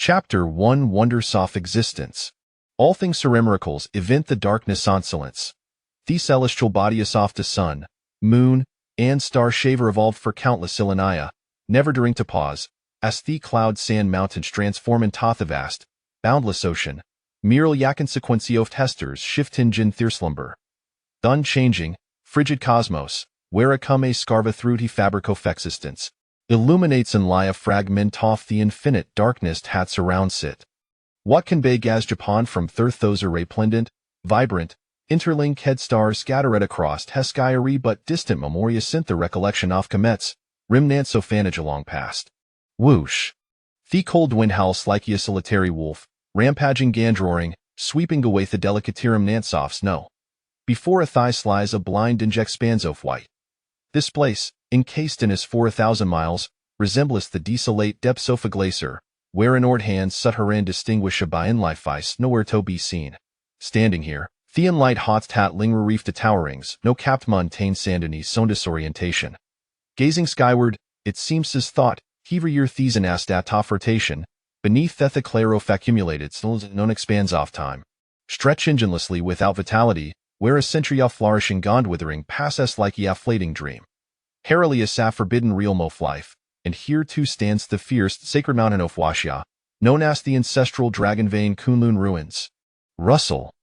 Chapter 1 Wonders of Existence. All things are miracles, event the darkness insolence. The celestial body is off the sun, moon, and star shaver evolved for countless millennia, never during to pause, as the cloud sand mountains transform into the vast, boundless ocean. Merely consequentio of testers shift in their slumber. The unchanging, frigid cosmos, where a come a scarva through the fabric of existence, illuminates and lie a fragment of the infinite darkness that surrounds it. What can be as Japan from those array plendent, vibrant, interlinked head stars scattered across heskiery but distant memoria synth the recollection of comets, remnants of fanage long past. Whoosh! The cold wind howls like a solitary wolf, rampaging gandroaring, sweeping away the delicaterum nance of snow. Before a thigh lies a blind inject spans of white. This place, encased in as 4,000 miles, resembles the desolate depths of a glacier, where in ord hands sut her indistinguished by in life ice nowhere to be seen. Standing here, the light hot tat linger reef to towerings, no capped montane sand in son disorientation. Gazing skyward, it seems as thought, heaver year these an astat of rotation, beneath the claro accumulated still known expands off time. Stretch enginelessly without vitality, where a century of flourishing gone withering passes like a flating dream. Herily is a forbidden realm of life, and here too stands the fierce sacred mountain of Huaxia, known as the ancestral dragon vein Kunlun ruins. Rustle.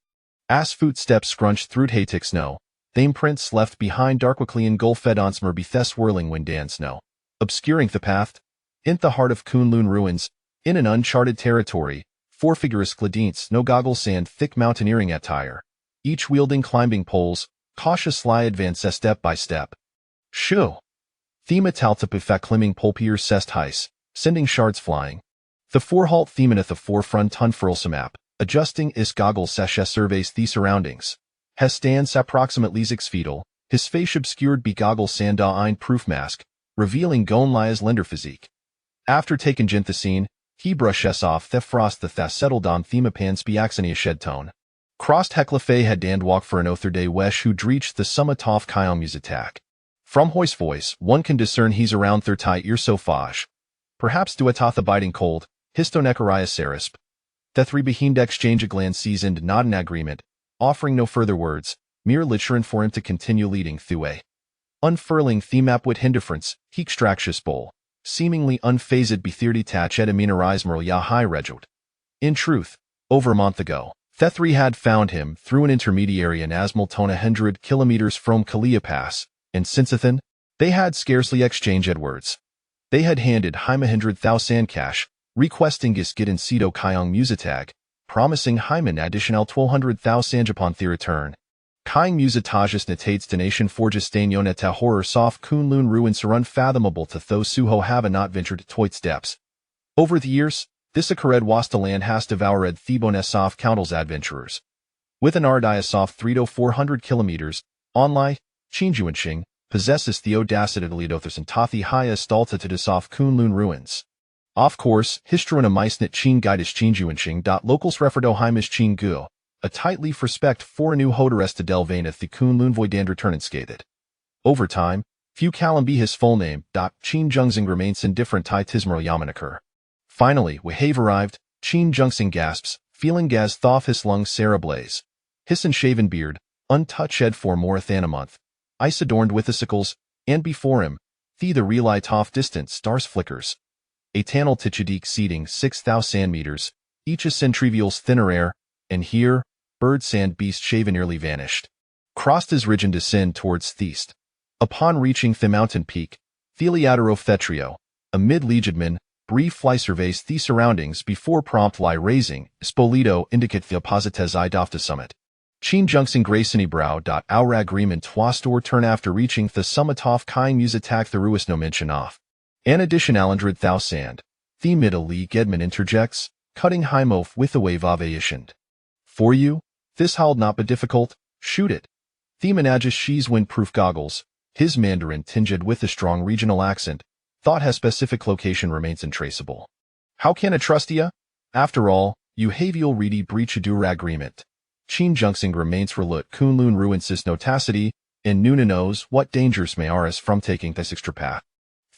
As footsteps scrunch through haytick snow, thame prints left behind darkly engulfed on smer bethes whirling wind and snow, obscuring the path. In the heart of Kunlun ruins, in an uncharted territory, four figures cladints no goggles and thick mountaineering attire, each wielding climbing poles, cautiously advance step by step. Shoo! Thema taltapifat climbing polpier cest heis, sending shards flying. The four halt theman at the forefront unfurls a map, adjusting his goggles sesha surveys the surroundings. Hes stands approximately 6 feet, his face obscured be goggles sanda ein proof mask, revealing gon lia's lender physique. After taking the scene, he brushes off the frost the settled on thema pans beaxania shed tone. Crossed heclafe had and walk for an other day wesh who'd reached the summit of Kyom's attack. From Hoy's voice, one can discern he's around 30 ear so fage. Perhaps due to the biting cold, histonecaria serisp. The three behind exchange a glance seasoned not an agreement, offering no further words, mere literature for him to continue leading through a unfurling themap with indifference, he extractious bowl, seemingly unfazed be 30 tach et aminerize merlia high rejout. In truth, over a month ago, the three had found him through an intermediary in Asmaltona 100 kilometers from Kalia Pass, and since then, they had scarcely exchanged words. They had handed Jaime 100,000 cash, requesting his get in Sito Kyong Musitag, promising Jaime an additional 1,200,000 upon the return. Kyong Musitages natates donation for Justanioneta horror soft Kunlun ruins are unfathomable to those who have not ventured to Toit's depths. Over the years, this accured wasteland has devoured Thebones off Countles adventurers. With an Ardias off 3 to 400 kilometers, Onlai, Qingjuanxing, possesses the audacity to lead others and Tathi highest alta to disoff Kunlun ruins. Of course, Histrona meisnet Qing guides Qingjuanxing. Locals refer to Heim as Qinggu, a tight leaf respect for a new hoderest to delvaneth the Kunlun voidander turninskathed. Over time, few calambi his full name. Qingjungxing remains indifferent to tismerl yamanakur. Finally, we have arrived, Qingjungxing gasps, feeling gas thoth his lungs sarablaze. His unshaven beard, untouched for more than a month, ice adorned with icicles, and before him, the relay toff distant stars flickers. A tannel tichidik seating 6,000 meters, each a centrivial's thinner air, and here, bird sand beast shaven nearly vanished. Crossed his ridge and descend towards Theast. Upon reaching the mountain peak, Theliatero Thetrio, a mid-legionman, brief fly surveys the surroundings before promptly raising, Spolito indicate the posites I doff the summit. Qingjungxing Gracini brow. Our agreement twastor turn after reaching the summit of Kyong Mus attack the ruis no mention off. An addition 100,000. The middle league Edmund interjects, cutting Heimof with a wave of ishind. For you, this howled not but difficult, shoot it. The manages she's windproof goggles, his Mandarin tinged with a strong regional accent, thought his specific location remains untraceable. How can I trust ya? After all, you have already breached your agreement. Qingjungxing remains relut Kunlun ruins his notacity, and Nuna knows what dangers may arise from taking this extra path.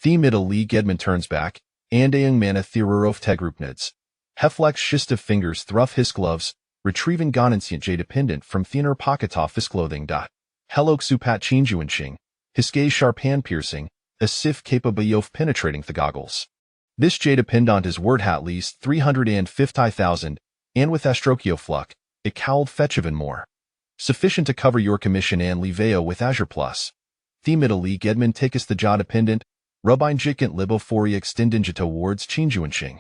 The middle league Edmund turns back, and a young man a theorer of tegrupnids. Heflex schistive fingers thruff his gloves, retrieving gonancient J dependent from thinner pocketoff his clothing. Helok supat chinjuanxing, his gaze sharp hand piercing, as if capable of penetrating the goggles. This J dependent is word at least 350,000, and with astrokio fluck, it cowled fetch even more. Sufficient to cover your commission and leveo with Azure Plus. The middle league Edmund takes the J dependent, Rubine jikant libophori extendinja towards chinjuanxing.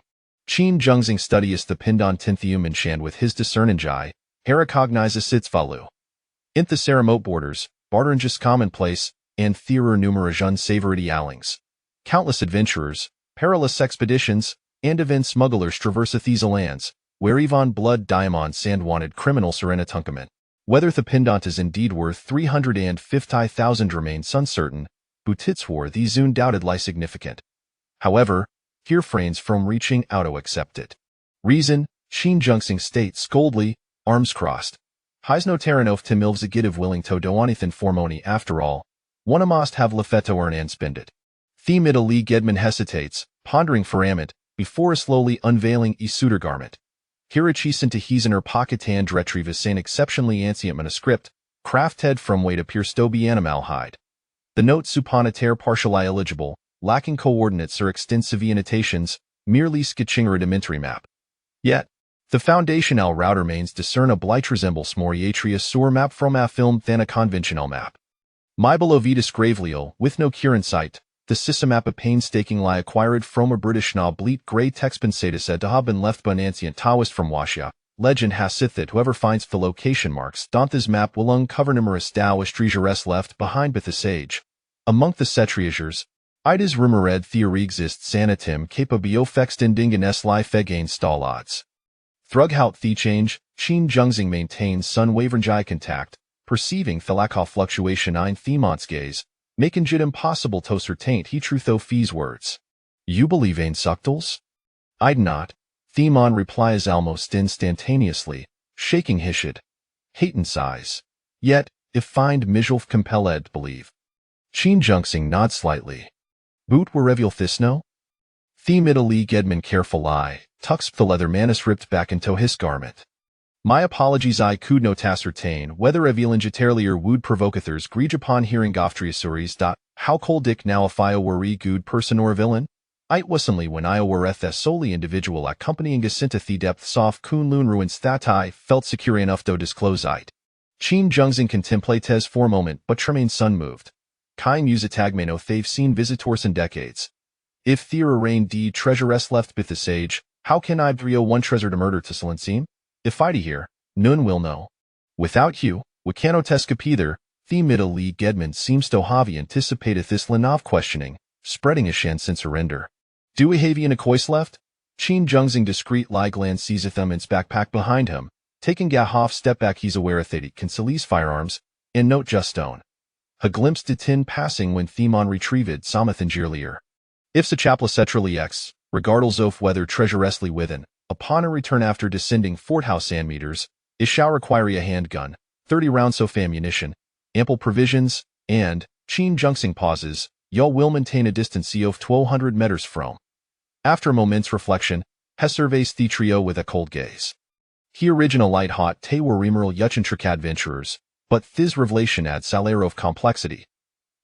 Chin Jungzing studies the Pindon Tinthium and Shan with his discerningji, recognizes its value. In the Saramote borders, barterangus commonplace, and theorer numerous unsavory allings. Countless adventurers, perilous expeditions, and event smugglers traverse these lands, where even blood diamond sand wanted criminal serenatunkamen. Whether the Pindont is indeed worth 350,000 remains uncertain, Butits war these undoubtedly significant. However, here frains from reaching out to accept it. Reason, Sheen Junxing state scoldly, arms crossed. Heis no terranof timilvs a gitiv willing to do anything formoni after all, one must have lefeto earn and spend it. The middle league Edmund hesitates, pondering for amit, before slowly unveiling e suitor garment. Hirachisen to heasener pocket and retrievus an exceptionally ancient manuscript, crafted from weight appears to be animal hide. The note supponitaire partially illegible, lacking coordinates or extensive annotations, merely sketching a rudimentary map. Yet, the foundational route remains discernible resembles more atrius sur map from a film than a conventional map. My below Vetus Gravelio, with no current site, the sysamap painstakingly acquired from a British bleat grey textpensatus said to have been left by an ancient Taoist from Washa. Legend hasith that whoever finds the location marks Danthe's map will uncover numerous Taoist treasures left behind by the sage. Among the treasures, Ida's rumored theory exists sanatim capabio fextendingen s li fegain stall odds. Thrughout the change, Chin Jungzing maintains sun wavernji contact, perceiving thalakal fluctuation ein themons gaze, making it impossible to ascertain he trutho fees words. You believe ein suctals? I'd not. Themon replies almost instantaneously, shaking his head. Haten sighs. Yet, if find Mijulf compelled believe. Chin Jungxing nods slightly. Boot were reveal thisno? The middle league Edmund careful eye, tucks the leather manus ripped back into his garment. My apologies I could no ascertain whether evilingitarily or would provokethers greed upon hearing goftriasuries. How cold dick now if I were a good person or villain? It wasn't when I were a solely individual accompanying a sympathy depth soft kun loon ruins that I felt secure enough to disclose it. Chin Jungzing contemplates for a moment but remains sun-moved. Kai musitagmano they've seen visitors in decades. If there rain d treasures left by the sage, how can I brio one treasure to murder to Silencine? If I'd here, none will know. Without you, we cannot escape either. The middle league Edmund seems to have anticipated this Lenov questioning, spreading a shan since surrender. Do we have a cois left? Chin Jungzing discreet lie glance seizeth them its backpack behind him, taking a half step back he's aware that he can seize firearms, and note just stone. A glimpse de tin passing when Themon retrieved Somathan Girlier. If sa chapla cetrally x, regardless of whether treasuresly within, upon a return after descending Fort House and meters, it shall require a handgun, 30 rounds of ammunition, ample provisions, and, Chin Jungxing pauses, y'all will maintain a distance of 1,200 meters from. After a moment's reflection, Hess surveys the trio with a cold gaze. He original light hot te were remoral yuchintric adventurers, but this revelation adds salero of complexity.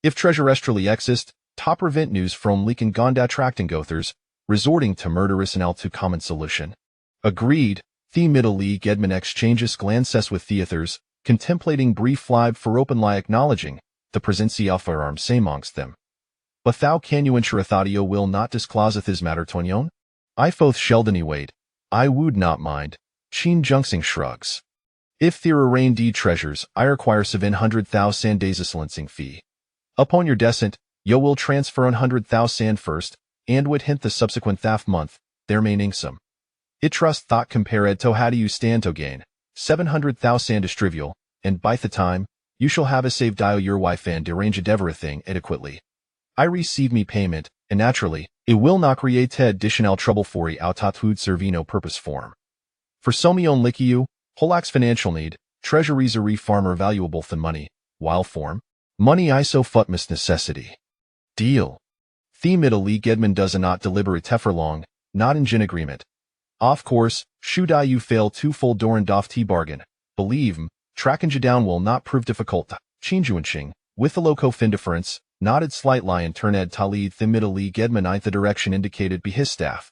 If treasurestrally exist, top prevent news from leaking gonda tracting gothers, resorting to murderous and all too common solution. Agreed, the middle league Edmund exchanges glances with theathers, contemplating brief live for openly acknowledging the presence of firearms amongst them. But thou can you ensure Thadio will not discloseth his matter Tonyon? I foth Sheldony wait, I would not mind. Chin Jungxing shrugs. If there are rain d treasures, I require 700,000 days a silencing fee. Upon your descent, yo will transfer 100,000 first, and would hint the subsequent thaf month, there remaining some. It trust thought compared to how do you stand to gain, 700,000 is trivial, and by the time, you shall have a saved dial your wife and deranged everything adequately. I receive me payment, and naturally, it will not create additional trouble for you out at hood servino purpose form. For so me own licky you, Holax financial need, treasuries are far more valuable than money, while form, money iso futmus necessity. Deal. The middle league Edmund does not deliberate for long, not in gin agreement. Of course, should you fail twofold Doran doff T bargain. Believe me, tracking you down will not prove difficult. Chinjuanqing, with the loco fin difference, nodded slightly and turned Talid the middle Gedman the direction indicated by his staff.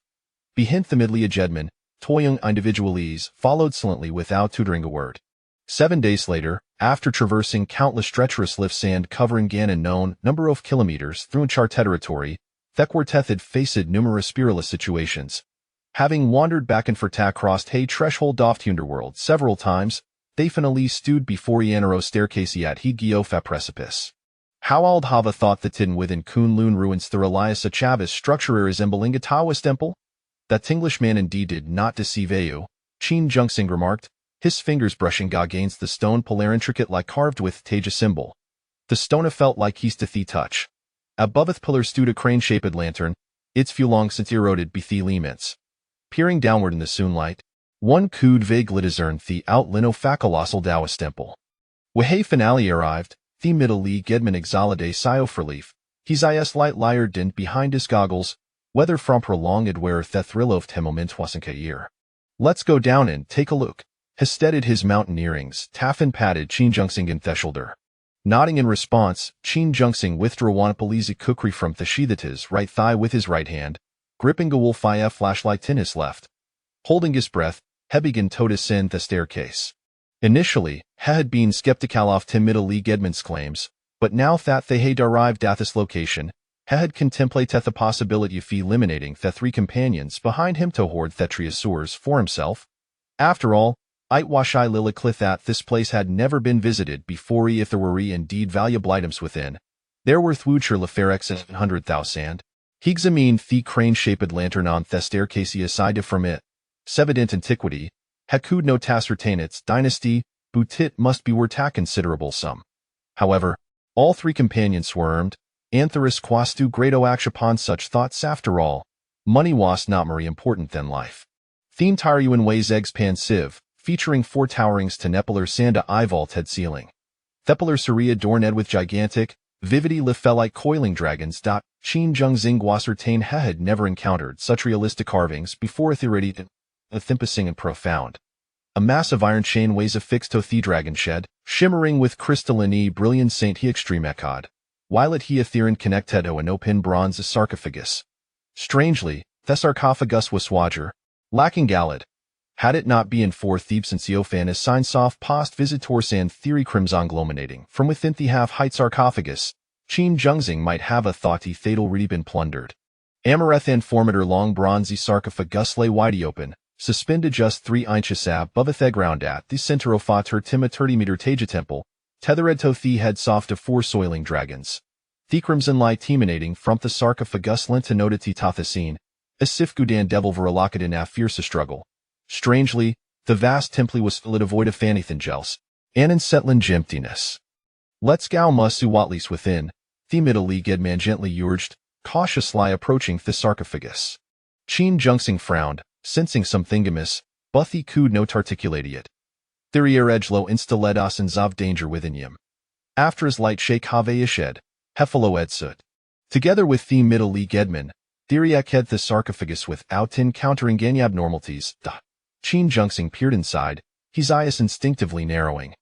Behint the midlia Gedman, Toyung individualese, followed silently without tutoring a word. 7 days later, after traversing countless treacherous lifts and covering an unknown number of kilometers through uncharted territory, the quartet had faced numerous perilous situations. Having wandered back and forth across a threshold of the underworld several times, they finally stood before a narrow staircase at Higiofa precipice. How old Hava thought the tidden within Kunlun ruins the Elias Chavez structure resembling a Taoist temple? That Englishman indeed did not deceive you, Qin Jungsing remarked, his fingers brushing against the stone pillar intricate like carved with Teja symbol. The stone felt like he's to the touch. Above its pillar stood a crane-shaped lantern, its few long since eroded be the limits. Peering downward in the sunlight, one could vaguely discern the outline of a colossal Taoist temple. When finale arrived, the middle Gedman exhaled a sigh of relief, his eyes light lired behind his goggles, whether from prolonged wear the thrill of the moment wasn't a year. Let's go down and take a look. He steadied his mountain earrings, Taffin patted Qin Jungsing in the shoulder. Nodding in response, Qin Jungsing withdrew one Polizi kukri from Theshitha's right thigh with his right hand, gripping a wolf-eye flashlight in his left. Holding his breath, he began to descend the staircase. Initially, he had been skeptical of Tim Middle Gedman's claims, but now that they had arrived at this location, he had contemplated the possibility of eliminating the 3 companions behind him to hoard the treasures for himself. After all, Itwashi Lilliclith that this place had never been visited before if there were indeed valuable items within. There were Thwucher Leferex 100,000. He examined the crane-shaped lantern on the staircase aside from it. Sevident antiquity, he could no ascertain its dynasty, but it must be worth a considerable sum. However, all 3 companions swarmed, Antherus quastu grado act upon such thoughts after all. Money was not more important than life. Theme Tyruan Ways Eggs Pan Sieve, featuring 4 towerings to Nepeler Sanda Vault head ceiling. Thepeler Saria adorned with gigantic, vividly Lefellite coiling dragons. Qin Jungsing ascertained he had never encountered such realistic carvings before Etheridite, encompassing and profound. A massive iron chain weighs affixed to the dragon shed, shimmering with crystalline brilliant Saint he extreme echod, while it he etherin connected to an open bronze sarcophagus. Strangely, the sarcophagus was swagger, lacking gallad. Had it not been for Thebes and Siophanes sign soft post visitors and theory crimson glominating from within the half-height sarcophagus, Qin Jungsing might have a thought he had already been plundered. Amaranth and formator long bronzy sarcophagus lay wide open, suspended just 3 inches above the ground at the center of Fatur Tima 30-meter Teja temple, tethered to the head soft of 4 soiling dragons. The crimson light emanating from the sarcophagus lent a notity tathasine, as if Gudan devil were locked in a fierce struggle. Strangely, the vast temple was full devoid of anything else, and in settling emptiness. Let's go musu watleys within, the middle Gedman gently urged, cautiously approaching the sarcophagus. Qin Jungsing frowned, sensing something amiss, but he could not articulate it. Therier edgelo insta led us in zav danger within him. After his light shake have ished, hefalo edsut. Together with the middle Gedman, Theriak had the sarcophagus without encountering any abnormalities. Qin Jungsing peered inside, his eyes instinctively narrowing.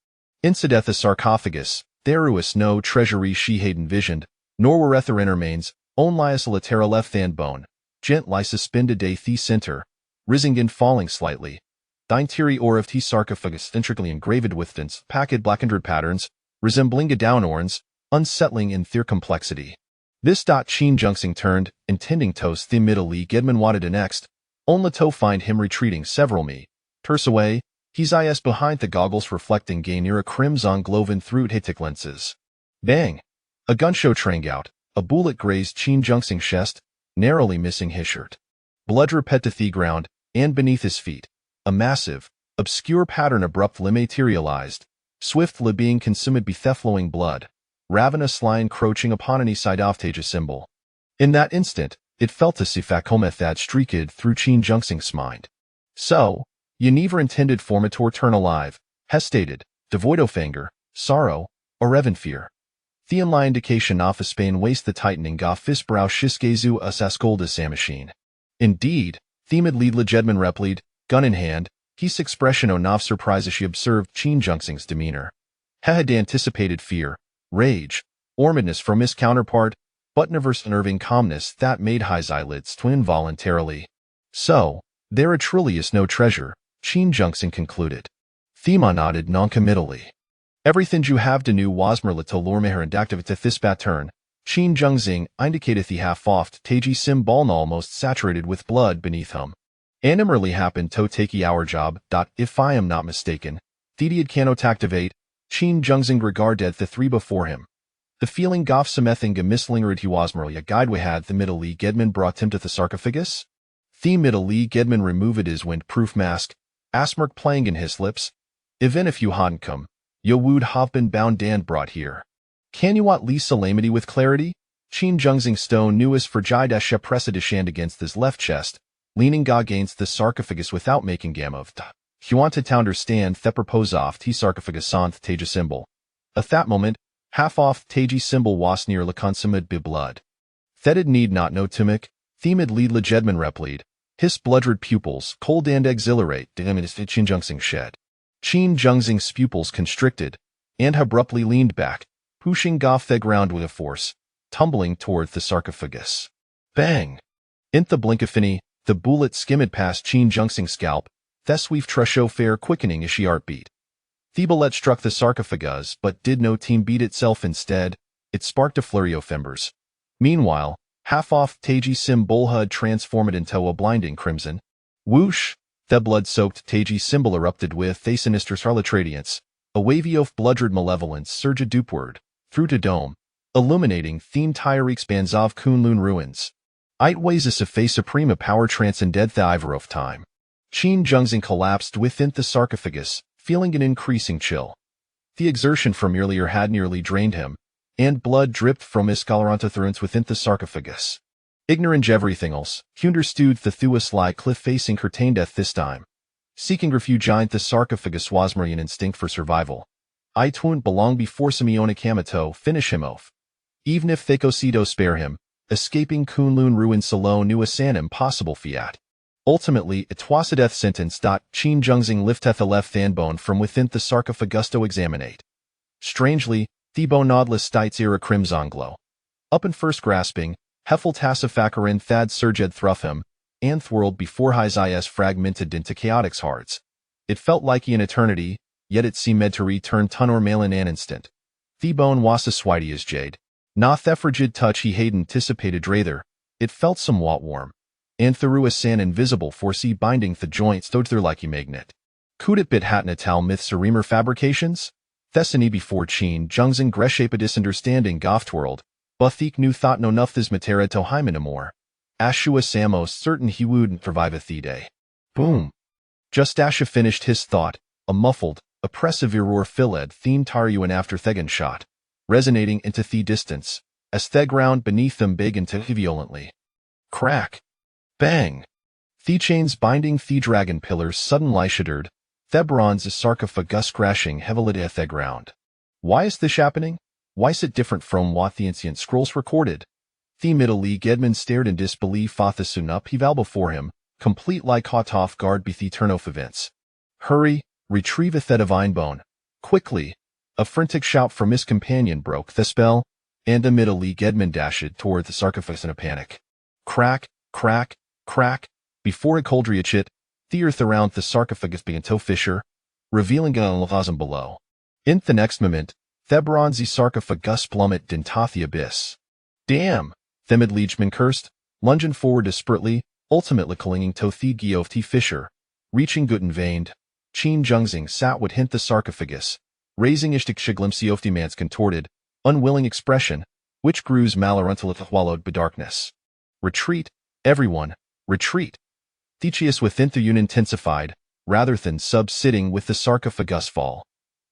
Inside the sarcophagus, there was no treasury she had envisioned, nor were ether remains, only a solitary left-hand bone, gently suspended a the center, rising and falling slightly. The interior of the sarcophagus intricately engraved with dense, packed black-and-red patterns, resembling a downhorns, unsettling in their complexity. This Qin Jungsing turned, intending to the middle Gedman wanted next, only to find him retreating several meters away, his eyes behind the goggles reflecting gay near a crimson gloven through hitic lenses. Bang! A gunshot rang out, a bullet grazed Qin Jungsing's chest, narrowly missing his shirt. Blood repet to the ground, and beneath his feet, a massive, obscure pattern abruptly materialized, swiftly being consumed by the flowing blood, ravenously encroaching upon any side of Teja symbol. In that instant, it felt as if Akomet that streaked through Qin Jungsing's mind. So, you never intended for me to turn alive, he stated, devoid of anger, sorrow, or even fear. The only indication of a Spain waste the tightening of his brow shisgezu us ascolda samachine. Indeed, Themid lead Jedman replied, gun in hand, his expression of surprise as she observed Qin Jungsing's demeanor. He had anticipated fear, rage, or madness from his counterpart, but never unnerving calmness that made his eyelids twin voluntarily. So, there truly is no treasure, Qin Jungsing concluded. Thema nodded noncommittally. Everything you have to know was mer to lormeher and activate this pattern. Qin Jungsing indicated the half-oft Taiji sim ball almost saturated with blood beneath him. Animally happened to take our job. If I am not mistaken, Thediad cannot activate. Qin Jungsing regarded the three before him. The feeling goff samething gemislingered he was merely a guide we had the middle Lee Gedman brought him to the sarcophagus. The middle Lee Gedman removed his wind-proof mask, asmirk playing in his lips. Even if you hadn't come, you would have been bound and brought here. Can you at least salamity with clarity? Qin Jungsing stone knew as for Jidesha pressed his hand against his left chest, leaning against the sarcophagus without making gam of. He wanted to understand the propose of the sarcophagus on the Taiji symbol. At that moment, half off Taiji symbol was near la consummate be blood. Thetid need not know Timik, Themid lead Jedman replied, his bloodred pupils cold and exhilarate diminished Qin Jungsing shed. Qin Jungsing's pupils constricted, and abruptly leaned back, pushing off the ground with a force, tumbling toward the sarcophagus. Bang! In the blink of an eye, the bullet skimmed past Qin Jungsing's scalp, the swift chauffeur quickening as she heartbeat. The bullet struck the sarcophagus but did no team beat itself instead, it sparked a flurry of embers. Meanwhile, half-off Taiji symbol had transformed into a blinding crimson. Whoosh! The blood-soaked Taiji symbol erupted with a sinister scarlet radiance, a wavy of bloodred malevolence surged upward, through to dome, illuminating the entire expanse of Kunlun ruins. It was as if a supreme power transcended the ivor of time. Qin Jungsing collapsed within the sarcophagus, feeling an increasing chill. The exertion from earlier had nearly drained him, and blood dripped from his scalerantothorns within the sarcophagus. Ignorant of everything else, he understood the Thuas lie cliff-facing curtained death this time. Seeking refuge in the sarcophagus was merely an instinct for survival. It wouldn't belong before Simeone Kamato finish him off. Even if Thekosido spare him, escaping Kunlun ruins alone knew as an impossible fiat. Ultimately, it was a death sentence. Qin Jungsing lifteth the left thanbone from within the sarcophagus to examinate. Strangely, the bonodless stites era crimson glow. Up and first grasping, Heffel Tassifakarin thad surged thruff him, and thwirled before his eyes fragmented into chaotic's hearts. It felt like an eternity, yet it seemed to return tunor mail in an instant. The bone was as switey as jade. Not the frigid touch he had anticipated rather, it felt somewhat warm. And through a san invisible force binding the joints stowed there like a magnet. Could it bit hat natal myths or reamer fabrications? Thessany before Qin Jungsing greshapedis understanding goftworld, Buthik knew thought no nothis matera to hymenamore. Ashua Samos certain he wouldn't survive a day. Boom. Just Asha finished his thought, a muffled, oppressive roar filled theme Taryuan after Thegan shot, resonating into the distance, as the ground beneath them began to violently. Crack. Bang. The chains binding the dragon pillars suddenly shuddered, the bronze sarcophagus crashing heavily at the ground. Why is this happening? Why is it different from what the ancient scrolls recorded? The middle Lee Gedman stared in disbelief at the sunup heval before him, complete like caught off guard by the turn of events. Hurry, retrieve the divine bone. Quickly. A frantic shout from his companion broke the spell, and a middle Lee Gedman dashed toward the sarcophagus in a panic. Crack, crack, crack. Before a cold reach it, the earth around the sarcophagus began to fissure, revealing a levazum below. In the next moment, the bronzy sarcophagus plummeted into the abyss. Damn! Themid Liegeman cursed, lunging forward desperately, ultimately clinging to the Geo of the fissure. Reaching good and veined, Qin Jungsing sat would hint the sarcophagus, raising ishtik glimpse of the man's contorted, unwilling expression, which grews malor until it wallowed by darkness. Retreat, everyone, retreat. Thechius within the union intensified, rather than subsiding with the sarcophagus fall.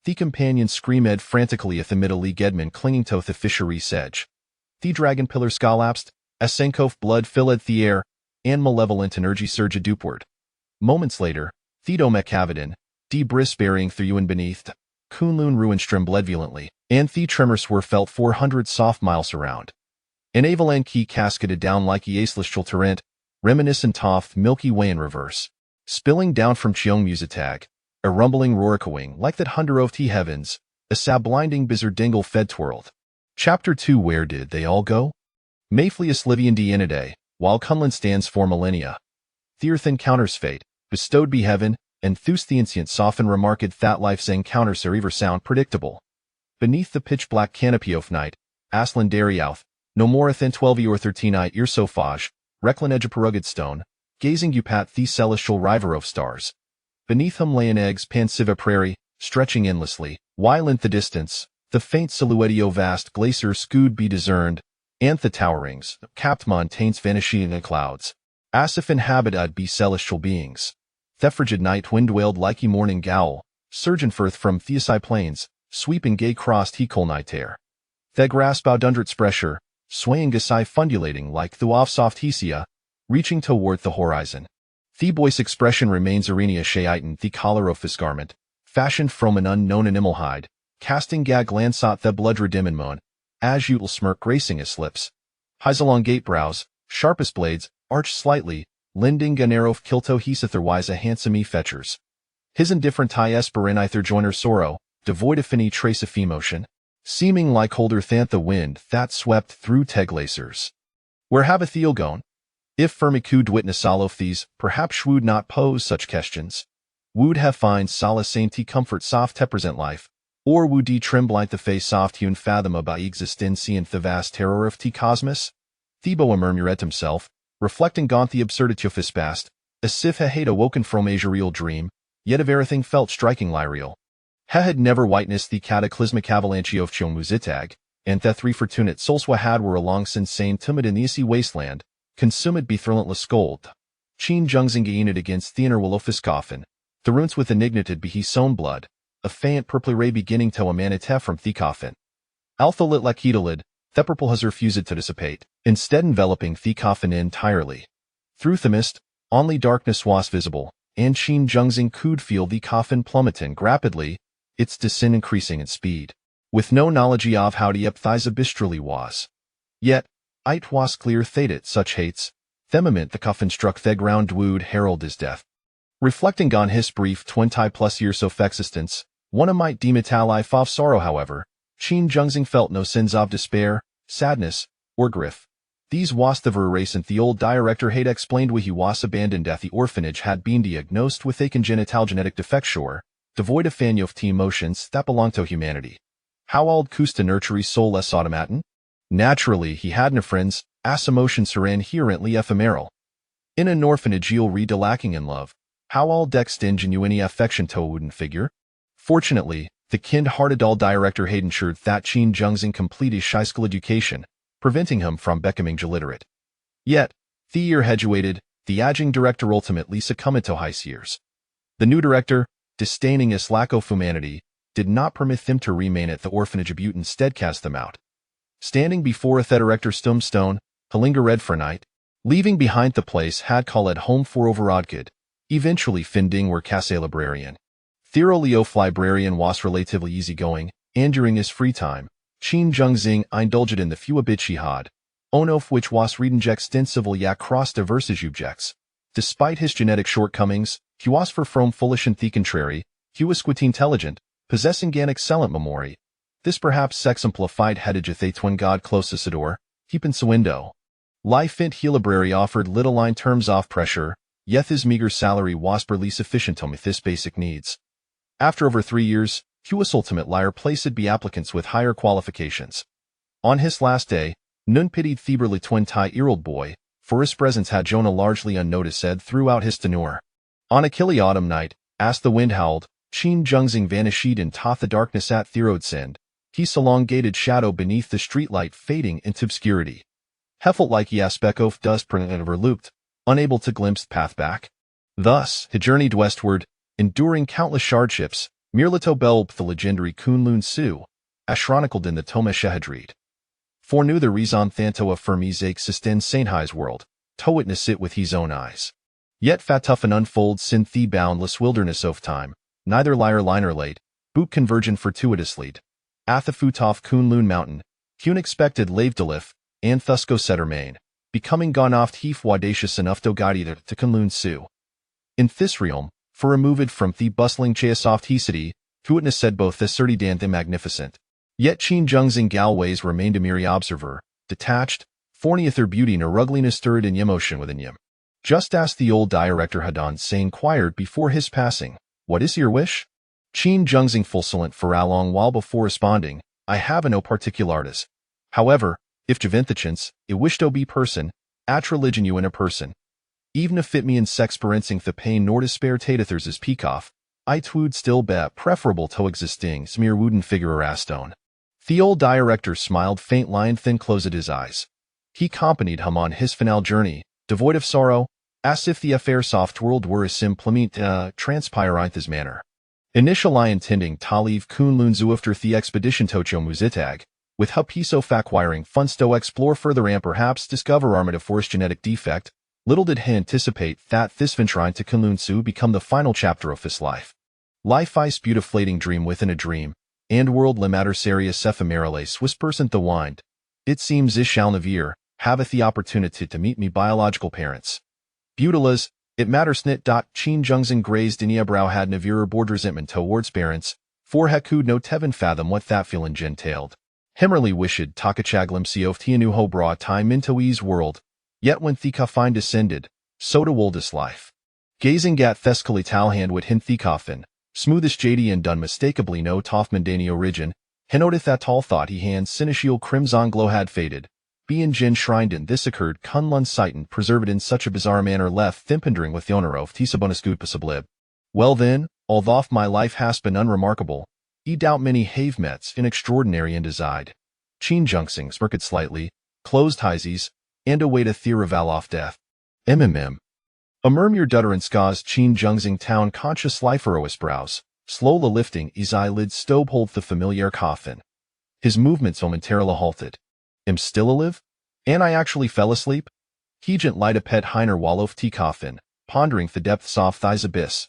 The companions screamed frantically at the middle Lee Gedman clinging to the fishery's edge. The dragon pillar collapsed, as Senkov blood filled the air, and malevolent energy surged upward. Moments later, Thedo Mekavadin, debris burying through and beneath, Kunlun ruin trembled violently, and the tremors were felt 400 soft miles around. An avalanche cascaded down like a acelestial torrent, reminiscent of Milky Way in reverse. Spilling down from Cheong Musitag, a rumbling roarcoing like that hunder of the heavens, a blinding bizarre dingle fed twirled. Chapter 2 Where did they all go? Mayfleus Livian Dienidae, while Kunlun stands for millennia. The earth encounters fate, bestowed be heaven, and thus the ancient soften remarked that life's encounters are ever sound predictable. Beneath the pitch-black canopy of night, Aslan Dariouth, no more than 12 or 13 ear sophage, reclin edge of rugged stone, gazing upat the celestial river of stars. Beneath him lay an egg's pansiva prairie, stretching endlessly, while in the distance, the faint silhouette of vast glacier scood be discerned, and the towerings, capped mountains vanishing in the clouds, as if inhabited be celestial beings. The frigid night wind wailed like a morning gowl, surging forth from Theosai plains, sweeping gay crossed he coal night air. The grass bowed under its pressure, swaying gasai fundulating like the off soft hesia, reaching toward the horizon. The boy's expression remains arenia shaitan the collar of his garment, fashioned from an unknown animal hide, casting gag glance at the blood dim and moan, as util smirk gracing his lips. His elongate brows, sharpest blades, arched slightly, lending an arrow of kilto he's otherwise a handsome fetchers. His indifferent eye esperin either joiner sorrow, devoid of any trace of emotion, seeming like holder than the wind that swept through teglacers. Where have Theo gone? If Firmicould witness all of these, perhaps would not pose such questions. Would have find solace in te comfort soft te present life, or would de tremblight the face soft hewn fathom about existence and the vast terror of te cosmos? Thebo murmured himself, reflecting gaunt the absurdity of his past, as if he had awoken from a real dream, yet of everything felt strikingly real. He had never witnessed the cataclysmic avalanche of Cheong Musitag, and the three fortunate souls had were along since sane timid in the icy wasteland, consumed be thrillentless scold. Chin Jungzing gained against the inner will of his coffin, the runes with ignited be his own blood, a faint purple ray beginning to emanate from the coffin. Alpha lit like ketolid, the purple has refused to dissipate, instead enveloping the coffin entirely. Through the mist, only darkness was visible, and Chin Jungzing could feel the coffin plummeting rapidly, its descent increasing in speed, with no knowledge of how deep thighs abystrally was. Yet, it was clear that such hates, the moment the coffin struck the ground would herald his death. Reflecting on his brief 20+ years of existence, one might deem it a life of sorrow however, Chin Jungzing felt no sins of despair, sadness, or grief. These was the recent the old director had explained when he was abandoned at the orphanage had been diagnosed with a congenital genetic defect sure, devoid of any of the emotions that belong to humanity. How old could nurture soul less automaton? Naturally, he had no friends, as emotions are inherently ephemeral. In an orphanage you'll read lacking in love. How all extend genuine affection to a wooden figure? Fortunately, the kind-hearted old director had ensured that Chin Jungzing complete his high school education, preventing him from becoming illiterate. Yet, the year graduated, the aging director ultimately succumbed to high years. The new director, disdaining his lack of humanity, did not permit them to remain at the orphanage but instead cast them out. Standing before the director's tombstone, Halinga read for night, leaving behind the place had called it home for overrodgood, eventually finding where Casse librarian. Theo Leof librarian was relatively easygoing, and during his free time, Chin Jungzing indulged in the few bits he had, one of which was reading extensively across diverse subjects. Despite his genetic shortcomings, he was far from foolish and the contrary, he was quite intelligent, possessing an excellent memory. This perhaps exemplified hedage a twin god closest adore, keeping so window. Life in he library offered little line terms of pressure, yet his meager salary was barely sufficient to meet his basic needs. After over 3 years, he was ultimate liar placed be applicants with higher qualifications. On his last day, none pitied Theberly 20-year-old boy, for his presence had Jonah largely unnoticed said throughout his tenure. On a killy autumn night, as the wind howled, Chin Jungzing vanished into the darkness at Therod's end, his elongated shadow beneath the streetlight fading into obscurity. Heffelt like he aspect of dust overlooked, unable to glimpse the path back. Thus, he journeyed westward, enduring countless hardships, merely to belp the legendary Kunlun Su, as chronicled in the Tome Shehadreed. For knew the reason thanto of Fermi's existence Sainhai's world, to witness it with his own eyes. Yet fat tough and unfolds synth the boundless wilderness of time, neither liar liner late, boot convergent fortuitously. At the foot of Kunlun Mountain, unexpected lave delif, and thus go setter main. becoming Gonoft Heath Wadacious enough to guide either to Kunlun Su. In this realm, for removed from the bustling Chaosoft he city, to witness said both the Surdy Dan the magnificent. Yet Qin Zhengzing Galways remained a mere observer, detached, fornieth their beauty nor ugliness stirred in emotion within him. Just as the old director Hadan Se inquired before his passing, "What is your wish?" Qin Zhengzing full silent for a long while before responding, "I have no particularities. However, if Javinthachance, it wish to be person, at religion you in a person. Even if it me in sexperiencing the pain nor despair tatithers is peacoff, I twould still be preferable to existing smear wooden figure or astone." The old director smiled faint line thin closed his eyes. He accompanied him on his final journey, devoid of sorrow, as if the affair soft world were a simplement transpire in his manner. Initial I intending to leave Kunlun Zu after the expedition Tocho Muzitag, with Hupiso facquiring funds to explore further and perhaps discover armada force genetic defect, little did he anticipate that this venture to Kunlun Su become the final chapter of his life. Life is beautiflating dream within a dream, and world le matter serious ephemerale Swiss person the wind. It seems I shall never have the opportunity to meet me biological parents. Beautilas, it matters nit. Qin Zhengzing grazed in brow had neverer board resentment towards parents, for he could no teven fathom what that feeling entailed. Himmerly wished Takachaglim seof Tianu ho bra time into ease world, yet when Thika fine descended, so to woldest life. Gazing at Theskali Talhand would hint Thikafin, smoothest JD and done mistakably no Toffmandani origin, Henodith that tall thought he hand Sinishiel crimson glow had faded. Being Jin shrined in this occurred Kunlun Sighton preserved in such a bizarre manner left thimpendering with the owner of Tisabonus Gudpasablib. Well then, although my life has been unremarkable, I doubt many have mets in extraordinary and desired. Qin Zhengzing smirked slightly, closed hises, and await a theoraval off death. MMM. A murmur dutter in Ska's Qin Zhengzing town conscious life furrow brows, slowly lifting his eyelids stobe hold the familiar coffin. His movements momentarily halted. Am still alive? And I actually fell asleep? Hegent light a pet Heiner wallow tea coffin, pondering the depths off thigh's abyss.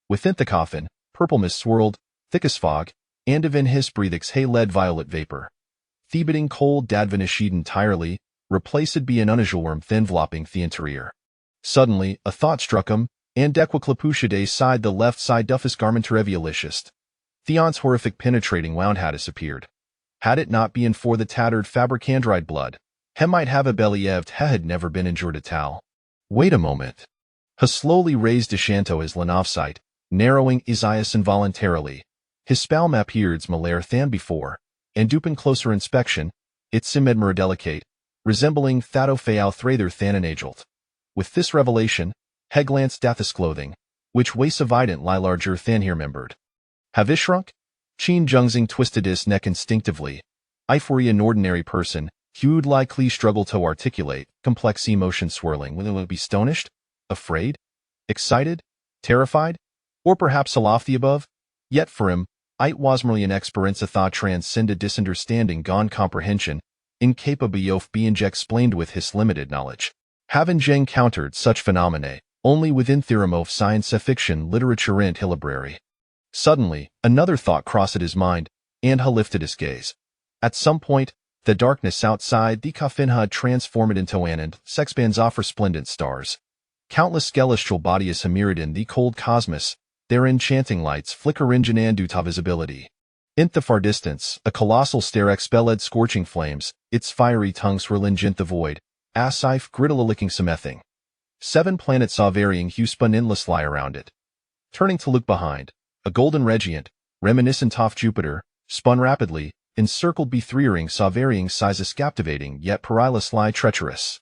Within the coffin, purple mist swirled, thick as fog, and within his breathix hay led violet vapor. Thebiting cold dadvanished entirely, replaced by an unusual warmth enveloping the interior. Suddenly, a thought struck him, and Dequaclapushade sighed the left side duffus garment reviolicious. Theon's horrific penetrating wound had disappeared. Had it not been for the tattered fabricandride blood, he might have a belly eved he had never been injured at all. Wait a moment. He slowly raised Deshanto his line off sight, narrowing his eyes involuntarily. His spalm appeared smaller than before, and duping closer inspection, it seemed more delicate, resembling Thato Feal Thrather than an agelt. With this revelation, he glanced at his clothing, which was evident lie larger than he remembered. Have I shrunk? Qin Zhengzing twisted his neck instinctively. I for an ordinary person, he would likely struggle to articulate, complex emotion swirling. Will it be astonished? Afraid? Excited? Terrified? Or perhaps all of the above? Yet for him, it was merely an experience of thought transcended disunderstanding gone comprehension, incapable of being explained with his limited knowledge. Having encountered such phenomena, only within theorem of science fiction literature and library. Suddenly, another thought crossed his mind, and he lifted his gaze. At some point, the darkness outside the coffin had transformed into an and sexbands off resplendent stars. Countless celestial bodies mirrored in the cold cosmos, their enchanting lights flicker in Jananduta visibility. In the far distance, a colossal stare expelled scorching flames, its fiery tongues swirling in the void, as if griddle licking something. 7 planets saw varying hues spun endless lie around it. Turning to look behind, a golden regent, reminiscent of Jupiter, spun rapidly, encircled B3 rings saw varying sizes captivating yet perilous lie treacherous.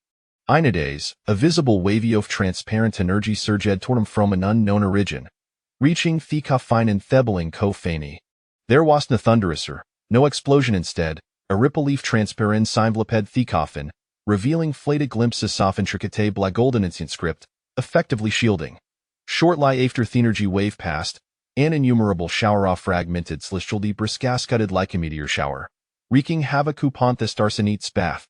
Inades, a visible wavy of transparent energy surged toward him from an unknown origin, reaching Thika fine and thebling co-fani. There was no thunderouser, no explosion instead, a ripple leaf transparent simvliped Thikafin, revealing flated glimpses of intricate black golden ancient script, effectively shielding. Short lie after the energy wave passed, an innumerable shower of fragmented celestial debris cascaded like a meteor shower, wreaking havoc upon the starsenete's bath.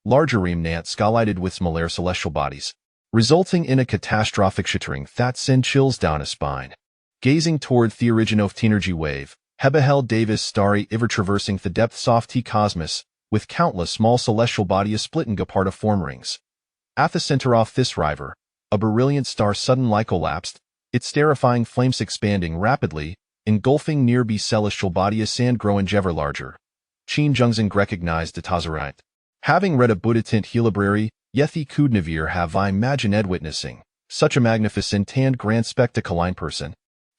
Larger remnant scalighted with smaller celestial bodies, resulting in a catastrophic shattering that sent chills down a spine. Gazing toward the origin of the energy wave, he beheld Davis starry ever traversing the depths of the cosmos, with countless small celestial bodies split in apart of form rings, At the center of this river, a brilliant star suddenly collapsed, its terrifying flames expanding rapidly, engulfing nearby celestial body as sand growing ever larger. Qin Zhengzing recognized the Tazarite. Having read a bulletin library, Yethi could never have I imagined witnessing such a magnificent and grand spectacle in person.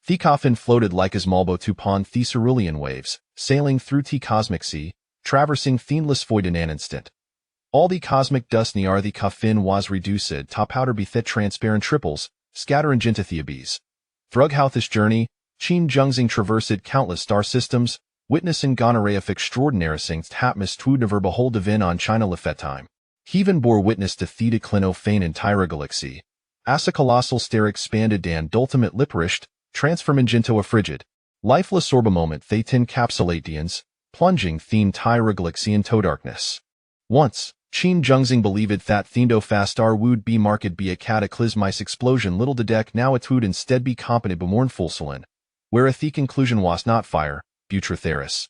The coffin floated like a small boat upon the cerulean waves, sailing through the cosmic sea, traversing the endless void in an instant. All the cosmic dust near the coffin was reduced to powder beneath transparent triples, scattering into the abyss. Throughout this journey, Qin Zhengzing traversed countless star systems, witnessing gonorrhea of extraordinary things hapness to never behold divin on China lefet time. He even bore witness to the decline of fane entire galaxy. As a colossal stare expanded and ultimate liperished, transforming into a frigid, lifeless orb a moment they encapsulate plunging the entire galaxy into darkness. Once, Qin Zhengzing believed that Thendo Fastar would be marked by a cataclysmic explosion little deck now it would instead be competent but mournful sullen, where the conclusion was not fire, Butratheris.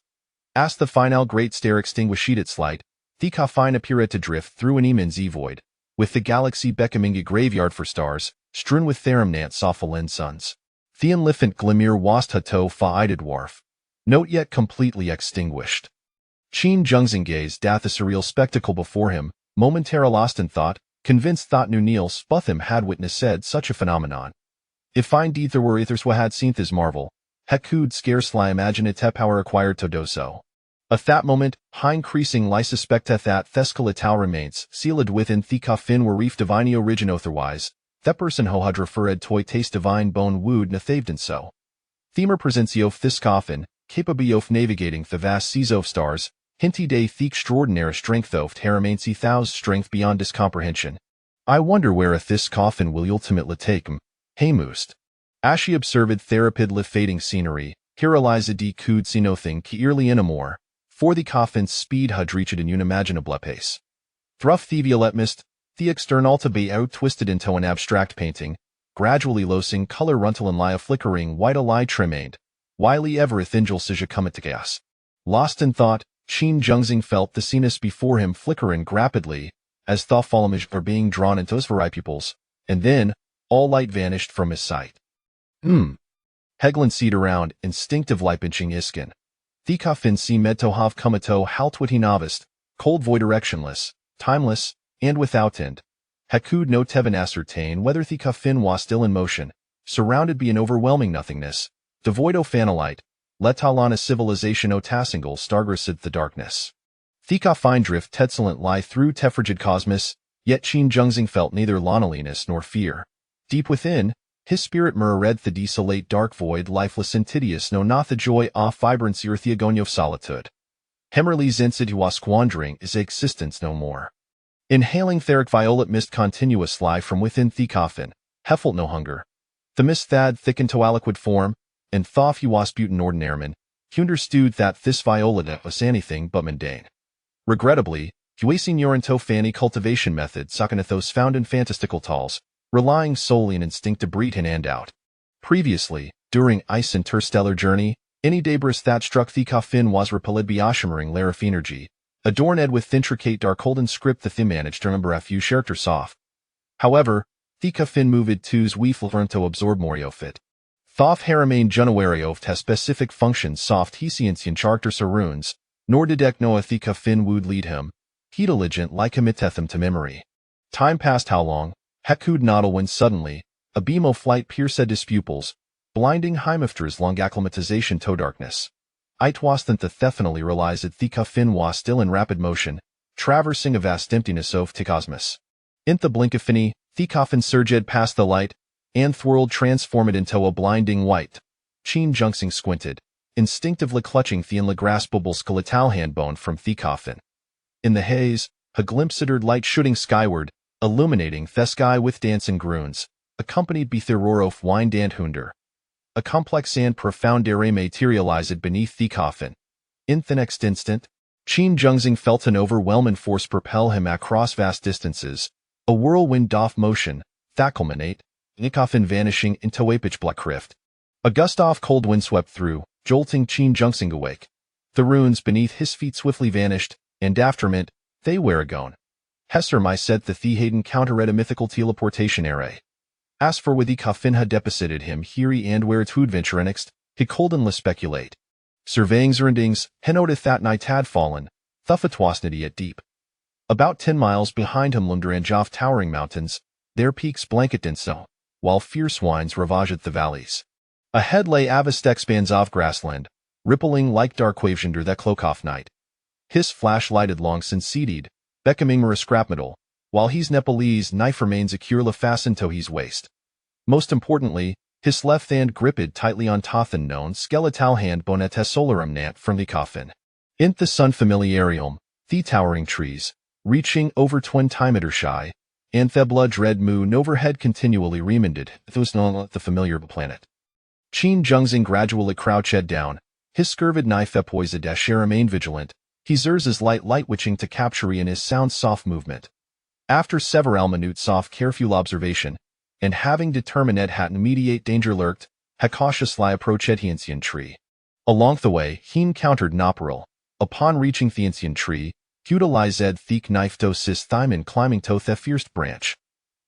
As the final great star extinguished its light, the coffin appeared to drift through an immense void, with the galaxy becoming a graveyard for stars, strewn with theramnant sophilin suns. The infant glimmer was to fa dwarf, not yet completely extinguished. Qin Zhengzing gazed at the surreal spectacle before him, momentarily lost in thought, convinced that no Neil Sputham had witnessed such a phenomenon. If indeed there were others who had seen this marvel, he could scarcely imagine it power acquired to do so. At that moment, high increasing lie suspecteth that Thescalital remains sealed within the coffin were reef divine origin otherwise, that person who had referred to taste divine bone would nathaved and so. Themer presents of this coffin, capable of navigating the vast seas of stars, hinty day the extraordinary strength of terramaincy thous strength beyond this comprehension. I wonder where this coffin will ultimately take him, Haymoust. As she observed therapid fading scenery, here Eliza D. could see nothing clearly anymore, for the coffin's speed had reached an unimaginable pace. Through the violet mist, the external to be out twisted into an abstract painting, gradually losing color runtil and lie a flickering white lie tremained, whiley ever thingel sija come to gas. Lost in thought, Qin Zhengzing felt the scenes before him flickering rapidly, as thoughtfulness were being drawn into his very pupils, and then, all light vanished from his sight. Heglen seed around, instinctive lipinching iskin. The coffin si medto have kumato haltwiti novist, cold void directionless, timeless, and without end. Hakud no tevan ascertain whether the coffin was still in motion, surrounded by an overwhelming nothingness, devoid o fanolite, letalana civilization o tassingle stargrisid the darkness. The coffin drift tetzelent lie through tefrigid cosmos, yet Qin Zhengzing felt neither loneliness nor fear. Deep within, his spirit read the desolate dark void lifeless and tedious no not the joy of vibrancy or the agonia of solitude. Hemmerly's insid was squandering his existence no more. Inhaling theric violet mist continuous lie from within the coffin, he no hunger. The mist thad thickened to aliquid form, and though he was butin ordinarman, he understood that this violet was anything but mundane. Regrettably, Huasing Urinto Fanny cultivation method Sakanathos found in fantastical talls, relying solely on instinct to breed in and out. Previously, during ice interstellar journey, any debris that struck the coffin was repelled by Oshimmering Larif energy, adorned with intricate dark-holden script the thim managed to remember a few characters soft. However, the coffin moved to's weefl learned to absorb moriofit. Thoth haramain junawarioft has specific functions soft hesiancian characters or runes, nor did Noah the coffin would lead him, heteligent like committeth to memory. Time passed how long, Hekud noddle when suddenly, a beam of flight pierced his pupils, blinding Heimifter's long acclimatization to darkness. It wasn't the definitely realized that the coffin was still in rapid motion, traversing a vast emptiness of the cosmos. In the blink of finny, the coffin surged past the light, and twirled transformed into a blinding white. Qin Zhengzing squinted, instinctively clutching the ungraspable skeletal handbone from the coffin. In the haze, a glimpsed light shooting skyward, illuminating the sky with dancing groons, accompanied by the roar of wind and hunder. A complex and profound array materialized beneath the coffin. In the next instant, Qin Zhengzing felt an overwhelming force propel him across vast distances, a whirlwind off motion, that culminate, the coffin vanishing into a pitch black rift. A gust of cold wind swept through, jolting Qin Zhengzing awake. The runes beneath his feet swiftly vanished, and after mint, they were gone. Hesser my set the Thehaden counterred a mythical teleportation array. As for with the Kaffinha deposited him here and where it's hoodventurenixed, he colden la speculate. Surveying zerendings, henoteth that night had fallen, thuffatwasnity at deep. About 10 miles behind him Lumderanjoff towering mountains, their peaks blanket so, while fierce winds ravaged the valleys. Ahead lay Avastexpands of grassland, rippling like dark waves under that cloak-off night. His flash-lighted long succeeded, becoming scrapmetal, while he's Nepalese knife remains secure la fastened to his waist. Most importantly, his left hand gripped tightly on Tothan known skeletal hand bonetes solarum nant from the coffin. Int the sun familiarium, the towering trees, reaching over 20 timeter shy, and the blood red moon overhead continually reminded, those non the familiar planet. Qin Jungzing gradually crouched down, his scurvid knife poised as remained vigilant, he zers light witching to capture in his sound soft movement. After several minutes soft careful observation, and having determined hat immediate danger lurked, ha cautiously approached the ancient tree. Along the way, he encountered Nopperil. Upon reaching the ancient tree, utilized thick knife to assist Thyman climbing to the fierce branch.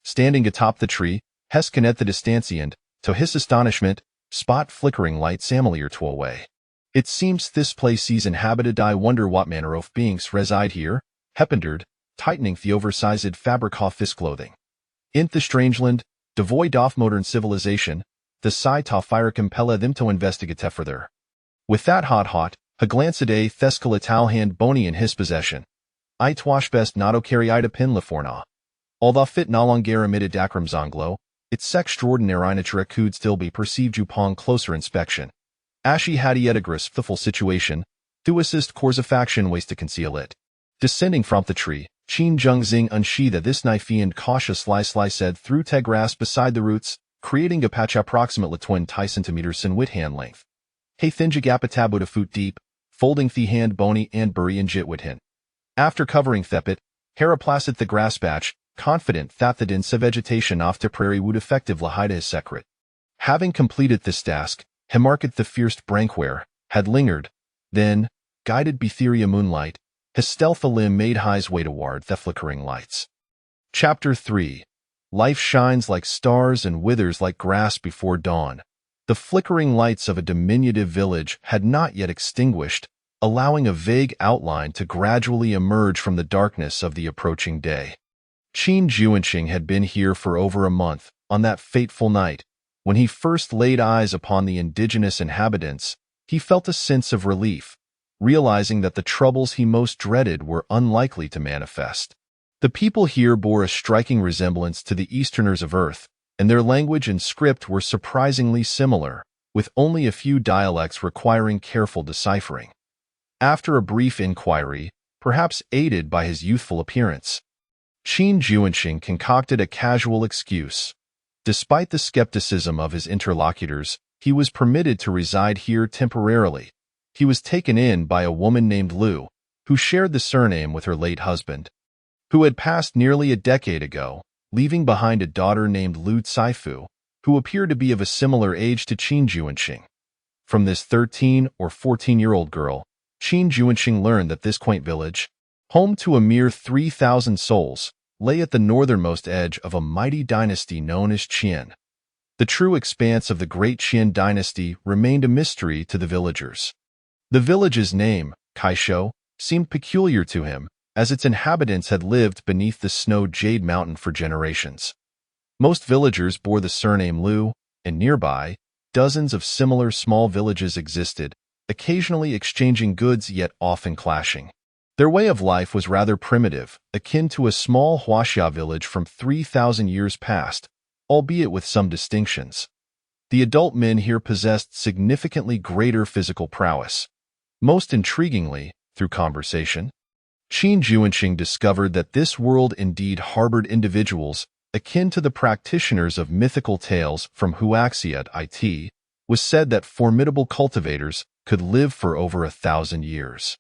Standing atop the tree, Heskin at the distanciand, to his astonishment, spot flickering light familiar to away. It seems this place is inhabited. I wonder what manner of beings reside here, Heppendered, tightening the oversized fabric off his clothing. In the strangeland, devoid of modern civilization, the sight of fire compella them to investigate further. With that hot, a glance at a theskeletal hand bony in his possession. I twash best not to carry ida pin la forna. Although fit no longer emitted dacrum zonglo, its extraordinary nature could still be perceived upon closer inspection. Ashy had yet a grasp the full situation, to assist faction ways to conceal it. Descending from the tree, Qin Jungzing unsheathed this knife and cautiously sliced through the grass beside the roots, creating a patch approximately 20 centimeters in width hand length. He thinjig apatabu a foot deep, folding the hand bony and bury in jitwidhin. After covering thepit, Heraplacid the grass patch, confident that the dense vegetation off the prairie would effectively hide his secret. Having completed this task, he marked the fierce brankware, had lingered, then, guided Betheria moonlight, his stealth limb made his way toward the flickering lights. Chapter 3. Life shines like stars and withers like grass before dawn. The flickering lights of a diminutive village had not yet extinguished, allowing a vague outline to gradually emerge from the darkness of the approaching day. Qin Juanqing had been here for over a month, on that fateful night. When he first laid eyes upon the indigenous inhabitants, he felt a sense of relief, realizing that the troubles he most dreaded were unlikely to manifest. The people here bore a striking resemblance to the Easterners of Earth, and their language and script were surprisingly similar, with only a few dialects requiring careful deciphering. After a brief inquiry, perhaps aided by his youthful appearance, Qin Juanqing concocted a casual excuse. Despite the skepticism of his interlocutors, he was permitted to reside here temporarily. He was taken in by a woman named Lu, who shared the surname with her late husband, who had passed nearly a decade ago, leaving behind a daughter named Lu Caifu, who appeared to be of a similar age to Qin Juanqing. From this 13 or 14-year-old girl, Qin Juanqing learned that this quaint village, home to a mere 3,000 souls, lay at the northernmost edge of a mighty dynasty known as Qian. The true expanse of the great Qian dynasty remained a mystery to the villagers. The village's name, Kaishou, seemed peculiar to him, as its inhabitants had lived beneath the snowed Jade Mountain for generations. Most villagers bore the surname Lu, and nearby, dozens of similar small villages existed, occasionally exchanging goods yet often clashing. Their way of life was rather primitive, akin to a small Huaxia village from 3,000 years past, albeit with some distinctions. The adult men here possessed significantly greater physical prowess. Most intriguingly, through conversation, Qin Juanqing discovered that this world indeed harbored individuals akin to the practitioners of mythical tales from Huaxia. It was said that formidable cultivators could live for over 1,000 years.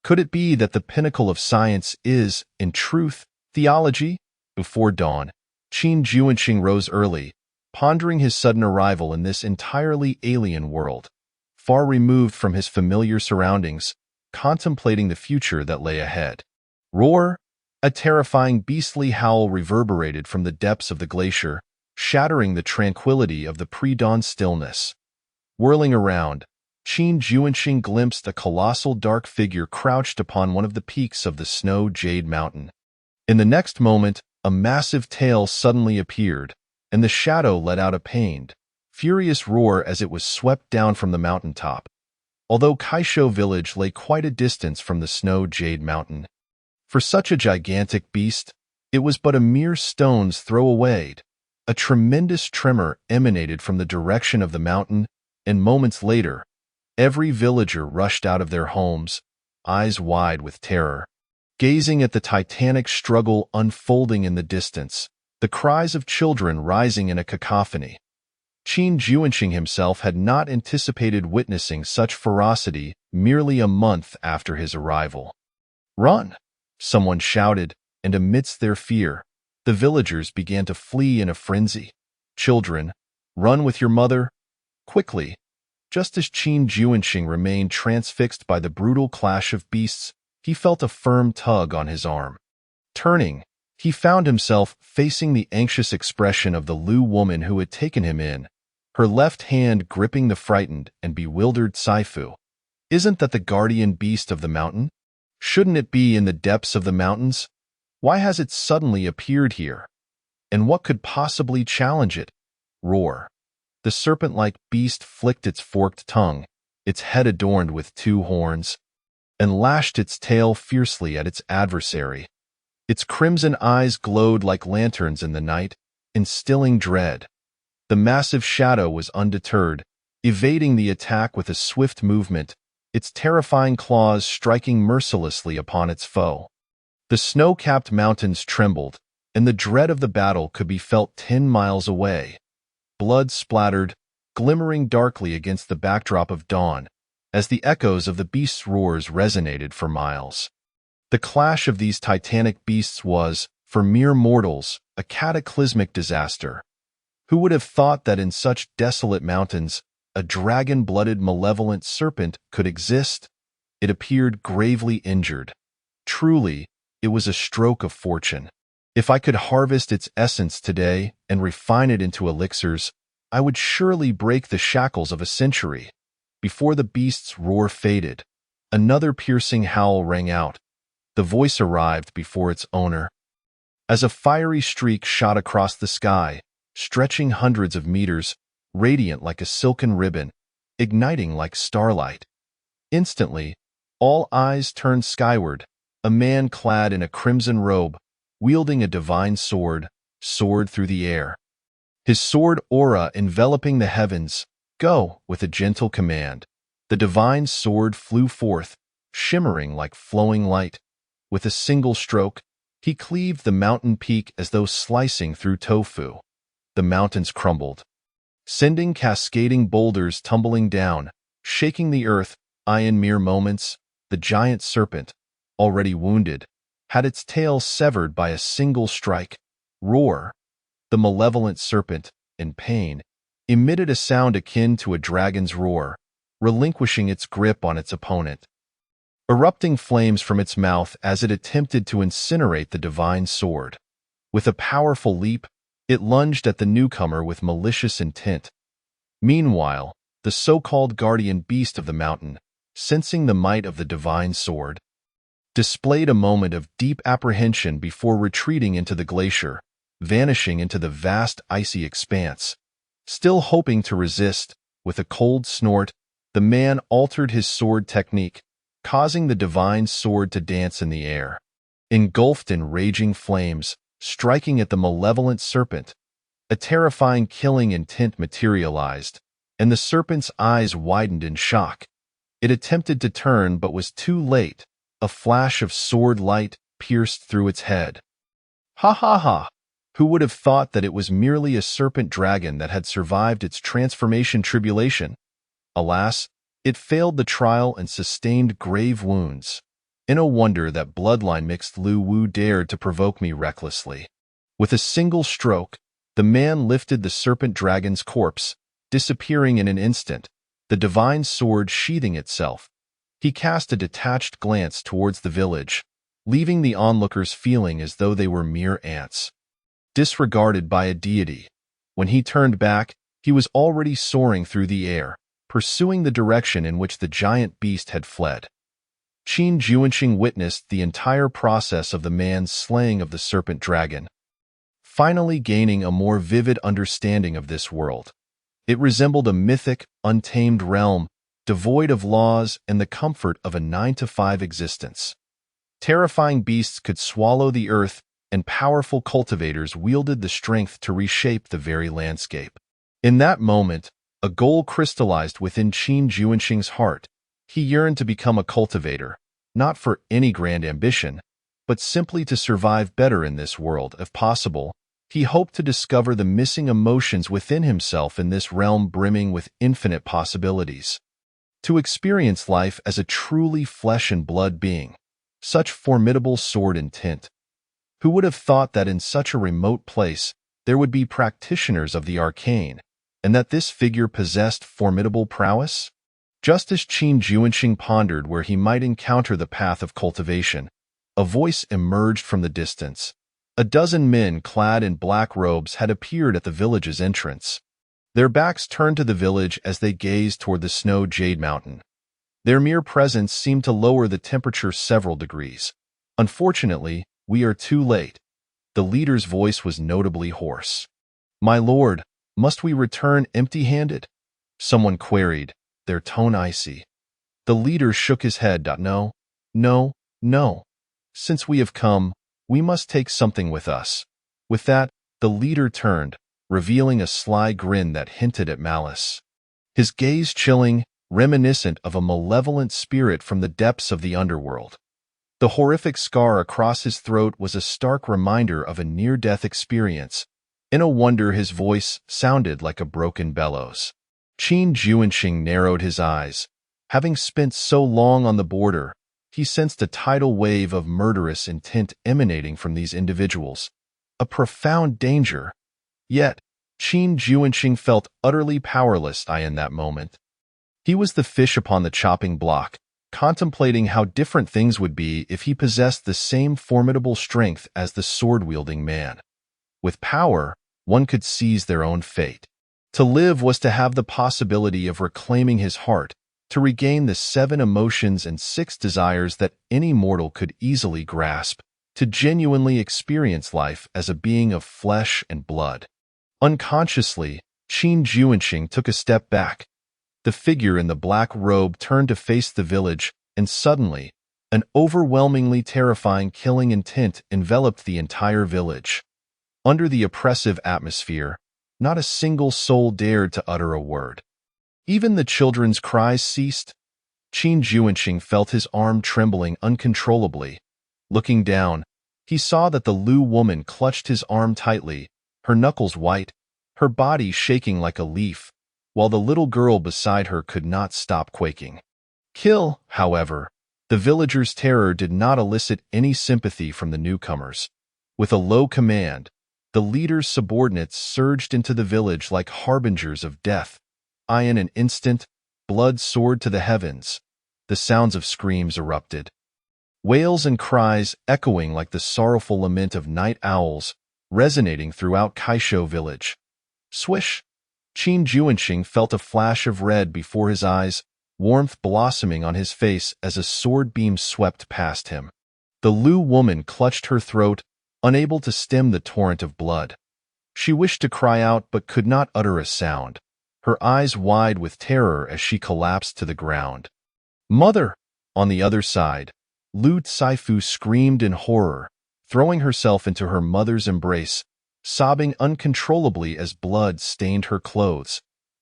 Could it be that the pinnacle of science is, in truth, theology? Before dawn, Qin Juanqing rose early, pondering his sudden arrival in this entirely alien world, far removed from his familiar surroundings, contemplating the future that lay ahead. Roar! A terrifying beastly howl reverberated from the depths of the glacier, shattering the tranquility of the pre-dawn stillness. Whirling around, Qin Juanxing glimpsed a colossal dark figure crouched upon one of the peaks of the snow jade mountain. In the next moment, a massive tail suddenly appeared, and the shadow let out a pained, furious roar as it was swept down from the mountaintop. Although Kaisho village lay quite a distance from the snow jade mountain, for such a gigantic beast, it was but a mere stone's throw away. A tremendous tremor emanated from the direction of the mountain, and moments later, every villager rushed out of their homes, eyes wide with terror, gazing at the titanic struggle unfolding in the distance, the cries of children rising in a cacophony. Qin Juanxing himself had not anticipated witnessing such ferocity merely a month after his arrival. "Run!" someone shouted, and amidst their fear, the villagers began to flee in a frenzy. "Children, run with your mother, quickly!" Just as Qin Juanxing remained transfixed by the brutal clash of beasts, he felt a firm tug on his arm. Turning, he found himself facing the anxious expression of the Lu woman who had taken him in, her left hand gripping the frightened and bewildered Saifu. "Isn't that the guardian beast of the mountain? Shouldn't it be in the depths of the mountains? Why has it suddenly appeared here? And what could possibly challenge it?" Roar. The serpent-like beast flicked its forked tongue, its head adorned with two horns, and lashed its tail fiercely at its adversary. Its crimson eyes glowed like lanterns in the night, instilling dread. The massive shadow was undeterred, evading the attack with a swift movement, its terrifying claws striking mercilessly upon its foe. The snow-capped mountains trembled, and the dread of the battle could be felt 10 miles away. Blood splattered, glimmering darkly against the backdrop of dawn, as the echoes of the beast's roars resonated for miles. The clash of these titanic beasts was, for mere mortals, a cataclysmic disaster. Who would have thought that in such desolate mountains, a dragon-blooded malevolent serpent could exist? It appeared gravely injured. Truly, it was a stroke of fortune. If I could harvest its essence today and refine it into elixirs, I would surely break the shackles of a century. Before the beast's roar faded, another piercing howl rang out. The voice arrived before its owner. As a fiery streak shot across the sky, stretching hundreds of meters, radiant like a silken ribbon, igniting like starlight. Instantly, all eyes turned skyward. A man clad in a crimson robe, wielding a divine sword, soared through the air. His sword aura enveloping the heavens. "Go," with a gentle command. The divine sword flew forth, shimmering like flowing light. With a single stroke, he cleaved the mountain peak as though slicing through tofu. The mountains crumbled, sending cascading boulders tumbling down, shaking the earth. In mere moments, the giant serpent, already wounded, had its tail severed by a single strike. Roar. The malevolent serpent, in pain, emitted a sound akin to a dragon's roar, relinquishing its grip on its opponent. Erupting flames from its mouth as it attempted to incinerate the divine sword. With a powerful leap, it lunged at the newcomer with malicious intent. Meanwhile, the so-called guardian beast of the mountain, sensing the might of the divine sword, displayed a moment of deep apprehension before retreating into the glacier, vanishing into the vast icy expanse. Still hoping to resist, with a cold snort, the man altered his sword technique, causing the divine sword to dance in the air. Engulfed in raging flames, striking at the malevolent serpent, a terrifying killing intent materialized, and the serpent's eyes widened in shock. It attempted to turn but was too late. A flash of sword light pierced through its head. "Ha ha ha! Who would have thought that it was merely a serpent dragon that had survived its transformation tribulation?" Alas, it failed the trial and sustained grave wounds. No wonder that bloodline-mixed Lu Wu dared to provoke me recklessly. With a single stroke, the man lifted the serpent dragon's corpse, disappearing in an instant, the divine sword sheathing itself. He cast a detached glance towards the village, leaving the onlookers feeling as though they were mere ants, disregarded by a deity. When he turned back, he was already soaring through the air, pursuing the direction in which the giant beast had fled. Qin Juanqing witnessed the entire process of the man's slaying of the serpent dragon, finally gaining a more vivid understanding of this world. It resembled a mythic, untamed realm, devoid of laws and the comfort of a 9-to-5 existence. Terrifying beasts could swallow the earth, and powerful cultivators wielded the strength to reshape the very landscape. In that moment, a goal crystallized within Qin Juanqing's heart. He yearned to become a cultivator, not for any grand ambition, but simply to survive better in this world if possible. He hoped to discover the missing emotions within himself in this realm brimming with infinite possibilities. To experience life as a truly flesh and blood being, such formidable sword and tint. Who would have thought that in such a remote place there would be practitioners of the arcane, and that this figure possessed formidable prowess? Just as Qin Juanqing pondered where he might encounter the path of cultivation, a voice emerged from the distance. A dozen men clad in black robes had appeared at the village's entrance. Their backs turned to the village as they gazed toward the snow jade mountain. Their mere presence seemed to lower the temperature several degrees. Unfortunately, we are too late. The leader's voice was notably hoarse. My lord, must we return empty-handed? Someone queried, their tone icy. The leader shook his head. No, no, no. Since we have come, we must take something with us. With that, the leader turned, revealing a sly grin that hinted at malice. His gaze chilling, reminiscent of a malevolent spirit from the depths of the underworld. The horrific scar across his throat was a stark reminder of a near-death experience. In a wonder, his voice sounded like a broken bellows. Qin Juanqing narrowed his eyes. Having spent so long on the border, he sensed a tidal wave of murderous intent emanating from these individuals. A profound danger. Yet, Qin Juanqing felt utterly powerless in that moment. He was the fish upon the chopping block, contemplating how different things would be if he possessed the same formidable strength as the sword-wielding man. With power, one could seize their own fate. To live was to have the possibility of reclaiming his heart, to regain the 7 emotions and 6 desires that any mortal could easily grasp, to genuinely experience life as a being of flesh and blood. Unconsciously, Qin Juanqing took a step back. The figure in the black robe turned to face the village, and suddenly, an overwhelmingly terrifying killing intent enveloped the entire village. Under the oppressive atmosphere, not a single soul dared to utter a word. Even the children's cries ceased. Qin Juanqing felt his arm trembling uncontrollably. Looking down, he saw that the Lu woman clutched his arm tightly, her knuckles white, her body shaking like a leaf, while the little girl beside her could not stop quaking. Kill, however, the villagers' terror did not elicit any sympathy from the newcomers. With a low command, the leader's subordinates surged into the village like harbingers of death. In an instant, blood soared to the heavens. The sounds of screams erupted. Wails and cries echoing like the sorrowful lament of night owls, resonating throughout Kaisho village. Swish! Qin Juanqing felt a flash of red before his eyes, warmth blossoming on his face as a sword beam swept past him. The Lu woman clutched her throat, unable to stem the torrent of blood. She wished to cry out but could not utter a sound, her eyes wide with terror as she collapsed to the ground. Mother! On the other side, Lu Saifu screamed in horror, throwing herself into her mother's embrace, sobbing uncontrollably as blood stained her clothes.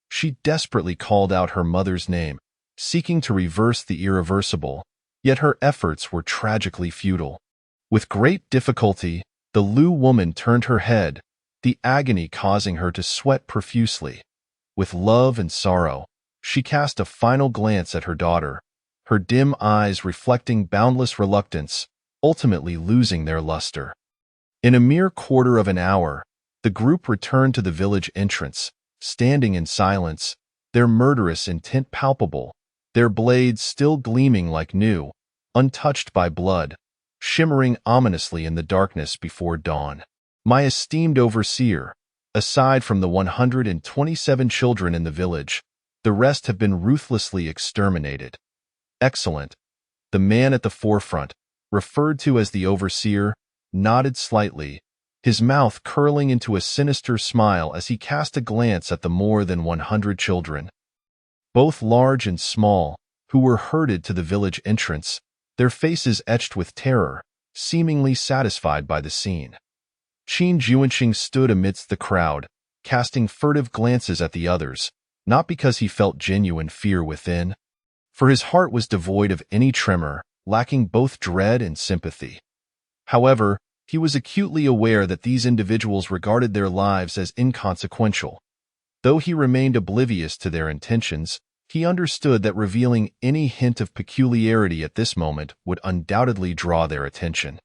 She desperately called out her mother's name, seeking to reverse the irreversible, yet her efforts were tragically futile. With great difficulty, the Lu woman turned her head, the agony causing her to sweat profusely. With love and sorrow, she cast a final glance at her daughter, her dim eyes reflecting boundless reluctance, ultimately losing their luster. In a mere quarter of an hour, the group returned to the village entrance, standing in silence, their murderous intent palpable, their blades still gleaming like new, untouched by blood. shimmering ominously in the darkness before dawn. My esteemed overseer, aside from the 127 children in the village, the rest have been ruthlessly exterminated. Excellent. The man at the forefront, referred to as the overseer, nodded slightly, his mouth curling into a sinister smile as he cast a glance at the more than 100 children, both large and small, who were herded to the village entrance, their faces etched with terror, seemingly satisfied by the scene. Qin Juanqing stood amidst the crowd, casting furtive glances at the others, not because he felt genuine fear within, for his heart was devoid of any tremor, lacking both dread and sympathy. However, he was acutely aware that these individuals regarded their lives as inconsequential. Though he remained oblivious to their intentions, he understood that revealing any hint of peculiarity at this moment would undoubtedly draw their attention.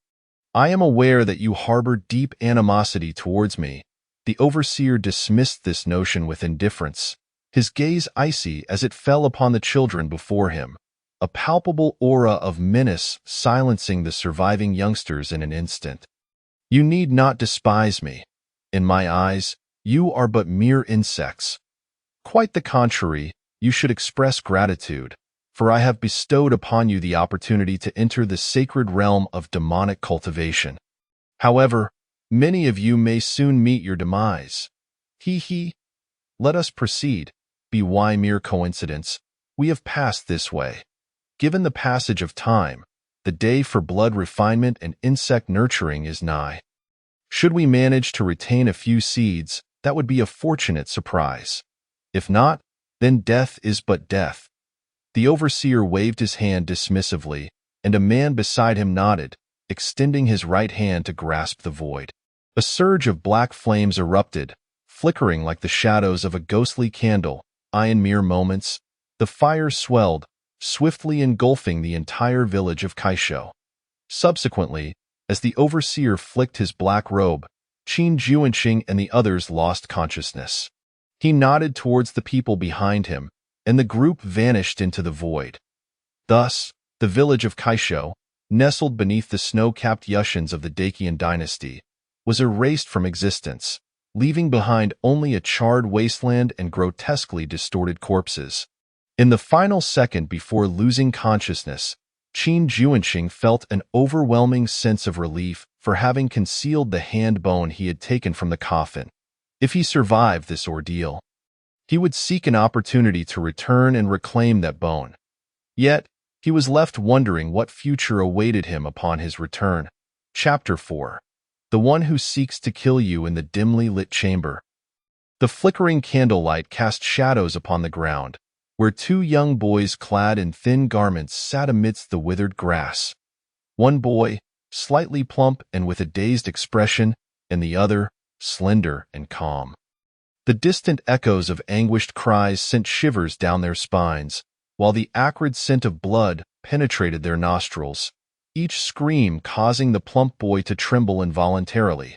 "I am aware that you harbor deep animosity towards me." The overseer dismissed this notion with indifference, his gaze icy as it fell upon the children before him, a palpable aura of menace silencing the surviving youngsters in an instant. "You need not despise me. In my eyes, you are but mere insects. Quite the contrary, you should express gratitude, for I have bestowed upon you the opportunity to enter the sacred realm of demonic cultivation. However, many of you may soon meet your demise. He. Let us proceed. Be why mere coincidence, we have passed this way. Given the passage of time, the day for blood refinement and insect nurturing is nigh. Should we manage to retain a few seeds, that would be a fortunate surprise. If not, then death is but death." The overseer waved his hand dismissively, and a man beside him nodded, extending his right hand to grasp the void. A surge of black flames erupted, flickering like the shadows of a ghostly candle. In mere moments, the fire swelled, swiftly engulfing the entire village of Kaisho. Subsequently, as the overseer flicked his black robe, Qin Juanqing and the others lost consciousness. He nodded towards the people behind him, and the group vanished into the void. Thus, the village of Kaisho, nestled beneath the snow-capped Yushins of the Dakian dynasty, was erased from existence, leaving behind only a charred wasteland and grotesquely distorted corpses. In the final second before losing consciousness, Qin Juanqing felt an overwhelming sense of relief for having concealed the hand bone he had taken from the coffin. If he survived this ordeal, he would seek an opportunity to return and reclaim that bone. Yet, he was left wondering what future awaited him upon his return. Chapter 4. The One Who Seeks to Kill You in the Dimly Lit Chamber. The flickering candlelight cast shadows upon the ground, where two young boys clad in thin garments sat amidst the withered grass. One boy, slightly plump and with a dazed expression, and the other, slender and calm. The distant echoes of anguished cries sent shivers down their spines, while the acrid scent of blood penetrated their nostrils, each scream causing the plump boy to tremble involuntarily.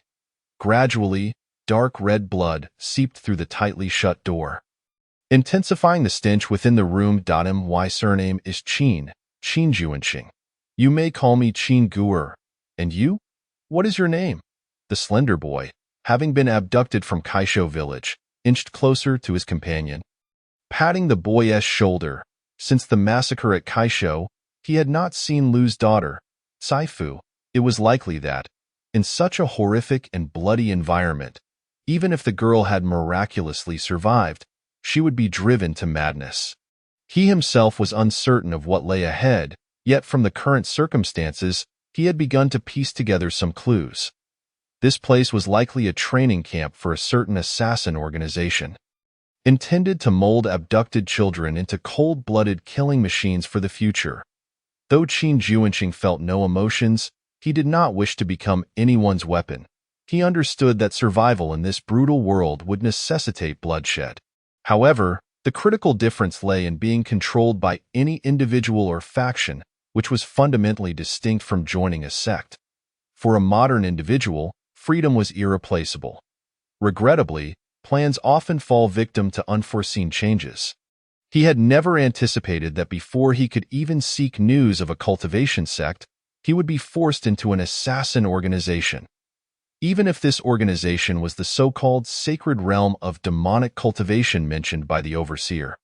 Gradually, dark red blood seeped through the tightly shut door, intensifying the stench within the room. My surname is Qin Juanqing. You may call me Qin Guer. And you? What is your name? The slender boy, having been abducted from Kaisho village, inched closer to his companion, patting the boy's shoulder. Since the massacre at Kaisho, he had not seen Lu's daughter, Saifu. It was likely that, in such a horrific and bloody environment, even if the girl had miraculously survived, she would be driven to madness. He himself was uncertain of what lay ahead, yet from the current circumstances, he had begun to piece together some clues. This place was likely a training camp for a certain assassin organization, intended to mold abducted children into cold-blooded killing machines for the future. Though Qin Juanqing felt no emotions, he did not wish to become anyone's weapon. He understood that survival in this brutal world would necessitate bloodshed. However, the critical difference lay in being controlled by any individual or faction, which was fundamentally distinct from joining a sect. For a modern individual, freedom was irreplaceable. Regrettably, plans often fall victim to unforeseen changes. He had never anticipated that before he could even seek news of a cultivation sect, he would be forced into an assassin organization. Even if this organization was the so-called sacred realm of demonic cultivation mentioned by the overseer.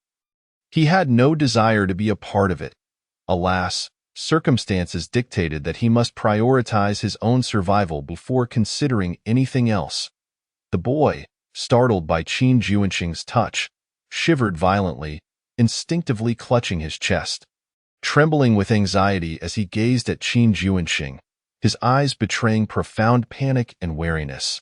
He had no desire to be a part of it. Alas, circumstances dictated that he must prioritize his own survival before considering anything else. The boy, startled by Qin Juanqing's touch, shivered violently, instinctively clutching his chest. Trembling with anxiety as he gazed at Qin Juanqing, his eyes betraying profound panic and wariness.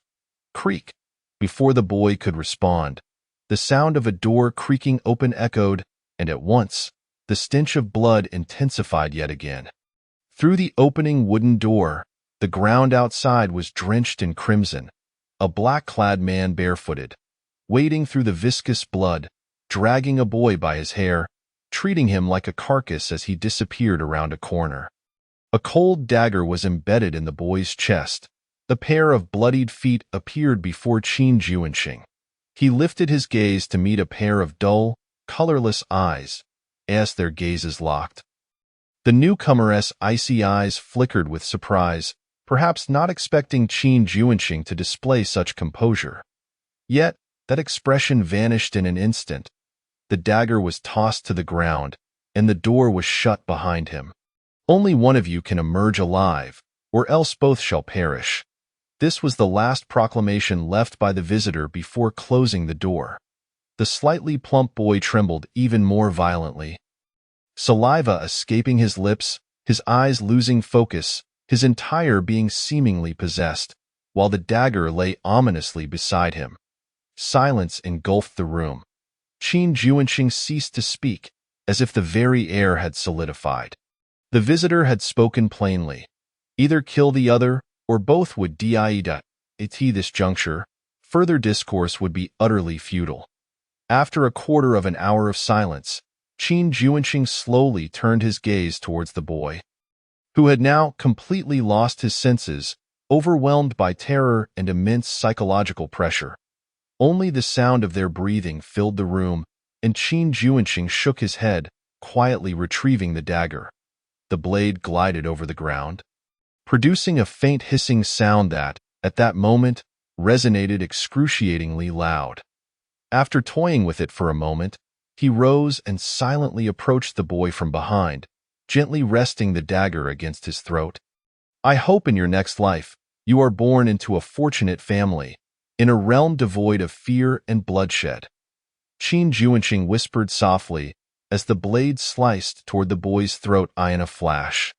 Creak! Before the boy could respond, the sound of a door creaking open echoed, and at once, the stench of blood intensified yet again. Through the opening wooden door, the ground outside was drenched in crimson. A black-clad man barefooted, wading through the viscous blood, dragging a boy by his hair, treating him like a carcass as he disappeared around a corner. A cold dagger was embedded in the boy's chest. A pair of bloodied feet appeared before Qin Juanqing. He lifted his gaze to meet a pair of dull, colorless eyes, as their gazes locked. The newcomer's icy eyes flickered with surprise, perhaps not expecting Qin Juanqing to display such composure. Yet, that expression vanished in an instant. The dagger was tossed to the ground, and the door was shut behind him. Only one of you can emerge alive, or else both shall perish. This was the last proclamation left by the visitor before closing the door. The slightly plump boy trembled even more violently. Saliva escaping his lips, his eyes losing focus, his entire being seemingly possessed, while the dagger lay ominously beside him. Silence engulfed the room. Qin Juanqing ceased to speak, as if the very air had solidified. The visitor had spoken plainly. Either kill the other, or both would die. At this juncture, further discourse would be utterly futile. After a quarter of an hour of silence, Qin Juanqing slowly turned his gaze towards the boy, who had now completely lost his senses, overwhelmed by terror and immense psychological pressure. Only the sound of their breathing filled the room, and Qin Juanqing shook his head, quietly retrieving the dagger. The blade glided over the ground, producing a faint hissing sound that, at that moment, resonated excruciatingly loud. After toying with it for a moment, he rose and silently approached the boy from behind, gently resting the dagger against his throat. I hope in your next life, you are born into a fortunate family, in a realm devoid of fear and bloodshed. Qin Juanqing whispered softly, as the blade sliced toward the boy's throat in a flash.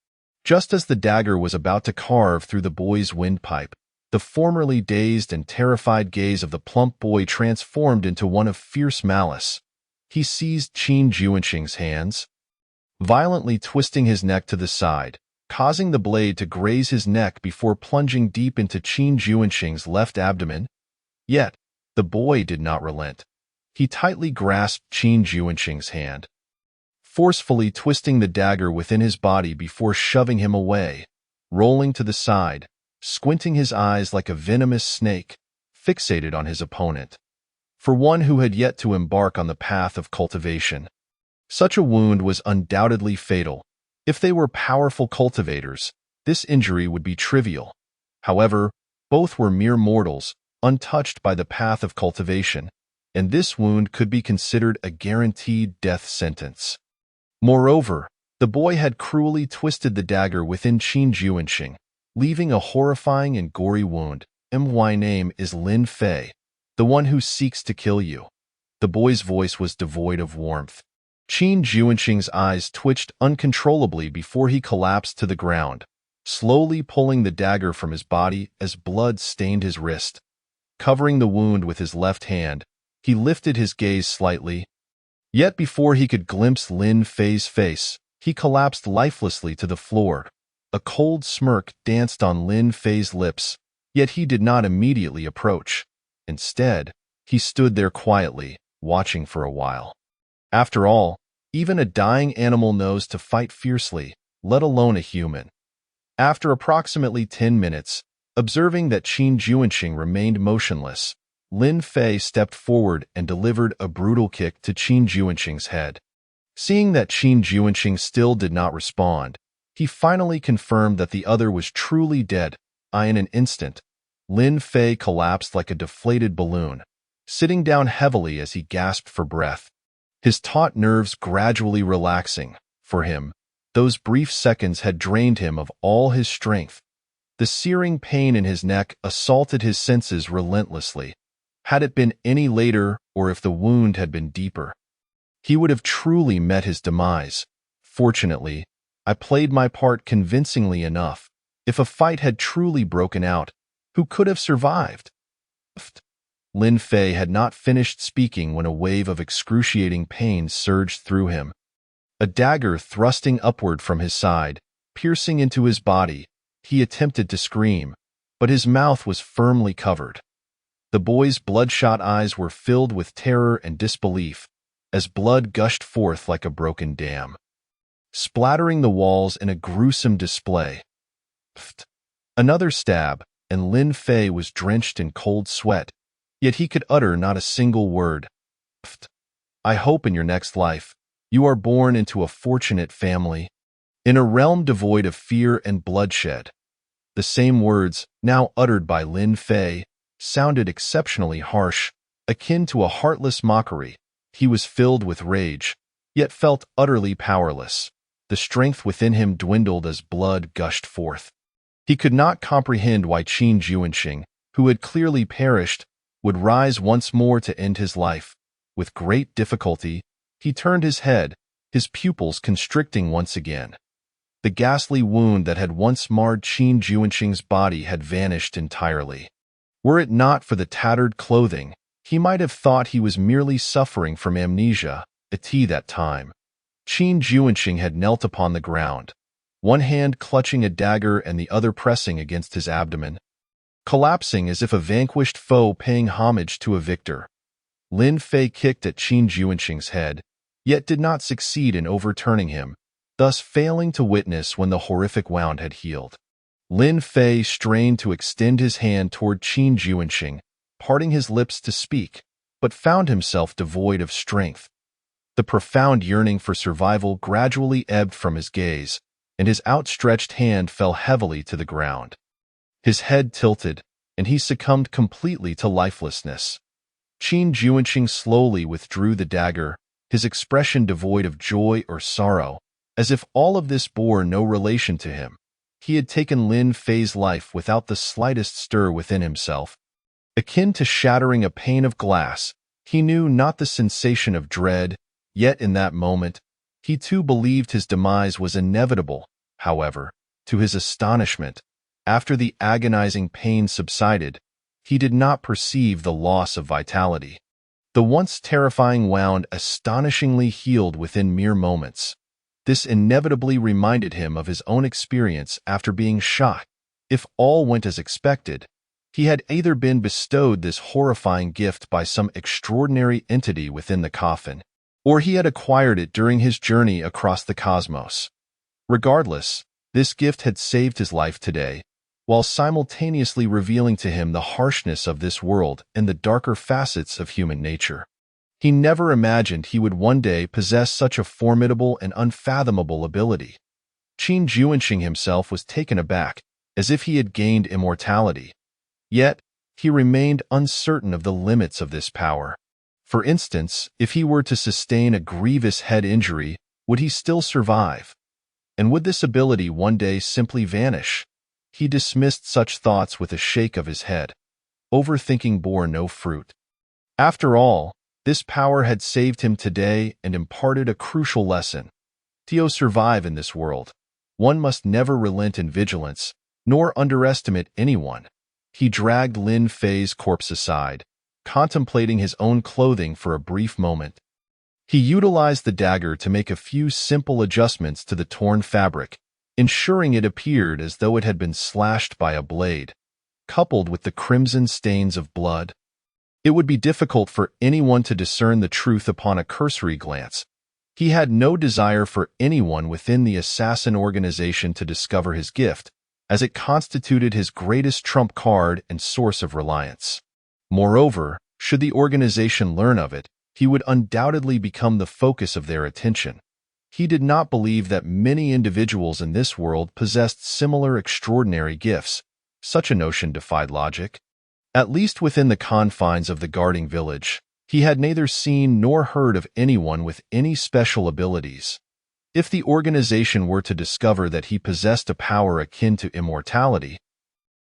Just as the dagger was about to carve through the boy's windpipe, the formerly dazed and terrified gaze of the plump boy transformed into one of fierce malice. He seized Qin Juanqing's hands, violently twisting his neck to the side, causing the blade to graze his neck before plunging deep into Qin Juanqing's left abdomen. Yet, the boy did not relent. He tightly grasped Qin Juanqing's hand, forcefully twisting the dagger within his body before shoving him away, rolling to the side, squinting his eyes like a venomous snake, fixated on his opponent. For one who had yet to embark on the path of cultivation, such a wound was undoubtedly fatal. If they were powerful cultivators, this injury would be trivial. However, both were mere mortals, untouched by the path of cultivation, and this wound could be considered a guaranteed death sentence. Moreover, the boy had cruelly twisted the dagger within Qin Juanqing, leaving a horrifying and gory wound. My name is Lin Fei, the one who seeks to kill you. The boy's voice was devoid of warmth. Qin Juanqing's eyes twitched uncontrollably before he collapsed to the ground, slowly pulling the dagger from his body as blood stained his wrist. Covering the wound with his left hand, he lifted his gaze slightly. Yet before he could glimpse Lin Fei's face, he collapsed lifelessly to the floor. A cold smirk danced on Lin Fei's lips, yet he did not immediately approach. Instead, he stood there quietly, watching for a while. After all, even a dying animal knows to fight fiercely, let alone a human. After approximately 10 minutes, observing that Qin Juanqing remained motionless, Lin Fei stepped forward and delivered a brutal kick to Qin Juanqing's head. Seeing that Qin Juanqing still did not respond, He finally confirmed that the other was truly dead. In an instant, Lin Fei collapsed like a deflated balloon, sitting down heavily as he gasped for breath. His taut nerves gradually relaxing. For him, those brief seconds had drained him of all his strength. The searing pain in his neck assaulted his senses relentlessly. Had it been any later, or if the wound had been deeper, he would have truly met his demise. Fortunately, I played my part convincingly enough. If a fight had truly broken out, who could have survived? Lin Fei had not finished speaking when a wave of excruciating pain surged through him. A dagger thrusting upward from his side, piercing into his body. He attempted to scream, but his mouth was firmly covered. The boy's bloodshot eyes were filled with terror and disbelief, as blood gushed forth like a broken dam, splattering the walls in a gruesome display. Another stab, and Lin Fei was drenched in cold sweat, yet he could utter not a single word. I hope in your next life, you are born into a fortunate family, in a realm devoid of fear and bloodshed. The same words, now uttered by Lin Fei, sounded exceptionally harsh, akin to a heartless mockery. He was filled with rage, yet felt utterly powerless. The strength within him dwindled as blood gushed forth. He could not comprehend why Qin Juanxing, who had clearly perished, would rise once more to end his life. With great difficulty, he turned his head, his pupils constricting once again. The ghastly wound that had once marred Qin Juanxing's body had vanished entirely. Were it not for the tattered clothing, he might have thought he was merely suffering from amnesia. At that time, Qin Juanxing had knelt upon the ground, one hand clutching a dagger and the other pressing against his abdomen, collapsing as if a vanquished foe paying homage to a victor. Lin Fei kicked at Qin Juanxing's head, yet did not succeed in overturning him, thus failing to witness when the horrific wound had healed. Lin Fei strained to extend his hand toward Qin Juanxing, parting his lips to speak, but found himself devoid of strength. The profound yearning for survival gradually ebbed from his gaze, and his outstretched hand fell heavily to the ground. His head tilted, and he succumbed completely to lifelessness. Qin Juanxing slowly withdrew the dagger, his expression devoid of joy or sorrow, as if all of this bore no relation to him. He had taken Lin Fei's life without the slightest stir within himself. Akin to shattering a pane of glass, he knew not the sensation of dread, yet in that moment, he too believed his demise was inevitable. However, to his astonishment, after the agonizing pain subsided, he did not perceive the loss of vitality. The once terrifying wound astonishingly healed within mere moments. This inevitably reminded him of his own experience after being shot. If all went as expected, he had either been bestowed this horrifying gift by some extraordinary entity within the coffin, or he had acquired it during his journey across the cosmos. Regardless, this gift had saved his life today, while simultaneously revealing to him the harshness of this world and the darker facets of human nature. He never imagined he would one day possess such a formidable and unfathomable ability. Qin Juanxing himself was taken aback, as if he had gained immortality. Yet, he remained uncertain of the limits of this power. For instance, if he were to sustain a grievous head injury, would he still survive? And would this ability one day simply vanish? He dismissed such thoughts with a shake of his head. Overthinking bore no fruit. After all, this power had saved him today and imparted a crucial lesson. To survive in this world, one must never relent in vigilance, nor underestimate anyone. He dragged Lin Fei's corpse aside, contemplating his own clothing for a brief moment. He utilized the dagger to make a few simple adjustments to the torn fabric, ensuring it appeared as though it had been slashed by a blade, coupled with the crimson stains of blood. It would be difficult for anyone to discern the truth upon a cursory glance. He had no desire for anyone within the assassin organization to discover his gift, as it constituted his greatest trump card and source of reliance. Moreover, should the organization learn of it, he would undoubtedly become the focus of their attention. He did not believe that many individuals in this world possessed similar extraordinary gifts. Such a notion defied logic. At least within the confines of the guarding village, he had neither seen nor heard of anyone with any special abilities. If the organization were to discover that he possessed a power akin to immortality,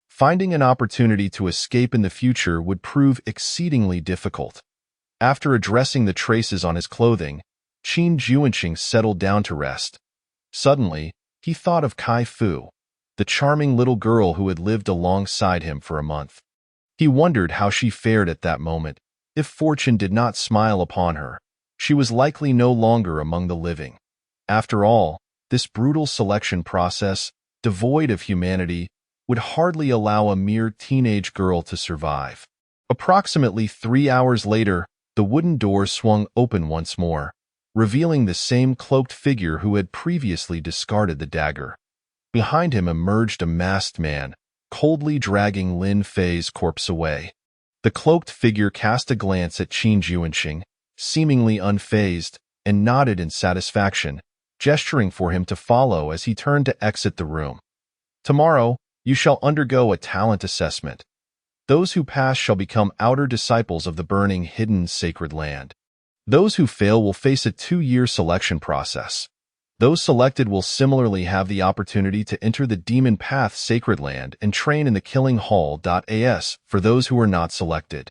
finding an opportunity to escape in the future would prove exceedingly difficult. After addressing the traces on his clothing, Qin Juanqing settled down to rest. Suddenly, he thought of Kai Fu, the charming little girl who had lived alongside him for a month. He wondered how she fared at that moment. If fortune did not smile upon her, she was likely no longer among the living. After all, this brutal selection process, devoid of humanity, would hardly allow a mere teenage girl to survive. Approximately 3 hours later, the wooden door swung open once more, revealing the same cloaked figure who had previously discarded the dagger. Behind him emerged a masked man, coldly dragging Lin Fei's corpse away. The cloaked figure cast a glance at Qin Juanqing, seemingly unfazed, and nodded in satisfaction, gesturing for him to follow as he turned to exit the room. Tomorrow, you shall undergo a talent assessment. Those who pass shall become outer disciples of the burning hidden sacred land. Those who fail will face a 2-year selection process. Those selected will similarly have the opportunity to enter the Demon Path Sacred Land and train in the Killing Hall.as for those who are not selected.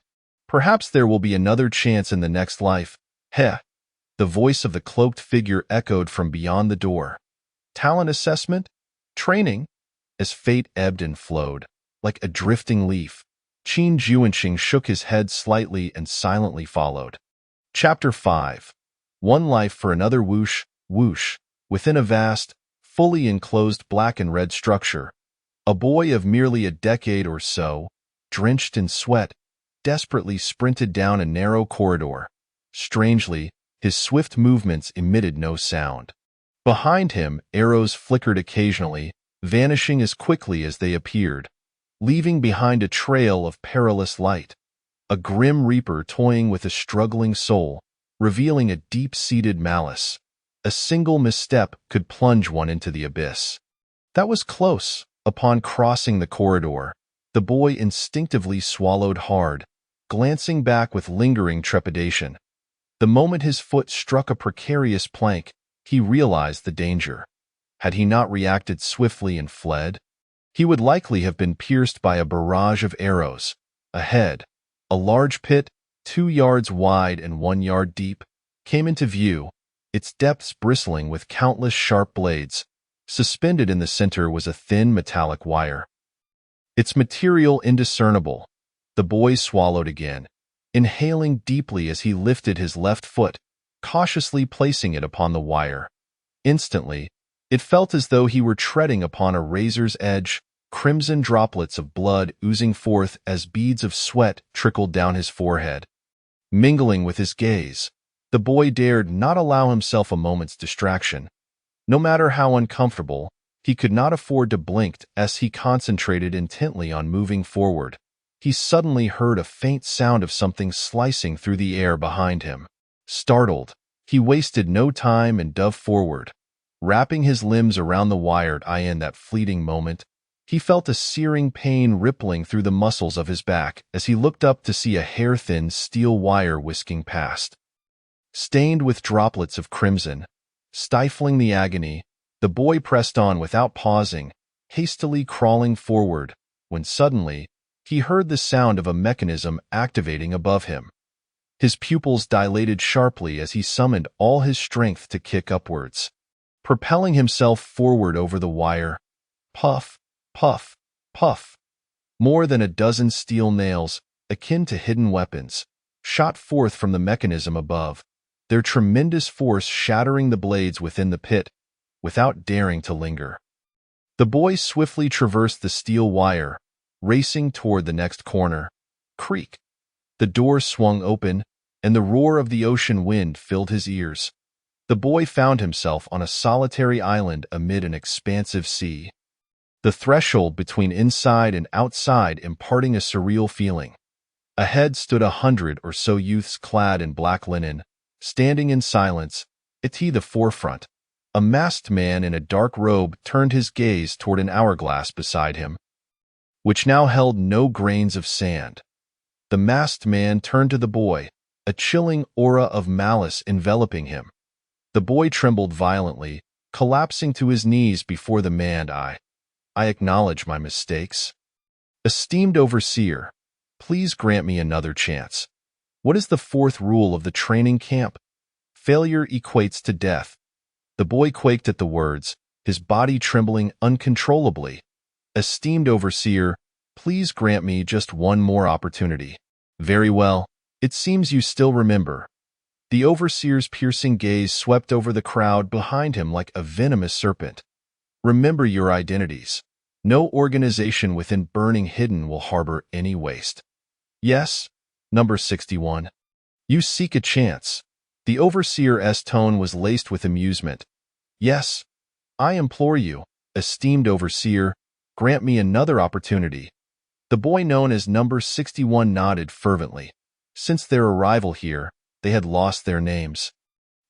Perhaps there will be another chance in the next life. Heh! The voice of the cloaked figure echoed from beyond the door. Talent assessment? Training? As fate ebbed and flowed, like a drifting leaf, Qin Juanqing shook his head slightly and silently followed. Chapter 5. One life for another. Whoosh, whoosh. Within a vast, fully enclosed black and red structure, a boy of merely a decade or so, drenched in sweat, desperately sprinted down a narrow corridor. Strangely, his swift movements emitted no sound. Behind him, arrows flickered occasionally, vanishing as quickly as they appeared, leaving behind a trail of perilous light. A grim reaper toying with a struggling soul, revealing a deep-seated malice. A single misstep could plunge one into the abyss. That was close. Upon crossing the corridor, the boy instinctively swallowed hard, glancing back with lingering trepidation. The moment his foot struck a precarious plank, he realized the danger. Had he not reacted swiftly and fled, he would likely have been pierced by a barrage of arrows. Ahead, a large pit, 2 yards wide and 1 yard deep, came into view, its depths bristling with countless sharp blades. Suspended in the center was a thin metallic wire, its material indiscernible. The boy swallowed again, inhaling deeply as he lifted his left foot, cautiously placing it upon the wire. Instantly, it felt as though he were treading upon a razor's edge, crimson droplets of blood oozing forth as beads of sweat trickled down his forehead. Mingling with his gaze, the boy dared not allow himself a moment's distraction. No matter how uncomfortable, he could not afford to blink as he concentrated intently on moving forward. He suddenly heard a faint sound of something slicing through the air behind him. Startled, he wasted no time and dove forward. Wrapping his limbs around the wired eye in that fleeting moment, he felt a searing pain rippling through the muscles of his back as he looked up to see a hair-thin steel wire whisking past. Stained with droplets of crimson, stifling the agony, the boy pressed on without pausing, hastily crawling forward, when suddenly, he heard the sound of a mechanism activating above him. His pupils dilated sharply as he summoned all his strength to kick upwards. Propelling himself forward over the wire, puff, puff, puff. More than a dozen steel nails, akin to hidden weapons, shot forth from the mechanism above, their tremendous force shattering the blades within the pit, without daring to linger. The boy swiftly traversed the steel wire, racing toward the next corner. Creak! The door swung open, and the roar of the ocean wind filled his ears. The boy found himself on a solitary island amid an expansive sea. The threshold between inside and outside imparting a surreal feeling. Ahead stood 100 or so youths clad in black linen, standing in silence, at the forefront, A masked man in a dark robe turned his gaze toward an hourglass beside him, which now held no grains of sand. The masked man turned to the boy, a chilling aura of malice enveloping him. The boy trembled violently, collapsing to his knees before the man. I acknowledge my mistakes. Esteemed overseer, please grant me another chance. What is the fourth rule of the training camp? Failure equates to death. The boy quaked at the words, his body trembling uncontrollably. Esteemed overseer, please grant me just one more opportunity. Very well. It seems you still remember. The overseer's piercing gaze swept over the crowd behind him like a venomous serpent. Remember your identities. No organization within Burning Hidden will harbor any waste. Yes, number 61. You seek a chance. The overseer's tone was laced with amusement. Yes, I implore you, esteemed overseer, grant me another opportunity. The boy known as number 61 nodded fervently. Since their arrival here, they had lost their names.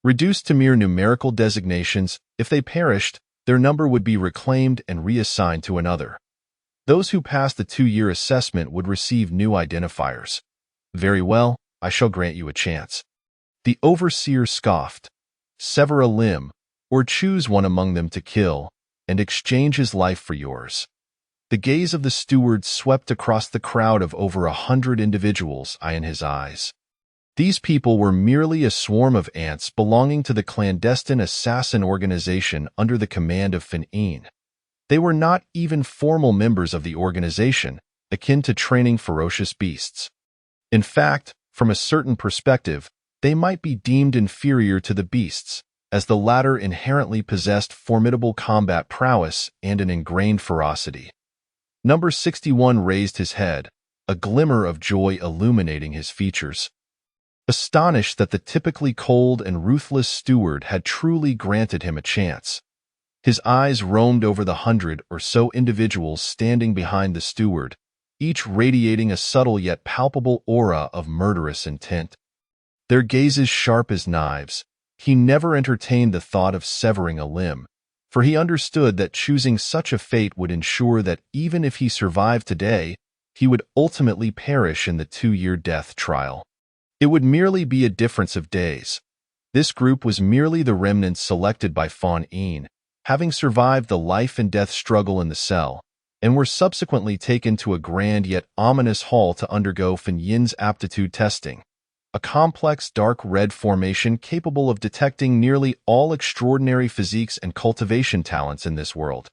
Reduced to mere numerical designations, if they perished, their number would be reclaimed and reassigned to another. Those who passed the 2-year assessment would receive new identifiers. Very well, I shall grant you a chance. The overseer scoffed. Sever a limb, or choose one among them to kill, and exchange his life for yours. The gaze of the steward swept across the crowd of over 100 individuals, eye in his eyes. These people were merely a swarm of ants belonging to the clandestine assassin organization under the command of Fin-een. They were not even formal members of the organization, akin to training ferocious beasts. In fact, from a certain perspective, they might be deemed inferior to the beasts, as the latter inherently possessed formidable combat prowess and an ingrained ferocity. Number 61 raised his head, a glimmer of joy illuminating his features. Astonished that the typically cold and ruthless steward had truly granted him a chance. His eyes roamed over the 100 or so individuals standing behind the steward, each radiating a subtle yet palpable aura of murderous intent. Their gazes sharp as knives, he never entertained the thought of severing a limb, for he understood that choosing such a fate would ensure that even if he survived today, he would ultimately perish in the 2-year death trial. It would merely be a difference of days. This group was merely the remnants selected by Fin-een, having survived the life and death struggle in the cell, and were subsequently taken to a grand yet ominous hall to undergo Fin-een's aptitude testing, a complex dark red formation capable of detecting nearly all extraordinary physiques and cultivation talents in this world.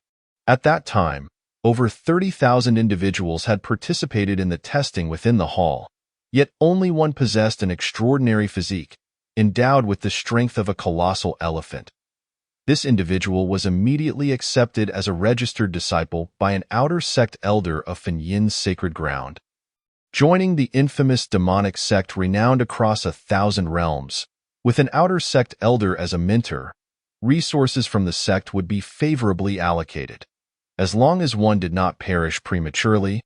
At that time, over 30,000 individuals had participated in the testing within the hall, yet only one possessed an extraordinary physique, endowed with the strength of a colossal elephant. This individual was immediately accepted as a registered disciple by an outer sect elder of Fin-een's sacred ground. Joining the infamous demonic sect renowned across 1,000 realms, with an outer sect elder as a mentor, resources from the sect would be favorably allocated. As long as one did not perish prematurely,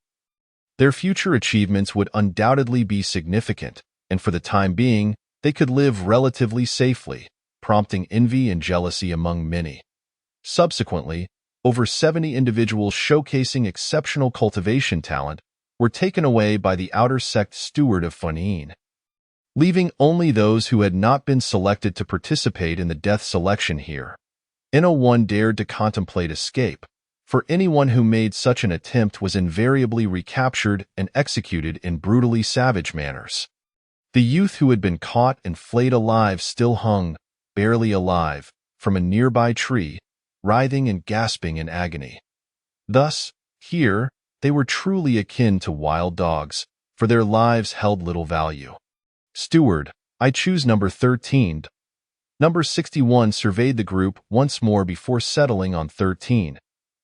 their future achievements would undoubtedly be significant, and for the time being, they could live relatively safely, prompting envy and jealousy among many. Subsequently, over 70 individuals showcasing exceptional cultivation talent were taken away by the outer sect steward of Fin-een, leaving only those who had not been selected to participate in the death selection here. No one dared to contemplate escape, for anyone who made such an attempt was invariably recaptured and executed in brutally savage manners. The youth who had been caught and flayed alive still hung, barely alive, from a nearby tree, writhing and gasping in agony. Thus, here, they were truly akin to wild dogs, for their lives held little value. Steward, I choose number 13. Number 61 surveyed the group once more before settling on 13.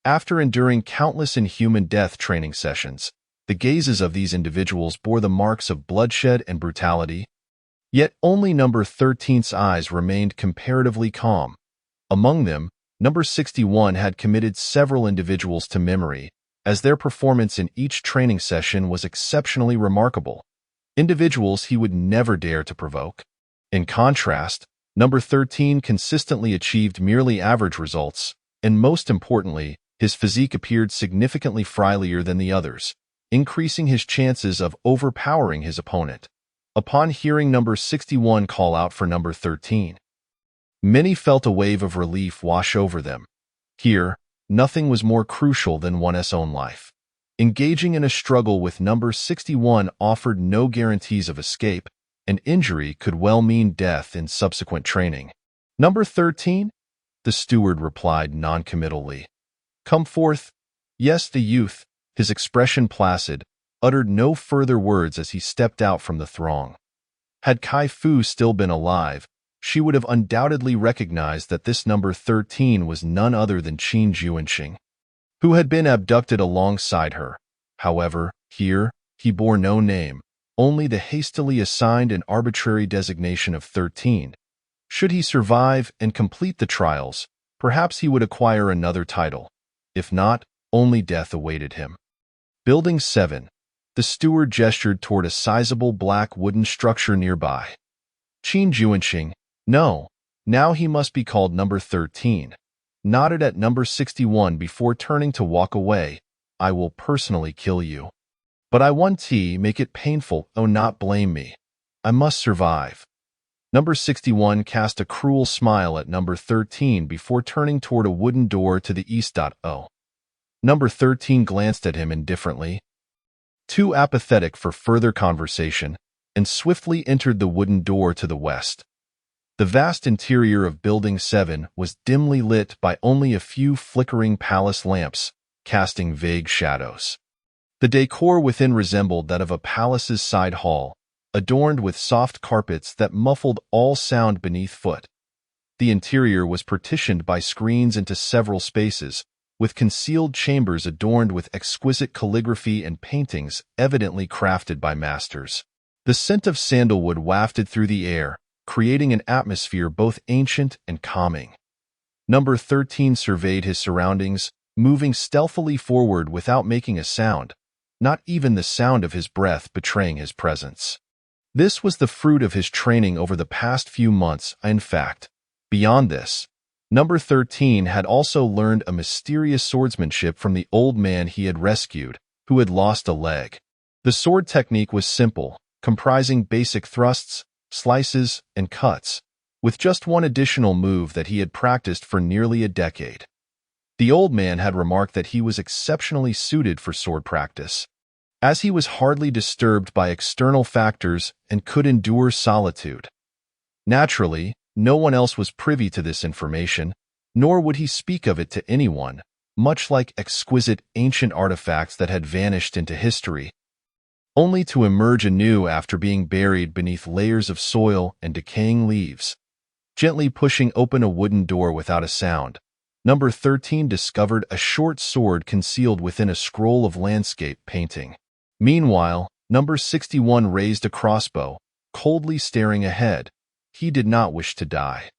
After enduring countless inhuman death training sessions, the gazes of these individuals bore the marks of bloodshed and brutality. Yet only number 13's eyes remained comparatively calm. Among them, number 61 had committed several individuals to memory, as their performance in each training session was exceptionally remarkable, individuals he would never dare to provoke. In contrast, Number 13 consistently achieved merely average results, and most importantly, his physique appeared significantly frielier than the others, increasing his chances of overpowering his opponent. Upon hearing number 61 call out for number 13, many felt a wave of relief wash over them. Here, nothing was more crucial than one's own life. Engaging in a struggle with number 61 offered no guarantees of escape, and injury could well mean death in subsequent training. Number 13? The steward replied noncommittally. Come forth. Yes, the youth, his expression placid, uttered no further words as he stepped out from the throng. Had Kai Fu still been alive, she would have undoubtedly recognized that this number 13 was none other than Qin Juanxing, who had been abducted alongside her. However, here, he bore no name, only the hastily assigned and arbitrary designation of 13. Should he survive and complete the trials, perhaps he would acquire another title. If not, only death awaited him. Building 7. The steward gestured toward a sizable black wooden structure nearby. Qin Juanxing, no, now he must be called number 13, nodded at number 61 before turning to walk away. I will personally kill you. But I want to make it painful, oh not blame me. I must survive. Number 61 cast a cruel smile at number 13 before turning toward a wooden door to the east. Number 13 glanced at him indifferently, too apathetic for further conversation, and swiftly entered the wooden door to the west. The vast interior of Building 7 was dimly lit by only a few flickering palace lamps, casting vague shadows. The decor within resembled that of a palace's side hall, adorned with soft carpets that muffled all sound beneath foot. The interior was partitioned by screens into several spaces, with concealed chambers adorned with exquisite calligraphy and paintings evidently crafted by masters. The scent of sandalwood wafted through the air, creating an atmosphere both ancient and calming. Number 13 surveyed his surroundings, moving stealthily forward without making a sound, not even the sound of his breath betraying his presence. This was the fruit of his training over the past few months. In fact, beyond this, number 13 had also learned a mysterious swordsmanship from the old man he had rescued, who had lost a leg. The sword technique was simple, comprising basic thrusts, slices, and cuts, with just one additional move that he had practiced for nearly a decade. The old man had remarked that he was exceptionally suited for sword practice, as he was hardly disturbed by external factors and could endure solitude. Naturally, no one else was privy to this information, nor would he speak of it to anyone, much like exquisite ancient artifacts that had vanished into history, only to emerge anew after being buried beneath layers of soil and decaying leaves. Gently pushing open a wooden door without a sound, number 13 discovered a short sword concealed within a scroll of landscape painting. Meanwhile, number 61 raised a crossbow, coldly staring ahead. He did not wish to die.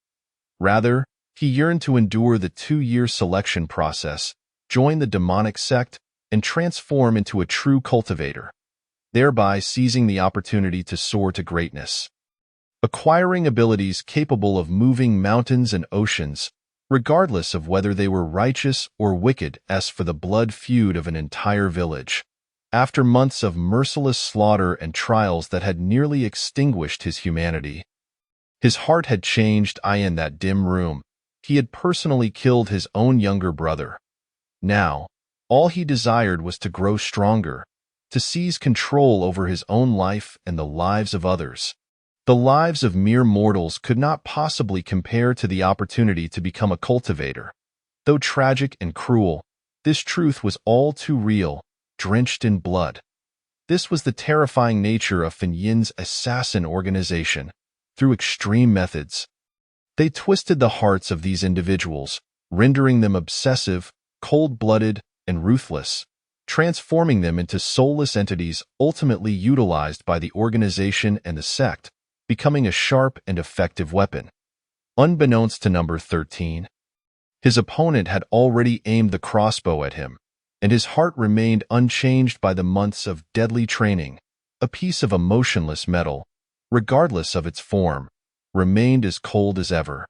Rather, he yearned to endure the 2-year selection process, join the demonic sect, and transform into a true cultivator, thereby seizing the opportunity to soar to greatness. Acquiring abilities capable of moving mountains and oceans, regardless of whether they were righteous or wicked, as for the blood feud of an entire village. After months of merciless slaughter and trials that had nearly extinguished his humanity, his heart had changed. In that dim room, he had personally killed his own younger brother. Now, all he desired was to grow stronger, to seize control over his own life and the lives of others. The lives of mere mortals could not possibly compare to the opportunity to become a cultivator. Though tragic and cruel, this truth was all too real, drenched in blood. This was the terrifying nature of Fan Yin's assassin organization. Through extreme methods, they twisted the hearts of these individuals, rendering them obsessive, cold-blooded, and ruthless, transforming them into soulless entities ultimately utilized by the organization and the sect, becoming a sharp and effective weapon. Unbeknownst to number 13, his opponent had already aimed the crossbow at him, and his heart remained unchanged by the months of deadly training, a piece of emotionless metal, regardless of its form, remained as cold as ever.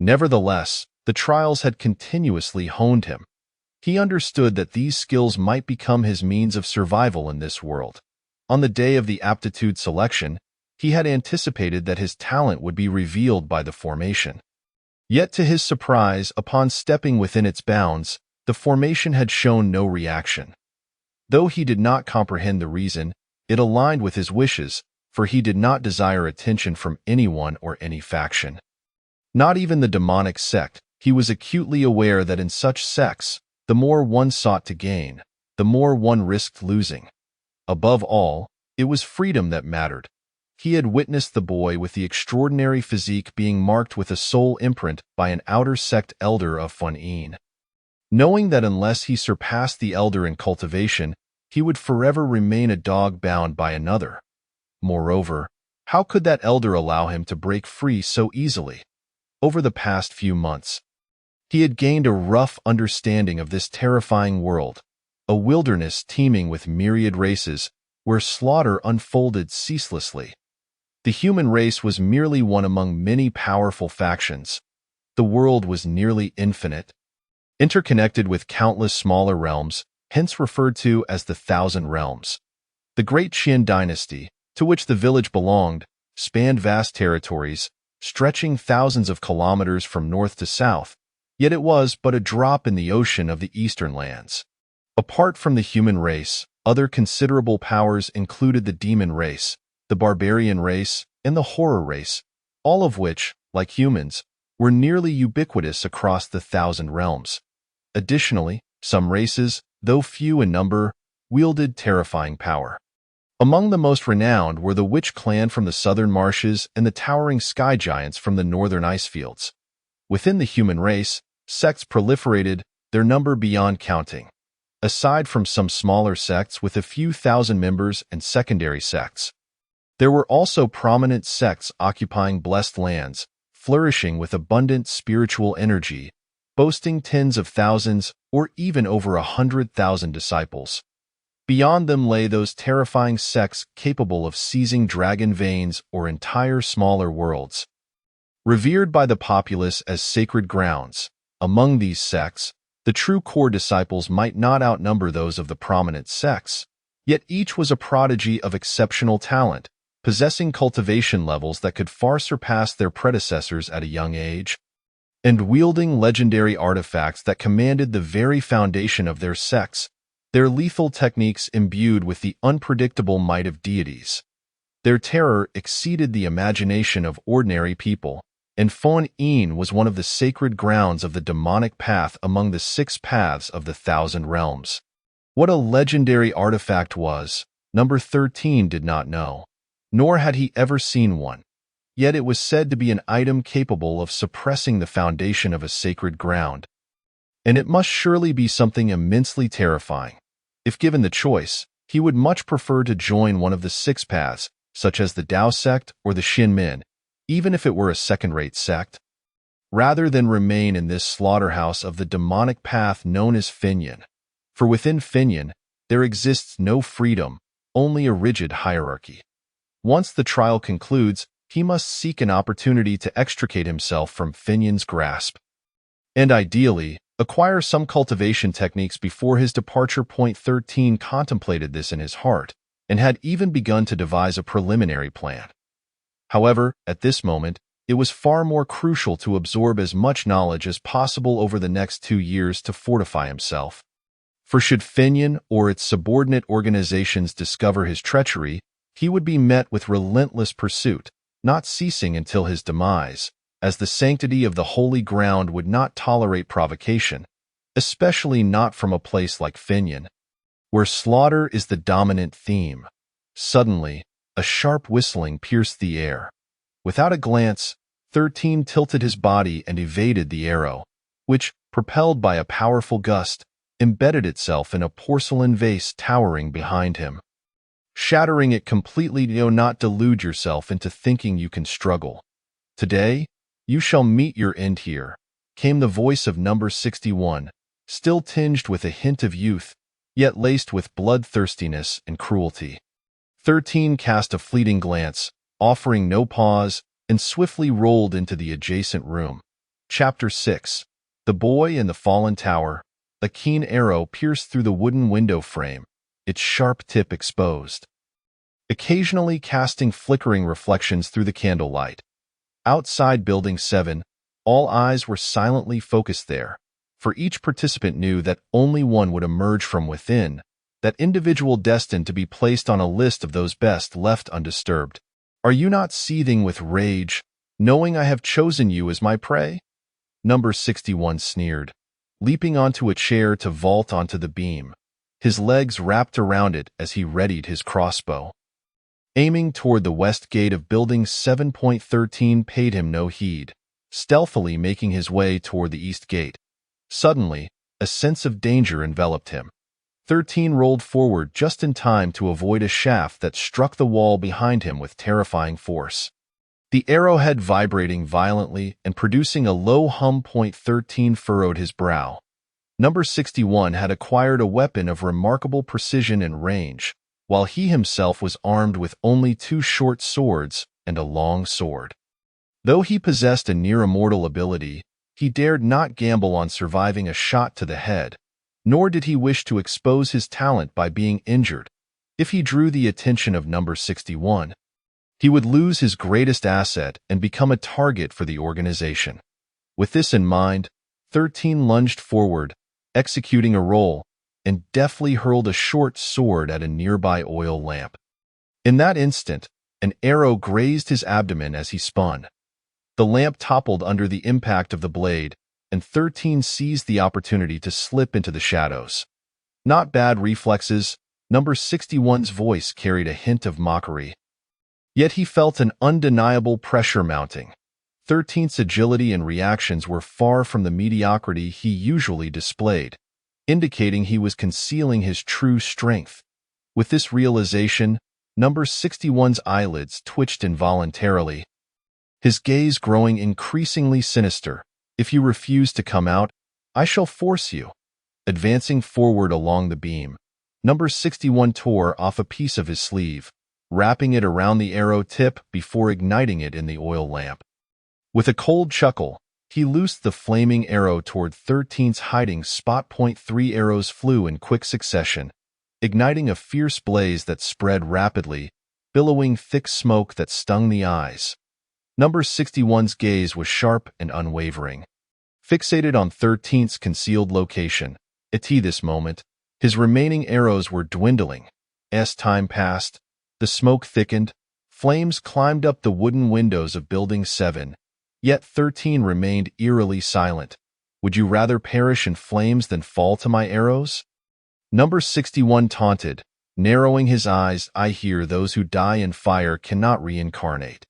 Nevertheless, the trials had continuously honed him. He understood that these skills might become his means of survival in this world. On the day of the aptitude selection, he had anticipated that his talent would be revealed by the formation. Yet to his surprise, upon stepping within its bounds, the formation had shown no reaction. Though he did not comprehend the reason, it aligned with his wishes, for he did not desire attention from anyone or any faction. Not even the demonic sect. He was acutely aware that in such sects, the more one sought to gain, the more one risked losing. Above all, it was freedom that mattered. He had witnessed the boy with the extraordinary physique being marked with a soul imprint by an outer sect elder of Fun'in. Knowing that unless he surpassed the elder in cultivation, he would forever remain a dog bound by another. Moreover, how could that elder allow him to break free so easily? Over the past few months, he had gained a rough understanding of this terrifying world, a wilderness teeming with myriad races, where slaughter unfolded ceaselessly. The human race was merely one among many powerful factions. The world was nearly infinite, interconnected with countless smaller realms, hence referred to as the Thousand Realms. The Great Qin dynasty, to which the village belonged, spanned vast territories, stretching thousands of kilometers from north to south, yet it was but a drop in the ocean of the eastern lands. Apart from the human race, other considerable powers included the demon race, the barbarian race, and the horror race, all of which, like humans, were nearly ubiquitous across the Thousand Realms. Additionally, some races, though few in number, wielded terrifying power. Among the most renowned were the Witch clan from the southern marshes and the towering sky giants from the northern ice fields. Within the human race, sects proliferated, their number beyond counting. Aside from some smaller sects with a few thousand members and secondary sects, there were also prominent sects occupying blessed lands, flourishing with abundant spiritual energy, boasting tens of thousands or even over 100,000 disciples. Beyond them lay those terrifying sects capable of seizing dragon veins or entire smaller worlds. Revered by the populace as sacred grounds, among these sects, the true core disciples might not outnumber those of the prominent sects, yet each was a prodigy of exceptional talent, possessing cultivation levels that could far surpass their predecessors at a young age, and wielding legendary artifacts that commanded the very foundation of their sects, their lethal techniques imbued with the unpredictable might of deities. Their terror exceeded the imagination of ordinary people, and Fun'in was one of the sacred grounds of the demonic path among the 6 paths of the Thousand Realms. What a legendary artifact was, number 13 did not know, nor had he ever seen one. Yet it was said to be an item capable of suppressing the foundation of a sacred ground. And it must surely be something immensely terrifying. If given the choice, he would much prefer to join one of the 6 paths, such as the Dao sect or the Shinmin, even if it were a second-rate sect, rather than remain in this slaughterhouse of the demonic path known as Finyan. For within Finyan, there exists no freedom, only a rigid hierarchy. Once the trial concludes, he must seek an opportunity to extricate himself from Finyan's grasp, and ideally, acquire some cultivation techniques before his departure. 13 contemplated this in his heart, and had even begun to devise a preliminary plan. However, at this moment, it was far more crucial to absorb as much knowledge as possible over the next 2 years to fortify himself. For should Finyan or its subordinate organizations discover his treachery, he would be met with relentless pursuit, not ceasing until his demise, as the sanctity of the holy ground would not tolerate provocation, especially not from a place like Finyan, where slaughter is the dominant theme. Suddenly, a sharp whistling pierced the air. Without a glance, 13 tilted his body and evaded the arrow, which, propelled by a powerful gust, embedded itself in a porcelain vase towering behind him, shattering it completely. Do not delude yourself into thinking you can struggle. Today, you shall meet your end here, came the voice of number 61, still tinged with a hint of youth, yet laced with bloodthirstiness and cruelty. 13 cast a fleeting glance, offering no pause, and swiftly rolled into the adjacent room. Chapter 6. The Boy in the Fallen Tower. A keen arrow pierced through the wooden window frame, its sharp tip exposed, occasionally casting flickering reflections through the candlelight. Outside Building 7, all eyes were silently focused there, for each participant knew that only one would emerge from within, that individual destined to be placed on a list of those best left undisturbed. Are you not seething with rage, knowing I have chosen you as my prey? Number 61 sneered, leaping onto a chair to vault onto the beam, his legs wrapped around it as he readied his crossbow. Aiming toward the west gate of Building 7.13 paid him no heed, stealthily making his way toward the east gate. Suddenly, a sense of danger enveloped him. 13 rolled forward just in time to avoid a shaft that struck the wall behind him with terrifying force. The arrowhead vibrating violently and producing a low hum. 13 furrowed his brow. Number 61 had acquired a weapon of remarkable precision and range, while he himself was armed with only 2 short swords and a long sword. Though he possessed a near-immortal ability, he dared not gamble on surviving a shot to the head, nor did he wish to expose his talent by being injured. If he drew the attention of Number 61, he would lose his greatest asset and become a target for the organization. With this in mind, 13 lunged forward, executing a roll, and deftly hurled a short sword at a nearby oil lamp. In that instant, an arrow grazed his abdomen as he spun. The lamp toppled under the impact of the blade, and 13 seized the opportunity to slip into the shadows. Not bad reflexes, Number 61's voice carried a hint of mockery. Yet he felt an undeniable pressure mounting. 13's agility and reactions were far from the mediocrity he usually displayed, indicating he was concealing his true strength. With this realization, Number 61's eyelids twitched involuntarily, his gaze growing increasingly sinister. If you refuse to come out, I shall force you. Advancing forward along the beam, Number 61 tore off a piece of his sleeve, wrapping it around the arrow tip before igniting it in the oil lamp. With a cold chuckle, he loosed the flaming arrow toward 13's hiding spot. 3 arrows flew in quick succession, igniting a fierce blaze that spread rapidly, billowing thick smoke that stung the eyes. Number 61's gaze was sharp and unwavering, fixated on 13's concealed location. At this moment, his remaining arrows were dwindling. As time passed, the smoke thickened, flames climbed up the wooden windows of Building 7, yet 13 remained eerily silent. Would you rather perish in flames than fall to my arrows? Number 61 taunted, narrowing his eyes. I hear those who die in fire cannot reincarnate.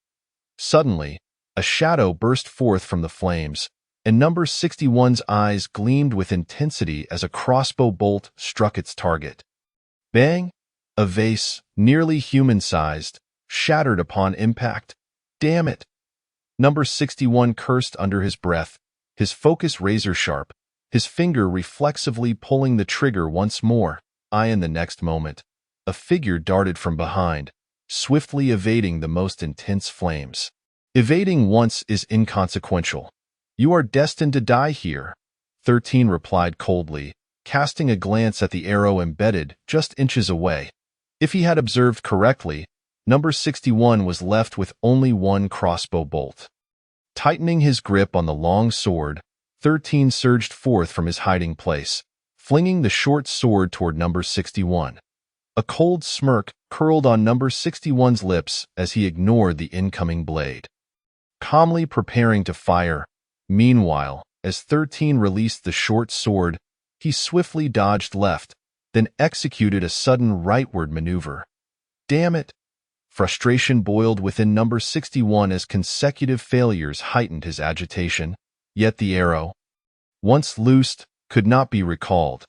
Suddenly, a shadow burst forth from the flames, and Number 61's eyes gleamed with intensity as a crossbow bolt struck its target. Bang! A vase, nearly human-sized, shattered upon impact. Damn it! Number 61 cursed under his breath, his focus razor-sharp, his finger reflexively pulling the trigger once more. In the next moment, a figure darted from behind, swiftly evading the most intense flames. Evading once is inconsequential. You are destined to die here, 13 replied coldly, casting a glance at the arrow embedded just inches away. If he had observed correctly, Number 61 was left with only 1 crossbow bolt. Tightening his grip on the long sword, 13 surged forth from his hiding place, flinging the short sword toward Number 61. A cold smirk curled on Number 61's lips as he ignored the incoming blade, calmly preparing to fire. Meanwhile, as 13 released the short sword, he swiftly dodged left, then executed a sudden rightward maneuver. Damn it! Frustration boiled within Number 61 as consecutive failures heightened his agitation. Yet the arrow, once loosed, could not be recalled.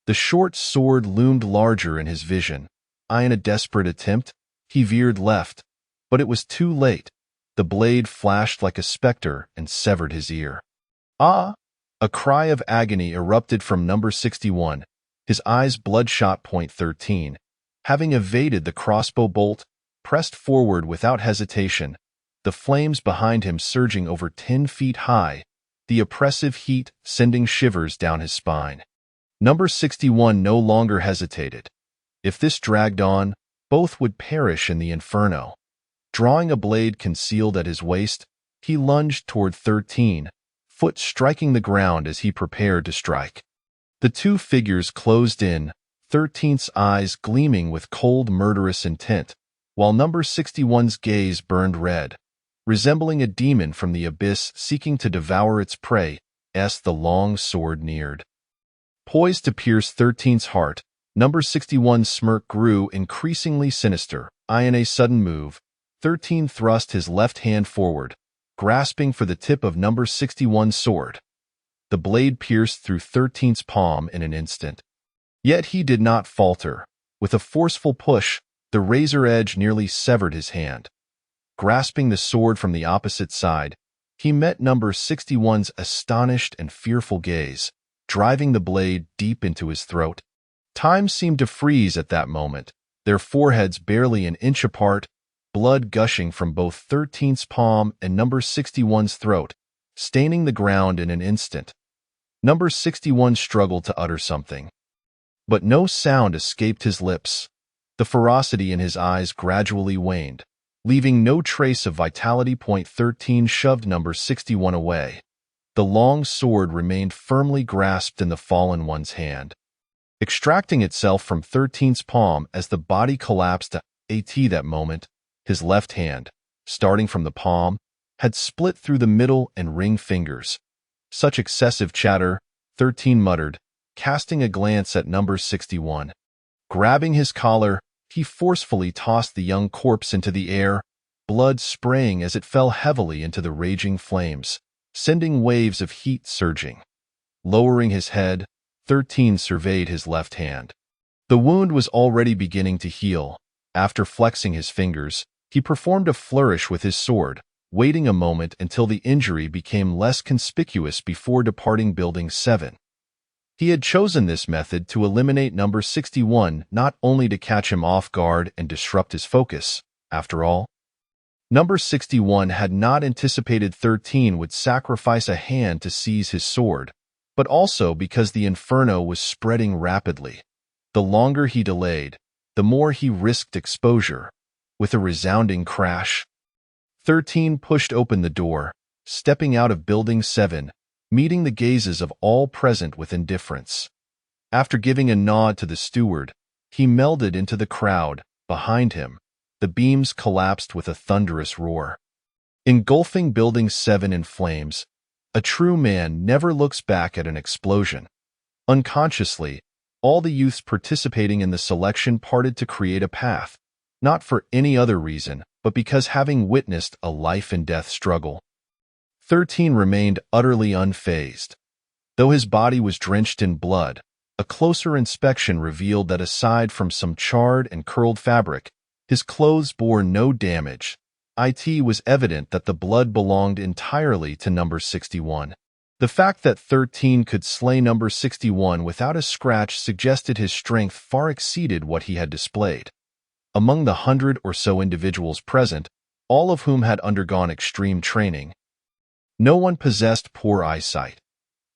The short sword loomed larger in his vision. In a desperate attempt, he veered left, but it was too late. The blade flashed like a specter and severed his ear. Ah! A cry of agony erupted from Number 61, his eyes bloodshot. 13, having evaded the crossbow bolt, pressed forward without hesitation, the flames behind him surging over 10 feet high, the oppressive heat sending shivers down his spine. Number 61 no longer hesitated. If this dragged on, both would perish in the inferno. Drawing a blade concealed at his waist, he lunged toward 13, foot striking the ground as he prepared to strike. The two figures closed in, 13's eyes gleaming with cold, murderous intent, while number 61's gaze burned red, resembling a demon from the abyss seeking to devour its prey, as the long sword neared. Poised to pierce 13's heart, number 61's smirk grew increasingly sinister. In a sudden move, 13 thrust his left hand forward, grasping for the tip of number 61's sword. The blade pierced through 13's palm in an instant. Yet he did not falter. With a forceful push, the razor edge nearly severed his hand. Grasping the sword from the opposite side, he met number 61's astonished and fearful gaze, driving the blade deep into his throat. Time seemed to freeze at that moment, their foreheads barely an inch apart, blood gushing from both 13's palm and number 61's throat, staining the ground in an instant. Number 61 struggled to utter something, but no sound escaped his lips. The ferocity in his eyes gradually waned, leaving no trace of vitality. 13 shoved number 61 away. The long sword remained firmly grasped in the fallen one's hand, extracting itself from 13's palm as the body collapsed. That moment, his left hand, starting from the palm, had split through the middle and ring fingers. Such excessive chatter, 13 muttered, casting a glance at number 61. Grabbing his collar, he forcefully tossed the young corpse into the air, blood spraying as it fell heavily into the raging flames, sending waves of heat surging. Lowering his head, 13 surveyed his left hand. The wound was already beginning to heal. After flexing his fingers, he performed a flourish with his sword, waiting a moment until the injury became less conspicuous before departing Building 7. He had chosen this method to eliminate number 61, not only to catch him off guard and disrupt his focus. After all, number 61 had not anticipated 13 would sacrifice a hand to seize his sword, but also because the inferno was spreading rapidly. The longer he delayed, the more he risked exposure. With a resounding crash, 13 pushed open the door, stepping out of Building 7, meeting the gazes of all present with indifference. After giving a nod to the steward, he melded into the crowd. Behind him, the beams collapsed with a thunderous roar, engulfing Building 7 in flames. A true man never looks back at an explosion. Unconsciously, all the youths participating in the selection parted to create a path, not for any other reason, but because having witnessed a life-and-death struggle. 13 remained utterly unfazed. Though his body was drenched in blood, a closer inspection revealed that aside from some charred and curled fabric, his clothes bore no damage. It was evident that the blood belonged entirely to number 61. The fact that 13 could slay number 61 without a scratch suggested his strength far exceeded what he had displayed. Among the 100 or so individuals present, all of whom had undergone extreme training, no one possessed poor eyesight.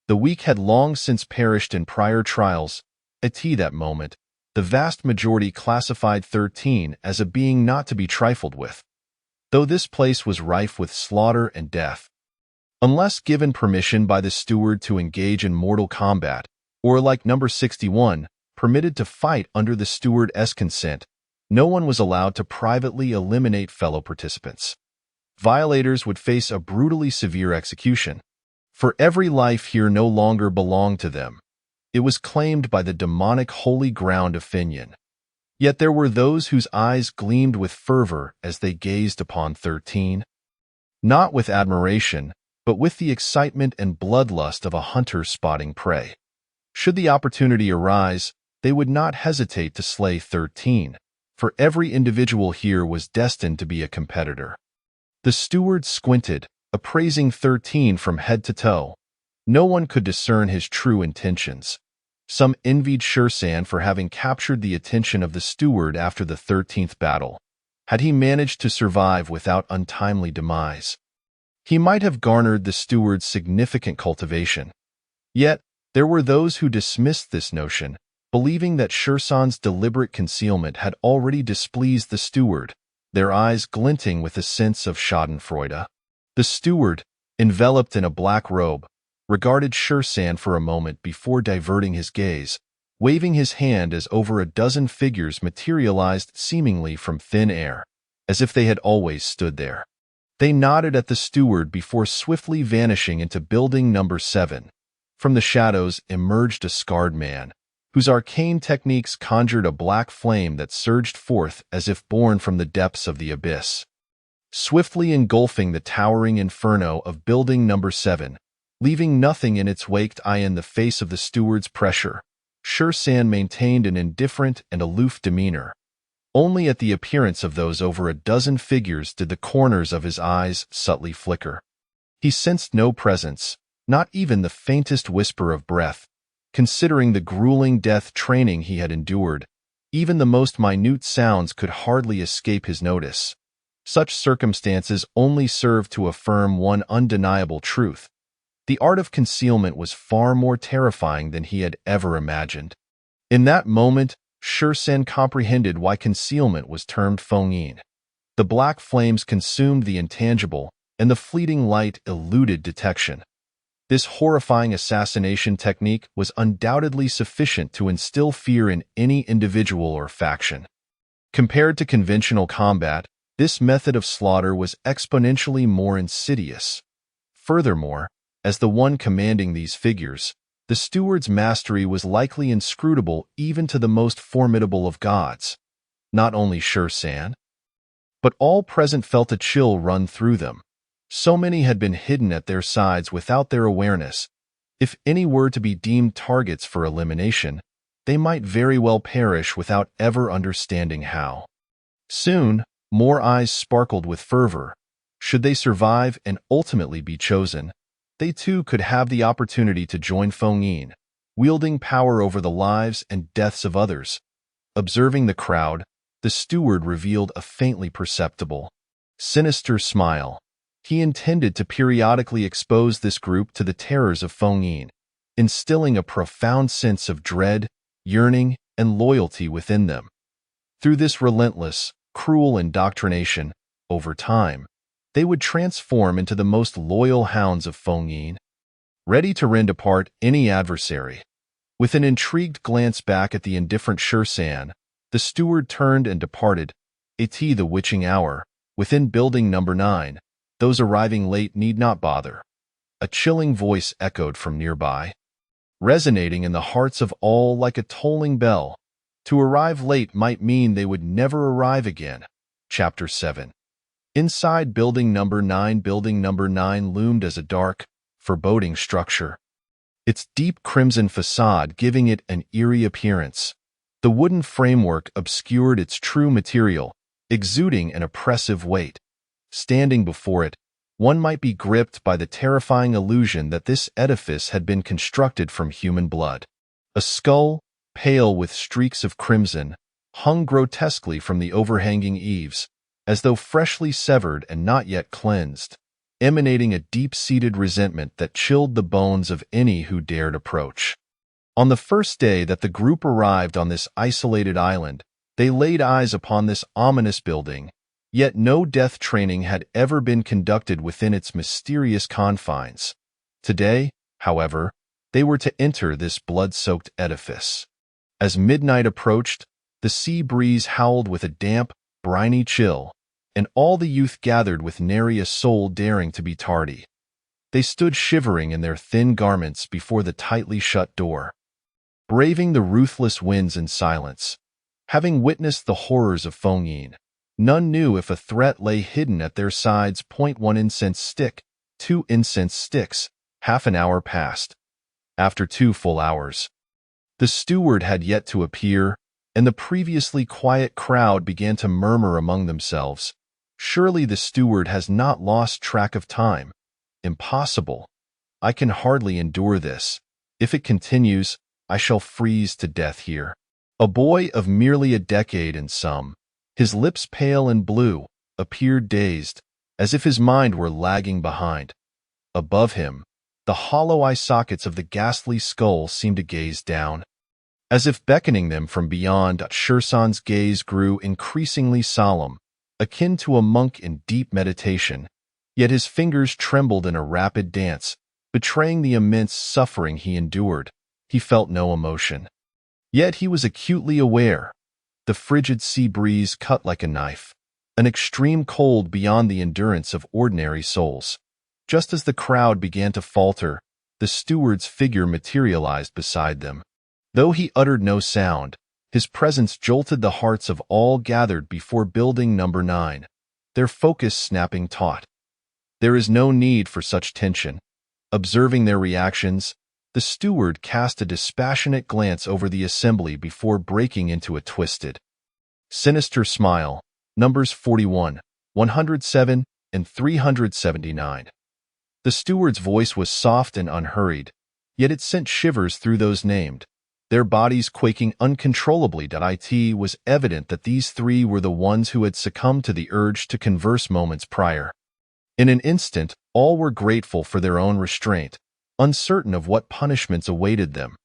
The weak had long since perished in prior trials. At that moment, the vast majority classified 13 as a being not to be trifled with, though this place was rife with slaughter and death. Unless given permission by the steward to engage in mortal combat, or like number 61, permitted to fight under the steward's consent, no one was allowed to privately eliminate fellow participants. Violators would face a brutally severe execution, for every life here no longer belonged to them. It was claimed by the demonic holy ground of Finian. Yet there were those whose eyes gleamed with fervor as they gazed upon 13, not with admiration, but with the excitement and bloodlust of a hunter spotting prey. Should the opportunity arise, they would not hesitate to slay 13, for every individual here was destined to be a competitor. The steward squinted, appraising 13 from head to toe. No one could discern his true intentions. Some envied Shursan for having captured the attention of the steward after the 13th battle. Had he managed to survive without untimely demise, he might have garnered the steward's significant cultivation. Yet, there were those who dismissed this notion, believing that Shursan's deliberate concealment had already displeased the steward, their eyes glinting with a sense of schadenfreude. The steward, enveloped in a black robe, regarded Shursan for a moment before diverting his gaze, waving his hand as over a dozen figures materialized seemingly from thin air, as if they had always stood there. They nodded at the steward before swiftly vanishing into building number 7. From the shadows emerged a scarred man, whose arcane techniques conjured a black flame that surged forth as if born from the depths of the abyss. Swiftly engulfing the towering inferno of building number 7, leaving nothing in its wake in the face of the steward's pressure, Shursan maintained an indifferent and aloof demeanor. Only at the appearance of those over a dozen figures did the corners of his eyes subtly flicker. He sensed no presence, not even the faintest whisper of breath. Considering the grueling death training he had endured, even the most minute sounds could hardly escape his notice. Such circumstances only served to affirm one undeniable truth. The art of concealment was far more terrifying than he had ever imagined. In that moment, Shursan comprehended why concealment was termed fengyin. The black flames consumed the intangible, and the fleeting light eluded detection. This horrifying assassination technique was undoubtedly sufficient to instill fear in any individual or faction. Compared to conventional combat, this method of slaughter was exponentially more insidious. Furthermore, as the one commanding these figures, the steward's mastery was likely inscrutable even to the most formidable of gods. Not only Shursan, but all present felt a chill run through them. So many had been hidden at their sides without their awareness. If any were to be deemed targets for elimination, they might very well perish without ever understanding how. Soon, more eyes sparkled with fervor. Should they survive and ultimately be chosen, they too could have the opportunity to join fengyin, wielding power over the lives and deaths of others. Observing the crowd, the steward revealed a faintly perceptible, sinister smile. He intended to periodically expose this group to the terrors of fengyin, instilling a profound sense of dread, yearning, and loyalty within them. Through this relentless, cruel indoctrination, over time, they would transform into the most loyal hounds of fengyin, ready to rend apart any adversary. With an intrigued glance back at the indifferent Shursan, the steward turned and departed. The witching hour, within building number 9. Those arriving late need not bother. A chilling voice echoed from nearby, resonating in the hearts of all like a tolling bell. To arrive late might mean they would never arrive again. Chapter 7. Inside building number 9 loomed as a dark, foreboding structure, its deep crimson facade giving it an eerie appearance. The wooden framework obscured its true material, exuding an oppressive weight. Standing before it, one might be gripped by the terrifying illusion that this edifice had been constructed from human blood. A skull, pale with streaks of crimson, hung grotesquely from the overhanging eaves, as though freshly severed and not yet cleansed, emanating a deep-seated resentment that chilled the bones of any who dared approach. On the first day that the group arrived on this isolated island, they laid eyes upon this ominous building. Yet no death training had ever been conducted within its mysterious confines. Today, however, they were to enter this blood-soaked edifice. As midnight approached, the sea breeze howled with a damp, briny chill, and all the youth gathered with nary a soul daring to be tardy. They stood shivering in their thin garments before the tightly shut door, braving the ruthless winds in silence. Having witnessed the horrors of fengyin, none knew if a threat lay hidden at their sides. 1 incense stick, 2 incense sticks. Half an hour passed. After 2 full hours, the steward had yet to appear, and the previously quiet crowd began to murmur among themselves. Surely the steward has not lost track of time. Impossible. I can hardly endure this. If it continues, I shall freeze to death here. A boy of merely a decade and some, His lips pale and blue, appeared dazed, as if his mind were lagging behind. Above him, the hollow eye sockets of the ghastly skull seemed to gaze down, as if beckoning them from beyond. Shursan's gaze grew increasingly solemn, akin to a monk in deep meditation, yet his fingers trembled in a rapid dance, betraying the immense suffering he endured. He felt no emotion. Yet he was acutely aware. The frigid sea breeze cut like a knife, an extreme cold beyond the endurance of ordinary souls. Just as the crowd began to falter, the steward's figure materialized beside them. Though he uttered no sound, his presence jolted the hearts of all gathered before building number 9, their focus snapping taut. There is no need for such tension. Observing their reactions, the steward cast a dispassionate glance over the assembly before breaking into a twisted, sinister smile. Numbers 41, 107, and 379. The steward's voice was soft and unhurried, yet it sent shivers through those named, their bodies quaking uncontrollably. It was evident that these three were the ones who had succumbed to the urge to converse moments prior. In an instant, all were grateful for their own restraint, uncertain of what punishments awaited them.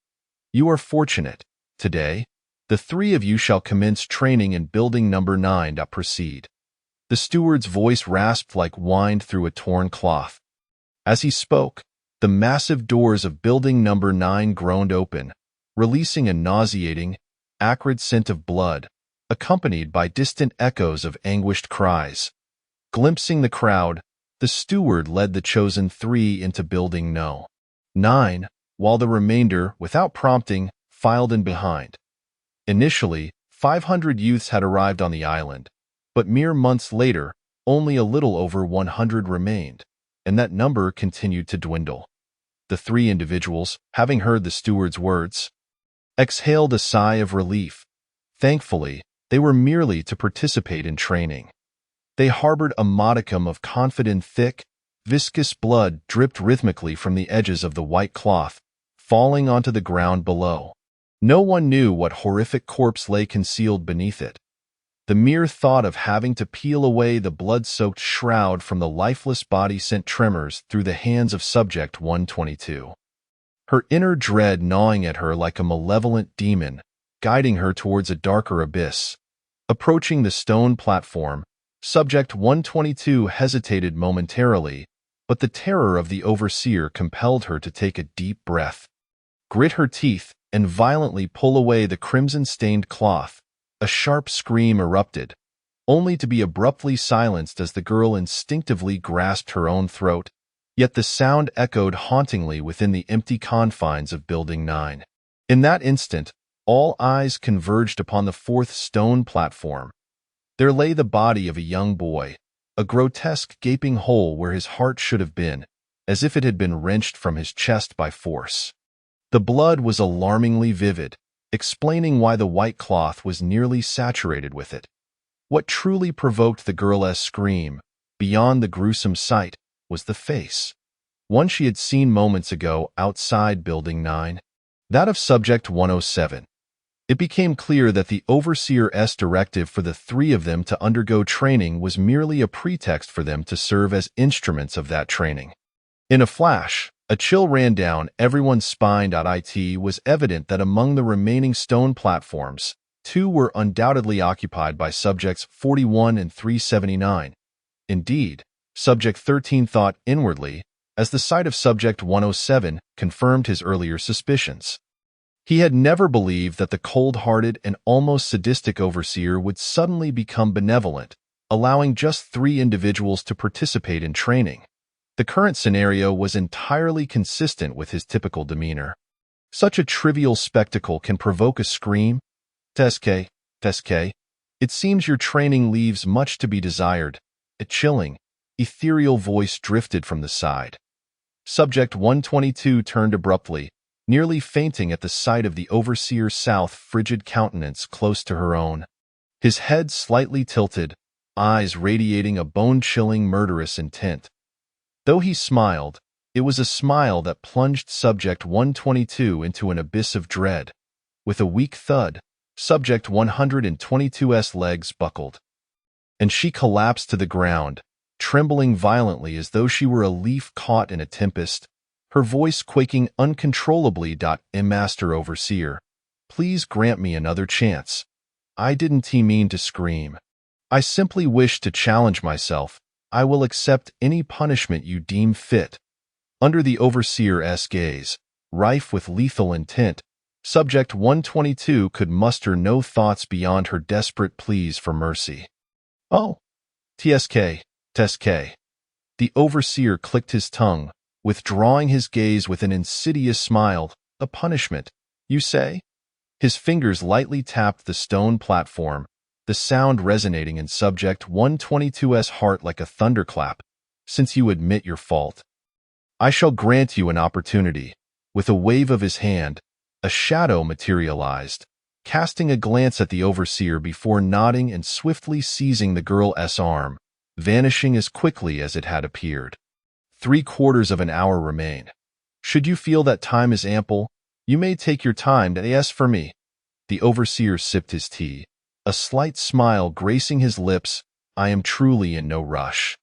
You are fortunate. Today, the three of you shall commence training in building number 9. Proceed. The steward's voice rasped like wind through a torn cloth. As he spoke, the massive doors of building number 9 groaned open, releasing a nauseating, acrid scent of blood, accompanied by distant echoes of anguished cries. Glimpsing the crowd, the steward led the chosen three into building No. 9, while the remainder, without prompting, filed in behind. Initially, 500 youths had arrived on the island, but mere months later, only a little over 100 remained, and that number continued to dwindle. The three individuals, having heard the steward's words, exhaled a sigh of relief. Thankfully, they were merely to participate in training. They harbored a modicum of confident thick, viscous blood dripped rhythmically from the edges of the white cloth, falling onto the ground below. No one knew what horrific corpse lay concealed beneath it. The mere thought of having to peel away the blood-soaked shroud from the lifeless body sent tremors through the hands of Subject 122. Her inner dread gnawing at her like a malevolent demon, guiding her towards a darker abyss. Approaching the stone platform, Subject 122 hesitated momentarily, but the terror of the overseer compelled her to take a deep breath, grit her teeth, and violently pull away the crimson-stained cloth. A sharp scream erupted, only to be abruptly silenced as the girl instinctively grasped her own throat, yet the sound echoed hauntingly within the empty confines of Building 9. In that instant, all eyes converged upon the fourth stone platform. There lay the body of a young boy, a grotesque gaping hole where his heart should have been, as if it had been wrenched from his chest by force. The blood was alarmingly vivid, explaining why the white cloth was nearly saturated with it. What truly provoked the girl's scream, beyond the gruesome sight, was the face, one she had seen moments ago outside Building 9, that of Subject 107. It became clear that the Overseer's directive for the three of them to undergo training was merely a pretext for them to serve as instruments of that training. In a flash, a chill ran down everyone's spine. It was evident that among the remaining stone platforms, 2 were undoubtedly occupied by Subjects 41 and 379. Indeed, Subject 13 thought inwardly, as the sight of Subject 107 confirmed his earlier suspicions. He had never believed that the cold-hearted and almost sadistic overseer would suddenly become benevolent, allowing just 3 individuals to participate in training. The current scenario was entirely consistent with his typical demeanor. Such a trivial spectacle can provoke a scream. Teske, it seems your training leaves much to be desired. A chilling, ethereal voice drifted from the side. Subject 122 turned abruptly, nearly fainting at the sight of the overseer's frigid countenance close to her own. His head slightly tilted, eyes radiating a bone-chilling murderous intent. Though he smiled, it was a smile that plunged Subject 122 into an abyss of dread. With a weak thud, Subject 122's legs buckled, and she collapsed to the ground, trembling violently as though she were a leaf caught in a tempest, her voice quaking uncontrollably. Master Overseer, please grant me another chance. I didn't mean to scream. I simply wish to challenge myself. I will accept any punishment you deem fit. Under the Overseer's gaze, rife with lethal intent, Subject 122 could muster no thoughts beyond her desperate pleas for mercy. Oh, TSK. The Overseer clicked his tongue, withdrawing his gaze with an insidious smile. A punishment, you say? His fingers lightly tapped the stone platform, the sound resonating in Subject 122's heart like a thunderclap. Since you admit your fault, I shall grant you an opportunity. With a wave of his hand, a shadow materialized, casting a glance at the Overseer before nodding and swiftly seizing the girl's arm, vanishing as quickly as it had appeared. 3/4 of an hour remain. Should you feel that time is ample, you may take your time to ask for me. The Overseer sipped his tea, a slight smile gracing his lips. I am truly in no rush.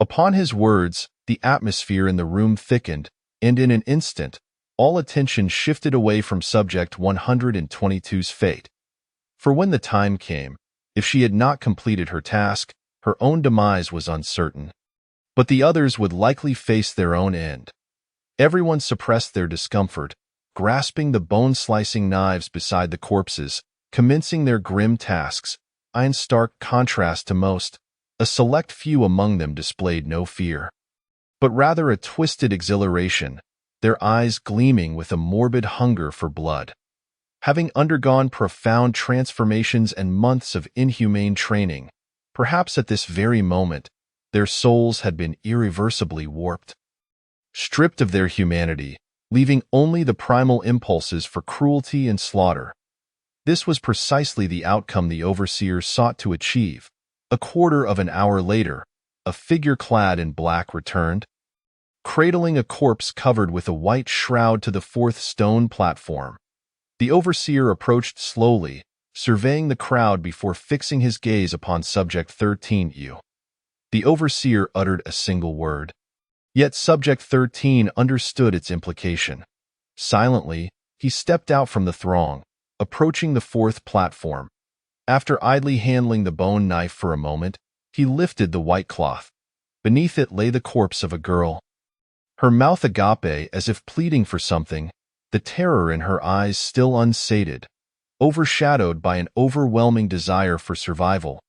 Upon his words, the atmosphere in the room thickened, and in an instant, all attention shifted away from Subject 122's fate. For when the time came, if she had not completed her task, her own demise was uncertain. But the others would likely face their own end. Everyone suppressed their discomfort, grasping the bone-slicing knives beside the corpses, commencing their grim tasks. In stark contrast to most, a select few among them displayed no fear, but rather a twisted exhilaration, their eyes gleaming with a morbid hunger for blood. Having undergone profound transformations and months of inhumane training, perhaps at this very moment, their souls had been irreversibly warped. Stripped of their humanity, leaving only the primal impulses for cruelty and slaughter. This was precisely the outcome the Overseer sought to achieve. 1/4 of an hour later, a figure clad in black returned, cradling a corpse covered with a white shroud to the 4th stone platform. The Overseer approached slowly, surveying the crowd before fixing his gaze upon Subject 13. The Overseer uttered a single word. Yet Subject 13 understood its implication. Silently, he stepped out from the throng, approaching the 4th platform. After idly handling the bone knife for a moment, he lifted the white cloth. Beneath it lay the corpse of a girl, her mouth agape as if pleading for something, the terror in her eyes still unsated, overshadowed by an overwhelming desire for survival.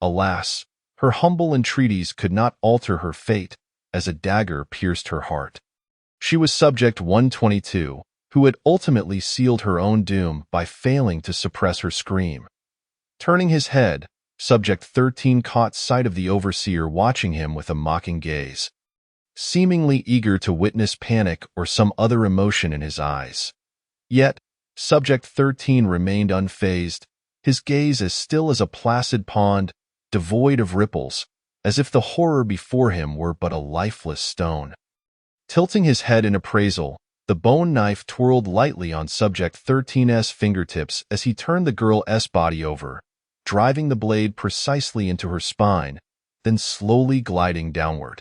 Alas, her humble entreaties could not alter her fate, as a dagger pierced her heart. She was Subject 122, who had ultimately sealed her own doom by failing to suppress her scream. Turning his head, Subject 13 caught sight of the Overseer watching him with a mocking gaze, seemingly eager to witness panic or some other emotion in his eyes. Yet, Subject 13 remained unfazed, his gaze as still as a placid pond, devoid of ripples, as if the horror before him were but a lifeless stone. Tilting his head in appraisal, the bone knife twirled lightly on Subject 13's fingertips as he turned the girl's body over, driving the blade precisely into her spine, then slowly gliding downward.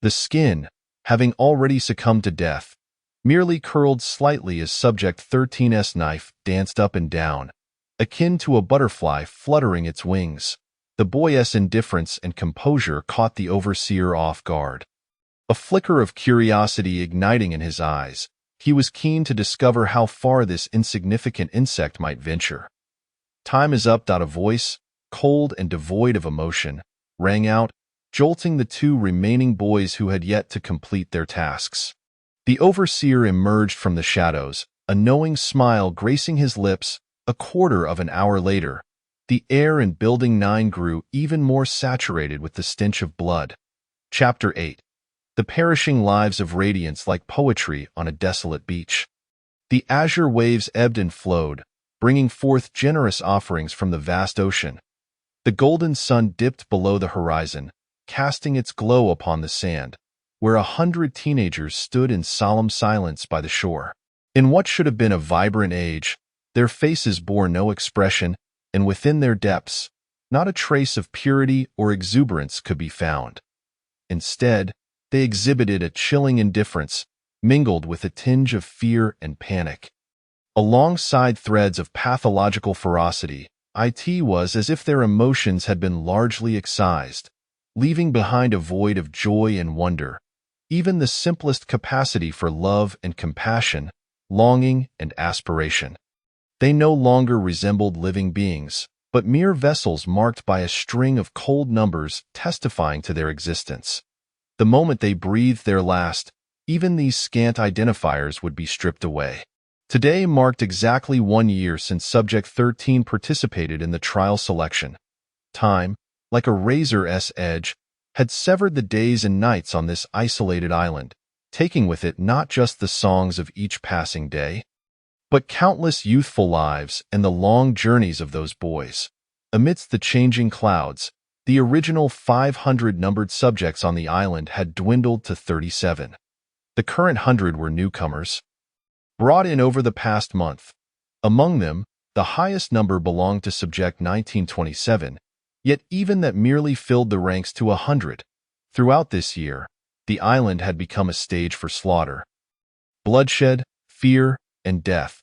The skin, having already succumbed to death, merely curled slightly as Subject 13's knife danced up and down, akin to a butterfly fluttering its wings. The boy's indifference and composure caught the Overseer off guard. A flicker of curiosity igniting in his eyes, he was keen to discover how far this insignificant insect might venture. "Time is up." A voice, cold and devoid of emotion, rang out, jolting the 2 remaining boys who had yet to complete their tasks. The Overseer emerged from the shadows, a knowing smile gracing his lips. 1/4 of an hour later, the air in Building 9 grew even more saturated with the stench of blood. Chapter 8. The perishing lives of radiance like poetry on a desolate beach. The azure waves ebbed and flowed, bringing forth generous offerings from the vast ocean. The golden sun dipped below the horizon, casting its glow upon the sand, where 100 teenagers stood in solemn silence by the shore. In what should have been a vibrant age, Their faces bore no expression, and within their depths, not a trace of purity or exuberance could be found. Instead, they exhibited a chilling indifference, mingled with a tinge of fear and panic. Alongside threads of pathological ferocity, it was as if their emotions had been largely excised, leaving behind a void of joy and wonder, even the simplest capacity for love and compassion, longing and aspiration. They no longer resembled living beings, but mere vessels marked by a string of cold numbers testifying to their existence. The moment they breathed their last, even these scant identifiers would be stripped away. Today marked exactly 1 year since Subject 13 participated in the trial selection. Time, like a razor's edge, had severed the days and nights on this isolated island, taking with it not just the songs of each passing day, but countless youthful lives and the long journeys of those boys. Amidst the changing clouds, the original 500 numbered subjects on the island had dwindled to 37. The current 100 were newcomers, brought in over the past month. Among them, the highest number belonged to Subject 1927, yet even that merely filled the ranks to 100. Throughout this year, the island had become a stage for slaughter, bloodshed, fear, and death.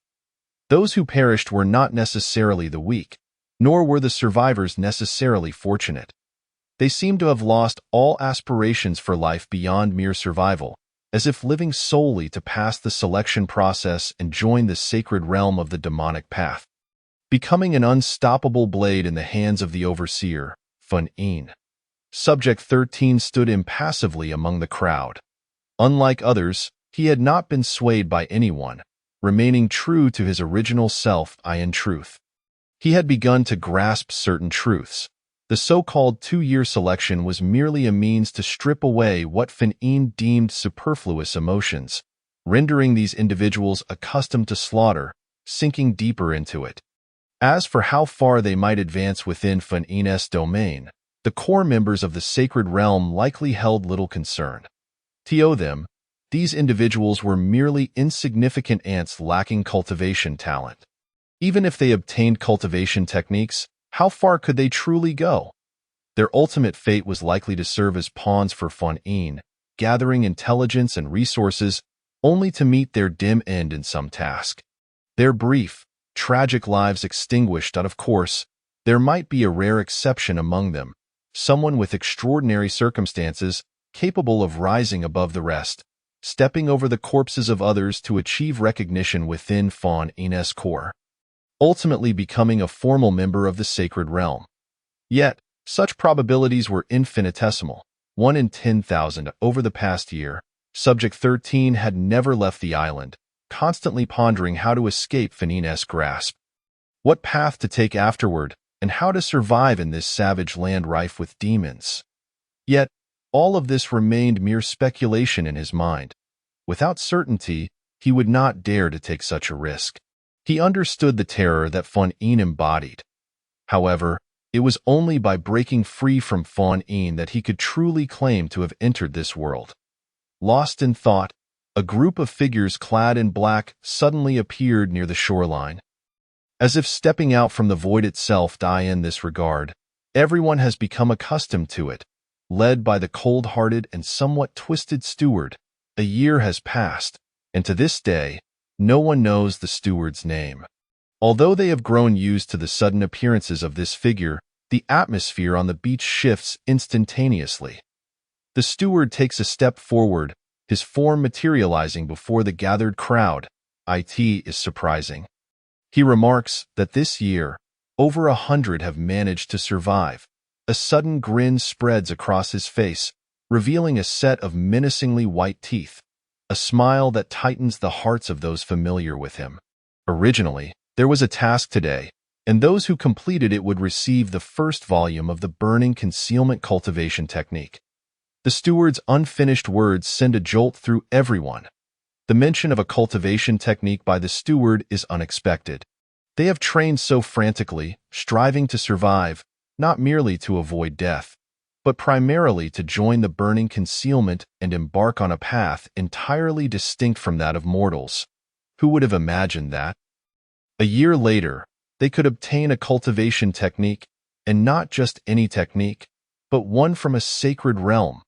Those who perished were not necessarily the weak, nor were the survivors necessarily fortunate. They seemed to have lost all aspirations for life beyond mere survival, as if living solely to pass the selection process and join the sacred realm of the demonic path, becoming an unstoppable blade in the hands of the overseer, Fun Een. Subject 13 stood impassively among the crowd. Unlike others, he had not been swayed by anyone, remaining true to his original self in truth. He had begun to grasp certain truths. The so-called 2-year selection was merely a means to strip away what Fun Een deemed superfluous emotions, rendering these individuals accustomed to slaughter, sinking deeper into it. As for how far they might advance within Fun Een's domain, the core members of the sacred realm likely held little concern. To them, these individuals were merely insignificant ants lacking cultivation talent. Even if they obtained cultivation techniques, how far could they truly go? Their ultimate fate was likely to serve as pawns for Fun Een, gathering intelligence and resources only to meet their dim end in some task. Their brief, tragic lives extinguished, and of course, there might be a rare exception among them, someone with extraordinary circumstances capable of rising above the rest, stepping over the corpses of others to achieve recognition within Fun Een's core, ultimately becoming a formal member of the sacred realm. Yet, such probabilities were infinitesimal, 1 in 10,000. Over the past year, Subject 13 had never left the island, constantly pondering how to escape Fun Een's grasp, what path to take afterward, and how to survive in this savage land rife with demons. Yet, all of this remained mere speculation in his mind. Without certainty, he would not dare to take such a risk. He understood the terror that Fun Een embodied. However, it was only by breaking free from Fun Een that he could truly claim to have entered this world. Lost in thought, a group of figures clad in black suddenly appeared near the shoreline. As if stepping out from the void itself, in this regard, everyone has become accustomed to it. Led by the cold-hearted and somewhat twisted steward, a year has passed, and to this day, no one knows the steward's name. Although they have grown used to the sudden appearances of this figure, the atmosphere on the beach shifts instantaneously. The steward takes a step forward, his form materializing before the gathered crowd. It is surprising. He remarks that this year, over 100 have managed to survive. A sudden grin spreads across his face, revealing a set of menacingly white teeth, a smile that tightens the hearts of those familiar with him. Originally, there was a task today, and those who completed it would receive the first volume of the burning concealment cultivation technique. The steward's unfinished words send a jolt through everyone. The mention of a cultivation technique by the steward is unexpected. They have trained so frantically, striving to survive, not merely to avoid death, but primarily to join the burning concealment and embark on a path entirely distinct from that of mortals. Who would have imagined that? A year later, they could obtain a cultivation technique, and not just any technique, but one from a sacred realm.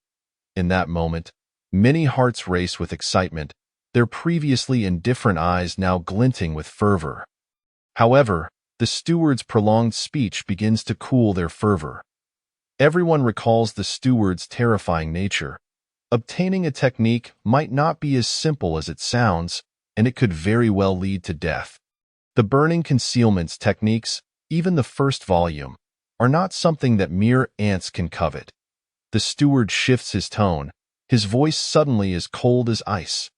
In that moment, many hearts race with excitement, their previously indifferent eyes now glinting with fervor. However, the steward's prolonged speech begins to cool their fervor. Everyone recalls the steward's terrifying nature. Obtaining a technique might not be as simple as it sounds, and it could very well lead to death. The burning concealments techniques, even the first volume, are not something that mere ants can covet. The steward shifts his tone, his voice suddenly as cold as ice.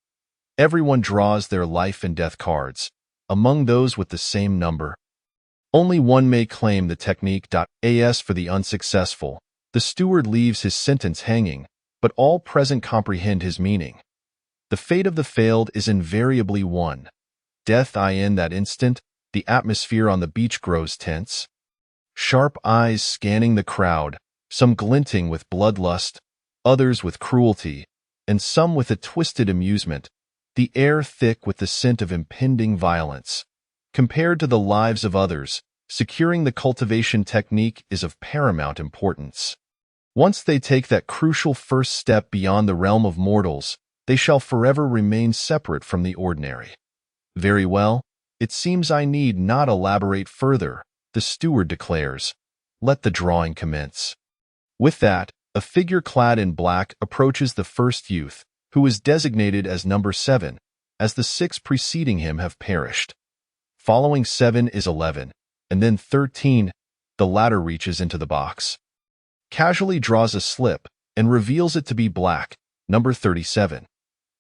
Everyone draws their life and death cards, among those with the same number. Only one may claim the technique. As for the unsuccessful, the steward leaves his sentence hanging, but all present comprehend his meaning. The fate of the failed is invariably one. Death. In that instant, the atmosphere on the beach grows tense. Sharp eyes scanning the crowd, some glinting with bloodlust, others with cruelty, and some with a twisted amusement, the air thick with the scent of impending violence. Compared to the lives of others, securing the cultivation technique is of paramount importance. Once they take that crucial first step beyond the realm of mortals, they shall forever remain separate from the ordinary. Very well, it seems I need not elaborate further, the steward declares. Let the drawing commence. With that, a figure clad in black approaches the first youth, who is designated as number 7, as the 6 preceding him have perished. Following 7 is 11, and then 13, the latter reaches into the box. Casually draws a slip, and reveals it to be black, number 37.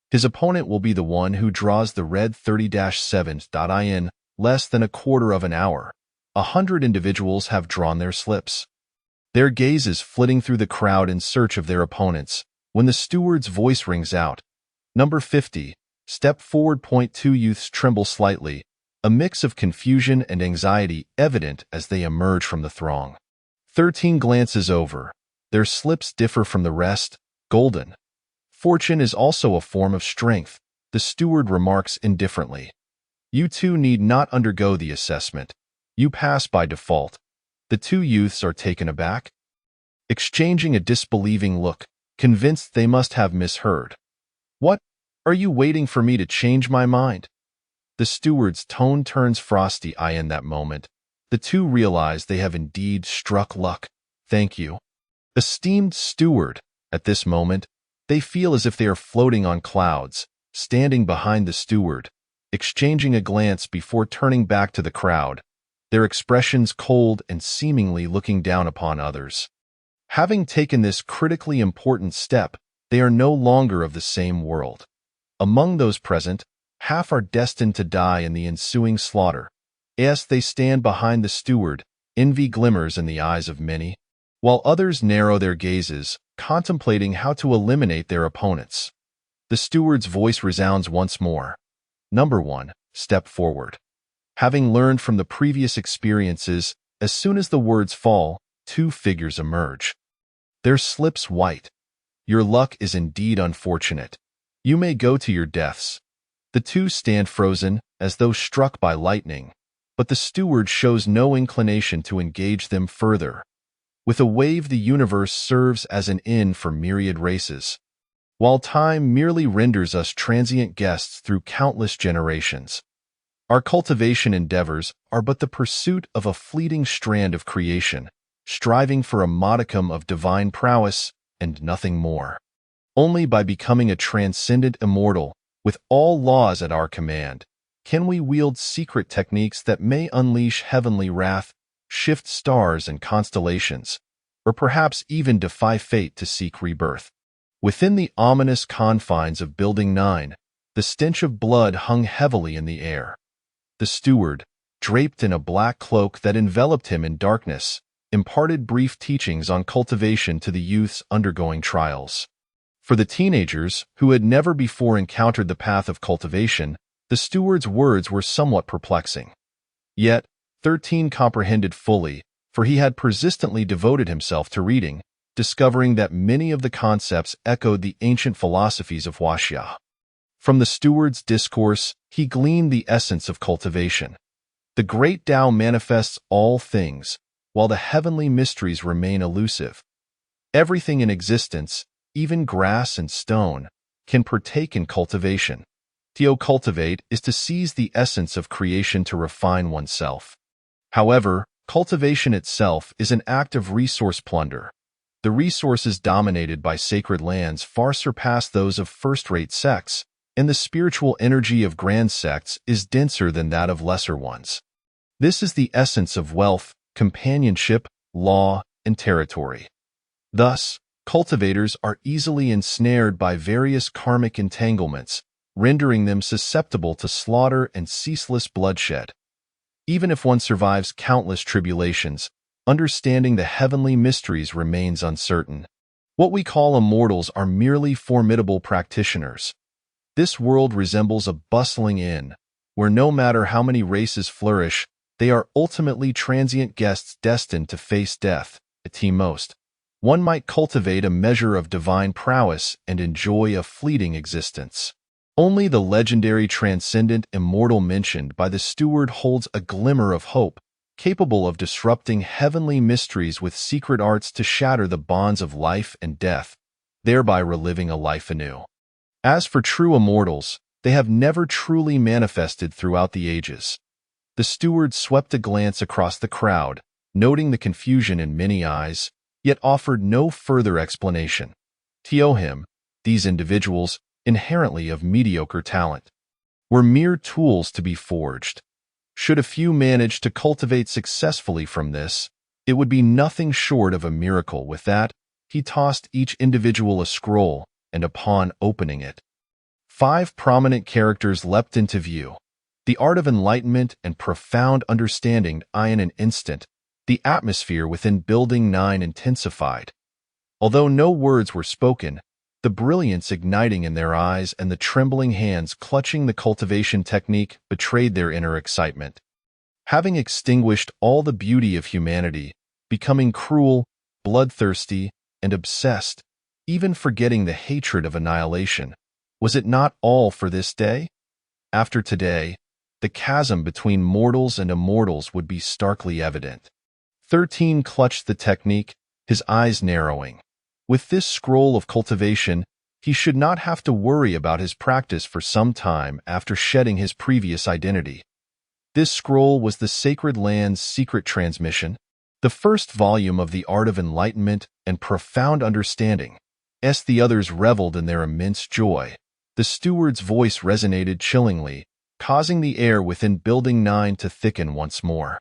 His opponent will be the one who draws the red 30-7. In less than a quarter of an hour, 100 individuals have drawn their slips. Their gazes flitting through the crowd in search of their opponents, when the steward's voice rings out. Number 50, step forward. 2 youths tremble slightly, a mix of confusion and anxiety evident as they emerge from the throng. 13 glances over. Their slips differ from the rest, golden. Fortune is also a form of strength, the steward remarks indifferently. You two need not undergo the assessment. You pass by default. The 2 youths are taken aback, exchanging a disbelieving look, convinced they must have misheard. What? Are you waiting for me to change my mind? The steward's tone turns frosty. In that moment, the 2 realize they have indeed struck luck. Thank you, esteemed steward. At this moment, they feel as if they are floating on clouds, standing behind the steward, exchanging a glance before turning back to the crowd, their expressions cold and seemingly looking down upon others. Having taken this critically important step, they are no longer of the same world. Among those present, half are destined to die in the ensuing slaughter. As they stand behind the steward, envy glimmers in the eyes of many, while others narrow their gazes, contemplating how to eliminate their opponents. The steward's voice resounds once more. Number 1, step forward. Having learned from the previous experiences, as soon as the words fall, 2 figures emerge. Their slips white. Your luck is indeed unfortunate. You may go to your deaths. The 2 stand frozen, as though struck by lightning, but the steward shows no inclination to engage them further. With a wave, the universe serves as an inn for myriad races, while time merely renders us transient guests through countless generations. Our cultivation endeavors are but the pursuit of a fleeting strand of creation, striving for a modicum of divine prowess and nothing more. Only by becoming a transcendent immortal, with all laws at our command, can we wield secret techniques that may unleash heavenly wrath, shift stars and constellations, or perhaps even defy fate to seek rebirth. Within the ominous confines of Building 9, the stench of blood hung heavily in the air. The steward, draped in a black cloak that enveloped him in darkness, imparted brief teachings on cultivation to the youths undergoing trials. For the teenagers, who had never before encountered the path of cultivation, the steward's words were somewhat perplexing. Yet, 13 comprehended fully, for he had persistently devoted himself to reading, discovering that many of the concepts echoed the ancient philosophies of Huaxia. From the steward's discourse, he gleaned the essence of cultivation. The great Tao manifests all things, while the heavenly mysteries remain elusive. Everything in existence, even grass and stone, can partake in cultivation. To cultivate is to seize the essence of creation to refine oneself. However, cultivation itself is an act of resource plunder. The resources dominated by sacred lands far surpass those of first-rate sects, and the spiritual energy of grand sects is denser than that of lesser ones. This is the essence of wealth, companionship, law, and territory. Thus, cultivators are easily ensnared by various karmic entanglements, rendering them susceptible to slaughter and ceaseless bloodshed. Even if one survives countless tribulations, understanding the heavenly mysteries remains uncertain. What we call immortals are merely formidable practitioners. This world resembles a bustling inn, where no matter how many races flourish, they are ultimately transient guests destined to face death. At most, one might cultivate a measure of divine prowess and enjoy a fleeting existence. Only the legendary transcendent immortal mentioned by the steward holds a glimmer of hope, capable of disrupting heavenly mysteries with secret arts to shatter the bonds of life and death, thereby reliving a life anew. As for true immortals, they have never truly manifested throughout the ages. The steward swept a glance across the crowd, noting the confusion in many eyes, yet offered no further explanation. To him, these individuals, inherently of mediocre talent, were mere tools to be forged. Should a few manage to cultivate successfully from this, it would be nothing short of a miracle. With that, he tossed each individual a scroll, and upon opening it, 5 prominent characters leapt into view. The art of enlightenment and profound understanding. In an instant, the atmosphere within Building 9 intensified. Although no words were spoken, the brilliance igniting in their eyes and the trembling hands clutching the cultivation technique betrayed their inner excitement. Having extinguished all the beauty of humanity, becoming cruel, bloodthirsty, and obsessed, even forgetting the hatred of annihilation, was it not all for this day? After today, the chasm between mortals and immortals would be starkly evident. 13 clutched the technique, his eyes narrowing. With this scroll of cultivation, he should not have to worry about his practice for some time after shedding his previous identity. This scroll was the Sacred Land's secret transmission, the first volume of the art of enlightenment and profound understanding. As the others reveled in their immense joy, the steward's voice resonated chillingly, causing the air within Building 9 to thicken once more.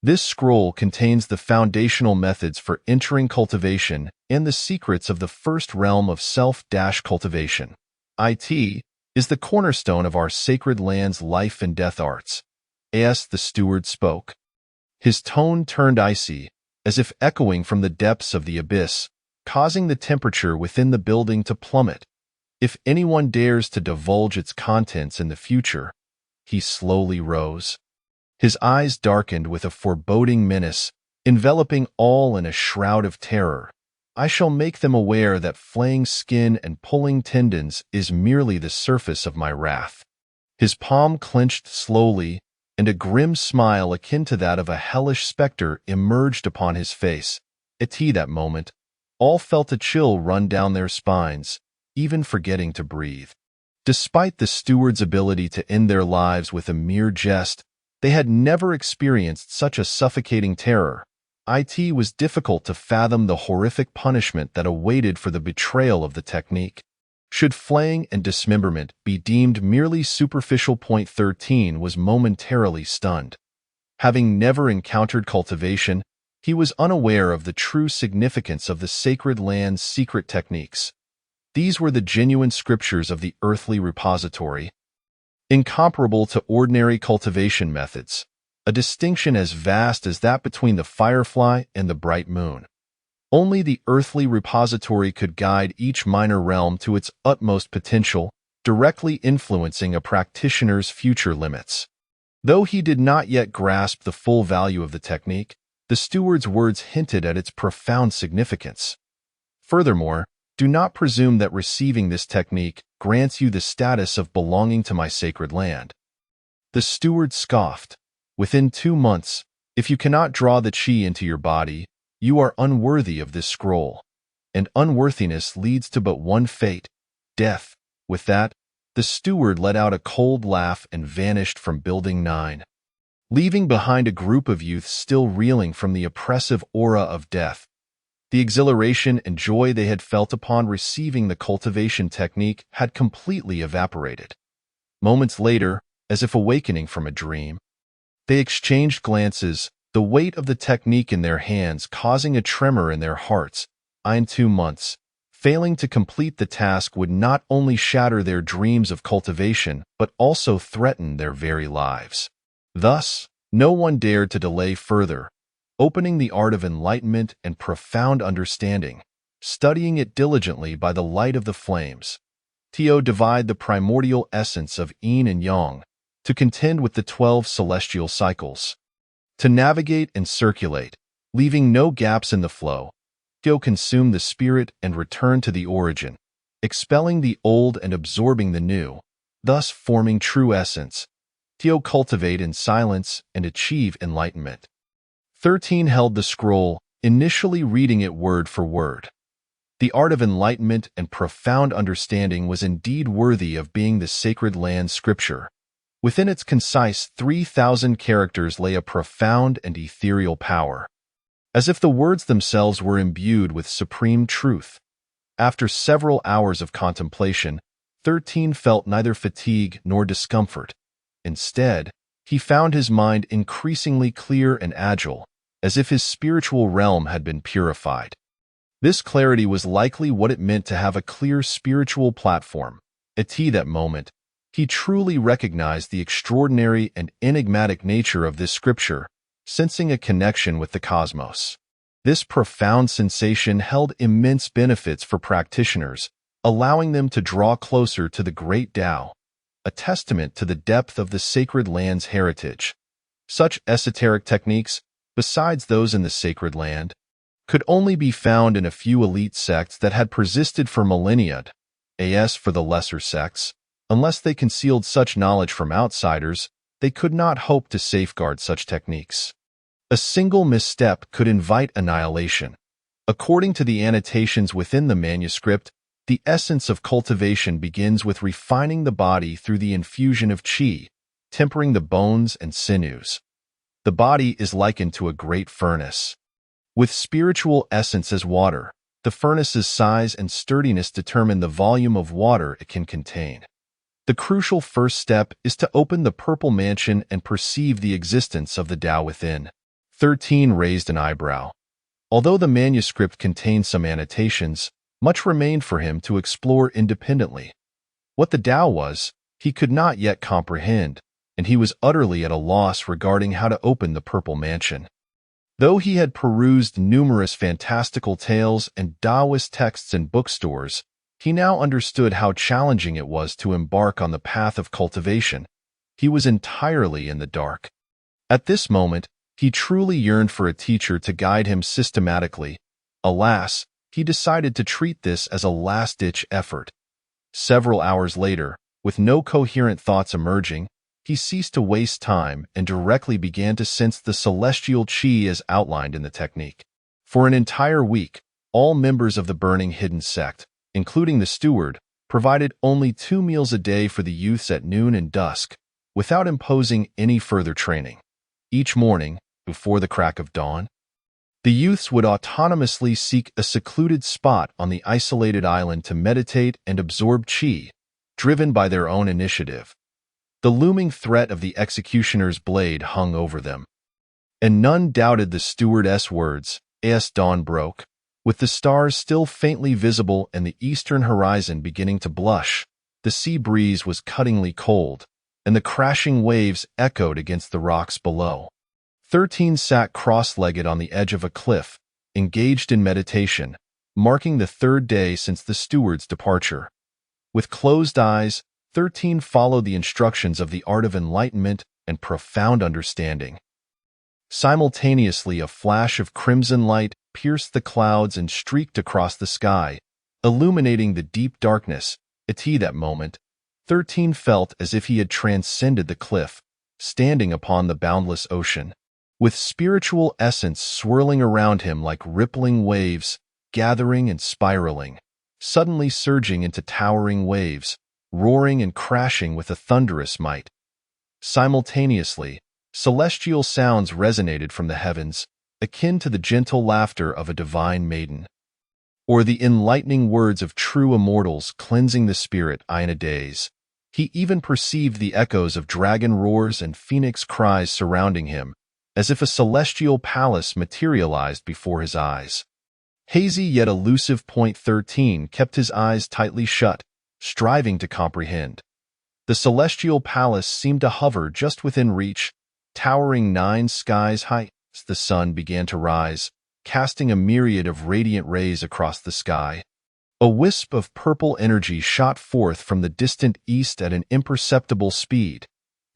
This scroll contains the foundational methods for entering cultivation and the secrets of the first realm of self-cultivation. It is the cornerstone of our sacred land's life and death arts. As the steward spoke, his tone turned icy, as if echoing from the depths of the abyss, causing the temperature within the building to plummet. If anyone dares to divulge its contents in the future, he slowly rose. His eyes darkened with a foreboding menace, enveloping all in a shroud of terror. I shall make them aware that flaying skin and pulling tendons is merely the surface of my wrath. His palm clenched slowly, and a grim smile akin to that of a hellish specter emerged upon his face. At that moment, all felt a chill run down their spines, even forgetting to breathe. Despite the steward's ability to end their lives with a mere jest, they had never experienced such a suffocating terror. It was difficult to fathom the horrific punishment that awaited for the betrayal of the technique. Should flaying and dismemberment be deemed merely superficial? 13 was momentarily stunned. Having never encountered cultivation, he was unaware of the true significance of the sacred land's secret techniques. These were the genuine scriptures of the earthly repository, incomparable to ordinary cultivation methods, a distinction as vast as that between the firefly and the bright moon. Only the earthly repository could guide each minor realm to its utmost potential, directly influencing a practitioner's future limits. Though he did not yet grasp the full value of the technique, the steward's words hinted at its profound significance. Furthermore, do not presume that receiving this technique grants you the status of belonging to my sacred land. The steward scoffed. Within 2 months, if you cannot draw the qi into your body, you are unworthy of this scroll. And unworthiness leads to but one fate, death. With that, the steward let out a cold laugh and vanished from Building 9, leaving behind a group of youths still reeling from the oppressive aura of death. The exhilaration and joy they had felt upon receiving the cultivation technique had completely evaporated. Moments later, as if awakening from a dream, they exchanged glances, the weight of the technique in their hands causing a tremor in their hearts. In 2 months, failing to complete the task would not only shatter their dreams of cultivation, but also threaten their very lives. Thus, no one dared to delay further, opening the art of enlightenment and profound understanding, studying it diligently by the light of the flames. Teo divide the primordial essence of yin and yang, to contend with the 12 celestial cycles. To navigate and circulate, leaving no gaps in the flow, Teo consume the spirit and return to the origin, expelling the old and absorbing the new, thus forming true essence. Teo cultivate in silence and achieve enlightenment. 13 held the scroll, initially reading it word for word. The art of enlightenment and profound understanding was indeed worthy of being the sacred land scripture. Within its concise 3,000 characters lay a profound and ethereal power, as if the words themselves were imbued with supreme truth. After several hours of contemplation, 13 felt neither fatigue nor discomfort. Instead, he found his mind increasingly clear and agile, as if his spiritual realm had been purified. This clarity was likely what it meant to have a clear spiritual platform. At that moment, he truly recognized the extraordinary and enigmatic nature of this scripture, sensing a connection with the cosmos. This profound sensation held immense benefits for practitioners, allowing them to draw closer to the great Tao, a testament to the depth of the sacred land's heritage. Such esoteric techniques, besides those in the sacred land, could only be found in a few elite sects that had persisted for millennia. As for the lesser sects, unless they concealed such knowledge from outsiders, they could not hope to safeguard such techniques. A single misstep could invite annihilation. According to the annotations within the manuscript, the essence of cultivation begins with refining the body through the infusion of qi, tempering the bones and sinews. The body is likened to a great furnace. With spiritual essence as water, the furnace's size and sturdiness determine the volume of water it can contain. The crucial first step is to open the purple mansion and perceive the existence of the Tao within. 13 raised an eyebrow. Although the manuscript contained some annotations, much remained for him to explore independently. What the Tao was, he could not yet comprehend, and he was utterly at a loss regarding how to open the purple mansion. Though he had perused numerous fantastical tales and Taoist texts in bookstores, he now understood how challenging it was to embark on the path of cultivation. He was entirely in the dark. At this moment, he truly yearned for a teacher to guide him systematically. Alas, he decided to treat this as a last-ditch effort. Several hours later, with no coherent thoughts emerging, he ceased to waste time and directly began to sense the celestial qi as outlined in the technique. For an entire week, all members of the Burning Hidden sect, including the steward, provided only 2 meals a day for the youths at noon and dusk, without imposing any further training. Each morning, before the crack of dawn, the youths would autonomously seek a secluded spot on the isolated island to meditate and absorb qi, driven by their own initiative. The looming threat of the executioner's blade hung over them. And none doubted the stewardess' words, as dawn broke. With the stars still faintly visible and the eastern horizon beginning to blush, the sea breeze was cuttingly cold, and the crashing waves echoed against the rocks below. 13 sat cross-legged on the edge of a cliff, engaged in meditation, marking the 3rd day since the steward's departure. With closed eyes, 13 followed the instructions of the art of enlightenment and profound understanding. Simultaneously, a flash of crimson light pierced the clouds and streaked across the sky, illuminating the deep darkness. At that moment, 13 felt as if he had transcended the cliff, standing upon the boundless ocean, with spiritual essence swirling around him like rippling waves, gathering and spiraling, suddenly surging into towering waves, roaring and crashing with a thunderous might. Simultaneously, celestial sounds resonated from the heavens, akin to the gentle laughter of a divine maiden, or the enlightening words of true immortals cleansing the spirit in a daze. He even perceived the echoes of dragon roars and phoenix cries surrounding him, as if a celestial palace materialized before his eyes. Hazy yet elusive Point 13 kept his eyes tightly shut, striving to comprehend. The celestial palace seemed to hover just within reach, towering 9 skies high. As the sun began to rise, casting a myriad of radiant rays across the sky. A wisp of purple energy shot forth from the distant east at an imperceptible speed,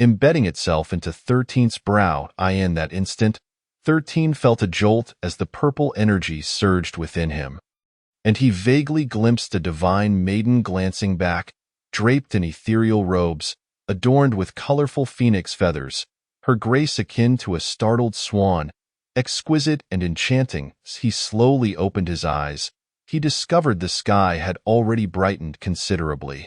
embedding itself into 13's brow. In that instant, 13 felt a jolt as the purple energy surged within him, and he vaguely glimpsed a divine maiden glancing back, draped in ethereal robes, adorned with colorful phoenix feathers, her grace akin to a startled swan, exquisite and enchanting. As he slowly opened his eyes, he discovered the sky had already brightened considerably.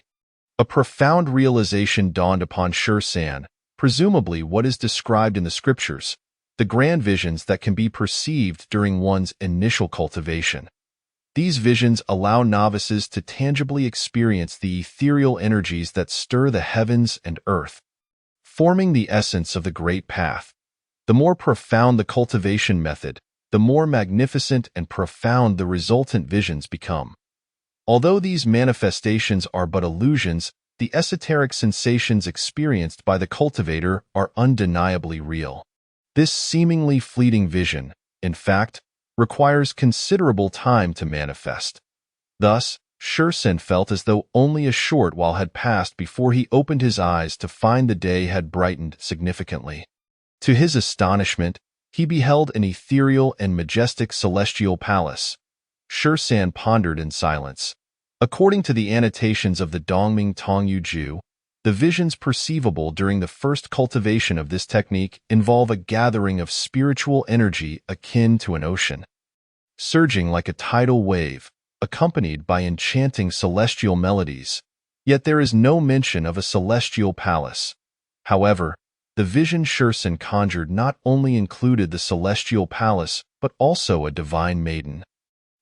A profound realization dawned upon Shursan, presumably what is described in the scriptures, the grand visions that can be perceived during one's initial cultivation. These visions allow novices to tangibly experience the ethereal energies that stir the heavens and earth, forming the essence of the great path. The more profound the cultivation method, the more magnificent and profound the resultant visions become. Although these manifestations are but illusions, the esoteric sensations experienced by the cultivator are undeniably real. This seemingly fleeting vision, in fact, requires considerable time to manifest. Thus, Shursan felt as though only a short while had passed before he opened his eyes to find the day had brightened significantly. To his astonishment, he beheld an ethereal and majestic celestial palace. Shursan pondered in silence. According to the annotations of the Dongming Tongyu Ju, the visions perceivable during the first cultivation of this technique involve a gathering of spiritual energy akin to an ocean, surging like a tidal wave, accompanied by enchanting celestial melodies. Yet there is no mention of a celestial palace. However, the vision Shursan conjured not only included the celestial palace, but also a divine maiden,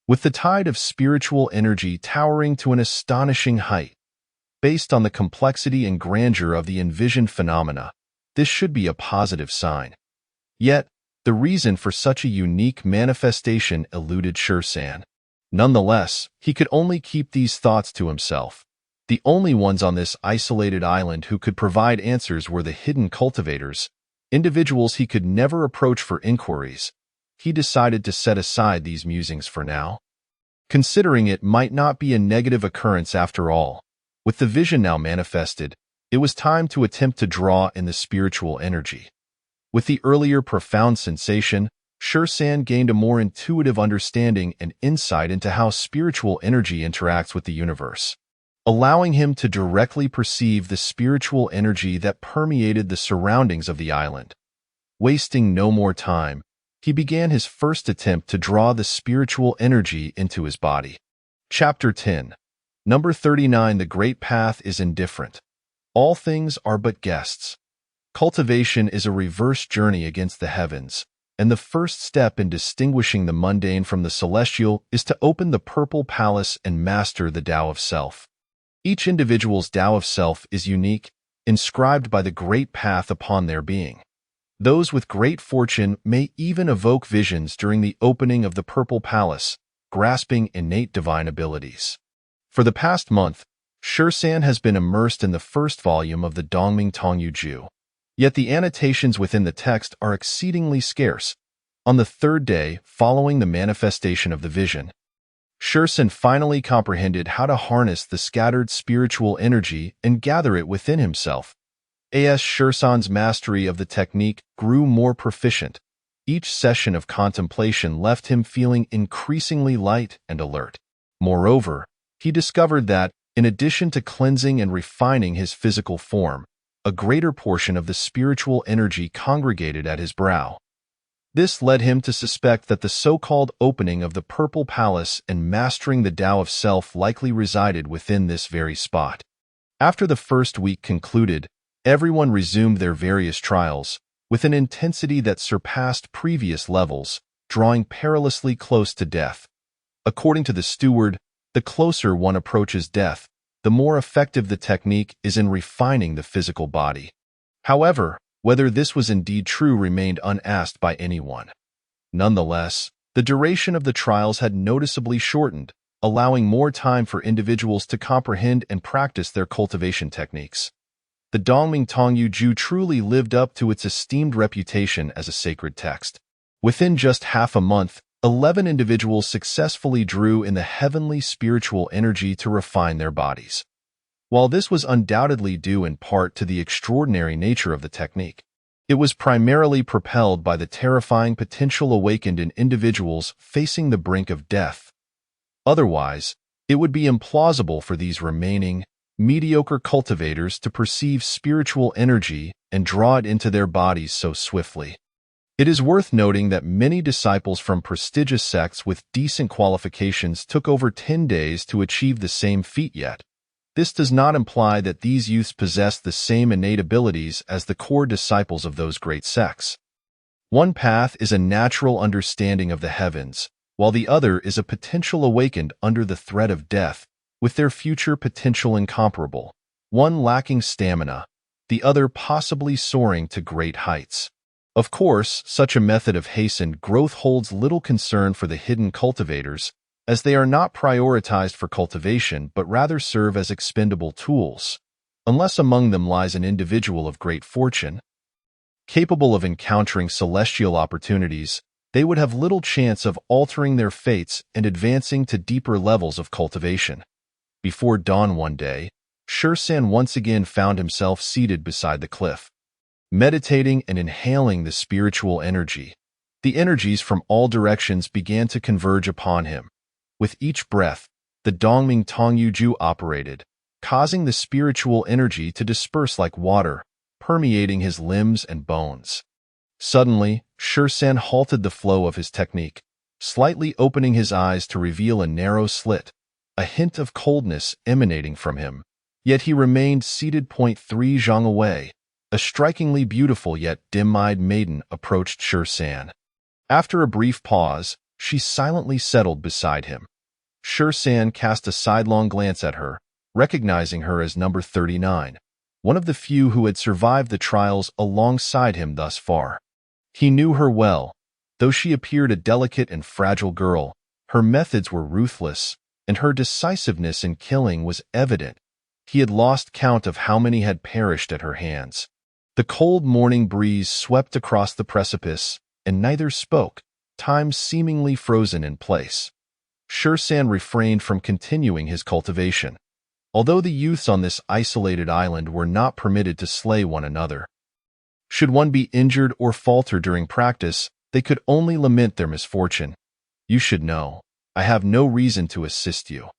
with the tide of spiritual energy towering to an astonishing height. Based on the complexity and grandeur of the envisioned phenomena, this should be a positive sign. Yet, the reason for such a unique manifestation eluded Shursan. Nonetheless, he could only keep these thoughts to himself. The only ones on this isolated island who could provide answers were the hidden cultivators, individuals he could never approach for inquiries. He decided to set aside these musings for now, considering it might not be a negative occurrence after all. With the vision now manifested, it was time to attempt to draw in the spiritual energy. With the earlier profound sensation, Shursan gained a more intuitive understanding and insight into how spiritual energy interacts with the universe, allowing him to directly perceive the spiritual energy that permeated the surroundings of the island. Wasting no more time, he began his first attempt to draw the spiritual energy into his body. Chapter 10. Number 39. The Great Path is indifferent. All things are but guests. Cultivation is a reverse journey against the heavens, and the first step in distinguishing the mundane from the celestial is to open the purple palace and master the Tao of Self. Each individual's Tao of Self is unique, inscribed by the great path upon their being. Those with great fortune may even evoke visions during the opening of the purple palace, grasping innate divine abilities. For the past month, Shursan has been immersed in the first volume of the Dongming Tongyu Ju. Yet the annotations within the text are exceedingly scarce. On the third day following the manifestation of the vision, Shursan finally comprehended how to harness the scattered spiritual energy and gather it within himself. As Shursan's mastery of the technique grew more proficient, each session of contemplation left him feeling increasingly light and alert. Moreover, he discovered that, in addition to cleansing and refining his physical form, a greater portion of the spiritual energy congregated at his brow. This led him to suspect that the so-called opening of the Purple Palace and mastering the Tao of Self likely resided within this very spot. After the first week concluded, everyone resumed their various trials, with an intensity that surpassed previous levels, drawing perilously close to death. According to the steward, the closer one approaches death, the more effective the technique is in refining the physical body. However, whether this was indeed true remained unasked by anyone. Nonetheless, the duration of the trials had noticeably shortened, allowing more time for individuals to comprehend and practice their cultivation techniques. The Dongming Tongyu Ju truly lived up to its esteemed reputation as a sacred text. Within just half a month, 11 individuals successfully drew in the heavenly spiritual energy to refine their bodies. While this was undoubtedly due in part to the extraordinary nature of the technique, it was primarily propelled by the terrifying potential awakened in individuals facing the brink of death. Otherwise, it would be implausible for these remaining, mediocre cultivators to perceive spiritual energy and draw it into their bodies so swiftly. It is worth noting that many disciples from prestigious sects with decent qualifications took over 10 days to achieve the same feat yet. This does not imply that these youths possess the same innate abilities as the core disciples of those great sects. One path is a natural understanding of the heavens, while the other is a potential awakened under the threat of death, with their future potential incomparable, one lacking stamina, the other possibly soaring to great heights. Of course, such a method of hastened growth holds little concern for the hidden cultivators, as they are not prioritized for cultivation but rather serve as expendable tools, unless among them lies an individual of great fortune. Capable of encountering celestial opportunities, they would have little chance of altering their fates and advancing to deeper levels of cultivation. Before dawn one day, Shursan once again found himself seated beside the cliff, meditating and inhaling the spiritual energy. The energies from all directions began to converge upon him. With each breath, the Dongming Tongyu Ju operated, causing the spiritual energy to disperse like water, permeating his limbs and bones. Suddenly, Shursan halted the flow of his technique, slightly opening his eyes to reveal a narrow slit, a hint of coldness emanating from him. Yet he remained seated. 3 zhang away. A strikingly beautiful yet dim-eyed maiden approached Shursan. After a brief pause, she silently settled beside him. Shursan cast a sidelong glance at her, recognizing her as number 39, one of the few who had survived the trials alongside him thus far. He knew her well. Though she appeared a delicate and fragile girl, her methods were ruthless, and her decisiveness in killing was evident. He had lost count of how many had perished at her hands. The cold morning breeze swept across the precipice, and neither spoke, time seemingly frozen in place. Shursan refrained from continuing his cultivation, although the youths on this isolated island were not permitted to slay one another. Should one be injured or falter during practice, they could only lament their misfortune. You should know, I have no reason to assist you.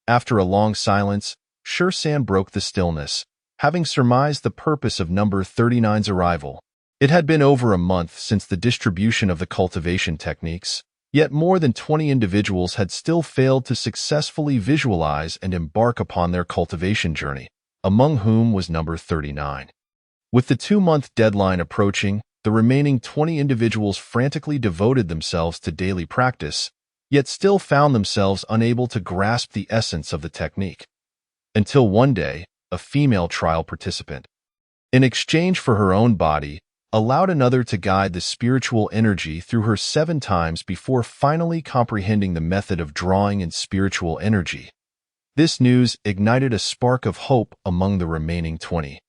After a long silence, Shursan broke the stillness, having surmised the purpose of number 39's arrival. It had been over a month since the distribution of the cultivation techniques, yet more than 20 individuals had still failed to successfully visualize and embark upon their cultivation journey, among whom was number 39. With the 2-month deadline approaching, the remaining 20 individuals frantically devoted themselves to daily practice, yet still found themselves unable to grasp the essence of the technique. Until one day, a female trial participant, in exchange for her own body, allowed another to guide the spiritual energy through her 7 times before finally comprehending the method of drawing in spiritual energy. This news ignited a spark of hope among the remaining 20.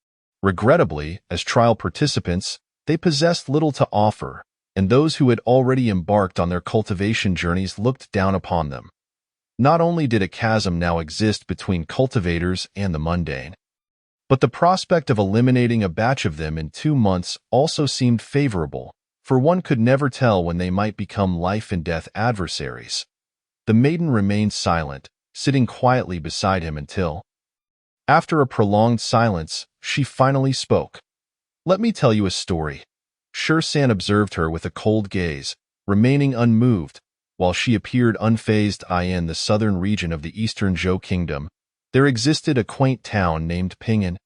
Regrettably, as trial participants, they possessed little to offer, and those who had already embarked on their cultivation journeys looked down upon them. Not only did a chasm now exist between cultivators and the mundane, but the prospect of eliminating a batch of them in 2 months also seemed favorable, for one could never tell when they might become life-and-death adversaries. The maiden remained silent, sitting quietly beside him until, After a prolonged silence, she finally spoke. "Let me tell you a story." Sher-san observed her with a cold gaze, remaining unmoved, while she appeared unfazed. In the southern region of the eastern Zhou kingdom, there existed a quaint town named Pingan.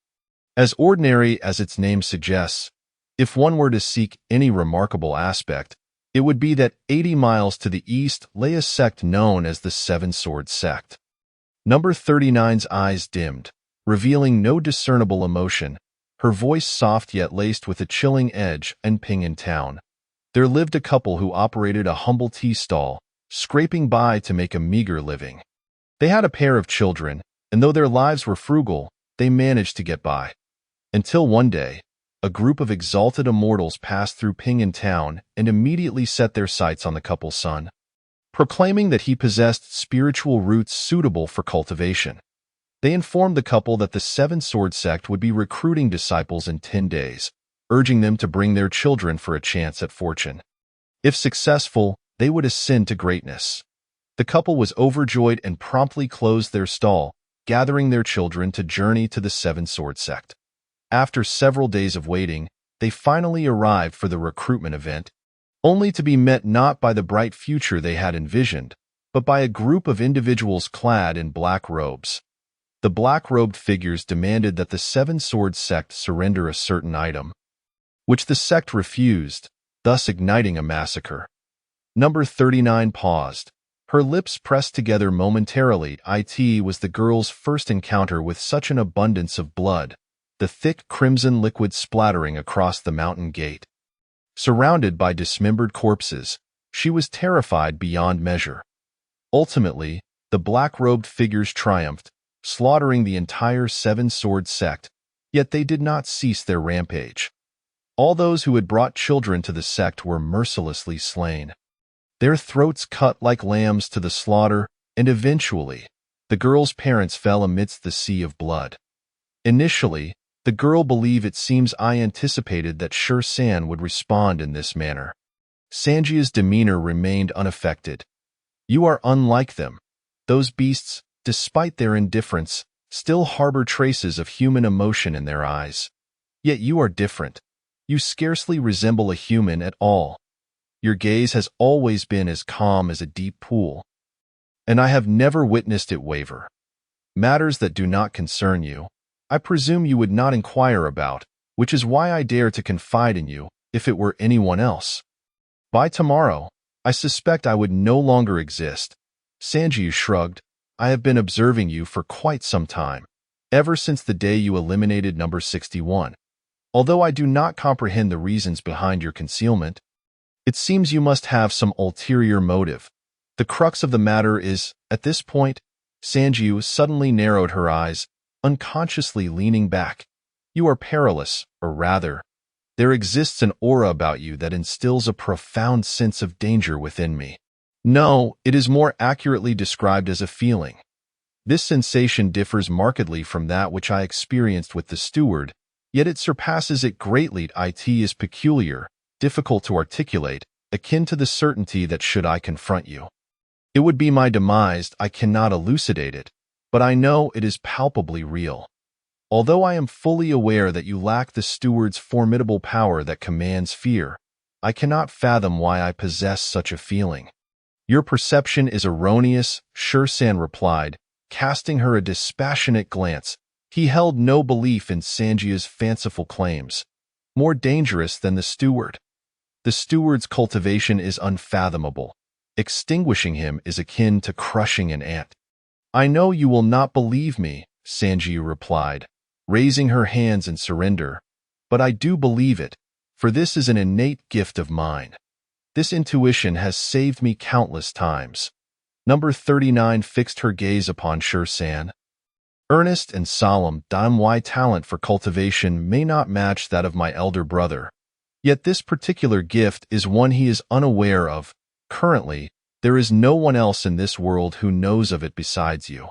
As ordinary as its name suggests, if one were to seek any remarkable aspect, it would be that 80 miles to the east lay a sect known as the Seven Sword Sect. Number 39's eyes dimmed, revealing no discernible emotion, her voice soft yet laced with a chilling edge. In Pingan town, there lived a couple who operated a humble tea stall, scraping by to make a meager living. They had a pair of children, and though their lives were frugal, they managed to get by. Until one day, a group of exalted immortals passed through Pingan town and immediately set their sights on the couple's son, proclaiming that he possessed spiritual roots suitable for cultivation. They informed the couple that the Seven Sword Sect would be recruiting disciples in 10 days, urging them to bring their children for a chance at fortune. If successful, they would ascend to greatness. The couple was overjoyed and promptly closed their stall, gathering their children to journey to the Seven Sword Sect. After several days of waiting, they finally arrived for the recruitment event, only to be met not by the bright future they had envisioned, but by a group of individuals clad in black robes. The black-robed figures demanded that the Seven Sword Sect surrender a certain item, which the sect refused, thus igniting a massacre. Number 39 paused, her lips pressed together momentarily. It was the girl's first encounter with such an abundance of blood, the thick crimson liquid splattering across the mountain gate. Surrounded by dismembered corpses, she was terrified beyond measure. Ultimately, the black-robed figures triumphed, slaughtering the entire Seven Sword Sect, yet they did not cease their rampage. All those who had brought children to the sect were mercilessly slain, their throats cut like lambs to the slaughter, and eventually, the girl's parents fell amidst the sea of blood. Initially, the girl believed I anticipated that Sher-san would respond in this manner. Sanjia's demeanor remained unaffected. "You are unlike them. Those beasts, despite their indifference, still harbor traces of human emotion in their eyes. Yet you are different. You scarcely resemble a human at all. Your gaze has always been as calm as a deep pool, and I have never witnessed it waver. Matters that do not concern you, I presume you would not inquire about, which is why I dare to confide in you. If it were anyone else, by tomorrow, I suspect I would no longer exist." Sanji shrugged. "I have been observing you for quite some time, ever since the day you eliminated number 61. Although I do not comprehend the reasons behind your concealment, it seems you must have some ulterior motive. The crux of the matter is, at this point," Sanji suddenly narrowed her eyes, unconsciously leaning back, "you are perilous, or rather, there exists an aura about you that instills a profound sense of danger within me. No, it is more accurately described as a feeling. This sensation differs markedly from that which I experienced with the steward, yet it surpasses it greatly. It is peculiar, difficult to articulate, akin to the certainty that should I confront you, it would be my demise. I cannot elucidate it, but I know it is palpably real. Although I am fully aware that you lack the steward's formidable power that commands fear, I cannot fathom why I possess such a feeling." "Your perception is erroneous," Sher-san replied, casting her a dispassionate glance. He held no belief in Sanjia's fanciful claims. "More dangerous than the steward. The steward's cultivation is unfathomable. Extinguishing him is akin to crushing an ant." "I know you will not believe me," Sanjia replied, raising her hands in surrender, "but I do believe it, for this is an innate gift of mine. This intuition has saved me countless times." Number 39 fixed her gaze upon Sher-san. "Earnest and solemn, my talent for cultivation may not match that of my elder brother. Yet this particular gift is one he is unaware of. Currently, there is no one else in this world who knows of it besides you."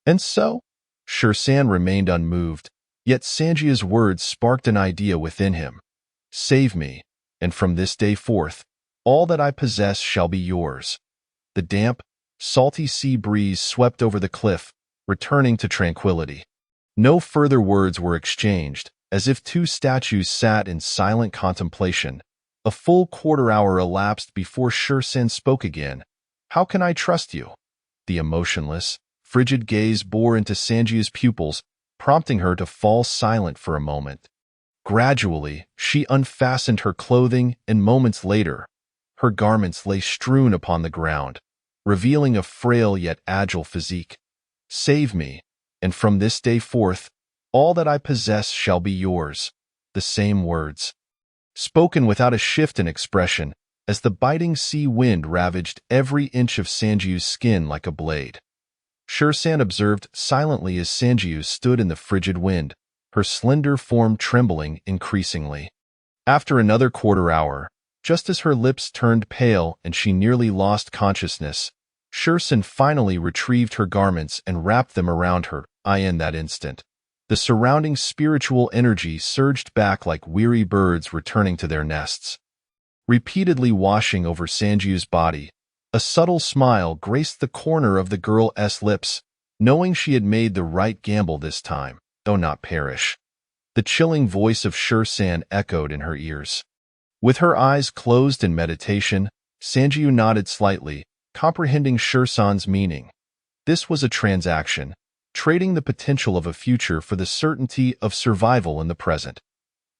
"And so?" Sher-san remained unmoved, yet Sanjia's words sparked an idea within him. "Save me, and from this day forth, all that I possess shall be yours." The damp, salty sea breeze swept over the cliff, returning to tranquility. No further words were exchanged, as if two statues sat in silent contemplation. A full quarter-hour elapsed before Shursan spoke again. "How can I trust you?" The emotionless, frigid gaze bore into Sanjiu's pupils, prompting her to fall silent for a moment. Gradually, she unfastened her clothing, and moments later, her garments lay strewn upon the ground, revealing a frail yet agile physique. "Save me, and from this day forth, all that I possess shall be yours." The same words, spoken without a shift in expression, as the biting sea wind ravaged every inch of Sanjiu's skin like a blade. Shursan observed silently as Sanjiu stood in the frigid wind, her slender form trembling increasingly. After another quarter-hour, just as her lips turned pale and she nearly lost consciousness, Shursan finally retrieved her garments and wrapped them around her. In that instant, the surrounding spiritual energy surged back like weary birds returning to their nests. Repeatedly washing over Sanjiu's body, a subtle smile graced the corner of the girl's lips, knowing she had made the right gamble this time, though not perish. The chilling voice of Shursan echoed in her ears. With her eyes closed in meditation, Sanjiu nodded slightly, comprehending Shursan's meaning. This was a transaction, trading the potential of a future for the certainty of survival in the present.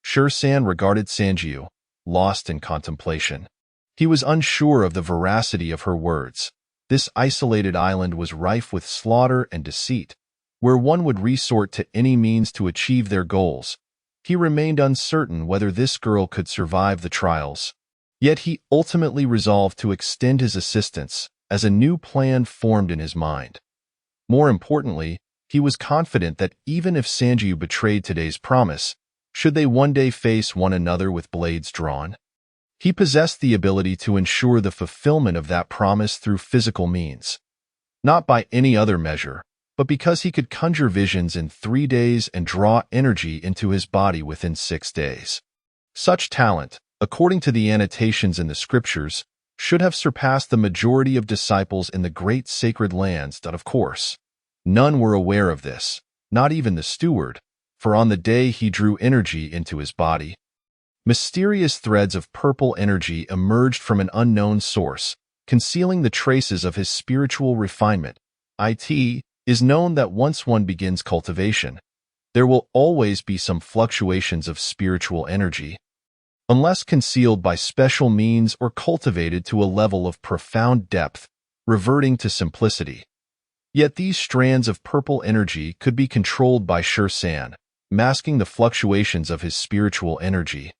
Shursan regarded Sanjiu, lost in contemplation. He was unsure of the veracity of her words. This isolated island was rife with slaughter and deceit, where one would resort to any means to achieve their goals. He remained uncertain whether this girl could survive the trials. Yet he ultimately resolved to extend his assistance, as a new plan formed in his mind. More importantly, he was confident that even if Sanjiu betrayed today's promise, should they one day face one another with blades drawn, he possessed the ability to ensure the fulfillment of that promise through physical means. Not by any other measure, but because he could conjure visions in 3 days and draw energy into his body within 6 days. Such talent, according to the annotations in the scriptures, should have surpassed the majority of disciples in the great sacred lands, but of course, none were aware of this, not even the steward, for on the day he drew energy into his body, mysterious threads of purple energy emerged from an unknown source, concealing the traces of his spiritual refinement. It is known that once one begins cultivation, there will always be some fluctuations of spiritual energy, unless concealed by special means or cultivated to a level of profound depth, reverting to simplicity. Yet these strands of purple energy could be controlled by Shursan, masking the fluctuations of his spiritual energy,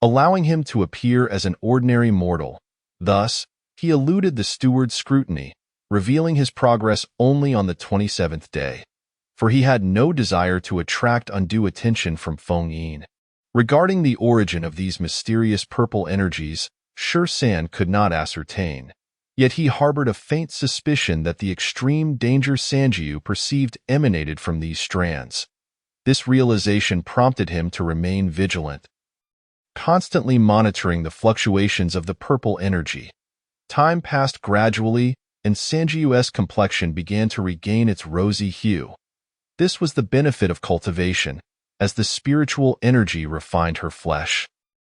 allowing him to appear as an ordinary mortal. Thus, he eluded the steward's scrutiny, revealing his progress only on the 27th day, for he had no desire to attract undue attention from Feng Yin. Regarding the origin of these mysterious purple energies, Shursan could not ascertain, yet he harbored a faint suspicion that the extreme danger Sanjiu perceived emanated from these strands. This realization prompted him to remain vigilant, constantly monitoring the fluctuations of the purple energy. Time passed gradually, and Sanjiu's complexion began to regain its rosy hue. This was the benefit of cultivation, as the spiritual energy refined her flesh,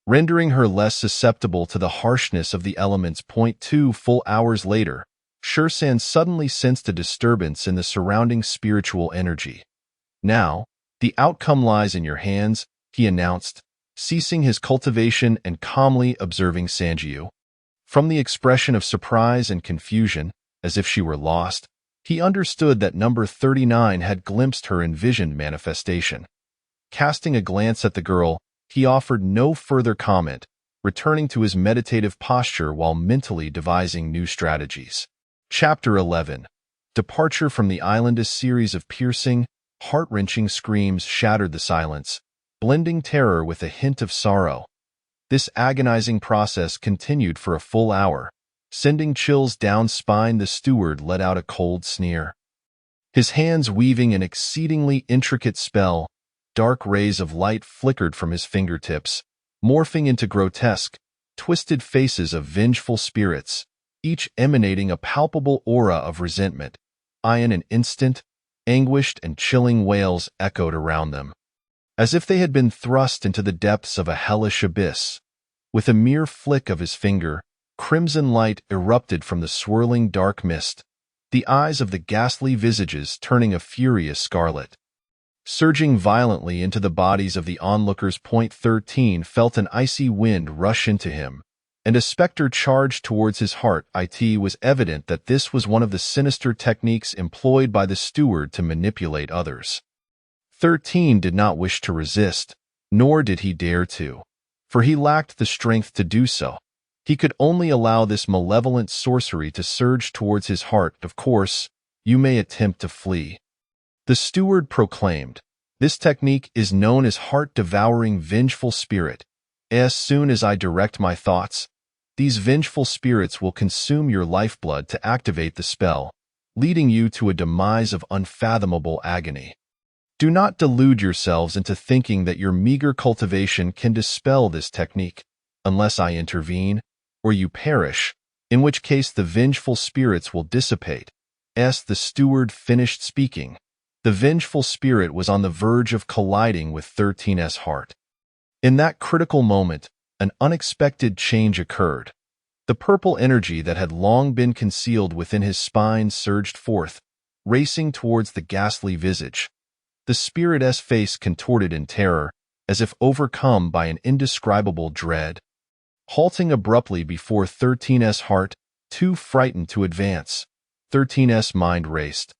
rendering her less susceptible to the harshness of the elements. 2 full hours later, Shursan suddenly sensed a disturbance in the surrounding spiritual energy. "Now, the outcome lies in your hands," he announced, ceasing his cultivation and calmly observing Sanjiu. From the expression of surprise and confusion, as if she were lost, he understood that number 39 had glimpsed her envisioned manifestation. Casting a glance at the girl, he offered no further comment, returning to his meditative posture while mentally devising new strategies. Chapter 11. Departure from the island. A series of piercing, heart-wrenching screams shattered the silence, blending terror with a hint of sorrow. This agonizing process continued for a full hour, sending chills down spine. The steward let out a cold sneer, his hands weaving an exceedingly intricate spell. Dark rays of light flickered from his fingertips, morphing into grotesque, twisted faces of vengeful spirits, each emanating a palpable aura of resentment. In an instant, anguished and chilling wails echoed around them, as if they had been thrust into the depths of a hellish abyss. With a mere flick of his finger, crimson light erupted from the swirling dark mist, the eyes of the ghastly visages turning a furious scarlet. Surging violently into the bodies of the onlookers. 13 felt an icy wind rush into him, and a specter charged towards his heart. It was evident that this was one of the sinister techniques employed by the steward to manipulate others. 13 did not wish to resist, nor did he dare to, for he lacked the strength to do so. He could only allow this malevolent sorcery to surge towards his heart. Of course, you may attempt to flee. The steward proclaimed, "This technique is known as heart-devouring vengeful spirit. As soon as I direct my thoughts, these vengeful spirits will consume your lifeblood to activate the spell, leading you to a demise of unfathomable agony. Do not delude yourselves into thinking that your meager cultivation can dispel this technique, unless I intervene, or you perish, in which case the vengeful spirits will dissipate." As the steward finished speaking, the vengeful spirit was on the verge of colliding with 13's heart. In that critical moment, an unexpected change occurred. The purple energy that had long been concealed within his spine surged forth, racing towards the ghastly visage. The spirit's face contorted in terror, as if overcome by an indescribable dread. Halting abruptly before 13's heart, too frightened to advance, 13's mind raced.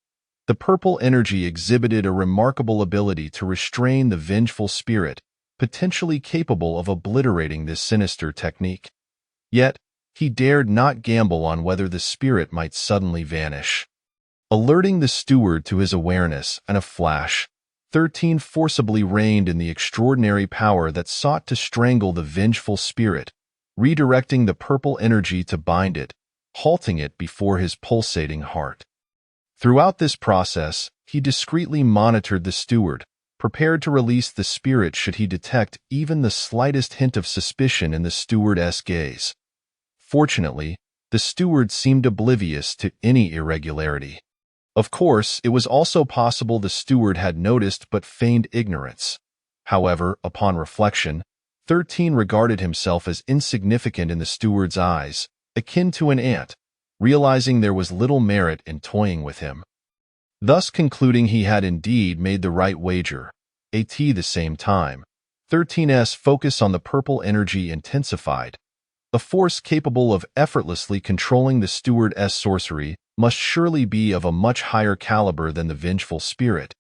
The purple energy exhibited a remarkable ability to restrain the vengeful spirit, potentially capable of obliterating this sinister technique. Yet, he dared not gamble on whether the spirit might suddenly vanish. Alerting the steward to his awareness in a flash, 13 forcibly reined in the extraordinary power that sought to strangle the vengeful spirit, redirecting the purple energy to bind it, halting it before his pulsating heart. Throughout this process, he discreetly monitored the steward, prepared to release the spirit should he detect even the slightest hint of suspicion in the steward's gaze. Fortunately, the steward seemed oblivious to any irregularity. Of course, it was also possible the steward had noticed but feigned ignorance. However, upon reflection, 13 regarded himself as insignificant in the steward's eyes, akin to an ant, realizing there was little merit in toying with him. Thus concluding he had indeed made the right wager. At the same time, 13's focus on the purple energy intensified. A force capable of effortlessly controlling the steward's sorcery must surely be of a much higher caliber than the vengeful spirit,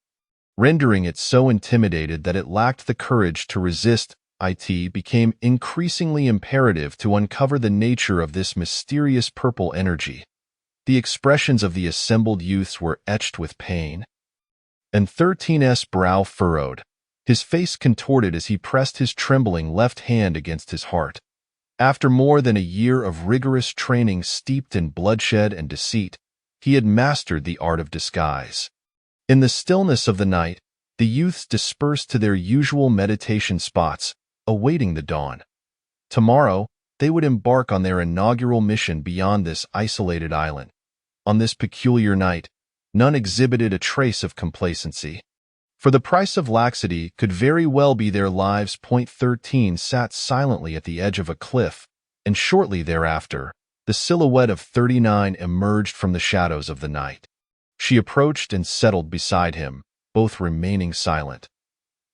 rendering it so intimidated that it lacked the courage to resist. It became increasingly imperative to uncover the nature of this mysterious purple energy. The expressions of the assembled youths were etched with pain, and 13's brow furrowed. His face contorted as he pressed his trembling left hand against his heart. After more than a year of rigorous training steeped in bloodshed and deceit, he had mastered the art of disguise. In the stillness of the night, the youths dispersed to their usual meditation spots, awaiting the dawn. Tomorrow, they would embark on their inaugural mission beyond this isolated island. On this peculiar night, none exhibited a trace of complacency. For the price of laxity could very well be their lives. 13 sat silently at the edge of a cliff, and shortly thereafter, the silhouette of 39 emerged from the shadows of the night. She approached and settled beside him, both remaining silent.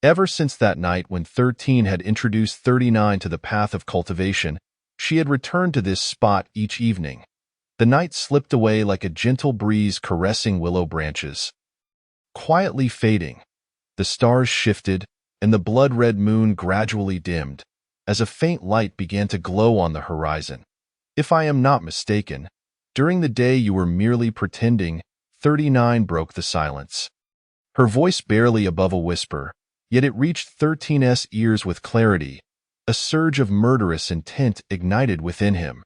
Ever since that night when 13 had introduced 39 to the path of cultivation, she had returned to this spot each evening. The night slipped away like a gentle breeze caressing willow branches. Quietly fading, the stars shifted, and the blood-red moon gradually dimmed, as a faint light began to glow on the horizon. "If I am not mistaken, during the day you were merely pretending," 39 broke the silence. Her voice barely above a whisper, yet it reached 13's ears with clarity. A surge of murderous intent ignited within him.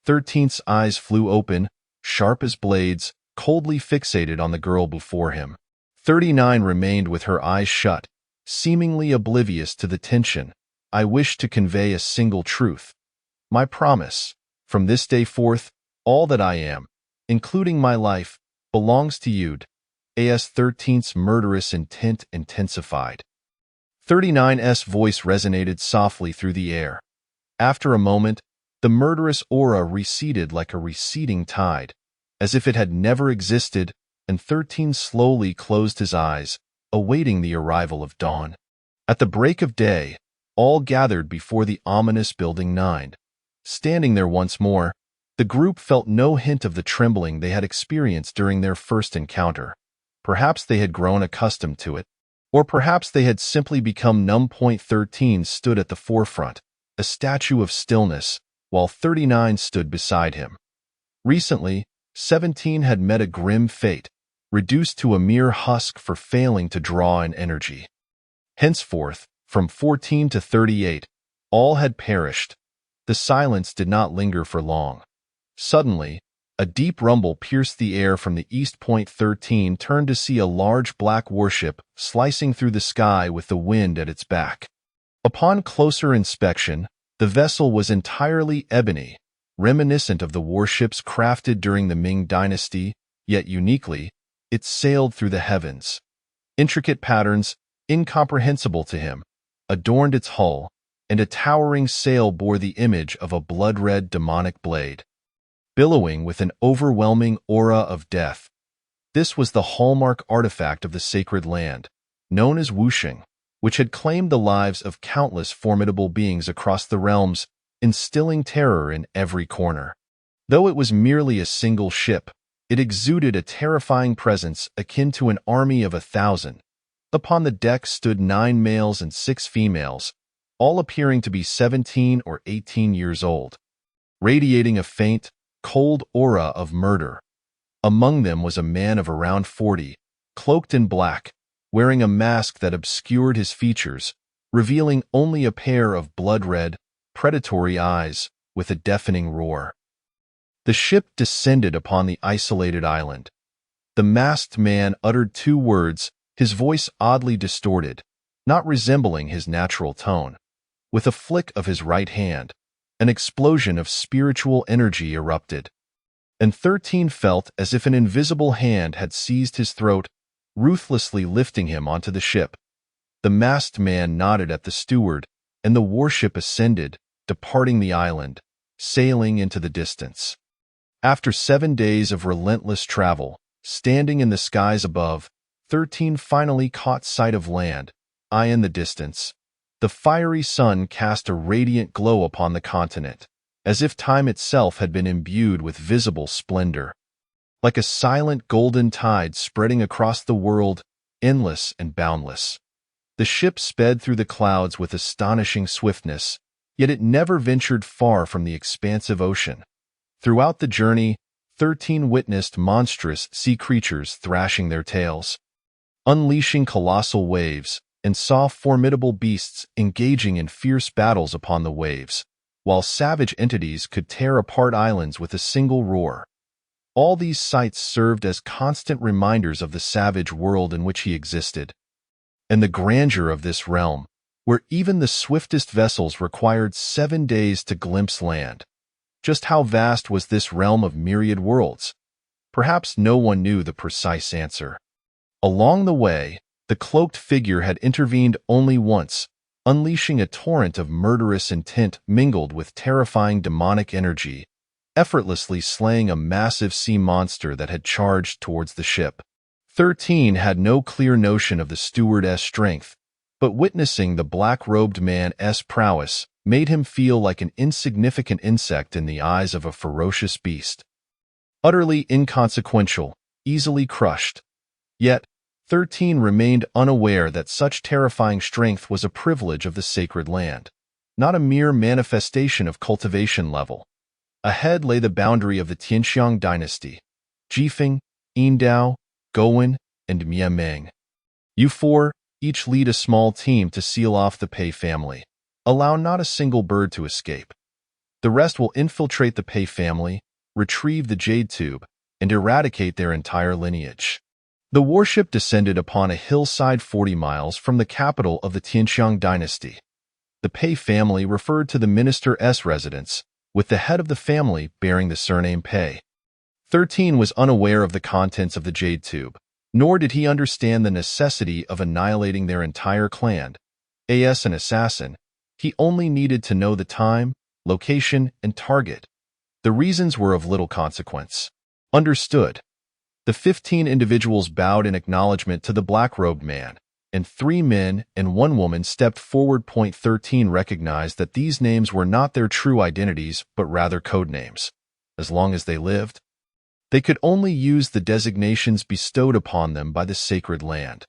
13's eyes flew open, sharp as blades, coldly fixated on the girl before him. 39 remained with her eyes shut, seemingly oblivious to the tension. "I wish to convey a single truth. My promise, from this day forth, all that I am, including my life, belongs to you." AS-13's murderous intent intensified. 39's voice resonated softly through the air. After a moment, the murderous aura receded like a receding tide, as if it had never existed, and 13 slowly closed his eyes, awaiting the arrival of dawn. At the break of day, all gathered before the ominous Building 9. Standing there once more, the group felt no hint of the trembling they had experienced during their first encounter. Perhaps they had grown accustomed to it, or perhaps they had simply become numb. 13 stood at the forefront, a statue of stillness, while 39 stood beside him. Recently, 17 had met a grim fate, reduced to a mere husk for failing to draw in energy. Henceforth, from 14 to 38, all had perished. The silence did not linger for long. Suddenly, a deep rumble pierced the air from the east. 13 turned to see a large black warship slicing through the sky with the wind at its back. Upon closer inspection, the vessel was entirely ebony, reminiscent of the warships crafted during the Ming Dynasty, yet uniquely, it sailed through the heavens. Intricate patterns, incomprehensible to him, adorned its hull, and a towering sail bore the image of a blood-red demonic blade, billowing with an overwhelming aura of death. This was the hallmark artifact of the sacred land, known as Wuxing, which had claimed the lives of countless formidable beings across the realms, instilling terror in every corner. Though it was merely a single ship, it exuded a terrifying presence akin to an army of 1,000. Upon the deck stood 9 males and 6 females, all appearing to be 17 or 18 years old, radiating a faint, cold aura of murder. Among them was a man of around 40, cloaked in black, wearing a mask that obscured his features, revealing only a pair of blood-red, predatory eyes with a deafening roar. The ship descended upon the isolated island. The masked man uttered 2 words, his voice oddly distorted, not resembling his natural tone. With a flick of his right hand, an explosion of spiritual energy erupted, and 13 felt as if an invisible hand had seized his throat, ruthlessly lifting him onto the ship. The masked man nodded at the steward, and the warship ascended, departing the island, sailing into the distance. After 7 days of relentless travel, standing in the skies above, 13 finally caught sight of land, eye in the distance. The fiery sun cast a radiant glow upon the continent, as if time itself had been imbued with visible splendor. Like a silent golden tide spreading across the world, endless and boundless. The ship sped through the clouds with astonishing swiftness, yet it never ventured far from the expansive ocean. Throughout the journey, 13 witnessed monstrous sea creatures thrashing their tails, unleashing colossal waves, and saw formidable beasts engaging in fierce battles upon the waves, while savage entities could tear apart islands with a single roar. All these sights served as constant reminders of the savage world in which he existed, and the grandeur of this realm, where even the swiftest vessels required 7 days to glimpse land. Just how vast was this realm of myriad worlds? Perhaps no one knew the precise answer. Along the way, the cloaked figure had intervened only once, unleashing a torrent of murderous intent mingled with terrifying demonic energy, effortlessly slaying a massive sea monster that had charged towards the ship. 13 had no clear notion of the stewardess' strength, but witnessing the black-robed man's prowess made him feel like an insignificant insect in the eyes of a ferocious beast. Utterly inconsequential, easily crushed. Yet, 13 remained unaware that such terrifying strength was a privilege of the sacred land, not a mere manifestation of cultivation level. Ahead lay the boundary of the Tianxiang dynasty, Jifeng, Yindao, Gowen, and Miameng. You 4 each lead a small team to seal off the Pei family. Allow not a single bird to escape. The rest will infiltrate the Pei family, retrieve the jade tube, and eradicate their entire lineage. The warship descended upon a hillside 40 miles from the capital of the Tianxiang dynasty. The Pei family referred to the minister's residence, with the head of the family bearing the surname Pei. 13 was unaware of the contents of the jade tube, Nor did he understand the necessity of annihilating their entire clan. As an assassin, he only needed to know the time, location, and target. The reasons were of little consequence. Understood. The 15 individuals bowed in acknowledgement to the black-robed man, and 3 men and 1 woman stepped forward. Point 13 recognized that these names were not their true identities, but rather code names. As long as they lived, they could only use the designations bestowed upon them by the sacred land.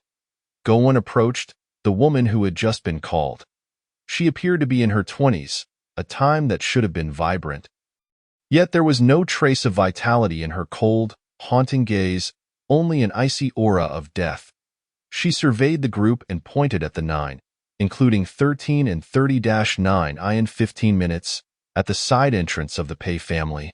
Gowen approached the woman who had just been called. She appeared to be in her 20s, a time that should have been vibrant. Yet there was no trace of vitality in her cold, haunting gaze, only an icy aura of death. She surveyed the group and pointed at the 9, including 13 and 30-9 in 15 minutes, at the side entrance of the Pei family.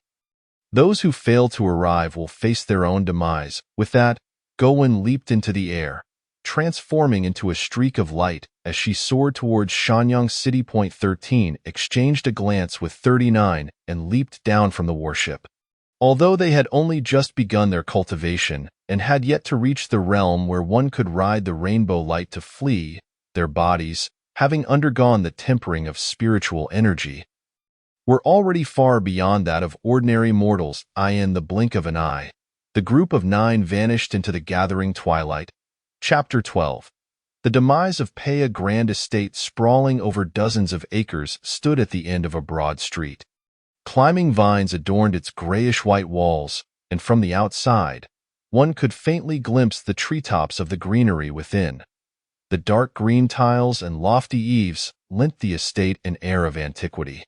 Those who fail to arrive will face their own demise. With that, Gowen leaped into the air, transforming into a streak of light as she soared towards Shanyang City. Point 13 exchanged a glance with 39 and leaped down from the warship. Although they had only just begun their cultivation and had yet to reach the realm where one could ride the rainbow light to flee, their bodies, having undergone the tempering of spiritual energy, were already far beyond that of ordinary mortals. In the blink of an eye, the group of 9 vanished into the gathering twilight. Chapter 12. The demise of Pei. A grand estate sprawling over dozens of acres stood at the end of a broad street. Climbing vines adorned its grayish-white walls, and from the outside, one could faintly glimpse the treetops of the greenery within. The dark green tiles and lofty eaves lent the estate an air of antiquity.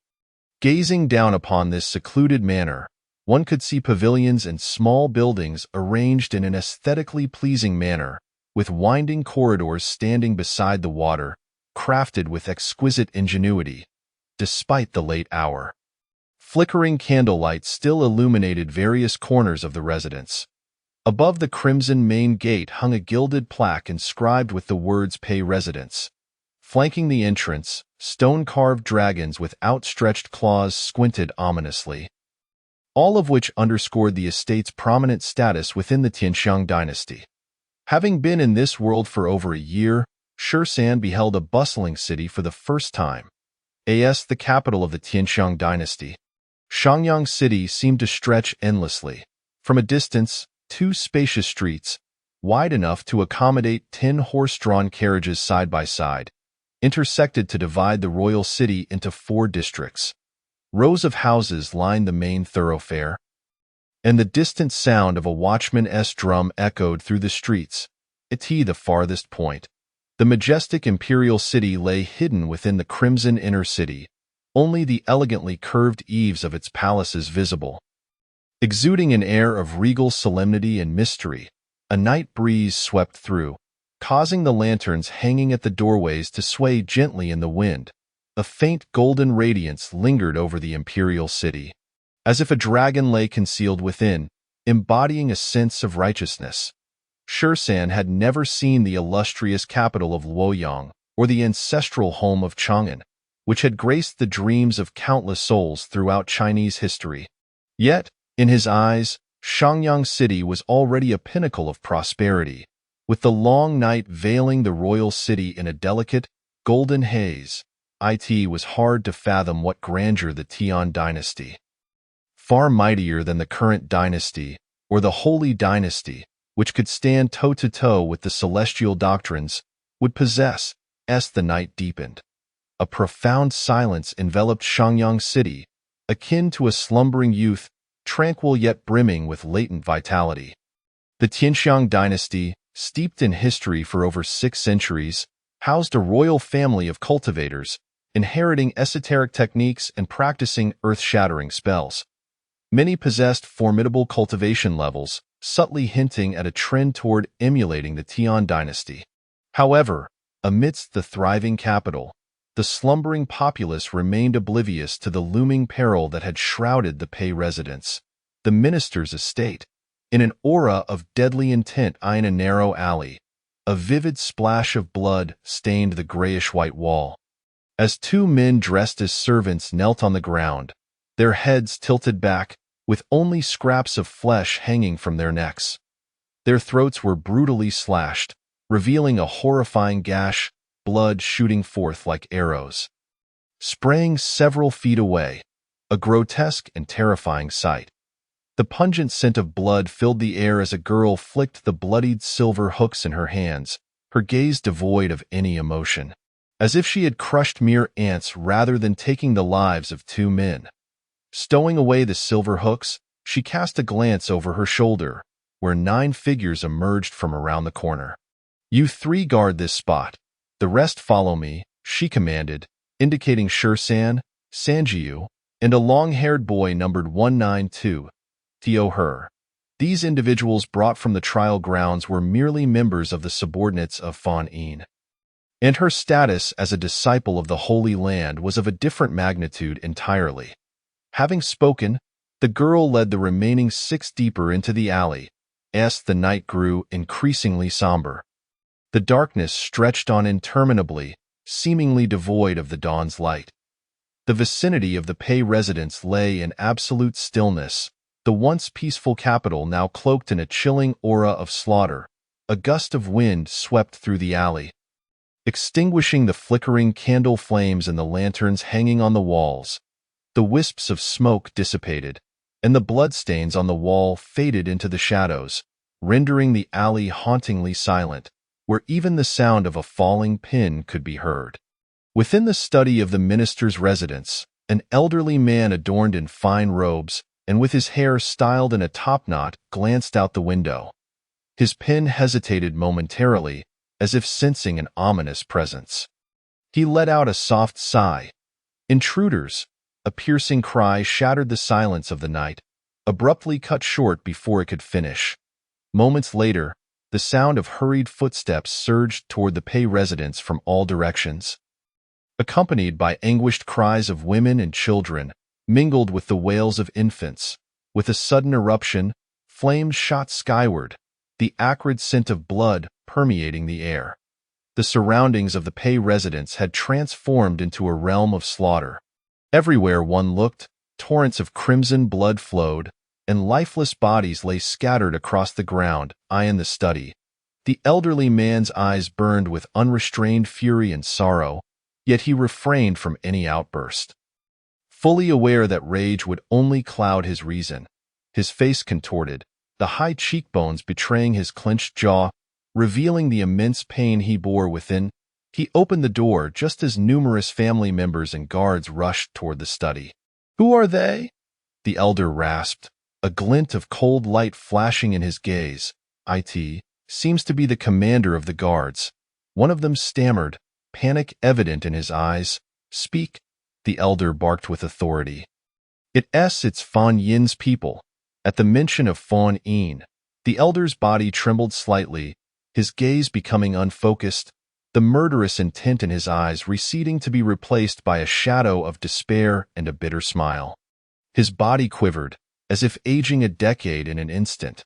Gazing down upon this secluded manor, one could see pavilions and small buildings arranged in an aesthetically pleasing manner, with winding corridors standing beside the water, crafted with exquisite ingenuity, despite the late hour. Flickering candlelight still illuminated various corners of the residence. Above the crimson main gate hung a gilded plaque inscribed with the words Pei Residence. Flanking the entrance, stone-carved dragons with outstretched claws squinted ominously, all of which underscored the estate's prominent status within the Tianxiang dynasty. Having been in this world for over a year, Shursan beheld a bustling city for the first time. As the capital of the Tianxiang dynasty, Shanyang City seemed to stretch endlessly. From a distance, 2 spacious streets, wide enough to accommodate 10 horse-drawn carriages side by side, intersected to divide the royal city into 4 districts. Rows of houses lined the main thoroughfare, and the distant sound of a watchman's drum echoed through the streets. At the farthest point, the majestic imperial city lay hidden within the crimson inner city, only the elegantly curved eaves of its palaces visible. Exuding an air of regal solemnity and mystery, a night breeze swept through, causing the lanterns hanging at the doorways to sway gently in the wind. A faint golden radiance lingered over the imperial city, as if a dragon lay concealed within, embodying a sense of righteousness. Shursan had never seen the illustrious capital of Luoyang or the ancestral home of Chang'an, which had graced the dreams of countless souls throughout Chinese history. Yet, in his eyes, Shanyang City was already a pinnacle of prosperity, with the long night veiling the royal city in a delicate, golden haze. It was hard to fathom what grandeur the Tian dynasty, far mightier than the current dynasty or the Holy Dynasty, which could stand toe-to-toe with the celestial doctrines, would possess. As the night deepened, a profound silence enveloped Shanyang City, akin to a slumbering youth, tranquil yet brimming with latent vitality. The Tianxiang dynasty, steeped in history for over 6 centuries, housed a royal family of cultivators, inheriting esoteric techniques and practicing earth-shattering spells. Many possessed formidable cultivation levels, subtly hinting at a trend toward emulating the Tian dynasty. However, amidst the thriving capital, the slumbering populace remained oblivious to the looming peril that had shrouded the Pei residence, the minister's estate. In an aura of deadly intent in a narrow alley, a vivid splash of blood stained the grayish-white wall. As 2 men dressed as servants knelt on the ground, their heads tilted back, with only scraps of flesh hanging from their necks. Their throats were brutally slashed, revealing a horrifying gash, blood shooting forth like arrows. Spraying several feet away, a grotesque and terrifying sight. The pungent scent of blood filled the air as a girl flicked the bloodied silver hooks in her hands, her gaze devoid of any emotion, as if she had crushed mere ants rather than taking the lives of two men. Stowing away the silver hooks, she cast a glance over her shoulder, where 9 figures emerged from around the corner. "You 3 guard this spot. The rest follow me," she commanded, indicating Shursan, Sanjiu, and a long-haired boy numbered 192, Theo Her. These individuals brought from the trial grounds were merely members of the subordinates of Fawn Een, and her status as a disciple of the Holy Land was of a different magnitude entirely. Having spoken, the girl led the remaining 6 deeper into the alley, as the night grew increasingly somber. The darkness stretched on interminably, seemingly devoid of the dawn's light. The vicinity of the Pei residence lay in absolute stillness, the once peaceful capital now cloaked in a chilling aura of slaughter. A gust of wind swept through the alley, extinguishing the flickering candle flames and the lanterns hanging on the walls. The wisps of smoke dissipated, and the bloodstains on the wall faded into the shadows, rendering the alley hauntingly silent, where even the sound of a falling pin could be heard. Within the study of the minister's residence, an elderly man adorned in fine robes and with his hair styled in a topknot glanced out the window. His pen hesitated momentarily, as if sensing an ominous presence. He let out a soft sigh. "Intruders!" A piercing cry shattered the silence of the night, abruptly cut short before it could finish. Moments later, the sound of hurried footsteps surged toward the Pei residence from all directions, accompanied by anguished cries of women and children, mingled with the wails of infants. With a sudden eruption, flames shot skyward, the acrid scent of blood permeating the air. The surroundings of the Pei residence had transformed into a realm of slaughter. Everywhere one looked, torrents of crimson blood flowed, and lifeless bodies lay scattered across the ground. In the study, the elderly man's eyes burned with unrestrained fury and sorrow, yet he refrained from any outburst. Fully aware that rage would only cloud his reason, his face contorted, the high cheekbones betraying his clenched jaw, revealing the immense pain he bore within. He opened the door just as numerous family members and guards rushed toward the study. "Who are they?" the elder rasped, a glint of cold light flashing in his gaze. "It seems to be the commander of the guards." One of them stammered, panic evident in his eyes. "Speak," the elder barked with authority. It's Fawn Yin's people." At the mention of Fawn Een, the elder's body trembled slightly, his gaze becoming unfocused, the murderous intent in his eyes receding to be replaced by a shadow of despair and a bitter smile. His body quivered, as if aging a decade in an instant.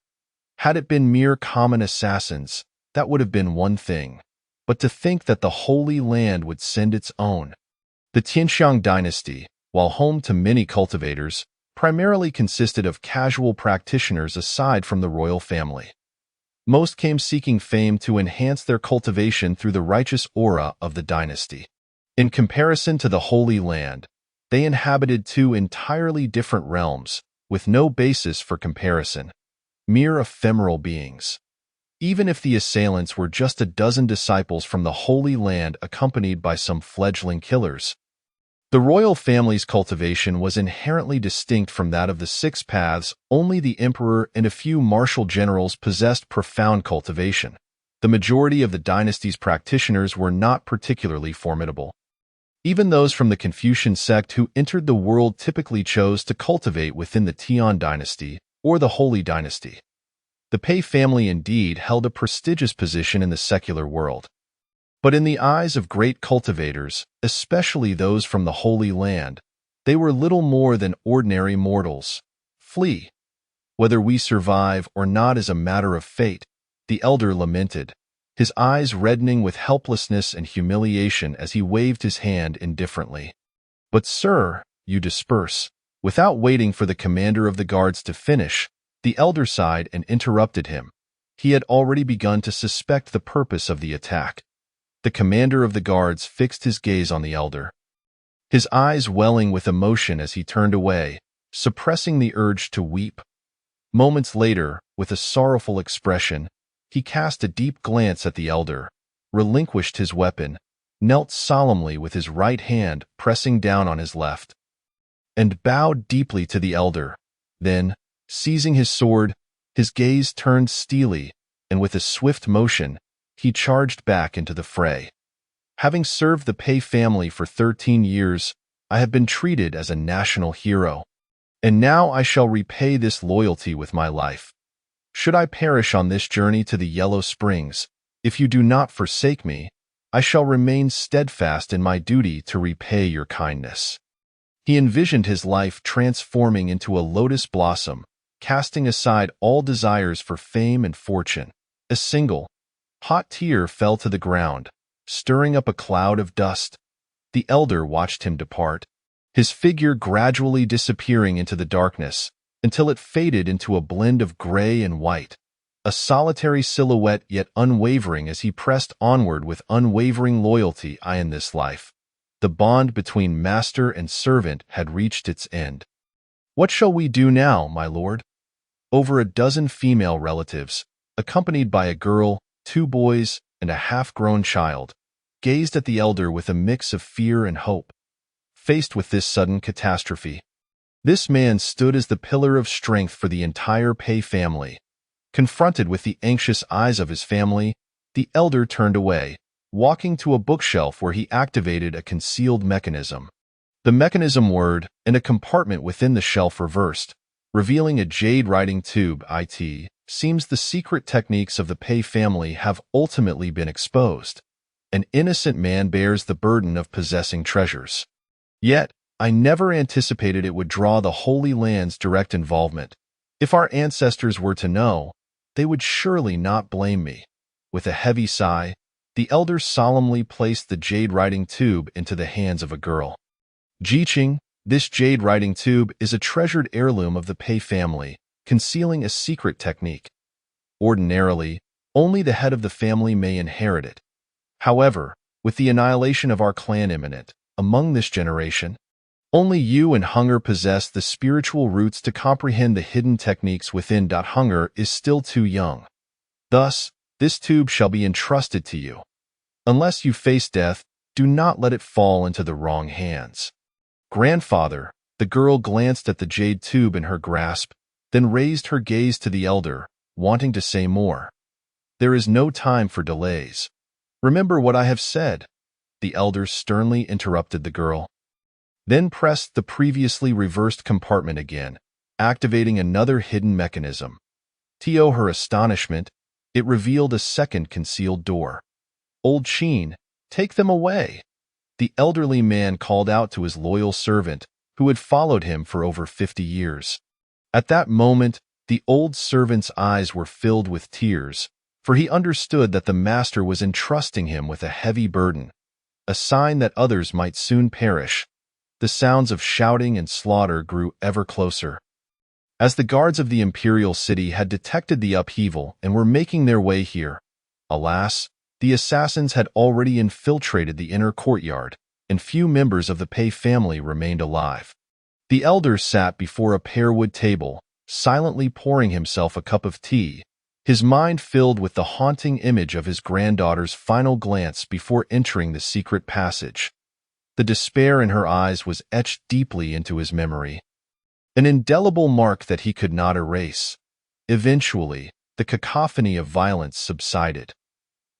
Had it been mere common assassins, that would have been one thing, but to think that the Holy Land would send its own. The Tianxiang dynasty, while home to many cultivators, primarily consisted of casual practitioners aside from the royal family. Most came seeking fame to enhance their cultivation through the righteous aura of the dynasty. In comparison to the Holy Land, they inhabited 2 entirely different realms, with no basis for comparison, mere ephemeral beings. Even if the assailants were just a dozen disciples from the Holy Land accompanied by some fledgling killers, the royal family's cultivation was inherently distinct from that of the 6 paths. Only the emperor and a few martial generals possessed profound cultivation. The majority of the dynasty's practitioners were not particularly formidable. Even those from the Confucian sect who entered the world typically chose to cultivate within the Tian dynasty or the Holy Dynasty. The Pei family indeed held a prestigious position in the secular world. But in the eyes of great cultivators, especially those from the Holy Land, they were little more than ordinary mortals. "Flee. Whether we survive or not is a matter of fate," the elder lamented, his eyes reddening with helplessness and humiliation as he waved his hand indifferently. "But sir, you disperse." Without waiting for the commander of the guards to finish, the elder sighed and interrupted him. he had already begun to suspect the purpose of the attack. The commander of the guards fixed his gaze on the elder, his eyes welling with emotion as he turned away, suppressing the urge to weep. Moments later, with a sorrowful expression, he cast a deep glance at the elder, relinquished his weapon, knelt solemnly with his right hand pressing down on his left, and bowed deeply to the elder. Then, seizing his sword, his gaze turned steely, and with a swift motion, he charged back into the fray. Having served the Pei family for 13 years, I have been treated as a national hero, and now I shall repay this loyalty with my life. Should I perish on this journey to the Yellow Springs, if you do not forsake me, I shall remain steadfast in my duty to repay your kindness." He envisioned his life transforming into a lotus blossom, casting aside all desires for fame and fortune. A single, hot tear fell to the ground, stirring up a cloud of dust. The elder watched him depart, his figure gradually disappearing into the darkness until it faded into a blend of gray and white, a solitary silhouette yet unwavering as he pressed onward with unwavering loyalty. In this life, the bond between master and servant had reached its end. "What shall we do now, my lord?" Over a dozen female relatives, accompanied by a girl, 2 boys, and a half-grown child, gazed at the elder with a mix of fear and hope. Faced with this sudden catastrophe, this man stood as the pillar of strength for the entire Pei family. Confronted with the anxious eyes of his family, the elder turned away, walking to a bookshelf where he activated a concealed mechanism. The mechanism whirred, and a compartment within the shelf reversed, revealing a jade writing tube. It seems the secret techniques of the Pei family have ultimately been exposed. An innocent man bears the burden of possessing treasures. Yet, I never anticipated it would draw the Holy Land's direct involvement. If our ancestors were to know, they would surely not blame me. With a heavy sigh, the elder solemnly placed the jade writing tube into the hands of a girl. "Jiqing, this jade writing tube is a treasured heirloom of the Pei family, concealing a secret technique. Ordinarily, only the head of the family may inherit it. However, with the annihilation of our clan imminent, among this generation, only you and Hunger possess the spiritual roots to comprehend the hidden techniques within. Hunger is still too young. Thus, this tube shall be entrusted to you. Unless you face death, do not let it fall into the wrong hands." "Grandfather," the girl glanced at the jade tube in her grasp, then raised her gaze to the elder, wanting to say more. "There is no time for delays. Remember what I have said," the elder sternly interrupted the girl. Then pressed the previously reversed compartment again, activating another hidden mechanism. To her astonishment, it revealed a second concealed door. "Old Sheen, take them away," the elderly man called out to his loyal servant, who had followed him for over 50 years. At that moment, the old servant's eyes were filled with tears, for he understood that the master was entrusting him with a heavy burden, a sign that others might soon perish. The sounds of shouting and slaughter grew ever closer. As the guards of the imperial city had detected the upheaval and were making their way here, alas, the assassins had already infiltrated the inner courtyard, and few members of the Pei family remained alive. The elder sat before a pearwood table, silently pouring himself a cup of tea, his mind filled with the haunting image of his granddaughter's final glance before entering the secret passage. The despair in her eyes was etched deeply into his memory, an indelible mark that he could not erase. Eventually, the cacophony of violence subsided.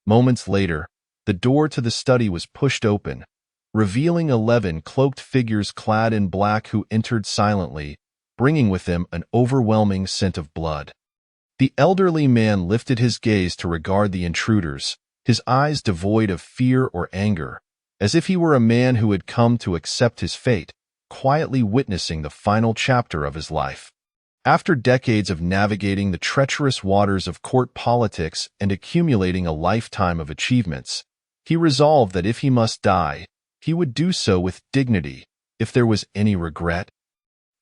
Moments later, the door to the study was pushed open, revealing 11 cloaked figures clad in black who entered silently, bringing with them an overwhelming scent of blood. The elderly man lifted his gaze to regard the intruders, his eyes devoid of fear or anger, as if he were a man who had come to accept his fate, quietly witnessing the final chapter of his life. After decades of navigating the treacherous waters of court politics and accumulating a lifetime of achievements, he resolved that if he must die, he would do so with dignity. If there was any regret,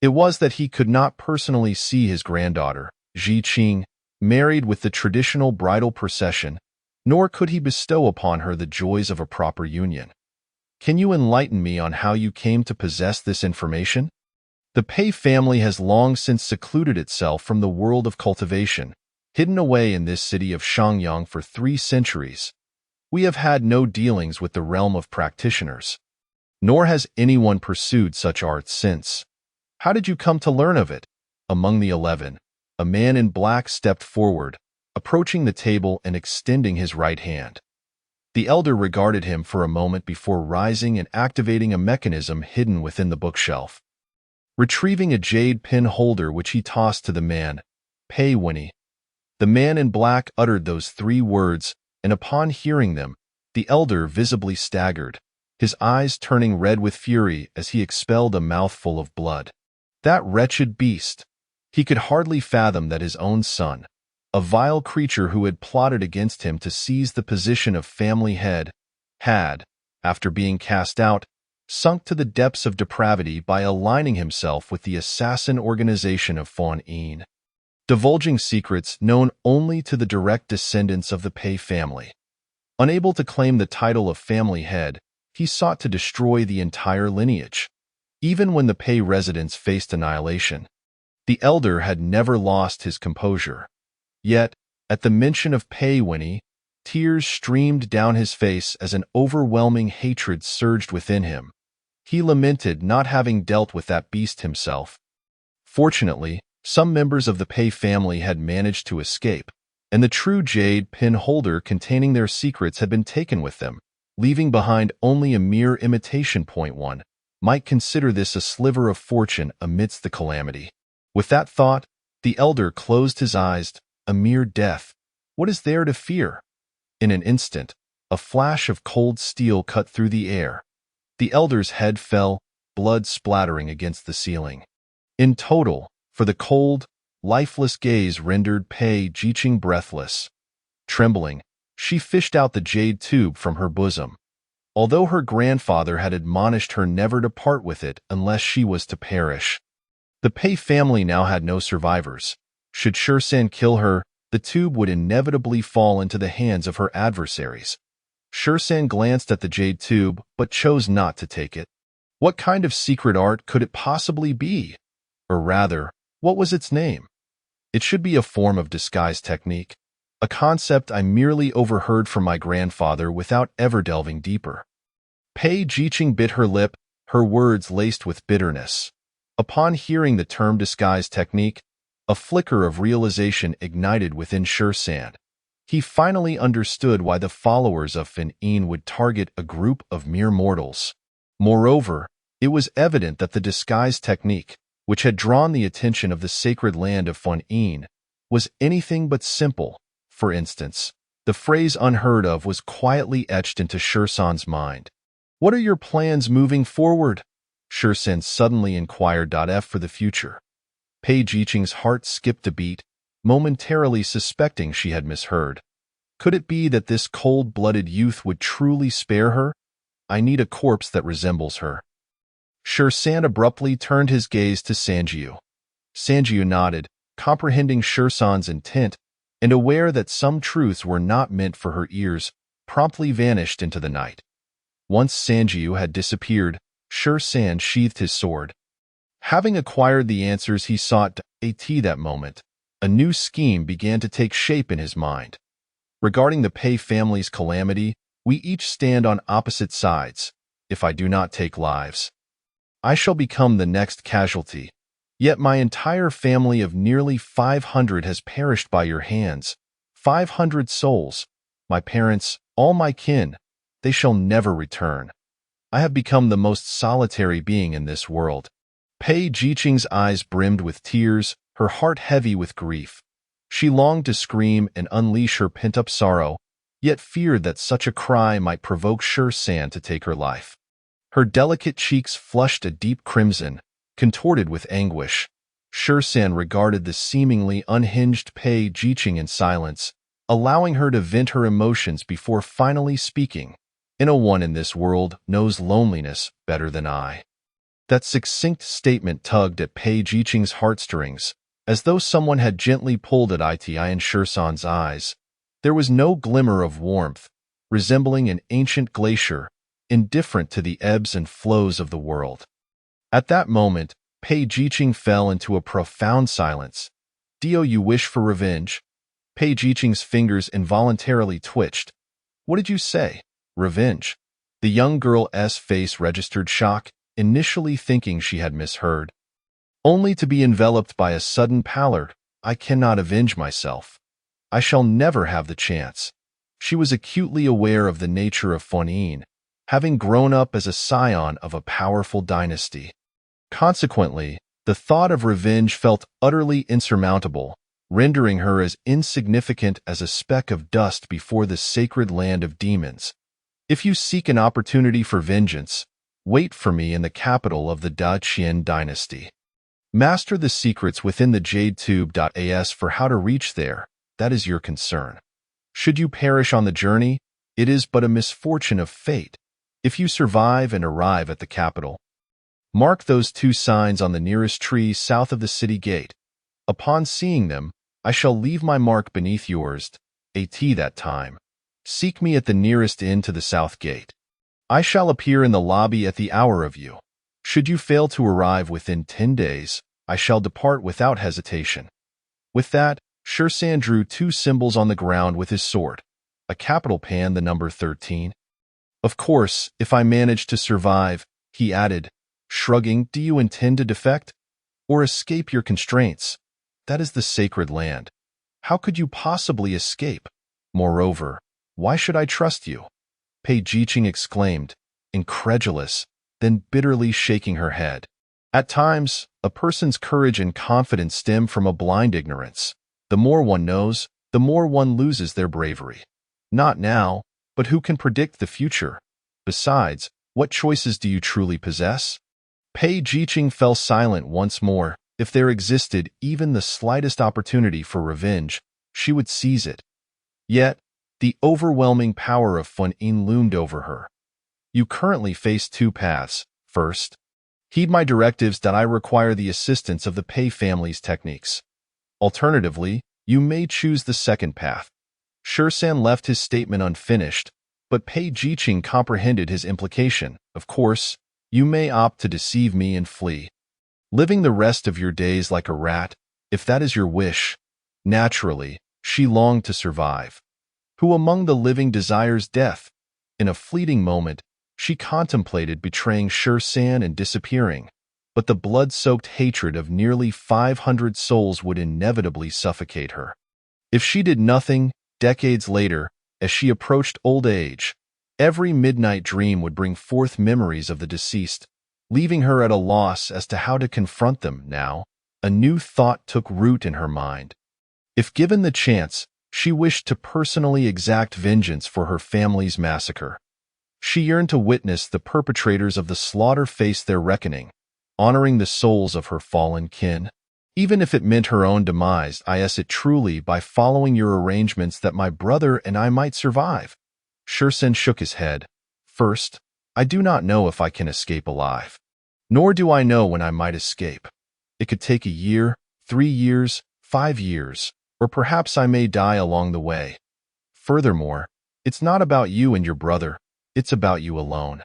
it was that he could not personally see his granddaughter, Jiqing, married with the traditional bridal procession, nor could he bestow upon her the joys of a proper union. Can you enlighten me on how you came to possess this information? The Pei family has long since secluded itself from the world of cultivation, hidden away in this city of Shangyang for 3 centuries. We have had no dealings with the realm of practitioners, nor has anyone pursued such arts since. How did you come to learn of it? Among the 11, a man in black stepped forward, approaching the table and extending his right hand. The elder regarded him for a moment before rising and activating a mechanism hidden within the bookshelf. Retrieving a jade pin holder which he tossed to the man, "Pei Winnie." The man in black uttered those 3 words, and upon hearing them, the elder visibly staggered, his eyes turning red with fury as he expelled a mouthful of blood. That wretched beast! He could hardly fathom that his own son, a vile creature who had plotted against him to seize the position of family head, had, after being cast out, sunk to the depths of depravity by aligning himself with the assassin organization of Fawn Yin, divulging secrets known only to the direct descendants of the Pei family. Unable to claim the title of family head, he sought to destroy the entire lineage. Even when the Pei residents faced annihilation, the elder had never lost his composure. Yet, at the mention of Pei Winnie, tears streamed down his face as an overwhelming hatred surged within him. He lamented not having dealt with that beast himself. Fortunately, some members of the Pei family had managed to escape, and the true jade pin holder containing their secrets had been taken with them, leaving behind only a mere imitation. One might consider this a sliver of fortune amidst the calamity. With that thought, the elder closed his eyes. A mere death. What is there to fear? In an instant, a flash of cold steel cut through the air. The elder's head fell, blood splattering against the ceiling. In total, for the cold, lifeless gaze rendered Pei Jiqing breathless. Trembling, she fished out the jade tube from her bosom. Although her grandfather had admonished her never to part with it unless she was to perish, the Pei family now had no survivors. Should Shursan kill her, the tube would inevitably fall into the hands of her adversaries. Shursan glanced at the jade tube, but chose not to take it. What kind of secret art could it possibly be? Or rather, what was its name? It should be a form of disguise technique, a concept I merely overheard from my grandfather without ever delving deeper. Pei Jiqing bit her lip, her words laced with bitterness. Upon hearing the term disguise technique, a flicker of realization ignited within Shursan. He finally understood why the followers of Fan Yin would target a group of mere mortals. Moreover, it was evident that the disguise technique, which had drawn the attention of the sacred land of Fan Yin, was anything but simple. For instance, the phrase unheard of was quietly etched into Shursan's mind. "What are your plans moving forward?" Shursan suddenly inquired. F for the future. Pei Jiqing's heart skipped a beat, momentarily suspecting she had misheard. Could it be that this cold-blooded youth would truly spare her? I need a corpse that resembles her. Shursan abruptly turned his gaze to Sanjiu. Sanjiu nodded, comprehending Shursan's intent, and aware that some truths were not meant for her ears, promptly vanished into the night. Once Sanjiu had disappeared, Shursan sheathed his sword. Having acquired the answers he sought at that moment, a new scheme began to take shape in his mind. Regarding the Pei family's calamity, we each stand on opposite sides. If I do not take lives, I shall become the next casualty. Yet my entire family of nearly 500 has perished by your hands. 500 souls. My parents, all my kin, they shall never return. I have become the most solitary being in this world. Pei Jiqing's eyes brimmed with tears, her heart heavy with grief. She longed to scream and unleash her pent-up sorrow, yet feared that such a cry might provoke Shursan to take her life. Her delicate cheeks flushed a deep crimson, contorted with anguish. Shursan regarded the seemingly unhinged Pei Jiqing in silence, allowing her to vent her emotions before finally speaking. No one in this world knows loneliness better than I. That succinct statement tugged at Pei Jiqing's heartstrings, As though someone had gently pulled at Iti Shersan's eyes, there was no glimmer of warmth, resembling an ancient glacier, indifferent to the ebbs and flows of the world. At that moment, Pei Jiqing fell into a profound silence. "Do you wish for revenge?" Pei Jiqing's fingers involuntarily twitched. "What did you say? Revenge?" The young girl's face registered shock, initially thinking she had misheard, only to be enveloped by a sudden pallor. "I cannot avenge myself. I shall never have the chance." She was acutely aware of the nature of Fuan, having grown up as a scion of a powerful dynasty. Consequently, the thought of revenge felt utterly insurmountable, rendering her as insignificant as a speck of dust before the sacred land of demons. "If you seek an opportunity for vengeance, wait for me in the capital of the Da Qian dynasty. Master the secrets within the Jade Tube.as for how to reach there. That is your concern. Should you perish on the journey, it is but a misfortune of fate. If you survive and arrive at the capital, mark those 2 signs on the nearest tree south of the city gate. Upon seeing them, I shall leave my mark beneath yours. At that time, seek me at the nearest inn to the south gate. I shall appear in the lobby at the hour of you. Should you fail to arrive within 10 days, I shall depart without hesitation." With that, Shersan drew 2 symbols on the ground with his sword, a capital pan, the number 13. "Of course, if I manage to survive," he added, shrugging, "do you intend to defect? Or escape your constraints? That is the sacred land. How could you possibly escape? Moreover, why should I trust you?" Pei Jiqing exclaimed, incredulous, then bitterly shaking her head. At times, a person's courage and confidence stem from a blind ignorance. The more one knows, the more one loses their bravery. Not now, but who can predict the future? Besides, what choices do you truly possess? Pei Jiqing fell silent once more. If there existed even the slightest opportunity for revenge, she would seize it. Yet, the overwhelming power of Fuan loomed over her. "You currently face 2 paths. First, heed my directives that I require the assistance of the Pei family's techniques. Alternatively, you may choose the second path." Shersan left his statement unfinished, but Pei Jiqing comprehended his implication. "Of course, you may opt to deceive me and flee, living the rest of your days like a rat, if that is your wish." Naturally, she longed to survive. Who among the living desires death? In a fleeting moment, she contemplated betraying Shersan and disappearing, but the blood-soaked hatred of nearly 500 souls would inevitably suffocate her. If she did nothing, decades later, as she approached old age, every midnight dream would bring forth memories of the deceased, leaving her at a loss as to how to confront them. Now, a new thought took root in her mind. If given the chance, she wished to personally exact vengeance for her family's massacre. She yearned to witness the perpetrators of the slaughter face their reckoning, honoring the souls of her fallen kin. "Even if it meant her own demise, I ask it truly by following your arrangements that my brother and I might survive." Shersan shook his head. "First, I do not know if I can escape alive. Nor do I know when I might escape. It could take a year, 3 years, 5 years, or perhaps I may die along the way. Furthermore, it's not about you and your brother, it's about you alone."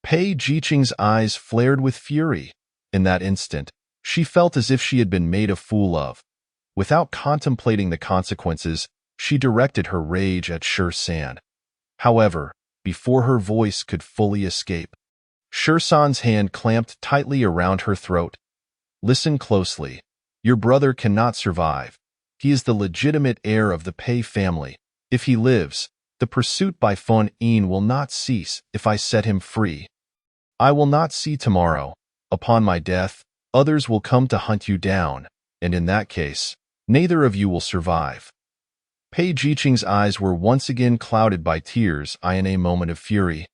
Pei Jiqing's eyes flared with fury. In that instant, she felt as if she had been made a fool of. Without contemplating the consequences, she directed her rage at Shersan. However, before her voice could fully escape, Shersan's hand clamped tightly around her throat. "Listen closely. Your brother cannot survive. He is the legitimate heir of the Pei family. If he lives, the pursuit by Fuan will not cease if I set him free. I will not see tomorrow. Upon my death, others will come to hunt you down, and in that case, neither of you will survive." Pei Jiqing's eyes were once again clouded by tears in a moment of fury.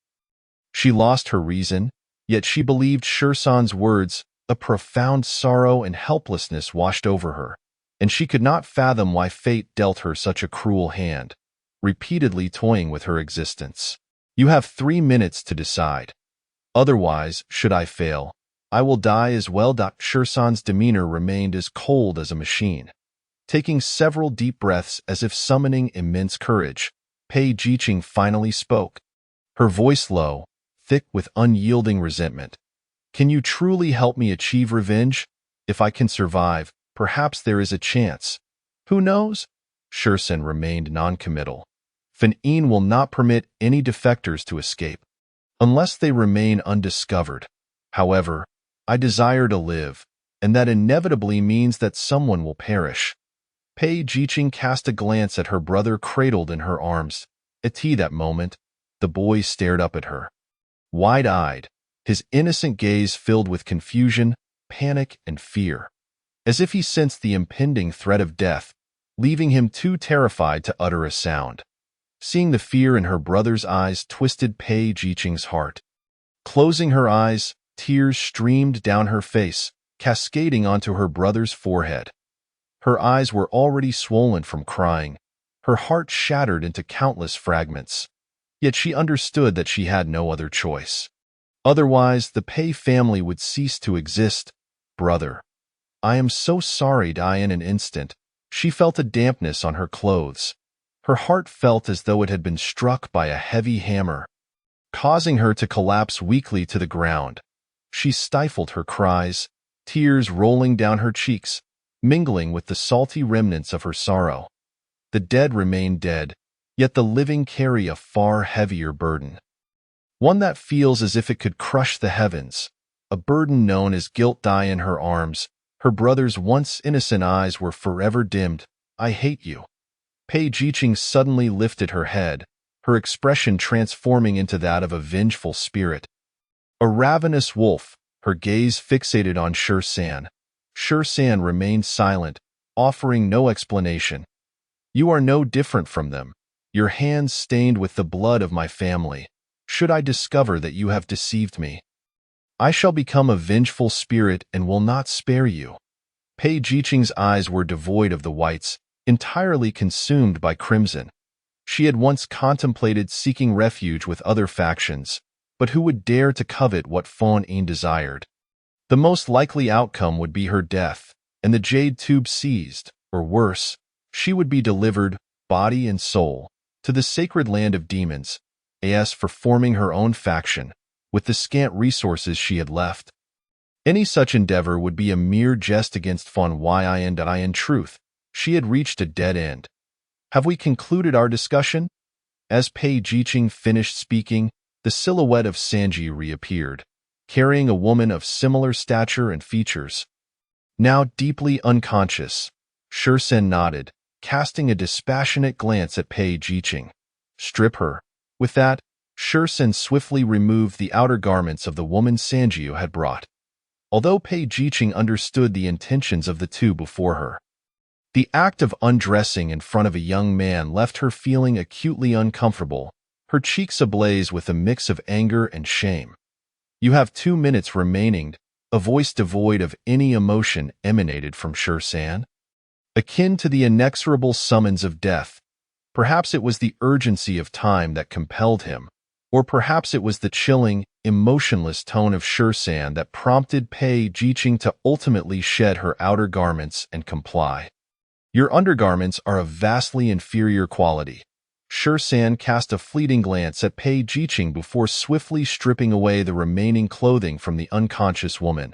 She lost her reason, yet she believed Shersan's words. A profound sorrow and helplessness washed over her, and she could not fathom why fate dealt her such a cruel hand, repeatedly toying with her existence. "You have 3 minutes to decide. Otherwise, should I fail, I will die as well. Shursan's demeanor remained as cold as a machine. Taking several deep breaths as if summoning immense courage, Pei Jiqing finally spoke, her voice low, thick with unyielding resentment. Can you truly help me achieve revenge? If I can survive, perhaps there is a chance. Who knows? Shursan remained noncommittal. Fan Yin will not permit any defectors to escape, unless they remain undiscovered. However, I desire to live, and that inevitably means that someone will perish. Pei Jiqing cast a glance at her brother cradled in her arms. At that moment, the boy stared up at her, wide-eyed, his innocent gaze filled with confusion, panic, and fear, as if he sensed the impending threat of death, leaving him too terrified to utter a sound. Seeing the fear in her brother's eyes twisted Pei Jiqing's heart. Closing her eyes, tears streamed down her face, cascading onto her brother's forehead. Her eyes were already swollen from crying, her heart shattered into countless fragments. Yet she understood that she had no other choice. Otherwise, the Pei family would cease to exist. Brother, I am so sorry. In an instant, she felt a dampness on her clothes. Her heart felt as though it had been struck by a heavy hammer, causing her to collapse weakly to the ground. She stifled her cries, tears rolling down her cheeks, mingling with the salty remnants of her sorrow. The dead remain dead, yet the living carry a far heavier burden. One that feels as if it could crush the heavens, a burden known as guilt. In her arms, her brother's once innocent eyes were forever dimmed. I hate you. Pei Jiqing suddenly lifted her head, her expression transforming into that of a vengeful spirit. A ravenous wolf, her gaze fixated on Shursan. Shursan remained silent, offering no explanation. You are no different from them, your hands stained with the blood of my family. Should I discover that you have deceived me, I shall become a vengeful spirit and will not spare you. Pei Jiqing's eyes were devoid of the whites, entirely consumed by crimson. She had once contemplated seeking refuge with other factions, but who would dare to covet what Fan Yin desired? The most likely outcome would be her death, and the jade tube seized, or worse, she would be delivered, body and soul, to the sacred land of demons, as for forming her own faction, with the scant resources she had left. Any such endeavor would be a mere jest against Fan Yin. In truth, she had reached a dead end. Have we concluded our discussion? As Pei Jiqing finished speaking, the silhouette of Sanji reappeared, carrying a woman of similar stature and features. Now deeply unconscious, Shursan nodded, casting a dispassionate glance at Pei Jiqing. Strip her. With that, Shursan swiftly removed the outer garments of the woman Sanjiu had brought. Although Pei Jiqing understood the intentions of the two before her, the act of undressing in front of a young man left her feeling acutely uncomfortable, her cheeks ablaze with a mix of anger and shame. You have 2 minutes remaining, a voice devoid of any emotion emanated from Shursan, akin to the inexorable summons of death. Perhaps it was the urgency of time that compelled him, or perhaps it was the chilling, emotionless tone of Shursan that prompted Pei Jiqing to ultimately shed her outer garments and comply. Your undergarments are of vastly inferior quality. Shursan cast a fleeting glance at Pei Jiqing before swiftly stripping away the remaining clothing from the unconscious woman.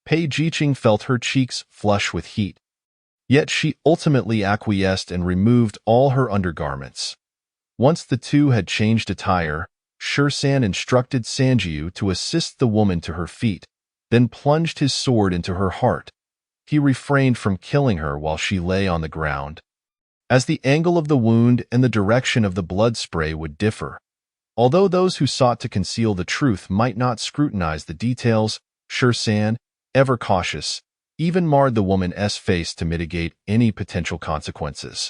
Pei Jiqing felt her cheeks flush with heat. Yet she ultimately acquiesced and removed all her undergarments. Once the two had changed attire, Shursan instructed Sanjiu to assist the woman to her feet, then plunged his sword into her heart. He refrained from killing her while she lay on the ground, as the angle of the wound and the direction of the blood spray would differ. Although those who sought to conceal the truth might not scrutinize the details, Shursan, ever cautious, even marred the woman's face to mitigate any potential consequences.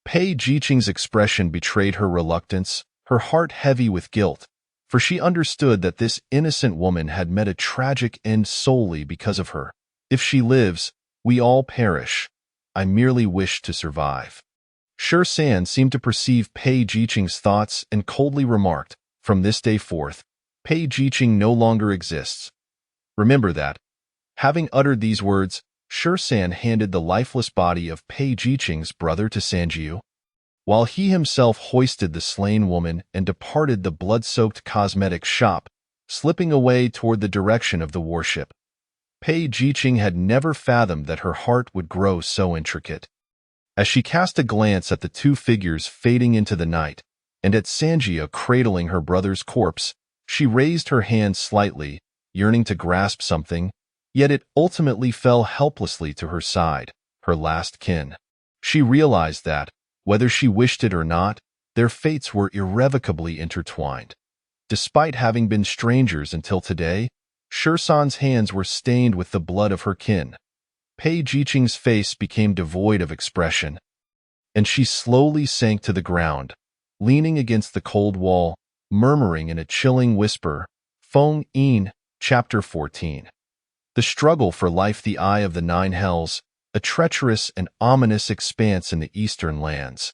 Pei Jiqing's expression betrayed her reluctance, her heart heavy with guilt, for she understood that this innocent woman had met a tragic end solely because of her. If she lives, we all perish. I merely wish to survive. Shursan seemed to perceive Pei Jiqing's thoughts and coldly remarked, from this day forth, Pei Jiqing no longer exists. Remember that. Having uttered these words, Shursan handed the lifeless body of Pei Jiqing's brother to Sanjiu, while he himself hoisted the slain woman and departed the blood-soaked cosmetics shop, slipping away toward the direction of the warship. Pei Jiqing had never fathomed that her heart would grow so intricate. As she cast a glance at the two figures fading into the night, and at Sanjia cradling her brother's corpse, she raised her hand slightly, yearning to grasp something, yet it ultimately fell helplessly to her side, her last kin. She realized that, whether she wished it or not, their fates were irrevocably intertwined. Despite having been strangers until today, Shursan's hands were stained with the blood of her kin. Pei Jiqing's face became devoid of expression, and she slowly sank to the ground, leaning against the cold wall, murmuring in a chilling whisper, Feng Yin, Chapter 14. The struggle for life. The Eye of the Nine Hells, a treacherous and ominous expanse in the eastern lands.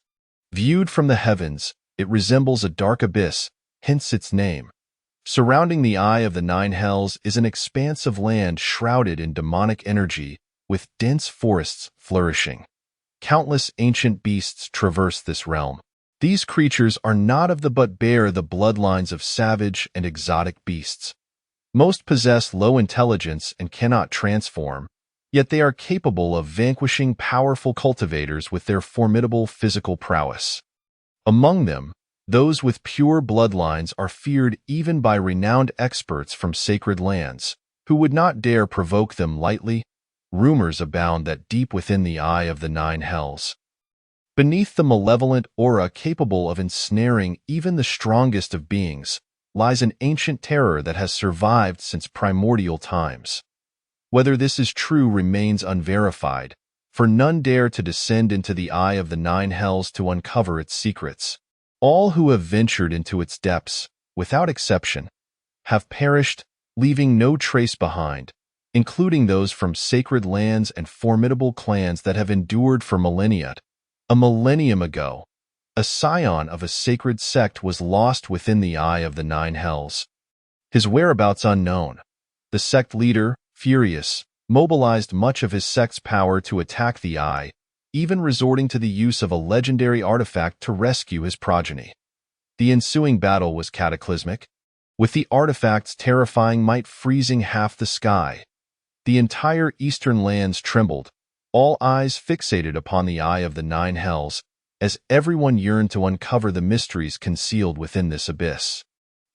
Viewed from the heavens, it resembles a dark abyss, hence its name. Surrounding the Eye of the Nine Hells is an expanse of land shrouded in demonic energy, with dense forests flourishing. Countless ancient beasts traverse this realm. These creatures are not of the but bear the bloodlines of savage and exotic beasts. Most possess low intelligence and cannot transform, yet they are capable of vanquishing powerful cultivators with their formidable physical prowess. Among them, those with pure bloodlines are feared even by renowned experts from sacred lands, who would not dare provoke them lightly. Rumors abound that deep within the Eye of the Nine Hells, beneath the malevolent aura capable of ensnaring even the strongest of beings, lies an ancient terror that has survived since primordial times. Whether this is true remains unverified, for none dare to descend into the Eye of the Nine Hells to uncover its secrets. All who have ventured into its depths, without exception, have perished, leaving no trace behind, including those from sacred lands and formidable clans that have endured for millennia. A millennium ago, a scion of a sacred sect was lost within the Eye of the Nine Hells. His whereabouts unknown. The sect leader, furious, mobilized much of his sect's power to attack the Eye, even resorting to the use of a legendary artifact to rescue his progeny. The ensuing battle was cataclysmic, with the artifact's terrifying might freezing half the sky. The entire eastern lands trembled, all eyes fixated upon the Eye of the Nine Hells, as everyone yearned to uncover the mysteries concealed within this abyss.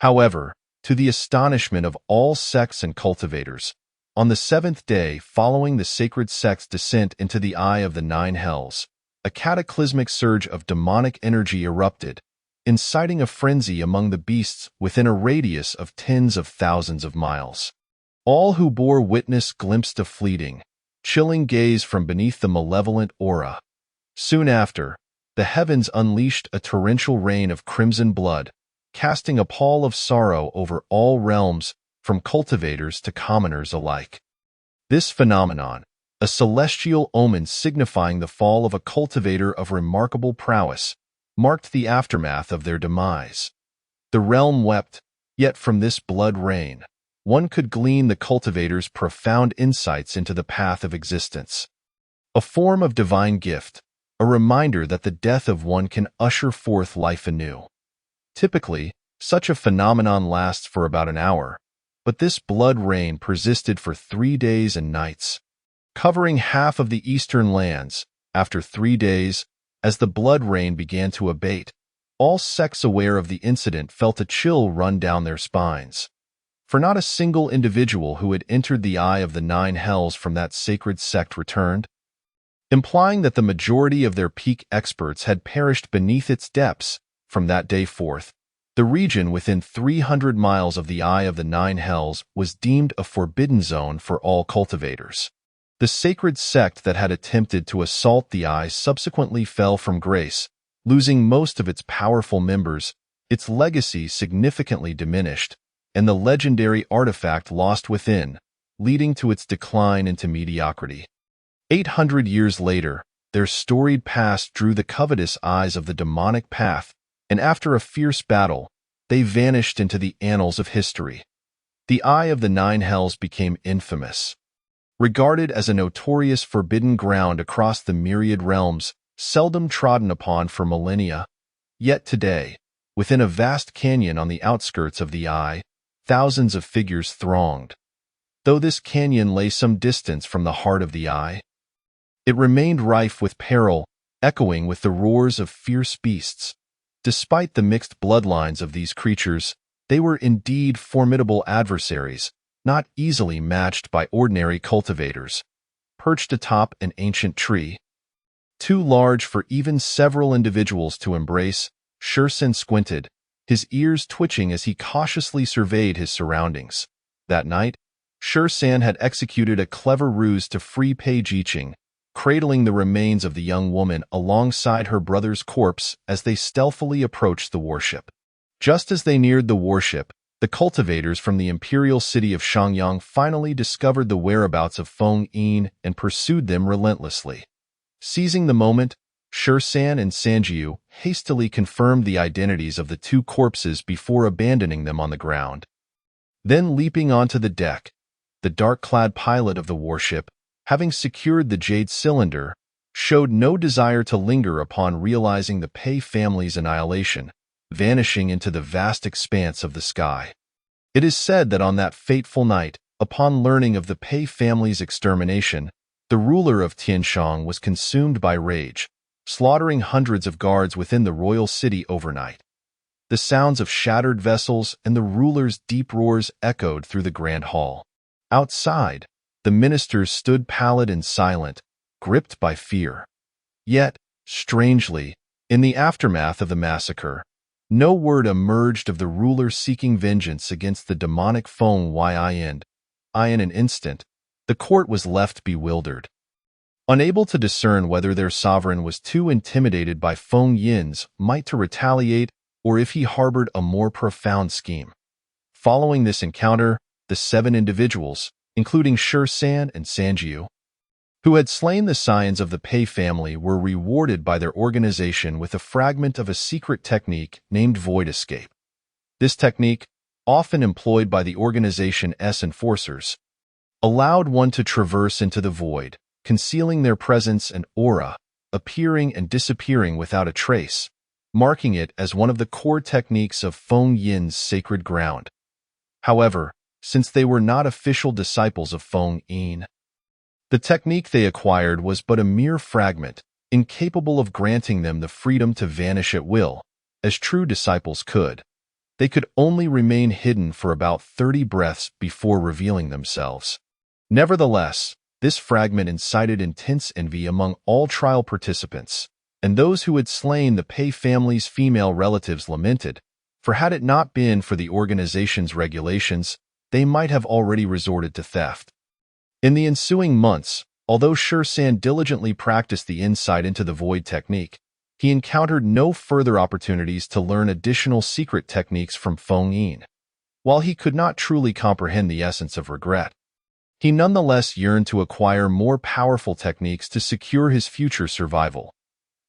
However, to the astonishment of all sects and cultivators, on the seventh day following the sacred sect's descent into the Eye of the Nine Hells, a cataclysmic surge of demonic energy erupted, inciting a frenzy among the beasts within a radius of tens of thousands of miles. All who bore witness glimpsed a fleeting, chilling gaze from beneath the malevolent aura. Soon after, the heavens unleashed a torrential rain of crimson blood, casting a pall of sorrow over all realms, from cultivators to commoners alike. This phenomenon, a celestial omen signifying the fall of a cultivator of remarkable prowess, marked the aftermath of their demise. The realm wept, yet from this blood rain, one could glean the cultivator's profound insights into the path of existence. A form of divine gift, a reminder that the death of one can usher forth life anew. Typically, such a phenomenon lasts for about an hour, but this blood rain persisted for 3 days and nights, covering half of the eastern lands. After 3 days, as the blood rain began to abate, all sects aware of the incident felt a chill run down their spines. For not a single individual who had entered the Eye of the Nine Hells from that sacred sect returned, implying that the majority of their peak experts had perished beneath its depths. From that day forth, the region within 300 miles of the Eye of the Nine Hells was deemed a forbidden zone for all cultivators. The sacred sect that had attempted to assault the Eye subsequently fell from grace, losing most of its powerful members, its legacy significantly diminished, and the legendary artifact lost within, leading to its decline into mediocrity. 800 years later, their storied past drew the covetous eyes of the demonic path, and after a fierce battle, they vanished into the annals of history. The Eye of the Nine Hells became infamous. Regarded as a notorious forbidden ground across the myriad realms, seldom trodden upon for millennia, yet today, within a vast canyon on the outskirts of the Eye, thousands of figures thronged. Though this canyon lay some distance from the heart of the Eye, it remained rife with peril, echoing with the roars of fierce beasts. Despite the mixed bloodlines of these creatures, they were indeed formidable adversaries, not easily matched by ordinary cultivators. Perched atop an ancient tree, too large for even several individuals to embrace, Shersen squinted, his ears twitching as he cautiously surveyed his surroundings. That night, Shersan had executed a clever ruse to free Page Iching, cradling the remains of the young woman alongside her brother's corpse as they stealthily approached the warship. Just as they neared the warship, the cultivators from the imperial city of Shangyang finally discovered the whereabouts of Feng Yin and pursued them relentlessly. Seizing the moment, Shersan and Sanjiu hastily confirmed the identities of the two corpses before abandoning them on the ground. Then leaping onto the deck, the dark-clad pilot of the warship, having secured the jade cylinder, showed no desire to linger upon realizing the Pei family's annihilation, vanishing into the vast expanse of the sky. It is said that on that fateful night, upon learning of the Pei family's extermination, the ruler of Tianshang was consumed by rage, slaughtering hundreds of guards within the royal city overnight. The sounds of shattered vessels and the ruler's deep roars echoed through the grand hall. Outside, the ministers stood pallid and silent, gripped by fear. Yet, strangely, in the aftermath of the massacre, no word emerged of the ruler seeking vengeance against the demonic Feng Yin. In an instant, the court was left bewildered, unable to discern whether their sovereign was too intimidated by Feng Yin's might to retaliate or if he harbored a more profound scheme. Following this encounter, the 7 individuals, including Shersan and Sanjiu, who had slain the scions of the Pei family, were rewarded by their organization with a fragment of a secret technique named Void Escape. This technique, often employed by the organization's enforcers, allowed one to traverse into the void, concealing their presence and aura, appearing and disappearing without a trace, marking it as one of the core techniques of Feng Yin's sacred ground. However, since they were not official disciples of Feng Yin, the technique they acquired was but a mere fragment, incapable of granting them the freedom to vanish at will, as true disciples could. They could only remain hidden for about 30 breaths before revealing themselves. Nevertheless, this fragment incited intense envy among all trial participants, and those who had slain the Pei family's female relatives lamented, for had it not been for the organization's regulations, they might have already resorted to theft. In the ensuing months, although Shersan diligently practiced the insight into the void technique, he encountered no further opportunities to learn additional secret techniques from Feng Yin. While he could not truly comprehend the essence of regret, he nonetheless yearned to acquire more powerful techniques to secure his future survival.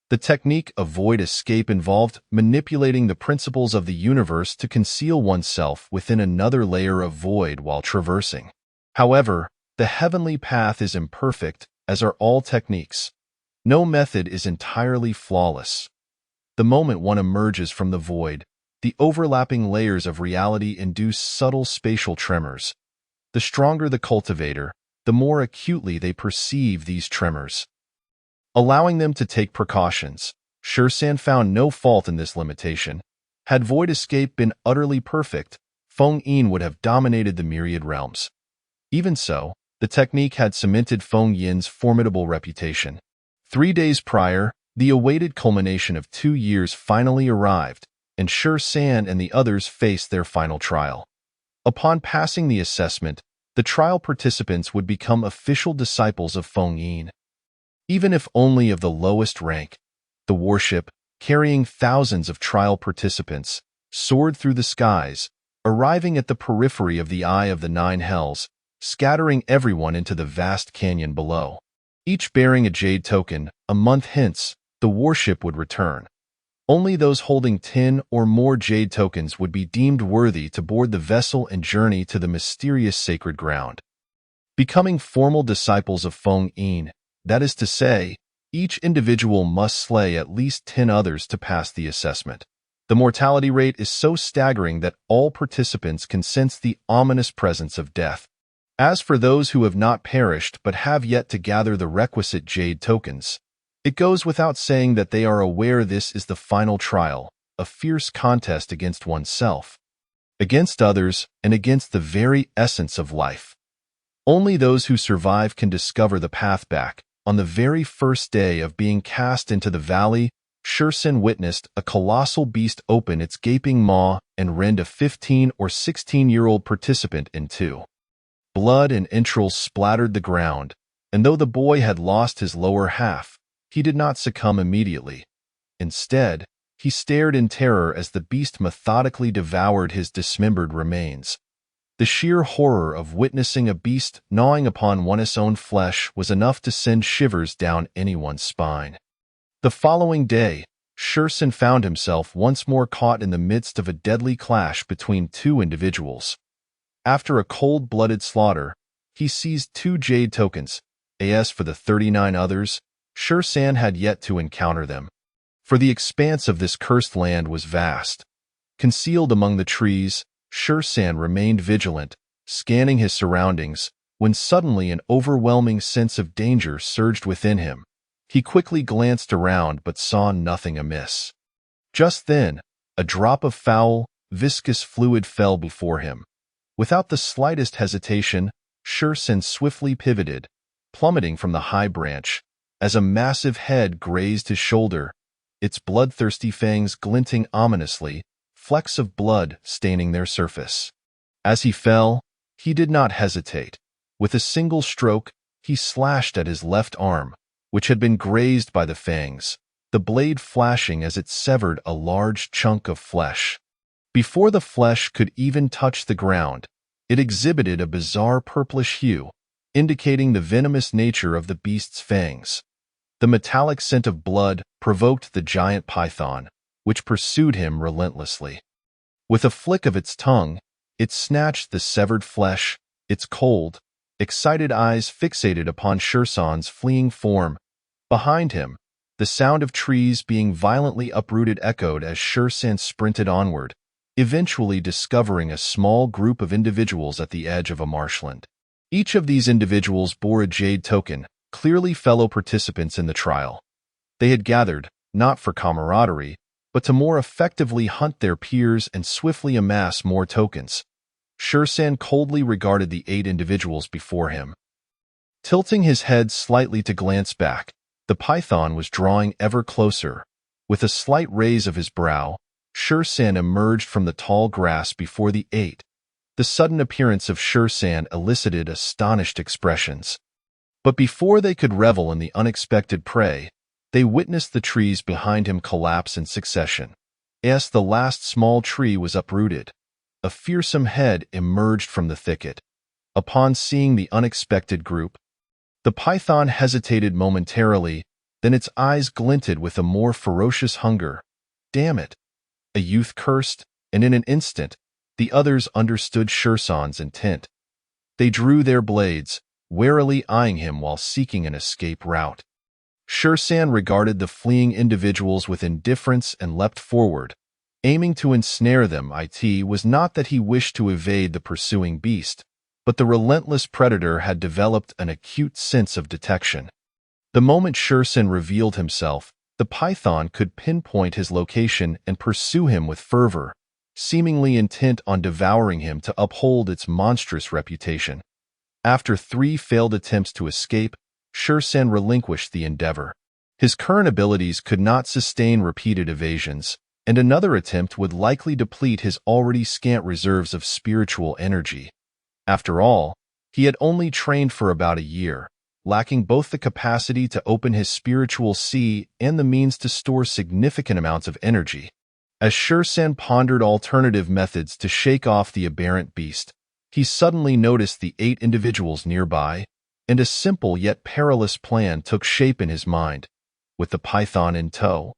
The technique of void escape involved manipulating the principles of the universe to conceal oneself within another layer of void while traversing. However, the heavenly path is imperfect, as are all techniques. No method is entirely flawless. The moment one emerges from the void, the overlapping layers of reality induce subtle spatial tremors. The stronger the cultivator, the more acutely they perceive these tremors. Allowing them to take precautions, Shersan found no fault in this limitation. Had void escape been utterly perfect, Feng Yin would have dominated the myriad realms. Even so, the technique had cemented Feng Yin's formidable reputation. 3 days prior, the awaited culmination of 2 years finally arrived, and Shersan and the others faced their final trial. Upon passing the assessment, the trial participants would become official disciples of Feng Yin. Even if only of the lowest rank, the warship, carrying thousands of trial participants, soared through the skies, arriving at the periphery of the Eye of the Nine Hells, scattering everyone into the vast canyon below. Each bearing a jade token, a month hence, the warship would return. Only those holding 10 or more jade tokens would be deemed worthy to board the vessel and journey to the mysterious sacred ground. Becoming formal disciples of Feng Yin, that is to say, each individual must slay at least 10 others to pass the assessment. The mortality rate is so staggering that all participants can sense the ominous presence of death. As for those who have not perished but have yet to gather the requisite jade tokens, it goes without saying that they are aware this is the final trial, a fierce contest against oneself, against others, and against the very essence of life. Only those who survive can discover the path back. On the very first day of being cast into the valley, Shursen witnessed a colossal beast open its gaping maw and rend a 15 or 16-year-old participant in two. Blood and entrails splattered the ground, and though the boy had lost his lower half, he did not succumb immediately. Instead, he stared in terror as the beast methodically devoured his dismembered remains. The sheer horror of witnessing a beast gnawing upon one's own flesh was enough to send shivers down anyone's spine. The following day, Shursen found himself once more caught in the midst of a deadly clash between two individuals. After a cold-blooded slaughter, he seized 2 jade tokens. As for the 39 others, Shursen had yet to encounter them. For the expanse of this cursed land was vast. Concealed among the trees, Shursen remained vigilant, scanning his surroundings, when suddenly an overwhelming sense of danger surged within him. He quickly glanced around but saw nothing amiss. Just then, a drop of foul, viscous fluid fell before him. Without the slightest hesitation, Shursen swiftly pivoted, plummeting from the high branch, as a massive head grazed his shoulder, its bloodthirsty fangs glinting ominously, flecks of blood staining their surface. As he fell, he did not hesitate. With a single stroke, he slashed at his left arm, which had been grazed by the fangs, the blade flashing as it severed a large chunk of flesh. Before the flesh could even touch the ground, it exhibited a bizarre purplish hue, indicating the venomous nature of the beast's fangs. The metallic scent of blood provoked the giant python, which pursued him relentlessly. With a flick of its tongue, it snatched the severed flesh, its cold, excited eyes fixated upon Shursen's fleeing form. Behind him, the sound of trees being violently uprooted echoed as Shursen sprinted onward, eventually discovering a small group of individuals at the edge of a marshland. Each of these individuals bore a jade token, clearly fellow participants in the trial. They had gathered, not for camaraderie, but to more effectively hunt their peers and swiftly amass more tokens. Shursen coldly regarded the 8 individuals before him. Tilting his head slightly to glance back, the python was drawing ever closer. With a slight raise of his brow, Shursen emerged from the tall grass before the 8. The sudden appearance of Shursen elicited astonished expressions. But before they could revel in the unexpected prey, they witnessed the trees behind him collapse in succession. As the last small tree was uprooted, a fearsome head emerged from the thicket. Upon seeing the unexpected group, the python hesitated momentarily, then its eyes glinted with a more ferocious hunger. "Damn it!" a youth cursed, and in an instant, the others understood Shursen's intent. They drew their blades, warily eyeing him while seeking an escape route. Shursen regarded the fleeing individuals with indifference and leapt forward, aiming to ensnare them. It was not that he wished to evade the pursuing beast, but the relentless predator had developed an acute sense of detection. The moment Shursen revealed himself, the python could pinpoint his location and pursue him with fervor, seemingly intent on devouring him to uphold its monstrous reputation. After 3 failed attempts to escape, Shursen relinquished the endeavor. His current abilities could not sustain repeated evasions, and another attempt would likely deplete his already scant reserves of spiritual energy. After all, he had only trained for about a year, lacking both the capacity to open his spiritual sea and the means to store significant amounts of energy. As Shursen pondered alternative methods to shake off the aberrant beast, he suddenly noticed the 8 individuals nearby, and a simple yet perilous plan took shape in his mind. With the python in tow,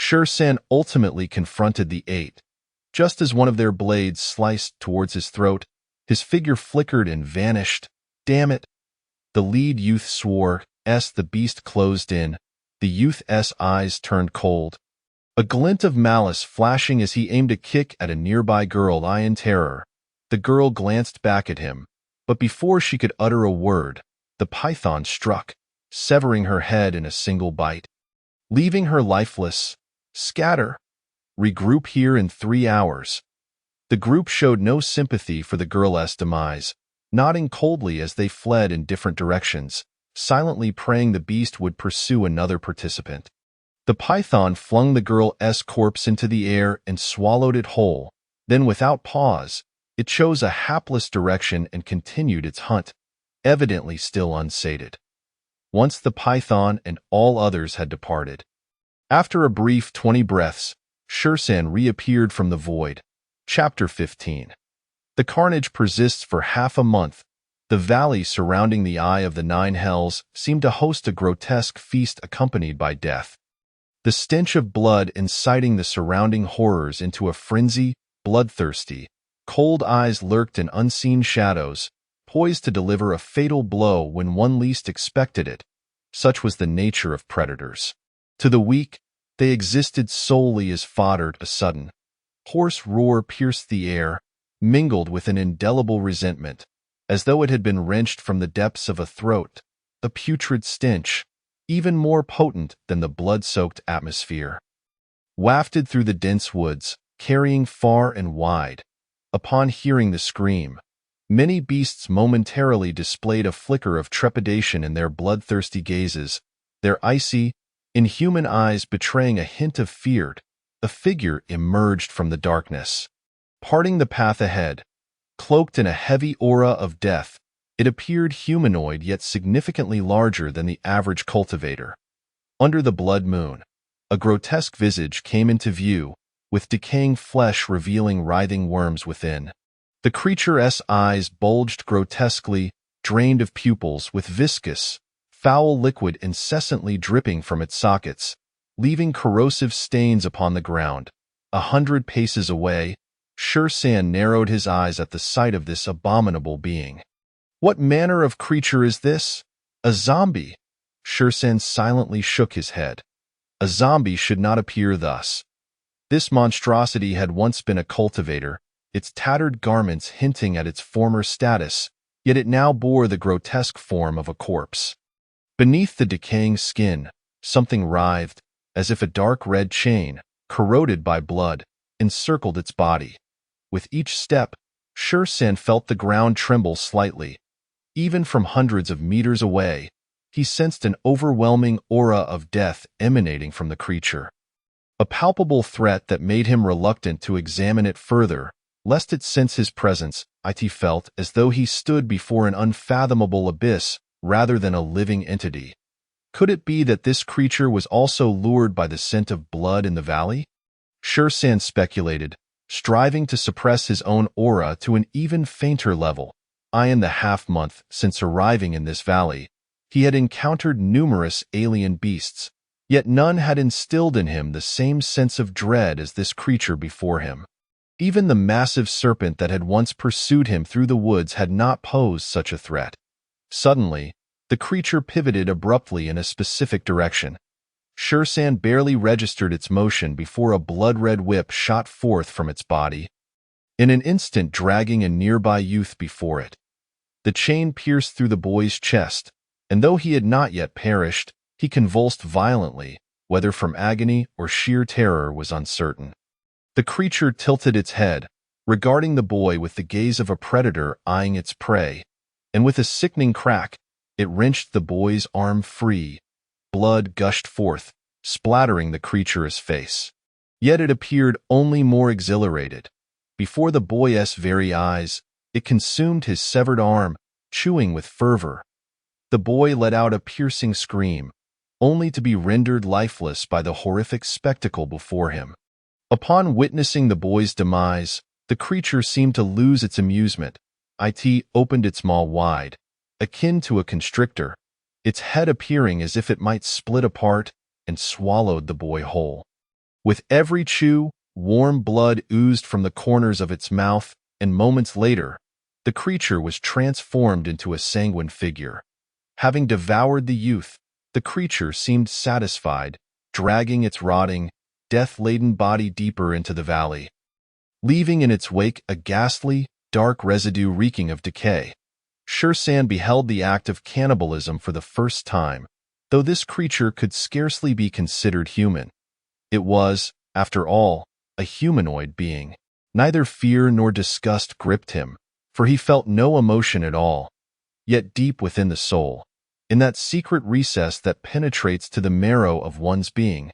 Sher-san ultimately confronted the eight. Just as one of their blades sliced towards his throat, his figure flickered and vanished. Damn it! The lead youth swore, as the beast closed in. The youth's eyes turned cold, a glint of malice flashing as he aimed a kick at a nearby girl in terror. The girl glanced back at him, but before she could utter a word, the python struck, severing her head in a single bite. Leaving her lifeless. Scatter. Regroup here in 3 hours. The group showed no sympathy for the girl's demise, nodding coldly as they fled in different directions, silently praying the beast would pursue another participant. The python flung the girl's corpse into the air and swallowed it whole. Then, without pause, it chose a hapless direction and continued its hunt, evidently still unsated. Once the python and all others had departed. After a brief 20 breaths, Sher-san reappeared from the void. Chapter 15. The carnage persists for half a month. The valley surrounding the Eye of the Nine Hells seemed to host a grotesque feast accompanied by death. The stench of blood inciting the surrounding horrors into a frenzy, bloodthirsty, cold eyes lurked in unseen shadows, poised to deliver a fatal blow when one least expected it. Such was the nature of predators. To the weak, they existed solely as fodder. A sudden, hoarse roar pierced the air, mingled with an indelible resentment, as though it had been wrenched from the depths of a throat, a putrid stench, even more potent than the blood-soaked atmosphere. Wafted through the dense woods, carrying far and wide. Upon hearing the scream, many beasts momentarily displayed a flicker of trepidation in their bloodthirsty gazes, their icy, inhuman eyes betraying a hint of fear. A figure emerged from the darkness, parting the path ahead. Cloaked in a heavy aura of death, it appeared humanoid yet significantly larger than the average cultivator. Under the blood moon, a grotesque visage came into view, with decaying flesh revealing writhing worms within. The creature's eyes bulged grotesquely, drained of pupils, with viscous, foul liquid incessantly dripping from its sockets, leaving corrosive stains upon the ground. 100 paces away, Sher-san narrowed his eyes at the sight of this abominable being. What manner of creature is this? A zombie? Sher-san silently shook his head. A zombie should not appear thus. This monstrosity had once been a cultivator, its tattered garments hinting at its former status, yet it now bore the grotesque form of a corpse. Beneath the decaying skin, something writhed, as if a dark red chain, corroded by blood, encircled its body. With each step, Sher-san felt the ground tremble slightly. Even from hundreds of meters away, he sensed an overwhelming aura of death emanating from the creature. A palpable threat that made him reluctant to examine it further, lest it sense his presence. It felt as though he stood before an unfathomable abyss rather than a living entity. Could it be that this creature was also lured by the scent of blood in the valley? Sher-san speculated, striving to suppress his own aura to an even fainter level. In the half-month since arriving in this valley, he had encountered numerous alien beasts, yet none had instilled in him the same sense of dread as this creature before him. Even the massive serpent that had once pursued him through the woods had not posed such a threat. Suddenly, the creature pivoted abruptly in a specific direction. Sher-san barely registered its motion before a blood-red whip shot forth from its body, in an instant dragging a nearby youth before it. The chain pierced through the boy's chest, and though he had not yet perished, he convulsed violently, whether from agony or sheer terror was uncertain. The creature tilted its head, regarding the boy with the gaze of a predator eyeing its prey, and with a sickening crack, it wrenched the boy's arm free. Blood gushed forth, splattering the creature's face. Yet it appeared only more exhilarated. Before the boy's very eyes, it consumed his severed arm, chewing with fervor. The boy let out a piercing scream, only to be rendered lifeless by the horrific spectacle before him. Upon witnessing the boy's demise, the creature seemed to lose its amusement. It opened its maw wide, akin to a constrictor, its head appearing as if it might split apart, and swallowed the boy whole. With every chew, warm blood oozed from the corners of its mouth, and moments later, the creature was transformed into a sanguine figure. Having devoured the youth, the creature seemed satisfied, dragging its rotting, death-laden body deeper into the valley, leaving in its wake a ghastly, dark residue reeking of decay. Shursan beheld the act of cannibalism for the first time, though this creature could scarcely be considered human. It was, after all, a humanoid being. Neither fear nor disgust gripped him, for he felt no emotion at all. Yet deep within the soul, in that secret recess that penetrates to the marrow of one's being,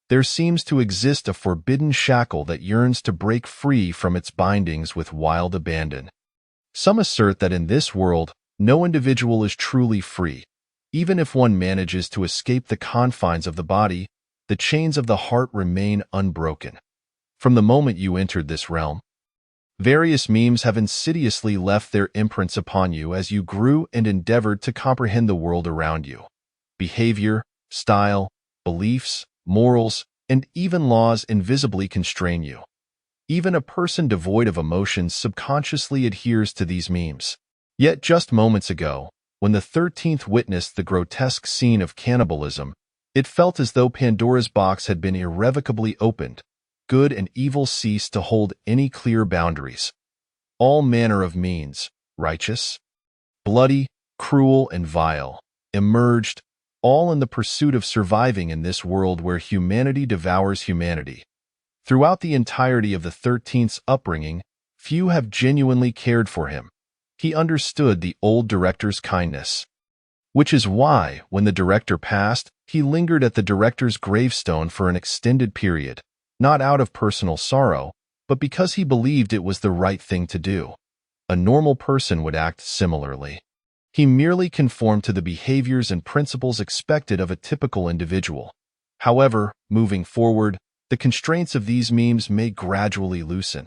there seems to exist a forbidden shackle that yearns to break free from its bindings with wild abandon. Some assert that in this world, no individual is truly free. Even if one manages to escape the confines of the body, the chains of the heart remain unbroken. From the moment you entered this realm, various memes have insidiously left their imprints upon you as you grew and endeavored to comprehend the world around you. Behavior, style, beliefs, morals, and even laws invisibly constrain you. Even a person devoid of emotions subconsciously adheres to these memes. Yet just moments ago, when the 13th witnessed the grotesque scene of cannibalism, it felt as though Pandora's box had been irrevocably opened. Good and evil ceased to hold any clear boundaries. All manner of means, righteous, bloody, cruel, and vile, emerged, all in the pursuit of surviving in this world where humanity devours humanity. Throughout the entirety of the 13th's upbringing, few have genuinely cared for him. He understood the old director's kindness, which is why, when the director passed, he lingered at the director's gravestone for an extended period, not out of personal sorrow, but because he believed it was the right thing to do. A normal person would act similarly. He merely conformed to the behaviors and principles expected of a typical individual. However, moving forward, the constraints of these memes may gradually loosen.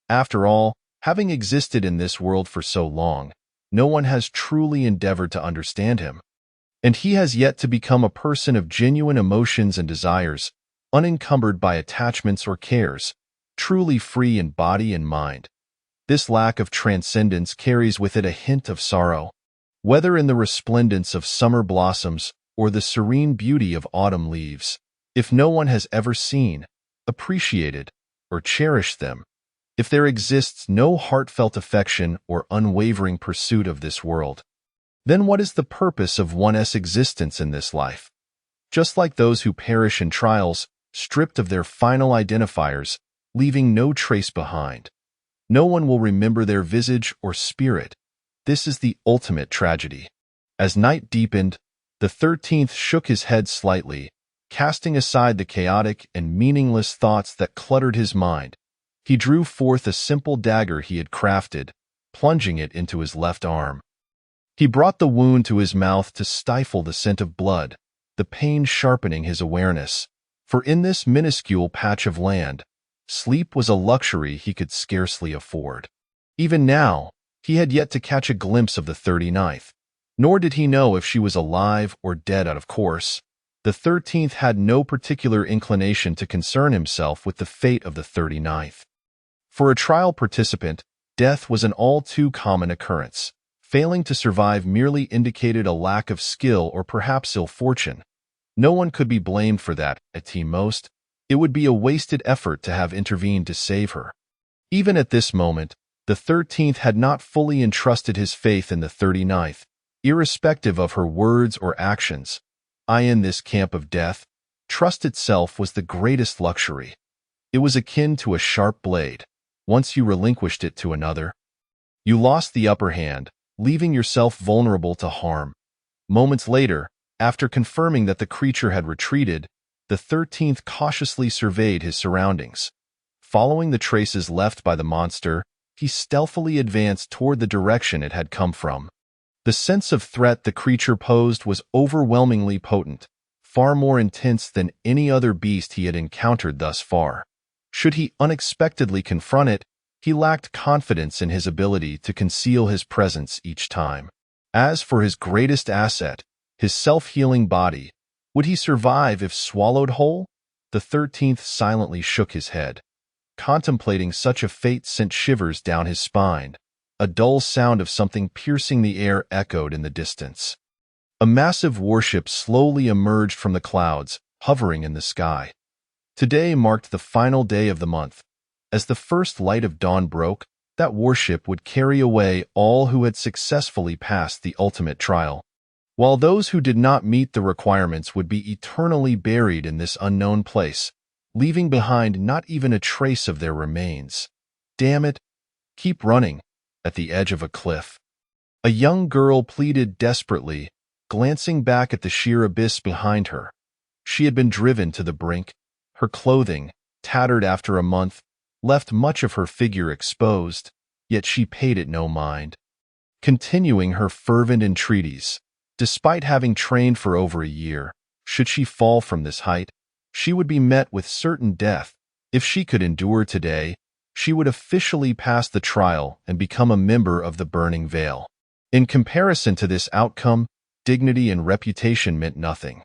After all, having existed in this world for so long, no one has truly endeavored to understand him. And he has yet to become a person of genuine emotions and desires, unencumbered by attachments or cares, truly free in body and mind. This lack of transcendence carries with it a hint of sorrow. Whether in the resplendence of summer blossoms or the serene beauty of autumn leaves, if no one has ever seen, appreciated, or cherished them, if there exists no heartfelt affection or unwavering pursuit of this world, then what is the purpose of one's existence in this life? Just like those who perish in trials, stripped of their final identifiers, leaving no trace behind. No one will remember their visage or spirit. This is the ultimate tragedy. As night deepened, the 13th shook his head slightly, casting aside the chaotic and meaningless thoughts that cluttered his mind. He drew forth a simple dagger he had crafted, plunging it into his left arm. He brought the wound to his mouth to stifle the scent of blood, the pain sharpening his awareness. For in this minuscule patch of land, sleep was a luxury he could scarcely afford. Even now, he had yet to catch a glimpse of the 39th, nor did he know if she was alive or dead out of course. The 13th had no particular inclination to concern himself with the fate of the 39th. For a trial participant, death was an all too common occurrence. Failing to survive merely indicated a lack of skill or perhaps ill fortune. No one could be blamed for that, at most. It would be a wasted effort to have intervened to save her. Even at this moment, the 13th had not fully entrusted his faith in the 39th, irrespective of her words or actions. In this camp of death, trust itself was the greatest luxury. It was akin to a sharp blade. Once you relinquished it to another, you lost the upper hand, leaving yourself vulnerable to harm. Moments later, after confirming that the creature had retreated, the 13th cautiously surveyed his surroundings. Following the traces left by the monster, he stealthily advanced toward the direction it had come from. The sense of threat the creature posed was overwhelmingly potent, far more intense than any other beast he had encountered thus far. Should he unexpectedly confront it, he lacked confidence in his ability to conceal his presence each time. As for his greatest asset, his self-healing body, would he survive if swallowed whole? The 13th silently shook his head. Contemplating such a fate sent shivers down his spine. A dull sound of something piercing the air echoed in the distance. A massive warship slowly emerged from the clouds, hovering in the sky. Today marked the final day of the month. As the first light of dawn broke, that warship would carry away all who had successfully passed the ultimate trial, while those who did not meet the requirements would be eternally buried in this unknown place, leaving behind not even a trace of their remains. Damn it! Keep running. At the edge of a cliff, a young girl pleaded desperately, glancing back at the sheer abyss behind her. She had been driven to the brink. Her clothing, tattered after a month, left much of her figure exposed, yet she paid it no mind. Continuing her fervent entreaties, despite having trained for over a year, should she fall from this height, she would be met with certain death. If she could endure today, she would officially pass the trial and become a member of the Burning Veil. In comparison to this outcome, dignity and reputation meant nothing.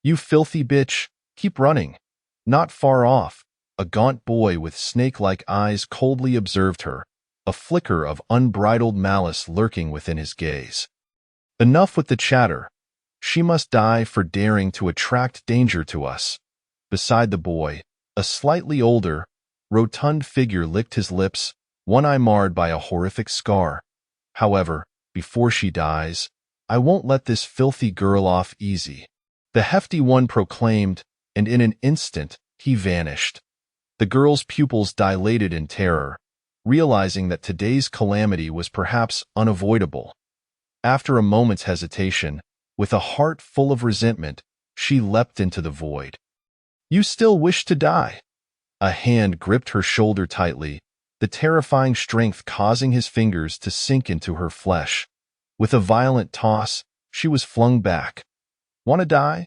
"You filthy bitch, keep running." Not far off, a gaunt boy with snake-like eyes coldly observed her, a flicker of unbridled malice lurking within his gaze. Enough with the chatter. She must die for daring to attract danger to us. Beside the boy, a slightly older, rotund figure licked his lips, one eye marred by a horrific scar. "However, before she dies, I won't let this filthy girl off easy," the hefty one proclaimed, and in an instant, he vanished. The girl's pupils dilated in terror, realizing that today's calamity was perhaps unavoidable. After a moment's hesitation, with a heart full of resentment, she leapt into the void. "You still wish to die?" A hand gripped her shoulder tightly, the terrifying strength causing his fingers to sink into her flesh. With a violent toss, she was flung back. "Want to die?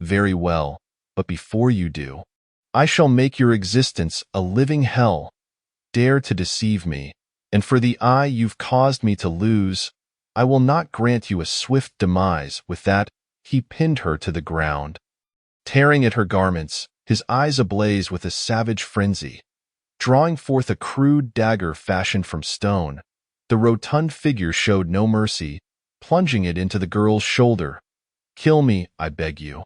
Very well, but before you do, I shall make your existence a living hell. Dare to deceive me, and for the eye you've caused me to lose, I will not grant you a swift demise." With that, he pinned her to the ground. Tearing at her garments, his eyes ablaze with a savage frenzy. Drawing forth a crude dagger fashioned from stone, the rotund figure showed no mercy, plunging it into the girl's shoulder. "Kill me, I beg you.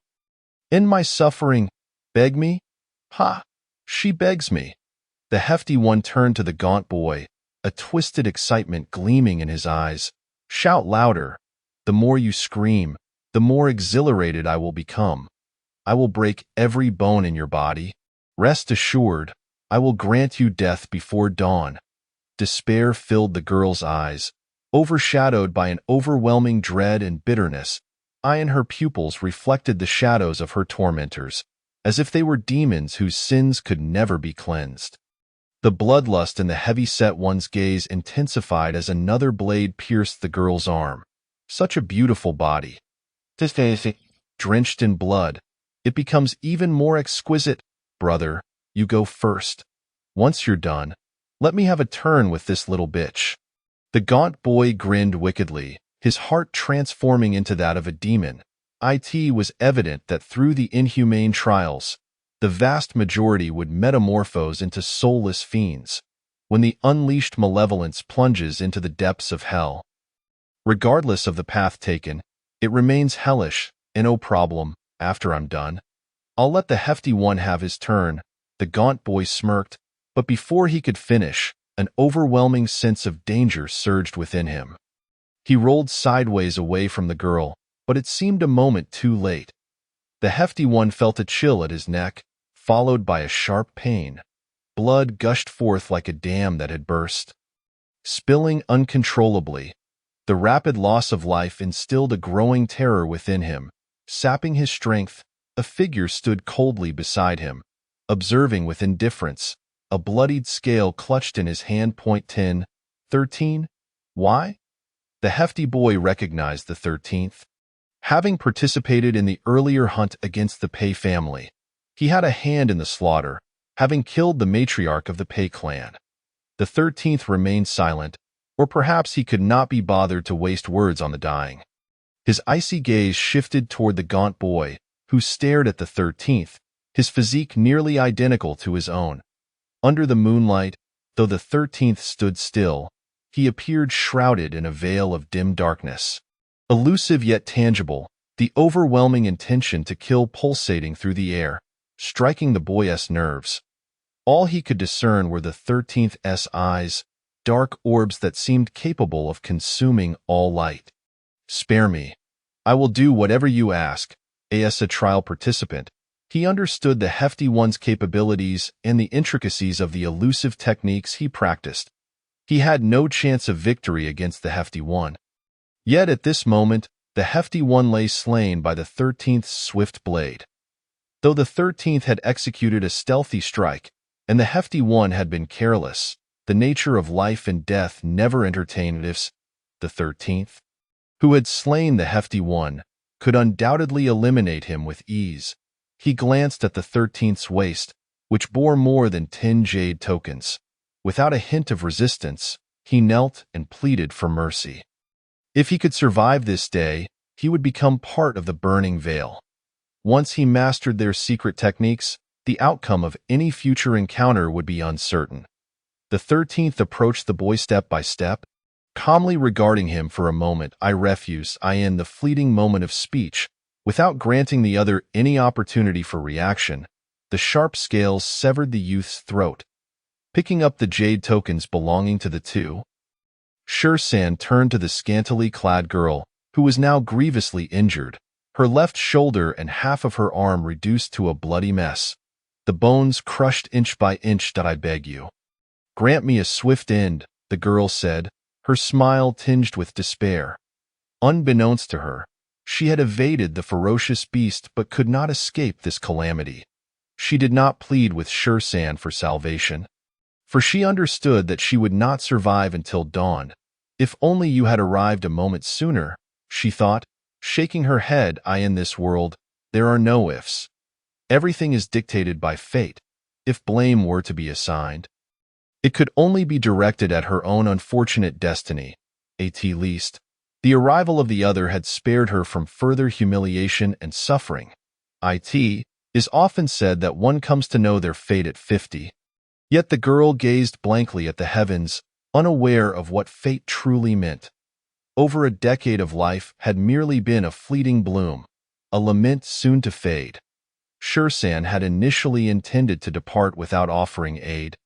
End my suffering. Beg me? Ha! She begs me." The hefty one turned to the gaunt boy, a twisted excitement gleaming in his eyes. "Shout louder. The more you scream, the more exhilarated I will become. I will break every bone in your body. Rest assured, I will grant you death before dawn." Despair filled the girl's eyes, overshadowed by an overwhelming dread and bitterness. Eye in her pupils reflected the shadows of her tormentors, as if they were demons whose sins could never be cleansed. The bloodlust in the heavy-set one's gaze intensified as another blade pierced the girl's arm. Such a beautiful body. Drenched in blood, it becomes even more exquisite. "Brother, you go first. Once you're done, let me have a turn with this little bitch." The gaunt boy grinned wickedly, his heart transforming into that of a demon. It was evident that through the inhumane trials, the vast majority would metamorphose into soulless fiends, when the unleashed malevolence plunges into the depths of hell. Regardless of the path taken, it remains hellish, and no problem. After I'm done, I'll let the hefty one have his turn. The gaunt boy smirked, but before he could finish, an overwhelming sense of danger surged within him. He rolled sideways away from the girl, but it seemed a moment too late. The hefty one felt a chill at his neck, followed by a sharp pain. Blood gushed forth like a dam that had burst, spilling uncontrollably. The rapid loss of life instilled a growing terror within him. Sapping his strength, a figure stood coldly beside him, observing with indifference, a bloodied scale clutched in his hand. 10, 13? Why? The hefty boy recognized the 13th. Having participated in the earlier hunt against the Pei family, he had a hand in the slaughter, having killed the matriarch of the Pei clan. The 13th remained silent, or perhaps he could not be bothered to waste words on the dying. His icy gaze shifted toward the gaunt boy, who stared at the 13th, his physique nearly identical to his own. Under the moonlight, though the 13th stood still, he appeared shrouded in a veil of dim darkness. Elusive yet tangible, the overwhelming intention to kill pulsating through the air, striking the boy's nerves. All he could discern were the 13th's eyes, dark orbs that seemed capable of consuming all light. "Spare me. I will do whatever you ask." As a trial participant, he understood the Hefty One's capabilities and the intricacies of the elusive techniques he practiced. He had no chance of victory against the Hefty One. Yet at this moment, the Hefty One lay slain by the 13th's swift blade. Though the 13th had executed a stealthy strike, and the Hefty One had been careless, the nature of life and death never entertained ifs. The 13th, who had slain the Hefty One, could undoubtedly eliminate him with ease. He glanced at the 13th's waist, which bore more than 10 jade tokens. Without a hint of resistance, he knelt and pleaded for mercy. If he could survive this day, he would become part of the Burning Veil. Once he mastered their secret techniques, the outcome of any future encounter would be uncertain. The 13th approached the boy step by step, calmly regarding him for a moment. I refuse in the fleeting moment of speech, without granting the other any opportunity for reaction. The sharp scales severed the youth's throat. Picking up the jade tokens belonging to the two, Shursan turned to the scantily clad girl, who was now grievously injured, her left shoulder and half of her arm reduced to a bloody mess, the bones crushed inch by inch. "I beg you, grant me a swift end," the girl said, her smile tinged with despair. Unbeknownst to her, she had evaded the ferocious beast but could not escape this calamity. She did not plead with Shursan for salvation, for she understood that she would not survive until dawn. "If only you had arrived a moment sooner," she thought, shaking her head. "In this world, there are no ifs. Everything is dictated by fate. If blame were to be assigned, it could only be directed at her own unfortunate destiny. At least, the arrival of the other had spared her from further humiliation and suffering. It is often said that one comes to know their fate at 50. Yet the girl gazed blankly at the heavens, unaware of what fate truly meant. Over a decade of life had merely been a fleeting bloom, a lament soon to fade. Shursan had initially intended to depart without offering aid,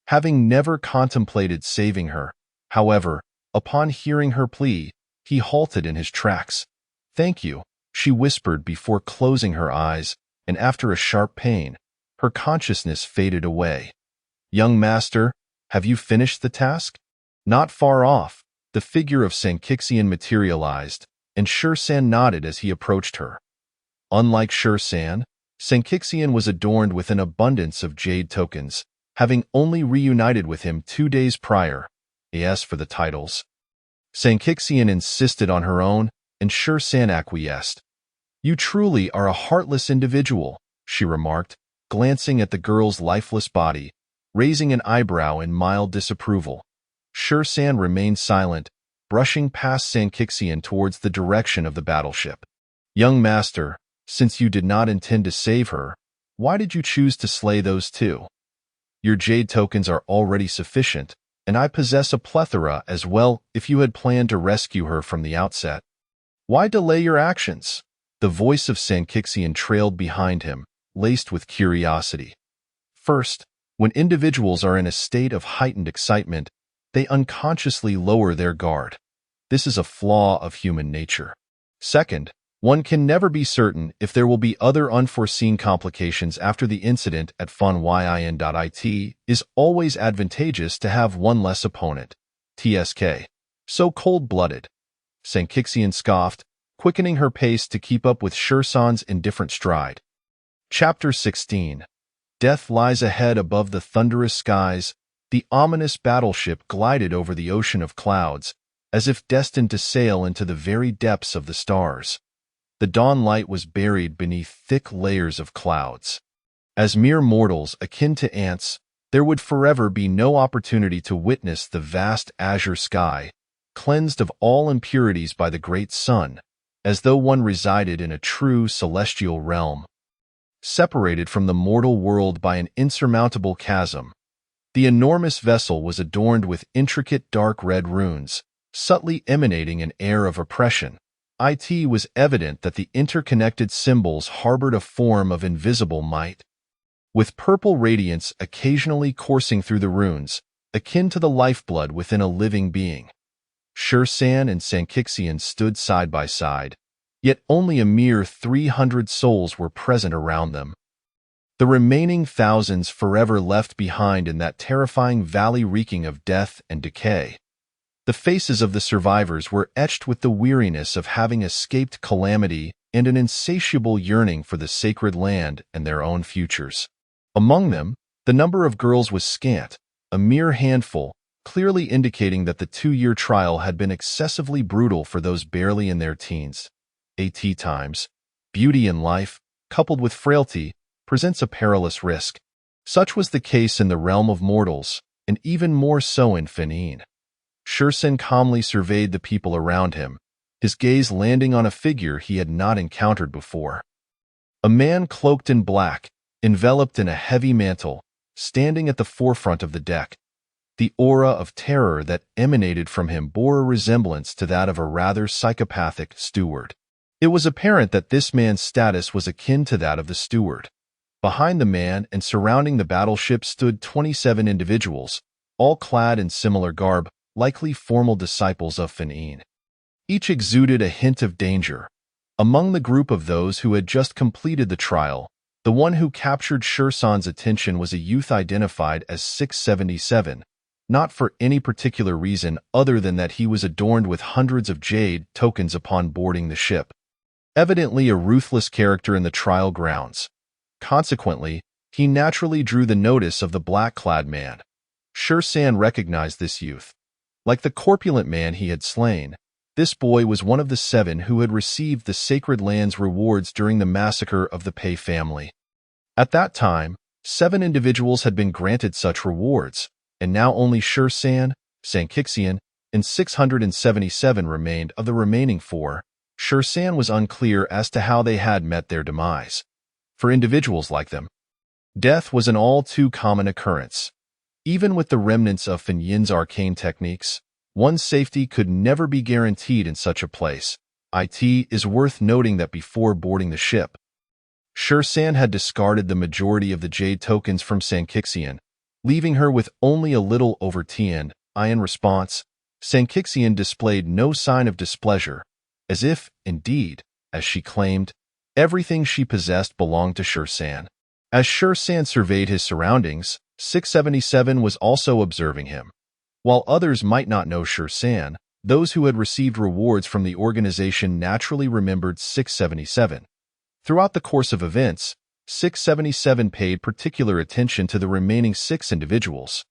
having never contemplated saving her. However, upon hearing her plea, he halted in his tracks. "Thank you," she whispered before closing her eyes, and after a sharp pain, her consciousness faded away. "Young master, have you finished the task?" Not far off, the figure of Sankixian materialized, and Shursan nodded as he approached her. Unlike Shursan, Sankixian was adorned with an abundance of jade tokens, having only reunited with him 2 days prior. As for the titles, Sankixian insisted on her own, and Shursan acquiesced. "You truly are a heartless individual," she remarked, glancing at the girl's lifeless body, raising an eyebrow in mild disapproval. Shursan remained silent, brushing past Sankixian towards the direction of the battleship. "Young master, since you did not intend to save her, why did you choose to slay those two? Your jade tokens are already sufficient, and I possess a plethora as well. If you had planned to rescue her from the outset, why delay your actions?" The voice of Sankixian trailed behind him, laced with curiosity. "First, when individuals are in a state of heightened excitement, they unconsciously lower their guard. This is a flaw of human nature. Second, one can never be certain if there will be other unforeseen complications after the incident at FunYin.it is always advantageous to have one less opponent. TSK. So cold-blooded." Sankixian scoffed, quickening her pace to keep up with Shursan's indifferent stride. Chapter 16. Death lies ahead above the thunderous skies. The ominous battleship glided over the ocean of clouds, as if destined to sail into the very depths of the stars. The dawn light was buried beneath thick layers of clouds. As mere mortals akin to ants, there would forever be no opportunity to witness the vast azure sky, cleansed of all impurities by the great sun, as though one resided in a true celestial realm. separated from the mortal world by an insurmountable chasm. The enormous vessel was adorned with intricate dark red runes, subtly emanating an air of oppression. It was evident that the interconnected symbols harbored a form of invisible might, with purple radiance occasionally coursing through the runes, akin to the lifeblood within a living being. Shursan and Sankixian stood side by side, yet only a mere 300 souls were present around them. The remaining thousands forever left behind in that terrifying valley reeking of death and decay. The faces of the survivors were etched with the weariness of having escaped calamity and an insatiable yearning for the sacred land and their own futures. Among them, the number of girls was scant, a mere handful, clearly indicating that the 2-year trial had been excessively brutal for those barely in their teens. At times, beauty in life, coupled with frailty, presents a perilous risk. Such was the case in the realm of mortals, and even more so in Fenin. Shursan calmly surveyed the people around him, his gaze landing on a figure he had not encountered before. A man cloaked in black, enveloped in a heavy mantle, standing at the forefront of the deck. The aura of terror that emanated from him bore a resemblance to that of a rather psychopathic steward. It was apparent that this man's status was akin to that of the steward. Behind the man and surrounding the battleship stood 27 individuals, all clad in similar garb, likely formal disciples of Fenin. Each exuded a hint of danger. Among the group of those who had just completed the trial, the one who captured Shursan's attention was a youth identified as 677, not for any particular reason other than that he was adorned with hundreds of jade tokens upon boarding the ship. Evidently a ruthless character in the trial grounds. Consequently, he naturally drew the notice of the black-clad man. Shursan recognized this youth. Like the corpulent man he had slain, this boy was one of the 7 who had received the Sacred Land's rewards during the massacre of the Pei family. At that time, 7 individuals had been granted such rewards, and now only Shursan, Sankixian, and 677 remained of the remaining 4. Shursan was unclear as to how they had met their demise. For individuals like them, death was an all too common occurrence. Even with the remnants of Fenin's arcane techniques, one's safety could never be guaranteed in such a place. It is worth noting that before boarding the ship, Shursan had discarded the majority of the jade tokens from Sankixian, leaving her with only a little over Tian. In response, Sankixian displayed no sign of displeasure, as if, indeed, as she claimed, everything she possessed belonged to Shursan. As Shursan surveyed his surroundings, 677 was also observing him. While others might not know Shursan, those who had received rewards from the organization naturally remembered 677. Throughout the course of events, 677 paid particular attention to the remaining 6 individuals.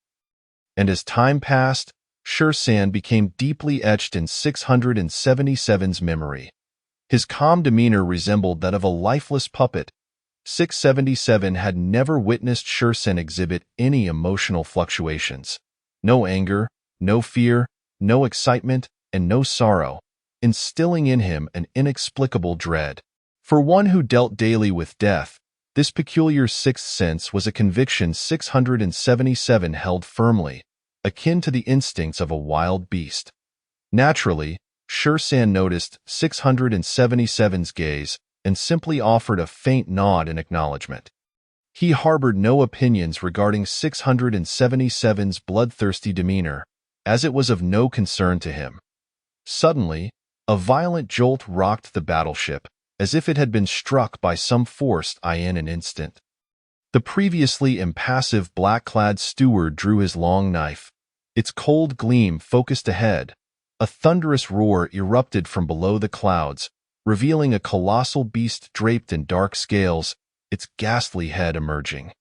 And as time passed, Shursan became deeply etched in 677's memory. His calm demeanor resembled that of a lifeless puppet. 677 had never witnessed Shursan exhibit any emotional fluctuations. No anger, no fear, no excitement, and no sorrow, instilling in him an inexplicable dread. For one who dealt daily with death, this peculiar sixth sense was a conviction 677 held firmly, akin to the instincts of a wild beast. Naturally, Shursan noticed 677's gaze and simply offered a faint nod in acknowledgement. He harbored no opinions regarding 677's bloodthirsty demeanor, as it was of no concern to him. Suddenly, a violent jolt rocked the battleship, as if it had been struck by some force in an instant. The previously impassive black-clad steward drew his long knife. Its cold gleam focused ahead. A thunderous roar erupted from below the clouds, revealing a colossal beast draped in dark scales, its ghastly head emerging.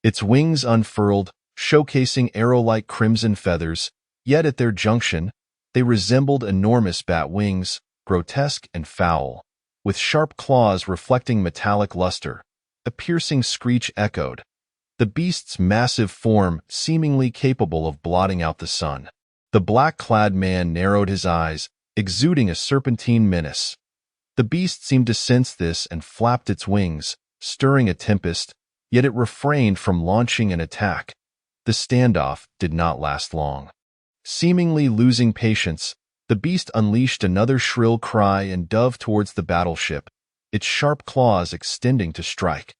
Its wings unfurled, showcasing arrow-like crimson feathers, yet at their junction, they resembled enormous bat wings, grotesque and foul. With sharp claws reflecting metallic luster, a piercing screech echoed, the beast's massive form seemingly capable of blotting out the sun. The black-clad man narrowed his eyes, exuding a serpentine menace. The beast seemed to sense this and flapped its wings, stirring a tempest, yet it refrained from launching an attack. The standoff did not last long. Seemingly losing patience, the beast unleashed another shrill cry and dove towards the battleship, its sharp claws extending to strike.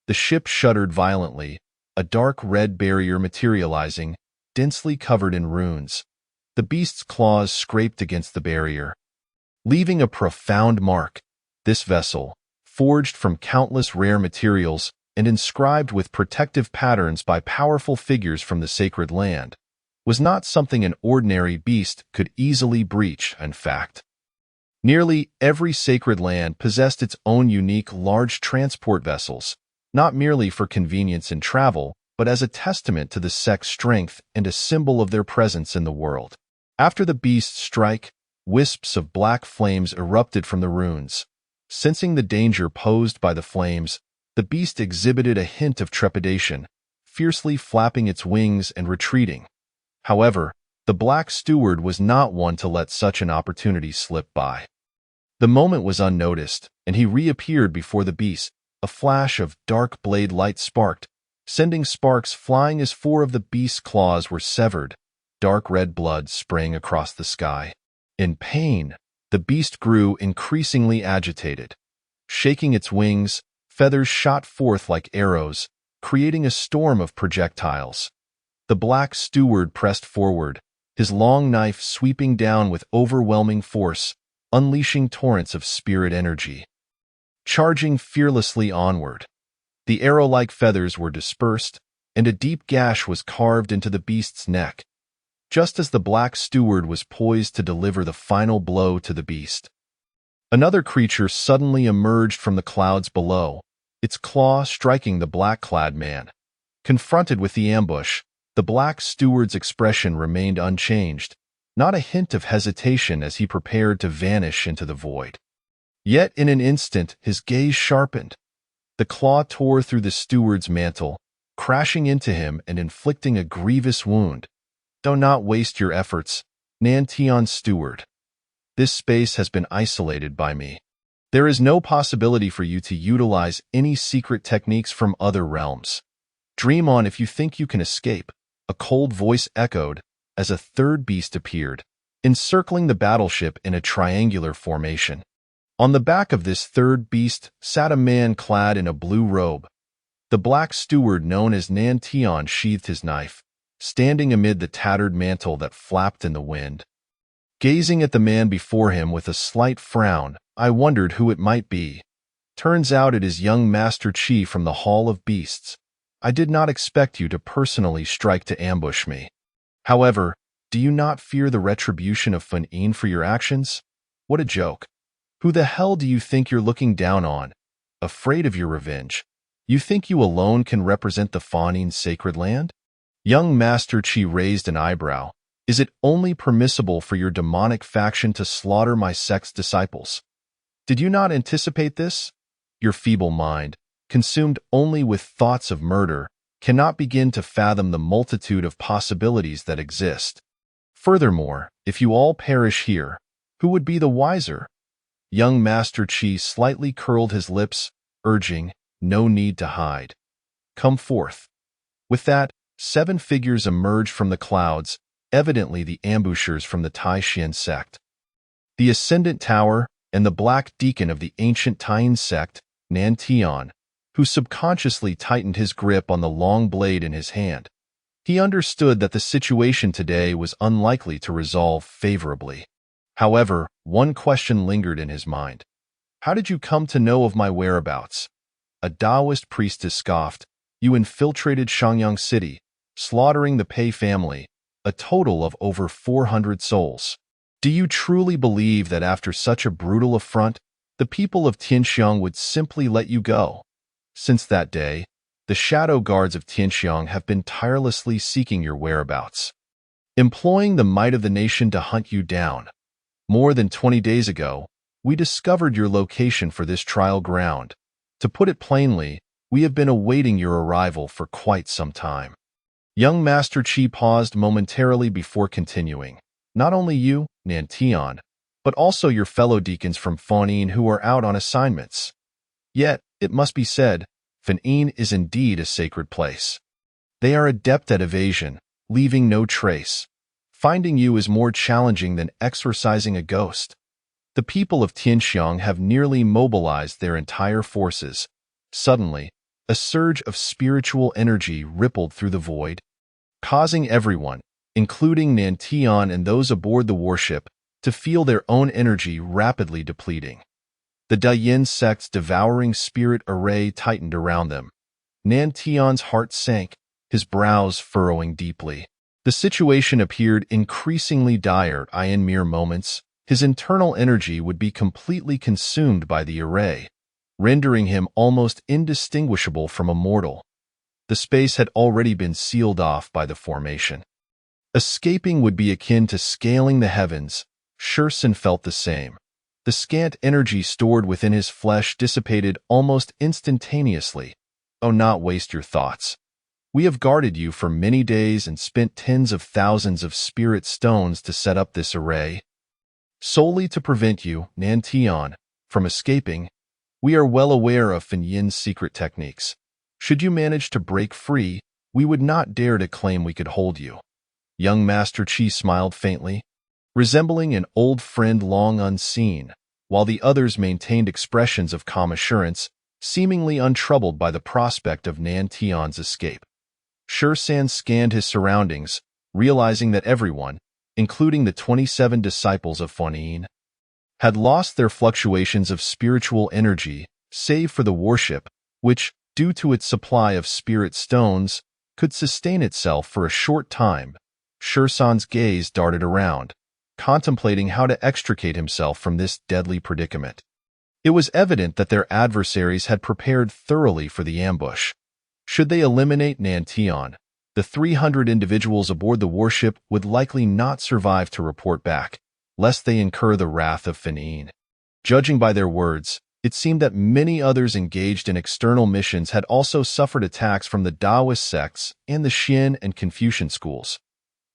The ship shuddered violently, a dark red barrier materializing, densely covered in runes. The beast's claws scraped against the barrier, leaving a profound mark. This vessel, forged from countless rare materials and inscribed with protective patterns by powerful figures from the sacred land, was not something an ordinary beast could easily breach. In fact, nearly every sacred land possessed its own unique large transport vessels, not merely for convenience in travel, but as a testament to the sect's strength and a symbol of their presence in the world. After the beast's strike, wisps of black flames erupted from the runes. Sensing the danger posed by the flames, the beast exhibited a hint of trepidation, fiercely flapping its wings and retreating. However, the Black Steward was not one to let such an opportunity slip by. The moment was unnoticed, and he reappeared before the beast. A flash of dark blade light sparked, sending sparks flying as four of the beast's claws were severed. Dark red blood sprang across the sky. In pain, the beast grew increasingly agitated. Shaking its wings, feathers shot forth like arrows, creating a storm of projectiles. The Black Steward pressed forward, his long knife sweeping down with overwhelming force, unleashing torrents of spirit energy. Charging fearlessly onward, the arrow-like feathers were dispersed, and a deep gash was carved into the beast's neck. Just as the Black Steward was poised to deliver the final blow to the beast, another creature suddenly emerged from the clouds below, its claw striking the black-clad man. Confronted with the ambush, the Black Steward's expression remained unchanged, not a hint of hesitation as he prepared to vanish into the void. Yet in an instant his gaze sharpened. The claw tore through the steward's mantle, crashing into him and inflicting a grievous wound. Do not waste your efforts, Nantion Steward. This space has been isolated by me. There is no possibility for you to utilize any secret techniques from other realms. Dream on if you think you can escape, a cold voice echoed as a third beast appeared, encircling the battleship in a triangular formation. On the back of this third beast sat a man clad in a blue robe. The Black Steward known as Nantion sheathed his knife, standing amid the tattered mantle that flapped in the wind. Gazing at the man before him with a slight frown, I wondered who it might be. Turns out it is young Master Chi from the Hall of Beasts. I did not expect you to personally strike to ambush me. However, do you not fear the retribution of Fan'in for your actions? What a joke. Who the hell do you think you're looking down on? Afraid of your revenge? You think you alone can represent the Fan'in sacred land? Young Master Chi raised an eyebrow. Is it only permissible for your demonic faction to slaughter my sect's disciples? Did you not anticipate this? Your feeble mind, consumed only with thoughts of murder, cannot begin to fathom the multitude of possibilities that exist. Furthermore, if you all perish here, who would be the wiser? Young Master Chi slightly curled his lips, urging, no need to hide. Come forth. With that, 7 figures emerged from the clouds, evidently the ambushers from the Tai Xian sect. The Ascendant Tower and the Black Deacon of the ancient Taiyin sect, Nantion, who subconsciously tightened his grip on the long blade in his hand. He understood that the situation today was unlikely to resolve favorably. However, one question lingered in his mind. How did you come to know of my whereabouts? A Taoist priestess scoffed. You infiltrated Shangyang City, slaughtering the Pei family, a total of over 400 souls. Do you truly believe that after such a brutal affront, the people of Tianxiang would simply let you go? Since that day, the shadow guards of Tianxiang have been tirelessly seeking your whereabouts, employing the might of the nation to hunt you down. More than 20 days ago, we discovered your location for this trial ground. To put it plainly, we have been awaiting your arrival for quite some time. Young Master Chi paused momentarily before continuing. Not only you, Nantion, but also your fellow deacons from Fan'in who are out on assignments. Yet, it must be said, Fan'in is indeed a sacred place. They are adept at evasion, leaving no trace. Finding you is more challenging than exorcising a ghost. The people of Tianxiang have nearly mobilized their entire forces. Suddenly, a surge of spiritual energy rippled through the void, causing everyone, including Nantian and those aboard the warship, to feel their own energy rapidly depleting. The Dayin sect's devouring spirit array tightened around them. Nantian's heart sank, his brows furrowing deeply. The situation appeared increasingly dire. In mere moments, his internal energy would be completely consumed by the array, rendering him almost indistinguishable from a mortal. The space had already been sealed off by the formation. Escaping would be akin to scaling the heavens. Shursen felt the same. The scant energy stored within his flesh dissipated almost instantaneously. Oh, not waste your thoughts. We have guarded you for many days and spent tens of thousands of spirit stones to set up this array, solely to prevent you, Nantian, from escaping. We are well aware of Fan'in's secret techniques. Should you manage to break free, we would not dare to claim we could hold you. Young Master Qi smiled faintly, resembling an old friend long unseen, while the others maintained expressions of calm assurance, seemingly untroubled by the prospect of Nantian's escape. Shursan scanned his surroundings, realizing that everyone, including the 27 disciples of Fan'in, had lost their fluctuations of spiritual energy, save for the warship, which, due to its supply of spirit stones, could sustain itself for a short time. Shursan's gaze darted around, contemplating how to extricate himself from this deadly predicament. It was evident that their adversaries had prepared thoroughly for the ambush. Should they eliminate Nantian, the 300 individuals aboard the warship would likely not survive to report back, lest they incur the wrath of Fan'in. Judging by their words, it seemed that many others engaged in external missions had also suffered attacks from the Taoist sects and the Xian and Confucian schools.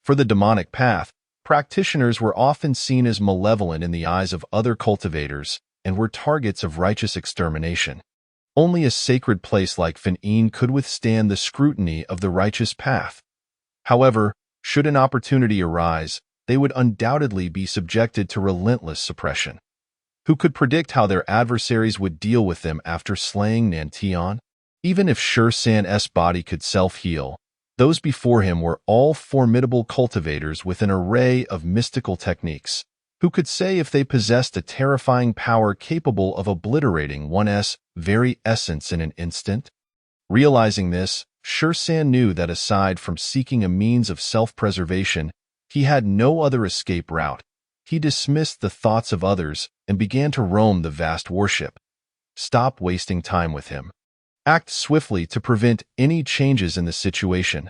For the demonic path, practitioners were often seen as malevolent in the eyes of other cultivators and were targets of righteous extermination. Only a sacred place like Fan'in could withstand the scrutiny of the righteous path. However, should an opportunity arise, they would undoubtedly be subjected to relentless suppression. Who could predict how their adversaries would deal with them after slaying Nantian? Even if Shursan's body could self-heal, those before him were all formidable cultivators with an array of mystical techniques. Who could say if they possessed a terrifying power capable of obliterating one's very essence in an instant? Realizing this, Shursan knew that aside from seeking a means of self-preservation, he had no other escape route. He dismissed the thoughts of others and began to roam the vast warship. Stop wasting time with him. Act swiftly to prevent any changes in the situation.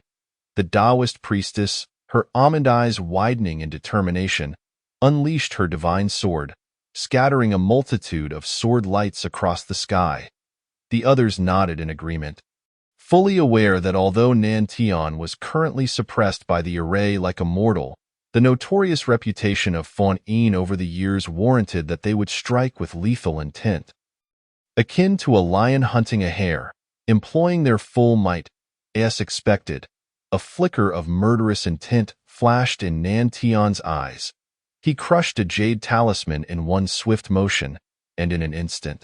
The Taoist priestess, her almond eyes widening in determination, unleashed her divine sword, scattering a multitude of sword lights across the sky. The others nodded in agreement, fully aware that although Nantian was currently suppressed by the array like a mortal, the notorious reputation of Fan'in over the years warranted that they would strike with lethal intent. Akin to a lion hunting a hare, employing their full might, as expected, a flicker of murderous intent flashed in Nantian's eyes. He crushed a jade talisman in one swift motion, and in an instant,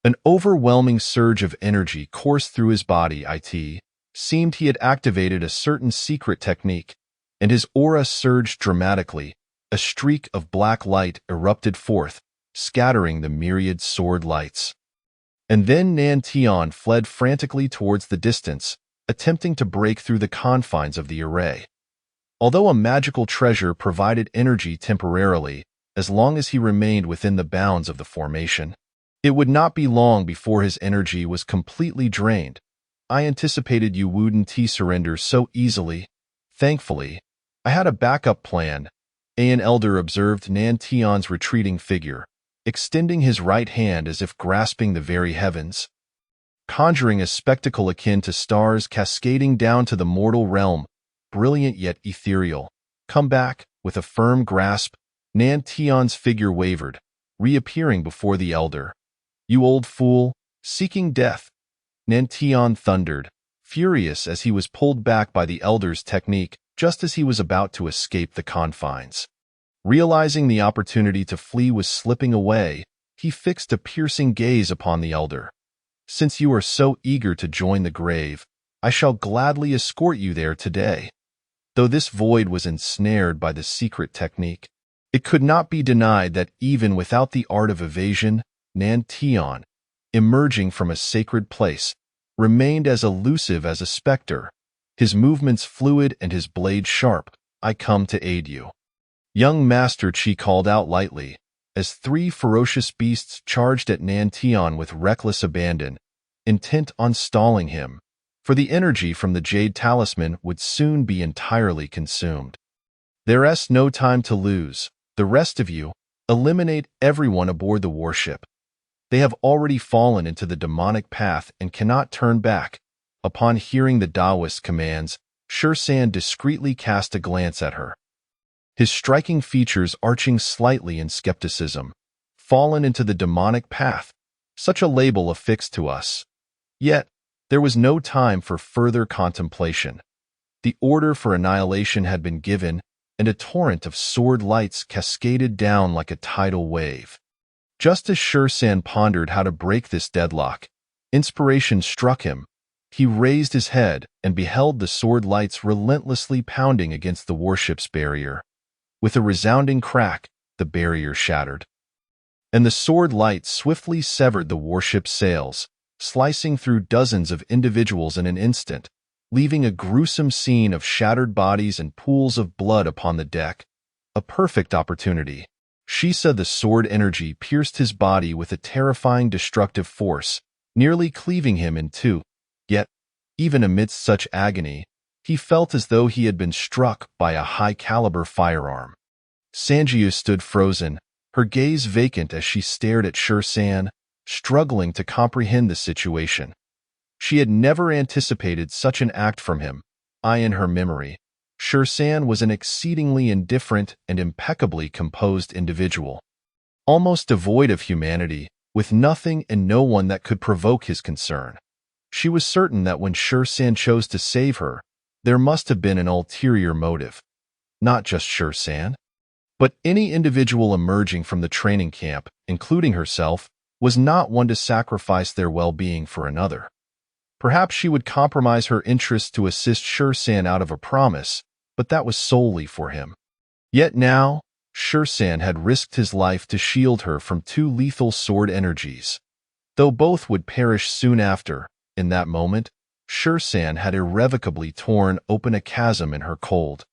an overwhelming surge of energy coursed through his body. It seemed he had activated a certain secret technique, and his aura surged dramatically. A streak of black light erupted forth, scattering the myriad sword lights. And then Nantian fled frantically towards the distance, attempting to break through the confines of the array. Although a magical treasure provided energy temporarily, as long as he remained within the bounds of the formation, it would not be long before his energy was completely drained. I anticipated you wouldn't surrender so easily. Thankfully, I had a backup plan. An elder observed Nantian's retreating figure, extending his right hand as if grasping the very heavens, conjuring a spectacle akin to stars cascading down to the mortal realm, brilliant yet ethereal. Come back. With a firm grasp, Nantian's figure wavered, reappearing before the elder. You old fool, Seeking death, Nantian thundered, furious as he was pulled back by the elder's technique just as he was about to escape the confines. Realizing the opportunity to flee was slipping away, he fixed a piercing gaze upon the elder. Since you are so eager to join the grave, I shall gladly escort you there today. Though this void was ensnared by the secret technique, it could not be denied that even without the art of evasion, Nantian, emerging from a sacred place, remained as elusive as a specter, his movements fluid and his blade sharp. I come to aid you. Young Master Chi called out lightly, as three ferocious beasts charged at Nantian with reckless abandon, intent on stalling him, for the energy from the Jade Talisman would soon be entirely consumed. There's no time to lose. The rest of you, eliminate everyone aboard the warship. They have already fallen into the demonic path and cannot turn back. Upon hearing the Taoist commands, Shan discreetly cast a glance at her. His striking features arching slightly in skepticism. Fallen into the demonic path, such a label affixed to us. Yet, there was no time for further contemplation. The order for annihilation had been given, and a torrent of sword lights cascaded down like a tidal wave. Just as Shan pondered how to break this deadlock, inspiration struck him. He raised his head and beheld the sword lights relentlessly pounding against the warship's barrier. With a resounding crack, the barrier shattered, and the sword lights swiftly severed the warship's sails, slicing through dozens of individuals in an instant, leaving a gruesome scene of shattered bodies and pools of blood upon the deck. A perfect opportunity. Shisa, the sword energy, pierced his body with a terrifying destructive force, nearly cleaving him in two. Yet, even amidst such agony, he felt as though he had been struck by a high-caliber firearm. Sanjiu stood frozen, her gaze vacant as she stared at Shan, struggling to comprehend the situation. She had never anticipated such an act from him. In her memory, Shan was an exceedingly indifferent and impeccably composed individual, almost devoid of humanity, with nothing and no one that could provoke his concern. She was certain that when Shan chose to save her, there must have been an ulterior motive. Not just Shan, but any individual emerging from the training camp, including herself, was not one to sacrifice their well-being for another. Perhaps she would compromise her interests to assist Shan out of a promise, but that was solely for him. Yet now, Shan had risked his life to shield her from two lethal sword energies. Though both would perish soon after, in that moment, Shan had irrevocably torn open a chasm in her cold,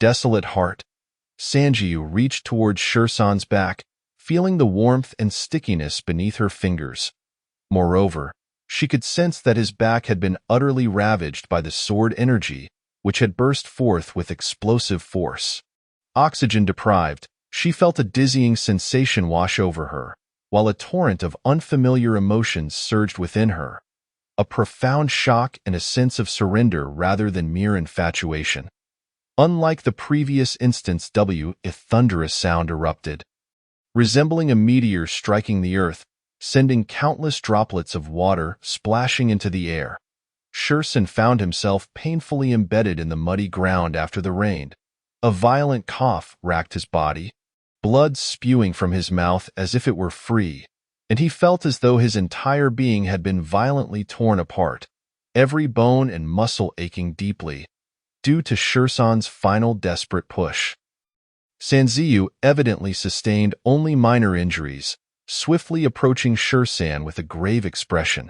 desolate heart. Sanjiu reached towards Shan's back, feeling the warmth and stickiness beneath her fingers. Moreover, she could sense that his back had been utterly ravaged by the sword energy, which had burst forth with explosive force. Oxygen deprived, she felt a dizzying sensation wash over her, while a torrent of unfamiliar emotions surged within her. A profound shock and a sense of surrender rather than mere infatuation. Unlike the previous instance, a thunderous sound erupted, resembling a meteor striking the earth, sending countless droplets of water splashing into the air. Shan found himself painfully embedded in the muddy ground after the rain. A violent cough racked his body, blood spewing from his mouth as if it were free, and he felt as though his entire being had been violently torn apart, every bone and muscle aching deeply, due to Shan's final desperate push. Sanjiu evidently sustained only minor injuries, swiftly approaching Shan with a grave expression.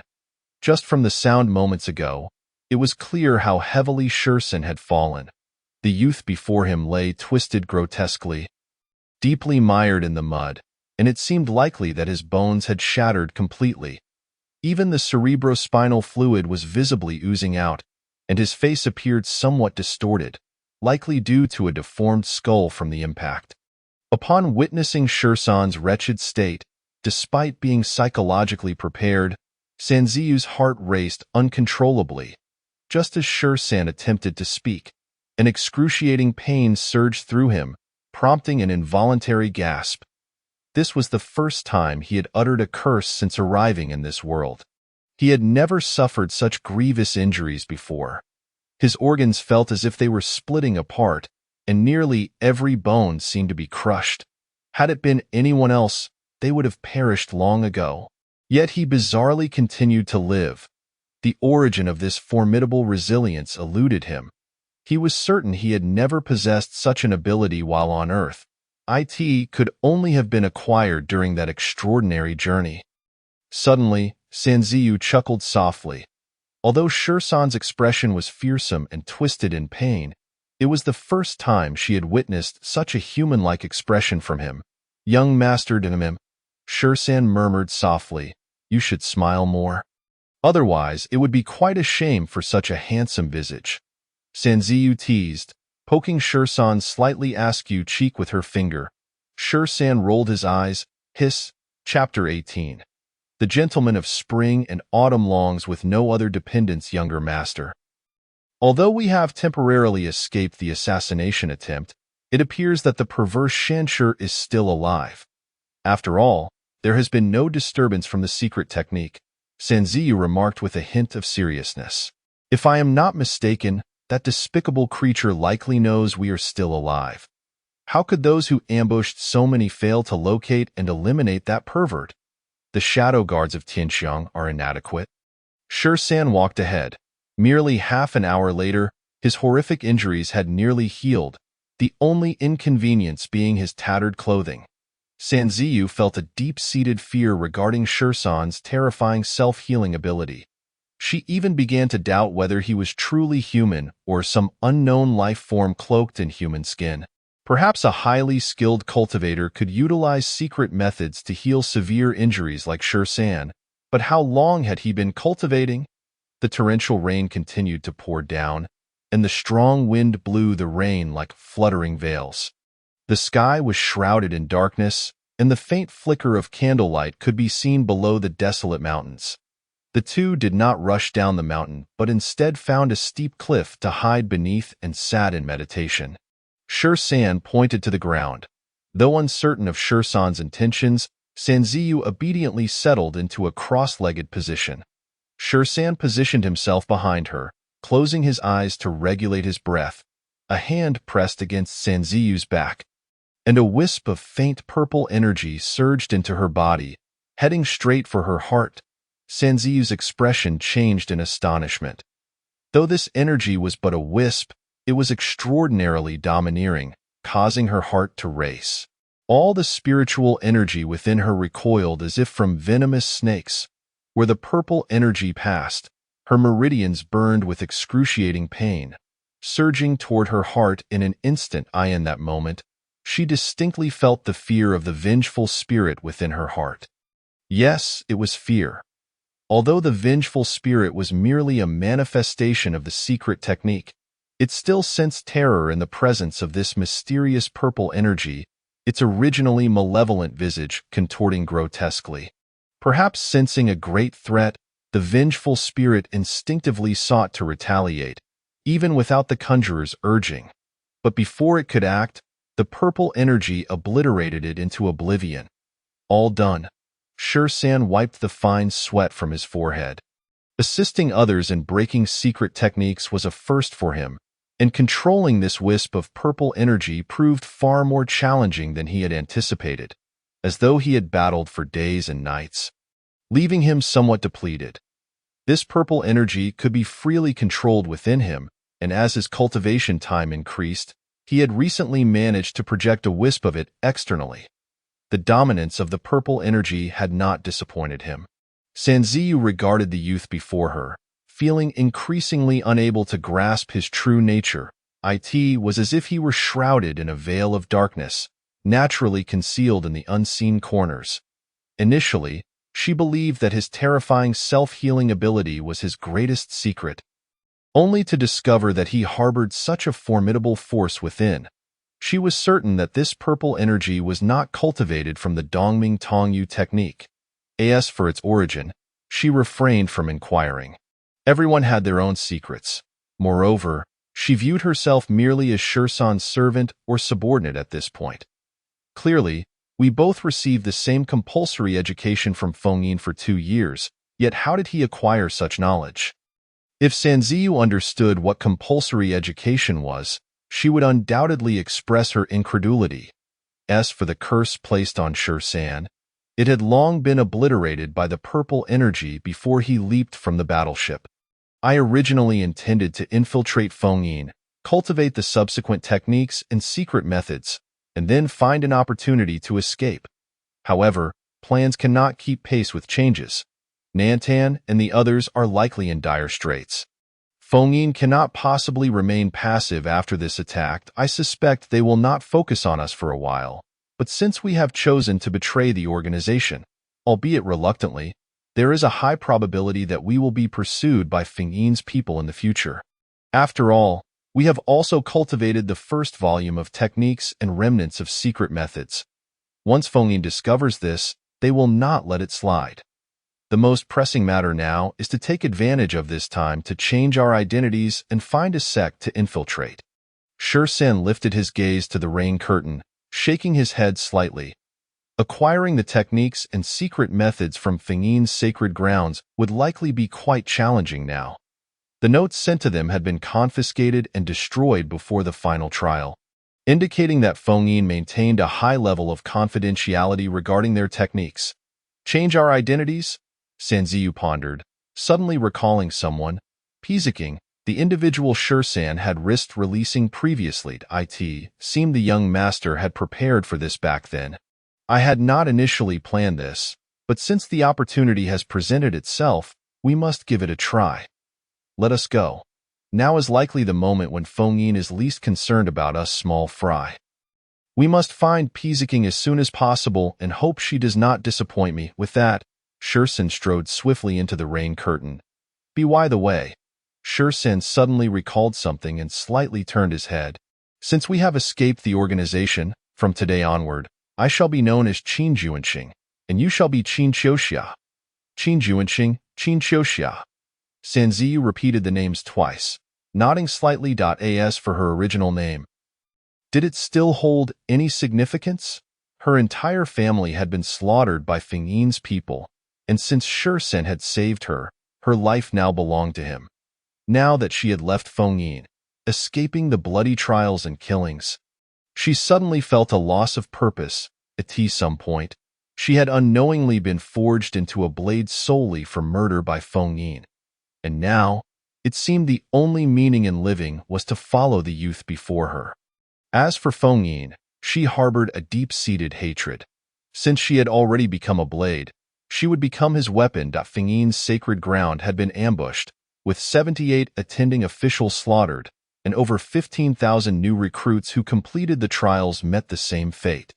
Just from the sound moments ago, it was clear how heavily Shan had fallen. The youth before him lay twisted grotesquely, deeply mired in the mud, and it seemed likely that his bones had shattered completely. Even the cerebrospinal fluid was visibly oozing out, and his face appeared somewhat distorted, likely due to a deformed skull from the impact. Upon witnessing Shan's wretched state, despite being psychologically prepared, Sanjiu's heart raced uncontrollably. Just as Shan attempted to speak, an excruciating pain surged through him, prompting an involuntary gasp. This was the first time he had uttered a curse since arriving in this world. He had never suffered such grievous injuries before. His organs felt as if they were splitting apart, and nearly every bone seemed to be crushed. Had it been anyone else, they would have perished long ago. Yet he bizarrely continued to live. The origin of this formidable resilience eluded him. He was certain he had never possessed such an ability while on Earth. It could only have been acquired during that extraordinary journey. Suddenly, Sanziyu chuckled softly. Although Shursan's expression was fearsome and twisted in pain, it was the first time she had witnessed such a human-like expression from him. "Young Master Dinamim," Shursan murmured softly, "you should smile more. Otherwise, it would be quite a shame for such a handsome visage." Sanziyu teased, poking Shursan's slightly askew cheek with her finger. Shursan rolled his eyes. Chapter 18. The gentleman of spring and autumn longs with no other dependence, younger master. Although we have temporarily escaped the assassination attempt, it appears that the perverse Shanshur is still alive. After all, there has been no disturbance from the secret technique, Sanziyu remarked with a hint of seriousness. If I am not mistaken, that despicable creature likely knows we are still alive. How could those who ambushed so many fail to locate and eliminate that pervert? The shadow guards of Tianxiang are inadequate. Shursan walked ahead. Merely half an hour later, his horrific injuries had nearly healed, the only inconvenience being his tattered clothing. Sanziyu felt a deep-seated fear regarding Shursan's terrifying self-healing ability. She even began to doubt whether he was truly human or some unknown life form cloaked in human skin. Perhaps a highly skilled cultivator could utilize secret methods to heal severe injuries like Shursan, but how long had he been cultivating? The torrential rain continued to pour down, and the strong wind blew the rain like fluttering veils. The sky was shrouded in darkness, and the faint flicker of candlelight could be seen below the desolate mountains. The two did not rush down the mountain, but instead found a steep cliff to hide beneath and sat in meditation. Shursan pointed to the ground. Though uncertain of Shursan's intentions, Sanziyu obediently settled into a cross-legged position. Shursan positioned himself behind her, closing his eyes to regulate his breath. A hand pressed against Sanziyu's back, and a wisp of faint purple energy surged into her body, heading straight for her heart. Sanziyu's expression changed in astonishment. Though this energy was but a wisp, it was extraordinarily domineering, causing her heart to race. All the spiritual energy within her recoiled as if from venomous snakes. Where the purple energy passed, her meridians burned with excruciating pain. Surging toward her heart in an instant, in that moment, she distinctly felt the fear of the vengeful spirit within her heart. Yes, it was fear. Although the vengeful spirit was merely a manifestation of the secret technique, it still sensed terror in the presence of this mysterious purple energy, its originally malevolent visage contorting grotesquely. Perhaps sensing a great threat, the vengeful spirit instinctively sought to retaliate, even without the conjurer's urging. But before it could act, the purple energy obliterated it into oblivion. All done. Shursan wiped the fine sweat from his forehead. Assisting others in breaking secret techniques was a first for him, and controlling this wisp of purple energy proved far more challenging than he had anticipated, as though he had battled for days and nights, leaving him somewhat depleted. This purple energy could be freely controlled within him, and as his cultivation time increased, he had recently managed to project a wisp of it externally. The dominance of the purple energy had not disappointed him. Sanziyu regarded the youth before her, feeling increasingly unable to grasp his true nature. It was as if he were shrouded in a veil of darkness, naturally concealed in the unseen corners. Initially, she believed that his terrifying self-healing ability was his greatest secret, only to discover that he harbored such a formidable force within. She was certain that this purple energy was not cultivated from the Dongming Tongyu technique. As for its origin, she refrained from inquiring. Everyone had their own secrets. Moreover, she viewed herself merely as Shursan's servant or subordinate at this point. Clearly, We both received the same compulsory education from Fengyin for 2 years, yet how did he acquire such knowledge? If Sanziyu understood what compulsory education was, she would undoubtedly express her incredulity. As for the curse placed on Shirsan, it had long been obliterated by the purple energy before he leaped from the battleship. I originally intended to infiltrate Fengyin, cultivate the subsequent techniques and secret methods, and then find an opportunity to escape. However, plans cannot keep pace with changes. Nantan and the others are likely in dire straits. Fengyin cannot possibly remain passive after this attack. I suspect they will not focus on us for a while. But since we have chosen to betray the organization, albeit reluctantly, there is a high probability that we will be pursued by Fengyin's people in the future. After all, we have also cultivated the first volume of techniques and remnants of secret methods. Once Fengyin discovers this, they will not let it slide. The most pressing matter now is to take advantage of this time to change our identities and find a sect to infiltrate. Shirsan lifted his gaze to the rain curtain, shaking his head slightly. Acquiring the techniques and secret methods from Fengyin's sacred grounds would likely be quite challenging now. The notes sent to them had been confiscated and destroyed before the final trial, indicating that Fengyin maintained a high level of confidentiality regarding their techniques. Change our identities? Sanziyu pondered, suddenly recalling someone. Piziking, the individual Shirsan had risked releasing previously. It seemed the young master had prepared for this back then. I had not initially planned this, but since the opportunity has presented itself, we must give it a try. Let us go. Now is likely the moment when Fengyin is least concerned about us small fry. We must find Piziking as soon as possible and hope she does not disappoint me. With that, Shirsan strode swiftly into the rain curtain. By the way, Shirsan suddenly recalled something and slightly turned his head. Since we have escaped the organization, from today onward, I shall be known as Qin Juanxing, and you shall be Qin Qiuxia. Qin Juanxing, Qin Qiuxia. Sanziyu repeated the names twice, nodding slightly. As for her original name, did it still hold any significance? Her entire family had been slaughtered by Fengyin's people, and since Shirsan had saved her, her life now belonged to him. Now that she had left Fengyin, escaping the bloody trials and killings, she suddenly felt a loss of purpose. At some point, she had unknowingly been forged into a blade solely for murder by Fengyin. And now, it seemed the only meaning in living was to follow the youth before her. As for Fengyin, she harbored a deep-seated hatred. Since she had already become a blade, she would become his weapon. Fengyin's sacred ground had been ambushed, with 78 attending officials slaughtered, and over 15,000 new recruits who completed the trials met the same fate.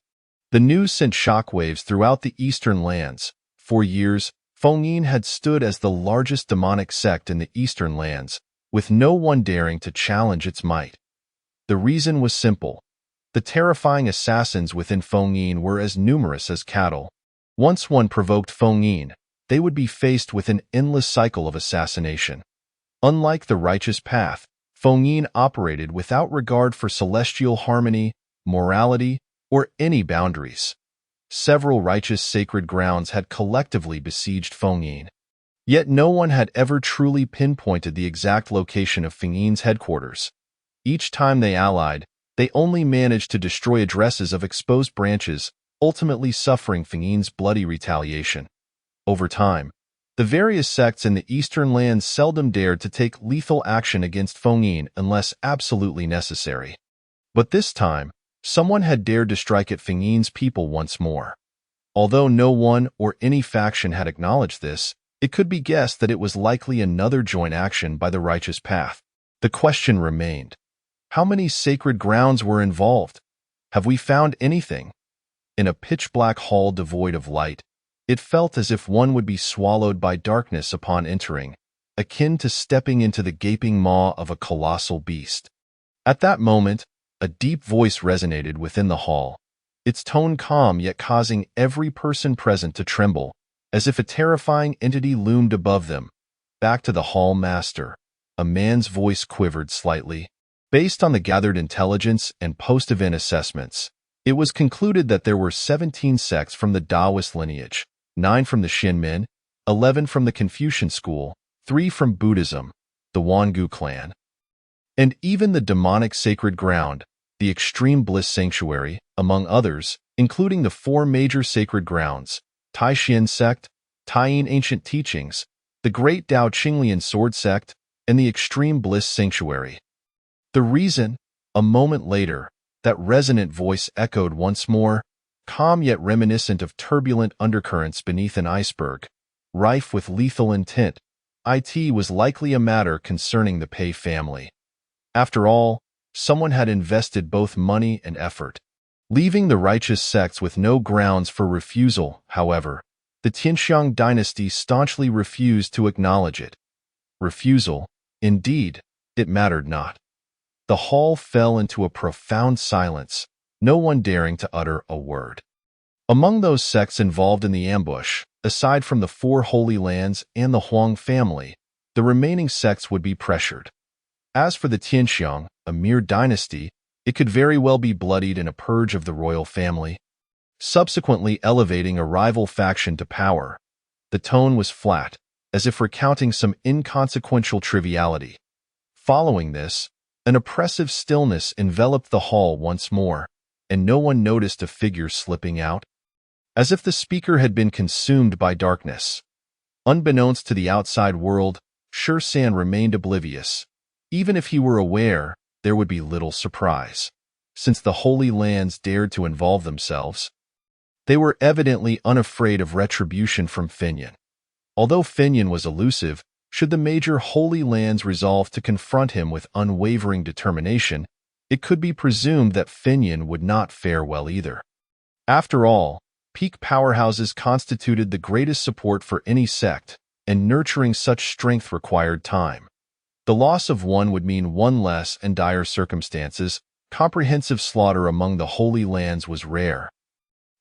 The news sent shockwaves throughout the eastern lands. For years, Fengyin had stood as the largest demonic sect in the eastern lands, with no one daring to challenge its might. The reason was simple. The terrifying assassins within Fengyin were as numerous as cattle. Once one provoked Fengyin, they would be faced with an endless cycle of assassination. Unlike the righteous path, Fengyin operated without regard for celestial harmony, morality, or any boundaries. Several righteous sacred grounds had collectively besieged Fengyin. Yet no one had ever truly pinpointed the exact location of Fengyin's headquarters. Each time they allied, they only managed to destroy addresses of exposed branches, ultimately suffering Fengyin's bloody retaliation. Over time, the various sects in the eastern lands seldom dared to take lethal action against Fengyin unless absolutely necessary. But this time, someone had dared to strike at Fengyin's people once more. Although no one or any faction had acknowledged this, it could be guessed that it was likely another joint action by the righteous path. The question remained: how many sacred grounds were involved? Have we found anything? In a pitch-black hall devoid of light, it felt as if one would be swallowed by darkness upon entering, akin to stepping into the gaping maw of a colossal beast. At that moment, a deep voice resonated within the hall, its tone calm yet causing every person present to tremble, as if a terrifying entity loomed above them. Back to the hall master. A man's voice quivered slightly. Based on the gathered intelligence and post-event assessments, It was concluded that there were 17 sects from the Taoist lineage, 9 from the Xinmin, 11 from the Confucian school, 3 from Buddhism, the Wangu clan, and even the demonic sacred ground, the Extreme Bliss Sanctuary, among others, including the 4 major sacred grounds, Taixin sect, Taiyin Ancient Teachings, the Great Tao Qinglian Sword sect, and the Extreme Bliss Sanctuary. The reason, a moment later, that resonant voice echoed once more, calm yet reminiscent of turbulent undercurrents beneath an iceberg, rife with lethal intent. It was likely a matter concerning the Pei family. After all, someone had invested both money and effort. Leaving the righteous sects with no grounds for refusal, however, the Tianxiang dynasty staunchly refused to acknowledge it. Refusal, indeed, it mattered not. The hall fell into a profound silence, no one daring to utter a word. Among those sects involved in the ambush, aside from the 4 Holy Lands and the Huang family, the remaining sects would be pressured. As for the Tianxiang, a mere dynasty, it could very well be bloodied in a purge of the royal family, subsequently elevating a rival faction to power. The tone was flat, as if recounting some inconsequential triviality. Following this, an oppressive stillness enveloped the hall once more, and no one noticed a figure slipping out, as if the speaker had been consumed by darkness. Unbeknownst to the outside world, Shi San remained oblivious. Even if he were aware, there would be little surprise, since the Holy Lands dared to involve themselves. They were evidently unafraid of retribution from Finian. Although Finian was elusive, should the major Holy Lands resolve to confront him with unwavering determination, it could be presumed that Finian would not fare well either. After all, peak powerhouses constituted the greatest support for any sect, and nurturing such strength required time. The loss of one would mean one less in dire circumstances. Comprehensive slaughter among the Holy Lands was rare,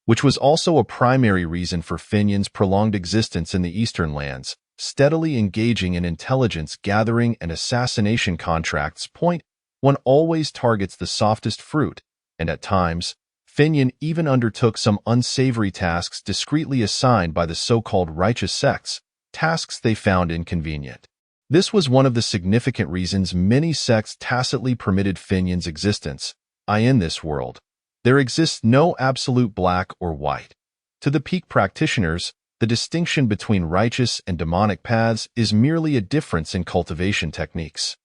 which was also a primary reason for Finian's prolonged existence in the Eastern Lands. Steadily engaging in intelligence gathering and assassination contracts. One always targets the softest fruit, and at times, Finian even undertook some unsavory tasks discreetly assigned by the so-called righteous sects, tasks they found inconvenient. This was one of the significant reasons many sects tacitly permitted Finian's existence. In this world, there exists no absolute black or white. To the peak practitioners, the distinction between righteous and demonic paths is merely a difference in cultivation techniques.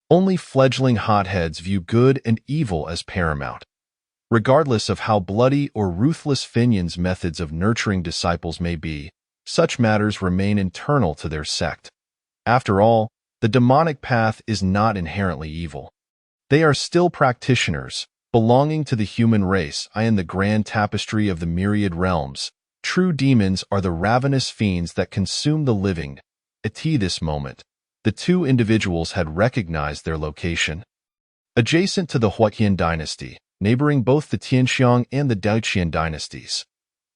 Only fledgling hotheads view good and evil as paramount. Regardless of how bloody or ruthless Finian's methods of nurturing disciples may be, such matters remain internal to their sect. After all, the demonic path is not inherently evil. They are still practitioners, belonging to the human race. In the grand tapestry of the myriad realms, true demons are the ravenous fiends that consume the living. At this moment, the 2 individuals had recognized their location. Adjacent to the Huatian dynasty, neighboring both the Tianxiang and the Daqian dynasties.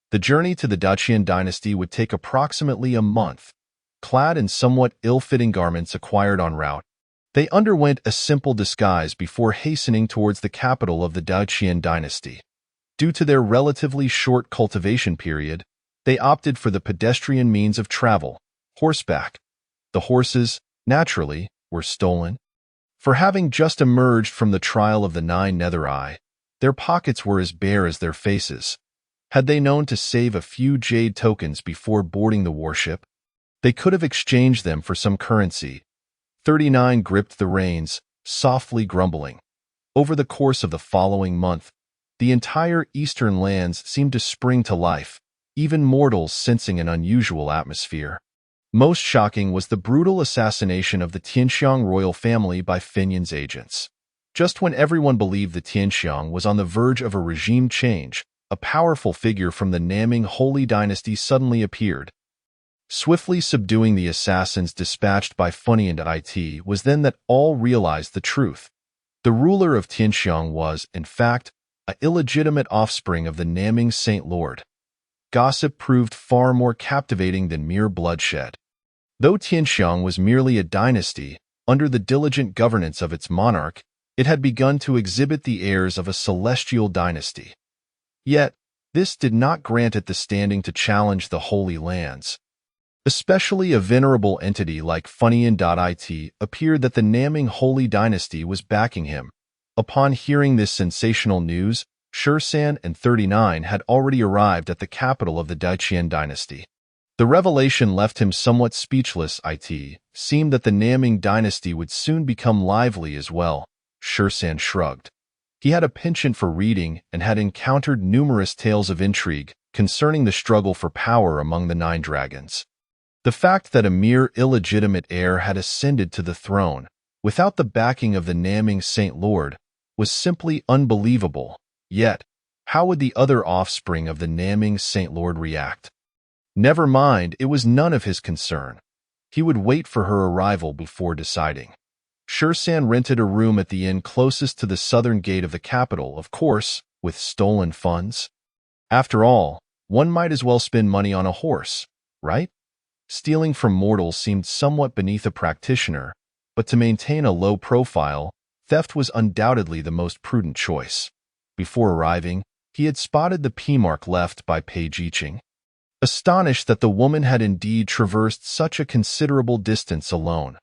The journey to the Daqian dynasty would take approximately a month. Clad in somewhat ill-fitting garments acquired en route, they underwent a simple disguise before hastening towards the capital of the Daqian dynasty. Due to their relatively short cultivation period, they opted for the pedestrian means of travel, horseback. The horses, naturally, were stolen. For having just emerged from the trial of the 9 Nethereye, their pockets were as bare as their faces. Had they known to save a few jade tokens before boarding the warship, they could have exchanged them for some currency. 39 gripped the reins, softly grumbling. Over the course of the following month, the entire Eastern Lands seemed to spring to life, even mortals sensing an unusual atmosphere. Most shocking was the brutal assassination of the Tianxiang royal family by Finian's agents. Just when everyone believed the Tianxiang was on the verge of a regime change, a powerful figure from the Naming Holy Dynasty suddenly appeared. Swiftly subduing the assassins dispatched by Finian It was then that all realized the truth. The ruler of Tianxiang was, in fact, an illegitimate offspring of the Naming Saint Lord. Gossip proved far more captivating than mere bloodshed. Though Tianxiang was merely a dynasty, under the diligent governance of its monarch, it had begun to exhibit the airs of a celestial dynasty. Yet, this did not grant it the standing to challenge the Holy Lands. Especially a venerable entity like Funyun.it appeared that the Naming Holy Dynasty was backing him. Upon hearing this sensational news, Shursan and 39 had already arrived at the capital of the Daiqian dynasty. The revelation left him somewhat speechless. It seemed that the Naming dynasty would soon become lively as well. Shursan shrugged. He had a penchant for reading and had encountered numerous tales of intrigue concerning the struggle for power among the 9 dragons. The fact that a mere illegitimate heir had ascended to the throne, without the backing of the Naming Saint Lord, was simply unbelievable. Yet, how would the other offspring of the Naming Saint Lord react? Never mind, it was none of his concern. He would wait for her arrival before deciding. Shursan rented a room at the inn closest to the southern gate of the capital, of course, with stolen funds. After all, one might as well spend money on a horse, right? Stealing from mortals seemed somewhat beneath a practitioner, but to maintain a low profile, theft was undoubtedly the most prudent choice. Before arriving, he had spotted the P-mark left by Pei Jiqing. Astonished that the woman had indeed traversed such a considerable distance alone.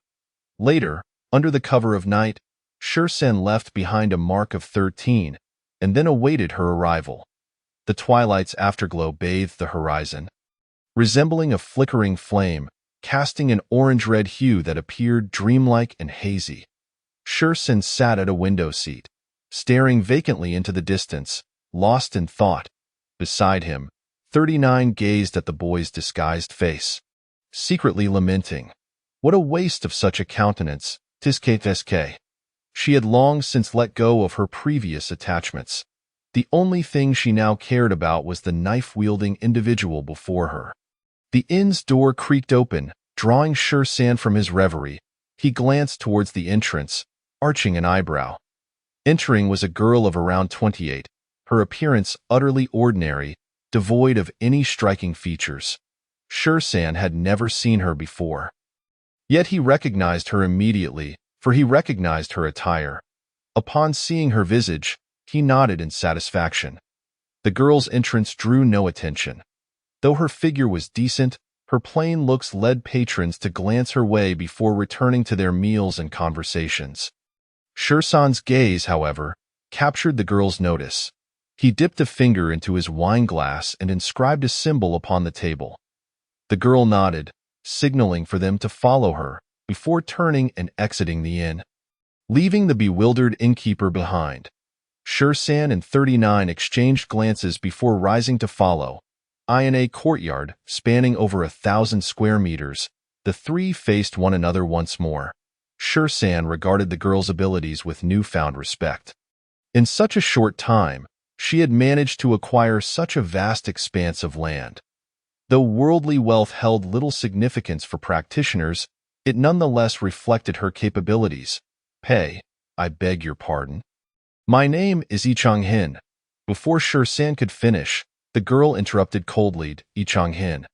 Later, under the cover of night, Shursan left behind a mark of 13, and then awaited her arrival. The twilight's afterglow bathed the horizon, resembling a flickering flame, casting an orange-red hue that appeared dreamlike and hazy. Shursan sat at a window seat, staring vacantly into the distance, lost in thought. Beside him, 39 gazed at the boy's disguised face, secretly lamenting. What a waste of such a countenance, Tiske. She had long since let go of her previous attachments. The only thing she now cared about was the knife-wielding individual before her. The inn's door creaked open, drawing Shursan from his reverie. He glanced towards the entrance, arching an eyebrow. Entering was a girl of around 28, her appearance utterly ordinary, devoid of any striking features. Shursan had never seen her before. Yet he recognized her immediately, for he recognized her attire. Upon seeing her visage, he nodded in satisfaction. The girl's entrance drew no attention. Though her figure was decent, her plain looks led patrons to glance her way before returning to their meals and conversations. Shursan's gaze, however, captured the girl's notice. He dipped a finger into his wine glass and inscribed a symbol upon the table. The girl nodded, signaling for them to follow her, before turning and exiting the inn, leaving the bewildered innkeeper behind. Shursan and 39 exchanged glances before rising to follow. In a courtyard spanning over 1,000 square meters, the three faced one another once more. Shursan regarded the girl's abilities with newfound respect. In such a short time, she had managed to acquire such a vast expanse of land. Though worldly wealth held little significance for practitioners, it nonetheless reflected her capabilities. Pei, I beg your pardon. My name is Yichang-hin. Before Shursan could finish, the girl interrupted coldly, Yichang-hin.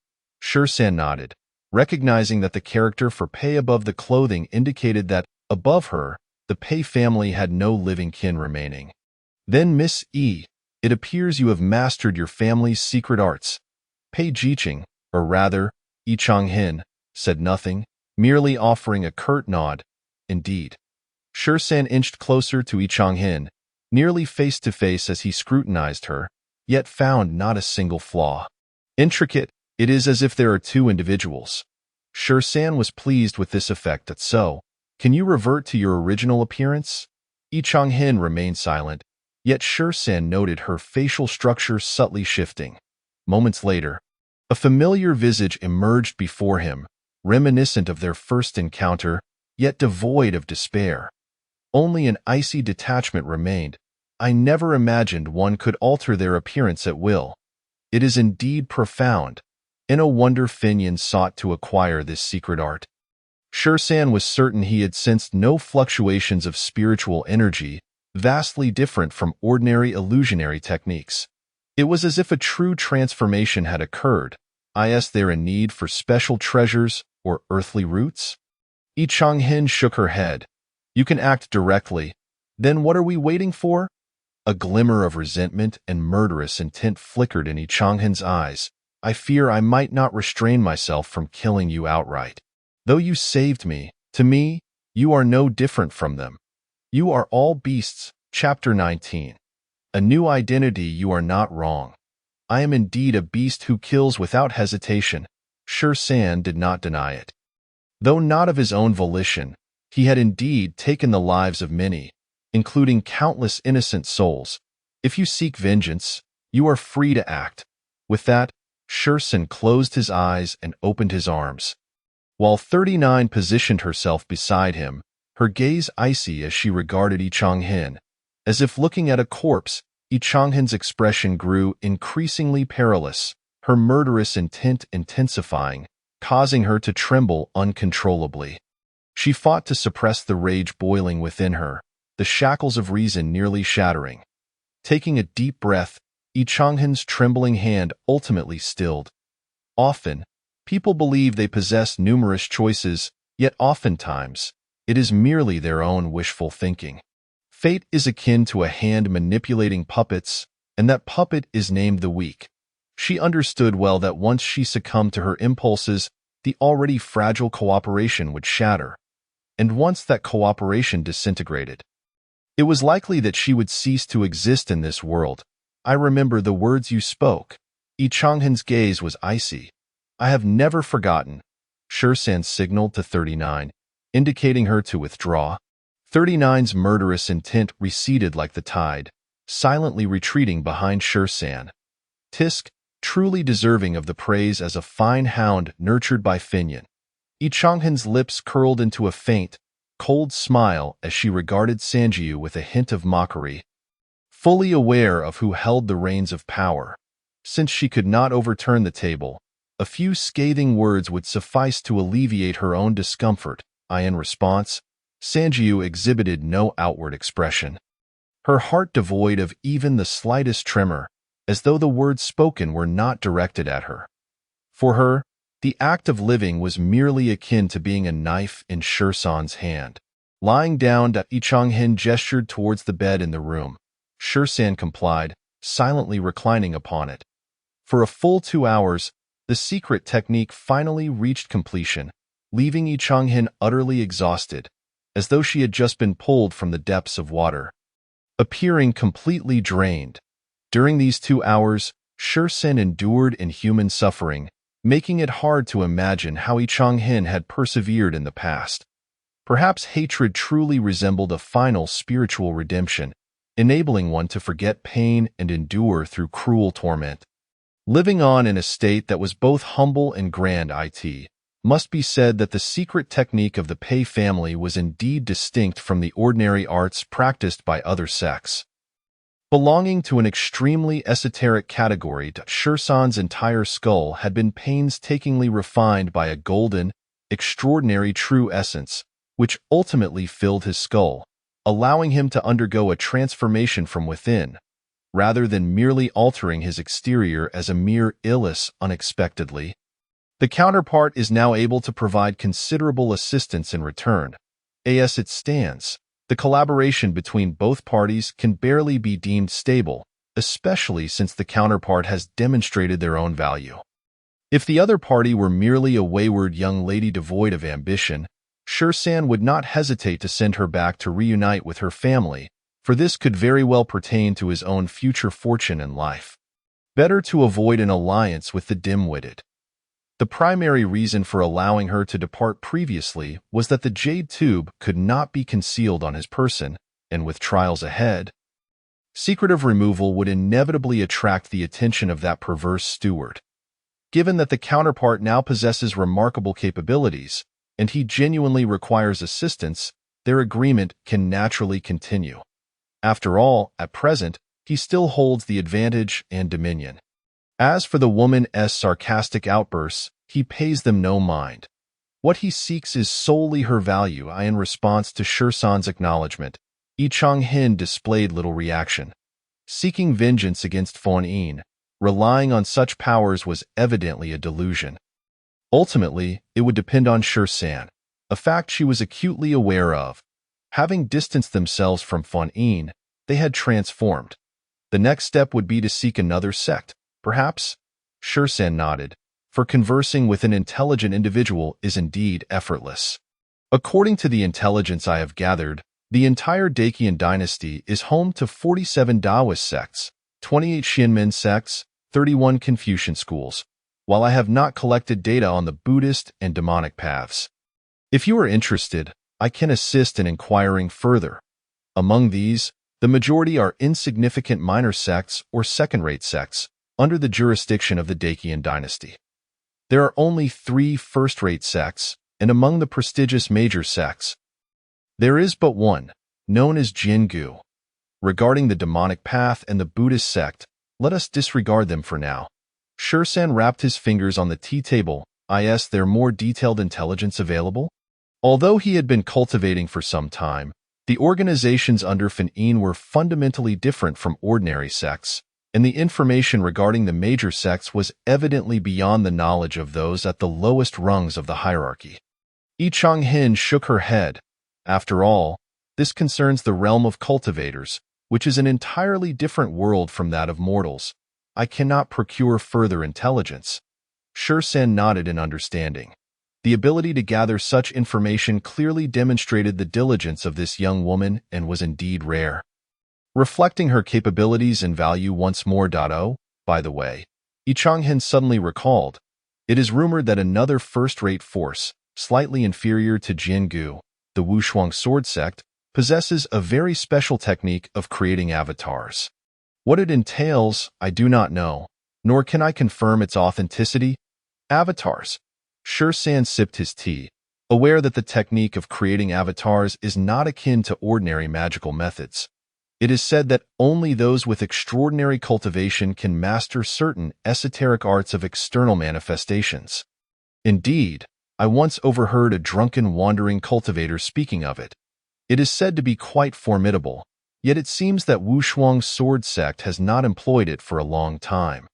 Shursan nodded, recognizing that the character for Pei above the clothing indicated that, above her, the Pei family had no living kin remaining. Then Miss E, it appears you have mastered your family's secret arts. Pei Jiqing, or rather, Yichang-hin, said nothing, merely offering a curt nod. Indeed. Shursan inched closer to Yichang-hin, nearly face to face as he scrutinized her, yet found not a single flaw. Intricate, it is as if there are two individuals. Shursan was pleased with this effect. So, can you revert to your original appearance? Yichang-hin remained silent, yet Shursan noted her facial structure subtly shifting. Moments later, a familiar visage emerged before him, reminiscent of their first encounter, yet devoid of despair. Only an icy detachment remained. I never imagined one could alter their appearance at will. It is indeed profound. In a wonder Finian sought to acquire this secret art. Shursan was certain he had sensed no fluctuations of spiritual energy, vastly different from ordinary illusionary techniques. It was as if a true transformation had occurred. Is there a need for special treasures or earthly roots? Yichang-hin shook her head. You can act directly. Then what are we waiting for? A glimmer of resentment and murderous intent flickered in Changhin's eyes. I fear I might not restrain myself from killing you outright. Though you saved me, to me, you are no different from them. You are all beasts. Chapter 19. A new identity. You are not wrong. I am indeed a beast who kills without hesitation. San did not deny it. Though not of his own volition, he had indeed taken the lives of many, including countless innocent souls. If you seek vengeance, you are free to act. With that, San closed his eyes and opened his arms. While 39 positioned herself beside him, her gaze icy as she regarded Changhin. As if looking at a corpse, Changhin's expression grew increasingly perilous, her murderous intent intensifying, causing her to tremble uncontrollably. She fought to suppress the rage boiling within her, the shackles of reason nearly shattering. Taking a deep breath, Changhin's trembling hand ultimately stilled. Often, people believe they possess numerous choices, yet oftentimes, it is merely their own wishful thinking. Fate is akin to a hand manipulating puppets, and that puppet is named the weak. She understood well that once she succumbed to her impulses, the already fragile cooperation would shatter. And once that cooperation disintegrated, it was likely that she would cease to exist in this world. I remember the words you spoke. Changhin's gaze was icy. I have never forgotten. San signaled to 39, indicating her to withdraw. 39's murderous intent receded like the tide, silently retreating behind San. Tisk, truly deserving of the praise as a fine hound nurtured by Finyan. Changhin's lips curled into a faint, cold smile as she regarded Sanjiu with a hint of mockery. Fully aware of who held the reins of power, since she could not overturn the table, a few scathing words would suffice to alleviate her own discomfort. In response, Sanjiu exhibited no outward expression. Her heart devoid of even the slightest tremor, as though the words spoken were not directed at her. For her, the act of living was merely akin to being a knife in San's hand. Lying down, Changhin gestured towards the bed in the room. San complied, silently reclining upon it. For a full 2 hours, the secret technique finally reached completion, leaving Changhin utterly exhausted, as though she had just been pulled from the depths of water. Appearing completely drained, during these 2 hours, San endured inhuman suffering, making it hard to imagine how Changhin had persevered in the past. Perhaps hatred truly resembled a final spiritual redemption, enabling one to forget pain and endure through cruel torment. Living on in a state that was both humble and grand, it must be said that the secret technique of the Pei family was indeed distinct from the ordinary arts practiced by other sects. Belonging to an extremely esoteric category, San's entire skull had been painstakingly refined by a golden, extraordinary true essence, which ultimately filled his skull, allowing him to undergo a transformation from within, rather than merely altering his exterior as a mere illness unexpectedly. The counterpart is now able to provide considerable assistance in return. As it stands, the collaboration between both parties can barely be deemed stable, especially since the counterpart has demonstrated their own value. If the other party were merely a wayward young lady devoid of ambition, San would not hesitate to send her back to reunite with her family, for this could very well pertain to his own future fortune and life. Better to avoid an alliance with the dim-witted. The primary reason for allowing her to depart previously was that the jade tube could not be concealed on his person, and with trials ahead, secretive removal would inevitably attract the attention of that perverse steward. Given that the counterpart now possesses remarkable capabilities, and he genuinely requires assistance, their agreement can naturally continue. After all, at present, he still holds the advantage and dominion. As for the woman's sarcastic outbursts, he pays them no mind. What he seeks is solely her value. In response to San's acknowledgement, Changhin displayed little reaction. Seeking vengeance against Yin, relying on such powers was evidently a delusion. Ultimately, it would depend on San, a fact she was acutely aware of. Having distanced themselves from Yin, they had transformed. The next step would be to seek another sect, perhaps? Shursan nodded, for conversing with an intelligent individual is indeed effortless. According to the intelligence I have gathered, the entire Dacian dynasty is home to 47 Taoist sects, 28 Xianmen sects, 31 Confucian schools, while I have not collected data on the Buddhist and demonic paths. If you are interested, I can assist in inquiring further. Among these, the majority are insignificant minor sects or second-rate sects under the jurisdiction of the Dacian dynasty. There are only 3 first-rate sects, and among the prestigious major sects, there is but one, known as Jingu. Regarding the demonic path and the Buddhist sect, let us disregard them for now. Shursan rapped his fingers on the tea table. Is there more detailed intelligence available? Although he had been cultivating for some time, the organizations under Fan'in were fundamentally different from ordinary sects, and the information regarding the major sects was evidently beyond the knowledge of those at the lowest rungs of the hierarchy. Yi Changhin shook her head. After all, this concerns the realm of cultivators, which is an entirely different world from that of mortals. I cannot procure further intelligence. Shursan nodded in understanding. The ability to gather such information clearly demonstrated the diligence of this young woman and was indeed rare. Reflecting her capabilities and value once more. By the way, Yi Changhin suddenly recalled, it is rumored that another first-rate force, slightly inferior to Jingu, the Wushuang sword sect, possesses a very special technique of creating avatars. What it entails, I do not know, nor can I confirm its authenticity. Avatars. Shursan sipped his tea, aware that the technique of creating avatars is not akin to ordinary magical methods. It is said that only those with extraordinary cultivation can master certain esoteric arts of external manifestations. Indeed, I once overheard a drunken wandering cultivator speaking of it. It is said to be quite formidable, yet it seems that Wushuang's sword sect has not employed it for a long time.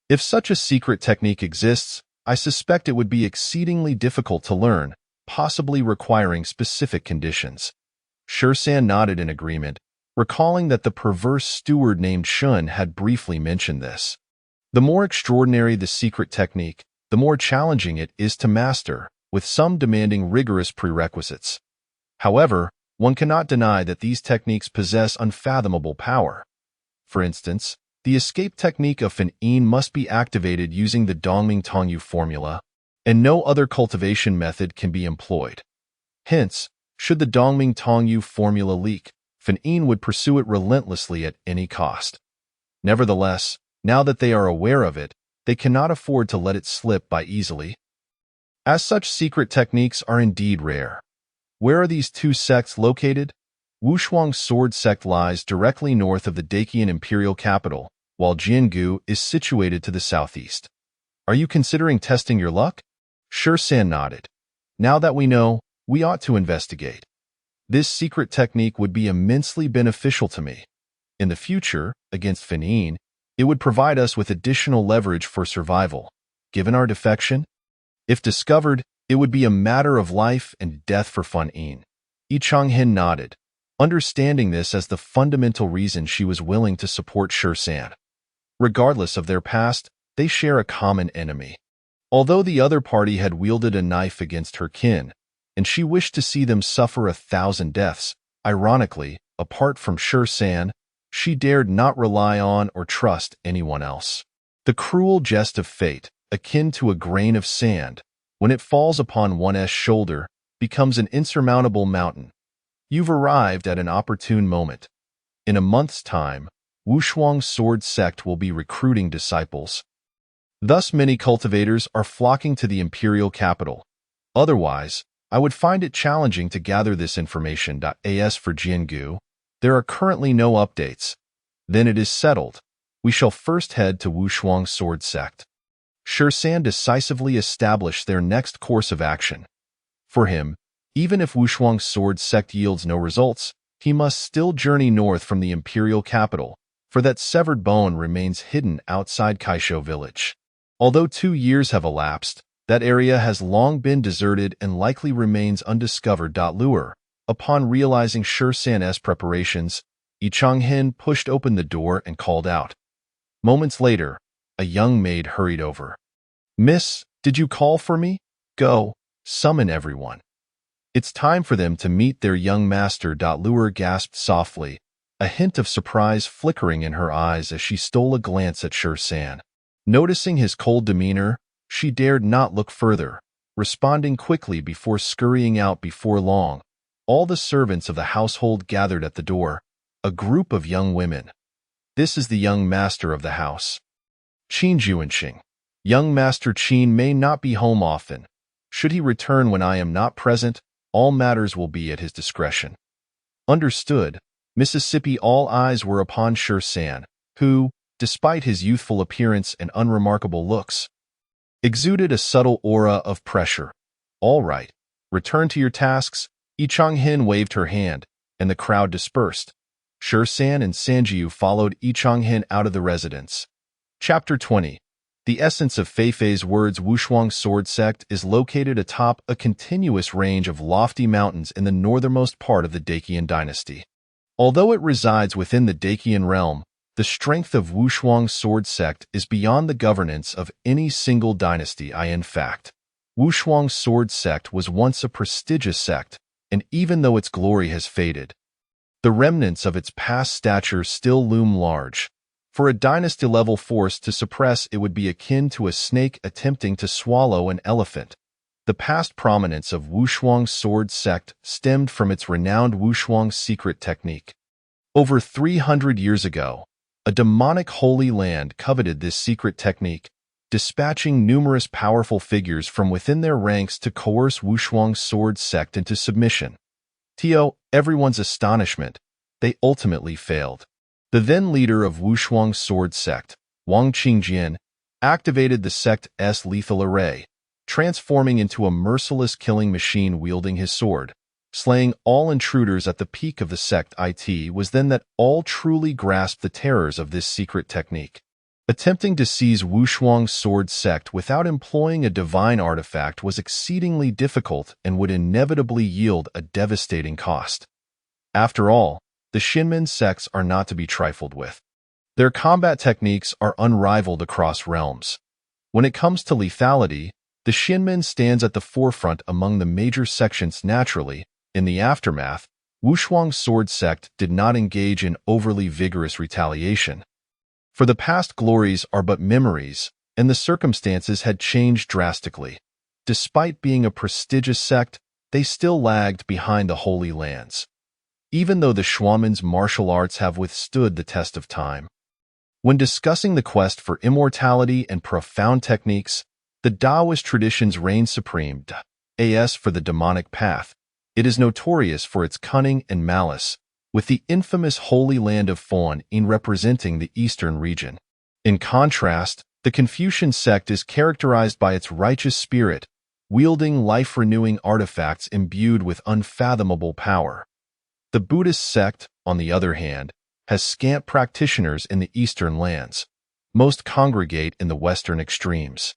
If such a secret technique exists, I suspect it would be exceedingly difficult to learn, possibly requiring specific conditions. Shursan nodded in agreement, recalling that the perverse steward named Shun had briefly mentioned this. The more extraordinary the secret technique, the more challenging it is to master, with some demanding rigorous prerequisites. However, one cannot deny that these techniques possess unfathomable power. For instance, the escape technique of Fan'in must be activated using the Dongming Tongyu formula, and no other cultivation method can be employed. Hence, should the Dongming Tongyu formula leak, Fan'in would pursue it relentlessly at any cost. Nevertheless, now that they are aware of it, they cannot afford to let it slip by easily. As such secret techniques are indeed rare. Where are these 2 sects located? Wushuang's sword sect lies directly north of the Dacian imperial capital, while Jingu is situated to the southeast. Are you considering testing your luck? Shursan nodded. Now that we know, we ought to investigate. This secret technique would be immensely beneficial to me. In the future, against Fan'in, it would provide us with additional leverage for survival. Given our defection, if discovered, it would be a matter of life and death for Fan'in. Yi Changhin nodded, understanding this as the fundamental reason she was willing to support Shursan. Regardless of their past, they share a common enemy. Although the other party had wielded a knife against her kin, and she wished to see them suffer 1,000 deaths, ironically, apart from Shursan, she dared not rely on or trust anyone else. The cruel jest of fate, akin to a grain of sand, when it falls upon one's shoulder, becomes an insurmountable mountain. You've arrived at an opportune moment. In a month's time, Wushuang's sword sect will be recruiting disciples. Thus many cultivators are flocking to the imperial capital. Otherwise, I would find it challenging to gather this information. As for Jingu, there are currently no updates. Then it is settled. We shall first head to Wushuang's sword sect. Shursan decisively established their next course of action. For him, even if Wushuang's sword sect yields no results, he must still journey north from the imperial capital, for that severed bone remains hidden outside Kaisho village. Although 2 years have elapsed, that area has long been deserted and likely remains undiscovered. Upon realizing Shursan's preparations, Yi Changhin pushed open the door and called out. Moments later, a young maid hurried over. Miss, did you call for me? Go, summon everyone. It's time for them to meet their young master. Luer gasped softly, a hint of surprise flickering in her eyes as she stole a glance at Sher San. Noticing his cold demeanor, she dared not look further, responding quickly before scurrying out. Before long, all the servants of the household gathered at the door, a group of young women. This is the young master of the house. Qin Juanxing. Young Master Qin may not be home often. Should he return when I am not present, all matters will be at his discretion. Understood. Mississippi. All eyes were upon Sher San, who, despite his youthful appearance and unremarkable looks, exuded a subtle aura of pressure. All right, return to your tasks. Yi Changhin waved her hand, and the crowd dispersed. Sher San and Sanjiu followed Yi Changhin out of the residence. Chapter 20. The essence of Feifei's words. Wushuang Sword Sect is located atop a continuous range of lofty mountains in the northernmost part of the Dacian dynasty. Although it resides within the Dacian realm, the strength of Wushuang Sword Sect is beyond the governance of any single dynasty. In fact, Wushuang Sword Sect was once a prestigious sect, and even though its glory has faded, the remnants of its past stature still loom large. For a dynasty-level force to suppress it would be akin to a snake attempting to swallow an elephant. The past prominence of Wushuang Sword Sect stemmed from its renowned Wushuang secret technique. Over 300 years ago, a demonic holy land coveted this secret technique, dispatching numerous powerful figures from within their ranks to coerce Wushuang Sword Sect into submission. To everyone's astonishment, they ultimately failed. The then leader of Wushuang Sword Sect, Wang Qingjian, activated the sect's lethal array, transforming into a merciless killing machine wielding his sword. Slaying all intruders at the peak of the sect. It was then that all truly grasped the terrors of this secret technique. Attempting to seize Wushuang Sword Sect without employing a divine artifact was exceedingly difficult and would inevitably yield a devastating cost. After all, the Xinmen sects are not to be trifled with. Their combat techniques are unrivaled across realms. When it comes to lethality, the Xinmen stands at the forefront among the major sections. Naturally. In the aftermath, Wushuang Sword Sect did not engage in overly vigorous retaliation. For the past glories are but memories, and the circumstances had changed drastically. Despite being a prestigious sect, they still lagged behind the Holy Lands. Even though the Shuaman's martial arts have withstood the test of time. When discussing the quest for immortality and profound techniques, the Taoist traditions reign supreme. As for the demonic path, it is notorious for its cunning and malice, with the infamous Holy Land of Fon representing the eastern region. In contrast, the Confucian sect is characterized by its righteous spirit, wielding life-renewing artifacts imbued with unfathomable power. The Buddhist sect, on the other hand, has scant practitioners in the eastern lands. Most congregate in the western extremes.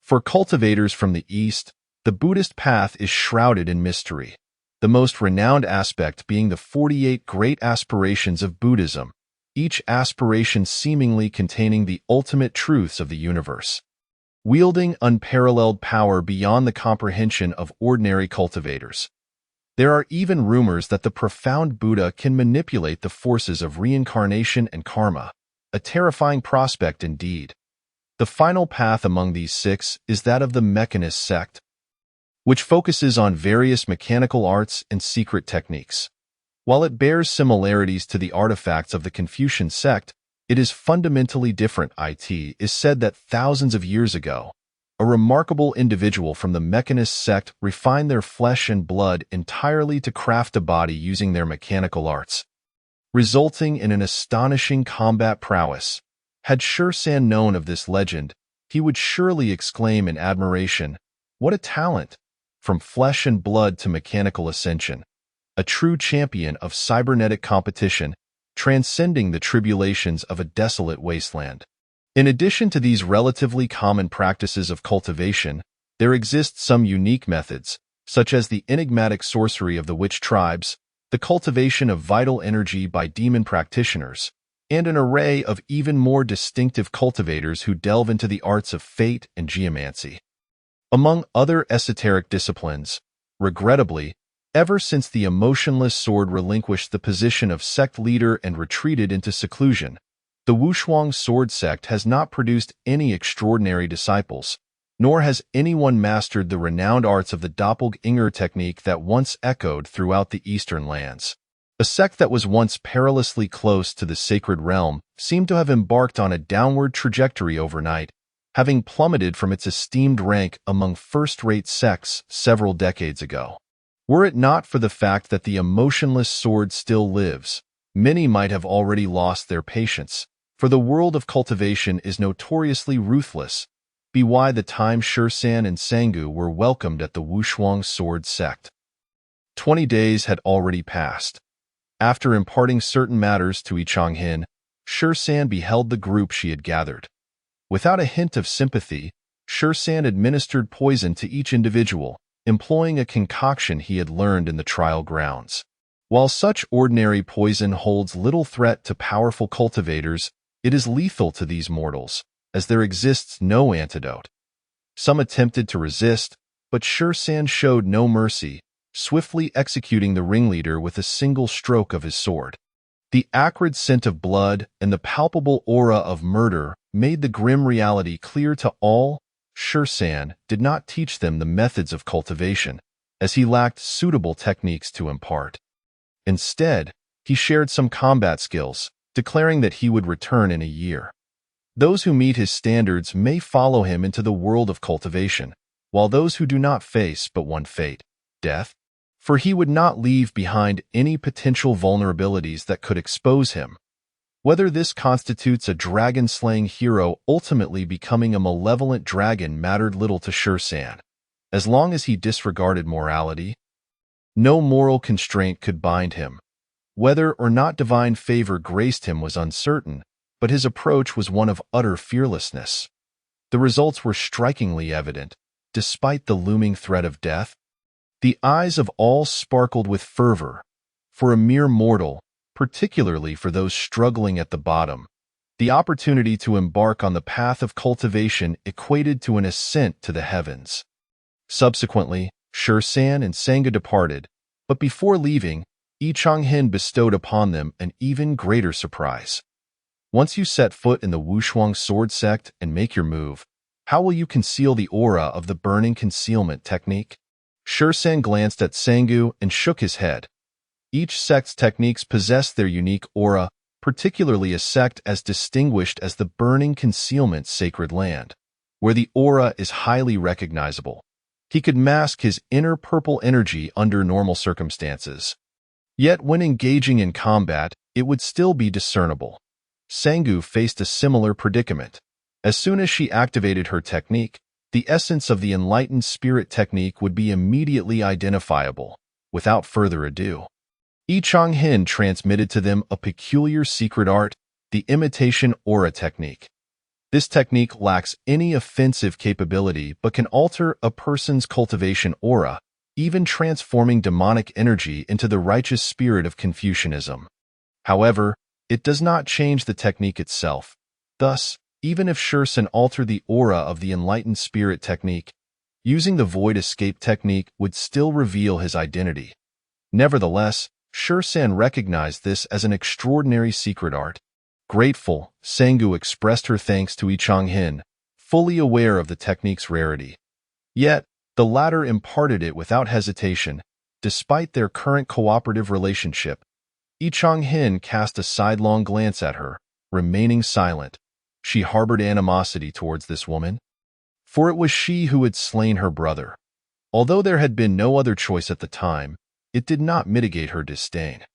For cultivators from the east, the Buddhist path is shrouded in mystery, the most renowned aspect being the 48 great aspirations of Buddhism, each aspiration seemingly containing the ultimate truths of the universe. Wielding unparalleled power beyond the comprehension of ordinary cultivators. There are even rumors that the profound Buddha can manipulate the forces of reincarnation and karma, a terrifying prospect indeed. The final path among these six is that of the Mechanist sect, which focuses on various mechanical arts and secret techniques. While it bears similarities to the artifacts of the Confucian sect, it is fundamentally different. It is said that thousands of years ago, a remarkable individual from the Mechanist sect refined their flesh and blood entirely to craft a body using their mechanical arts, resulting in an astonishing combat prowess. Had Sher San known of this legend, he would surely exclaim in admiration, "What a talent! From flesh and blood to mechanical ascension. A true champion of cybernetic competition, transcending the tribulations of a desolate wasteland." In addition to these relatively common practices of cultivation, there exist some unique methods, such as the enigmatic sorcery of the witch tribes, the cultivation of vital energy by demon practitioners, and an array of even more distinctive cultivators who delve into the arts of fate and geomancy. Among other esoteric disciplines, regrettably, ever since the emotionless sword relinquished the position of sect leader and retreated into seclusion, the Wushuang sword sect has not produced any extraordinary disciples, nor has anyone mastered the renowned arts of the doppelganger technique that once echoed throughout the eastern lands. A sect that was once perilously close to the sacred realm seemed to have embarked on a downward trajectory overnight, having plummeted from its esteemed rank among first-rate sects several decades ago. Were it not for the fact that the emotionless sword still lives, many might have already lost their patience, for the world of cultivation is notoriously ruthless, be why the time Shursan and Sangu were welcomed at the Wushuang sword sect. 20 days had already passed. After imparting certain matters to Yichanghin, Shursan beheld the group she had gathered. Without a hint of sympathy, Shursan administered poison to each individual, employing a concoction he had learned in the trial grounds. While such ordinary poison holds little threat to powerful cultivators, it is lethal to these mortals, as there exists no antidote. Some attempted to resist, but Shursan showed no mercy, swiftly executing the ringleader with a single stroke of his sword. The acrid scent of blood and the palpable aura of murder made the grim reality clear to all. Shursan did not teach them the methods of cultivation, as he lacked suitable techniques to impart. Instead, he shared some combat skills, declaring that he would return in a year. Those who meet his standards may follow him into the world of cultivation, while those who do not face but one fate, death, for he would not leave behind any potential vulnerabilities that could expose him. Whether this constitutes a dragon-slaying hero ultimately becoming a malevolent dragon mattered little to Shursan. As long as he disregarded morality, no moral constraint could bind him. Whether or not divine favor graced him was uncertain, but his approach was one of utter fearlessness. The results were strikingly evident. Despite the looming threat of death, the eyes of all sparkled with fervor. For a mere mortal, particularly for those struggling at the bottom, the opportunity to embark on the path of cultivation equated to an ascent to the heavens. Subsequently, Shursan and Sangha departed, but before leaving, Yichanghin bestowed upon them an even greater surprise. Once you set foot in the Wushuang sword sect and make your move, how will you conceal the aura of the burning concealment technique? Shursan glanced at Sangu and shook his head. Each sect's techniques possess their unique aura, particularly a sect as distinguished as the burning concealment sacred land, where the aura is highly recognizable. He could mask his inner purple energy under normal circumstances. Yet when engaging in combat, it would still be discernible. Sangu faced a similar predicament. As soon as she activated her technique, the essence of the enlightened spirit technique would be immediately identifiable. Without further ado, Yichanghin transmitted to them a peculiar secret art, the imitation aura technique. This technique lacks any offensive capability but can alter a person's cultivation aura, even transforming demonic energy into the righteous spirit of Confucianism. However, it does not change the technique itself. Thus, even if Shursan altered the aura of the enlightened spirit technique, using the void escape technique would still reveal his identity. Nevertheless, Shursan recognized this as an extraordinary secret art. Grateful, Sangu expressed her thanks to Yichanghin, fully aware of the technique's rarity. Yet, the latter imparted it without hesitation. Despite their current cooperative relationship, Yichanghin cast a sidelong glance at her, remaining silent. She harbored animosity towards this woman, for it was she who had slain her brother. Although there had been no other choice at the time, it did not mitigate her disdain.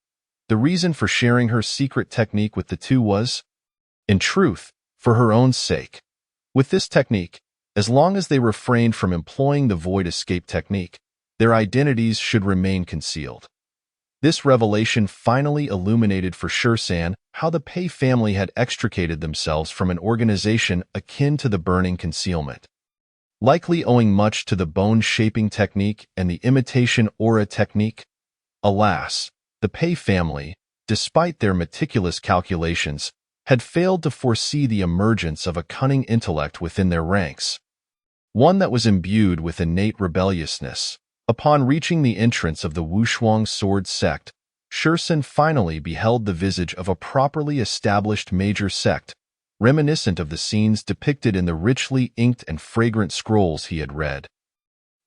The reason for sharing her secret technique with the two was, in truth, for her own sake. With this technique, as long as they refrained from employing the void escape technique, their identities should remain concealed. This revelation finally illuminated for Shursan how the Pei family had extricated themselves from an organization akin to the burning concealment. Likely owing much to the bone-shaping technique and the imitation aura technique, alas, The Pei family, despite their meticulous calculations, had failed to foresee the emergence of a cunning intellect within their ranks, one that was imbued with innate rebelliousness. Upon reaching the entrance of the Wushuang sword sect, Shursen finally beheld the visage of a properly established major sect, reminiscent of the scenes depicted in the richly inked and fragrant scrolls he had read.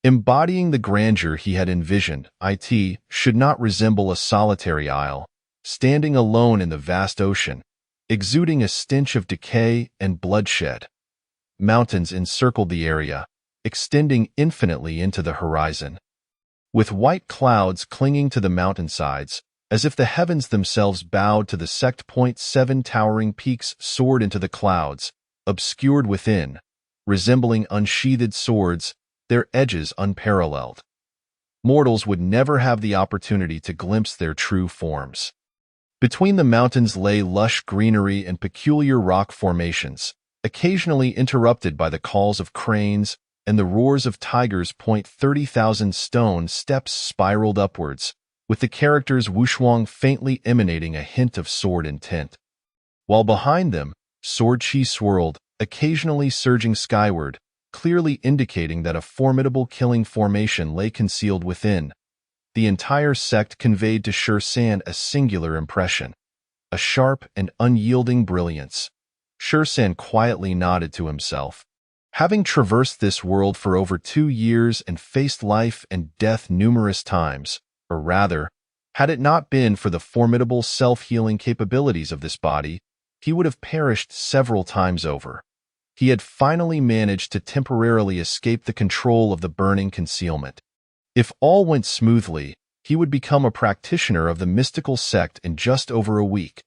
Embodying the grandeur he had envisioned, it should not resemble a solitary isle, standing alone in the vast ocean, exuding a stench of decay and bloodshed. Mountains encircled the area, extending infinitely into the horizon. With white clouds clinging to the mountainsides, as if the heavens themselves bowed to the sect. 7 towering peaks soared into the clouds, obscured within, resembling unsheathed swords, their edges unparalleled. Mortals would never have the opportunity to glimpse their true forms. Between the mountains lay lush greenery and peculiar rock formations, occasionally interrupted by the calls of cranes and the roars of tigers. 30,000 stone steps spiraled upwards, with the characters Wushuang faintly emanating a hint of sword intent. While behind them, sword chi swirled, occasionally surging skyward, clearly indicating that a formidable killing formation lay concealed within. The entire sect conveyed to Shursen a singular impression, a sharp and unyielding brilliance. Shursen quietly nodded to himself. Having traversed this world for over 2 years and faced life and death numerous times, or rather, had it not been for the formidable self-healing capabilities of this body, he would have perished several times over. He had finally managed to temporarily escape the control of the burning concealment. If all went smoothly, he would become a practitioner of the mystical sect in just over a week.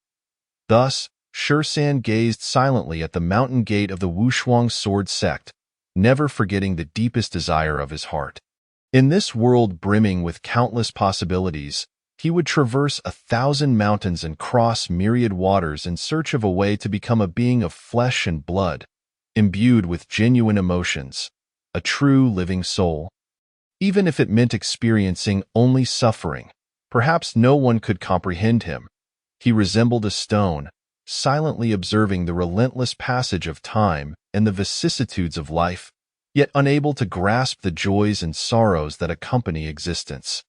Thus, Shursen gazed silently at the mountain gate of the Wushuang sword sect, never forgetting the deepest desire of his heart. In this world brimming with countless possibilities, he would traverse 1,000 mountains and cross myriad waters in search of a way to become a being of flesh and blood, imbued with genuine emotions, a true living soul. Even if it meant experiencing only suffering, perhaps no one could comprehend him. He resembled a stone, silently observing the relentless passage of time and the vicissitudes of life, yet unable to grasp the joys and sorrows that accompany existence.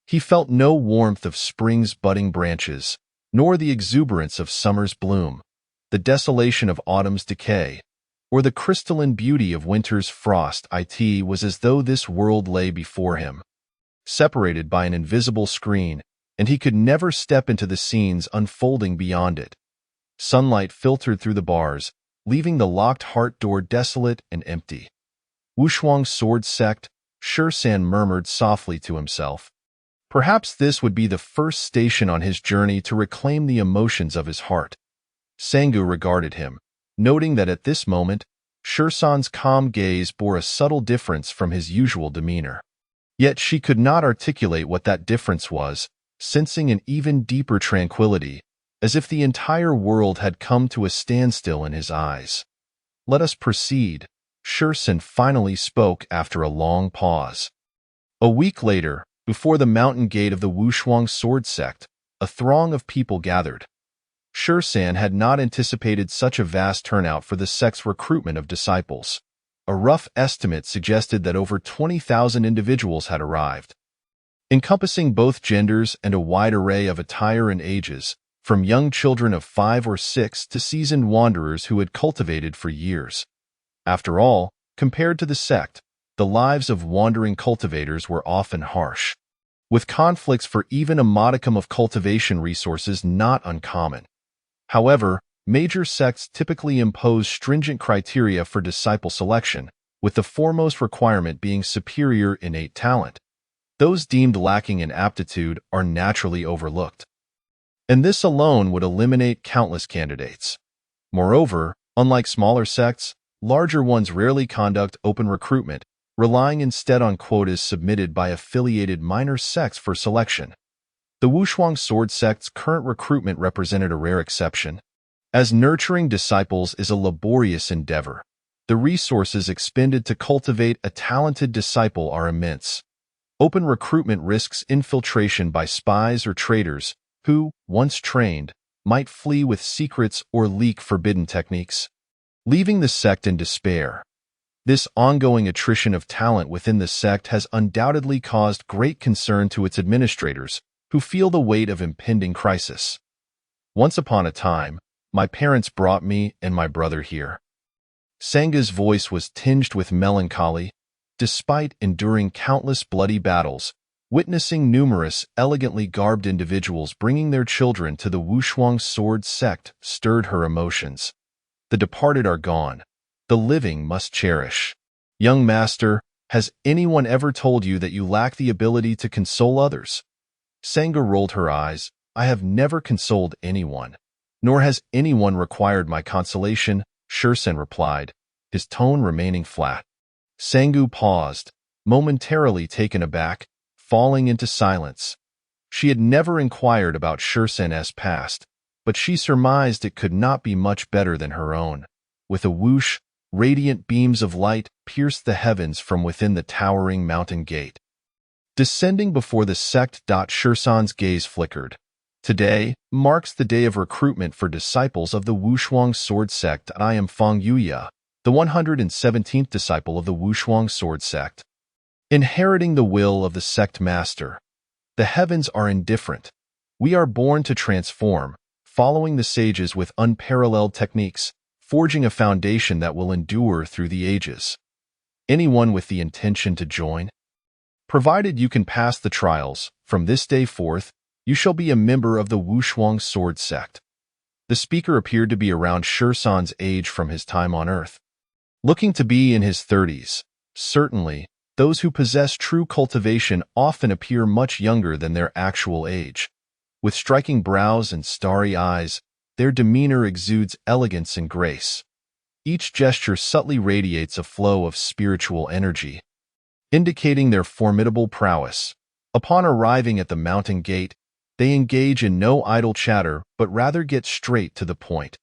He felt no warmth of spring's budding branches, nor the exuberance of summer's bloom, the desolation of autumn's decay, or the crystalline beauty of winter's frost. It was as though this world lay before him, separated by an invisible screen, and he could never step into the scenes unfolding beyond it. Sunlight filtered through the bars, leaving the locked heart door desolate and empty. Wushuang sword sect, Shursen murmured softly to himself. Perhaps this would be the first station on his journey to reclaim the emotions of his heart. Sangu regarded him, noting that at this moment, Shursen's calm gaze bore a subtle difference from his usual demeanor. Yet she could not articulate what that difference was, sensing an even deeper tranquility, as if the entire world had come to a standstill in his eyes. "Let us proceed," Shursen finally spoke after a long pause. A week later, before the mountain gate of the Wushuang sword sect, a throng of people gathered. Shursen had not anticipated such a vast turnout for the sect's recruitment of disciples. A rough estimate suggested that over 20,000 individuals had arrived, encompassing both genders and a wide array of attire and ages, from young children of 5 or 6 to seasoned wanderers who had cultivated for years. After all, compared to the sect, the lives of wandering cultivators were often harsh, with conflicts for even a modicum of cultivation resources not uncommon. However, major sects typically impose stringent criteria for disciple selection, with the foremost requirement being superior innate talent. Those deemed lacking in aptitude are naturally overlooked, and this alone would eliminate countless candidates. Moreover, unlike smaller sects, larger ones rarely conduct open recruitment, relying instead on quotas submitted by affiliated minor sects for selection. The Wushuang sword sect's current recruitment represented a rare exception. As nurturing disciples is a laborious endeavor, the resources expended to cultivate a talented disciple are immense. Open recruitment risks infiltration by spies or traitors who, once trained, might flee with secrets or leak forbidden techniques, leaving the sect in despair. This ongoing attrition of talent within the sect has undoubtedly caused great concern to its administrators, who feel the weight of impending crisis. Once upon a time, my parents brought me and my brother here. Sanga's voice was tinged with melancholy, despite enduring countless bloody battles, witnessing numerous elegantly garbed individuals bringing their children to the Wushuang sword sect stirred her emotions. The departed are gone. The living must cherish. Young master, has anyone ever told you that you lack the ability to console others? Sanga rolled her eyes. I have never consoled anyone, nor has anyone required my consolation, Shursen replied, his tone remaining flat. Sangu paused, momentarily taken aback, falling into silence. She had never inquired about Shursen's past, but she surmised it could not be much better than her own. With a whoosh, radiant beams of light pierced the heavens from within the towering mountain gate. Descending before the sect. Shursen's gaze flickered. Today marks the day of recruitment for disciples of the Wushuang sword sect. I am Fang Yuya, the 117th disciple of the Wushuang sword sect. Inheriting the will of the sect master. The heavens are indifferent. We are born to transform, following the sages with unparalleled techniques, forging a foundation that will endure through the ages. Anyone with the intention to join? Provided you can pass the trials, from this day forth, you shall be a member of the Wushuang sword sect. The speaker appeared to be around Shursen's age from his time on Earth. Looking to be in his 30s, certainly, those who possess true cultivation often appear much younger than their actual age. With striking brows and starry eyes, their demeanor exudes elegance and grace. Each gesture subtly radiates a flow of spiritual energy, indicating their formidable prowess. Upon arriving at the mountain gate, they engage in no idle chatter but rather get straight to the point.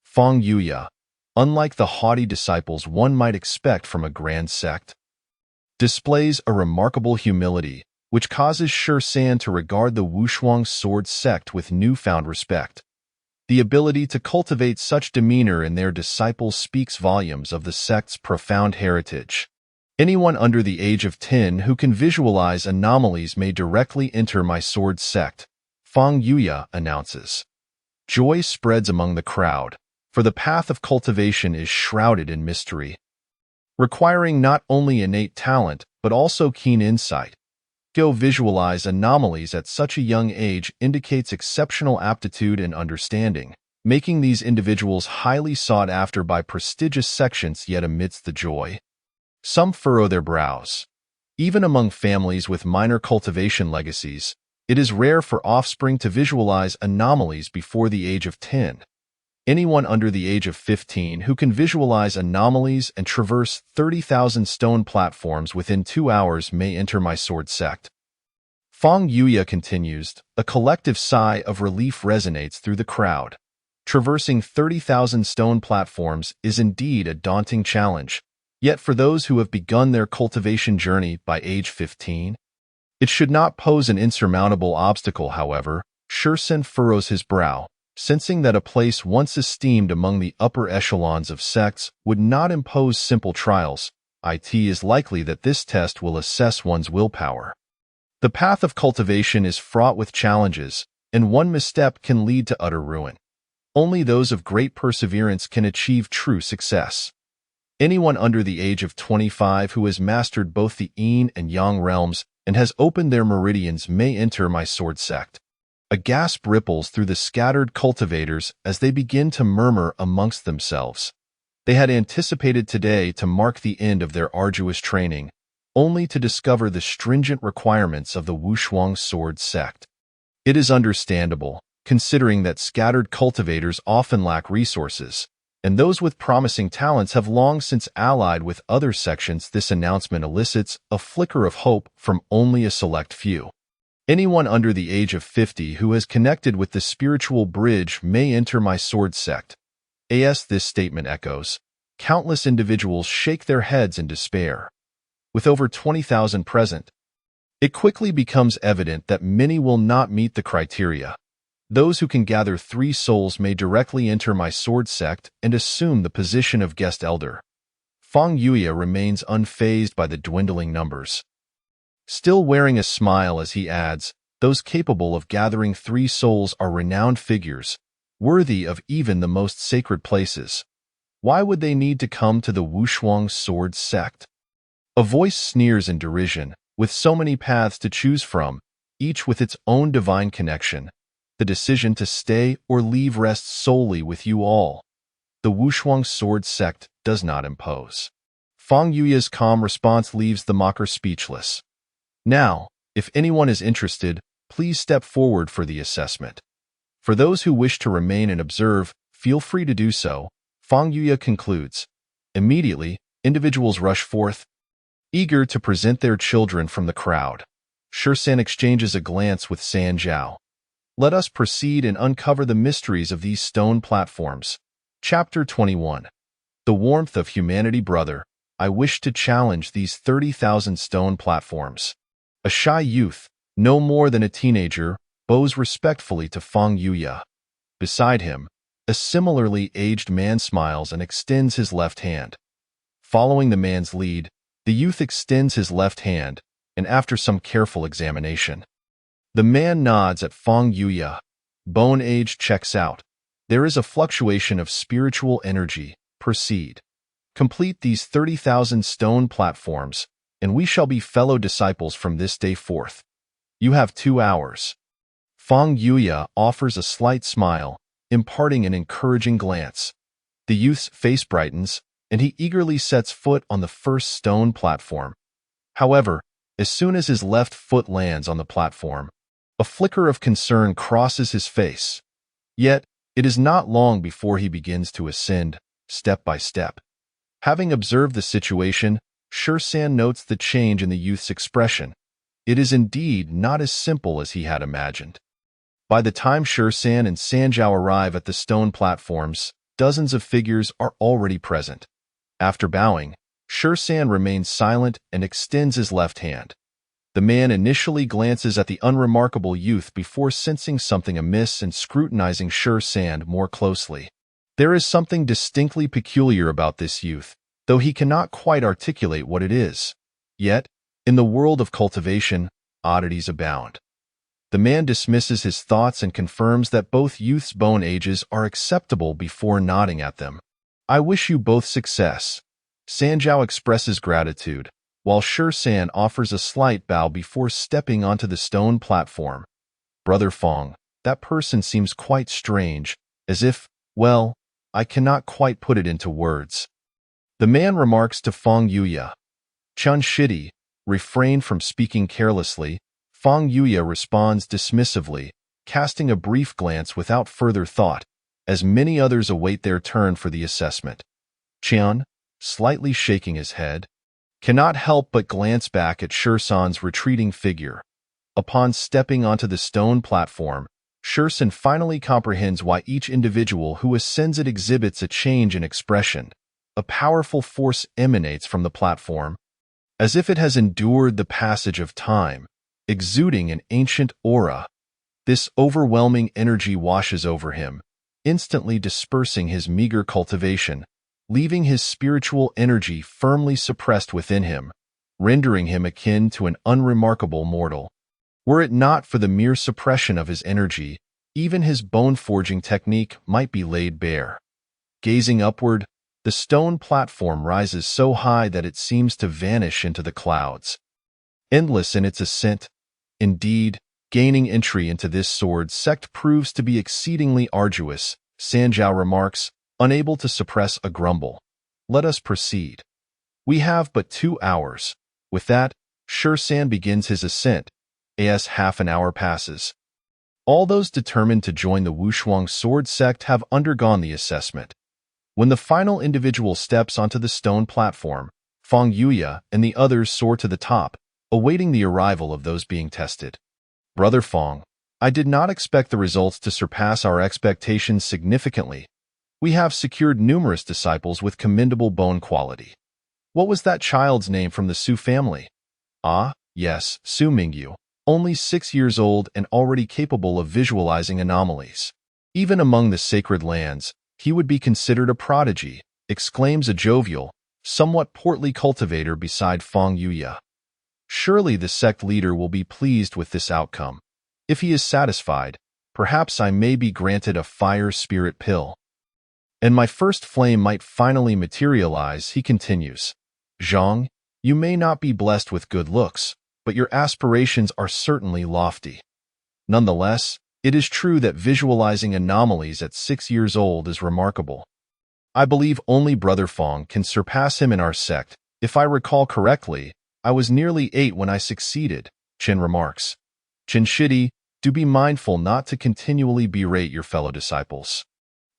Fang Yuya, unlike the haughty disciples one might expect from a grand sect, displays a remarkable humility, which causes Shursen to regard the Wushuang sword sect with newfound respect. The ability to cultivate such demeanor in their disciples speaks volumes of the sect's profound heritage. Anyone under the age of 10 who can visualize anomalies may directly enter my sword sect, Fang Yuya announces. Joy spreads among the crowd, for the path of cultivation is shrouded in mystery, requiring not only innate talent but also keen insight. To visualize anomalies at such a young age indicates exceptional aptitude and understanding, making these individuals highly sought after by prestigious sections. Yet amidst the joy, some furrow their brows. Even among families with minor cultivation legacies, it is rare for offspring to visualize anomalies before the age of 10. Anyone under the age of 15 who can visualize anomalies and traverse 30,000 stone platforms within 2 hours may enter my sword sect. Fang Yuya continues. A collective sigh of relief resonates through the crowd. Traversing 30,000 stone platforms is indeed a daunting challenge. Yet for those who have begun their cultivation journey by age 15, it should not pose an insurmountable obstacle. However, Shursen furrows his brow, sensing that a place once esteemed among the upper echelons of sects would not impose simple trials. It is likely that this test will assess one's willpower. The path of cultivation is fraught with challenges, and one misstep can lead to utter ruin. Only those of great perseverance can achieve true success. Anyone under the age of 25 who has mastered both the Yin and Yang realms and has opened their meridians may enter my sword sect. A gasp ripples through the scattered cultivators as they begin to murmur amongst themselves. They had anticipated today to mark the end of their arduous training, only to discover the stringent requirements of the Wushuang sword sect. It is understandable, considering that scattered cultivators often lack resources, and those with promising talents have long since allied with other sections. This announcement elicits a flicker of hope from only a select few. Anyone under the age of 50 who has connected with the spiritual bridge may enter my sword sect. As this statement echoes, countless individuals shake their heads in despair. With over 20,000 present, It quickly becomes evident that many will not meet the criteria. Those who can gather 3 souls may directly enter my sword sect and assume the position of guest elder. Fang Yuya remains unfazed by the dwindling numbers, still wearing a smile as he adds, those capable of gathering 3 souls are renowned figures, worthy of even the most sacred places. Why would they need to come to the Wushuang sword sect? A voice sneers in derision, with so many paths to choose from, each with its own divine connection. The decision to stay or leave rests solely with you all. The Wushuang sword sect does not impose. Fang Yuya's calm response leaves the mocker speechless. Now, if anyone is interested, please step forward for the assessment. For those who wish to remain and observe, feel free to do so, Fang Yuya concludes. Immediately, individuals rush forth, eager to present their children from the crowd. Shisan exchanges a glance with Sanjiao. Let us proceed and uncover the mysteries of these stone platforms. Chapter 21. The warmth of humanity, brother. I wish to challenge these 30,000 stone platforms. A shy youth, no more than a teenager, bows respectfully to Fang Yuya. Beside him, a similarly aged man smiles and extends his left hand. Following the man's lead, the youth extends his left hand, and after some careful examination, the man nods at Fang Yuya. Bone age checks out. There is a fluctuation of spiritual energy. Proceed. Complete these 30,000 stone platforms, and we shall be fellow disciples from this day forth. You have 2 hours. Fang Yuya offers a slight smile, imparting an encouraging glance. The youth's face brightens, and he eagerly sets foot on the first stone platform. However, as soon as his left foot lands on the platform, a flicker of concern crosses his face. Yet, it is not long before he begins to ascend, step by step. Having observed the situation, Shisan notes the change in the youth's expression. It is indeed not as simple as he had imagined. By the time Shisan and Sanjiao arrive at the stone platforms, dozens of figures are already present. After bowing, Shisan remains silent and extends his left hand. The man initially glances at the unremarkable youth before sensing something amiss and scrutinizing Shisan more closely. There is something distinctly peculiar about this youth, though he cannot quite articulate what it is. Yet, in the world of cultivation, oddities abound. The man dismisses his thoughts and confirms that both youths' bone ages are acceptable before nodding at them. I wish you both success. Sanjiao expresses gratitude, while Shisan offers a slight bow before stepping onto the stone platform. Brother Fang, that person seems quite strange, as if, well, I cannot quite put it into words. The man remarks to Fang Yuya. Chun Shidi, refrain from speaking carelessly. Fang Yuya responds dismissively, casting a brief glance without further thought, as many others await their turn for the assessment. Qian, slightly shaking his head, cannot help but glance back at Shisan's retreating figure. Upon stepping onto the stone platform, Shisan finally comprehends why each individual who ascends it exhibits a change in expression. A powerful force emanates from the platform, as if it has endured the passage of time, exuding an ancient aura. This overwhelming energy washes over him, instantly dispersing his meager cultivation, leaving his spiritual energy firmly suppressed within him, rendering him akin to an unremarkable mortal. Were it not for the mere suppression of his energy, even his bone-forging technique might be laid bare. Gazing upward, the stone platform rises so high that it seems to vanish into the clouds. Endless in its ascent, indeed, gaining entry into this sword sect proves to be exceedingly arduous, Sanjiao remarks, unable to suppress a grumble. Let us proceed. We have but 2 hours. With that, Shisan begins his ascent. As half an hour passes. All those determined to join the Wushuang sword sect have undergone the assessment. When the final individual steps onto the stone platform, Fang Yuya and the others soar to the top, awaiting the arrival of those being tested. Brother Fang, I did not expect the results to surpass our expectations significantly. We have secured numerous disciples with commendable bone quality. What was that child's name from the Su family? Ah, Yes, Su Mingyu, only 6 years old and already capable of visualizing anomalies. Even among the sacred lands, he would be considered a prodigy, exclaims a jovial, somewhat portly cultivator beside Fang Yuya. Surely the sect leader will be pleased with this outcome. If he is satisfied, perhaps I may be granted a fire spirit pill. And my first flame might finally materialize, he continues. Zhang, you may not be blessed with good looks, but your aspirations are certainly lofty. Nonetheless, it is true that visualizing anomalies at 6 years old is remarkable. I believe only Brother Fang can surpass him in our sect. If I recall correctly, I was nearly 8 when I succeeded, Chen remarks. Chen Shidi, do be mindful not to continually berate your fellow disciples.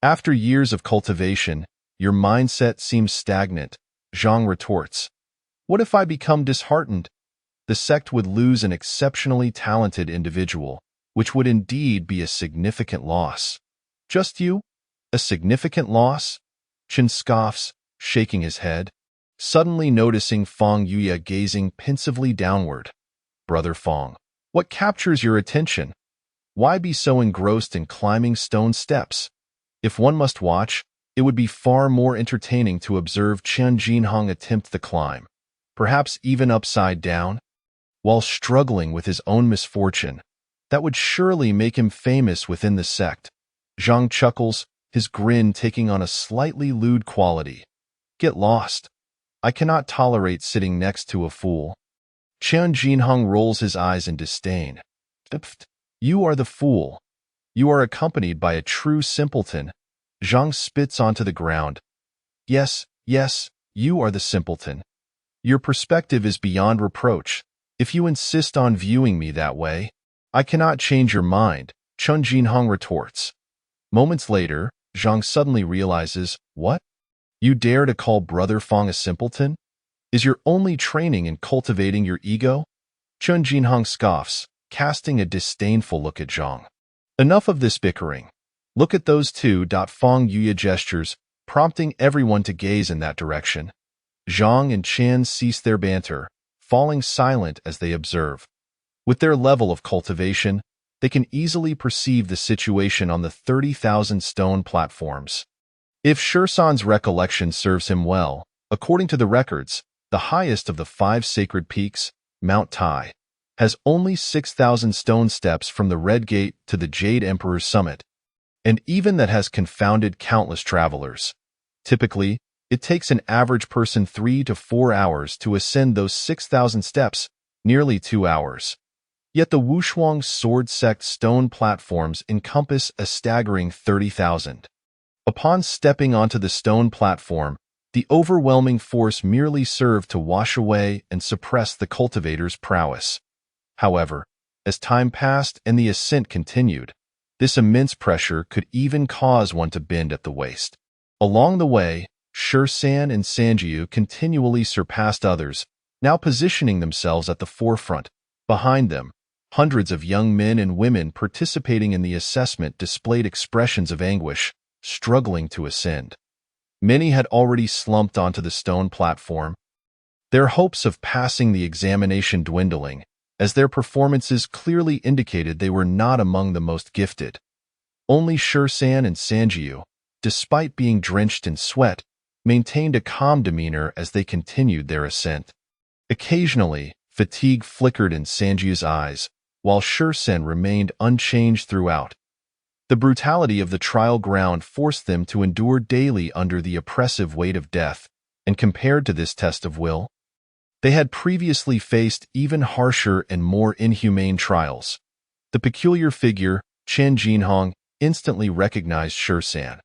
After years of cultivation, your mindset seems stagnant, Zhang retorts. What if I become disheartened? The sect would lose an exceptionally talented individual, which would indeed be a significant loss. Just you? A significant loss? Chen scoffs, shaking his head, suddenly noticing Fang Yuya gazing pensively downward. Brother Fang, what captures your attention? Why be so engrossed in climbing stone steps? If one must watch, it would be far more entertaining to observe Chen Jinhong attempt the climb, perhaps even upside down. While struggling with his own misfortune, that would surely make him famous within the sect. Zhang chuckles, his grin taking on a slightly lewd quality. Get lost. I cannot tolerate sitting next to a fool. Chen Jinhong rolls his eyes in disdain. Pfft, you are the fool. You are accompanied by a true simpleton. Zhang spits onto the ground. Yes, you are the simpleton. Your perspective is beyond reproach. If you insist on viewing me that way, I cannot change your mind, Chen Jinhong retorts. Moments later, Zhang suddenly realizes, what? You dare to call Brother Fang a simpleton? Is your only training in cultivating your ego? Chen Jinhong scoffs, casting a disdainful look at Zhang. Enough of this bickering. Look at those two. Fang Yuya gestures, prompting everyone to gaze in that direction. Zhang and Chen cease their banter, falling silent as they observe. With their level of cultivation, they can easily perceive the situation on the 30,000 stone platforms. If Shursan's recollection serves him well, according to the records, the highest of the 5 sacred peaks, Mount Tai, has only 6,000 stone steps from the Red Gate to the Jade Emperor's summit, and even that has confounded countless travelers. Typically, it takes an average person 3 to 4 hours to ascend those 6,000 steps, nearly 2 hours. Yet the Wushuang Sword Sect stone platforms encompass a staggering 30,000. Upon stepping onto the stone platform, the overwhelming force merely served to wash away and suppress the cultivator's prowess. However, as time passed and the ascent continued, this immense pressure could even cause one to bend at the waist. Along the way, Shursan and Sanjiu continually surpassed others, now positioning themselves at the forefront. Behind them, hundreds of young men and women participating in the assessment displayed expressions of anguish, struggling to ascend. Many had already slumped onto the stone platform, their hopes of passing the examination dwindling, as their performances clearly indicated they were not among the most gifted. Only Shursan and Sanjiu, despite being drenched in sweat, maintained a calm demeanor as they continued their ascent. Occasionally, fatigue flickered in Sanjiu's eyes, while Shursan remained unchanged throughout. The brutality of the trial ground forced them to endure daily under the oppressive weight of death, and compared to this test of will, they had previously faced even harsher and more inhumane trials. The peculiar figure, Chen Jinhong, instantly recognized Shursan.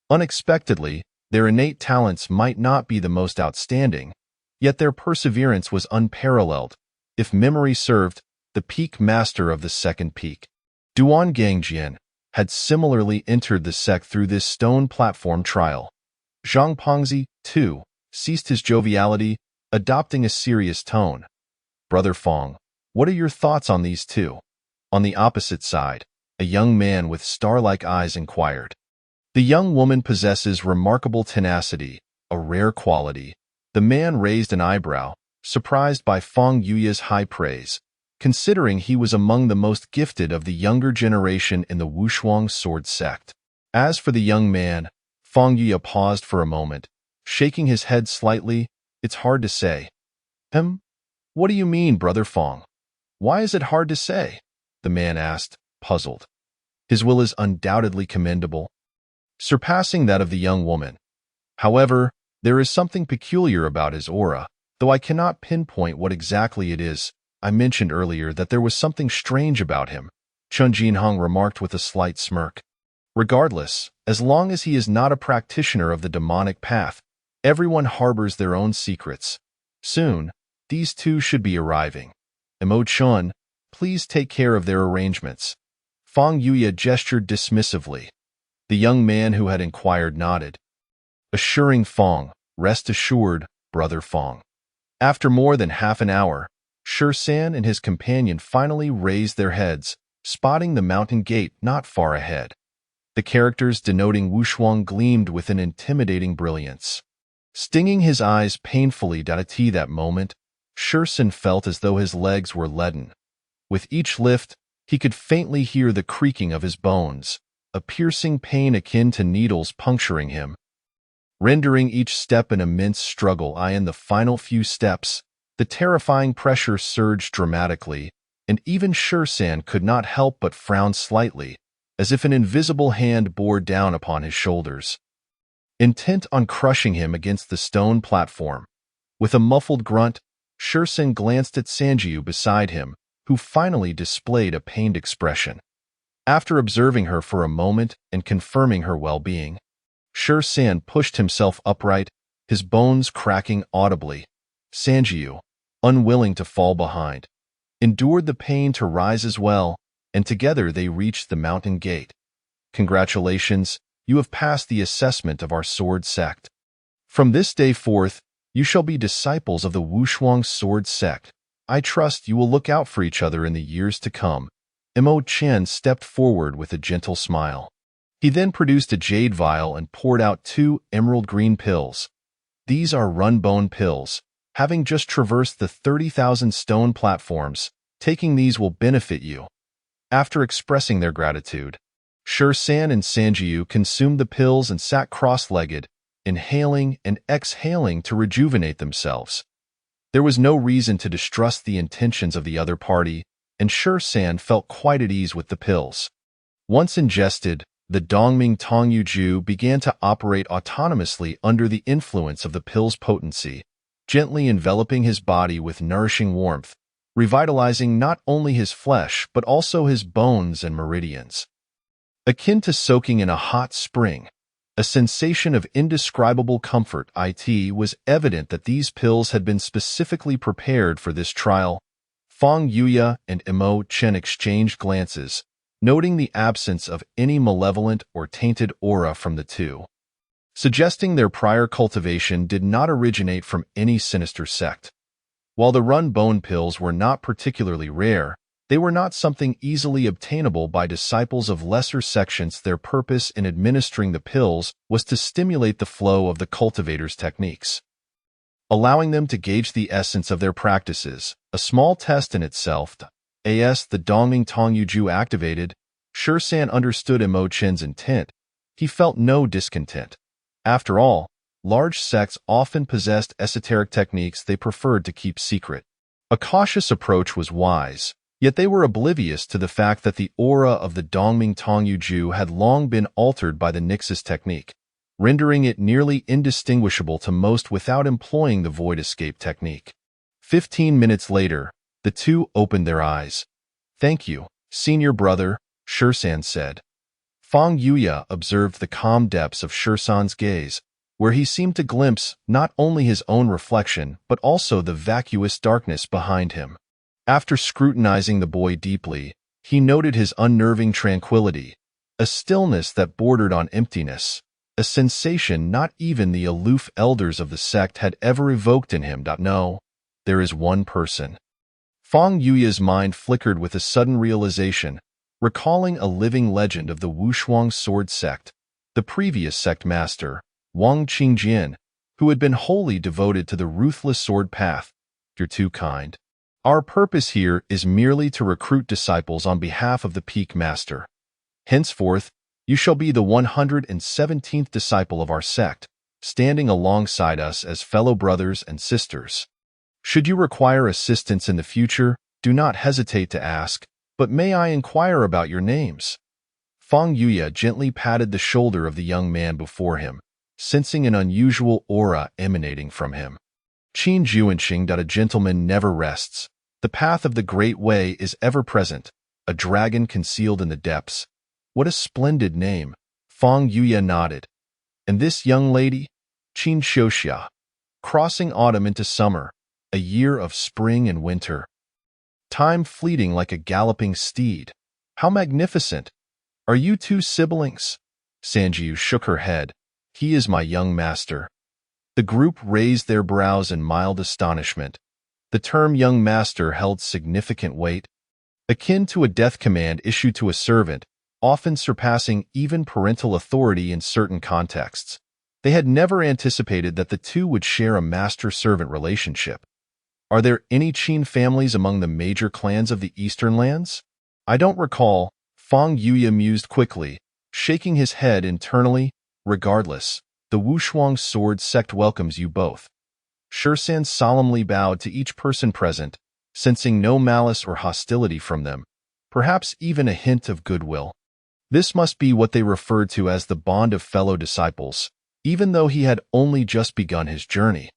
Unexpectedly, their innate talents might not be the most outstanding, yet their perseverance was unparalleled. If memory served, the peak master of the second peak, Duan Gangjian, had similarly entered the sect through this stone platform trial. Zhang Pengzi, too, ceased his joviality, adopting a serious tone. Brother Fang, what are your thoughts on these two? On the opposite side, a young man with star-like eyes inquired. The young woman possesses remarkable tenacity, a rare quality. The man raised an eyebrow, surprised by Feng Yuya's high praise, considering he was among the most gifted of the younger generation in the Wushuang sword sect. As for the young man, Feng Yuya paused for a moment, shaking his head slightly. It's hard to say. What do you mean, Brother Feng? Why is it hard to say? The man asked, puzzled. His will is undoubtedly commendable, surpassing that of the young woman. However, there is something peculiar about his aura, though I cannot pinpoint what exactly it is. I mentioned earlier that there was something strange about him, Chun Jinhong remarked with a slight smirk. Regardless, as long as he is not a practitioner of the demonic path, everyone harbors their own secrets. Soon, these two should be arriving. Mo Chun, please take care of their arrangements. Feng Yuya gestured dismissively. The young man who had inquired nodded, assuring Feng, rest assured, Brother Feng. After more than half an hour, San and his companion finally raised their heads, spotting the mountain gate not far ahead. The characters denoting Wushuang gleamed with an intimidating brilliance. Stinging his eyes painfully at that moment, San felt as though his legs were leaden. With each lift, he could faintly hear the creaking of his bones, a piercing pain akin to needles puncturing him, rendering each step an immense struggle. In the final few steps, the terrifying pressure surged dramatically, and even San could not help but frown slightly, as if an invisible hand bore down upon his shoulders, intent on crushing him against the stone platform. With a muffled grunt, San glanced at Sanjiu beside him, who finally displayed a pained expression. After observing her for a moment and confirming her well-being, San pushed himself upright, his bones cracking audibly. Sanjiu, unwilling to fall behind, endured the pain to rise as well, and together they reached the mountain gate. Congratulations, you have passed the assessment of our sword sect. From this day forth, you shall be disciples of the Wushuang sword sect. I trust you will look out for each other in the years to come. Mo Chen stepped forward with a gentle smile. He then produced a jade vial and poured out 2 emerald green pills. These are run bone pills. Having just traversed the 30,000 stone platforms, taking these will benefit you. After expressing their gratitude, San and Sanjiu consumed the pills and sat cross-legged, inhaling and exhaling to rejuvenate themselves. There was no reason to distrust the intentions of the other party, and San felt quite at ease with the pills. Once ingested, the Dongming Tongyu Ju began to operate autonomously under the influence of the pill's potency, gently enveloping his body with nourishing warmth, revitalizing not only his flesh but also his bones and meridians. Akin to soaking in a hot spring, a sensation of indescribable comfort was evident that these pills had been specifically prepared for this trial. Feng Yuya and Mo Chen exchanged glances, noting the absence of any malevolent or tainted aura from the two, suggesting their prior cultivation did not originate from any sinister sect. While the run bone pills were not particularly rare, they were not something easily obtainable by disciples of lesser sections. Their purpose in administering the pills was to stimulate the flow of the cultivator's techniques, allowing them to gauge the essence of their practices, a small test in itself. As the Dongming Tongyu Ju activated, San understood Mo Chen's intent. He felt no discontent. After all, large sects often possessed esoteric techniques they preferred to keep secret. A cautious approach was wise, yet they were oblivious to the fact that the aura of the Dongming Tongyu Ju had long been altered by the Nixus technique, rendering it nearly indistinguishable to most without employing the void escape technique. 15 minutes later, the two opened their eyes. "Thank you, senior brother," San said. Feng Yuya observed the calm depths of San's gaze, where he seemed to glimpse not only his own reflection but also the vacuous darkness behind him. After scrutinizing the boy deeply, he noted his unnerving tranquility, a stillness that bordered on emptiness, a sensation not even the aloof elders of the sect had ever evoked in him. No, there is one person. Feng Yuya's mind flickered with a sudden realization, recalling a living legend of the Wushuang sword sect, the previous sect master, Wang Qingjin, who had been wholly devoted to the ruthless sword path. You're too kind. Our purpose here is merely to recruit disciples on behalf of the Peak Master. Henceforth, you shall be the 117th disciple of our sect, standing alongside us as fellow brothers and sisters. Should you require assistance in the future, do not hesitate to ask, but may I inquire about your names? Feng Yuya gently patted the shoulder of the young man before him, sensing an unusual aura emanating from him. Qin Juanxing that a gentleman never rests. The path of the Great Way is ever present, a dragon concealed in the depths. What a splendid name! Feng Yuya nodded. And this young lady? Qin Xiuxia. Crossing autumn into summer, a year of spring and winter. Time fleeting like a galloping steed. How magnificent! Are you two siblings? Sanjiu shook her head. He is my young master. The group raised their brows in mild astonishment. The term young master held significant weight, akin to a death command issued to a servant, often surpassing even parental authority in certain contexts. They had never anticipated that the two would share a master-servant relationship. Are there any Qin families among the major clans of the Eastern lands? I don't recall, Feng Yuya mused quickly, shaking his head internally. Regardless, the Wushuang Sword sect welcomes you both. Shursan solemnly bowed to each person present, sensing no malice or hostility from them, perhaps even a hint of goodwill. This must be what they referred to as the bond of fellow disciples, even though he had only just begun his journey.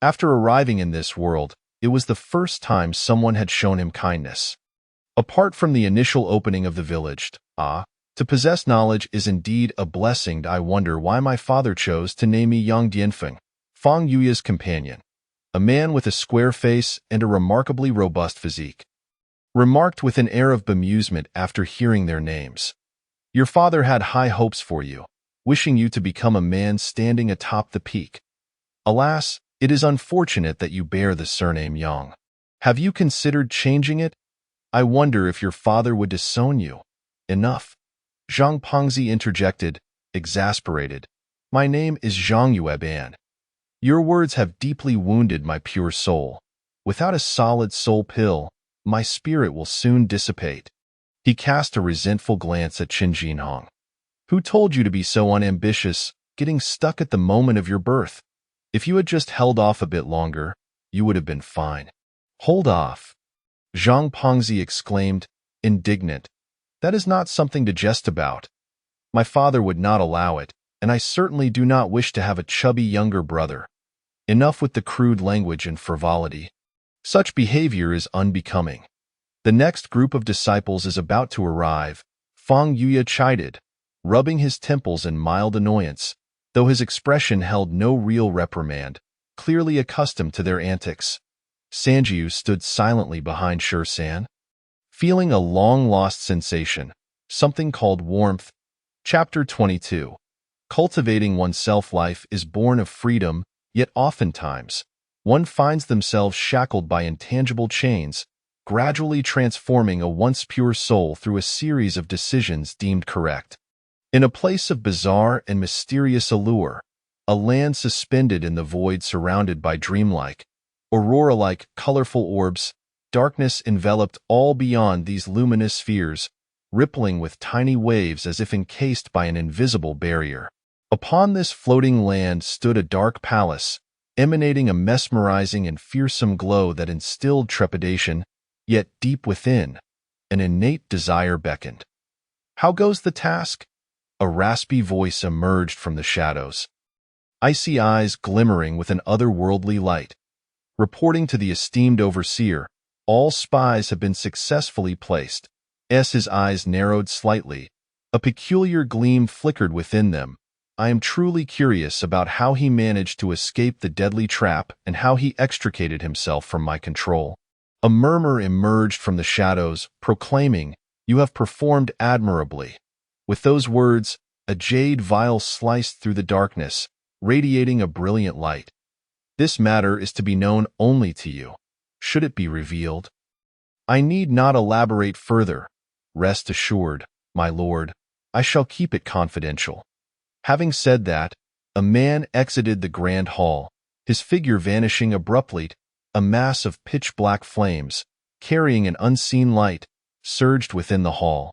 After arriving in this world, it was the first time someone had shown him kindness. Apart from the initial opening of the village, to possess knowledge is indeed a blessing. I wonder why my father chose to name me Yang Dianfeng, Feng Yuya's companion, a man with a square face and a remarkably robust physique, remarked with an air of bemusement after hearing their names. Your father had high hopes for you, wishing you to become a man standing atop the peak. Alas, it is unfortunate that you bear the surname Yang. Have you considered changing it? I wonder if your father would disown you. Enough. Zhang Pengzi interjected, exasperated. My name is Zhang Yueban. Your words have deeply wounded my pure soul. Without a solid soul pill, my spirit will soon dissipate. He cast a resentful glance at Qin Jinhong. Who told you to be so unambitious, getting stuck at the moment of your birth? If you had just held off a bit longer, you would have been fine. Hold off. Zhang Pengzi exclaimed, indignant. That is not something to jest about. My father would not allow it, and I certainly do not wish to have a chubby younger brother. Enough with the crude language and frivolity. Such behavior is unbecoming. The next group of disciples is about to arrive, Feng Yuya chided, rubbing his temples in mild annoyance, though his expression held no real reprimand, clearly accustomed to their antics. Sanjiu stood silently behind Shursan, feeling a long-lost sensation, something called warmth. Chapter 22. Cultivating oneself. Life is born of freedom, yet oftentimes, one finds themselves shackled by intangible chains, gradually transforming a once pure soul through a series of decisions deemed correct. In a place of bizarre and mysterious allure, a land suspended in the void surrounded by dreamlike, aurora-like colorful orbs, darkness enveloped all beyond these luminous spheres, rippling with tiny waves as if encased by an invisible barrier. Upon this floating land stood a dark palace, emanating a mesmerizing and fearsome glow that instilled trepidation, yet deep within, an innate desire beckoned. How goes the task? A raspy voice emerged from the shadows, icy eyes glimmering with an otherworldly light. Reporting to the esteemed overseer, all spies have been successfully placed. His eyes narrowed slightly. A peculiar gleam flickered within them. I am truly curious about how he managed to escape the deadly trap and how he extricated himself from my control. A murmur emerged from the shadows, proclaiming, "You have performed admirably." With those words, a jade vial sliced through the darkness, radiating a brilliant light. This matter is to be known only to you. Should it be revealed, I need not elaborate further. Rest assured, my lord, I shall keep it confidential. Having said that, a man exited the grand hall, his figure vanishing abruptly. a mass of pitch-black flames, carrying an unseen light, surged within the hall,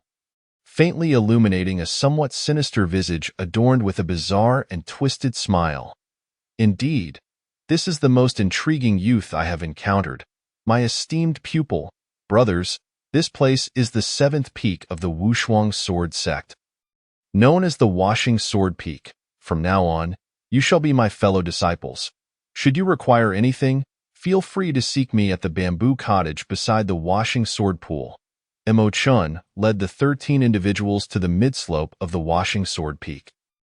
faintly illuminating a somewhat sinister visage adorned with a bizarre and twisted smile. Indeed, this is the most intriguing youth I have encountered. My esteemed pupil, brothers, this place is the 7th peak of the Wushuang Sword Sect. Known as the Washing Sword Peak, from now on, you shall be my fellow disciples. Should you require anything, feel free to seek me at the bamboo cottage beside the Washing Sword Pool. Mo Chun led the 13 individuals to the mid-slope of the Washing Sword Peak,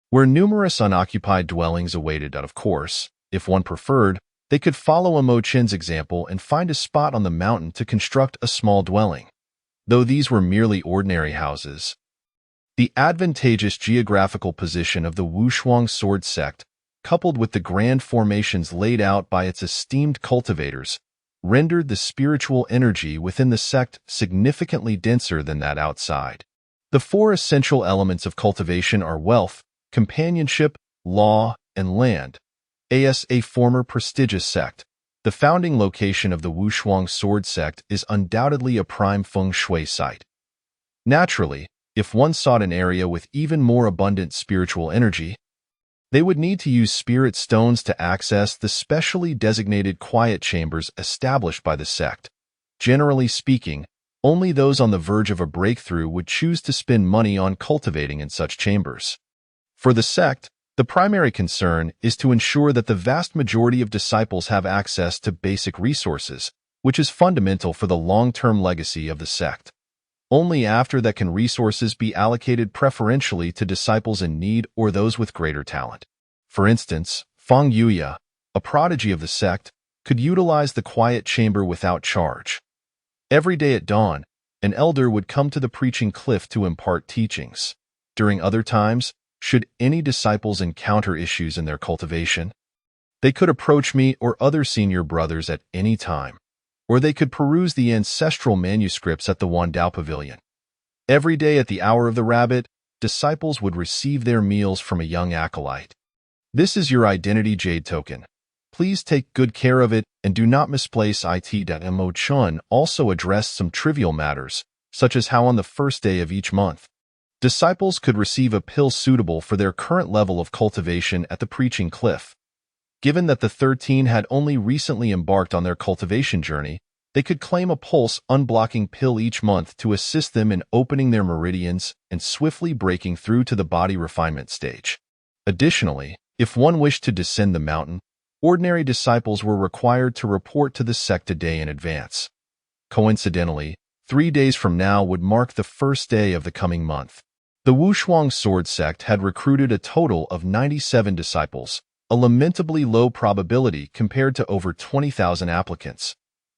where numerous unoccupied dwellings awaited. Of course, if one preferred, they could follow Mo Chun's example and find a spot on the mountain to construct a small dwelling. Though these were merely ordinary houses, the advantageous geographical position of the Wushuang Sword Sect, coupled with the grand formations laid out by its esteemed cultivators, rendered the spiritual energy within the sect significantly denser than that outside. The 4 essential elements of cultivation are wealth, companionship, law, and land. As a former prestigious sect, the founding location of the Wushuang Sword Sect is undoubtedly a prime feng shui site. Naturally, if one sought an area with even more abundant spiritual energy, they would need to use spirit stones to access the specially designated quiet chambers established by the sect. Generally speaking, only those on the verge of a breakthrough would choose to spend money on cultivating in such chambers. For the sect, the primary concern is to ensure that the vast majority of disciples have access to basic resources, which is fundamental for the long-term legacy of the sect. Only after that can resources be allocated preferentially to disciples in need or those with greater talent. For instance, Feng Yuya, a prodigy of the sect, could utilize the quiet chamber without charge. Every day at dawn, an elder would come to the preaching cliff to impart teachings. During other times, should any disciples encounter issues in their cultivation, they could approach me or other senior brothers at any time, or they could peruse the ancestral manuscripts at the Wandao Pavilion. Every day at the hour of the rabbit, disciples would receive their meals from a young acolyte. This is your identity jade token. Please take good care of it and do not misplace it. Mo Chun also addressed some trivial matters, such as how on the first day of each month, disciples could receive a pill suitable for their current level of cultivation at the preaching cliff. Given that the 13 had only recently embarked on their cultivation journey, they could claim a pulse unblocking pill each month to assist them in opening their meridians and swiftly breaking through to the body refinement stage. Additionally, if one wished to descend the mountain, ordinary disciples were required to report to the sect a day in advance. Coincidentally, 3 days from now would mark the first day of the coming month. The Wushuang Sword Sect had recruited a total of 97 disciples, a lamentably low probability compared to over 20,000 applicants.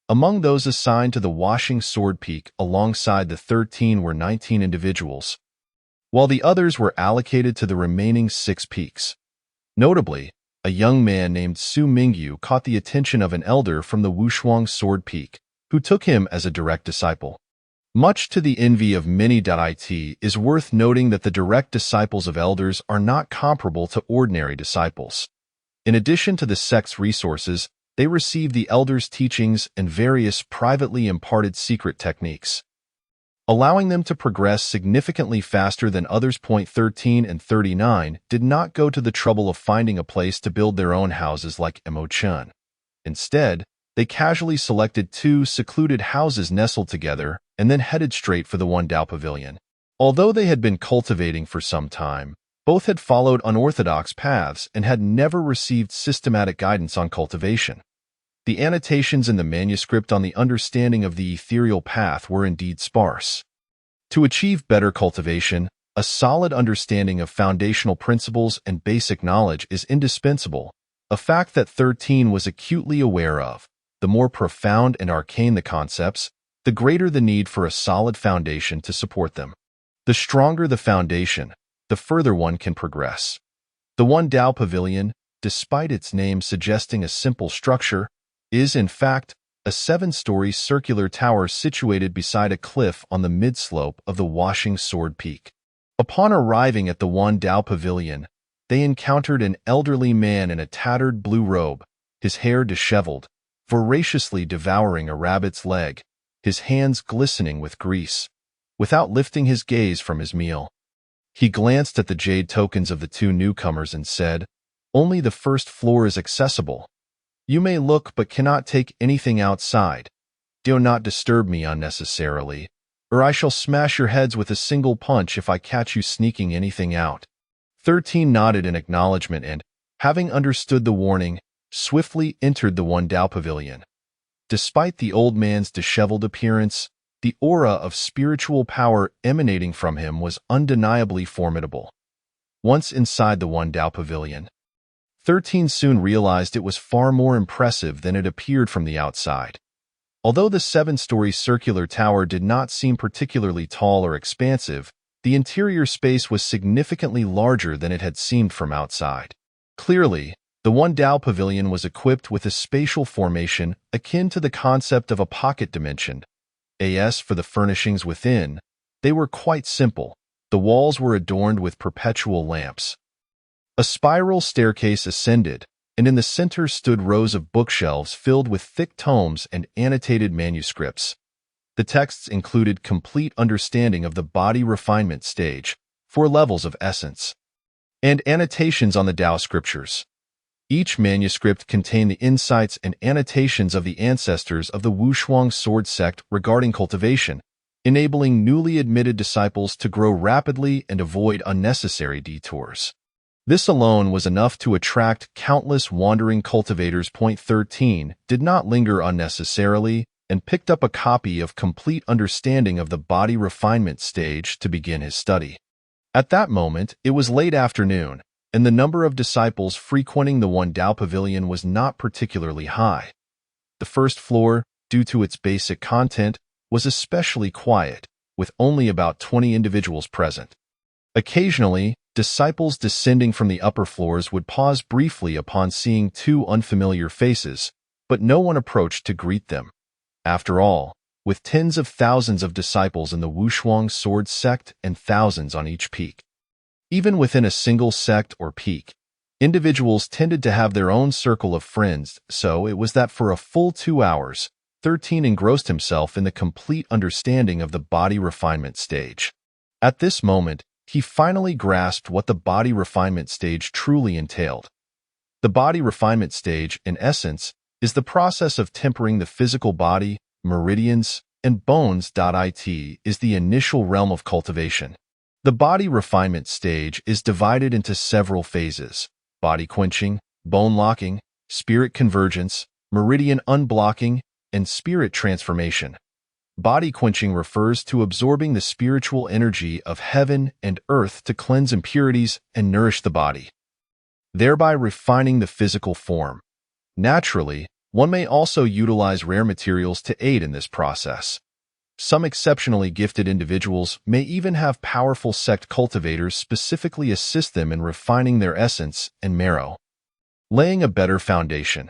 Among those assigned to the Washing Sword Peak alongside the 13 were 19 individuals, while the others were allocated to the remaining 6 peaks. Notably, a young man named Su Mingyu caught the attention of an elder from the Wushuang Sword Peak, who took him as a direct disciple. Much to the envy of many. It is worth noting that the direct disciples of elders are not comparable to ordinary disciples. In addition to the sect's resources, they receive the elders' teachings and various privately imparted secret techniques, allowing them to progress significantly faster than others. 13 and 39 did not go to the trouble of finding a place to build their own houses like Mo Chun. Instead, they casually selected 2 secluded houses nestled together and then headed straight for the Wandao Pavilion. Although they had been cultivating for some time, both had followed unorthodox paths and had never received systematic guidance on cultivation. The annotations in the manuscript on the understanding of the ethereal path were indeed sparse. To achieve better cultivation, a solid understanding of foundational principles and basic knowledge is indispensable, a fact that 13 was acutely aware of. The more profound and arcane the concepts, the greater the need for a solid foundation to support them. The stronger the foundation, the further one can progress. The Wandao Pavilion, despite its name suggesting a simple structure, is in fact a 7-story circular tower situated beside a cliff on the mid-slope of the Washing Sword Peak. Upon arriving at the Wandao Pavilion, they encountered an elderly man in a tattered blue robe, his hair disheveled, voraciously devouring a rabbit's leg, his hands glistening with grease. Without lifting his gaze from his meal, he glanced at the jade tokens of the two newcomers and said, "Only the first floor is accessible. You may look but cannot take anything outside. Do not disturb me unnecessarily, or I shall smash your heads with a single punch if I catch you sneaking anything out." 13 nodded in acknowledgement and, having understood the warning, swiftly entered the Wandao Pavilion. Despite the old man's disheveled appearance, the aura of spiritual power emanating from him was undeniably formidable. Once inside the Wandao Pavilion, 13 soon realized it was far more impressive than it appeared from the outside. Although the 7-story circular tower did not seem particularly tall or expansive, the interior space was significantly larger than it had seemed from outside. Clearly, the Wandao Pavilion was equipped with a spatial formation akin to the concept of a pocket dimension. As for the furnishings within, they were quite simple. The walls were adorned with perpetual lamps. A spiral staircase ascended, and in the center stood rows of bookshelves filled with thick tomes and annotated manuscripts. The texts included complete understanding of the body refinement stage, 4 levels of essence, and annotations on the Tao scriptures. Each manuscript contained the insights and annotations of the ancestors of the Wushuang sword sect regarding cultivation, enabling newly admitted disciples to grow rapidly and avoid unnecessary detours. This alone was enough to attract countless wandering cultivators. 13 did not linger unnecessarily and picked up a copy of Complete Understanding of the Body Refinement Stage to begin his study. At that moment, it was late afternoon, and the number of disciples frequenting the Wandao Pavilion was not particularly high. The first floor, due to its basic content, was especially quiet, with only about 20 individuals present. Occasionally, disciples descending from the upper floors would pause briefly upon seeing 2 unfamiliar faces, but no one approached to greet them. After all, with tens of thousands of disciples in the Wushuang sword sect and thousands on each peak, even within a single sect or peak, individuals tended to have their own circle of friends, so it was that for a full 2 hours, 13 engrossed himself in the complete understanding of the body refinement stage. At this moment, he finally grasped what the body refinement stage truly entailed. The body refinement stage, in essence, is the process of tempering the physical body, meridians, and bones. It is the initial realm of cultivation. The body refinement stage is divided into several phases: body quenching, bone locking, spirit convergence, meridian unblocking, and spirit transformation. Body quenching refers to absorbing the spiritual energy of heaven and earth to cleanse impurities and nourish the body, thereby refining the physical form. Naturally, one may also utilize rare materials to aid in this process. Some exceptionally gifted individuals may even have powerful sect cultivators specifically assist them in refining their essence and marrow, laying a better foundation.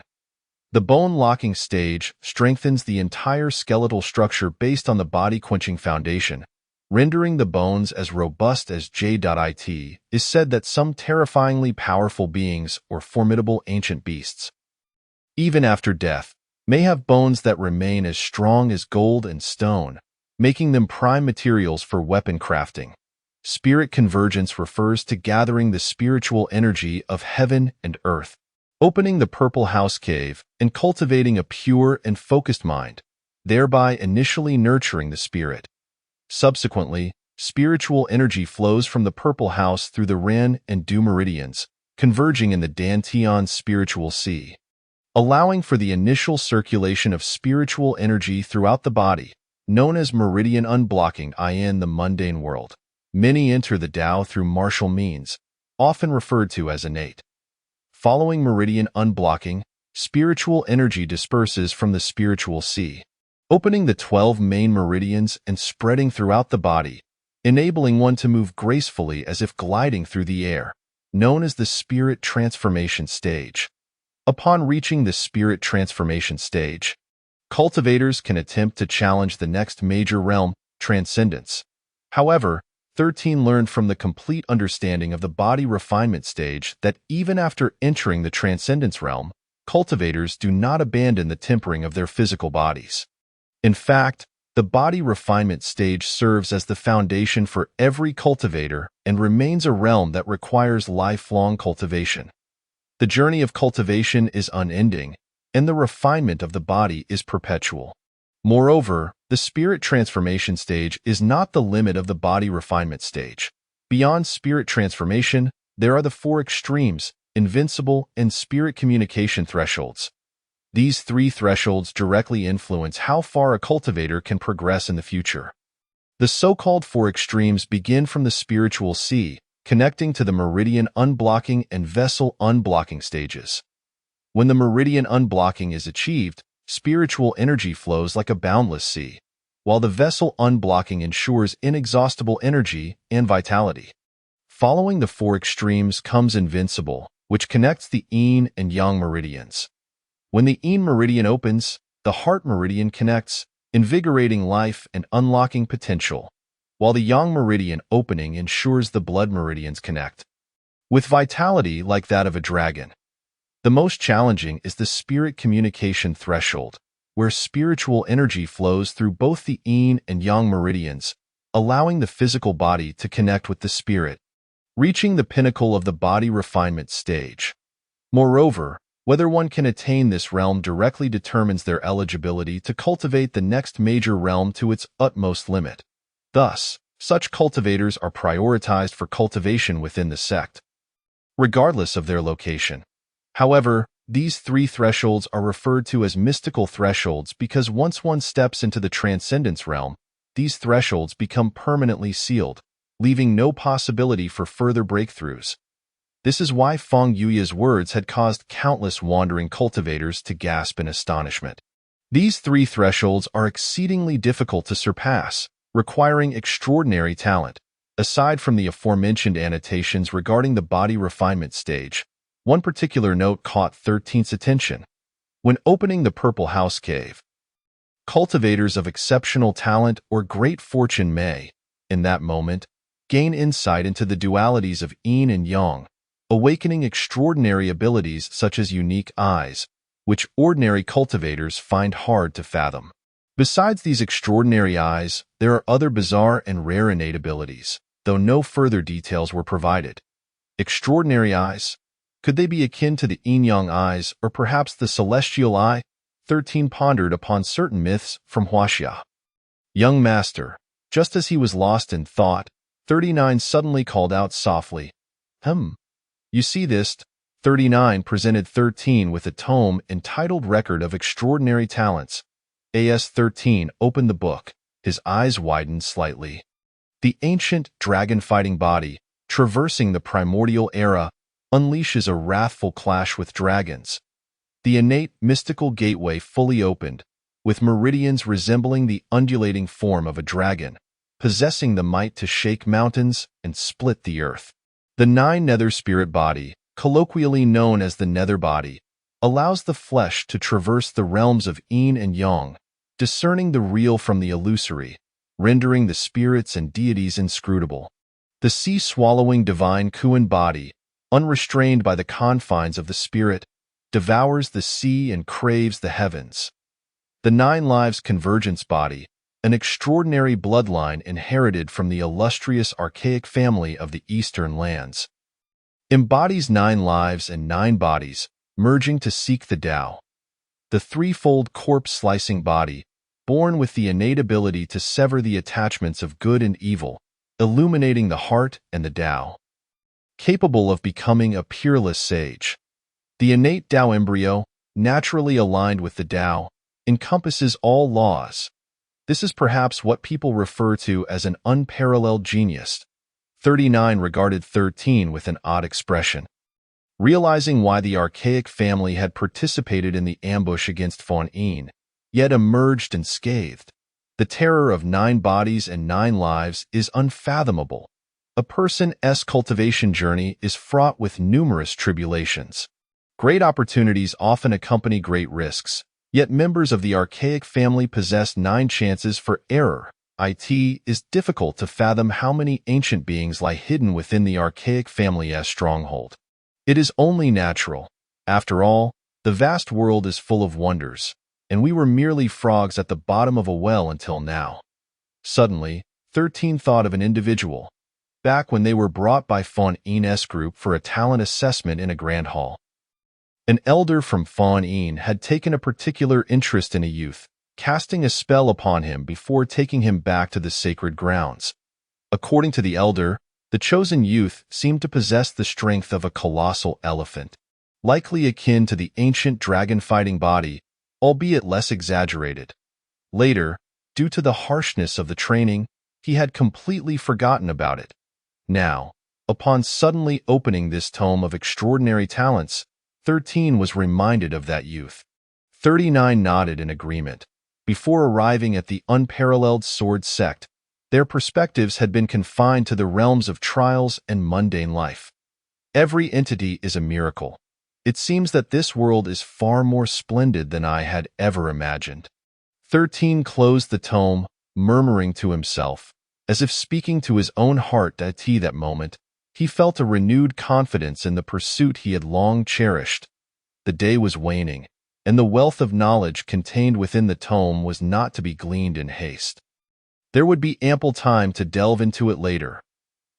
The bone-locking stage strengthens the entire skeletal structure based on the body-quenching foundation, rendering the bones as robust as jade. It is said that some terrifyingly powerful beings or formidable ancient beasts, even after death, may have bones that remain as strong as gold and stone, making them prime materials for weapon crafting. Spirit convergence refers to gathering the spiritual energy of heaven and earth, opening the purple house cave, and cultivating a pure and focused mind, thereby initially nurturing the spirit. Subsequently, spiritual energy flows from the purple house through the Ren and Du meridians, converging in the Dantian spiritual sea, allowing for the initial circulation of spiritual energy throughout the body, known as meridian unblocking. In the mundane world, many enter the Tao through martial means, often referred to as innate. Following meridian unblocking, spiritual energy disperses from the spiritual sea, opening the 12 main meridians and spreading throughout the body, enabling one to move gracefully as if gliding through the air, known as the spirit transformation stage. Upon reaching the spirit transformation stage, cultivators can attempt to challenge the next major realm, transcendence. However, 13 learned from the complete understanding of the body refinement stage that even after entering the transcendence realm, cultivators do not abandon the tempering of their physical bodies. In fact, the body refinement stage serves as the foundation for every cultivator and remains a realm that requires lifelong cultivation. The journey of cultivation is unending, and the refinement of the body is perpetual. Moreover, the spirit transformation stage is not the limit of the body refinement stage. Beyond spirit transformation, there are the four extremes, invincible and spirit communication thresholds. These three thresholds directly influence how far a cultivator can progress in the future. The so-called four extremes begin from the spiritual sea, connecting to the meridian unblocking and vessel unblocking stages. When the meridian unblocking is achieved, spiritual energy flows like a boundless sea, while the vessel unblocking ensures inexhaustible energy and vitality. Following the four extremes comes invincible, which connects the yin and yang meridians. When the yin meridian opens, the heart meridian connects, invigorating life and unlocking potential, while the yang meridian opening ensures the blood meridians connect. With vitality like that of a dragon. The most challenging is the spirit communication threshold, where spiritual energy flows through both the yin and yang meridians, allowing the physical body to connect with the spirit, reaching the pinnacle of the body refinement stage. Moreover, whether one can attain this realm directly determines their eligibility to cultivate the next major realm to its utmost limit. Thus, such cultivators are prioritized for cultivation within the sect, regardless of their location. However, these three thresholds are referred to as mystical thresholds because once one steps into the transcendence realm, these thresholds become permanently sealed, leaving no possibility for further breakthroughs. This is why Feng Yuya's words had caused countless wandering cultivators to gasp in astonishment. These three thresholds are exceedingly difficult to surpass, requiring extraordinary talent. Aside from the aforementioned annotations regarding the body refinement stage, one particular note caught 13's attention. When opening the Purple House Cave, cultivators of exceptional talent or great fortune may, in that moment, gain insight into the dualities of yin and yang, awakening extraordinary abilities such as unique eyes, which ordinary cultivators find hard to fathom. Besides these extraordinary eyes, there are other bizarre and rare innate abilities, though no further details were provided. Extraordinary eyes? Could they be akin to the yin-yang eyes or perhaps the celestial eye? 13 pondered upon certain myths from Huaxia. Young master, just as he was lost in thought, 39 suddenly called out softly, You see this? 39 presented 13 with a tome entitled Record of Extraordinary Talents. AS 13 opened the book, his eyes widened slightly. The ancient dragon-fighting body, traversing the primordial era, unleashes a wrathful clash with dragons. The innate mystical gateway fully opened, with meridians resembling the undulating form of a dragon, possessing the might to shake mountains and split the earth. The nine nether spirit body, colloquially known as the nether body, allows the flesh to traverse the realms of yin and yang, discerning the real from the illusory, rendering the spirits and deities inscrutable. The sea-swallowing divine Kuan body, unrestrained by the confines of the spirit, devours the sea and craves the heavens. The nine lives convergence body, an extraordinary bloodline inherited from the illustrious archaic family of the eastern lands, embodies 9 lives and 9 bodies, merging to seek the Tao. The threefold corpse-slicing body, born with the innate ability to sever the attachments of good and evil, illuminating the heart and the Tao. Capable of becoming a peerless sage. The innate Tao embryo, naturally aligned with the Tao, encompasses all laws. This is perhaps what people refer to as an unparalleled genius. 39 regarded 13 with an odd expression. Realizing why the archaic family had participated in the ambush against Fawn Yin, yet emerged unscathed. The terror of 9 bodies and 9 lives is unfathomable. A person's cultivation journey is fraught with numerous tribulations. Great opportunities often accompany great risks, yet members of the archaic family possess 9 chances for error. It is difficult to fathom how many ancient beings lie hidden within the archaic family's stronghold. It is only natural, after all, The vast world is full of wonders, and we were merely frogs at the bottom of a well until now. Suddenly, 13 thought of an individual, back when they were brought by Fawn Ene's group for a talent assessment in a grand hall. An elder from Fawn En had taken a particular interest in a youth, casting a spell upon him before taking him back to the sacred grounds. According to the elder, the chosen youth seemed to possess the strength of a colossal elephant, likely akin to the ancient dragon-fighting body, albeit less exaggerated. Later, due to the harshness of the training, he had completely forgotten about it. Now, upon suddenly opening this tome of extraordinary talents, 13 was reminded of that youth. 39 nodded in agreement. Before arriving at the unparalleled sword sect, their perspectives had been confined to the realms of trials and mundane life. Every entity is a miracle. It seems that this world is far more splendid than I had ever imagined. 13 closed the tome, murmuring to himself, as if speaking to his own heart. At that moment, he felt a renewed confidence in the pursuit he had long cherished. The day was waning, and the wealth of knowledge contained within the tome was not to be gleaned in haste. There would be ample time to delve into it later.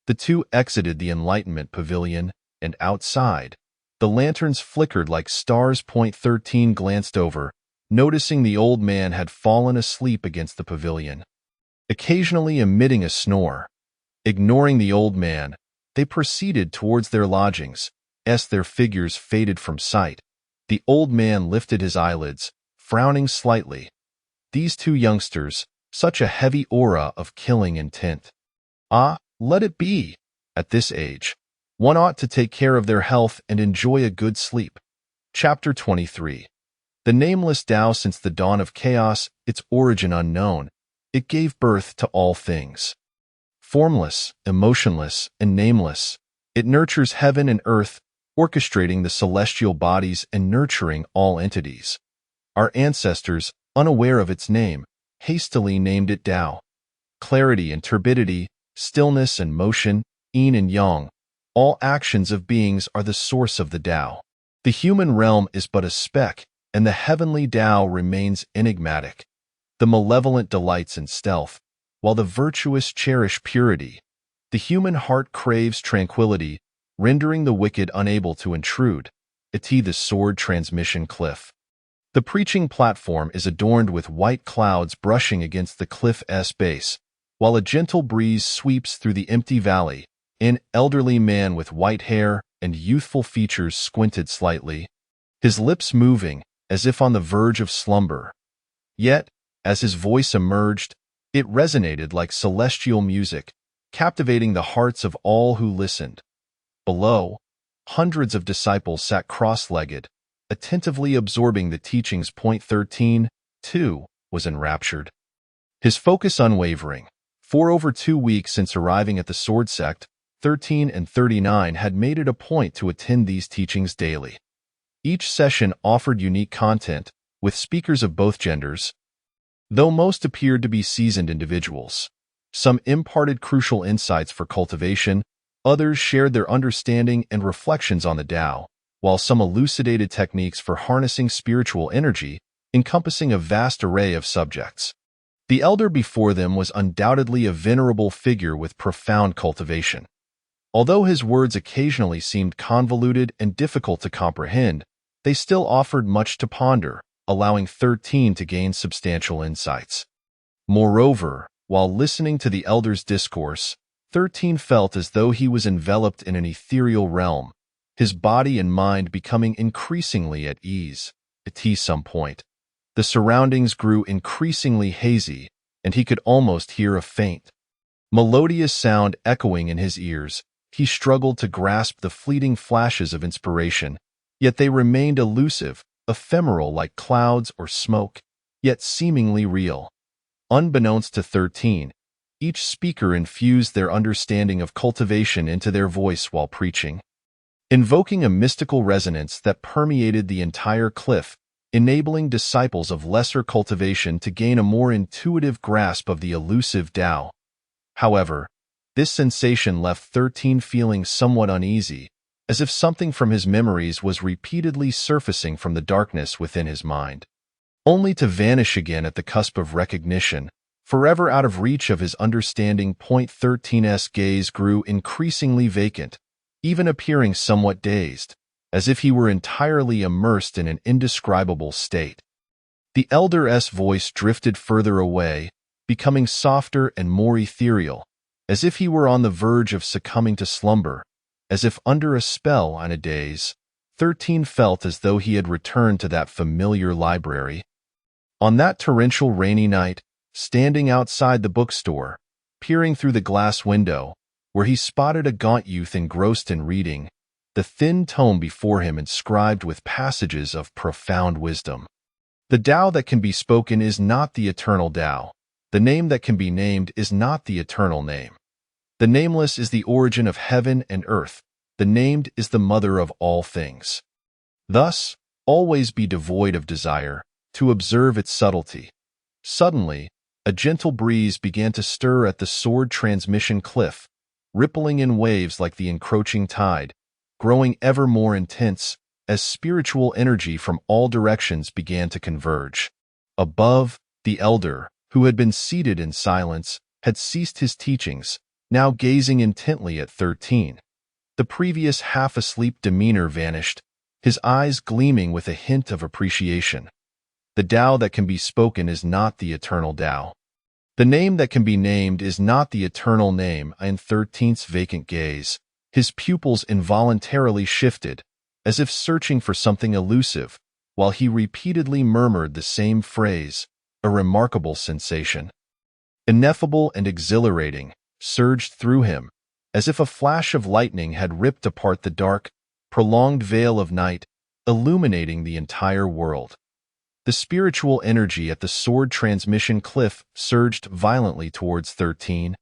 The two exited the Enlightenment Pavilion, and outside, the lanterns flickered like stars. 13 glanced over, noticing the old man had fallen asleep against the pavilion, occasionally emitting a snore. Ignoring the old man, they proceeded towards their lodgings. As their figures faded from sight, the old man lifted his eyelids, frowning slightly. These two youngsters, such a heavy aura of killing intent. Ah, let it be. At this age, one ought to take care of their health and enjoy a good sleep. Chapter 23. The nameless Tao. Since the dawn of chaos, its origin unknown, it gave birth to all things. Formless, emotionless, and nameless, it nurtures heaven and earth, orchestrating the celestial bodies and nurturing all entities. Our ancestors, unaware of its name, hastily named it Tao. Clarity and turbidity, stillness and motion, yin and yang, all actions of beings are the source of the Tao. The human realm is but a speck, and the heavenly Tao remains enigmatic. The malevolent delights in stealth, while the virtuous cherish purity. The human heart craves tranquility, rendering the wicked unable to intrude. The sword transmission cliff. The preaching platform is adorned with white clouds brushing against the cliff's base, while a gentle breeze sweeps through the empty valley. An elderly man with white hair and youthful features squinted slightly, his lips moving, as if on the verge of slumber. Yet, as his voice emerged, it resonated like celestial music, captivating the hearts of all who listened. Below, hundreds of disciples sat cross-legged, attentively absorbing the teachings. 13, too, was enraptured. His focus unwavering. For over 2 weeks since arriving at the sword sect, 13 and 39 had made it a point to attend these teachings daily. Each session offered unique content, with speakers of both genders. Though most appeared to be seasoned individuals, some imparted crucial insights for cultivation, others shared their understanding and reflections on the Tao, while some elucidated techniques for harnessing spiritual energy, encompassing a vast array of subjects. The elder before them was undoubtedly a venerable figure with profound cultivation. Although his words occasionally seemed convoluted and difficult to comprehend, they still offered much to ponder, allowing 13 to gain substantial insights. Moreover, while listening to the elder's discourse, 13 felt as though he was enveloped in an ethereal realm, his body and mind becoming increasingly at ease. At some point, the surroundings grew increasingly hazy, and he could almost hear a faint, melodious sound echoing in his ears. He struggled to grasp the fleeting flashes of inspiration, yet they remained elusive, ephemeral like clouds or smoke, yet seemingly real. Unbeknownst to 13, each speaker infused their understanding of cultivation into their voice while preaching, invoking a mystical resonance that permeated the entire cliff, enabling disciples of lesser cultivation to gain a more intuitive grasp of the elusive Tao. However, this sensation left 13 feeling somewhat uneasy, as if something from his memories was repeatedly surfacing from the darkness within his mind, only to vanish again at the cusp of recognition, forever out of reach of his understanding. Point 13's gaze grew increasingly vacant, even appearing somewhat dazed, as if he were entirely immersed in an indescribable state. The elder's voice drifted further away, becoming softer and more ethereal, as if he were on the verge of succumbing to slumber, as if under a spell. On a daze, 13 felt as though he had returned to that familiar library. On that torrential rainy night, standing outside the bookstore, peering through the glass window, where he spotted a gaunt youth engrossed in reading, the thin tome before him inscribed with passages of profound wisdom. The Tao that can be spoken is not the eternal Tao. The name that can be named is not the eternal name. The nameless is the origin of heaven and earth. The named is the mother of all things. Thus, always be devoid of desire, to observe its subtlety. Suddenly, a gentle breeze began to stir at the sword transmission cliff, rippling in waves like the encroaching tide, growing ever more intense as spiritual energy from all directions began to converge. Above, the elder, who had been seated in silence, had ceased his teachings, now gazing intently at 13. The previous half-asleep demeanor vanished, his eyes gleaming with a hint of appreciation. The Tao that can be spoken is not the eternal Tao. The name that can be named is not the eternal name. In 13's vacant gaze, his pupils involuntarily shifted, as if searching for something elusive, while he repeatedly murmured the same phrase, a remarkable sensation, ineffable and exhilarating, surged through him, as if a flash of lightning had ripped apart the dark, prolonged veil of night, illuminating the entire world. The spiritual energy at the sword transmission cliff surged violently towards 13,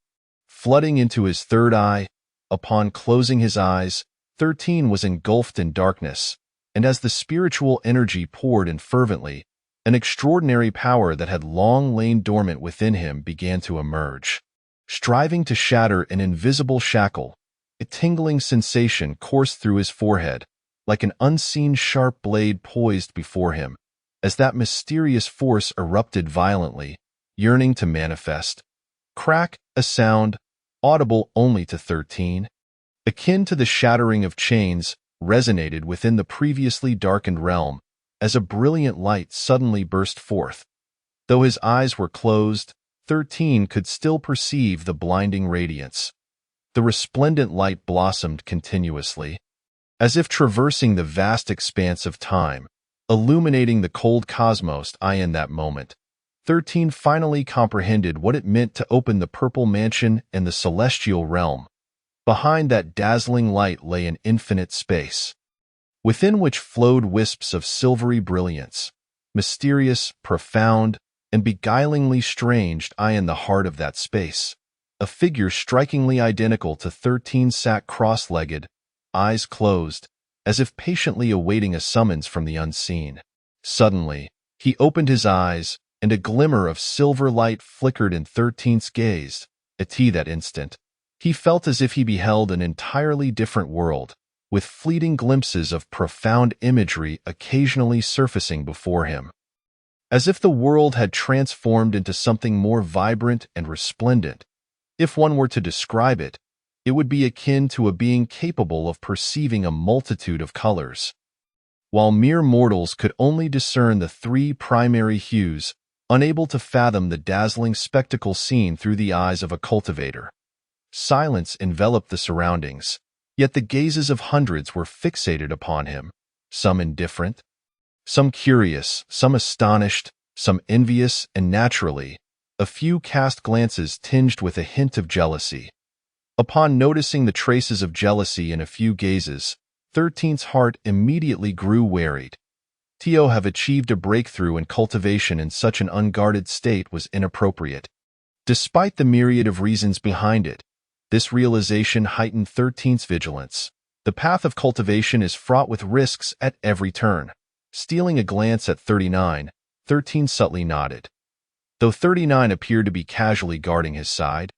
flooding into his third eye. Upon closing his eyes, 13 was engulfed in darkness, and as the spiritual energy poured in fervently, an extraordinary power that had long lain dormant within him began to emerge. Striving to shatter an invisible shackle, a tingling sensation coursed through his forehead, like an unseen sharp blade poised before him, as that mysterious force erupted violently, yearning to manifest. Crack, a sound, audible only to 13, akin to the shattering of chains, resonated within the previously darkened realm, as a brilliant light suddenly burst forth. Though his eyes were closed, 13 could still perceive the blinding radiance. The resplendent light blossomed continuously, as if traversing the vast expanse of time, illuminating the cold cosmos. In that moment, 13 finally comprehended what it meant to open the purple mansion and the celestial realm. Behind that dazzling light lay an infinite space, within which flowed wisps of silvery brilliance, mysterious, profound, and beguilingly strange. In the heart of that space, a figure strikingly identical to 13 sat cross-legged, eyes closed, as if patiently awaiting a summons from the unseen. Suddenly, he opened his eyes, and a glimmer of silver light flickered in 13's gaze. At that instant, he felt as if he beheld an entirely different world, with fleeting glimpses of profound imagery occasionally surfacing before him. As if the world had transformed into something more vibrant and resplendent. If one were to describe it, it would be akin to a being capable of perceiving a multitude of colors. While mere mortals could only discern the three primary hues, unable to fathom the dazzling spectacle seen through the eyes of a cultivator. Silence enveloped the surroundings, yet the gazes of hundreds were fixated upon him, some indifferent, some curious, some astonished, some envious, and naturally, a few cast glances tinged with a hint of jealousy. Upon noticing the traces of jealousy in a few gazes, 13's heart immediately grew wearied. To have achieved a breakthrough in cultivation in such an unguarded state was inappropriate. Despite the myriad of reasons behind it, this realization heightened 13's vigilance. The path of cultivation is fraught with risks at every turn. Stealing a glance at 39, 13 subtly nodded. Though 39 appeared to be casually guarding his side,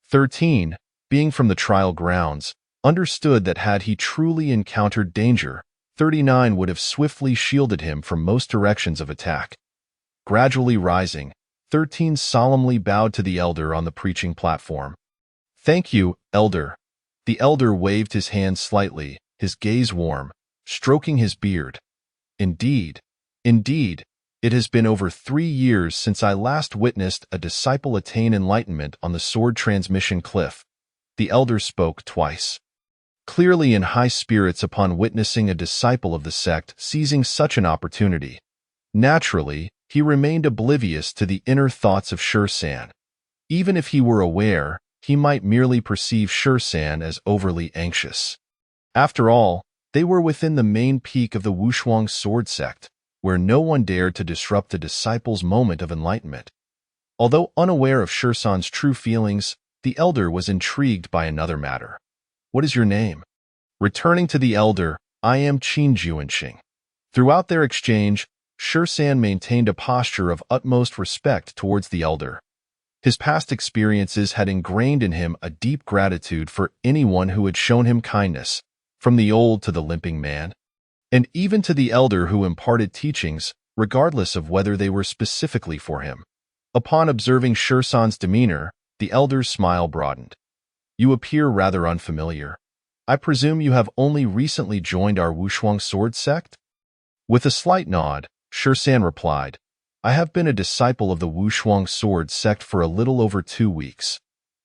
13, being from the trial grounds, understood that had he truly encountered danger, 39 would have swiftly shielded him from most directions of attack. Gradually rising, 13 solemnly bowed to the elder on the preaching platform. "Thank you, elder." The elder waved his hand slightly, his gaze warm, stroking his beard. Indeed, it has been over 3 years since I last witnessed a disciple attain enlightenment on the sword transmission cliff. The elder spoke twice. Clearly in high spirits upon witnessing a disciple of the sect seizing such an opportunity. Naturally, he remained oblivious to the inner thoughts of Shursan. Even if he were aware, he might merely perceive Shursan as overly anxious. After all, they were within the main peak of the Wushuang sword sect, where no one dared to disrupt the disciple's moment of enlightenment. Although unaware of Shursan's true feelings, the elder was intrigued by another matter. "What is your name?" Returning to the elder, "I am Qin Juanxing." Throughout their exchange, Shursan maintained a posture of utmost respect towards the elder. His past experiences had ingrained in him a deep gratitude for anyone who had shown him kindness, from the old to the limping man, and even to the elder who imparted teachings, regardless of whether they were specifically for him. Upon observing Shursan's demeanor, the elder's smile broadened. "You appear rather unfamiliar. I presume you have only recently joined our Wushuang sword sect?" With a slight nod, Shursan replied, "I have been a disciple of the Wushuang sword sect for a little over 2 weeks.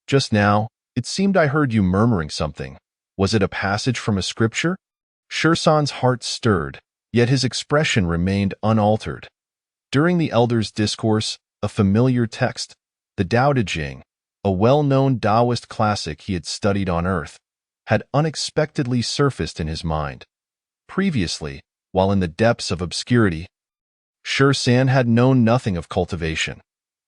Just now, it seemed I heard you murmuring something. Was it a passage from a scripture?" Shursan's heart stirred, yet his expression remained unaltered. During the elder's discourse, a familiar text, the Tao Te Ching, a well-known Taoist classic he had studied on Earth, had unexpectedly surfaced in his mind. Previously, while in the depths of obscurity, Shursan had known nothing of cultivation.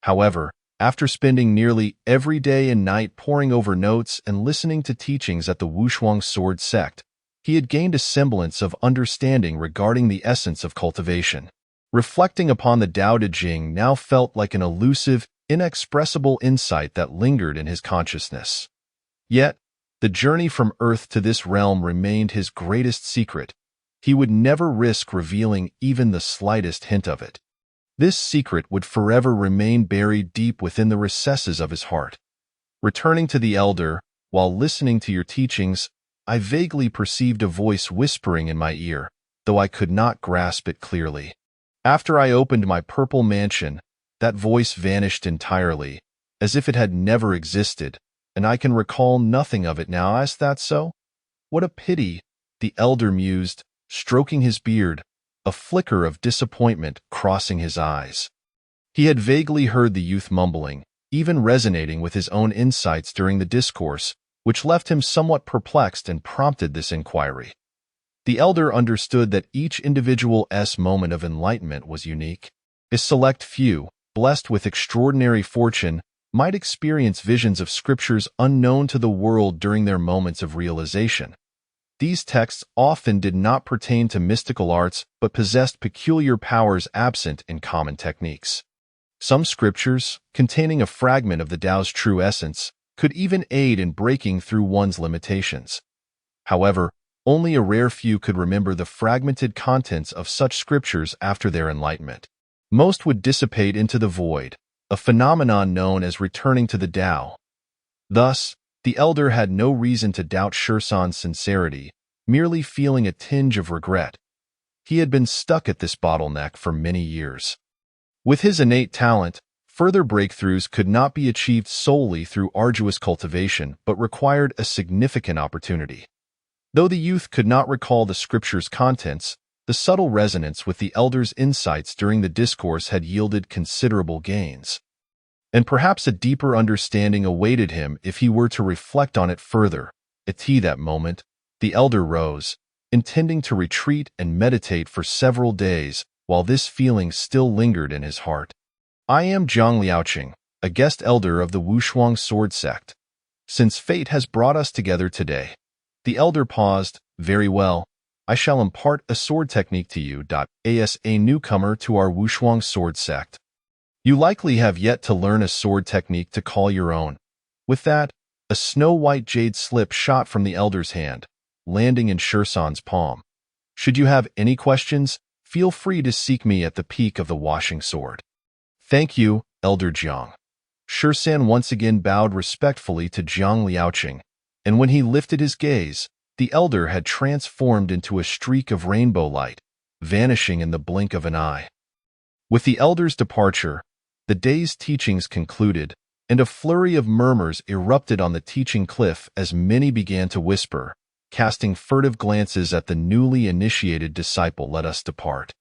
However, after spending nearly every day and night poring over notes and listening to teachings at the Wushuang sword sect, he had gained a semblance of understanding regarding the essence of cultivation. Reflecting upon the Tao Te Ching now felt like an elusive, inexpressible insight that lingered in his consciousness. Yet, the journey from Earth to this realm remained his greatest secret. He would never risk revealing even the slightest hint of it. This secret would forever remain buried deep within the recesses of his heart. Returning to the elder, while listening to your teachings, I vaguely perceived a voice whispering in my ear, though I could not grasp it clearly. After I opened my purple mansion, that voice vanished entirely, as if it had never existed, and I can recall nothing of it now. Is that so? What a pity, the elder mused, stroking his beard, a flicker of disappointment crossing his eyes. He had vaguely heard the youth mumbling, even resonating with his own insights during the discourse, which left him somewhat perplexed and prompted this inquiry. The elder understood that each individual's moment of enlightenment was unique. A select few, blessed with extraordinary fortune, might experience visions of scriptures unknown to the world during their moments of realization. These texts often did not pertain to mystical arts but possessed peculiar powers absent in common techniques. Some scriptures, containing a fragment of the Tao's true essence, could even aid in breaking through one's limitations. However, only a rare few could remember the fragmented contents of such scriptures after their enlightenment. Most would dissipate into the void, a phenomenon known as returning to the Tao. Thus, the elder had no reason to doubt Shursan's sincerity, merely feeling a tinge of regret. He had been stuck at this bottleneck for many years. With his innate talent, further breakthroughs could not be achieved solely through arduous cultivation but required a significant opportunity. Though the youth could not recall the scripture's contents, the subtle resonance with the elder's insights during the discourse had yielded considerable gains. And perhaps a deeper understanding awaited him if he were to reflect on it further. At that moment, the elder rose, intending to retreat and meditate for several days, while this feeling still lingered in his heart. "I am Zhang Liaoqing, a guest elder of the Wushuang sword sect. Since fate has brought us together today." The elder paused. "Very well. I shall impart a sword technique to you. As a newcomer to our Wushuang sword sect, you likely have yet to learn a sword technique to call your own. With that, A snow-white jade slip shot from the elder's hand, landing in Shursan's palm. Should you have any questions, feel free to seek me at the peak of the washing sword. Thank you, Elder Jiang. Shursan once again bowed respectfully to Jiang Liaoqing, and when he lifted his gaze, the elder had transformed into a streak of rainbow light, vanishing in the blink of an eye. With the elder's departure, the day's teachings concluded, and a flurry of murmurs erupted on the teaching cliff as many began to whisper, casting furtive glances at the newly initiated disciple. Let us depart.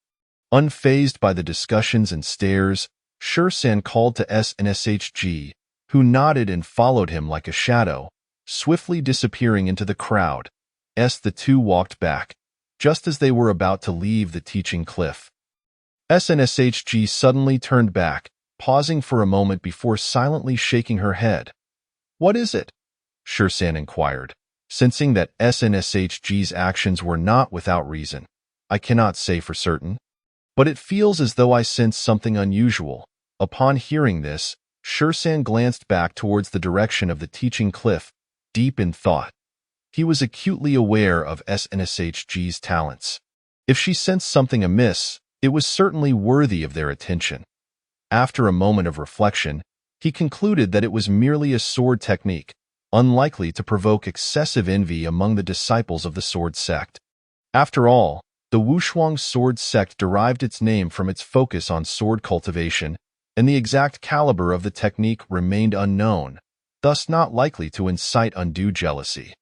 Unfazed by the discussions and stares, Shursan called to SNSHG, who nodded and followed him like a shadow, swiftly disappearing into the crowd. The two walked back, just as they were about to leave the teaching cliff. SNSHG suddenly turned back, pausing for a moment before silently shaking her head. What is it? Shursan inquired, sensing that SNSHG's actions were not without reason. I cannot say for certain, but it feels as though I sense something unusual. Upon hearing this, Shursan glanced back towards the direction of the teaching cliff, deep in thought. He was acutely aware of SNSHG's talents. If she sensed something amiss, it was certainly worthy of their attention. After a moment of reflection, he concluded that it was merely a sword technique, unlikely to provoke excessive envy among the disciples of the sword sect. After all, the Wushuang sword sect derived its name from its focus on sword cultivation, and the exact caliber of the technique remained unknown, thus not likely to incite undue jealousy.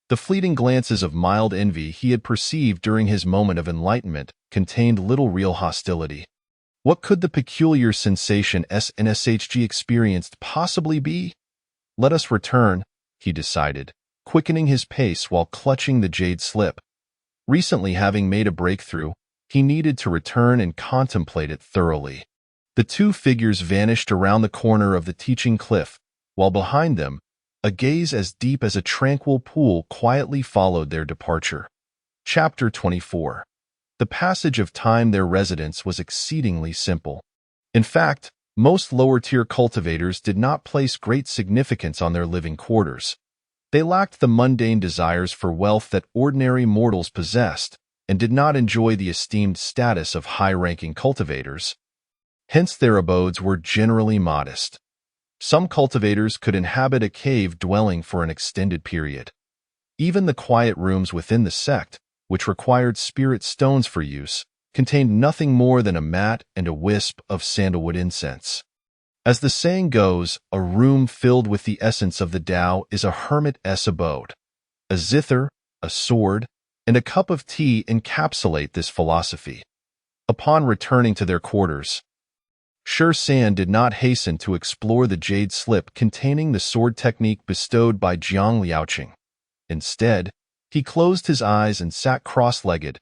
The fleeting glances of mild envy he had perceived during his moment of enlightenment contained little real hostility. What could the peculiar sensation SNSHG experienced possibly be? Let us return, he decided, quickening his pace while clutching the jade slip. Recently having made a breakthrough, he needed to return and contemplate it thoroughly. The two figures vanished around the corner of the teaching cliff, while behind them, a gaze as deep as a tranquil pool quietly followed their departure. Chapter 24. The passage of time. Their residence was exceedingly simple. In fact, most lower-tier cultivators did not place great significance on their living quarters. They lacked the mundane desires for wealth that ordinary mortals possessed, and did not enjoy the esteemed status of high-ranking cultivators. Hence their abodes were generally modest. Some cultivators could inhabit a cave dwelling for an extended period. Even the quiet rooms within the sect, which required spirit stones for use, contained nothing more than a mat and a wisp of sandalwood incense. As the saying goes, a room filled with the essence of the Tao is a hermit's abode. A zither, a sword, and a cup of tea encapsulate this philosophy. Upon returning to their quarters, Shursan did not hasten to explore the jade slip containing the sword technique bestowed by Jiang Liaoqing. Instead, he closed his eyes and sat cross-legged,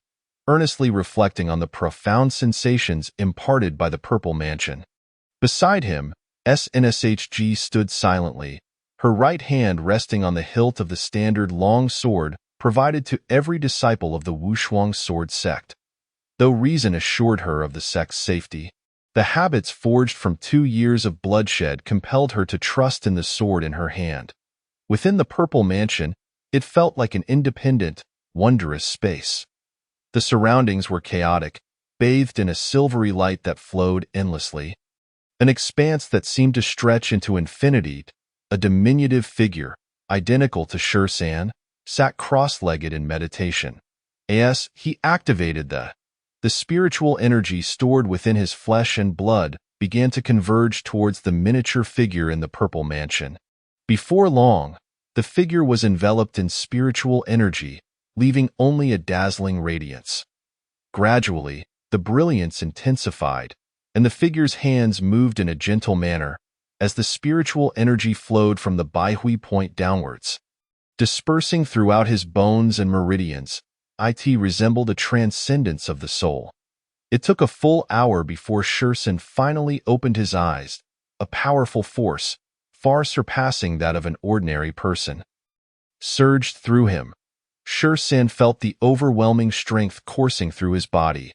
earnestly reflecting on the profound sensations imparted by the purple mansion. Beside him, SNSHG stood silently, her right hand resting on the hilt of the standard long sword provided to every disciple of the Wushuang sword sect. Though reason assured her of the sect's safety, the habits forged from 2 years of bloodshed compelled her to trust in the sword in her hand. Within the purple mansion, it felt like an independent, wondrous space. The surroundings were chaotic, bathed in a silvery light that flowed endlessly. An expanse that seemed to stretch into infinity. A diminutive figure, identical to Shursan, sat cross-legged in meditation. As he activated the spiritual energy stored within his flesh and blood began to converge towards the miniature figure in the purple mansion. Before long, the figure was enveloped in spiritual energy, leaving only a dazzling radiance. Gradually, the brilliance intensified, and the figure's hands moved in a gentle manner as the spiritual energy flowed from the Baihui point downwards. Dispersing throughout his bones and meridians, it resembled a transcendence of the soul. It took a full hour before Shursan finally opened his eyes, a powerful force, far surpassing that of an ordinary person, surged through him. Shursan felt the overwhelming strength coursing through his body.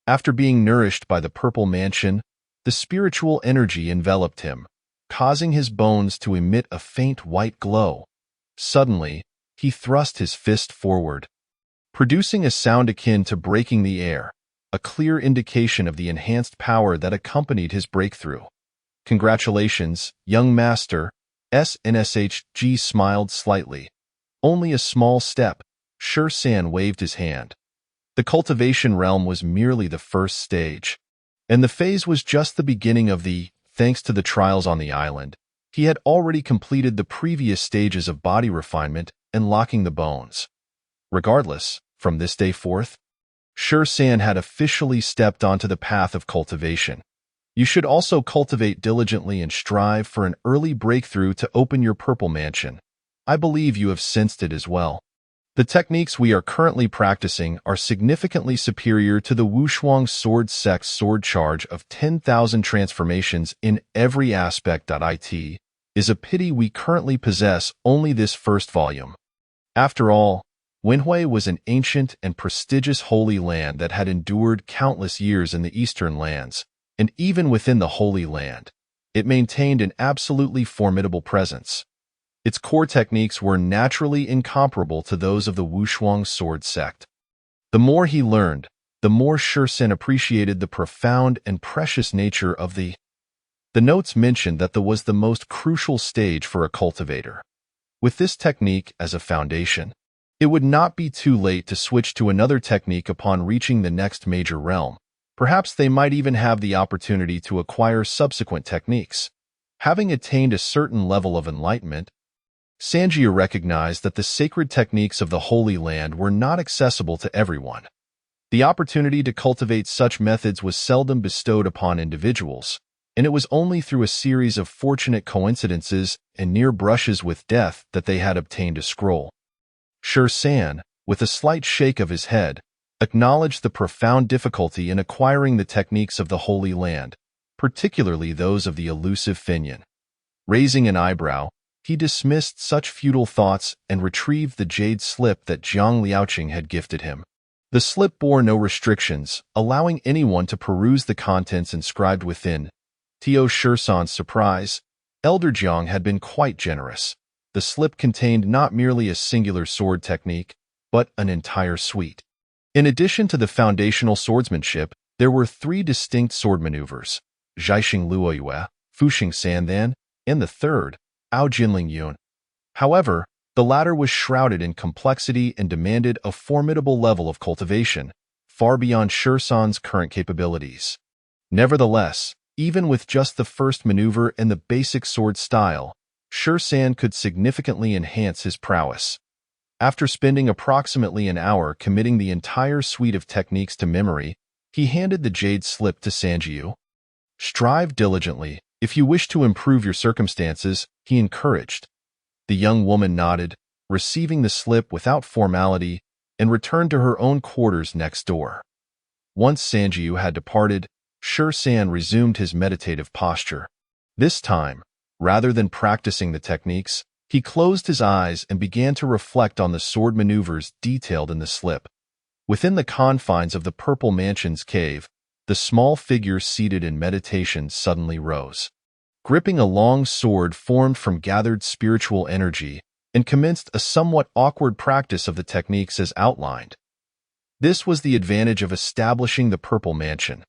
After being nourished by the purple mansion, the spiritual energy enveloped him, causing his bones to emit a faint white glow. Suddenly, he thrust his fist forward, producing a sound akin to breaking the air, a clear indication of the enhanced power that accompanied his breakthrough. "Congratulations, young master," SNSHG smiled slightly. "Only a small step." Shur-san waved his hand. The cultivation realm was merely the first stage, and the phase was just the beginning of thanks to the trials on the island, he had already completed the previous stages of body refinement and locking the bones. Regardless, from this day forth, Shur-san had officially stepped onto the path of cultivation. You should also cultivate diligently and strive for an early breakthrough to open your purple mansion. I believe you have sensed it as well. The techniques we are currently practicing are significantly superior to the Wushuang Sword Sect's sword charge of 10,000 transformations in every aspect. It is a pity we currently possess only this first volume. After all, Wenhui was an ancient and prestigious holy land that had endured countless years in the eastern lands, and even within the Holy Land, it maintained an absolutely formidable presence. Its core techniques were naturally incomparable to those of the Wushuang Sword Sect. The more he learned, the more Shur-san appreciated the profound and precious nature of the notes mentioned that was the most crucial stage for a cultivator. With this technique as a foundation, it would not be too late to switch to another technique upon reaching the next major realm. Perhaps they might even have the opportunity to acquire subsequent techniques. Having attained a certain level of enlightenment, Sanjiu recognized that the sacred techniques of the Holy Land were not accessible to everyone. The opportunity to cultivate such methods was seldom bestowed upon individuals, and it was only through a series of fortunate coincidences and near brushes with death that they had obtained a scroll. Shur-san, with a slight shake of his head, acknowledged the profound difficulty in acquiring the techniques of the Holy Land, particularly those of the elusive Finyan. Raising an eyebrow, he dismissed such futile thoughts and retrieved the jade slip that Jiang Liaoqing had gifted him. The slip bore no restrictions, allowing anyone to peruse the contents inscribed within. To Shur-san's surprise, Elder Jiang had been quite generous. The slip contained not merely a singular sword technique, but an entire suite. In addition to the foundational swordsmanship, there were 3 distinct sword maneuvers: Zhaixing Luoyue, Fuxing Sandan, and the third, Ao Jinling Yun. However, the latter was shrouded in complexity and demanded a formidable level of cultivation, far beyond Shur-san's current capabilities. Nevertheless, even with just the first maneuver and the basic sword style, Shur-san could significantly enhance his prowess. After spending approximately an hour committing the entire suite of techniques to memory, he handed the jade slip to Sanjiu. "Strive diligently, if you wish to improve your circumstances," he encouraged. The young woman nodded, receiving the slip without formality, and returned to her own quarters next door. Once Sanjiu had departed, Shur-san resumed his meditative posture. This time, rather than practicing the techniques, he closed his eyes and began to reflect on the sword maneuvers detailed in the slip. Within the confines of the Purple Mansion's cave, the small figure seated in meditation suddenly rose, gripping a long sword formed from gathered spiritual energy, and commenced a somewhat awkward practice of the techniques as outlined. This was the advantage of establishing the Purple Mansion.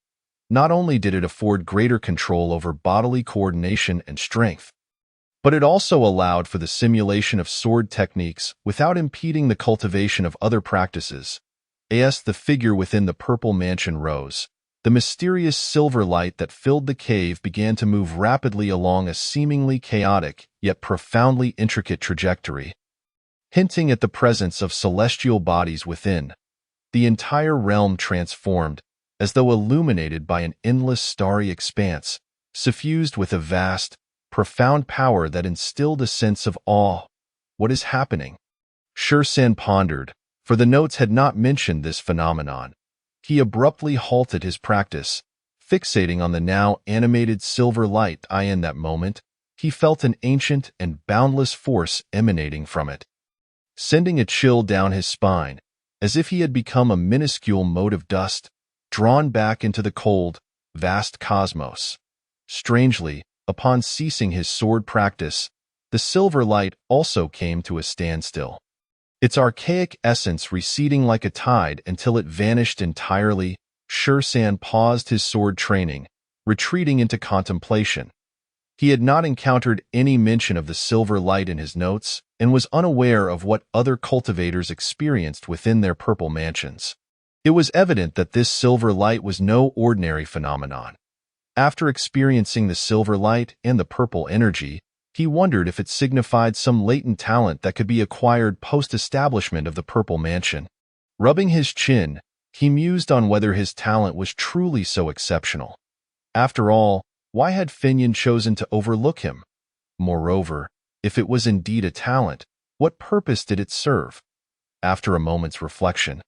Not only did it afford greater control over bodily coordination and strength, but it also allowed for the simulation of sword techniques without impeding the cultivation of other practices. As the figure within the Purple Mansion rose, the mysterious silver light that filled the cave began to move rapidly along a seemingly chaotic yet profoundly intricate trajectory, hinting at the presence of celestial bodies within. The entire realm transformed, as though illuminated by an endless starry expanse, suffused with a vast, profound power that instilled a sense of awe. What is happening? Shur-san pondered, for the notes had not mentioned this phenomenon. He abruptly halted his practice, fixating on the now animated silver light. In that moment, he felt an ancient and boundless force emanating from it, sending a chill down his spine, as if he had become a minuscule mote of dust, drawn back into the cold, vast cosmos. Strangely, upon ceasing his sword practice, the silver light also came to a standstill, its archaic essence receding like a tide until it vanished entirely. Sher-san paused his sword training, retreating into contemplation. He had not encountered any mention of the silver light in his notes and was unaware of what other cultivators experienced within their purple mansions. It was evident that this silver light was no ordinary phenomenon. After experiencing the silver light and the purple energy, he wondered if it signified some latent talent that could be acquired post-establishment of the purple mansion. Rubbing his chin, he mused on whether his talent was truly so exceptional. After all, why had Finian chosen to overlook him? Moreover, if it was indeed a talent, what purpose did it serve? After a moment's reflection,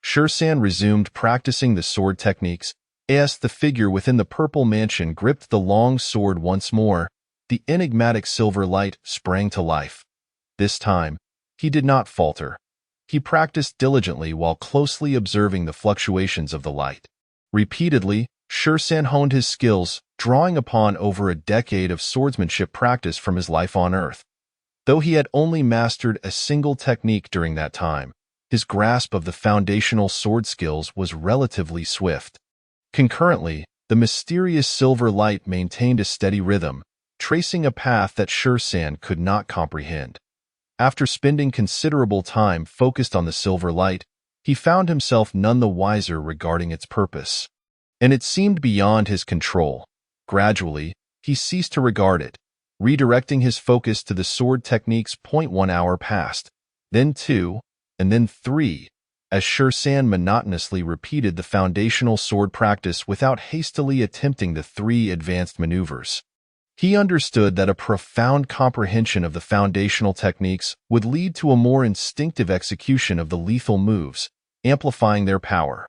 Sher-san resumed practicing the sword techniques. As the figure within the purple mansion gripped the long sword once more, the enigmatic silver light sprang to life. This time, he did not falter. He practiced diligently while closely observing the fluctuations of the light. Repeatedly, Sher-san honed his skills, drawing upon over a decade of swordsmanship practice from his life on Earth. Though he had only mastered a single technique during that time, his grasp of the foundational sword skills was relatively swift. Concurrently, the mysterious silver light maintained a steady rhythm, tracing a path that Sher-san could not comprehend. After spending considerable time focused on the silver light, he found himself none the wiser regarding its purpose. And it seemed beyond his control. Gradually, he ceased to regard it, redirecting his focus to the sword techniques. 1 hour passed, then 2, and then 3, as Sher-san monotonously repeated the foundational sword practice without hastily attempting the 3 advanced maneuvers. He understood that a profound comprehension of the foundational techniques would lead to a more instinctive execution of the lethal moves, amplifying their power.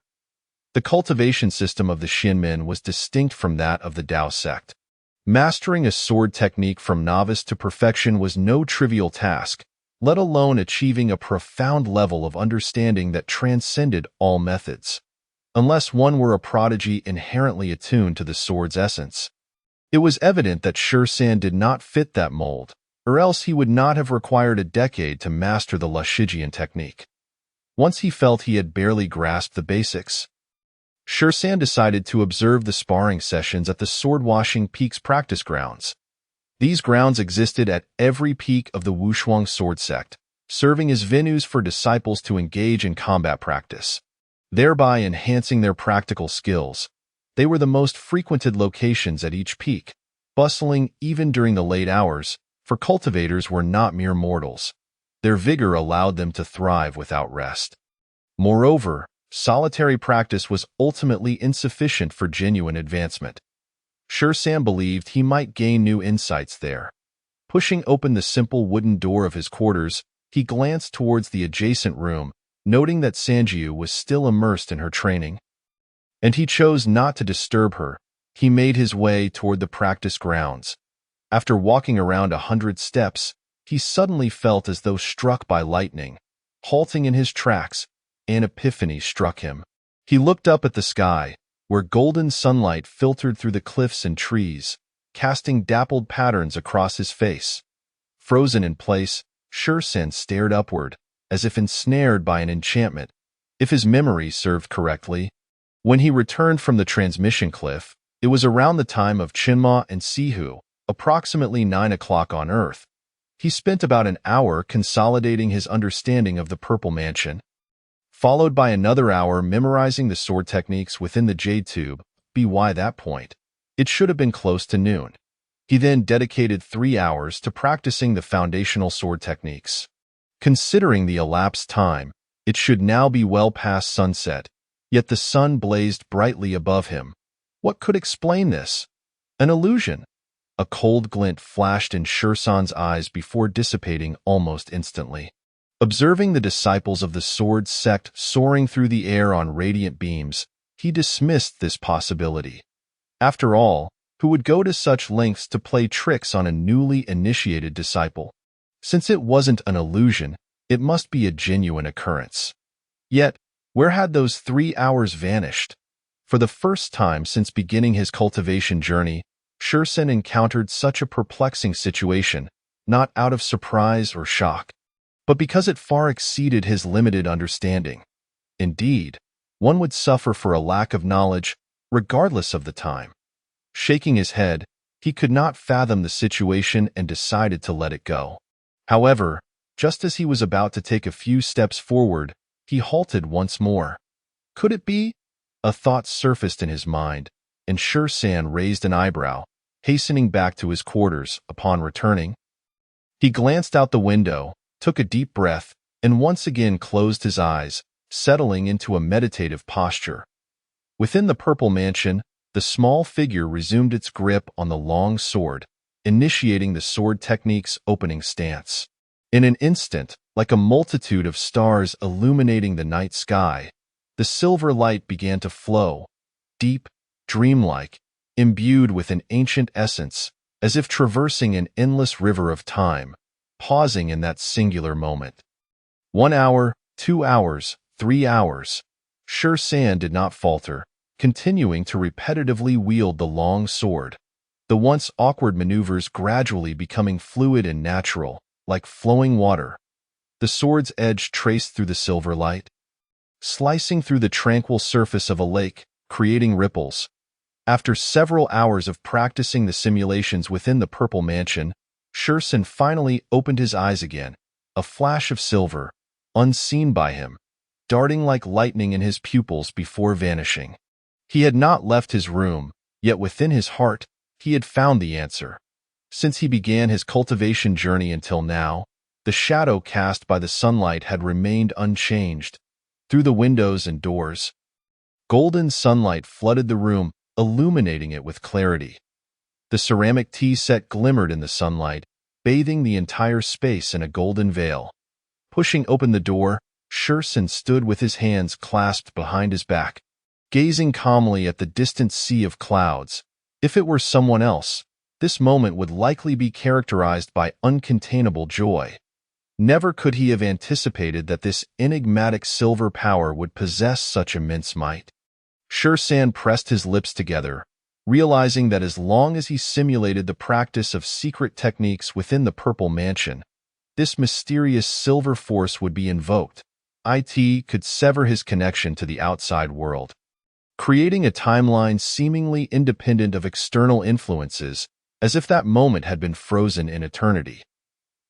The cultivation system of the Shinmen was distinct from that of the Dao sect. Mastering a sword technique from novice to perfection was no trivial task, let alone achieving a profound level of understanding that transcended all methods. Unless one were a prodigy inherently attuned to the sword's essence. It was evident that Sher-san did not fit that mold, or else he would not have required a decade to master the Lashijian technique. Once he felt he had barely grasped the basics, Sher-san decided to observe the sparring sessions at the Sword-Washing Peaks practice grounds. These grounds existed at every peak of the Wushuang sword sect, serving as venues for disciples to engage in combat practice, thereby enhancing their practical skills. They were the most frequented locations at each peak, bustling even during the late hours, for cultivators were not mere mortals. Their vigor allowed them to thrive without rest. Moreover, solitary practice was ultimately insufficient for genuine advancement. Sher-san believed he might gain new insights there. Pushing open the simple wooden door of his quarters, he glanced towards the adjacent room, noting that Sanjiu was still immersed in her training. And he chose not to disturb her. He made his way toward the practice grounds. After walking around 100 steps, he suddenly felt as though struck by lightning. Halting in his tracks, an epiphany struck him. He looked up at the sky, where golden sunlight filtered through the cliffs and trees, casting dappled patterns across his face. Frozen in place, Sher-san stared upward, as if ensnared by an enchantment, if his memory served correctly. When he returned from the transmission cliff, it was around the time of Chinma and Sihu, approximately 9 o'clock on Earth. He spent about an hour consolidating his understanding of the Purple Mansion, followed by another hour memorizing the sword techniques within the Jade Tube. By that point, it should have been close to noon. He then dedicated 3 hours to practicing the foundational sword techniques. Considering the elapsed time, it should now be well past sunset, yet the sun blazed brightly above him. What could explain this? An illusion. A cold glint flashed in Sher-san's eyes before dissipating almost instantly. Observing the disciples of the sword sect soaring through the air on radiant beams, he dismissed this possibility. After all, who would go to such lengths to play tricks on a newly initiated disciple? Since it wasn't an illusion, it must be a genuine occurrence. Yet, where had those 3 hours vanished? For the first time since beginning his cultivation journey, Shursen encountered such a perplexing situation, not out of surprise or shock, but because it far exceeded his limited understanding. Indeed, one would suffer for a lack of knowledge, regardless of the time. Shaking his head, he could not fathom the situation and decided to let it go. However, just as he was about to take a few steps forward, he halted once more. Could it be? A thought surfaced in his mind, and Shursen raised an eyebrow, hastening back to his quarters upon returning. He glanced out the window, took a deep breath, and once again closed his eyes, settling into a meditative posture. Within the purple mansion, the small figure resumed its grip on the long sword, initiating the sword technique's opening stance. In an instant, like a multitude of stars illuminating the night sky, the silver light began to flow, deep, dreamlike, imbued with an ancient essence, as if traversing an endless river of time, pausing in that singular moment. 1 hour, 2 hours, 3 hours. Shursen did not falter, continuing to repetitively wield the long sword, the once awkward maneuvers gradually becoming fluid and natural, like flowing water. The sword's edge traced through the silver light, slicing through the tranquil surface of a lake, creating ripples. After several hours of practicing the simulations within the purple mansion, Shursen finally opened his eyes again, a flash of silver, unseen by him, darting like lightning in his pupils before vanishing. He had not left his room, yet within his heart, he had found the answer. Since he began his cultivation journey until now, the shadow cast by the sunlight had remained unchanged. Through the windows and doors, golden sunlight flooded the room, illuminating it with clarity. The ceramic tea set glimmered in the sunlight, bathing the entire space in a golden veil. Pushing open the door, Shursen stood with his hands clasped behind his back, gazing calmly at the distant sea of clouds. If it were someone else, this moment would likely be characterized by uncontainable joy. Never could he have anticipated that this enigmatic silver power would possess such immense might. Shursen pressed his lips together, realizing that as long as he simulated the practice of secret techniques within the purple mansion, this mysterious silver force would be invoked. It could sever his connection to the outside world, creating a timeline seemingly independent of external influences, as if that moment had been frozen in eternity.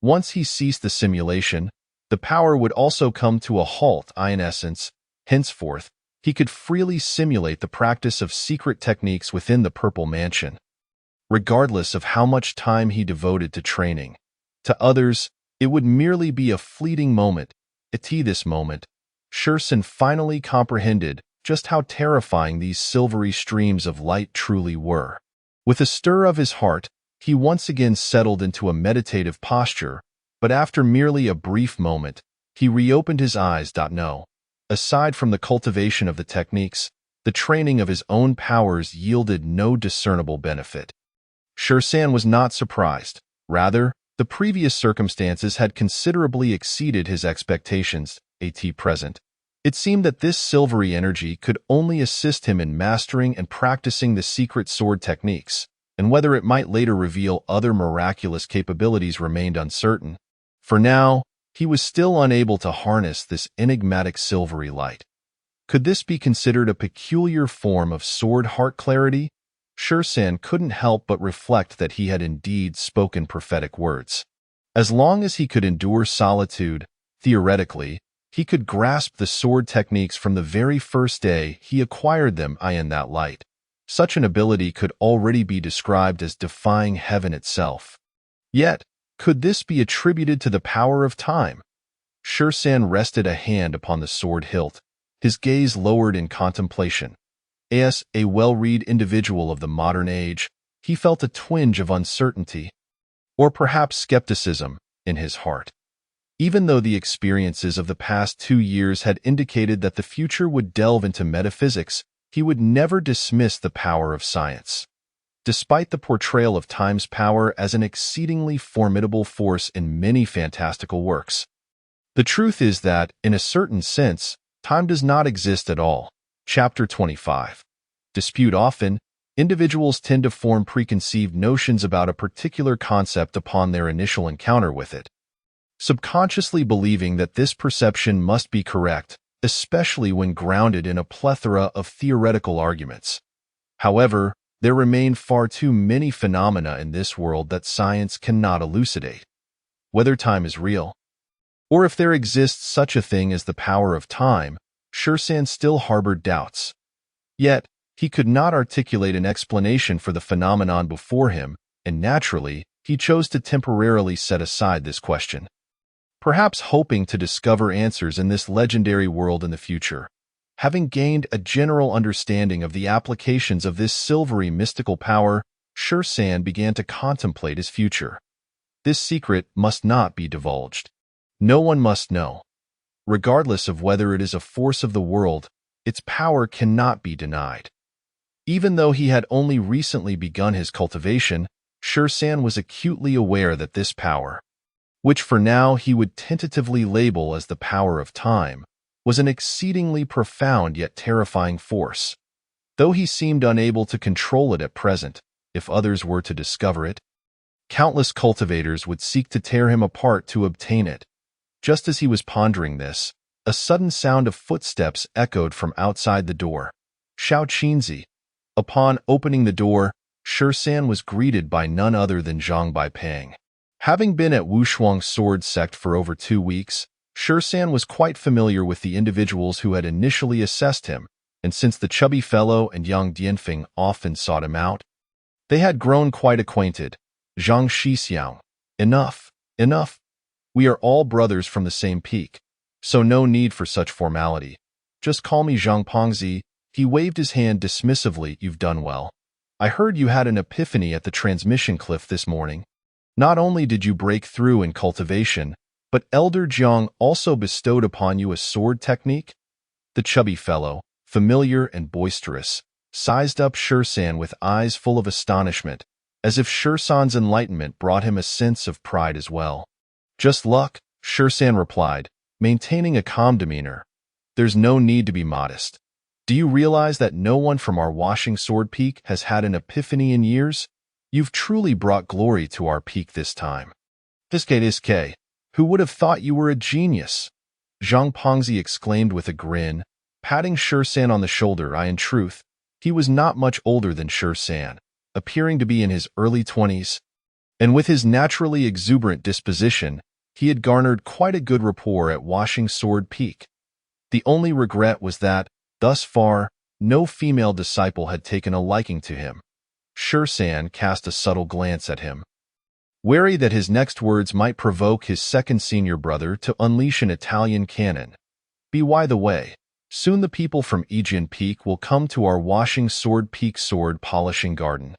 Once he ceased the simulation, the power would also come to a halt. In essence, henceforth, he could freely simulate the practice of secret techniques within the purple mansion, regardless of how much time he devoted to training. To others, it would merely be a fleeting moment. At this moment, Shursen finally comprehended just how terrifying these silvery streams of light truly were. With a stir of his heart, he once again settled into a meditative posture, but after merely a brief moment, he reopened his eyes. No. Aside from the cultivation of the techniques, the training of his own powers yielded no discernible benefit. Shursen was not surprised. Rather, the previous circumstances had considerably exceeded his expectations. At present, it seemed that this silvery energy could only assist him in mastering and practicing the secret sword techniques, and whether it might later reveal other miraculous capabilities remained uncertain. For now, he was still unable to harness this enigmatic silvery light. Could this be considered a peculiar form of sword heart clarity? Shursen couldn't help but reflect that he had indeed spoken prophetic words. As long as he could endure solitude, theoretically, he could grasp the sword techniques from the very first day he acquired them in that light. Such an ability could already be described as defying heaven itself. Yet, could this be attributed to the power of time? Shursen rested a hand upon the sword hilt, his gaze lowered in contemplation. As a well-read individual of the modern age, he felt a twinge of uncertainty, or perhaps skepticism, in his heart. Even though the experiences of the past 2 years had indicated that the future would delve into metaphysics, he would never dismiss the power of science. Despite the portrayal of time's power as an exceedingly formidable force in many fantastical works, the truth is that, in a certain sense, time does not exist at all. Chapter 25. Dispute often, Individuals tend to form preconceived notions about a particular concept upon their initial encounter with it, subconsciously believing that this perception must be correct, especially when grounded in a plethora of theoretical arguments. However, there remain far too many phenomena in this world that science cannot elucidate. Whether time is real, or if there exists such a thing as the power of time, Shursan still harbored doubts. Yet, he could not articulate an explanation for the phenomenon before him, and naturally, he chose to temporarily set aside this question, perhaps hoping to discover answers in this legendary world in the future. Having gained a general understanding of the applications of this silvery mystical power, Shursan began to contemplate his future. This secret must not be divulged. No one must know. Regardless of whether it is a force of the world, its power cannot be denied. Even though he had only recently begun his cultivation, Shursan was acutely aware that this power, which for now he would tentatively label as the power of time, was an exceedingly profound yet terrifying force. Though he seemed unable to control it at present, if others were to discover it, countless cultivators would seek to tear him apart to obtain it. Just as he was pondering this, a sudden sound of footsteps echoed from outside the door. Xiao Qinzi. Upon opening the door, Shursan was greeted by none other than Zhang Baipeng. Having been at Wushuang's sword sect for over 2 weeks, Shursan was quite familiar with the individuals who had initially assessed him, and since the chubby fellow and young Dianfeng often sought him out, they had grown quite acquainted. Zhang Shixiang. Enough, enough. We are all brothers from the same peak, so no need for such formality. Just call me Zhang Pengzi. He waved his hand dismissively. You've done well. I heard you had an epiphany at the transmission cliff this morning. Not only did you break through in cultivation, but Elder Jiang also bestowed upon you a sword technique? The chubby fellow, familiar and boisterous, sized up Shursan with eyes full of astonishment, as if Shursan's enlightenment brought him a sense of pride as well. Just luck, Shursan replied, maintaining a calm demeanor. There's no need to be modest. Do you realize that no one from our Washing Sword Peak has had an epiphany in years? You've truly brought glory to our peak this time. Iske, who would have thought you were a genius? Zhang Pengzi exclaimed with a grin, patting Shursan on the shoulder. In truth, he was not much older than Shursan, appearing to be in his early 20s, and with his naturally exuberant disposition, he had garnered quite a good rapport at Washing Sword Peak. The only regret was that, thus far, no female disciple had taken a liking to him. Shursan cast a subtle glance at him, wary that his next words might provoke his second senior brother to unleash an Italian cannon. By the way, soon the people from Yangtze Peak will come to our Washing Sword Peak sword polishing garden.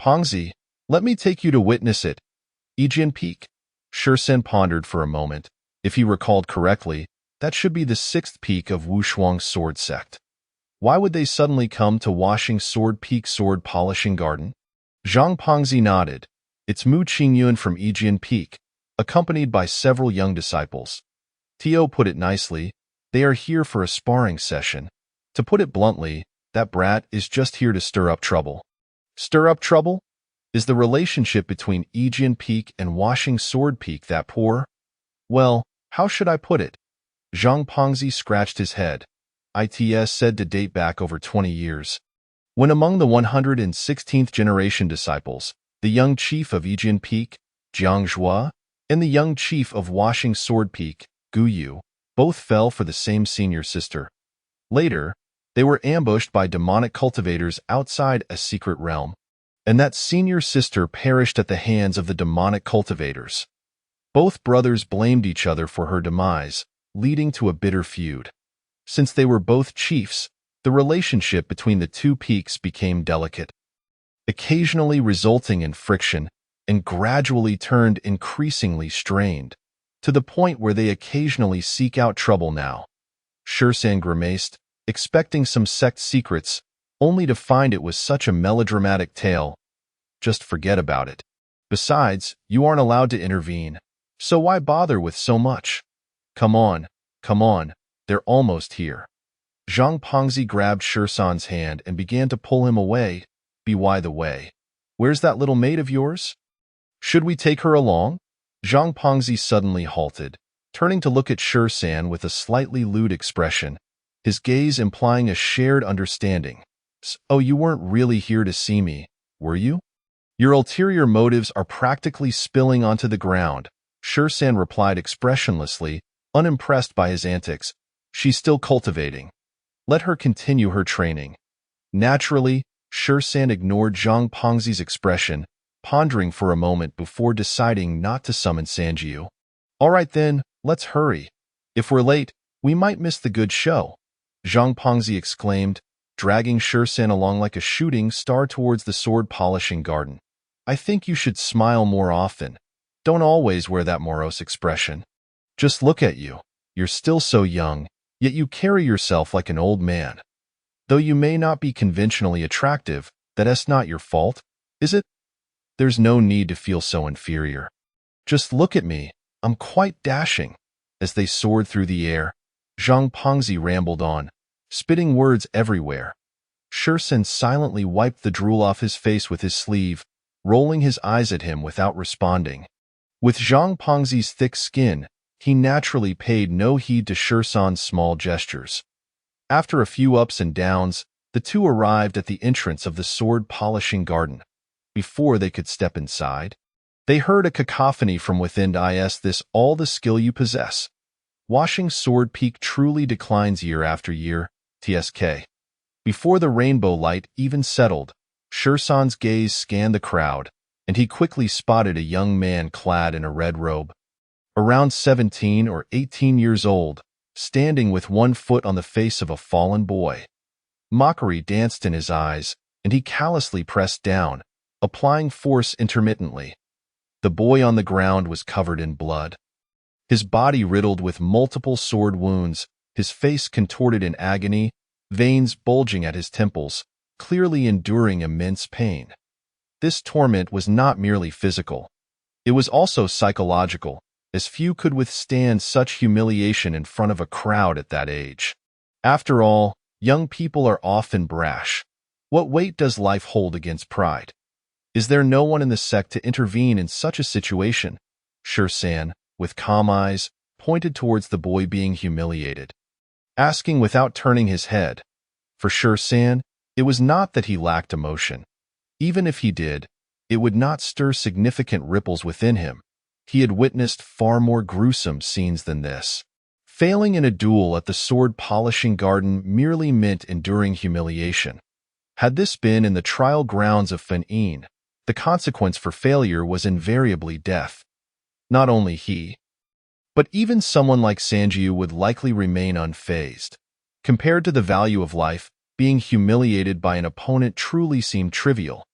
Pengzi, let me take you to witness it. Yangtze Peak? Shursan pondered for a moment. If he recalled correctly, that should be the 6th peak of Wushuang's sword sect. Why would they suddenly come to Washing Sword Peak sword polishing garden? Zhang Pengzi nodded. It's Mu Qingyun from Yangtze Peak, accompanied by several young disciples. Tio put it nicely, they are here for a sparring session. To put it bluntly, that brat is just here to stir up trouble. Stir up trouble? Is the relationship between Yangtze Peak and Washing Sword Peak that poor? Well, how should I put it? Zhang Pengzi scratched his head. It's said to date back over 20 years. When among the 116th generation disciples, the young chief of Yangtze Peak, Jiang Zhua, and the young chief of Washing Sword Peak, Gu Yu, both fell for the same senior sister. Later, they were ambushed by demonic cultivators outside a secret realm, and that senior sister perished at the hands of the demonic cultivators. Both brothers blamed each other for her demise, leading to a bitter feud. Since they were both chiefs, the relationship between the two peaks became delicate, occasionally resulting in friction, and gradually turned increasingly strained, to the point where they occasionally seek out trouble now. Shursan grimaced, expecting some sect secrets, only to find it was such a melodramatic tale. Just forget about it. Besides, you aren't allowed to intervene, so why bother with so much? Come on, they're almost here. Zhang Pengzi grabbed Shursan's hand and began to pull him away. By the way, where's that little maid of yours? Should we take her along? Zhang Pengzi suddenly halted, turning to look at San with a slightly lewd expression, his gaze implying a shared understanding. Oh, you weren't really here to see me, were you? Your ulterior motives are practically spilling onto the ground, San replied expressionlessly, unimpressed by his antics. She's still cultivating. Let her continue her training. Naturally, San ignored Zhang Pengzi's expression, pondering for a moment before deciding not to summon Sanjiu. All right then, let's hurry. If we're late, we might miss the good show, Zhang Pengzi exclaimed, dragging San along like a shooting star towards the sword-polishing garden. I think you should smile more often. Don't always wear that morose expression. Just look at you. You're still so young, yet you carry yourself like an old man. Though you may not be conventionally attractive, that's not your fault, is it? There's no need to feel so inferior. Just look at me. I'm quite dashing. As they soared through the air, Zhang Pengzi rambled on, spitting words everywhere. San silently wiped the drool off his face with his sleeve, rolling his eyes at him without responding. With Zhang Pengzi's thick skin, he naturally paid no heed to San's small gestures. After a few ups and downs, the two arrived at the entrance of the sword-polishing garden. Before they could step inside, they heard a cacophony from within. Is this all the skill you possess? Washing Sword Peak truly declines year after year, TSK. Before the rainbow light even settled, San's gaze scanned the crowd, and he quickly spotted a young man clad in a red robe. Around 17 or 18 years old, standing with one foot on the face of a fallen boy. Mockery danced in his eyes, and he callously pressed down, applying force intermittently. The boy on the ground was covered in blood. His body riddled with multiple sword wounds, his face contorted in agony, veins bulging at his temples, clearly enduring immense pain. This torment was not merely physical. It was also psychological, as few could withstand such humiliation in front of a crowd at that age. After all, young people are often brash. What weight does life hold against pride? Is there no one in the sect to intervene in such a situation? San, with calm eyes, pointed towards the boy being humiliated, asking without turning his head. For San, it was not that he lacked emotion. Even if he did, it would not stir significant ripples within him. He had witnessed far more gruesome scenes than this. Failing in a duel at the sword-polishing garden merely meant enduring humiliation. Had this been in the trial grounds of Fen, the consequence for failure was invariably death. Not only he, but even someone like Sanjiu would likely remain unfazed. Compared to the value of life, being humiliated by an opponent truly seemed trivial.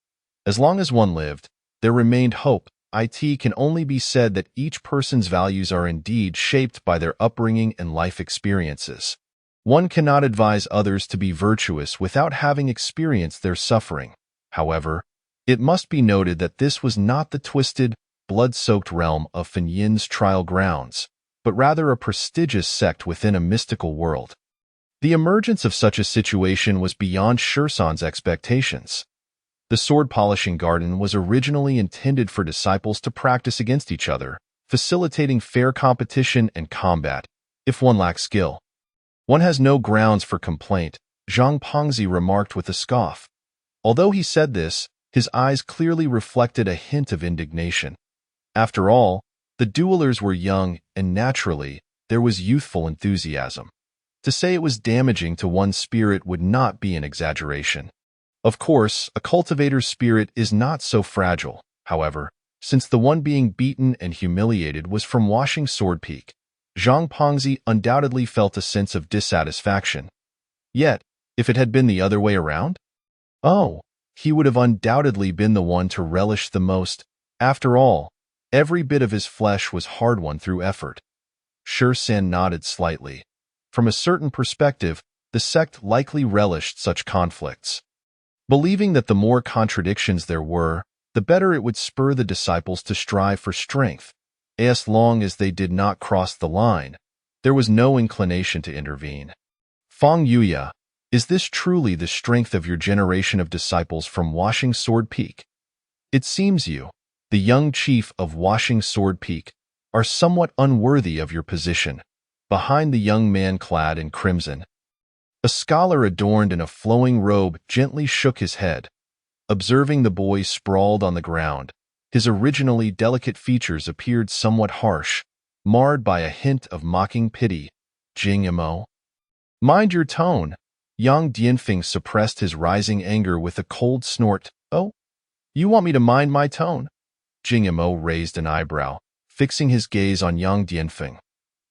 As long as one lived, there remained hope. It can only be said that each person's values are indeed shaped by their upbringing and life experiences. One cannot advise others to be virtuous without having experienced their suffering. However, it must be noted that this was not the twisted, blood-soaked realm of Fen Yin's trial grounds, but rather a prestigious sect within a mystical world. The emergence of such a situation was beyond San's expectations. The sword-polishing garden was originally intended for disciples to practice against each other, facilitating fair competition and combat, if one lacks skill. One has no grounds for complaint, Zhang Pengzi remarked with a scoff. Although he said this, his eyes clearly reflected a hint of indignation. After all, the duelers were young, and naturally, there was youthful enthusiasm. To say it was damaging to one's spirit would not be an exaggeration. Of course, a cultivator's spirit is not so fragile, however, since the one being beaten and humiliated was from Washing Sword Peak. Zhang Pengzi undoubtedly felt a sense of dissatisfaction. Yet, if it had been the other way around? Oh, he would have undoubtedly been the one to relish the most. After all, every bit of his flesh was hard-won through effort. San nodded slightly. From a certain perspective, the sect likely relished such conflicts. Believing that the more contradictions there were, the better it would spur the disciples to strive for strength. As long as they did not cross the line, there was no inclination to intervene. Feng Yuya, Is this truly the strength of your generation of disciples from Washing Sword Peak? It seems you, the young chief of Washing Sword Peak, are somewhat unworthy of your position. Behind the young man clad in crimson, a scholar adorned in a flowing robe gently shook his head, observing the boy sprawled on the ground. His originally delicate features appeared somewhat harsh, marred by a hint of mocking pity. Jing Mo. Mind your tone. Yang Dianfeng suppressed his rising anger with a cold snort. Oh, you want me to mind my tone? Jing Mo raised an eyebrow, fixing his gaze on Yang Dianfeng.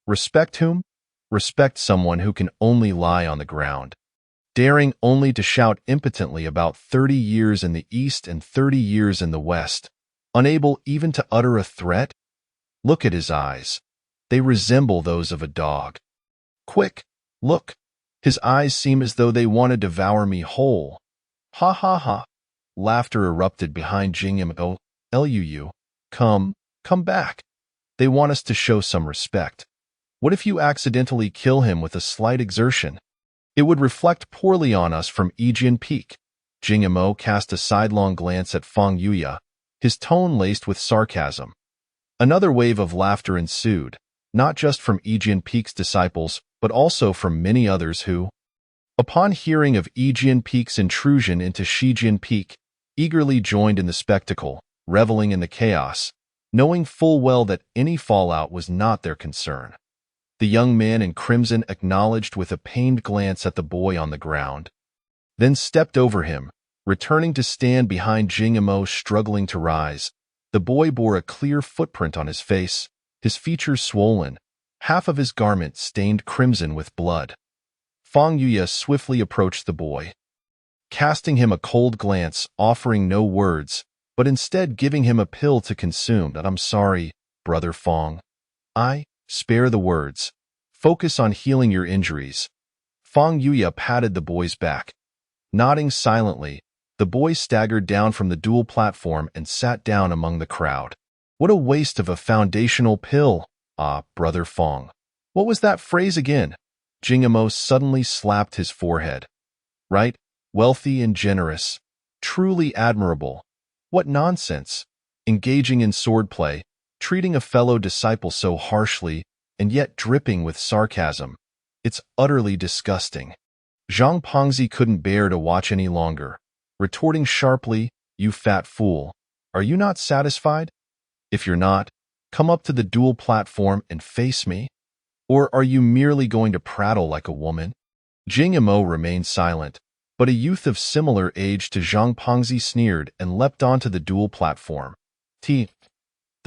Respect whom? Respect someone who can only lie on the ground, daring only to shout impotently about 30 years in the east and 30 years in the west, unable even to utter a threat? Look at his eyes. They resemble those of a dog. Quick, look. His eyes seem as though they want to devour me whole. Ha ha ha. Laughter erupted behind Jing Mo. Luu. Come back. They want us to show some respect. What if you accidentally kill him with a slight exertion? It would reflect poorly on us from Yijian Peak. Jing Mo cast a sidelong glance at Fang Yuya, his tone laced with sarcasm. Another wave of laughter ensued, not just from Yijian Peak's disciples, but also from many others who, upon hearing of Yijian Peak's intrusion into Shijian Peak, eagerly joined in the spectacle, reveling in the chaos, knowing full well that any fallout was not their concern. The young man in crimson acknowledged with a pained glance at the boy on the ground, then stepped over him, returning to stand behind Jing Mo struggling to rise. The boy bore a clear footprint on his face, his features swollen, half of his garment stained crimson with blood. Fang Yuya swiftly approached the boy, casting him a cold glance, offering no words, but instead giving him a pill to consume. I'm sorry, Brother Fang. Spare the words. Focus on healing your injuries. Fang Yuya patted the boy's back. Nodding silently, the boy staggered down from the dual platform and sat down among the crowd. What a waste of a foundational pill. Brother Fang. What was that phrase again? Jing Mo suddenly slapped his forehead. Right? Wealthy and generous. Truly admirable. What nonsense. Engaging in swordplay, treating a fellow disciple so harshly, and yet dripping with sarcasm. It's utterly disgusting. Zhang Pengzi couldn't bear to watch any longer, retorting sharply, You fat fool. Are you not satisfied? If you're not, come up to the dual platform and face me? Or are you merely going to prattle like a woman? Jing Mo remained silent, but a youth of similar age to Zhang Pengzi sneered and leapt onto the dual platform. The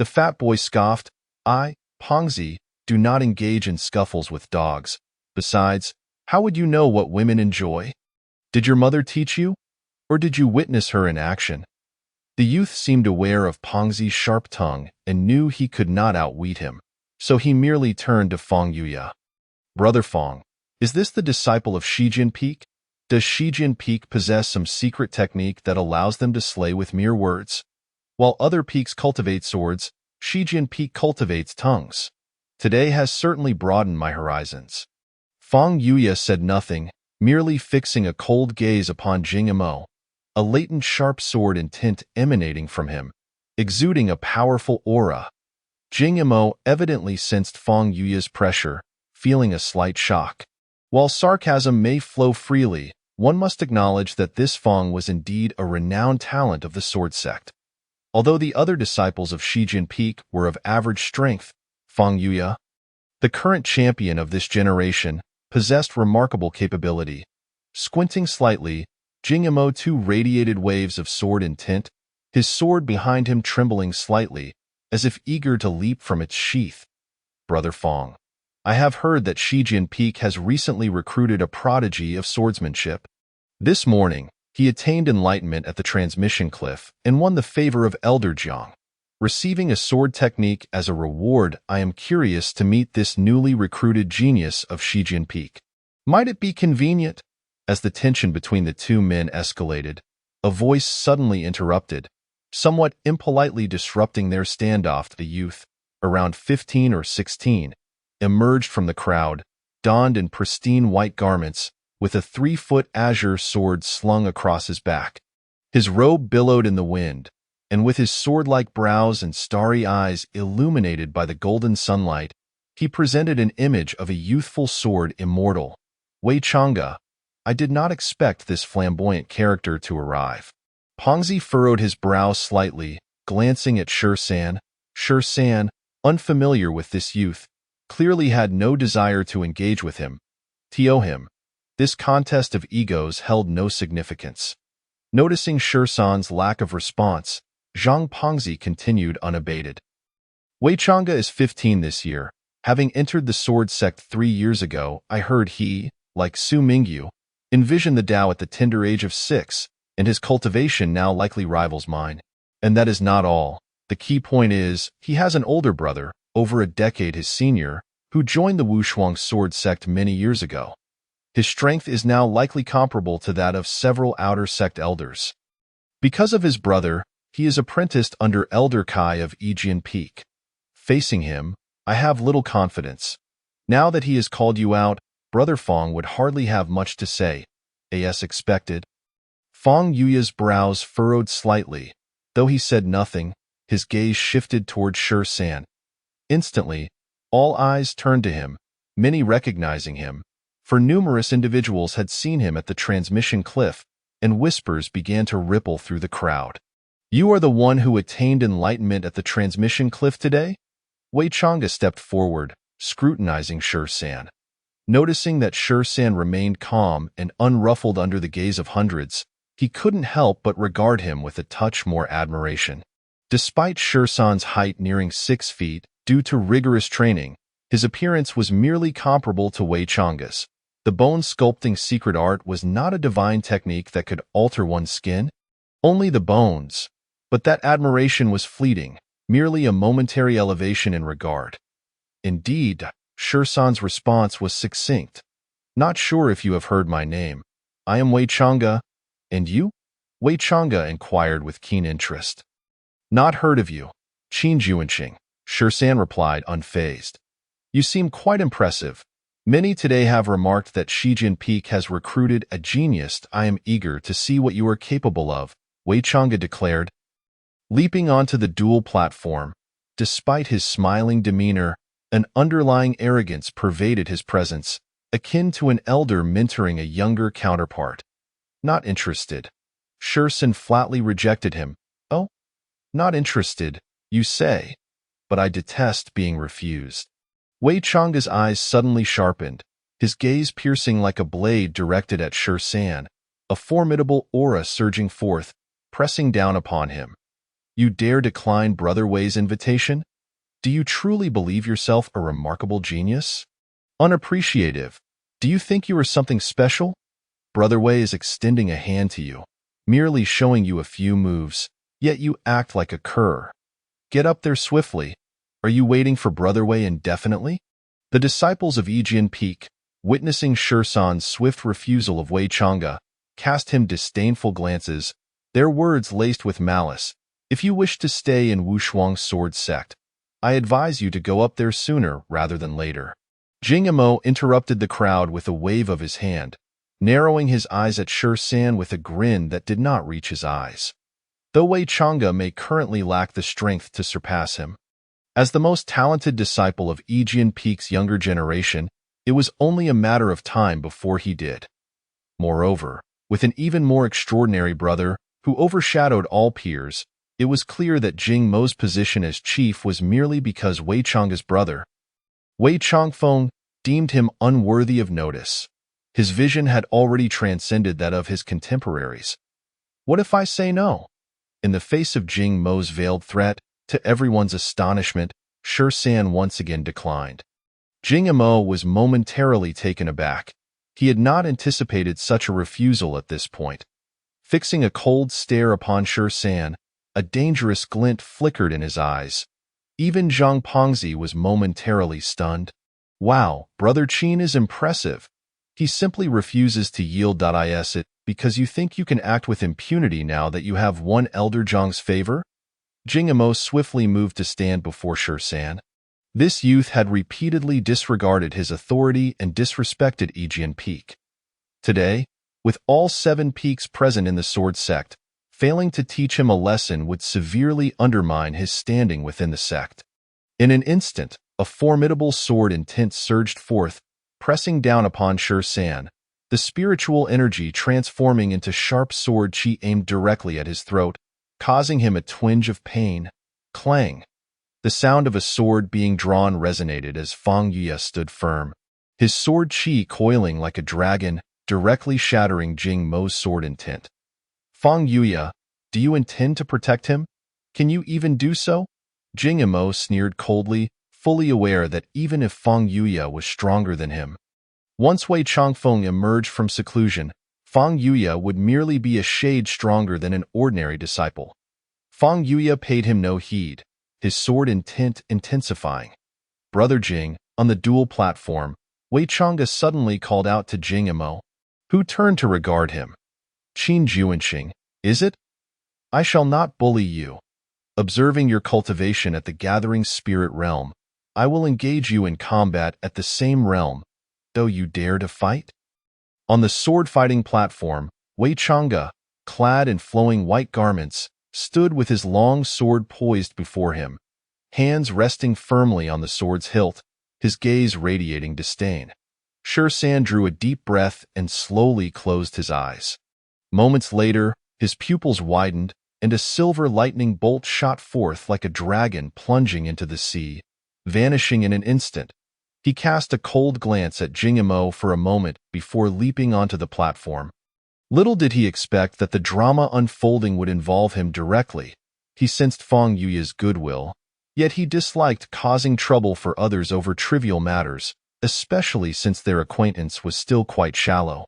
fat boy scoffed, Pengzi, do not engage in scuffles with dogs. Besides, how would you know what women enjoy? Did your mother teach you? Or did you witness her in action? The youth seemed aware of Pengzi's sharp tongue and knew he could not outwit him, so he merely turned to Fang Yuya. Brother Fang, is this the disciple of Shijian Peak? Does Shijian Peak possess some secret technique that allows them to slay with mere words? While other peaks cultivate swords, Shijian Peak cultivates tongues. Today has certainly broadened my horizons. Fang Yuya said nothing, merely fixing a cold gaze upon Jing Mo, a latent sharp sword intent emanating from him, exuding a powerful aura. Jing Mo evidently sensed Fang Yuya's pressure, feeling a slight shock. While sarcasm may flow freely, one must acknowledge that this Fang was indeed a renowned talent of the sword sect. Although the other disciples of Shijian Peak were of average strength, Fang Yuya, the current champion of this generation, possessed remarkable capability. Squinting slightly, Jing Mo too radiated waves of sword intent, his sword behind him trembling slightly, as if eager to leap from its sheath. Brother Fang, I have heard that Shijian Peak has recently recruited a prodigy of swordsmanship. This morning, he attained enlightenment at the transmission cliff and won the favor of Elder Jiang. Receiving a sword technique as a reward, I am curious to meet this newly recruited genius of Shijian Peak. Might it be convenient? As the tension between the two men escalated, a voice suddenly interrupted, somewhat impolitely disrupting their standoff. The youth, around 15 or 16, emerged from the crowd, donned in pristine white garments, with a 3-foot azure sword slung across his back. His robe billowed in the wind, and with his sword-like brows and starry eyes illuminated by the golden sunlight, he presented an image of a youthful sword immortal. Wei Chang'e, I did not expect this flamboyant character to arrive. Pongzi furrowed his brow slightly, glancing at Shi San. Shi San, unfamiliar with this youth, clearly had no desire to engage with him. To him, this contest of egos held no significance. Noticing Shi San's lack of response, Zhang Pongzi continued unabated. Wei Chang'e is 15 this year. Having entered the sword sect 3 years ago, I heard he, like Su Mingyu, envisioned the Tao at the tender age of 6, and his cultivation now likely rivals mine. And that is not all. The key point is, he has an older brother, over a decade his senior, who joined the Wushuang sword sect many years ago. His strength is now likely comparable to that of several outer sect elders. Because of his brother, he is apprenticed under Elder Kai of Yangtze Peak. Facing him, I have little confidence. Now that he has called you out, Brother Fong would hardly have much to say, as expected. Fong Yuya's brows furrowed slightly. Though he said nothing, his gaze shifted toward Shi San. Instantly, all eyes turned to him, many recognizing him, for numerous individuals had seen him at the transmission cliff, and whispers began to ripple through the crowd. You are the one who attained enlightenment at the transmission cliff today? Wei Chang'e stepped forward, scrutinizing Shi San. Noticing that Shi San remained calm and unruffled under the gaze of hundreds, he couldn't help but regard him with a touch more admiration. Despite Shi San's height nearing 6 feet, due to rigorous training, his appearance was merely comparable to Wei Chang'e's. The bone sculpting secret art was not a divine technique that could alter one's skin, only the bones. But that admiration was fleeting, merely a momentary elevation in regard. Indeed, Shi San's response was succinct. Not sure if you have heard my name. I am Wei Chang'e. And you? Wei Chang'e inquired with keen interest. Not heard of you. Qin Juanqing, Shi San replied unfazed. You seem quite impressive. Many today have remarked that Yangtze Peak has recruited a genius. I am eager to see what you are capable of, Wei Chang'e declared. Leaping onto the dual platform, despite his smiling demeanor, an underlying arrogance pervaded his presence, akin to an elder mentoring a younger counterpart. Not interested. Shi San flatly rejected him. Oh? Not interested, you say? But I detest being refused. Wei Chang'e's eyes suddenly sharpened, his gaze piercing like a blade directed at Shi San, a formidable aura surging forth, pressing down upon him. You dare decline Brother Wei's invitation? Do you truly believe yourself a remarkable genius? Unappreciative. Do you think you are something special? Brother Wei is extending a hand to you, merely showing you a few moves, yet you act like a cur. Get up there swiftly. Are you waiting for Brother Wei indefinitely? The disciples of Yangtze Peak, witnessing Shi San's swift refusal of Wei Chang'e, cast him disdainful glances, their words laced with malice. If you wish to stay in Wushuang's sword sect, I advise you to go up there sooner rather than later. Jing Imo interrupted the crowd with a wave of his hand, narrowing his eyes at Shi San with a grin that did not reach his eyes. Though Wei Chang'e may currently lack the strength to surpass him, as the most talented disciple of Yangtze Peak's younger generation, it was only a matter of time before he did. Moreover, with an even more extraordinary brother, who overshadowed all peers, it was clear that Jing Mo's position as chief was merely because Wei Chang'e's brother, Wei Changfeng, deemed him unworthy of notice. His vision had already transcended that of his contemporaries. What if I say no? In the face of Jing Mo's veiled threat, to everyone's astonishment, Shi San once again declined. Jing Mo was momentarily taken aback. He had not anticipated such a refusal at this point. Fixing a cold stare upon Shi San, a dangerous glint flickered in his eyes. Even Zhang Pongzi was momentarily stunned. Wow, Brother Qin is impressive. He simply refuses to yield. Is it because you think you can act with impunity now that you have won Elder Zhang's favor? Jing Mo swiftly moved to stand before Shi San. This youth had repeatedly disregarded his authority and disrespected Yangtze Peak. Today, with all 7 peaks present in the sword sect, failing to teach him a lesson would severely undermine his standing within the sect. In an instant, a formidable sword intent surged forth, pressing down upon Sher San, the spiritual energy transforming into sharp sword chi aimed directly at his throat, causing him a twinge of pain. Clang! The sound of a sword being drawn resonated as Fang Yuya stood firm, his sword chi coiling like a dragon, directly shattering Jing Mo's sword intent. Fang Yuya, do you intend to protect him? Can you even do so? Jing Mo sneered coldly, fully aware that even if Fang Yuya was stronger than him, once Wei Changfeng emerged from seclusion, Fang Yuya would merely be a shade stronger than an ordinary disciple. Fang Yuya paid him no heed, his sword intent intensifying. Brother Jing, on the dual platform, Wei Changge suddenly called out to Jing Mo, who turned to regard him. Qin Juanxing, is it? I shall not bully you. Observing your cultivation at the gathering spirit realm, I will engage you in combat at the same realm, though you dare to fight? On the sword-fighting platform, Wei Changge, clad in flowing white garments, stood with his long sword poised before him, hands resting firmly on the sword's hilt, his gaze radiating disdain. Sher San drew a deep breath and slowly closed his eyes. Moments later, his pupils widened, and a silver lightning bolt shot forth like a dragon plunging into the sea, vanishing in an instant. He cast a cold glance at Jing Mo for a moment before leaping onto the platform. Little did he expect that the drama unfolding would involve him directly. He sensed Fang Yuya's goodwill, yet he disliked causing trouble for others over trivial matters, especially since their acquaintance was still quite shallow.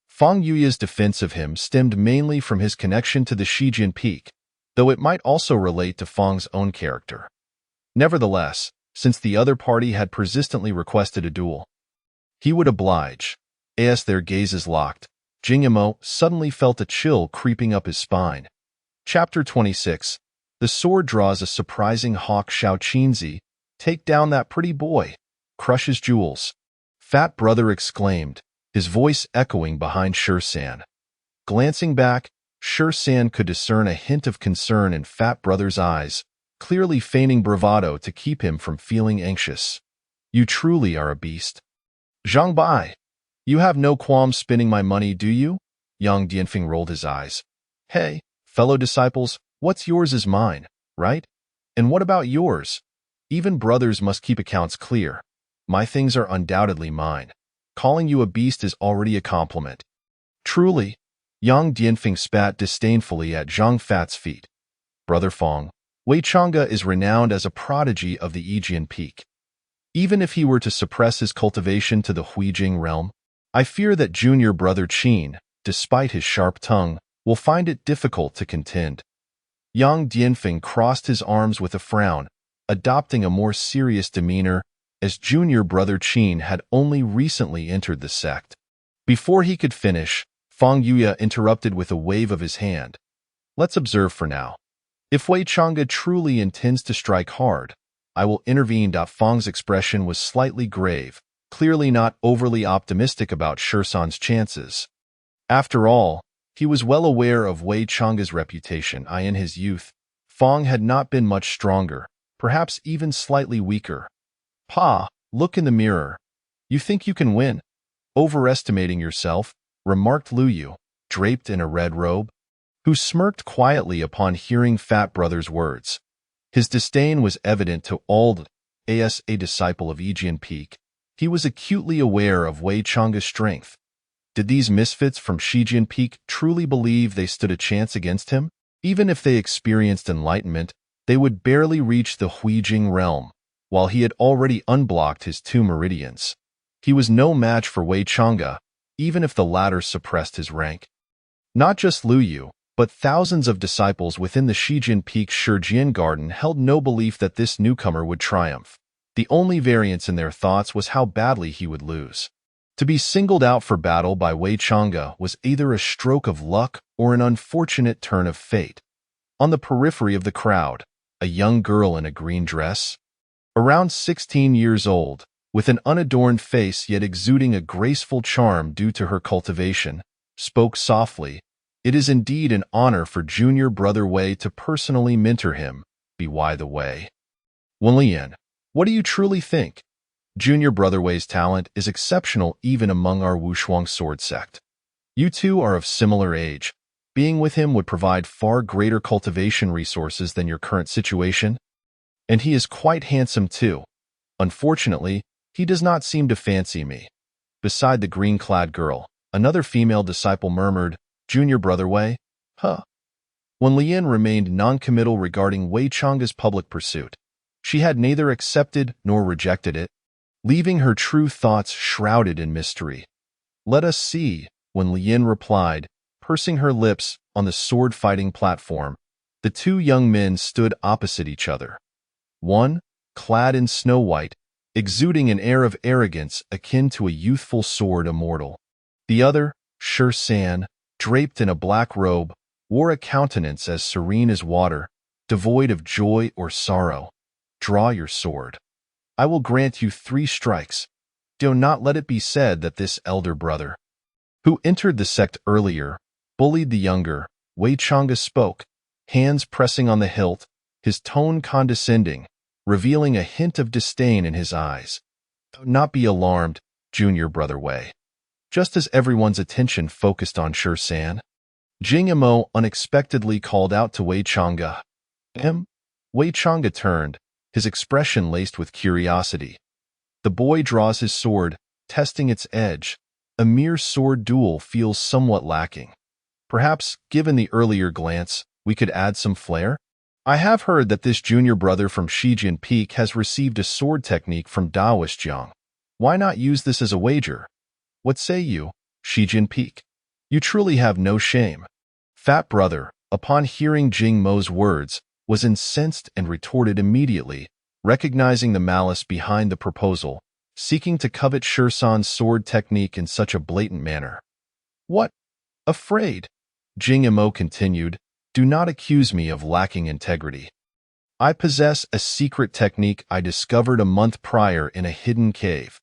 Fang Yuya's defense of him stemmed mainly from his connection to the Shijian Peak, though it might also relate to Fang's own character. Nevertheless, since the other party had persistently requested a duel, he would oblige. As their gazes locked, Jing Mo suddenly felt a chill creeping up his spine. Chapter 26. The sword draws a surprising hawk. Shao Qinzi, take down that pretty boy. Crush his jewels. Fat brother exclaimed, his voice echoing behind Sher San. Glancing back, Sher San could discern a hint of concern in Fat brother's eyes, clearly feigning bravado to keep him from feeling anxious. You truly are a beast. Zhang Bai, you have no qualms spending my money, do you? Yang Dianfeng rolled his eyes. Hey, fellow disciples, what's yours is mine, right? And what about yours? Even brothers must keep accounts clear. My things are undoubtedly mine. Calling you a beast is already a compliment. Truly, Yang Dianfeng spat disdainfully at Zhang Fat's feet. Brother Fang, Wei Changge is renowned as a prodigy of the Yijian Peak. Even if he were to suppress his cultivation to the Huijing realm, I fear that junior brother Qin, despite his sharp tongue, will find it difficult to contend. Yang Dianfeng crossed his arms with a frown, adopting a more serious demeanor, as junior brother Qin had only recently entered the sect. Before he could finish, Fang Yuya interrupted with a wave of his hand. Let's observe for now. If Wei Changge truly intends to strike hard, I will intervene. Fang's expression was slightly grave, clearly not overly optimistic about Sher San's chances. After all, he was well aware of Wei Changge's reputation. In his youth, Fang had not been much stronger, perhaps even slightly weaker. Pa, look in the mirror. You think you can win? Overestimating yourself, remarked Lu Yu, draped in a red robe, who smirked quietly upon hearing Fat Brother's words. His disdain was evident to all. As a disciple of Yijian Peak, he was acutely aware of Wei Changge's strength. Did these misfits from Shijian Peak truly believe they stood a chance against him? Even if they experienced enlightenment, they would barely reach the Huijing realm, while he had already unblocked his 2 meridians. He was no match for Wei Changge, even if the latter suppressed his rank. Not just Lu Yu, but thousands of disciples within the Shijian Peak Shijian Garden held no belief that this newcomer would triumph. The only variance in their thoughts was how badly he would lose. To be singled out for battle by Wei Changge was either a stroke of luck or an unfortunate turn of fate. On the periphery of the crowd, a young girl in a green dress, around 16 years old, with an unadorned face yet exuding a graceful charm due to her cultivation, spoke softly, "It is indeed an honor for junior brother Wei to personally mentor him, by the way." Wenlian, what do you truly think? Junior brother Wei's talent is exceptional even among our Wushuang sword sect. You two are of similar age. Being with him would provide far greater cultivation resources than your current situation. And he is quite handsome too. Unfortunately, he does not seem to fancy me. Beside the green-clad girl, another female disciple murmured, "Junior brother Wei? Huh?" When Lian remained non-committal regarding Wei Chang's public pursuit, she had neither accepted nor rejected it, leaving her true thoughts shrouded in mystery. "Let us see," when Lian replied, pursing her lips on the sword-fighting platform. The two young men stood opposite each other. One, clad in snow white, exuding an air of arrogance akin to a youthful sword immortal. The other, Shi San, draped in a black robe, wore a countenance as serene as water, devoid of joy or sorrow. "Draw your sword. I will grant you 3 strikes. Do not let it be said that this elder brother, who entered the sect earlier, bullied the younger." Wei Chang'e spoke, hands pressing on the hilt, his tone condescending, revealing a hint of disdain in his eyes. "Do not be alarmed, junior brother Wei." Just as everyone's attention focused on Shi San, Jing Imo unexpectedly called out to Wei Chang'e. Wei Chang'e turned, his expression laced with curiosity. The boy draws his sword, testing its edge. A mere sword duel feels somewhat lacking. Perhaps, given the earlier glance, we could add some flair? "I have heard that this junior brother from Shijian Peak has received a sword technique from Daoist Jiang. Why not use this as a wager? What say you, Shijian Peak? You truly have no shame." Fat brother, upon hearing Jing Mo's words, was incensed and retorted immediately, recognizing the malice behind the proposal, seeking to covet Shi San's sword technique in such a blatant manner. "What? Afraid?" Jing Imo continued, "Do not accuse me of lacking integrity. I possess a secret technique I discovered a month prior in a hidden cave.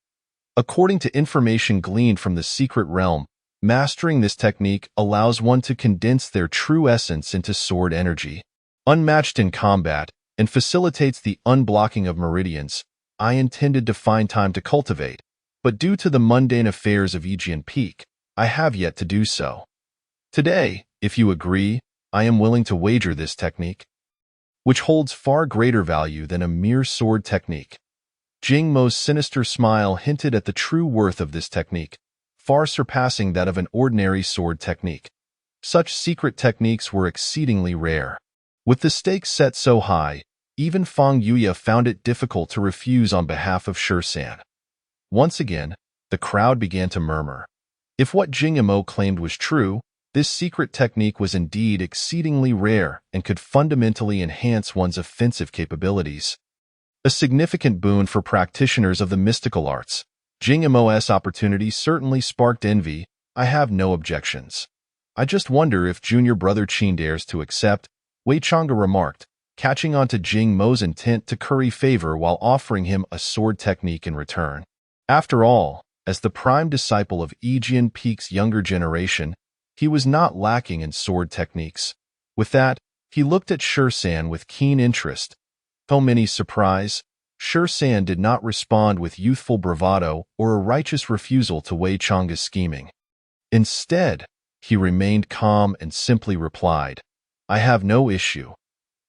According to information gleaned from the secret realm, mastering this technique allows one to condense their true essence into sword energy, unmatched in combat, and facilitates the unblocking of meridians. I intended to find time to cultivate, but due to the mundane affairs of Yijian Peak, I have yet to do so. Today, if you agree, I am willing to wager this technique, which holds far greater value than a mere sword technique." Jing Mo's sinister smile hinted at the true worth of this technique, far surpassing that of an ordinary sword technique. Such secret techniques were exceedingly rare. With the stakes set so high, even Fang Yuya found it difficult to refuse on behalf of Shi San. Once again, the crowd began to murmur. If what Jing Imo claimed was true, this secret technique was indeed exceedingly rare and could fundamentally enhance one's offensive capabilities. A significant boon for practitioners of the mystical arts. Jing Imo's opportunity certainly sparked envy. I have no objections. I just wonder if junior brother Qin dares to accept, Wei Chang'e remarked, catching on to Jing Mo's intent to curry favor while offering him a sword technique in return. After all, as the prime disciple of Yijian Peak's younger generation, he was not lacking in sword techniques. With that, he looked at Shi San with keen interest. To many surprise, Shi San did not respond with youthful bravado or a righteous refusal to Wei Chang'e's scheming. Instead, he remained calm and simply replied, "I have no issue.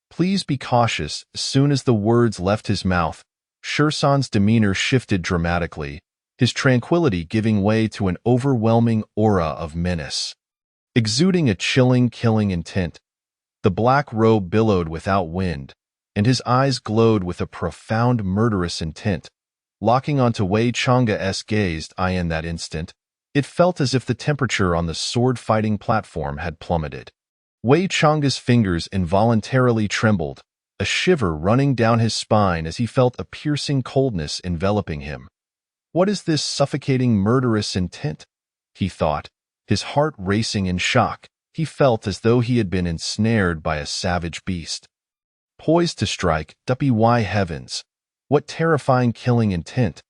Please be cautious." As soon as the words left his mouth, Shi San's demeanor shifted dramatically, his tranquility giving way to an overwhelming aura of menace. Exuding a chilling, killing intent, the black robe billowed without wind, and his eyes glowed with a profound murderous intent. Locking onto Wei Chang'e's gaze, in that instant, it felt as if the temperature on the sword-fighting platform had plummeted. Wei Chang'e's fingers involuntarily trembled, a shiver running down his spine as he felt a piercing coldness enveloping him. What is this suffocating murderous intent? He thought, his heart racing in shock. He felt as though he had been ensnared by a savage beast. Poised to strike, by heavens! What terrifying killing intent!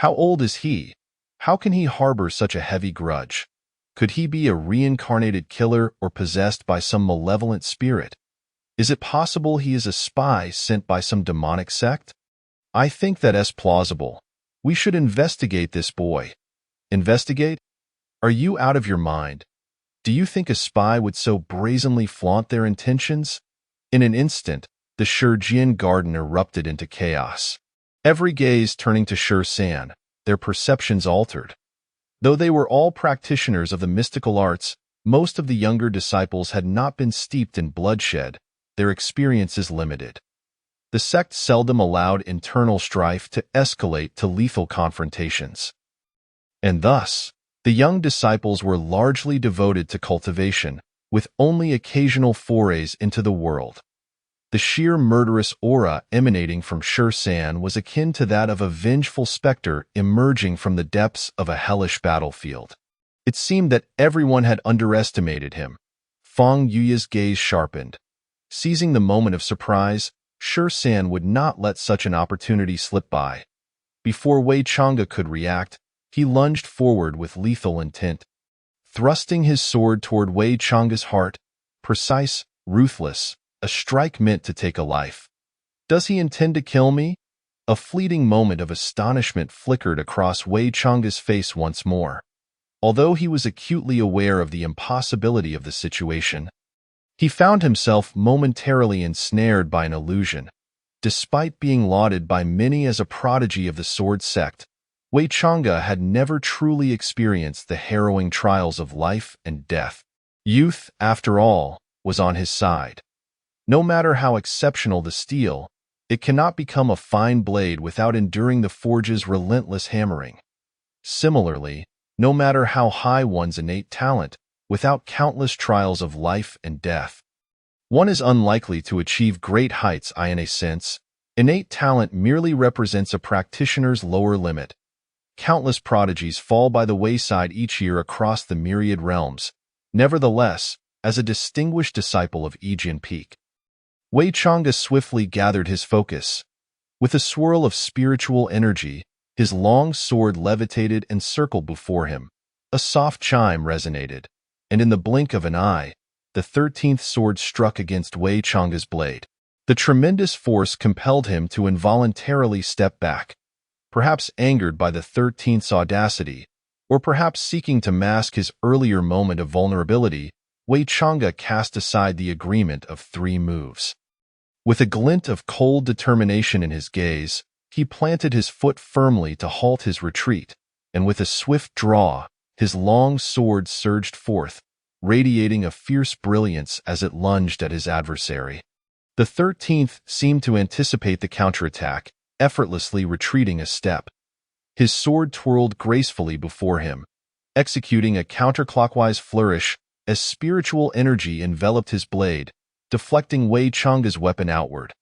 How old is he? How can he harbor such a heavy grudge? Could he be a reincarnated killer or possessed by some malevolent spirit? Is it possible he is a spy sent by some demonic sect? I think that's plausible. We should investigate this boy. Investigate? Are you out of your mind? Do you think a spy would so brazenly flaunt their intentions? In an instant, the Shurjian garden erupted into chaos. Every gaze turning to Shur San, their perceptions altered. Though they were all practitioners of the mystical arts, most of the younger disciples had not been steeped in bloodshed, their experiences limited. The sect seldom allowed internal strife to escalate to lethal confrontations. And thus, the young disciples were largely devoted to cultivation, with only occasional forays into the world. The sheer murderous aura emanating from Shur San was akin to that of a vengeful specter emerging from the depths of a hellish battlefield. It seemed that everyone had underestimated him. Feng Yuya's gaze sharpened. Seizing the moment of surprise, Shur San would not let such an opportunity slip by. Before Wei Chang'e could react, he lunged forward with lethal intent. Thrusting his sword toward Wei Chang'e's heart, precise, ruthless, a strike meant to take a life. Does he intend to kill me? A fleeting moment of astonishment flickered across Wei Chang'e's face once more. Although he was acutely aware of the impossibility of the situation, he found himself momentarily ensnared by an illusion. Despite being lauded by many as a prodigy of the sword sect, Wei Chang'e had never truly experienced the harrowing trials of life and death. Youth, after all, was on his side. No matter how exceptional the steel, it cannot become a fine blade without enduring the forge's relentless hammering. Similarly, no matter how high one's innate talent, without countless trials of life and death, one is unlikely to achieve great heights. In a sense, innate talent merely represents a practitioner's lower limit. Countless prodigies fall by the wayside each year across the myriad realms. Nevertheless, as a distinguished disciple of Yijian Peak, Wei Chang'e swiftly gathered his focus. With a swirl of spiritual energy, his long sword levitated and circled before him. A soft chime resonated, and in the blink of an eye, the 13th sword struck against Wei Chang'e's blade. The tremendous force compelled him to involuntarily step back, perhaps angered by the 13th's audacity, or perhaps seeking to mask his earlier moment of vulnerability. Wei Chang'e cast aside the agreement of 3 moves. With a glint of cold determination in his gaze, he planted his foot firmly to halt his retreat, and with a swift draw, his long sword surged forth, radiating a fierce brilliance as it lunged at his adversary. The 13th seemed to anticipate the counterattack, effortlessly retreating a step. His sword twirled gracefully before him, executing a counterclockwise flourish as spiritual energy enveloped his blade, deflecting Wei Chang'e's weapon outward.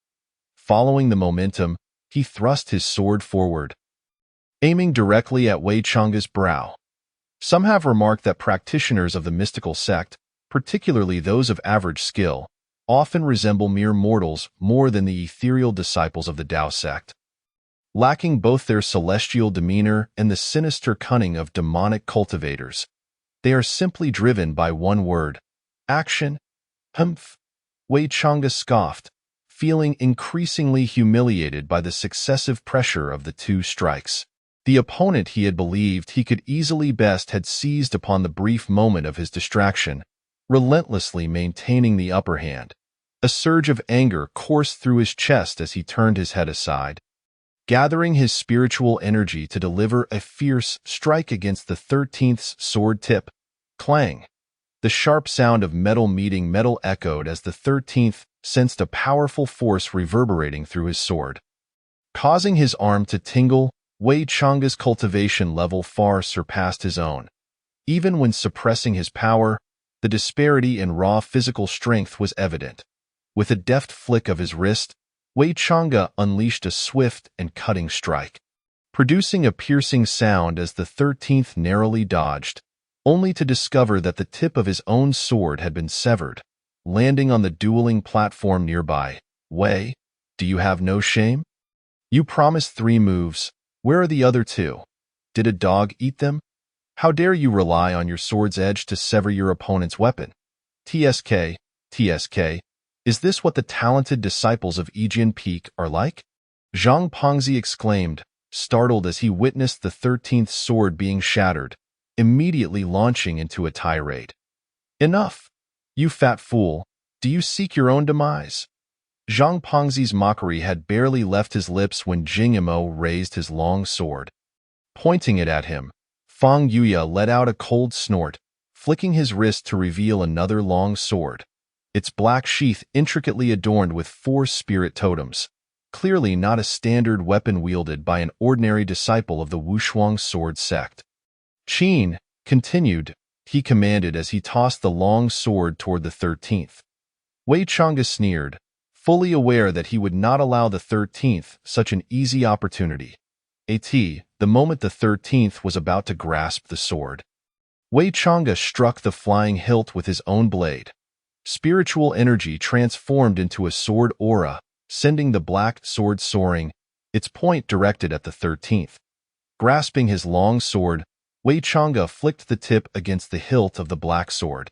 Following the momentum, he thrust his sword forward, aiming directly at Wei Chang'e's brow. Some have remarked that practitioners of the mystical sect, particularly those of average skill, often resemble mere mortals more than the ethereal disciples of the Tao sect. Lacking both their celestial demeanor and the sinister cunning of demonic cultivators, they are simply driven by one word: action. Humph! Wei Chang'e scoffed, feeling increasingly humiliated by the successive pressure of the 2 strikes. The opponent he had believed he could easily best had seized upon the brief moment of his distraction, relentlessly maintaining the upper hand. A surge of anger coursed through his chest as he turned his head aside, gathering his spiritual energy to deliver a fierce strike against the 13th's sword tip. Clang! The sharp sound of metal meeting metal echoed as the 13th sensed a powerful force reverberating through his sword. Causing his arm to tingle, Wei Chang'e's cultivation level far surpassed his own. Even when suppressing his power, the disparity in raw physical strength was evident. With a deft flick of his wrist, Wei Chang'e unleashed a swift and cutting strike, producing a piercing sound as the 13th narrowly dodged, only to discover that the tip of his own sword had been severed, landing on the dueling platform nearby. Wei, do you have no shame? You promised 3 moves. Where are the other 2? Did a dog eat them? How dare you rely on your sword's edge to sever your opponent's weapon? TSK, TSK, is this what the talented disciples of Aegean Peak are like? Zhang Pengzi exclaimed, startled as he witnessed the 13th sword being shattered, immediately launching into a tirade. Enough! You fat fool, do you seek your own demise? Zhang Pengzi's mockery had barely left his lips when Jing Yimo raised his long sword. Pointing it at him, Fang Yuya let out a cold snort, flicking his wrist to reveal another long sword, its black sheath intricately adorned with 4 spirit totems, clearly not a standard weapon wielded by an ordinary disciple of the Wushuang sword sect. Qin, continued, he commanded as he tossed the long sword toward the 13th. Wei Chang'e sneered, fully aware that he would not allow the 13th such an easy opportunity. The moment the 13th was about to grasp the sword, Wei Chang'e struck the flying hilt with his own blade. Spiritual energy transformed into a sword aura, sending the black sword soaring, its point directed at the 13th. Grasping his long sword, Wei Chang'e flicked the tip against the hilt of the black sword,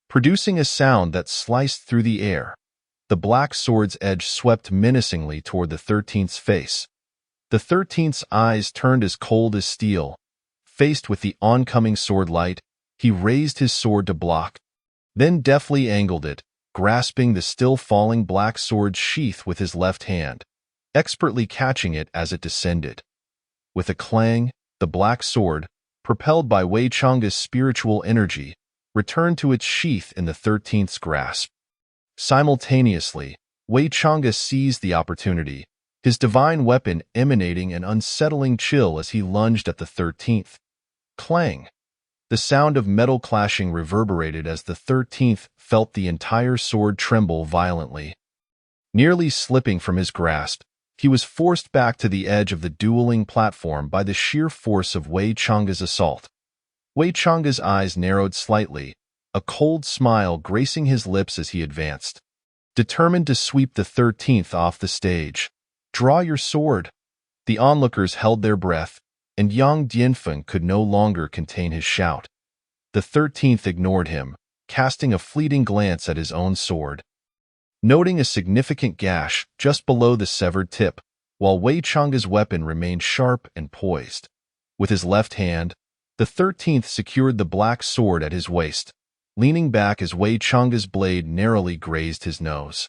producing a sound that sliced through the air. The black sword's edge swept menacingly toward the 13th's face. The 13th's eyes turned as cold as steel. Faced with the oncoming sword light, he raised his sword to block, then deftly angled it, grasping the still-falling black sword's sheath with his left hand, expertly catching it as it descended. With a clang, the black sword, propelled by Wei Chang'e's spiritual energy, returned to its sheath in the 13th's grasp. Simultaneously, Wei Chang'e seized the opportunity, his divine weapon emanating an unsettling chill as he lunged at the 13th. Clang! The sound of metal clashing reverberated as the 13th felt the entire sword tremble violently. Nearly slipping from his grasp, he was forced back to the edge of the dueling platform by the sheer force of Wei Chang'e's assault. Wei Chang'e's eyes narrowed slightly, a cold smile gracing his lips as he advanced, determined to sweep the 13th off the stage. Draw your sword! The onlookers held their breath, and Yang Dianfeng could no longer contain his shout. The 13th ignored him, casting a fleeting glance at his own sword, noting a significant gash just below the severed tip, while Wei Chang'e's weapon remained sharp and poised. With his left hand, the 13th secured the black sword at his waist, leaning back as Wei Chang'e's blade narrowly grazed his nose.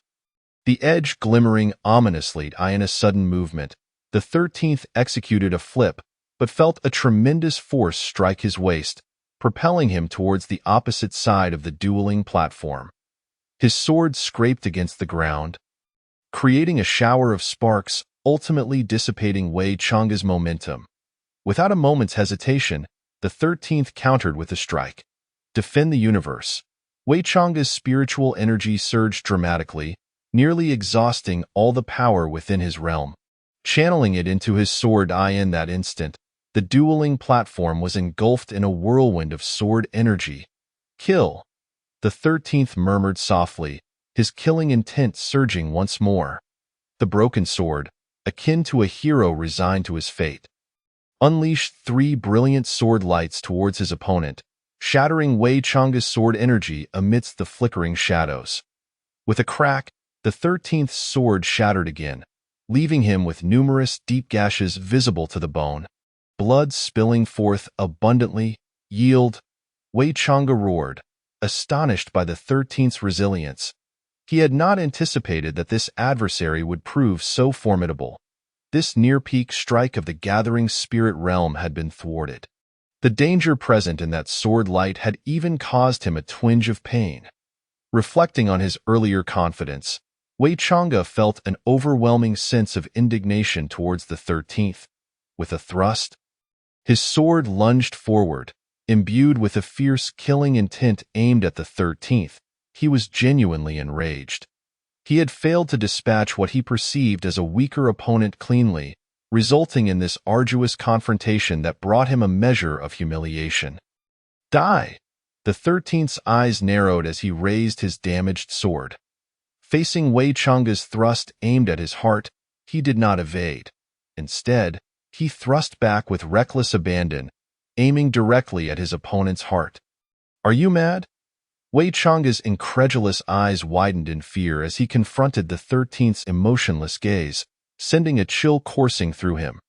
The edge glimmering ominously in a sudden movement, the 13th executed a flip, but felt a tremendous force strike his waist, propelling him towards the opposite side of the dueling platform. His sword scraped against the ground, creating a shower of sparks, ultimately dissipating Wei Chang'e's momentum. Without a moment's hesitation, the 13th countered with a strike. Defend the universe. Wei Chang'e's spiritual energy surged dramatically, nearly exhausting all the power within his realm. Channeling it into his sword in that instant, the dueling platform was engulfed in a whirlwind of sword energy. Kill! The 13th murmured softly, his killing intent surging once more. The broken sword, akin to a hero resigned to his fate, unleashed 3 brilliant sword lights towards his opponent, shattering Wei Chang'e's sword energy amidst the flickering shadows. With a crack, the 13th sword shattered again, leaving him with numerous deep gashes visible to the bone, blood spilling forth abundantly. Yield! Wei Chang'e roared, astonished by the 13th's resilience. He had not anticipated that this adversary would prove so formidable. This near-peak strike of the gathering spirit realm had been thwarted. The danger present in that sword light had even caused him a twinge of pain. Reflecting on his earlier confidence, Wei Chang'e felt an overwhelming sense of indignation towards the 13th. With a thrust, his sword lunged forward, imbued with a fierce killing intent aimed at the 13th. He was genuinely enraged. He had failed to dispatch what he perceived as a weaker opponent cleanly, resulting in this arduous confrontation that brought him a measure of humiliation. Die! The 13th's eyes narrowed as he raised his damaged sword. Facing Wei Chang'e's thrust aimed at his heart, he did not evade. Instead, He thrust back with reckless abandon, aiming directly at his opponent's heart. "Are you mad?" Wei Chang's incredulous eyes widened in fear as he confronted the 13th's emotionless gaze, sending a chill coursing through him.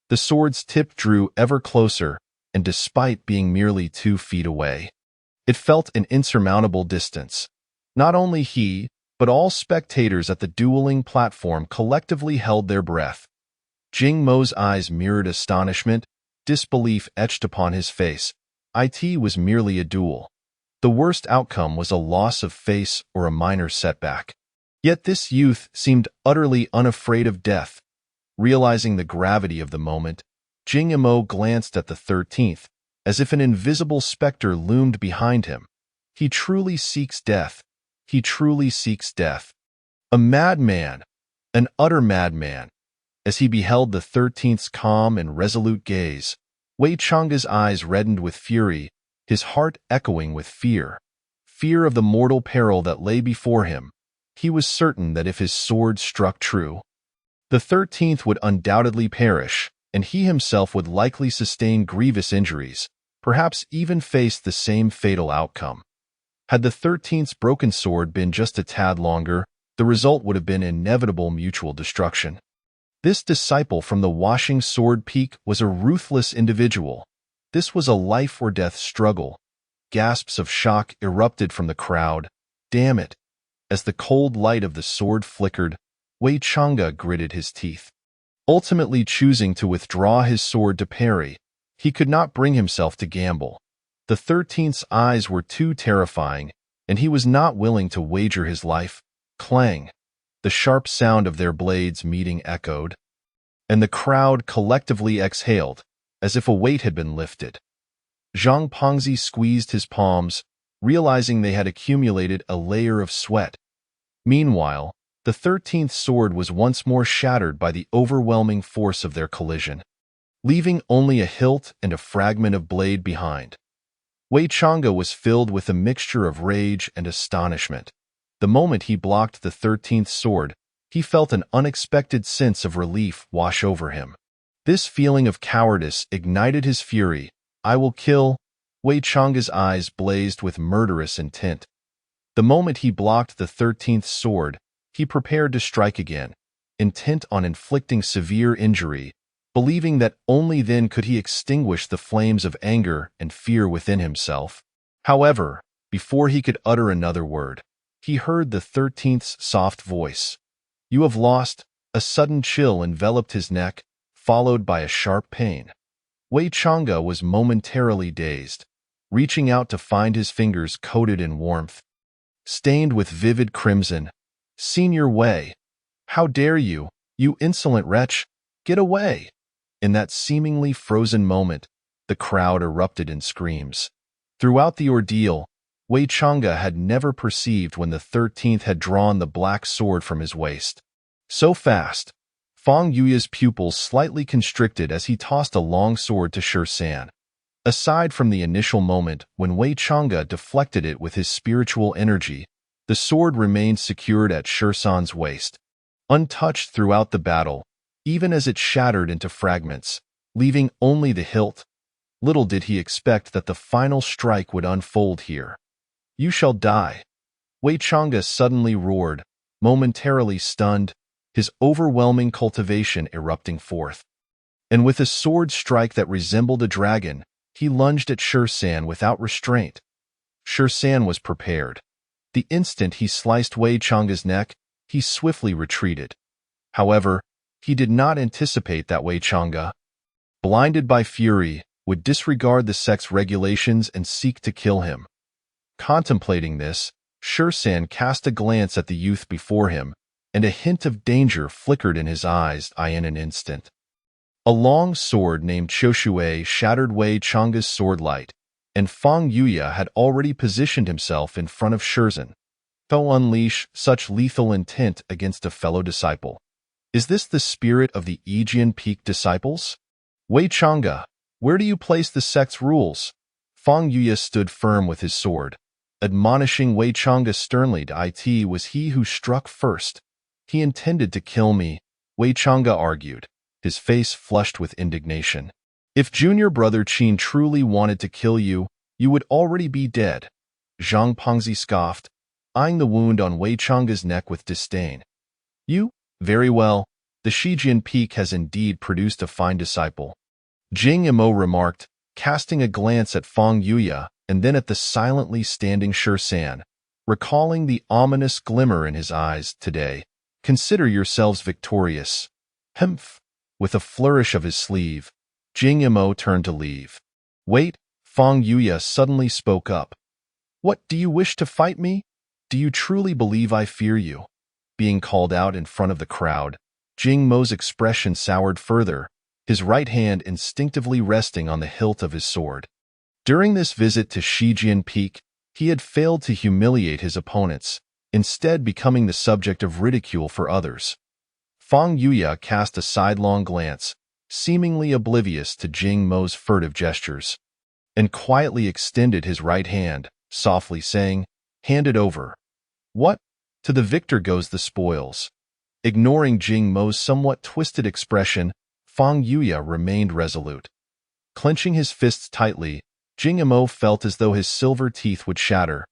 The sword's tip drew ever closer, and despite being merely 2 feet away, it felt an insurmountable distance. Not only he, but all spectators at the dueling platform collectively held their breath. Jing Mo's eyes mirrored astonishment, disbelief etched upon his face. It was merely a duel. The worst outcome was a loss of face or a minor setback. Yet this youth seemed utterly unafraid of death. Realizing the gravity of the moment, Jing Mo glanced at the 13th, as if an invisible specter loomed behind him. "He truly seeks death. He truly seeks death." A madman, an utter madman. As he beheld the 13th's calm and resolute gaze, Wei Chang's eyes reddened with fury, his heart echoing with fear. Fear of the mortal peril that lay before him. He was certain that if his sword struck true, the 13th would undoubtedly perish, and he himself would likely sustain grievous injuries, perhaps even face the same fatal outcome. Had the 13th's broken sword been just a tad longer, the result would have been inevitable mutual destruction. This disciple from the Washing Sword Peak was a ruthless individual. This was a life-or-death struggle. Gasps of shock erupted from the crowd. "Damn it!" As the cold light of the sword flickered, Wei Chang'e gritted his teeth. Ultimately choosing to withdraw his sword to parry, he could not bring himself to gamble. The 13th's eyes were too terrifying, and he was not willing to wager his life. Clang! The sharp sound of their blades meeting echoed, and the crowd collectively exhaled, as if a weight had been lifted. Zhang Pengzi squeezed his palms, realizing they had accumulated a layer of sweat. Meanwhile, the 13th sword was once more shattered by the overwhelming force of their collision, leaving only a hilt and a fragment of blade behind. Wei Chang'e was filled with a mixture of rage and astonishment. The moment he blocked the 13th sword, he felt an unexpected sense of relief wash over him. This feeling of cowardice ignited his fury. "I will kill." Wei Chang'e's eyes blazed with murderous intent. The moment he blocked the 13th sword, he prepared to strike again, intent on inflicting severe injury, believing that only then could he extinguish the flames of anger and fear within himself. However, before he could utter another word, he heard the 13th's soft voice. "You have lost." A sudden chill enveloped his neck, followed by a sharp pain. Wei Chang'e was momentarily dazed, reaching out to find his fingers coated in warmth, stained with vivid crimson. "Senior Wei, how dare you, you insolent wretch! Get away!" In that seemingly frozen moment, the crowd erupted in screams. Throughout the ordeal, Wei Chang'e had never perceived when the 13th had drawn the black sword from his waist. So fast, Fang Yuya's pupils slightly constricted as he tossed a long sword to Shi San. Aside from the initial moment when Wei Chang'e deflected it with his spiritual energy, the sword remained secured at Shi San's waist, untouched throughout the battle, even as it shattered into fragments, leaving only the hilt. Little did he expect that the final strike would unfold here. "You shall die." Wei Chang'e suddenly roared, momentarily stunned, his overwhelming cultivation erupting forth. And with a sword strike that resembled a dragon, he lunged at Shi San without restraint. Shi San was prepared. The instant he sliced Wei Chang'e's neck, he swiftly retreated. However, he did not anticipate that Wei Chang'e, blinded by fury, would disregard the sect's regulations and seek to kill him. Contemplating this, Shi San cast a glance at the youth before him, and a hint of danger flickered in his eyes in an instant. A long sword named Qiushui shattered Wei Chang'e's swordlight, and Fang Yuya had already positioned himself in front of Shi San to unleash such lethal intent against a fellow disciple. Is this the spirit of the Aegean Peak disciples? "Wei Chang'e, where do you place the sect's rules?" Fang Yuya stood firm with his sword, admonishing Wei Chang'e sternly. "It was he who struck first. He intended to kill me," Wei Chang'e argued. his face flushed with indignation. If junior brother Qin truly wanted to kill you, you would already be dead. Zhang Pengzi scoffed, eyeing the wound on Wei Chang's neck with disdain. You? Very well. The Shijian Peak has indeed produced a fine disciple. Jing Imo remarked, casting a glance at Fang Yuya and then at the silently standing Shi San, recalling the ominous glimmer in his eyes today. Consider yourselves victorious. Humph! With a flourish of his sleeve, Jing Imo turned to leave. Wait, Fang Yuya suddenly spoke up. What, do you wish to fight me? Do you truly believe I fear you? Being called out in front of the crowd, Jing Mo's expression soured further, his right hand instinctively resting on the hilt of his sword. During this visit to Shijian Peak, he had failed to humiliate his opponents, instead becoming the subject of ridicule for others. Fang Yuya cast a sidelong glance, seemingly oblivious to Jing Mo's furtive gestures, and quietly extended his right hand, softly saying, "Hand it over." What? To the victor goes the spoils. Ignoring Jing Mo's somewhat twisted expression, Fang Yuya remained resolute. Clenching his fists tightly, Jing Mo felt as though his silver teeth would shatter.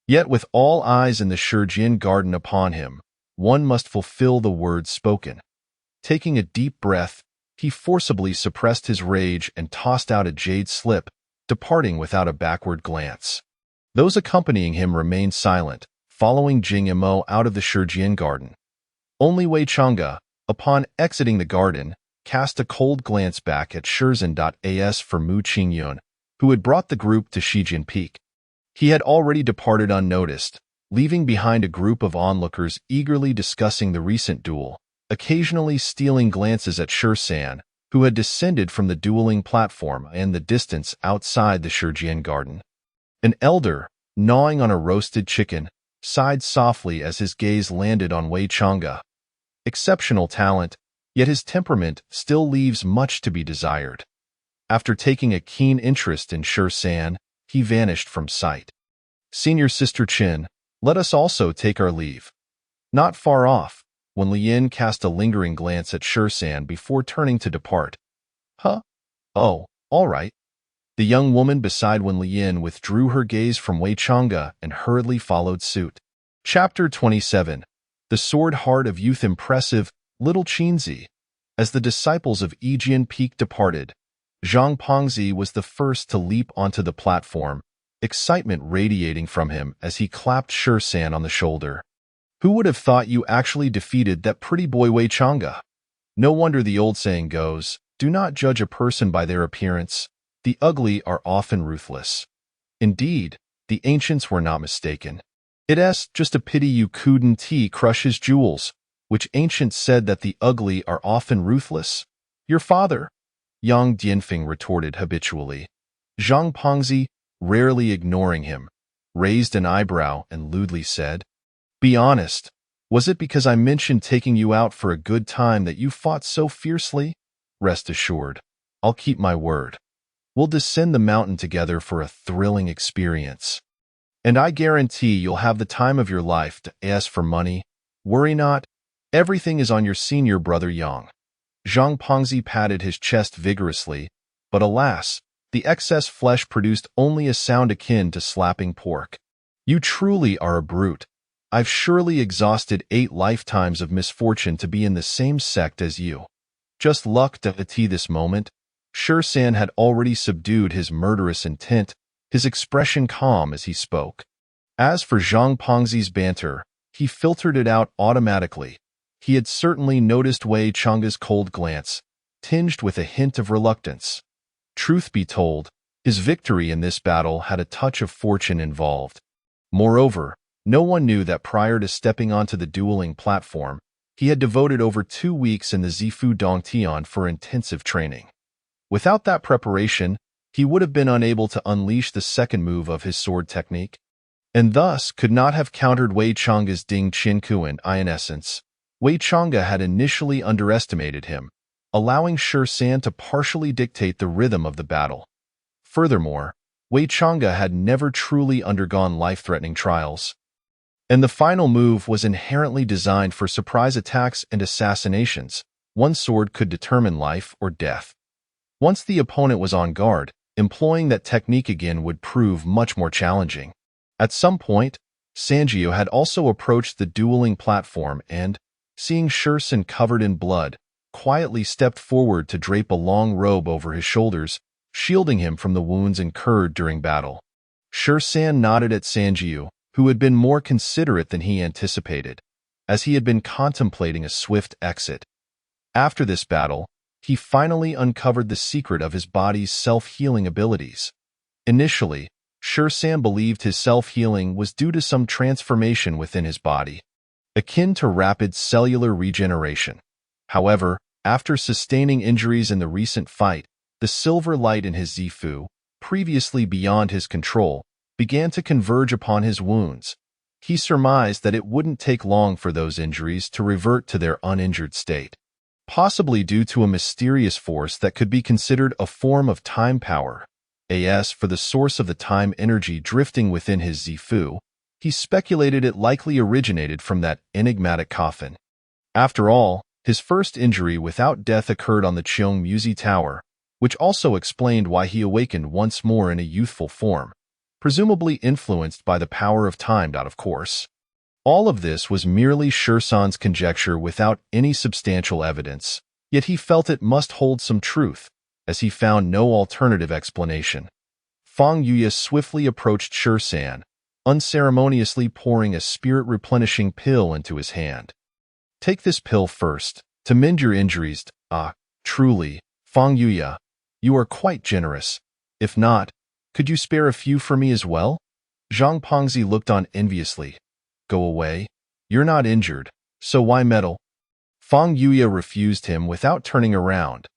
Yet with all eyes in the Shijian garden upon him, one must fulfill the words spoken. Taking a deep breath, he forcibly suppressed his rage and tossed out a jade slip, departing without a backward glance. Those accompanying him remained silent, following Jing Mo out of the Shijian garden. Only Wei Chang'e, upon exiting the garden, cast a cold glance back at Shirzan.as for Mu Qingyun, who had brought the group to Shijian Peak. He had already departed unnoticed, leaving behind a group of onlookers eagerly discussing the recent duel, occasionally stealing glances at Shi San, who had descended from the dueling platform and the distance outside the Shijian garden. An elder, gnawing on a roasted chicken, sighed softly as his gaze landed on Wei Chang'e. Exceptional talent, yet his temperament still leaves much to be desired. After taking a keen interest in Shi San, he vanished from sight. Senior Sister Qin, let us also take our leave. Not far off, when Lian cast a lingering glance at Shi San before turning to depart. Huh? Oh, all right. The young woman beside Wen Lian withdrew her gaze from Wei Chang'e and hurriedly followed suit. Chapter 27. The Sword Heart of Youth. Impressive, little Qinzi. As the disciples of Yijian Peak departed, Zhang Pengzi was the first to leap onto the platform, excitement radiating from him as he clapped Shi San on the shoulder. Who would have thought you actually defeated that pretty boy Wei Chang'e? No wonder the old saying goes, do not judge a person by their appearance. The ugly are often ruthless. Indeed, the ancients were not mistaken. It's just a pity you couldn't crush his jewels, which ancients said that the ugly are often ruthless. Your father, Yang Dianfeng retorted habitually. Zhang Pengzi, rarely ignoring him, raised an eyebrow and lewdly said, Be honest, was it because I mentioned taking you out for a good time that you fought so fiercely? Rest assured, I'll keep my word. We'll descend the mountain together for a thrilling experience. And I guarantee you'll have the time of your life. As for money, worry not, everything is on your senior brother Yang. Zhang Pengzi patted his chest vigorously, but alas, the excess flesh produced only a sound akin to slapping pork. You truly are a brute. I've surely exhausted 8 lifetimes of misfortune to be in the same sect as you. Just luck to this moment. Shi San had already subdued his murderous intent, his expression calm as he spoke. As for Zhang Pengzi's banter, he filtered it out automatically. He had certainly noticed Wei Chang'e's cold glance, tinged with a hint of reluctance. Truth be told, his victory in this battle had a touch of fortune involved. Moreover, no one knew that prior to stepping onto the dueling platform, he had devoted over 2 weeks in the Zifu Dongtian for intensive training. Without that preparation, he would have been unable to unleash the second move of his sword technique, and thus could not have countered Wei Chang'e's Ding Qinkuan. In essence, Wei Chang'e had initially underestimated him, allowing Shi San to partially dictate the rhythm of the battle. Furthermore, Wei Chang'e had never truly undergone life-threatening trials, and the final move was inherently designed for surprise attacks and assassinations, one sword could determine life or death. Once the opponent was on guard, employing that technique again would prove much more challenging. At some point, Sangyu had also approached the dueling platform and, seeing Shursan covered in blood, quietly stepped forward to drape a long robe over his shoulders, shielding him from the wounds incurred during battle. Shursan nodded at Sangyu, who had been more considerate than he anticipated, as he had been contemplating a swift exit. After this battle, he finally uncovered the secret of his body's self-healing abilities. Initially, Shursan believed his self-healing was due to some transformation within his body, akin to rapid cellular regeneration. However, after sustaining injuries in the recent fight, the silver light in his Zifu, previously beyond his control, began to converge upon his wounds. He surmised that it wouldn't take long for those injuries to revert to their uninjured state. Possibly due to a mysterious force that could be considered a form of time power. As for the source of the time energy drifting within his Zifu, he speculated it likely originated from that enigmatic coffin. After all, his first injury without death occurred on the Cheongmuzi Tower, which also explained why he awakened once more in a youthful form, presumably influenced by the power of time. Of course. All of this was merely Shursan's conjecture without any substantial evidence, yet he felt it must hold some truth, as he found no alternative explanation. Fang Yuya swiftly approached Shursan, unceremoniously pouring a spirit-replenishing pill into his hand. "Take this pill first, to mend your injuries." Truly, Fang Yuya, you are quite generous. If not, could you spare a few for me as well? Zhang Pengzi looked on enviously. "Go away. You're not injured, so why meddle?" Fang Yuya refused him without turning around.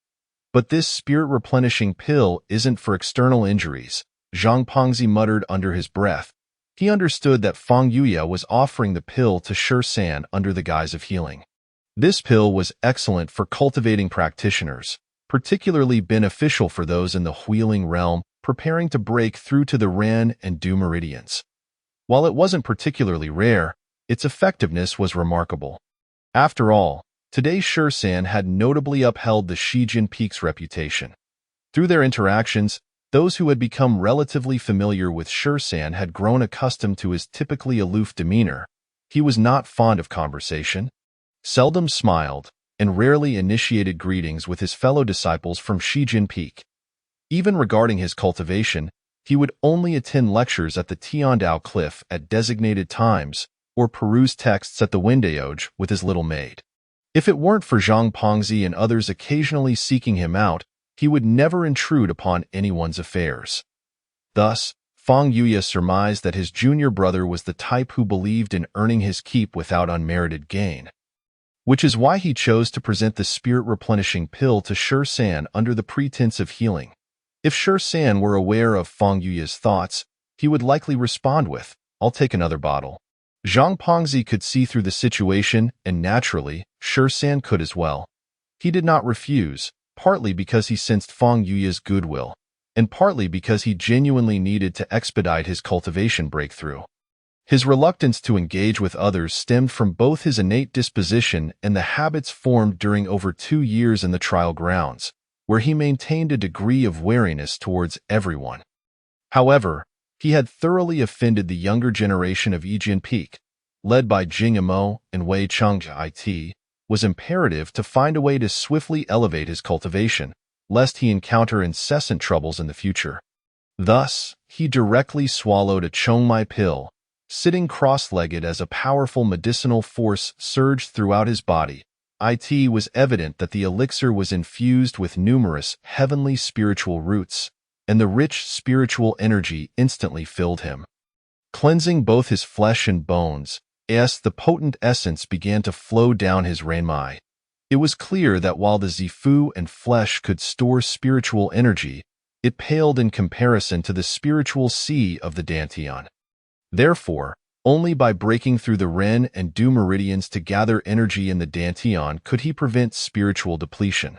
"But this spirit-replenishing pill isn't for external injuries," Zhang Pengzi muttered under his breath. He understood that Fang Yuya was offering the pill to Shursan under the guise of healing. This pill was excellent for cultivating practitioners, particularly beneficial for those in the Huiling realm preparing to break through to the Ren and Du meridians. While it wasn't particularly rare, its effectiveness was remarkable. After all, today Shursan had notably upheld the Shijin Peak's reputation. Through their interactions, those who had become relatively familiar with Shursan had grown accustomed to his typically aloof demeanor. He was not fond of conversation, seldom smiled, and rarely initiated greetings with his fellow disciples from Shijin Peak. Even regarding his cultivation, he would only attend lectures at the Tiandao Cliff at designated times or peruse texts at the Windaoge with his little maid. If it weren't for Zhang Pengzi and others occasionally seeking him out, he would never intrude upon anyone's affairs. Thus, Fang Yuya surmised that his junior brother was the type who believed in earning his keep without unmerited gain. Which is why he chose to present the spirit-replenishing pill to Shursan under the pretense of healing. If Shursan were aware of Fang Yuya's thoughts, he would likely respond with, "I'll take another bottle." Zhang Pengzi could see through the situation, and naturally, Shursan could as well. He did not refuse, partly because he sensed Fang Yuya's goodwill, and partly because he genuinely needed to expedite his cultivation breakthrough. His reluctance to engage with others stemmed from both his innate disposition and the habits formed during over 2 years in the trial grounds, where he maintained a degree of wariness towards everyone. However, he had thoroughly offended the younger generation of Yijin Peak, led by Jing Imo and Wei Changji. It was imperative to find a way to swiftly elevate his cultivation, lest he encounter incessant troubles in the future. Thus, he directly swallowed a Chongmai pill, sitting cross-legged as a powerful medicinal force surged throughout his body. It was evident that the elixir was infused with numerous heavenly spiritual roots, and the rich spiritual energy instantly filled him. Cleansing both his flesh and bones, the potent essence began to flow down his Renmai. It was clear that while the Zifu and flesh could store spiritual energy, it paled in comparison to the spiritual sea of the Dantian. Therefore, only by breaking through the Ren and Du meridians to gather energy in the Dantian could he prevent spiritual depletion.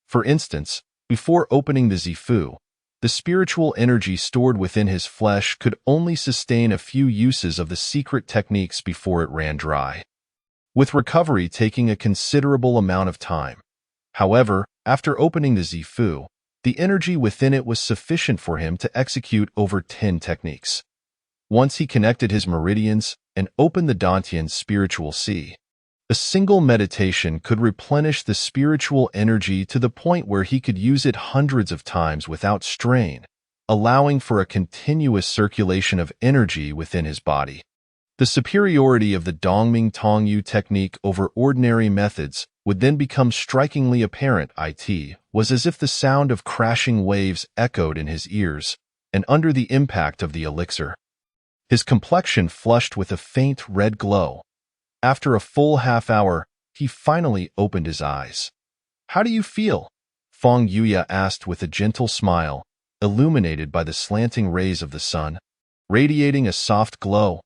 For instance, before opening the Zifu, the spiritual energy stored within his flesh could only sustain a few uses of the secret techniques before it ran dry, with recovery taking a considerable amount of time. However, after opening the Zifu, the energy within it was sufficient for him to execute over 10 techniques. Once he connected his meridians and opened the Dantian's spiritual sea, a single meditation could replenish the spiritual energy to the point where he could use it hundreds of times without strain, allowing for a continuous circulation of energy within his body. The superiority of the Dongming Tongyu technique over ordinary methods would then become strikingly apparent. It was as if the sound of crashing waves echoed in his ears, and under the impact of the elixir, his complexion flushed with a faint red glow. After a full half-hour, he finally opened his eyes. "How do you feel?" Fang Yuya asked with a gentle smile, illuminated by the slanting rays of the sun, radiating a soft glow.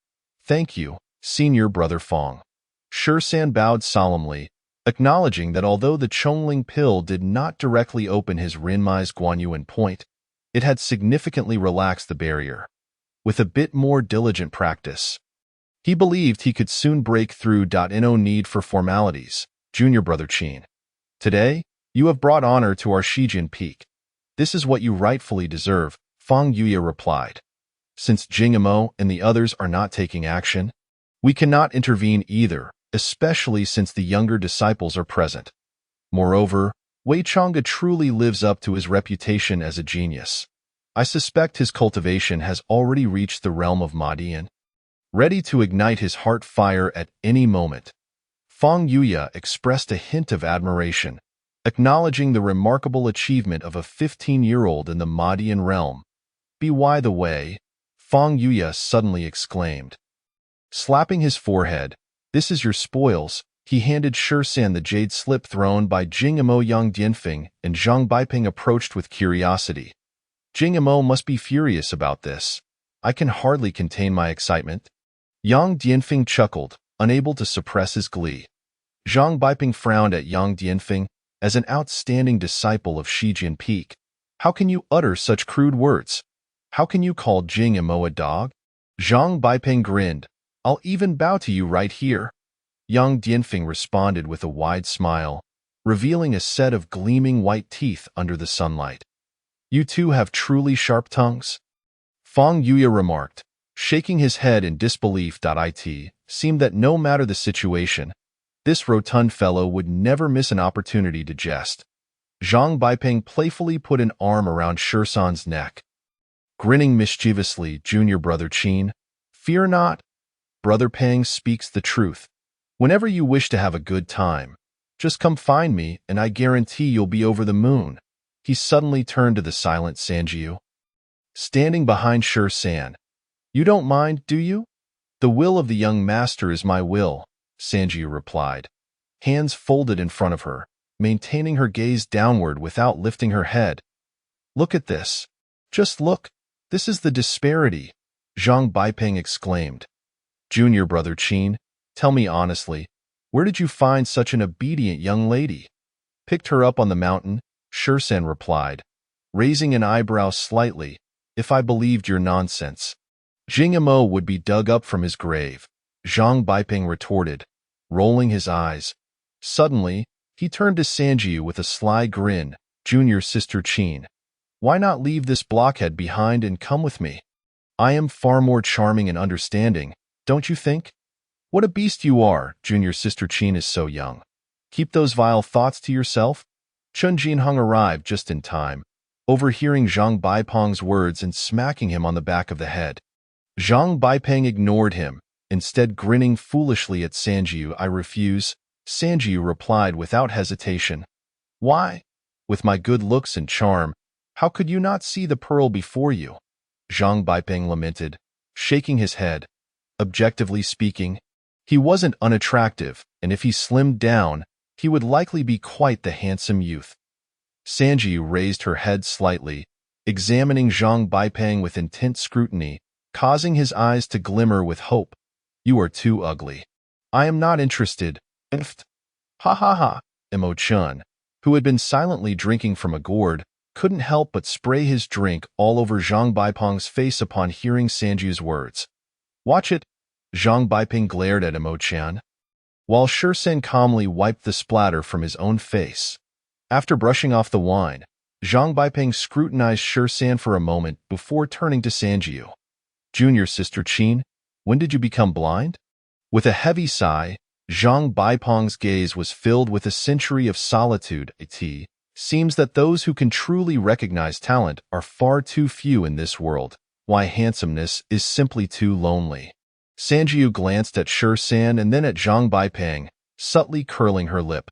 "Thank you, Senior Brother Fang." Shi bowed solemnly, acknowledging that although the Chongling pill did not directly open his Rinmai's Guanyuan point, it had significantly relaxed the barrier. With a bit more diligent practice, he believed he could soon break through. No need for formalities, Junior Brother Qin. Today, you have brought honor to our Shijin Peak. This is what you rightfully deserve, Fang Yuya replied. Since Jingamo and the others are not taking action, we cannot intervene either, especially since the younger disciples are present. Moreover, Wei Chang'e truly lives up to his reputation as a genius. I suspect his cultivation has already reached the realm of Madian, ready to ignite his heart fire at any moment. Fang Yuya expressed a hint of admiration, acknowledging the remarkable achievement of a 15-year-old in the Madian realm. By the way, Fang Yuya suddenly exclaimed. Slapping his forehead, "This is your spoils." He handed Shi the jade slip thrown by Jingamo. Yang Dianfeng and Zhang Baiping approached with curiosity. Jingamo must be furious about this. I can hardly contain my excitement. Yang Dianfeng chuckled, unable to suppress his glee. Zhang Baiping frowned at Yang Dianfeng. As an outstanding disciple of Shijin Peak, how can you utter such crude words? How can you call Jingamo a dog? Zhang Baiping grinned. I'll even bow to you right here. Yang Dianfeng responded with a wide smile, revealing a set of gleaming white teeth under the sunlight. You two have truly sharp tongues? Fang Yuya remarked, shaking his head in disbelief. It seemed that no matter the situation, this rotund fellow would never miss an opportunity to jest. Zhang Baiping playfully put an arm around Shisan's neck. Grinning mischievously, Junior Brother Qin, fear not. Brother Pang speaks the truth. Whenever you wish to have a good time, just come find me and I guarantee you'll be over the moon. He suddenly turned to the silent Sanjiu, standing behind Shi. You don't mind, do you? The will of the young master is my will, Sanjiu replied, hands folded in front of her, maintaining her gaze downward without lifting her head. Look at this. Just look. This is the disparity, Zhang Baiping exclaimed. Junior Brother Qin, tell me honestly, where did you find such an obedient young lady? Picked her up on the mountain, Shi replied, raising an eyebrow slightly. If I believed your nonsense, Jingamo would be dug up from his grave, Zhang Baiping retorted, rolling his eyes. Suddenly, he turned to Sanjiu with a sly grin. Junior Sister Qin, why not leave this blockhead behind and come with me? I am far more charming and understanding, don't you think? What a beast you are, Junior Sister Qin is so young. Keep those vile thoughts to yourself. Chun Jinheng arrived just in time, overhearing Zhang Baipeng's words and smacking him on the back of the head. Zhang Baipeng ignored him, instead grinning foolishly at Sanjiu. I refuse, Sanjiu replied without hesitation. Why? With my good looks and charm, how could you not see the pearl before you? Zhang Baipeng lamented, shaking his head. Objectively speaking, he wasn't unattractive, and if he slimmed down, he would likely be quite the handsome youth. Sanjiu raised her head slightly, examining Zhang Baipeng with intense scrutiny, causing his eyes to glimmer with hope. You are too ugly. I am not interested. Ha ha ha. Mo Chun, who had been silently drinking from a gourd, couldn't help but spray his drink all over Zhang Baipeng's face upon hearing Sanjiu's words. Watch it. Zhang Baiping glared at Mo Chun, while Shi calmly wiped the splatter from his own face. After brushing off the wine, Zhang Baipeng scrutinized Shursan for a moment before turning to Sanjiu. Junior sister Qin, when did you become blind? With a heavy sigh, Zhang Baipeng's gaze was filled with a century of solitude. It seems that those who can truly recognize talent are far too few in this world. Why handsomeness is simply too lonely. Sanjiu glanced at Shursan and then at Zhang Baipeng, subtly curling her lip.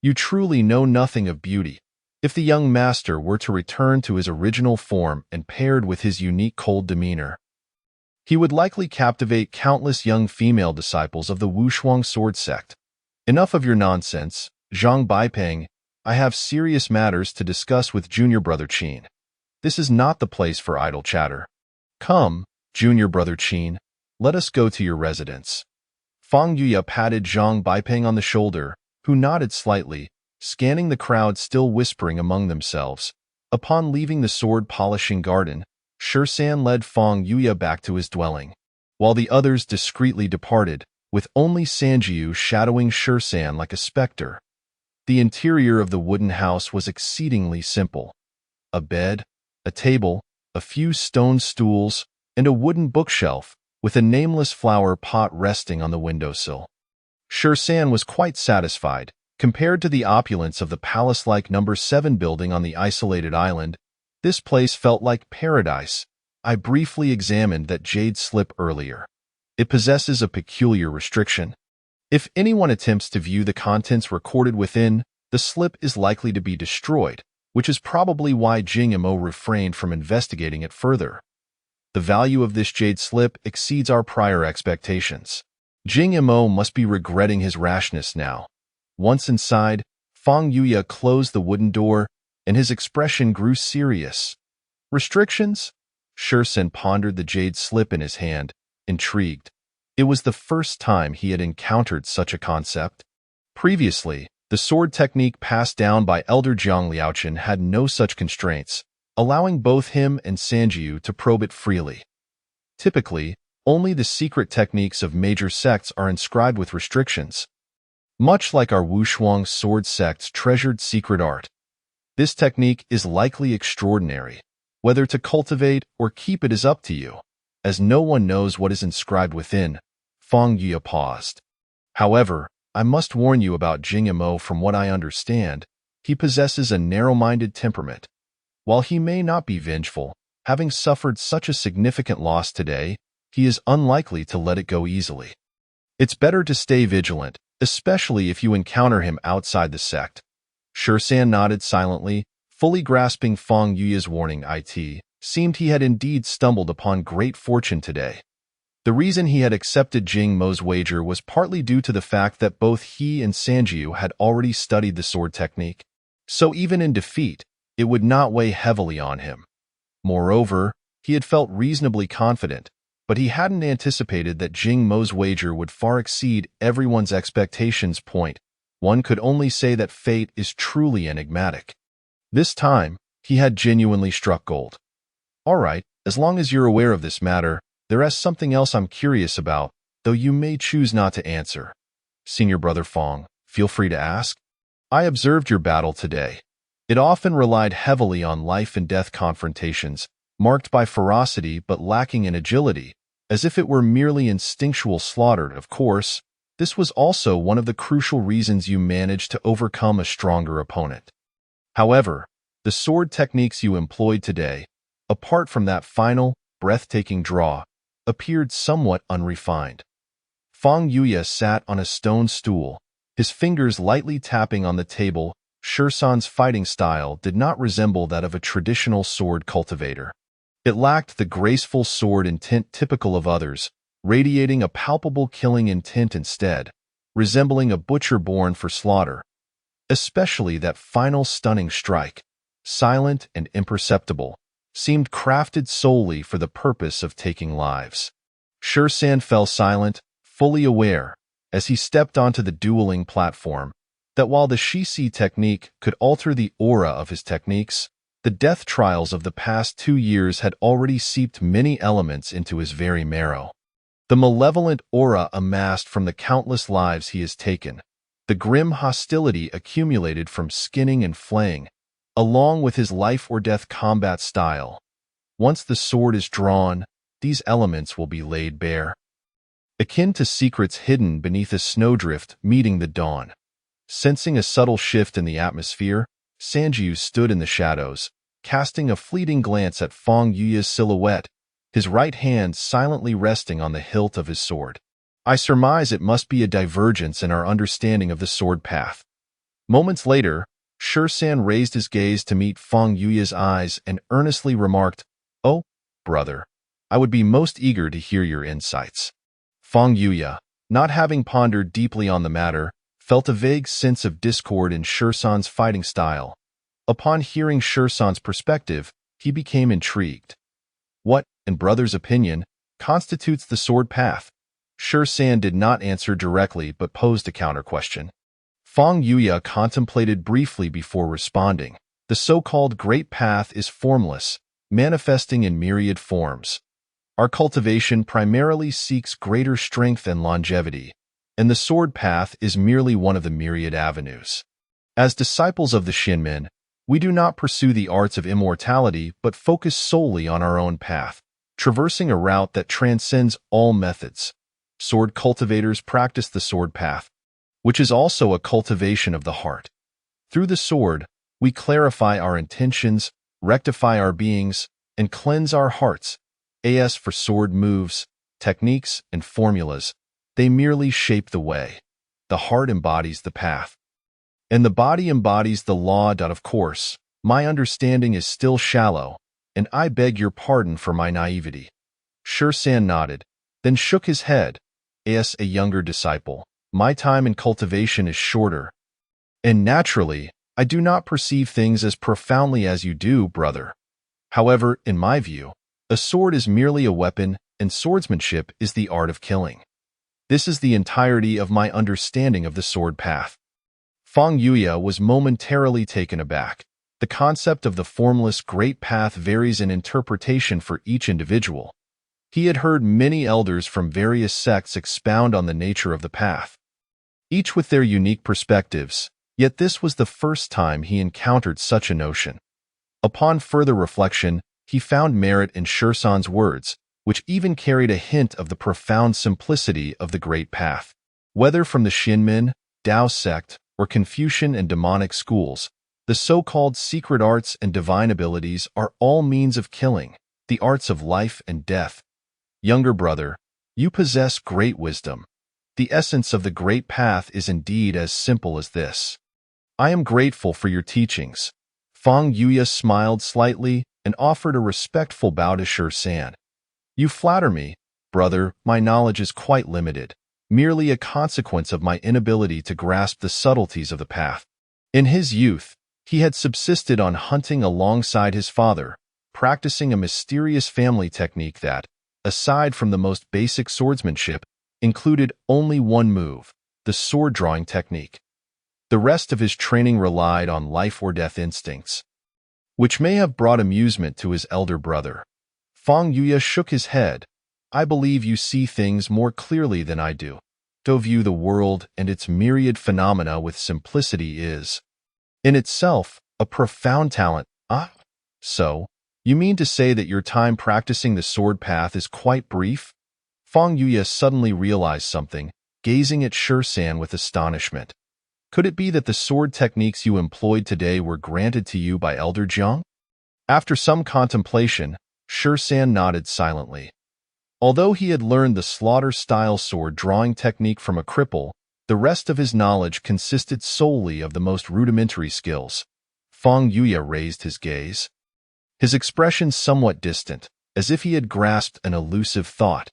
You truly know nothing of beauty. If the young master were to return to his original form and paired with his unique cold demeanor, he would likely captivate countless young female disciples of the Wushuang sword sect. Enough of your nonsense, Zhang Baipeng. I have serious matters to discuss with junior brother Qin. This is not the place for idle chatter. Come, junior brother Qin, let us go to your residence. Fang Yuya patted Zhang Baipeng on the shoulder, who nodded slightly, scanning the crowd still whispering among themselves. Upon leaving the sword-polishing garden, Shursan led Fang Yuya back to his dwelling, while the others discreetly departed, with only Sanjiu shadowing Shursan like a specter. The interior of the wooden house was exceedingly simple. A bed, a table, a few stone stools, and a wooden bookshelf, with a nameless flower pot resting on the windowsill. Shursan was quite satisfied. Compared to the opulence of the palace-like No. 7 building on the isolated island, this place felt like paradise. I briefly examined that jade slip earlier. It possesses a peculiar restriction. If anyone attempts to view the contents recorded within, the slip is likely to be destroyed, which is probably why Jing Mo refrained from investigating it further. The value of this jade slip exceeds our prior expectations. Jing Mo must be regretting his rashness now. Once inside, Fang Yuya closed the wooden door, and his expression grew serious. Restrictions? Shursan pondered the jade slip in his hand, intrigued. It was the first time he had encountered such a concept. Previously, the sword technique passed down by Elder Jiang Liaochen had no such constraints, allowing both him and Sanjiu to probe it freely. Typically, only the secret techniques of major sects are inscribed with restrictions, much like our Wushuang sword sect's treasured secret art. This technique is likely extraordinary. Whether to cultivate or keep it is up to you, as no one knows what is inscribed within. Fang Yuya paused. However, I must warn you about Jing Mo. From what I understand, he possesses a narrow-minded temperament. While he may not be vengeful, having suffered such a significant loss today, he is unlikely to let it go easily. It's better to stay vigilant, especially if you encounter him outside the sect. Shursan nodded silently, fully grasping Fang Yuya's warning. It seemed he had indeed stumbled upon great fortune today. The reason he had accepted Jing Mo's wager was partly due to the fact that both he and Sanjiu had already studied the sword technique, so even in defeat, it would not weigh heavily on him. Moreover, he had felt reasonably confident, but he hadn't anticipated that Jing Mo's wager would far exceed everyone's expectations. One could only say that fate is truly enigmatic. This time, he had genuinely struck gold. All right, as long as you're aware of this matter, there is something else I'm curious about, though you may choose not to answer. Senior Brother Fang, feel free to ask. I observed your battle today. It often relied heavily on life-and-death confrontations, marked by ferocity but lacking in agility, as if it were merely instinctual slaughter. Of course, this was also one of the crucial reasons you managed to overcome a stronger opponent. However, the sword techniques you employed today, apart from that final, breathtaking draw, appeared somewhat unrefined. Fang Yuya sat on a stone stool, his fingers lightly tapping on the table. Shursan's fighting style did not resemble that of a traditional sword cultivator. It lacked the graceful sword intent typical of others, radiating a palpable killing intent instead, resembling a butcher born for slaughter. Especially that final stunning strike, silent and imperceptible, seemed crafted solely for the purpose of taking lives. Shursan fell silent, fully aware, as he stepped onto the dueling platform, that while the Shishi technique could alter the aura of his techniques, the death trials of the past 2 years had already seeped many elements into his very marrow. The malevolent aura amassed from the countless lives he has taken, The grim hostility accumulated from skinning and flaying, along with his life-or-death combat style. Once the sword is drawn, these elements will be laid bare. Akin to secrets hidden beneath a snowdrift meeting the dawn. Sensing a subtle shift in the atmosphere, Sanjiu stood in the shadows, casting a fleeting glance at Feng Yuya's silhouette, his right hand silently resting on the hilt of his sword. I surmise it must be a divergence in our understanding of the sword path. Moments later, Sher-san raised his gaze to meet Feng Yuya's eyes and earnestly remarked, "Oh, brother, I would be most eager to hear your insights." Feng Yuya, not having pondered deeply on the matter, felt a vague sense of discord in Sher-san's fighting style. Upon hearing Sher-san's perspective, he became intrigued. What, in brother's opinion, constitutes the sword path? Sher-san did not answer directly but posed a counter-question. Feng Yuya contemplated briefly before responding. The so-called Great Path is formless, manifesting in myriad forms. Our cultivation primarily seeks greater strength and longevity, and the sword path is merely one of the myriad avenues. As disciples of the Shinmen, we do not pursue the arts of immortality but focus solely on our own path, traversing a route that transcends all methods. Sword cultivators practice the sword path, which is also a cultivation of the heart. Through the sword, we clarify our intentions, rectify our beings, and cleanse our hearts. As for sword moves, techniques, and formulas, they merely shape the way. The heart embodies the path, and the body embodies the law. Of course, my understanding is still shallow, and I beg your pardon for my naivety. Sher-san nodded, then shook his head. As a younger disciple, my time in cultivation is shorter, and naturally, I do not perceive things as profoundly as you do, brother. However, in my view, a sword is merely a weapon, and swordsmanship is the art of killing. This is the entirety of my understanding of the sword path. Feng Yuya was momentarily taken aback. The concept of the formless great path varies in interpretation for each individual. He had heard many elders from various sects expound on the nature of the path, each with their unique perspectives, yet this was the first time he encountered such a notion. Upon further reflection, he found merit in Sher-san's words, which even carried a hint of the profound simplicity of the great path. Whether from the Shinmen, Tao sect, or Confucian and demonic schools, the so-called secret arts and divine abilities are all means of killing, the arts of life and death. Younger brother, you possess great wisdom. The essence of the great path is indeed as simple as this. I am grateful for your teachings. Feng Yuya smiled slightly and offered a respectful bow to Sher-san. You flatter me, brother. My knowledge is quite limited, merely a consequence of my inability to grasp the subtleties of the path. In his youth, he had subsisted on hunting alongside his father, practicing a mysterious family technique that, aside from the most basic swordsmanship, included only one move, the sword-drawing technique. The rest of his training relied on life-or-death instincts, which may have brought amusement to his elder brother. Feng Yuya shook his head. I believe you see things more clearly than I do. To view the world and its myriad phenomena with simplicity is, in itself, a profound talent. So, you mean to say that your time practicing the sword path is quite brief? Feng Yuya suddenly realized something, gazing at Sher-san with astonishment. Could it be that the sword techniques you employed today were granted to you by Elder Jiang? After some contemplation, Sher-san nodded silently. Although he had learned the slaughter-style sword-drawing technique from a cripple, the rest of his knowledge consisted solely of the most rudimentary skills. Feng Yuya raised his gaze, his expression somewhat distant, as if he had grasped an elusive thought.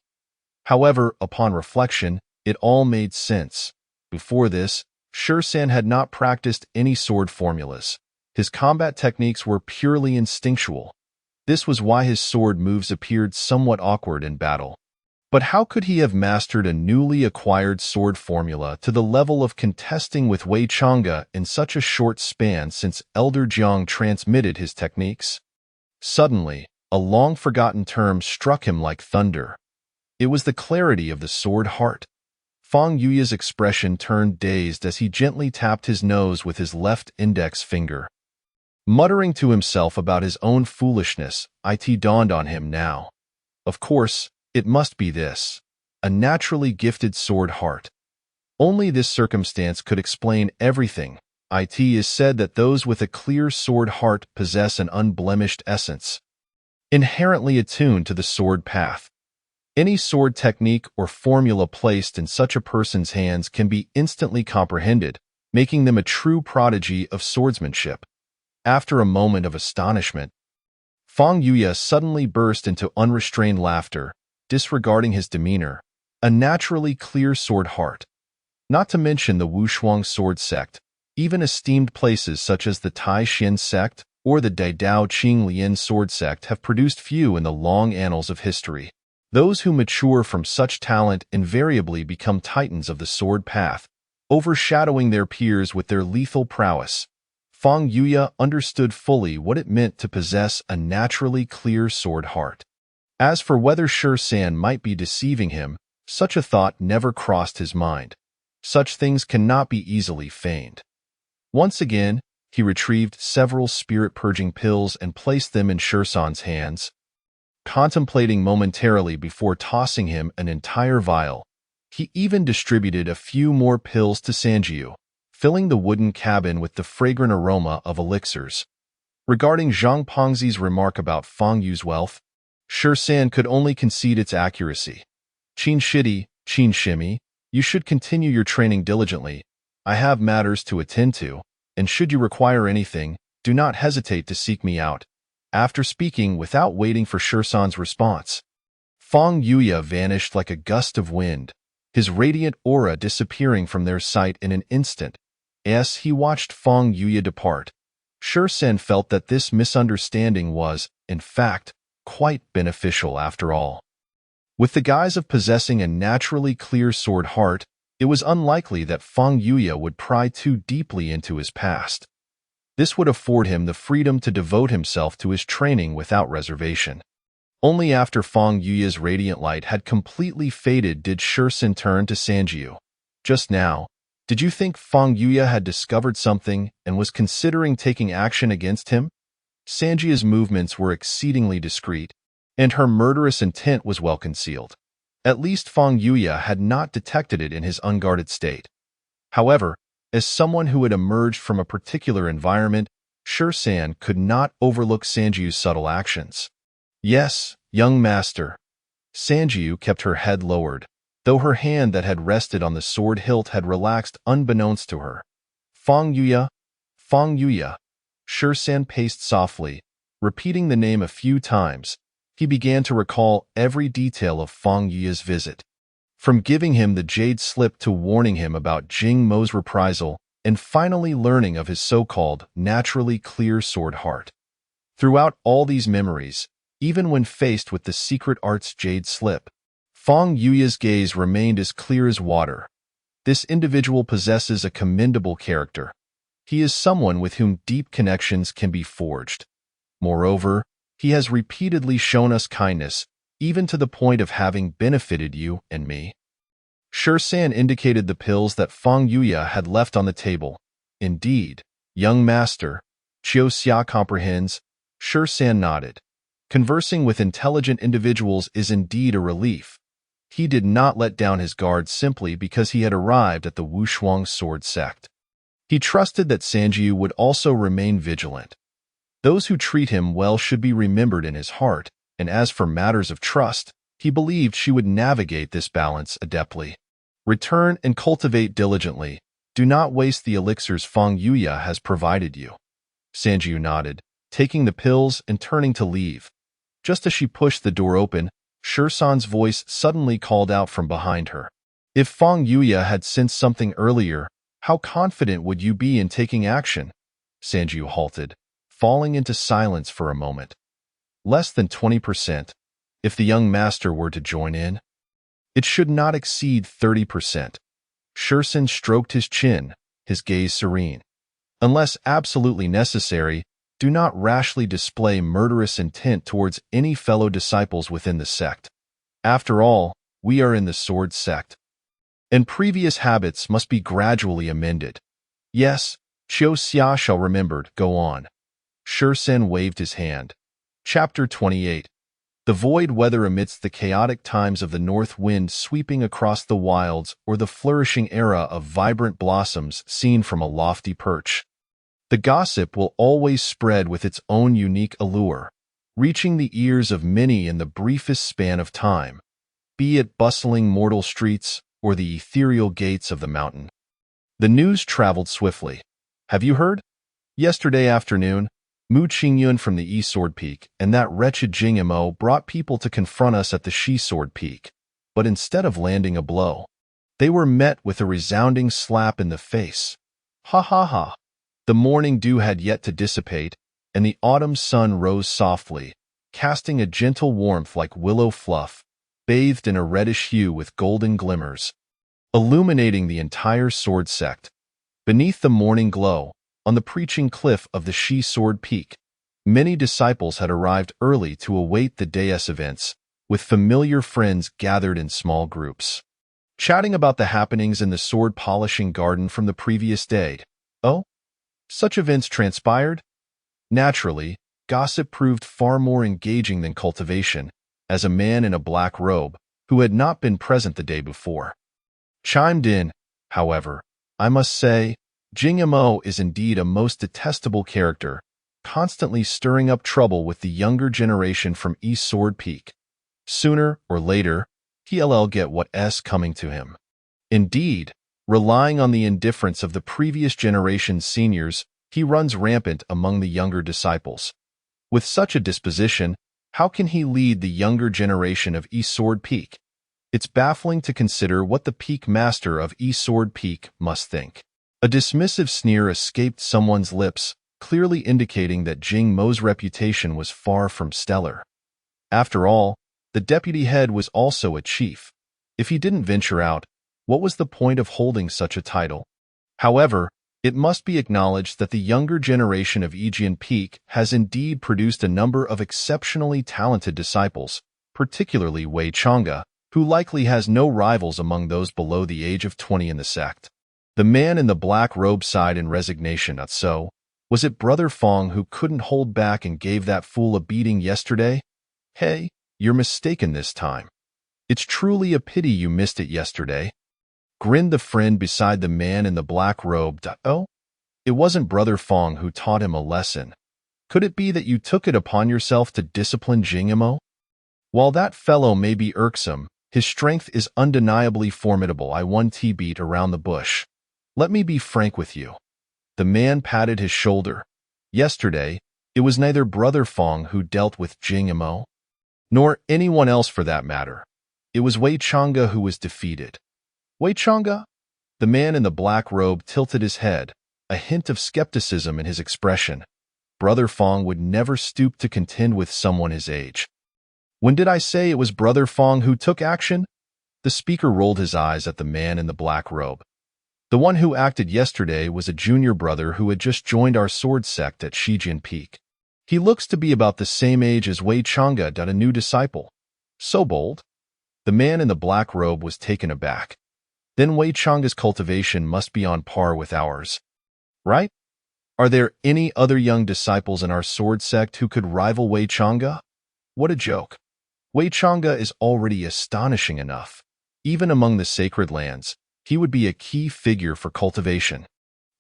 However, upon reflection, it all made sense. Before this, Sher-san had not practiced any sword formulas. His combat techniques were purely instinctual. This was why his sword moves appeared somewhat awkward in battle. But how could he have mastered a newly acquired sword formula to the level of contesting with Wei Chang'e in such a short span since Elder Jiang transmitted his techniques? Suddenly, a long-forgotten term struck him like thunder. It was the clarity of the sword heart. Fang Yuya's expression turned dazed as he gently tapped his nose with his left index finger. Muttering to himself about his own foolishness, it dawned on him now. Of course, it must be this. A naturally gifted sword heart. Only this circumstance could explain everything. It is said that those with a clear sword heart possess an unblemished essence, inherently attuned to the sword path. Any sword technique or formula placed in such a person's hands can be instantly comprehended, making them a true prodigy of swordsmanship. After a moment of astonishment, Fang Yuya suddenly burst into unrestrained laughter, disregarding his demeanor. A naturally clear sword heart. Not to mention the Wushuang sword sect, even esteemed places such as the Tai Xin sect or the Daidao Qing Lian sword sect have produced few in the long annals of history. Those who mature from such talent invariably become titans of the sword path, overshadowing their peers with their lethal prowess. Fang Yuya understood fully what it meant to possess a naturally clear sword heart. As for whether San might be deceiving him, such a thought never crossed his mind. Such things cannot be easily feigned. Once again, he retrieved several spirit-purging pills and placed them in San's hands, contemplating momentarily before tossing him an entire vial. He even distributed a few more pills to Sanjiu, filling the wooden cabin with the fragrant aroma of elixirs. Regarding Zhang Pengzi's remark about Fang Yu's wealth, San could only concede its accuracy. Qin Shidi, Qin Shimi, you should continue your training diligently. I have matters to attend to, and should you require anything, do not hesitate to seek me out. After speaking without waiting for San's response, Fang Yuya vanished like a gust of wind, his radiant aura disappearing from their sight in an instant. As he watched Fang Yuya depart, San felt that this misunderstanding was, in fact, quite beneficial after all. With the guise of possessing a naturally clear sword heart, it was unlikely that Fang Yuya would pry too deeply into his past. This would afford him the freedom to devote himself to his training without reservation. Only after Fang Yuya's radiant light had completely faded did San turn to Sanjiu. Just now, did you think Fang Yuya had discovered something and was considering taking action against him? Sanjiu's movements were exceedingly discreet, and her murderous intent was well concealed. At least Fang Yuya had not detected it in his unguarded state. However, as someone who had emerged from a particular environment, San could not overlook Sanjiu's subtle actions. Yes, young master. Sanjiu kept her head lowered, though her hand that had rested on the sword hilt had relaxed unbeknownst to her. Fang Yuya, Fang Yuya. San paced softly, repeating the name a few times. He began to recall every detail of Fang Yuya's visit, from giving him the jade slip to warning him about Jing Mo's reprisal, and finally learning of his so-called naturally clear sword heart. Throughout all these memories, even when faced with the secret art's jade slip, Fang Yuya's gaze remained as clear as water. This individual possesses a commendable character. He is someone with whom deep connections can be forged. Moreover, he has repeatedly shown us kindness, even to the point of having benefited you and me. San indicated the pills that Fang Yuya had left on the table. Indeed, young master, Qiu Xia comprehends. San nodded. Conversing with intelligent individuals is indeed a relief. He did not let down his guard simply because he had arrived at the Wushuang sword sect. He trusted that Sanjiu would also remain vigilant. Those who treat him well should be remembered in his heart, and as for matters of trust, he believed she would navigate this balance adeptly. Return and cultivate diligently. Do not waste the elixirs Fang Yuya has provided you. Sanjiu nodded, taking the pills and turning to leave. Just as she pushed the door open, San's voice suddenly called out from behind her. If Fang Yuya had sensed something earlier, how confident would you be in taking action? Sanjiu halted, falling into silence for a moment. Less than 20%. If the young master were to join in, it should not exceed 30%. San stroked his chin, his gaze serene. Unless absolutely necessary, do not rashly display murderous intent towards any fellow disciples within the sect. After all, we are in the sword sect. and previous habits must be gradually amended. Yes, Qiu Xia remembered. Go on. Shursen waved his hand. Chapter 28. The void weather amidst the chaotic times of the north wind sweeping across the wilds or the flourishing era of vibrant blossoms seen from a lofty perch. The gossip will always spread with its own unique allure, reaching the ears of many in the briefest span of time, be it bustling mortal streets or the ethereal gates of the mountain. The news traveled swiftly. Have you heard? Yesterday afternoon, Mu Qingyun from the East Sword Peak and that wretched Jing Mo brought people to confront us at the Shi Sword Peak, but instead of landing a blow, they were met with a resounding slap in the face. Ha ha ha. The morning dew had yet to dissipate, and the autumn sun rose softly, casting a gentle warmth like willow fluff, bathed in a reddish hue with golden glimmers, illuminating the entire sword sect. Beneath the morning glow, on the preaching cliff of the Shi Sword Peak, many disciples had arrived early to await the day's events, with familiar friends gathered in small groups, chatting about the happenings in the sword polishing garden from the previous day. Oh? Such events transpired? Naturally, gossip proved far more engaging than cultivation, as a man in a black robe, who had not been present the day before, chimed in. However, I must say, Jing Mo is indeed a most detestable character, constantly stirring up trouble with the younger generation from East Sword Peak. Sooner or later, he'll get what's coming to him. Indeed, relying on the indifference of the previous generation's seniors, he runs rampant among the younger disciples. With such a disposition, how can he lead the younger generation of East Sword Peak? It's baffling to consider what the peak master of East Sword Peak must think. A dismissive sneer escaped someone's lips, clearly indicating that Jing Mo's reputation was far from stellar. After all, the deputy head was also a chief. If he didn't venture out, what was the point of holding such a title? However, it must be acknowledged that the younger generation of Yijian Peak has indeed produced a number of exceptionally talented disciples, particularly Wei Chang'e, who likely has no rivals among those below the age of 20 in the sect. The man in the black robe sighed in resignation. So, was it Brother Fong who couldn't hold back and gave that fool a beating yesterday? Hey, you're mistaken this time. It's truly a pity you missed it yesterday, grinned the friend beside the man in the black robe. Oh, it wasn't Brother Fong who taught him a lesson. Could it be that you took it upon yourself to discipline Jing Mo? While that fellow may be irksome, his strength is undeniably formidable. I won T-beat around the bush. Let me be frank with you. The man patted his shoulder. Yesterday, it was neither Brother Fong who dealt with Jing Mo, nor anyone else for that matter. It was Wei Chang'e who was defeated. Wei Chang'e? The man in the black robe tilted his head, a hint of skepticism in his expression. Brother Fong would never stoop to contend with someone his age. When did I say it was Brother Fong who took action? The speaker rolled his eyes at the man in the black robe. The one who acted yesterday was a junior brother who had just joined our sword sect at Shijian Peak. He looks to be about the same age as Wei Chang'e, a new disciple. So bold? The man in the black robe was taken aback. Then Wei Chang'e's cultivation must be on par with ours, right? Are there any other young disciples in our sword sect who could rival Wei Chang'e? What a joke. Wei Chang'e is already astonishing enough. Even among the sacred lands, he would be a key figure for cultivation.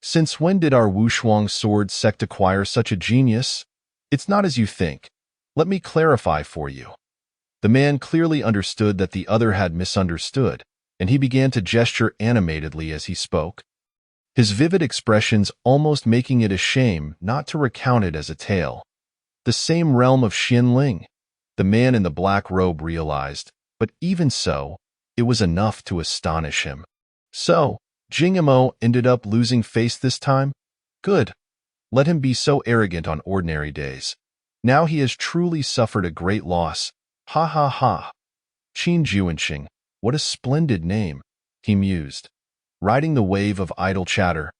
Since when did our Wushuang sword sect acquire such a genius? It's not as you think. Let me clarify for you. The man clearly understood that the other had misunderstood, and he began to gesture animatedly as he spoke, his vivid expressions almost making it a shame not to recount it as a tale. The same realm of Xinling, the man in the black robe realized, but even so, it was enough to astonish him. So, Jing Mo ended up losing face this time? Good. Let him be so arrogant on ordinary days. Now he has truly suffered a great loss. Ha ha ha. Qin Juanxing, what a splendid name, he mused, riding the wave of idle chatter.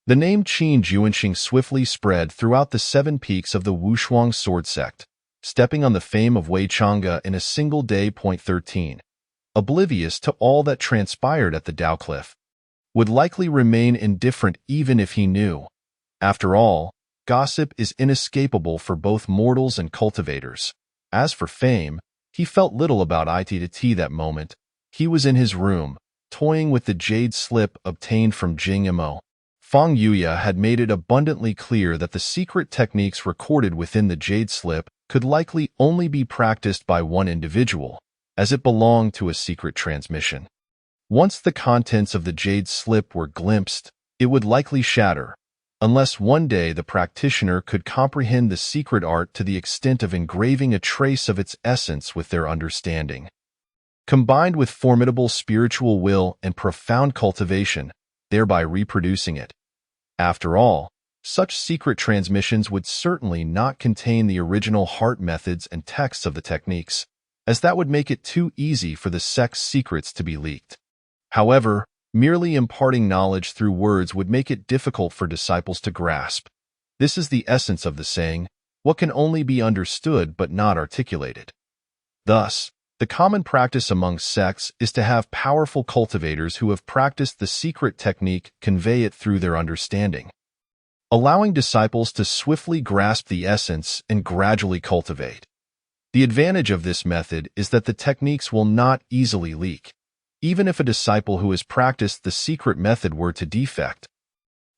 The name Qin Juanxing swiftly spread throughout the 7 peaks of the Wushuang sword sect, stepping on the fame of Wei Chang'e in a single day. 13. oblivious to all that transpired at the Dow Cliff, would likely remain indifferent even if he knew. After all, gossip is inescapable for both mortals and cultivators. As for fame, he felt little about it that moment. He was in his room, toying with the jade slip obtained from Jing Mo. Feng Yuya had made it abundantly clear that the secret techniques recorded within the jade slip could likely only be practiced by one individual, as it belonged to a secret transmission. Once the contents of the jade slip were glimpsed, it would likely shatter, unless one day the practitioner could comprehend the secret art to the extent of engraving a trace of its essence with their understanding. Combined with formidable spiritual will and profound cultivation, thereby reproducing it. After all, such secret transmissions would certainly not contain the original heart methods and texts of the techniques, as that would make it too easy for the sect's secrets to be leaked. However, merely imparting knowledge through words would make it difficult for disciples to grasp. This is the essence of the saying, what can only be understood but not articulated. Thus, the common practice among sects is to have powerful cultivators who have practiced the secret technique convey it through their understanding, allowing disciples to swiftly grasp the essence and gradually cultivate. The advantage of this method is that the techniques will not easily leak, even if a disciple who has practiced the secret method were to defect.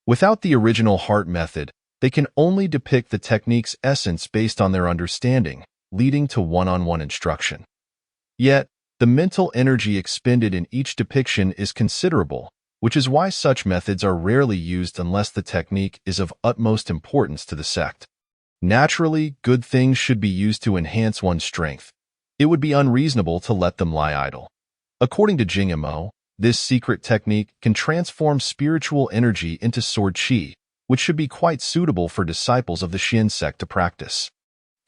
Without the original heart method, they can only depict the technique's essence based on their understanding, leading to one-on-one instruction. Yet, the mental energy expended in each depiction is considerable, which is why such methods are rarely used unless the technique is of utmost importance to the sect. Naturally, good things should be used to enhance one's strength. It would be unreasonable to let them lie idle. According to Jing Mo, this secret technique can transform spiritual energy into sword qi, which should be quite suitable for disciples of the Xin sect to practice.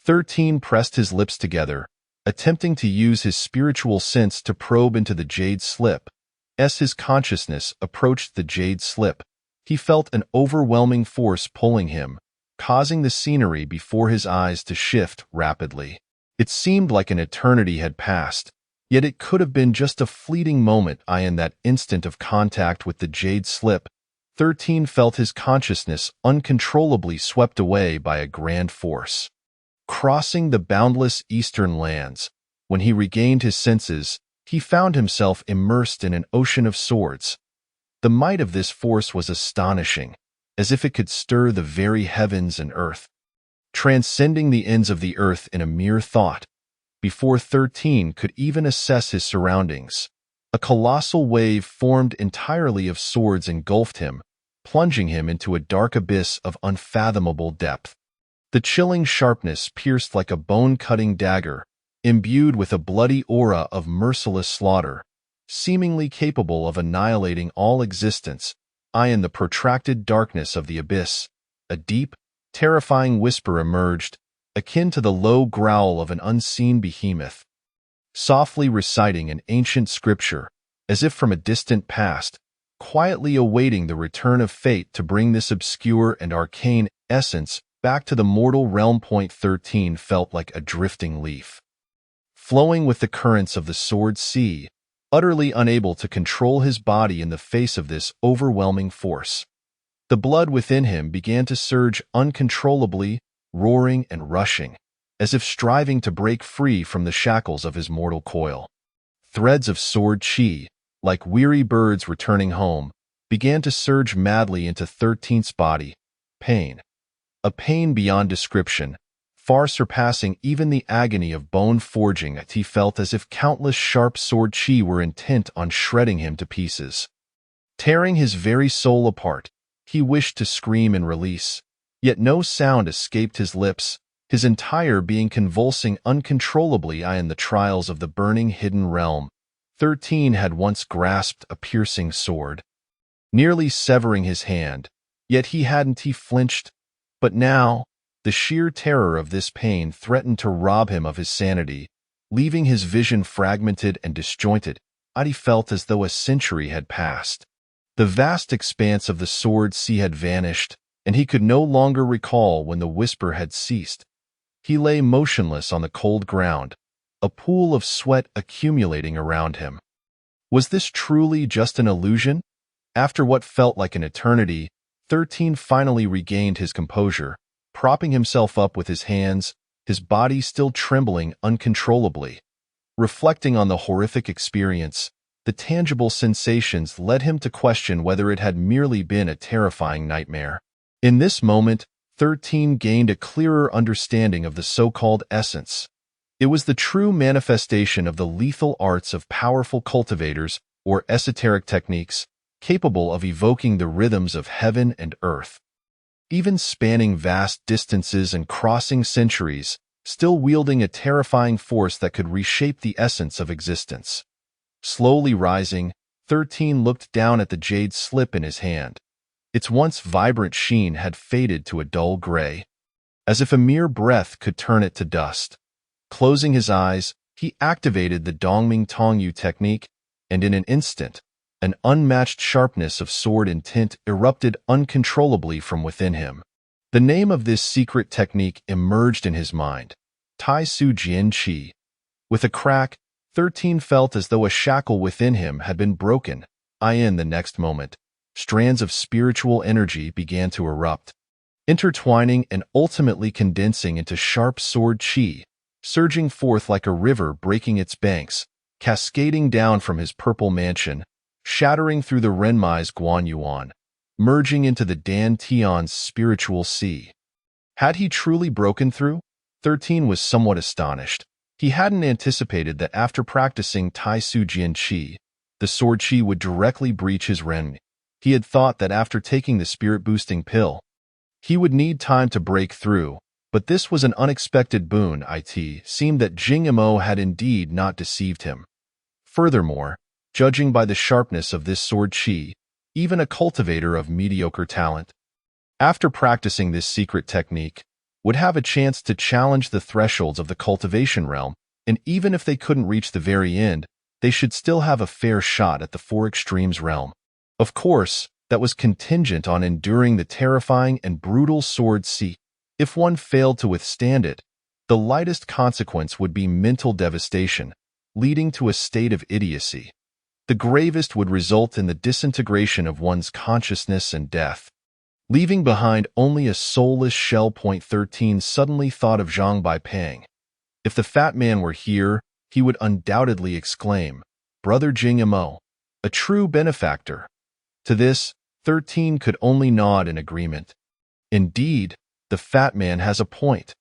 13 pressed his lips together, attempting to use his spiritual sense to probe into the jade slip. As his consciousness approached the jade slip, he felt an overwhelming force pulling him, causing the scenery before his eyes to shift rapidly. It seemed like an eternity had passed, yet it could have been just a fleeting moment. In that instant of contact with the jade slip, 13 felt his consciousness uncontrollably swept away by a grand force. Crossing the boundless eastern lands, when he regained his senses, he found himself immersed in an ocean of swords. The might of this force was astonishing, as if it could stir the very heavens and earth, transcending the ends of the earth in a mere thought. Before 13 could even assess his surroundings, a colossal wave formed entirely of swords engulfed him, plunging him into a dark abyss of unfathomable depth. The chilling sharpness pierced like a bone-cutting dagger, imbued with a bloody aura of merciless slaughter, seemingly capable of annihilating all existence. In the protracted darkness of the abyss, a deep, terrifying whisper emerged, akin to the low growl of an unseen behemoth, softly reciting an ancient scripture, as if from a distant past, quietly awaiting the return of fate to bring this obscure and arcane essence back to the mortal realm. 13 felt like a drifting leaf, flowing with the currents of the sword sea, utterly unable to control his body in the face of this overwhelming force. The blood within him began to surge uncontrollably, roaring and rushing, as if striving to break free from the shackles of his mortal coil. Threads of sword qi, like weary birds returning home, began to surge madly into 13's body. Pain. A pain beyond description, far surpassing even the agony of bone forging. He felt as if countless sharp sword qi were intent on shredding him to pieces, tearing his very soul apart. He wished to scream in release, yet no sound escaped his lips, his entire being convulsing uncontrollably. In the trials of the burning hidden realm, 13 had once grasped a piercing sword, nearly severing his hand, yet he flinched. But now, the sheer terror of this pain threatened to rob him of his sanity, leaving his vision fragmented and disjointed. He felt as though a century had passed. The vast expanse of the sword sea had vanished, and he could no longer recall when the whisper had ceased. He lay motionless on the cold ground, a pool of sweat accumulating around him. Was this truly just an illusion? After what felt like an eternity, 13 finally regained his composure, propping himself up with his hands, his body still trembling uncontrollably. Reflecting on the horrific experience, the tangible sensations led him to question whether it had merely been a terrifying nightmare. In this moment, 13 gained a clearer understanding of the so-called essence. It was the true manifestation of the lethal arts of powerful cultivators or esoteric techniques, capable of evoking the rhythms of heaven and earth. Even spanning vast distances and crossing centuries, still wielding a terrifying force that could reshape the essence of existence. Slowly rising, 13 looked down at the jade slip in his hand. Its once vibrant sheen had faded to a dull gray, as if a mere breath could turn it to dust. Closing his eyes, he activated the Dongming Tongyu technique, and in an instant, an unmatched sharpness of sword intent erupted uncontrollably from within him. The name of this secret technique emerged in his mind, Tai Su Jian Qi. With a crack, 13 felt as though a shackle within him had been broken. In the next moment, strands of spiritual energy began to erupt, intertwining and ultimately condensing into sharp sword qi, surging forth like a river breaking its banks, cascading down from his purple mansion, shattering through the Renmai's Guanyuan, merging into the Dan Tian's spiritual sea. Had he truly broken through? 13 was somewhat astonished. He hadn't anticipated that after practicing Tai Su Jian Qi, the sword qi would directly breach his Ren. He had thought that after taking the spirit-boosting pill, he would need time to break through, but this was an unexpected boon. It seemed that Jing Mo had indeed not deceived him. Furthermore, judging by the sharpness of this sword qi, even a cultivator of mediocre talent, after practicing this secret technique, would have a chance to challenge the thresholds of the cultivation realm, and even if they couldn't reach the very end, they should still have a fair shot at the Four Extremes realm. Of course, that was contingent on enduring the terrifying and brutal sword sea. If one failed to withstand it, the lightest consequence would be mental devastation, leading to a state of idiocy. The gravest would result in the disintegration of one's consciousness and death, leaving behind only a soulless shell. 13 suddenly thought of Zhang Baipeng. If the fat man were here, he would undoubtedly exclaim, "Brother Jing Mo, a true benefactor." To this, 13 could only nod in agreement. Indeed, the fat man has a point.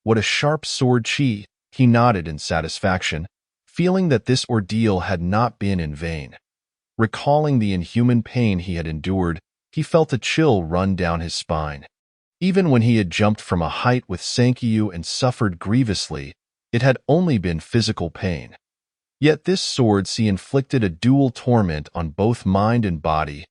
What a sharp sword qi, he nodded in satisfaction, feeling that this ordeal had not been in vain. Recalling the inhuman pain he had endured, he felt a chill run down his spine. Even when he had jumped from a height with Sankyu and suffered grievously, it had only been physical pain. Yet this sword qi inflicted a dual torment on both mind and body,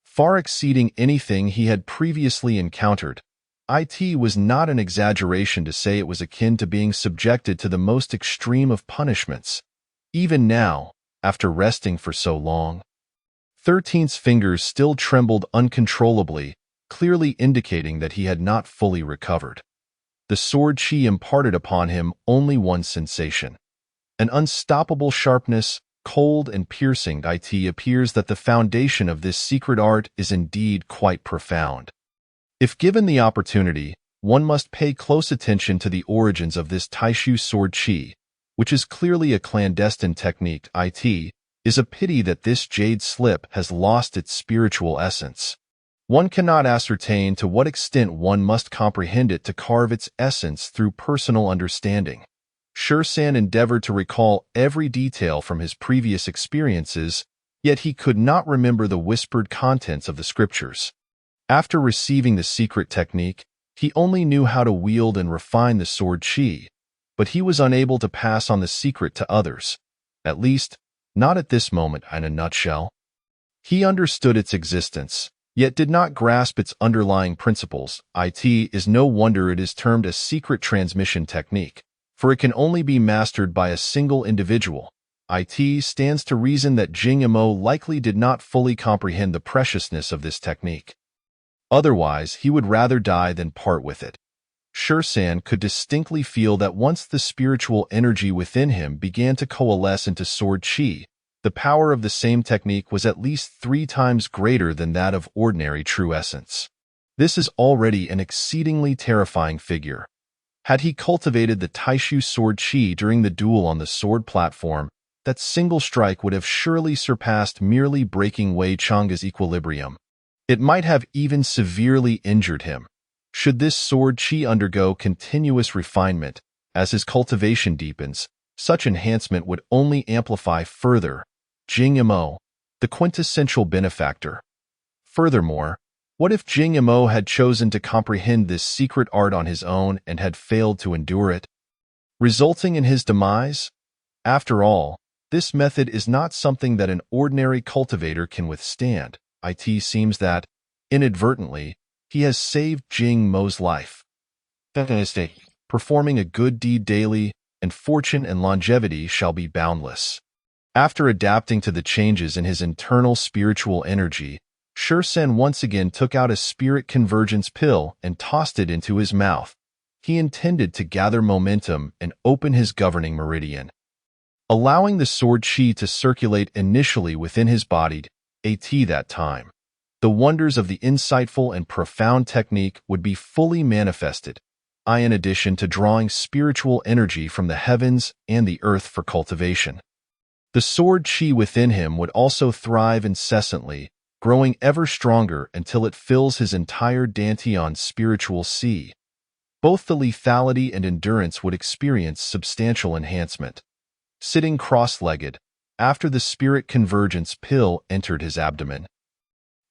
far exceeding anything he had previously encountered. It was not an exaggeration to say it was akin to being subjected to the most extreme of punishments. Even now, after resting for so long, 13's fingers still trembled uncontrollably, clearly indicating that he had not fully recovered. The sword qi imparted upon him only one sensation, an unstoppable sharpness, cold and piercing. It appears that the foundation of this secret art is indeed quite profound. If given the opportunity, one must pay close attention to the origins of this Taishu sword qi, which is clearly a clandestine technique. It is a pity that this jade slip has lost its spiritual essence. One cannot ascertain to what extent one must comprehend it to carve its essence through personal understanding. Shursan endeavored to recall every detail from his previous experiences, yet he could not remember the whispered contents of the scriptures. After receiving the secret technique, he only knew how to wield and refine the sword qi, but he was unable to pass on the secret to others, at least, not at this moment. In a nutshell, he understood its existence, yet did not grasp its underlying principles. It is no wonder it is termed a secret transmission technique, for it can only be mastered by a single individual. It stands to reason that Jing Mo likely did not fully comprehend the preciousness of this technique. Otherwise, he would rather die than part with it. Shursan could distinctly feel that once the spiritual energy within him began to coalesce into sword chi, the power of the same technique was at least 3 times greater than that of ordinary true essence. This is already an exceedingly terrifying figure. Had he cultivated the Taishu sword chi during the duel on the sword platform, that single strike would have surely surpassed merely breaking Wei Chang'e's equilibrium. It might have even severely injured him. Should this sword chi undergo continuous refinement, as his cultivation deepens, such enhancement would only amplify further. Jing Yamo, the quintessential benefactor. Furthermore, what if Jing Yamo had chosen to comprehend this secret art on his own and had failed to endure it, resulting in his demise? After all, this method is not something that an ordinary cultivator can withstand. It seems that, inadvertently, he has saved Jing Mo's life. Performing a good deed daily, and fortune and longevity shall be boundless. After adapting to the changes in his internal spiritual energy, Shursan once again took out a spirit convergence pill and tossed it into his mouth. He intended to gather momentum and open his governing meridian. Allowing the sword chi to circulate initially within his body, that time, the wonders of the insightful and profound technique would be fully manifested, in addition to drawing spiritual energy from the heavens and the earth for cultivation. The sword chi within him would also thrive incessantly, growing ever stronger until it fills his entire Dantian spiritual sea. Both the lethality and endurance would experience substantial enhancement. Sitting cross-legged, after the spirit convergence pill entered his abdomen,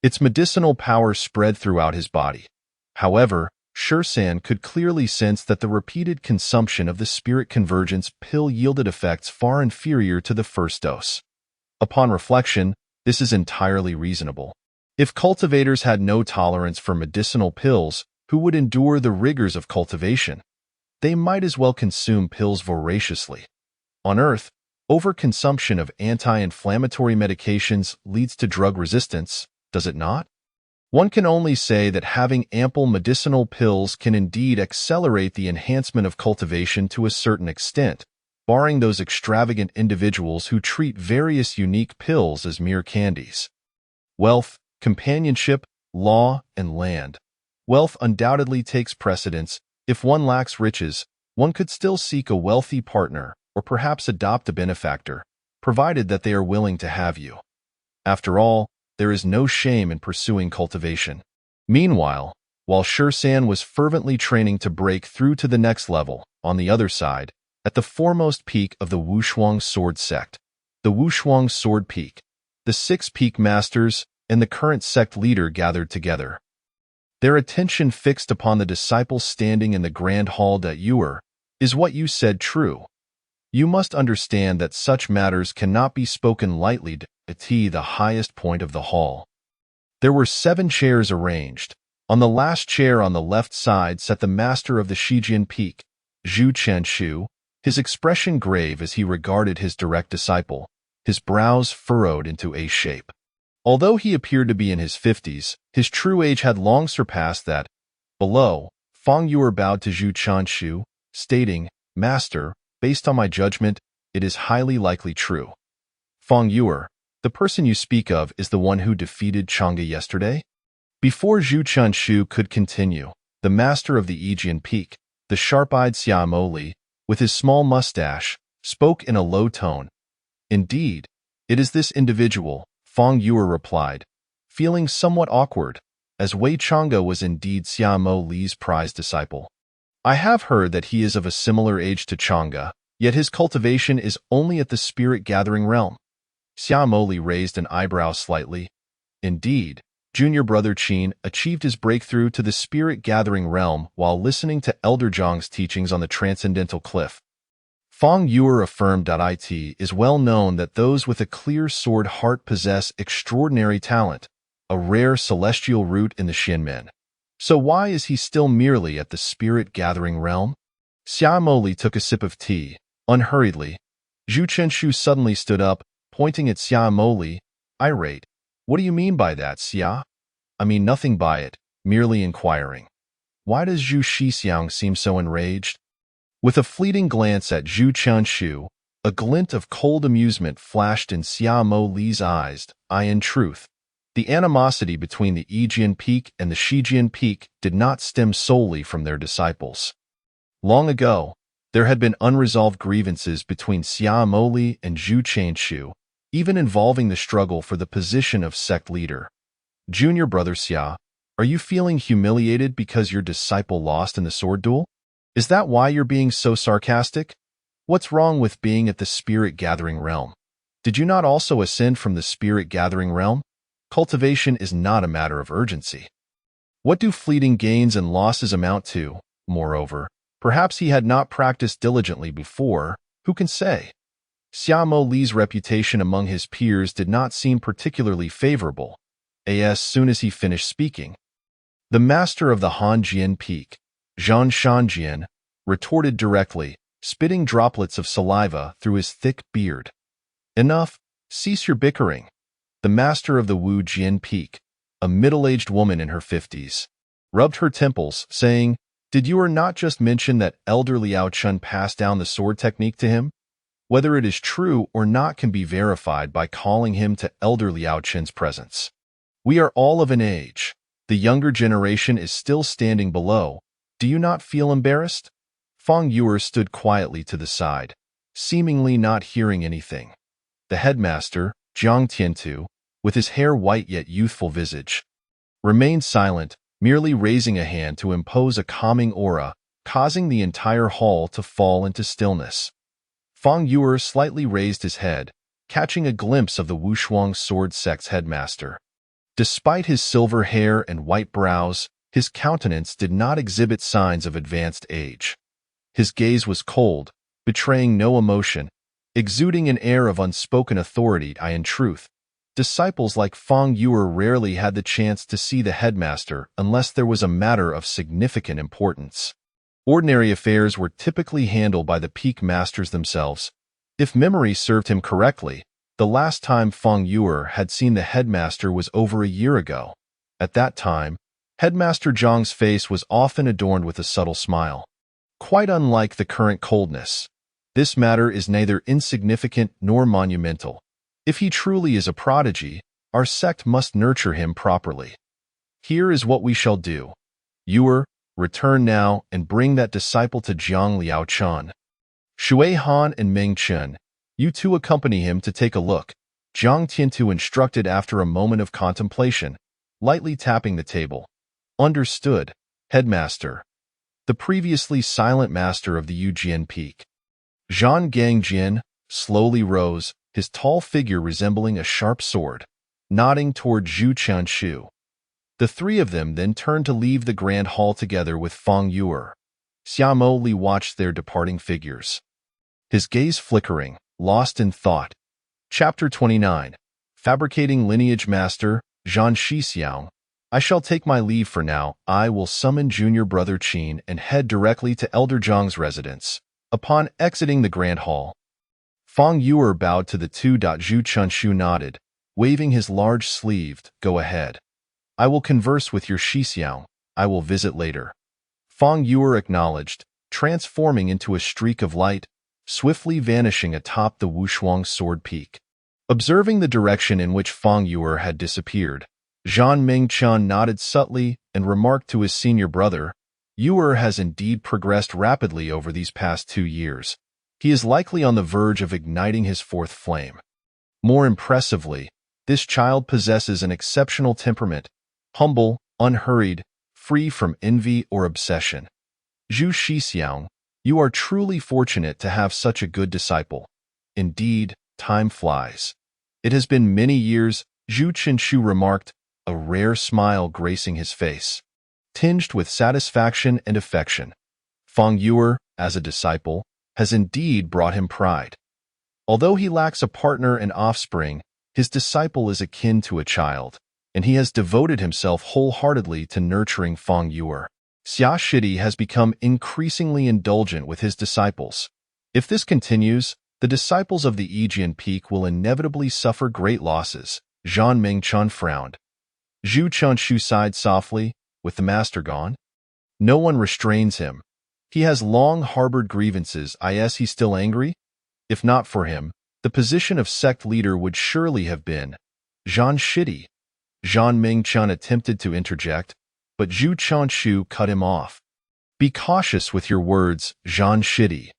its medicinal power spread throughout his body. However, Shursan could clearly sense that the repeated consumption of the spirit convergence pill yielded effects far inferior to the first dose. Upon reflection, this is entirely reasonable. If cultivators had no tolerance for medicinal pills, who would endure the rigors of cultivation? They might as well consume pills voraciously. On Earth, overconsumption of anti-inflammatory medications leads to drug resistance, does it not? One can only say that having ample medicinal pills can indeed accelerate the enhancement of cultivation to a certain extent, barring those extravagant individuals who treat various unique pills as mere candies. Wealth, companionship, law, and land. Wealth undoubtedly takes precedence. If one lacks riches, one could still seek a wealthy partner, or perhaps adopt a benefactor, provided that they are willing to have you. After all, there is no shame in pursuing cultivation. Meanwhile, while Shursan was fervently training to break through to the next level, on the other side, at the foremost peak of the Wushuang Sword Sect, the Wushuang Sword Peak, the 6 peak masters and the current sect leader gathered together. Their attention fixed upon the disciples standing in the Grand Hall that is what you said true. You must understand that such matters cannot be spoken lightly at the highest point of the hall. There were 7 chairs arranged. On the last chair on the left side sat the master of the Shijian Peak, Zhu Chanshu, his expression grave as he regarded his direct disciple, his brows furrowed into a shape. Although he appeared to be in his 50s, his true age had long surpassed that. Below, Feng Yuer bowed to Zhu Chanshu, stating, "Master, based on my judgment, it is highly likely true." Feng Yuer, the person you speak of is the one who defeated Chang'e yesterday? Before Zhu Chanshu could continue, the master of the Aegean Peak, the sharp-eyed Xiao Li, with his small mustache, spoke in a low tone. "Indeed, it is this individual," Feng Yuer replied, feeling somewhat awkward, as Wei Chang'e was indeed Xiao Li's prized disciple. "I have heard that he is of a similar age to Chang'e, yet his cultivation is only at the spirit-gathering realm." Xiao Li raised an eyebrow slightly. "Indeed, junior brother Qin achieved his breakthrough to the spirit-gathering realm while listening to Elder Zhang's teachings on the Transcendental Cliff." Feng Yuer affirmed that it is well known that those with a clear sword heart possess extraordinary talent, a rare celestial root in the Shinmen. So why is he still merely at the spirit-gathering realm? Xiao Li took a sip of tea, unhurriedly. Zhu Chenshu suddenly stood up, pointing at Xiao Li, irate. "What do you mean by that, Xia?" "I mean nothing by it, merely inquiring." Why does Zhu Shixiang seem so enraged? With a fleeting glance at Zhu Qianshu, a glint of cold amusement flashed in Xia Mo Li's eyes. In truth, the animosity between the Yijian Peak and the Shijian Peak did not stem solely from their disciples. Long ago, there had been unresolved grievances between Xia Mo Li and Zhu Qianshu, even involving the struggle for the position of sect leader. Junior brother Xia, are you feeling humiliated because your disciple lost in the sword duel? Is that why you're being so sarcastic? What's wrong with being at the spirit-gathering realm? Did you not also ascend from the spirit-gathering realm? Cultivation is not a matter of urgency. What do fleeting gains and losses amount to? Moreover, perhaps he had not practiced diligently before. Who can say? Xia Mo Li's reputation among his peers did not seem particularly favorable. As soon as he finished speaking, the master of the Hanjian Peak, Zhan Shanjian, retorted directly, spitting droplets of saliva through his thick beard. Enough, cease your bickering. The master of the Wu Jian Peak, a middle-aged woman in her 50s, rubbed her temples, saying, Did you not just mention that elder Liao Chun passed down the sword technique to him? Whether it is true or not can be verified by calling him to elder Liao Chun's presence. We are all of an age. The younger generation is still standing below. Do you not feel embarrassed? Fang Yuer stood quietly to the side, seemingly not hearing anything. The headmaster, Jiang Tiantu, with his hair white yet youthful visage, remained silent, merely raising a hand to impose a calming aura, causing the entire hall to fall into stillness. Fang Yuer slightly raised his head, catching a glimpse of the Wushuang sword sect's headmaster. Despite his silver hair and white brows, his countenance did not exhibit signs of advanced age. His gaze was cold, betraying no emotion, exuding an air of unspoken authority. In truth, disciples like Fang Yuer rarely had the chance to see the headmaster unless there was a matter of significant importance. Ordinary affairs were typically handled by the peak masters themselves. If memory served him correctly, the last time Fang Yuer had seen the headmaster was over a year ago. At that time, Headmaster Zhang's face was often adorned with a subtle smile. Quite unlike the current coldness, this matter is neither insignificant nor monumental. If he truly is a prodigy, our sect must nurture him properly. Here is what we shall do. Yuer, return now and bring that disciple to Jiang Liao Chan. Shui Han and Meng Chen, you two accompany him to take a look, Jiang Tiantu instructed after a moment of contemplation, lightly tapping the table. Understood, headmaster. The previously silent master of the Yijian Peak, Zhan Gangjian, slowly rose, his tall figure resembling a sharp sword, nodding toward Zhu Qianshu. The three of them then turned to leave the grand hall together with Fang Yuer. Xia Mo Li watched their departing figures, his gaze flickering, lost in thought. Chapter 29. Fabricating Lineage Master, Zhan Shixiang. I shall take my leave for now. I will summon junior brother Qin and head directly to Elder Zhang's residence. Upon exiting the grand hall, Fang Yuer bowed to the two. Zhu Qianshu nodded, waving his large-sleeved, go ahead. I will converse with your Shixiang. I will visit later. Fang Yuer acknowledged, transforming into a streak of light, swiftly vanishing atop the Wushuang sword peak. Observing the direction in which Fang Yuer had disappeared, Zhan Mengchen nodded subtly and remarked to his senior brother, Yuer has indeed progressed rapidly over these past 2 years. He is likely on the verge of igniting his fourth flame. More impressively, this child possesses an exceptional temperament, humble, unhurried, free from envy or obsession. Zhu Shixiang, you are truly fortunate to have such a good disciple. Indeed, time flies. It has been many years, Zhu Qianshu remarked, a rare smile gracing his face, tinged with satisfaction and affection. Fang Yuer, as a disciple, has indeed brought him pride. Although he lacks a partner and offspring, his disciple is akin to a child, and he has devoted himself wholeheartedly to nurturing Fang Yuer. Xia Shidi has become increasingly indulgent with his disciples. If this continues, the disciples of the Yijian Peak will inevitably suffer great losses. Zhan Mengchen frowned. Zhu Qianshu sighed softly, with the master gone. No one restrains him. He has long harbored grievances. Is he still angry? If not for him, the position of sect leader would surely have been Zhan Shidi. Zhan Mingchen attempted to interject, but Zhu Chanshu cut him off. Be cautious with your words, Zhan Shidi.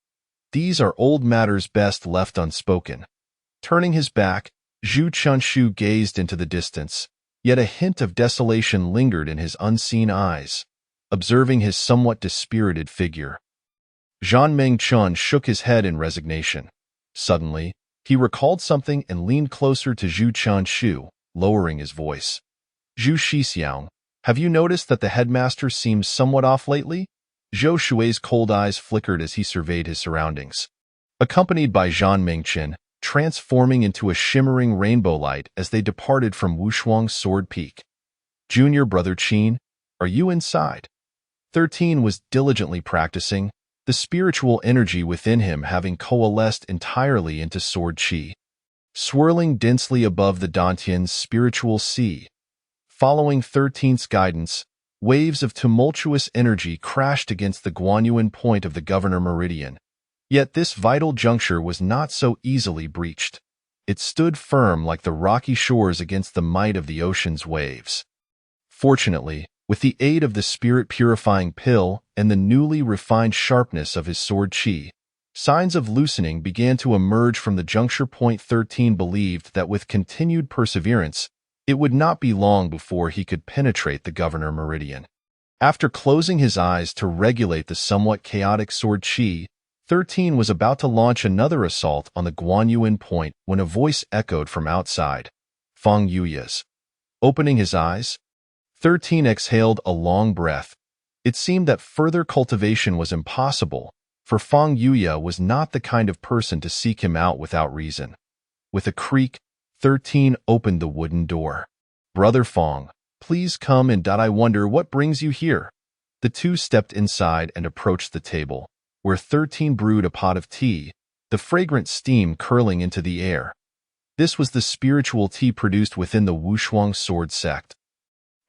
These are old matters best left unspoken. Turning his back, Zhu Chanshu gazed into the distance, yet a hint of desolation lingered in his unseen eyes, observing his somewhat dispirited figure. Zhan Mingchen shook his head in resignation. Suddenly, he recalled something and leaned closer to Zhu Chanshu, lowering his voice. Zhu Shixiang, have you noticed that the headmaster seems somewhat off lately? Zhou Shui's cold eyes flickered as he surveyed his surroundings. Accompanied by Zhan Mingchen, transforming into a shimmering rainbow light as they departed from Wushuang's Sword Peak. Junior brother Qin, are you inside? 13 was diligently practicing, the spiritual energy within him having coalesced entirely into sword qi. Swirling densely above the Dantian's spiritual sea. Following 13's guidance, waves of tumultuous energy crashed against the Guanyuan point of the Governor Meridian. Yet this vital juncture was not so easily breached. It stood firm like the rocky shores against the might of the ocean's waves. Fortunately, with the aid of the spirit-purifying pill and the newly refined sharpness of his sword qi, signs of loosening began to emerge from the juncture point. 13 believed that with continued perseverance, it would not be long before he could penetrate the Governor Meridian. After closing his eyes to regulate the somewhat chaotic sword qi, 13 was about to launch another assault on the Guanyuan point when a voice echoed from outside. Fang Yuya's. Opening his eyes, 13 exhaled a long breath. It seemed that further cultivation was impossible, for Fang Yuya was not the kind of person to seek him out without reason. With a creak, 13 opened the wooden door. Brother Fang, please come in. I wonder what brings you here. The two stepped inside and approached the table, where 13 brewed a pot of tea, the fragrant steam curling into the air. This was the spiritual tea produced within the Wushuang sword sect.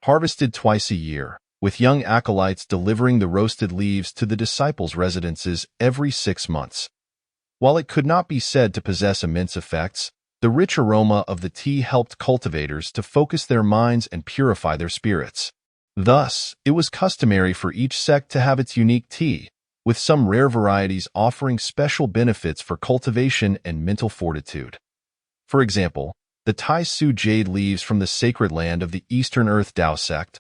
Harvested twice a year, with young acolytes delivering the roasted leaves to the disciples' residences every 6 months. While it could not be said to possess immense effects, the rich aroma of the tea helped cultivators to focus their minds and purify their spirits. Thus, it was customary for each sect to have its unique tea, with some rare varieties offering special benefits for cultivation and mental fortitude. For example, the Tai Su jade leaves from the sacred land of the Eastern Earth Tao sect,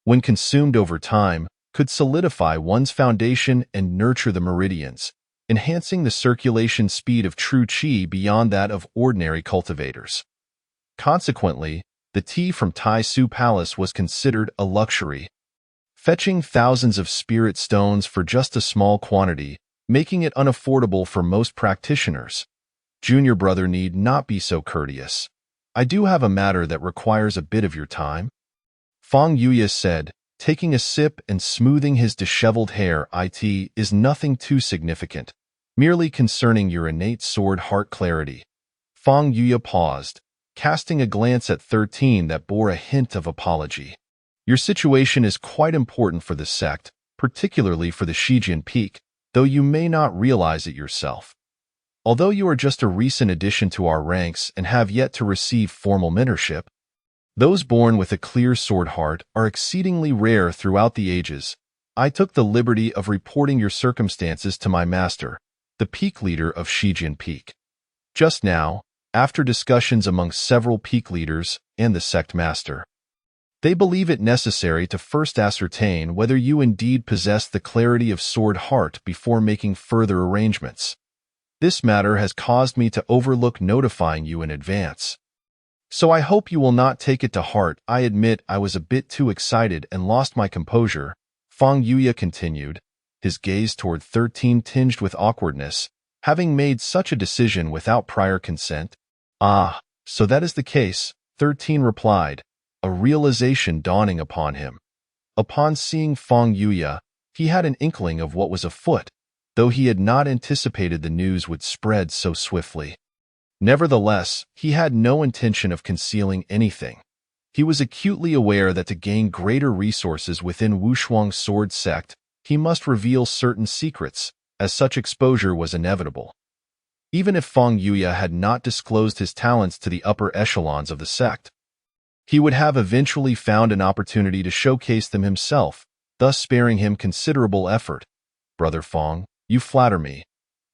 when consumed over time, could solidify one's foundation and nurture the meridians, enhancing the circulation speed of true qi beyond that of ordinary cultivators. Consequently, the tea from Tai Su Palace was considered a luxury, fetching thousands of spirit stones for just a small quantity, making it unaffordable for most practitioners. Junior brother need not be so courteous. I do have a matter that requires a bit of your time. Fang Yuya said, taking a sip and smoothing his disheveled hair. It is nothing too significant, merely concerning your innate sword heart clarity. Fang Yuya paused, casting a glance at 13 that bore a hint of apology. Your situation is quite important for the sect, particularly for the Shijian Peak, though you may not realize it yourself. Although you are just a recent addition to our ranks and have yet to receive formal mentorship, those born with a clear sword heart are exceedingly rare throughout the ages. I took the liberty of reporting your circumstances to my master, the peak leader of Shijian Peak. Just now, after discussions among several peak leaders and the sect master, they believe it necessary to first ascertain whether you indeed possess the clarity of sword heart before making further arrangements. This matter has caused me to overlook notifying you in advance. So I hope you will not take it to heart. I admit I was a bit too excited and lost my composure, Fang Yuya continued, his gaze toward 13 tinged with awkwardness, having made such a decision without prior consent. Ah, so that is the case, 13 replied, a realization dawning upon him. Upon seeing Fang Yuya, he had an inkling of what was afoot, though he had not anticipated the news would spread so swiftly. Nevertheless, he had no intention of concealing anything. He was acutely aware that to gain greater resources within Wushuang's sword sect, he must reveal certain secrets, as such exposure was inevitable. Even if Fang Yuya had not disclosed his talents to the upper echelons of the sect, he would have eventually found an opportunity to showcase them himself, thus sparing him considerable effort. Brother Fang, you flatter me.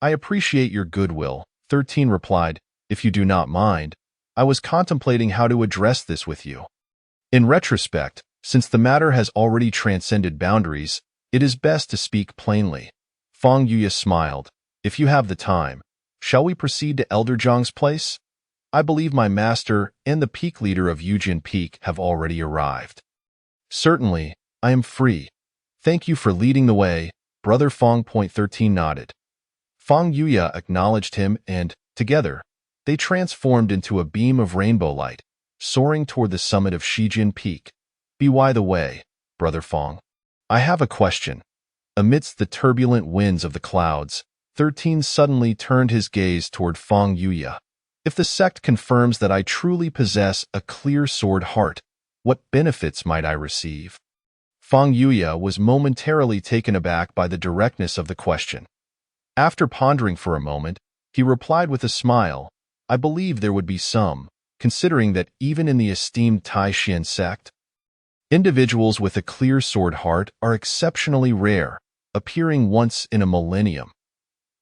I appreciate your goodwill, 13 replied. If you do not mind, I was contemplating how to address this with you. In retrospect, since the matter has already transcended boundaries, it is best to speak plainly. Fang Yuya smiled. If you have the time, shall we proceed to Elder Zhang's place? I believe my master and the peak leader of Yujin Peak have already arrived. Certainly, I am free. Thank you for leading the way, Brother Fang. 13 nodded. Fang Yuya acknowledged him and, together, they transformed into a beam of rainbow light, soaring toward the summit of Shijin Peak. By the way, Brother Fang, I have a question. Amidst the turbulent winds of the clouds, 13 suddenly turned his gaze toward Fang Yuya. If the sect confirms that I truly possess a clear sword heart, what benefits might I receive? Fang Yuya was momentarily taken aback by the directness of the question. After pondering for a moment, he replied with a smile, I believe there would be some, considering that even in the esteemed Tai Xian sect, individuals with a clear sword heart are exceptionally rare, appearing once in a millennium.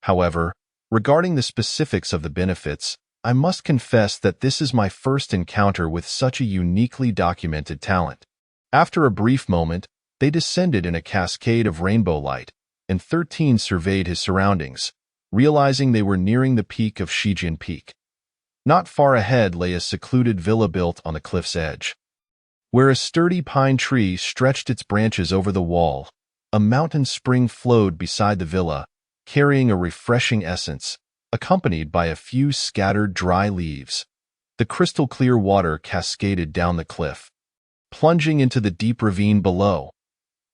However, regarding the specifics of the benefits, I must confess that this is my first encounter with such a uniquely documented talent. After a brief moment, they descended in a cascade of rainbow light, and 13 surveyed his surroundings, realizing they were nearing the peak of Shijin Peak. Not far ahead lay a secluded villa built on the cliff's edge. Where a sturdy pine tree stretched its branches over the wall, a mountain spring flowed beside the villa, carrying a refreshing essence, accompanied by a few scattered dry leaves. The crystal-clear water cascaded down the cliff, plunging into the deep ravine below.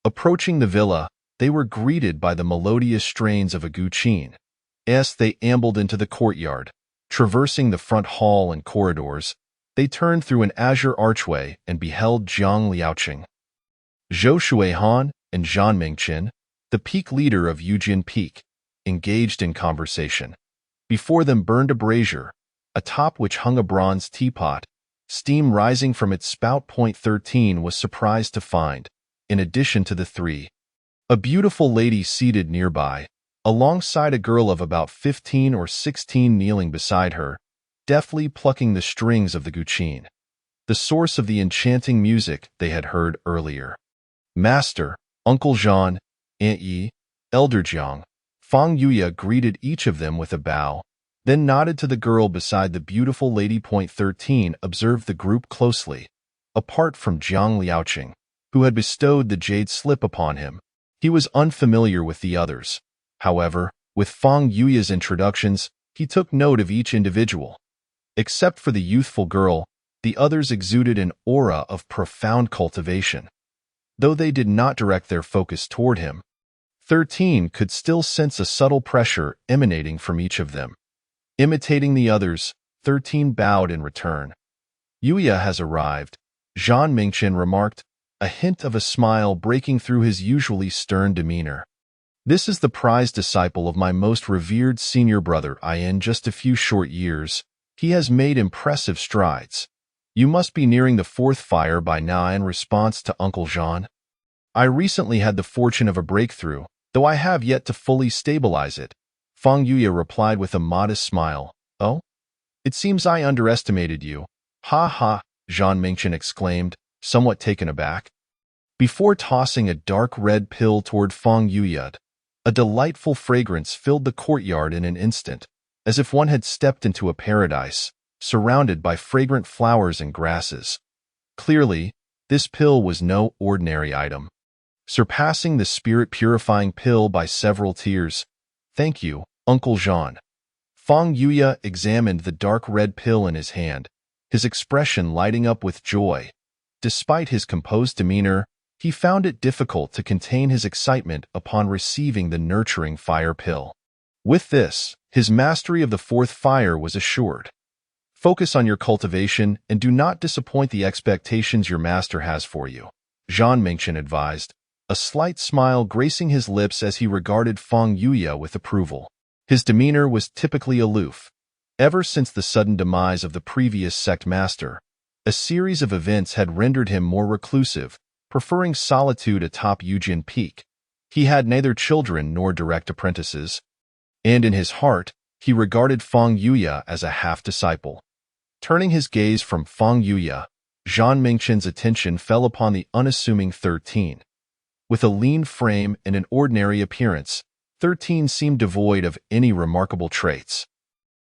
Approaching the villa, they were greeted by the melodious strains of a guqin. As they ambled into the courtyard, traversing the front hall and corridors, they turned through an azure archway and beheld Jiang Liaoqing, Zhou Shuihan, and Zhan Mingqian, the peak leader of Yujin Peak, engaged in conversation. Before them burned a brazier, atop which hung a bronze teapot. Steam rising from its spout. 13 was surprised to find, in addition to the three, a beautiful lady seated nearby, alongside a girl of about 15 or 16 kneeling beside her, deftly plucking the strings of the guqin, the source of the enchanting music they had heard earlier. Master, Uncle Zhan, Aunt Yi, Elder Jiang, Fang Yuya greeted each of them with a bow, then nodded to the girl beside the beautiful lady. 13 observed the group closely. Apart from Jiang Liaoqing, who had bestowed the jade slip upon him, he was unfamiliar with the others. However, with Fang Yuya's introductions, he took note of each individual. Except for the youthful girl, the others exuded an aura of profound cultivation. Though they did not direct their focus toward him, 13 could still sense a subtle pressure emanating from each of them. Imitating the others, 13 bowed in return. Yuya has arrived, Zhan Mingqian remarked, a hint of a smile breaking through his usually stern demeanor. This is the prized disciple of my most revered senior brother. In just a few short years, he has made impressive strides. You must be nearing the fourth fire by now. In response to Uncle Zhan, I recently had the fortune of a breakthrough, though I have yet to fully stabilize it. Fang Yuya replied with a modest smile. Oh? It seems I underestimated you. Ha ha, Zhan Mingqian exclaimed, somewhat taken aback. Before tossing a dark red pill toward Fang Yuya, a delightful fragrance filled the courtyard in an instant, as if one had stepped into a paradise, surrounded by fragrant flowers and grasses. Clearly, this pill was no ordinary item, surpassing the spirit-purifying pill by several tiers. Thank you, Uncle Zhan. Fang Yuya examined the dark red pill in his hand, his expression lighting up with joy. Despite his composed demeanor, he found it difficult to contain his excitement upon receiving the nurturing fire pill. With this, his mastery of the fourth fire was assured. Focus on your cultivation and do not disappoint the expectations your master has for you, Zhang Mingchen advised, a slight smile gracing his lips as he regarded Feng Yuya with approval. His demeanor was typically aloof. Ever since the sudden demise of the previous sect master, a series of events had rendered him more reclusive, preferring solitude atop Yujin Peak. He had neither children nor direct apprentices, and in his heart, he regarded Feng Yuya as a half-disciple. Turning his gaze from Feng Yuya, Zhang Mingchen's attention fell upon the unassuming 13. With a lean frame and an ordinary appearance, 13 seemed devoid of any remarkable traits.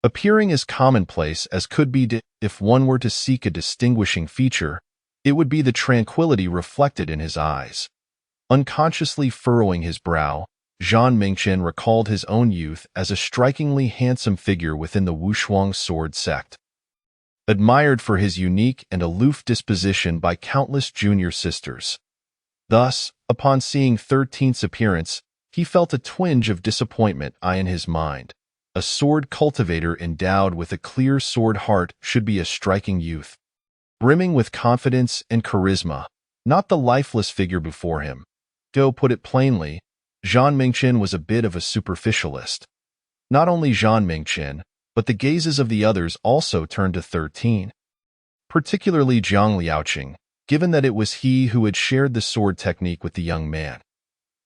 Appearing as commonplace as could be if one were to seek a distinguishing feature, it would be the tranquility reflected in his eyes. Unconsciously furrowing his brow, Zhang Mingchen recalled his own youth as a strikingly handsome figure within the Wushuang sword sect. Admired for his unique and aloof disposition by countless junior sisters. Thus, upon seeing 13's appearance, he felt a twinge of disappointment in his mind. A sword cultivator endowed with a clear sword heart should be a striking youth, brimming with confidence and charisma, not the lifeless figure before him. To put it plainly, Zhang Mingchen was a bit of a superficialist. Not only Zhang Mingchen, but the gazes of the others also turned to 13. Particularly Jiang Liaoqing, given that it was he who had shared the sword technique with the young man.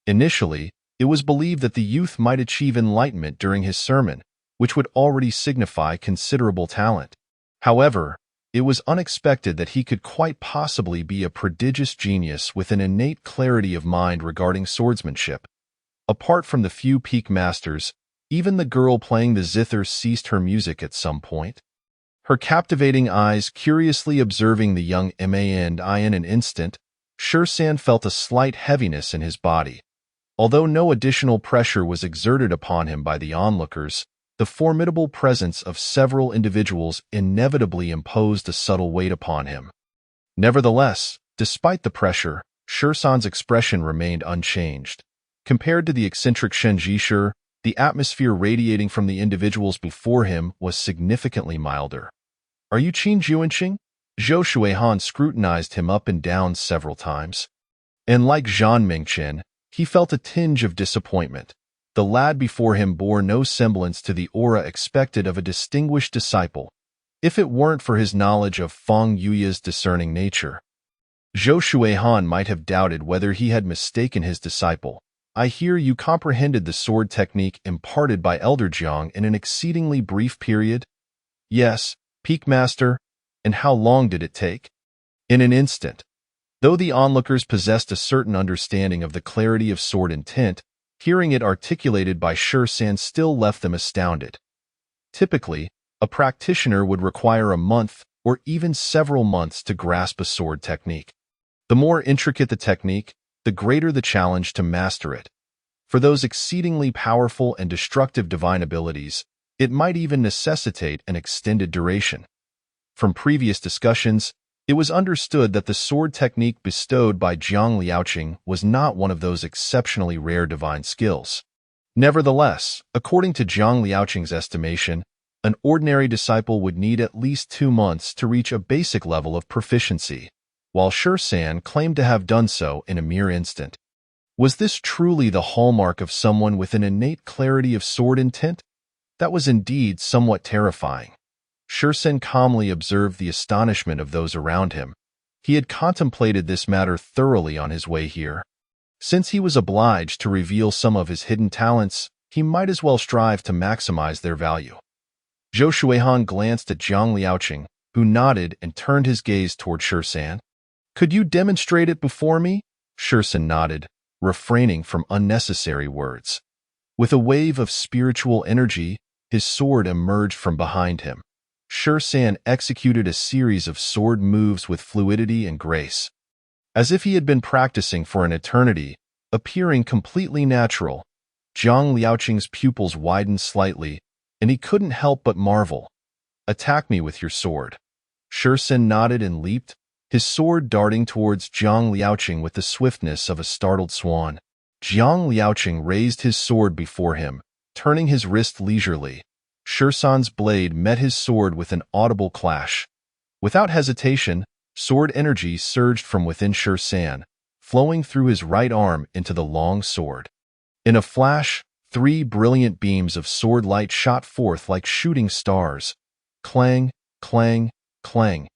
Initially, it was believed that the youth might achieve enlightenment during his sermon, which would already signify considerable talent. However, it was unexpected that he could quite possibly be a prodigious genius with an innate clarity of mind regarding swordsmanship. Apart from the few peak masters, even the girl playing the zither ceased her music at some point. Her captivating eyes curiously observing the young man in an instant, Shersan felt a slight heaviness in his body. Although no additional pressure was exerted upon him by the onlookers, the formidable presence of several individuals inevitably imposed a subtle weight upon him. Nevertheless, despite the pressure, Shersan's expression remained unchanged. Compared to the eccentric Shen Jisher, the atmosphere radiating from the individuals before him was significantly milder. "Are you Qin Juanqing?" Zhou Shuihan scrutinized him up and down several times. And like Zhang Mingchen, he felt a tinge of disappointment. The lad before him bore no semblance to the aura expected of a distinguished disciple, if it weren't for his knowledge of Feng Yuya's discerning nature. Zhou Shuihan might have doubted whether he had mistaken his disciple. "I hear you comprehended the sword technique imparted by Elder Jiang in an exceedingly brief period?" "Yes, Peak Master. And how long did it take?" "In an instant." Though the onlookers possessed a certain understanding of the clarity of sword intent, hearing it articulated by Shersan still left them astounded. Typically, a practitioner would require a month or even several months to grasp a sword technique. The more intricate the technique, the greater the challenge to master it. For those exceedingly powerful and destructive divine abilities, it might even necessitate an extended duration. From previous discussions, it was understood that the sword technique bestowed by Jiang Liaoqing was not one of those exceptionally rare divine skills. Nevertheless, according to Jiang Liaoqing's estimation, an ordinary disciple would need at least 2 months to reach a basic level of proficiency, while Shersan claimed to have done so in a mere instant. Was this truly the hallmark of someone with an innate clarity of sword intent? That was indeed somewhat terrifying. Shersan calmly observed the astonishment of those around him. He had contemplated this matter thoroughly on his way here. Since he was obliged to reveal some of his hidden talents, he might as well strive to maximize their value. Zhou Shuihan glanced at Jiang Liaoqing, who nodded and turned his gaze toward Shersan. "Could you demonstrate it before me?" Shersan nodded, refraining from unnecessary words. With a wave of spiritual energy, his sword emerged from behind him. Shersan executed a series of sword moves with fluidity and grace, as if he had been practicing for an eternity, appearing completely natural. Jiang Liaoqing's pupils widened slightly, and he couldn't help but marvel. "Attack me with your sword." Shersan nodded and leaped, his sword darting towards Jiang Liaoqing with the swiftness of a startled swan. Jiang Liaoqing raised his sword before him, turning his wrist leisurely. Shursan's blade met his sword with an audible clash. Without hesitation, sword energy surged from within Shursan, flowing through his right arm into the long sword. In a flash, 3 brilliant beams of sword light shot forth like shooting stars. Clang, clang, clang.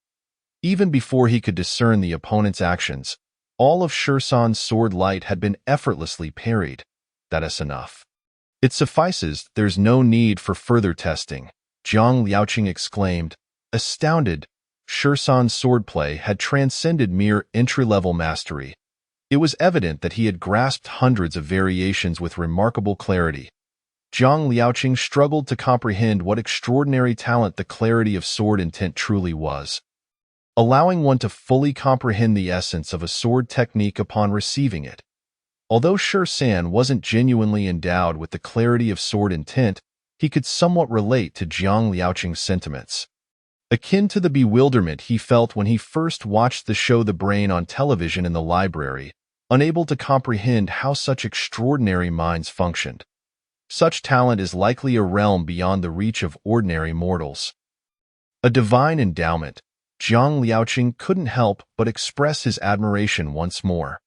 Even before he could discern the opponent's actions, all of Shursan's sword light had been effortlessly parried. That is enough. It suffices, there's no need for further testing, Zhang Liaoqing exclaimed. Astounded, Shursan's swordplay had transcended mere entry-level mastery. It was evident that he had grasped hundreds of variations with remarkable clarity. Zhang Liaoqing struggled to comprehend what extraordinary talent the clarity of sword intent truly was. Allowing one to fully comprehend the essence of a sword technique upon receiving it. Although Shursan wasn't genuinely endowed with the clarity of sword intent, he could somewhat relate to Zhang Liaoqing's sentiments. Akin to the bewilderment he felt when he first watched the show The Brain on television in the library, unable to comprehend how such extraordinary minds functioned. Such talent is likely a realm beyond the reach of ordinary mortals. A divine endowment, Zhang Liaoqing couldn't help but express his admiration once more.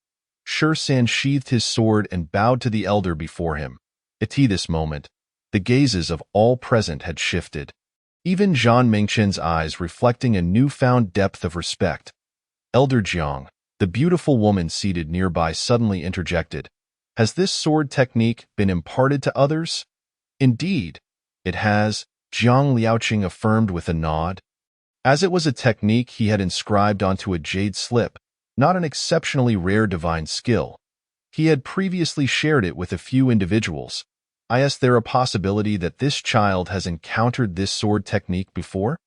Shursan sheathed his sword and bowed to the elder before him. At this moment, the gazes of all present had shifted, even Zhan Mengchen's eyes reflecting a newfound depth of respect. Elder Jiang, the beautiful woman seated nearby, suddenly interjected. Has this sword technique been imparted to others? Indeed, it has, Zhang Liaoqing affirmed with a nod. As it was a technique he had inscribed onto a jade slip, not an exceptionally rare divine skill. He had previously shared it with a few individuals. Is there a possibility that this child has encountered this sword technique before?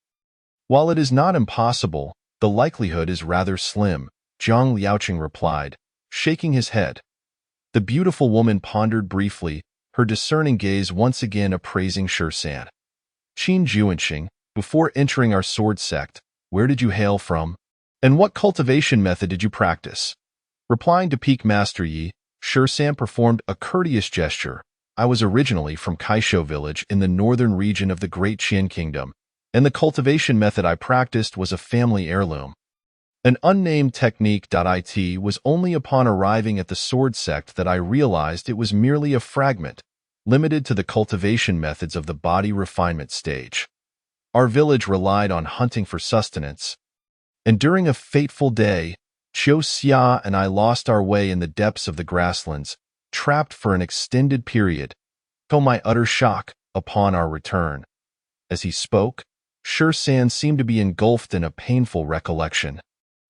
While it is not impossible, the likelihood is rather slim, Zhang Liaoqing replied, shaking his head. The beautiful woman pondered briefly, her discerning gaze once again appraising Shursan. Qin Juanxing, before entering our sword sect, where did you hail from? And what cultivation method did you practice? Replying to Peak Master Yi, Shursan performed a courteous gesture. I was originally from Kaisho village in the northern region of the Great Qian Kingdom, and the cultivation method I practiced was a family heirloom. An unnamed technique. It was only upon arriving at the sword sect that I realized it was merely a fragment, limited to the cultivation methods of the body refinement stage. Our village relied on hunting for sustenance, and during a fateful day, Qiu Xia and I lost our way in the depths of the grasslands, trapped for an extended period, till my utter shock upon our return. As he spoke, Shursan seemed to be engulfed in a painful recollection,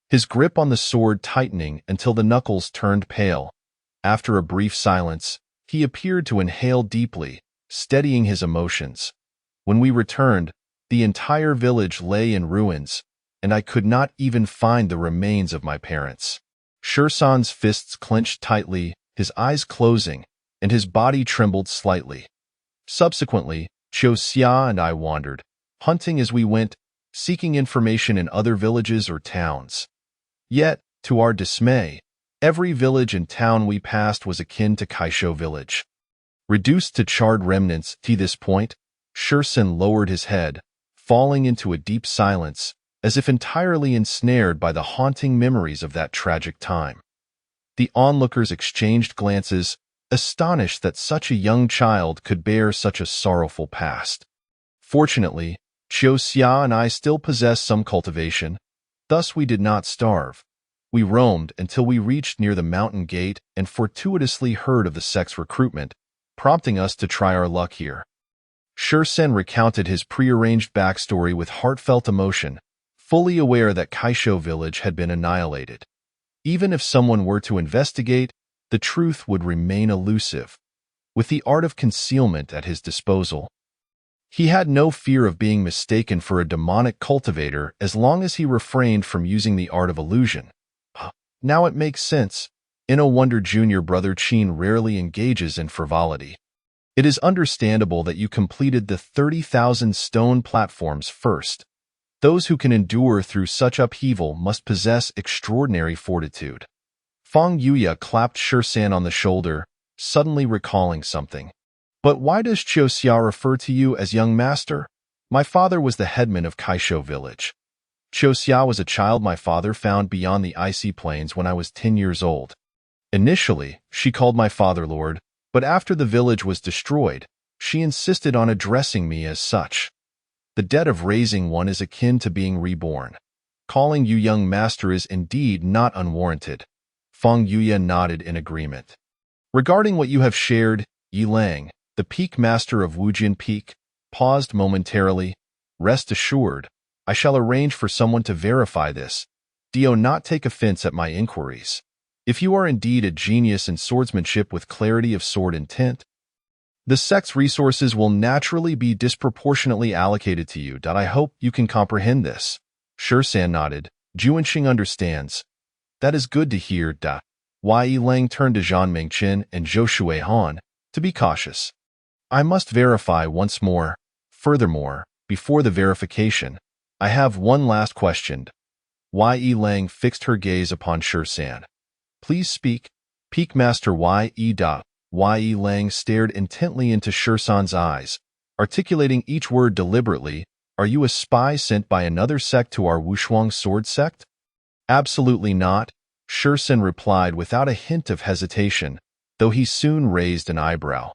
his grip on the sword tightening until the knuckles turned pale. After a brief silence, he appeared to inhale deeply, steadying his emotions. When we returned, the entire village lay in ruins, and I could not even find the remains of my parents. Shursan's fists clenched tightly, his eyes closing, and his body trembled slightly. Subsequently, Qiu Xia and I wandered, hunting as we went, seeking information in other villages or towns. Yet, to our dismay, every village and town we passed was akin to Kaisho village. Reduced to charred remnants, to this point, Shursan lowered his head, falling into a deep silence, as if entirely ensnared by the haunting memories of that tragic time. The onlookers exchanged glances, astonished that such a young child could bear such a sorrowful past. Fortunately, Qiu Xia and I still possessed some cultivation. Thus we did not starve. We roamed until we reached near the mountain gate and fortuitously heard of the sect's recruitment, prompting us to try our luck here. Shursan recounted his prearranged backstory with heartfelt emotion, fully aware that Kaisho village had been annihilated. Even if someone were to investigate, the truth would remain elusive. With the art of concealment at his disposal, he had no fear of being mistaken for a demonic cultivator as long as he refrained from using the art of illusion. Now it makes sense. No wonder junior brother Qin rarely engages in frivolity. It is understandable that you completed the 30,000 stone platforms first. Those who can endure through such upheaval must possess extraordinary fortitude. Feng Yuya clapped Shursan on the shoulder, suddenly recalling something. But why does Qiu Xia refer to you as young master? My father was the headman of Kaishou village. Qiu Xia was a child my father found beyond the icy plains when I was 10 years old. Initially, she called my father Lord, but after the village was destroyed, she insisted on addressing me as such. The debt of raising one is akin to being reborn. Calling you young master is indeed not unwarranted. Feng Yuya nodded in agreement. Regarding what you have shared, Yi Lang, the peak master of Wujin Peak, paused momentarily. Rest assured, I shall arrange for someone to verify this. Do not take offense at my inquiries. If you are indeed a genius in swordsmanship with clarity of sword intent, the sect's resources will naturally be disproportionately allocated to you. I hope you can comprehend this. Shi nodded. Juanxing understands. That is good to hear. Yi Lang turned to Zhang Mengchen and Zhou Shuihan to be cautious. I must verify once more. Furthermore, before the verification, I have one last question. Yi Lang fixed her gaze upon Shi. Please speak. Peak Master Yi. Yi Lang stared intently into Shi's eyes, articulating each word deliberately. Are you a spy sent by another sect to our Wushuang sword sect? Absolutely not, Shi replied without a hint of hesitation, though he soon raised an eyebrow.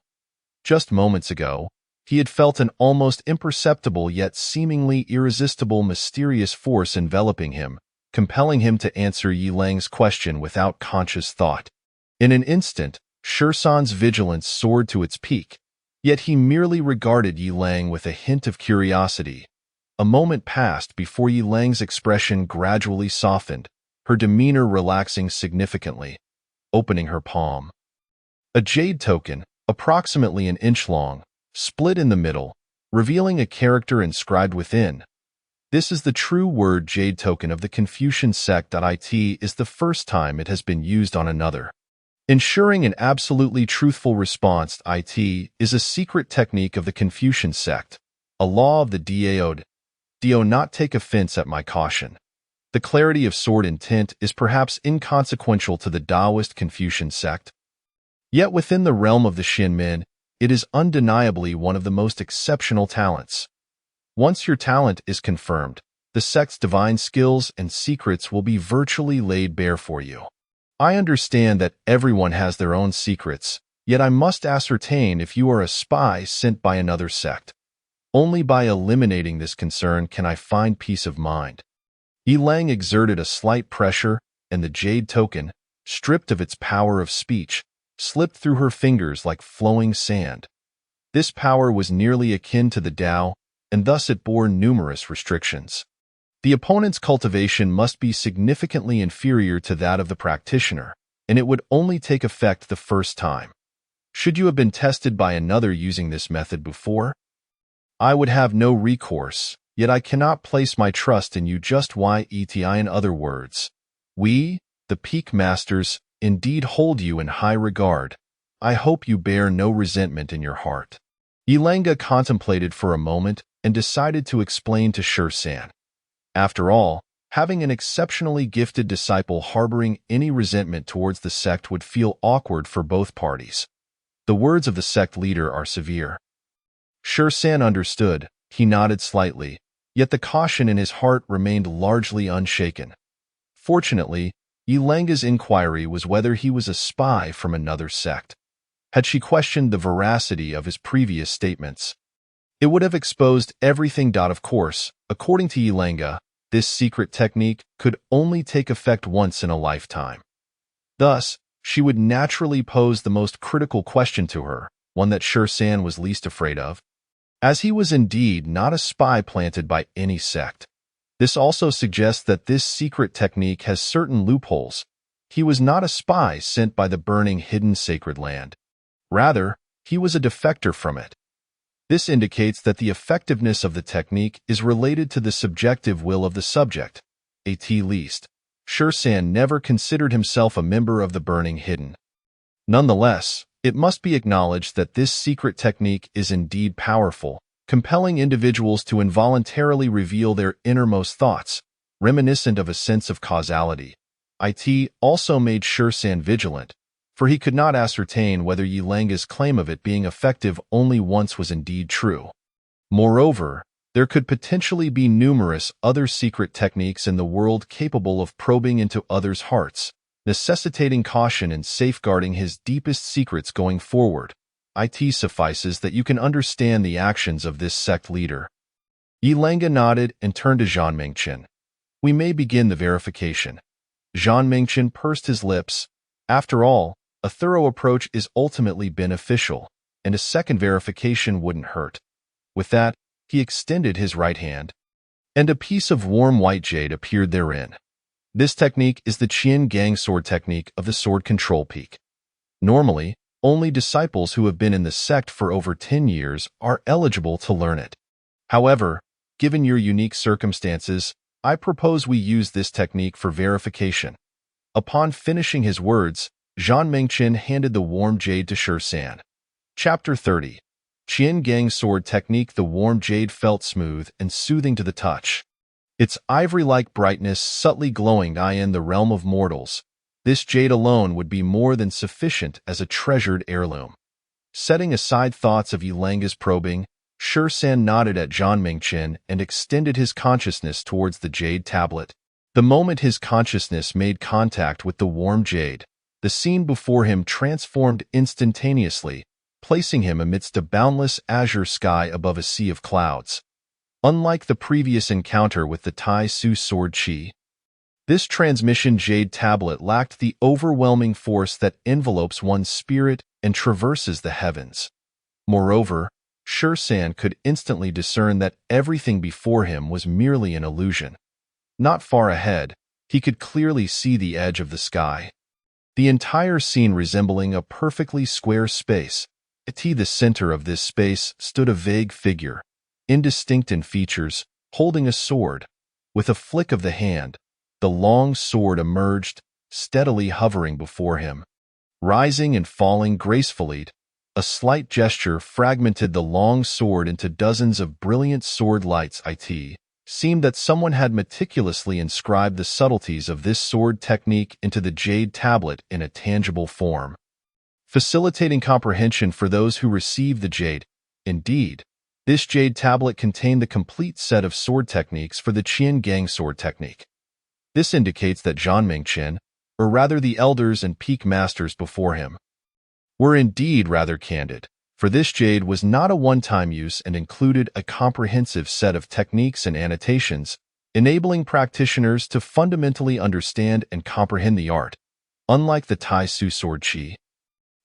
Just moments ago, he had felt an almost imperceptible yet seemingly irresistible mysterious force enveloping him, compelling him to answer Yi Lang's question without conscious thought. In an instant, Shi's vigilance soared to its peak, yet he merely regarded Yi Lang with a hint of curiosity. A moment passed before Yi Lang's expression gradually softened, her demeanor relaxing significantly, opening her palm. A jade token, approximately an inch long, split in the middle, revealing a character inscribed within. This is the true word jade token of the Confucian sect. It is the first time it has been used on another. Ensuring an absolutely truthful response. It is a secret technique of the Confucian sect, a law of the Dao. Do not take offense at my caution. The clarity of sword intent is perhaps inconsequential to the Taoist Confucian sect. Yet within the realm of the Xinmin, it is undeniably one of the most exceptional talents. Once your talent is confirmed, the sect's divine skills and secrets will be virtually laid bare for you. I understand that everyone has their own secrets, yet I must ascertain if you are a spy sent by another sect. Only by eliminating this concern can I find peace of mind. Yi Lang exerted a slight pressure, and the jade token, stripped of its power of speech, slipped through her fingers like flowing sand. This power was nearly akin to the Tao, and thus it bore numerous restrictions. The opponent's cultivation must be significantly inferior to that of the practitioner, and it would only take effect the first time. Should you have been tested by another using this method before, I would have no recourse, yet I cannot place my trust in you. Just in other words, we, the peak masters, indeed hold you in high regard. I hope you bear no resentment in your heart. Yi Lang contemplated for a moment and decided to explain to Shi. After all, having an exceptionally gifted disciple harboring any resentment towards the sect would feel awkward for both parties. The words of the sect leader are severe. Shi understood. He nodded slightly, yet the caution in his heart remained largely unshaken. Fortunately, Yi Lang's inquiry was whether he was a spy from another sect. Had she questioned the veracity of his previous statements, it would have exposed everything. Of course, according to Yi Lang, this secret technique could only take effect once in a lifetime. Thus, she would naturally pose the most critical question to her, one that Shi was least afraid of. As he was indeed not a spy planted by any sect. This also suggests that this secret technique has certain loopholes. He was not a spy sent by the burning hidden sacred land. Rather, he was a defector from it. This indicates that the effectiveness of the technique is related to the subjective will of the subject. At least, Shi never considered himself a member of the burning hidden. Nonetheless, it must be acknowledged that this secret technique is indeed powerful, compelling individuals to involuntarily reveal their innermost thoughts, reminiscent of a sense of causality. It also made Shi vigilant, for he could not ascertain whether Yilanga's claim of it being effective only once was indeed true. Moreover, there could potentially be numerous other secret techniques in the world capable of probing into others' hearts, necessitating caution and safeguarding his deepest secrets going forward. It suffices that you can understand the actions of this sect leader. Yilanga nodded and turned to Zhang Mengchen. We may begin the verification. Zhang Mengchen pursed his lips. After all, a thorough approach is ultimately beneficial, and a second verification wouldn't hurt. With that, he extended his right hand, and a piece of warm white jade appeared therein. This technique is the Qian Gang sword technique of the sword control peak. Normally, only disciples who have been in the sect for over 10 years are eligible to learn it. However, given your unique circumstances, I propose we use this technique for verification. Upon finishing his words, Zhang Mengchen handed the warm jade to Shi San. Chapter 30. Qian Gang Sword Technique. The warm jade felt smooth and soothing to the touch. Its ivory-like brightness subtly glowing in the realm of mortals. This jade alone would be more than sufficient as a treasured heirloom. Setting aside thoughts of Yilanga's probing, Shi San nodded at Zhang Mengchen and extended his consciousness towards the jade tablet. The moment his consciousness made contact with the warm jade, the scene before him transformed instantaneously, placing him amidst a boundless azure sky above a sea of clouds. Unlike the previous encounter with the Tai Su sword Qi, this transmission jade tablet lacked the overwhelming force that envelopes one's spirit and traverses the heavens. Moreover, Shi San could instantly discern that everything before him was merely an illusion. Not far ahead, he could clearly see the edge of the sky, the entire scene resembling a perfectly square space. At the center of this space stood a vague figure, indistinct in features, holding a sword. With a flick of the hand, the long sword emerged, steadily hovering before him, rising and falling gracefully. A slight gesture fragmented the long sword into dozens of brilliant sword lights. It seemed that someone had meticulously inscribed the subtleties of this sword technique into the jade tablet in a tangible form, facilitating comprehension for those who received the jade. Indeed, this jade tablet contained the complete set of sword techniques for the Qian Gang sword technique. This indicates that Zhang Mengchen, or rather the elders and peak masters before him, were indeed rather candid, for this jade was not a one-time use and included a comprehensive set of techniques and annotations, enabling practitioners to fundamentally understand and comprehend the art, unlike the Tai Su sword Qi,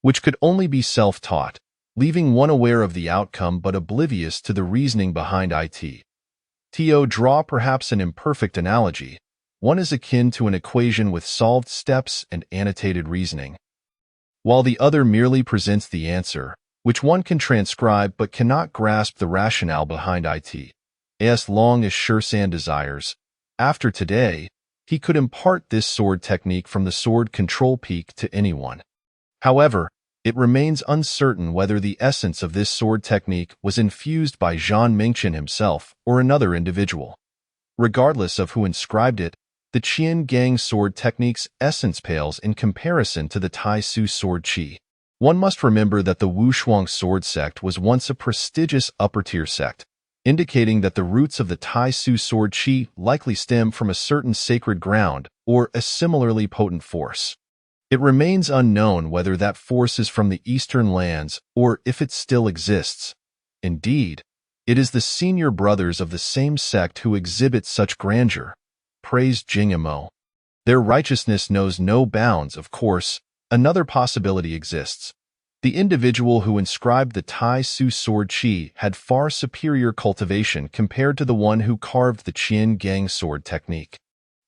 which could only be self-taught, leaving one aware of the outcome but oblivious to the reasoning behind it. To draw perhaps an imperfect analogy, one is akin to an equation with solved steps and annotated reasoning, while the other merely presents the answer, which one can transcribe but cannot grasp the rationale behind it. As long as Shi San desires, after today, he could impart this sword technique from the sword control peak to anyone. However, it remains uncertain whether the essence of this sword technique was infused by Zhang Mengchen himself or another individual. Regardless of who inscribed it, the Qian Gang sword technique's essence pales in comparison to the Tai Su sword Qi. One must remember that the Wushuang sword sect was once a prestigious upper-tier sect, indicating that the roots of the Tai Su sword Qi likely stem from a certain sacred ground or a similarly potent force. It remains unknown whether that force is from the eastern lands or if it still exists. Indeed, it is the senior brothers of the same sect who exhibit such grandeur. Praised Jingamo. Their righteousness knows no bounds. Of course, another possibility exists. The individual who inscribed the Tai Su sword Qi had far superior cultivation compared to the one who carved the Qian Gang sword technique.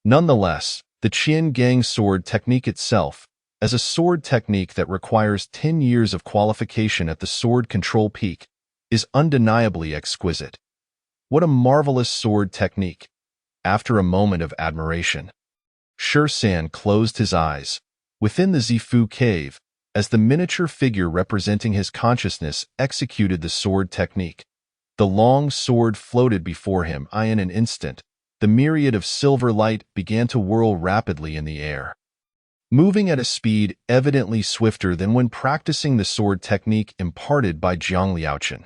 Nonetheless, the Qian Gang sword technique itself, as a sword technique that requires 10 years of qualification at the sword control peak, is undeniably exquisite. What a marvelous sword technique! After a moment of admiration, Shi San closed his eyes. Within the Zifu cave, as the miniature figure representing his consciousness executed the sword technique, the long sword floated before him. In an instant, the myriad of silver light began to whirl rapidly in the air. moving at a speed evidently swifter than when practicing the sword technique imparted by Jiang Liaochen.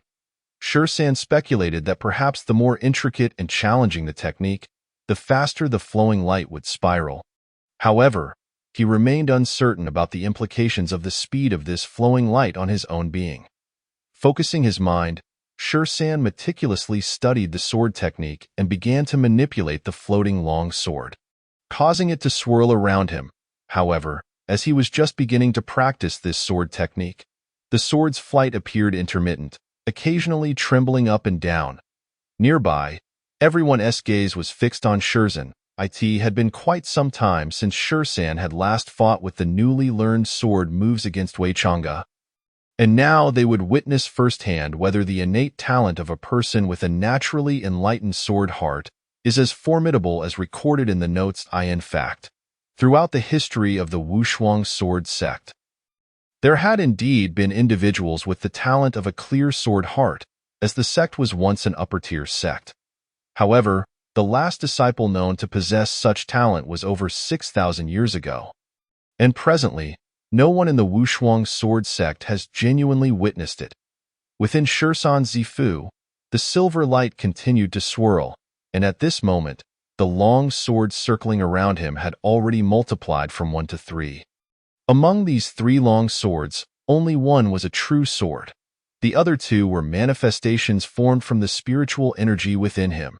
Sher-san speculated that perhaps the more intricate and challenging the technique, the faster the flowing light would spiral. However, he remained uncertain about the implications of the speed of this flowing light on his own being. Focusing his mind, Sher-san meticulously studied the sword technique and began to manipulate the floating long sword, causing it to swirl around him. However, as he was just beginning to practice this sword technique, the sword's flight appeared intermittent, occasionally trembling up and down. Nearby, everyone's gaze was fixed on Sher-san. It had been quite some time since Sher-san had last fought with the newly learned sword moves against Wei Chang'e. And now they would witness firsthand whether the innate talent of a person with a naturally enlightened sword heart is as formidable as recorded in the notes. In fact, throughout the history of the Wushuang sword sect, there had indeed been individuals with the talent of a clear sword heart, as the sect was once an upper-tier sect. However, the last disciple known to possess such talent was over 6,000 years ago. And presently, no one in the Wushuang sword sect has genuinely witnessed it. Within Sher-san's Zifu, the silver light continued to swirl, and at this moment, the long sword circling around him had already multiplied from 1 to 3. Among these 3 long swords, only one was a true sword. The other 2 were manifestations formed from the spiritual energy within him.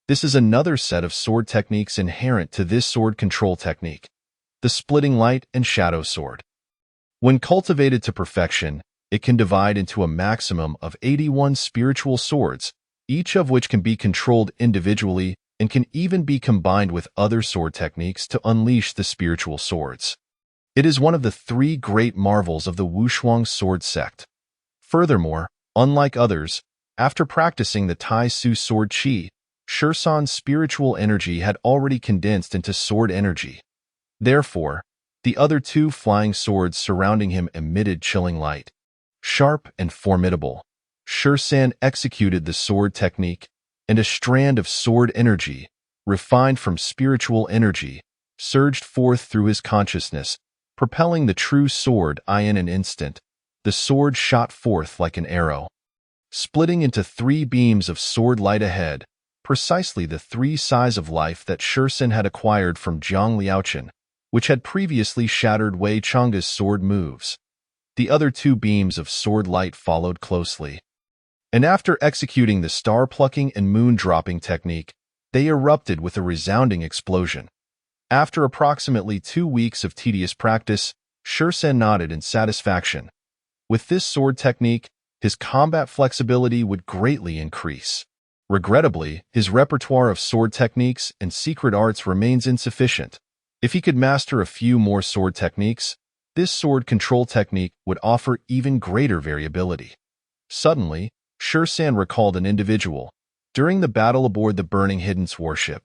This is another set of sword techniques inherent to this sword control technique, the splitting light and shadow sword. When cultivated to perfection, it can divide into a maximum of 81 spiritual swords, each of which can be controlled individually and can even be combined with other sword techniques to unleash the spiritual swords. It is one of the 3 great marvels of the Wushuang sword sect. Furthermore, unlike others, after practicing the Tai Su sword chi, Sher-san's spiritual energy had already condensed into sword energy. Therefore, the other 2 flying swords surrounding him emitted chilling light. Sharp and formidable, Sher-san executed the sword technique, and a strand of sword energy, refined from spiritual energy, surged forth through his consciousness, propelling the true sword in an instant. The sword shot forth like an arrow, splitting into 3 beams of sword light ahead, precisely the 3 size of life that Sher-san had acquired from Jiang Liaochen, which had previously shattered Wei Chang'e's sword moves. The other 2 beams of sword light followed closely, and after executing the star-plucking and moon-dropping technique, they erupted with a resounding explosion. After approximately 2 weeks of tedious practice, Sher-san nodded in satisfaction. With this sword technique, his combat flexibility would greatly increase. Regrettably, his repertoire of sword techniques and secret arts remains insufficient. If he could master a few more sword techniques, this sword control technique would offer even greater variability. Suddenly, Sher-san recalled an individual during the battle aboard the burning Hidden's warship.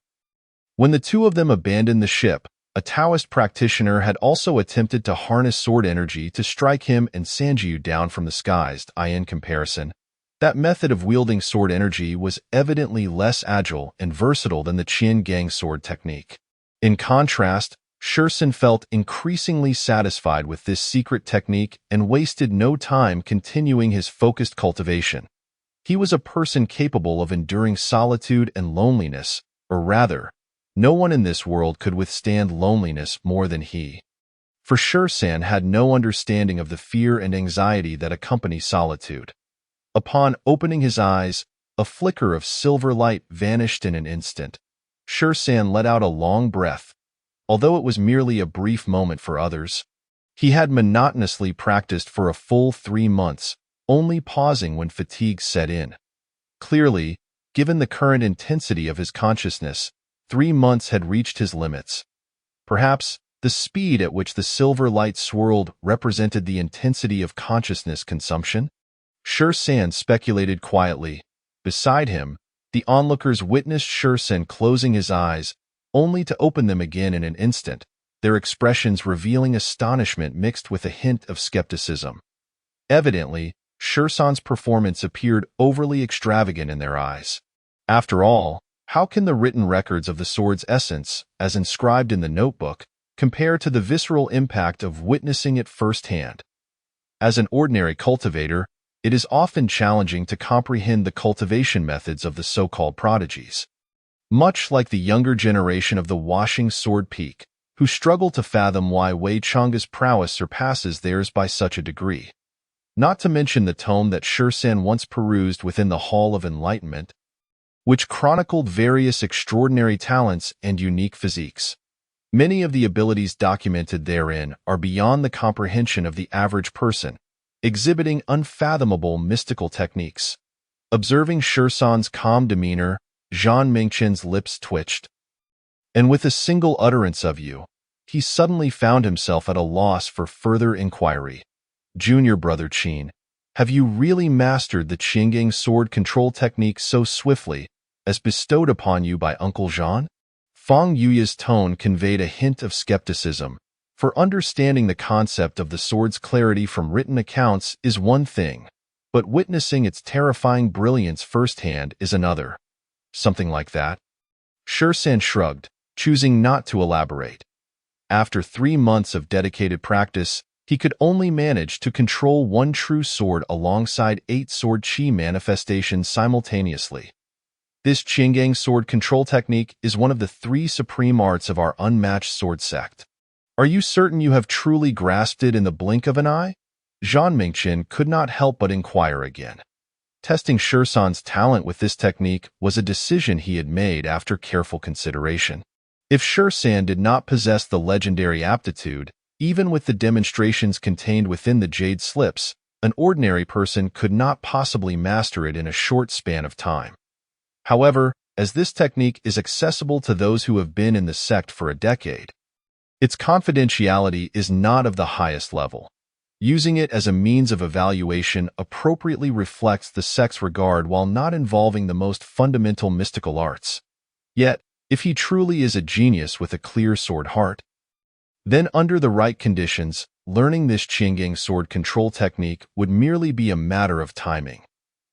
When the 2 of them abandoned the ship, a Taoist practitioner had also attempted to harness sword energy to strike him and Sanjiu down from the skies. In comparison, that method of wielding sword energy was evidently less agile and versatile than the Qian Gang sword technique. In contrast, Sher-san felt increasingly satisfied with this secret technique and wasted no time continuing his focused cultivation. He was a person capable of enduring solitude and loneliness, or rather, no one in this world could withstand loneliness more than he. For Sher-san had no understanding of the fear and anxiety that accompany solitude. Upon opening his eyes, a flicker of silver light vanished in an instant. Sher-san let out a long breath. Although it was merely a brief moment for others, he had monotonously practiced for a full 3 months, only pausing when fatigue set in. Clearly, given the current intensity of his consciousness, 3 months had reached his limits. Perhaps the speed at which the silver light swirled represented the intensity of consciousness consumption? Sher-san speculated quietly. Beside him, the onlookers witnessed Sher-san closing his eyes, only to open them again in an instant, their expressions revealing astonishment mixed with a hint of skepticism. Evidently, Sher-san's performance appeared overly extravagant in their eyes. After all, how can the written records of the sword's essence, as inscribed in the notebook, compare to the visceral impact of witnessing it firsthand. As an ordinary cultivator, it is often challenging to comprehend the cultivation methods of the so-called prodigies. Much like the younger generation of the washing sword peak, who struggle to fathom why Wei Chang's prowess surpasses theirs by such a degree. Not to mention the tome that Shursan once perused within the Hall of Enlightenment, which chronicled various extraordinary talents and unique physiques. Many of the abilities documented therein are beyond the comprehension of the average person, exhibiting unfathomable mystical techniques. Observing Shursan's calm demeanor, Zhang Mingchen's lips twitched. And with a single utterance of "you," he suddenly found himself at a loss for further inquiry. "Junior brother Qin, have you really mastered the Qingyang sword control technique so swiftly as bestowed upon you by Uncle Zhang?" Fang Yuya's tone conveyed a hint of skepticism, for understanding the concept of the sword's clarity from written accounts is one thing, but witnessing its terrifying brilliance firsthand is another. Something like that? Shursan shrugged, choosing not to elaborate. After 3 months of dedicated practice, he could only manage to control one true sword alongside 8 sword chi manifestations simultaneously. This Qingyang sword control technique is one of the 3 supreme arts of our unmatched sword sect. Are you certain you have truly grasped it in the blink of an eye? Zhang Mingchen could not help but inquire again. Testing Shursan's talent with this technique was a decision he had made after careful consideration. If Shursan did not possess the legendary aptitude, even with the demonstrations contained within the jade slips, an ordinary person could not possibly master it in a short span of time. However, as this technique is accessible to those who have been in the sect for a decade, its confidentiality is not of the highest level. Using it as a means of evaluation appropriately reflects the sect's regard while not involving the most fundamental mystical arts. Yet, if he truly is a genius with a clear sword heart, then under the right conditions, learning this Qingyang sword control technique would merely be a matter of timing.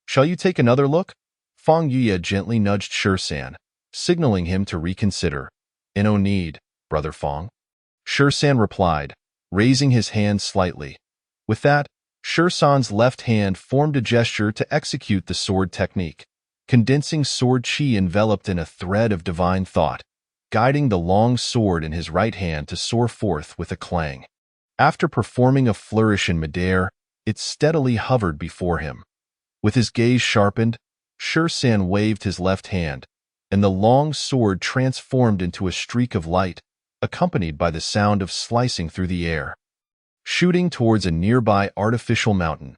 Shall you take another look? Fang Yuya gently nudged Shursan, signaling him to reconsider. No need, Brother Fang. Shursan replied, raising his hand slightly. With that, Shursan's left hand formed a gesture to execute the sword technique, condensing sword chi enveloped in a thread of divine thought, guiding the long sword in his right hand to soar forth with a clang. After performing a flourish in midair, it steadily hovered before him. With his gaze sharpened, Shursan waved his left hand, and the long sword transformed into a streak of light, accompanied by the sound of slicing through the air, shooting towards a nearby artificial mountain.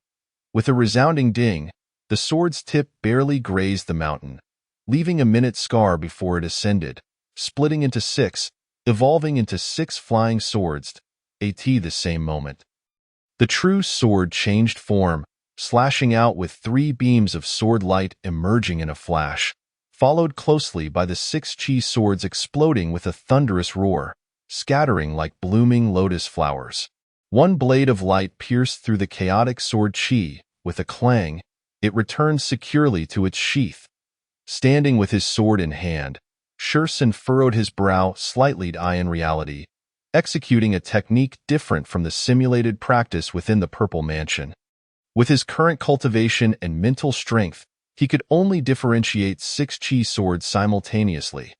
With a resounding ding, the sword's tip barely grazed the mountain, leaving a minute scar before it ascended, splitting into 6, evolving into 6 flying swords, at the same moment. The true sword changed form, slashing out with 3 beams of sword light emerging in a flash, followed closely by the 6 chi swords exploding with a thunderous roar, scattering like blooming lotus flowers. One blade of light pierced through the chaotic sword chi. With a clang, it returned securely to its sheath. Standing with his sword in hand, Shursan furrowed his brow slightly to eye in reality, executing a technique different from the simulated practice within the Purple Mansion. With his current cultivation and mental strength, he could only differentiate 6 chi swords simultaneously.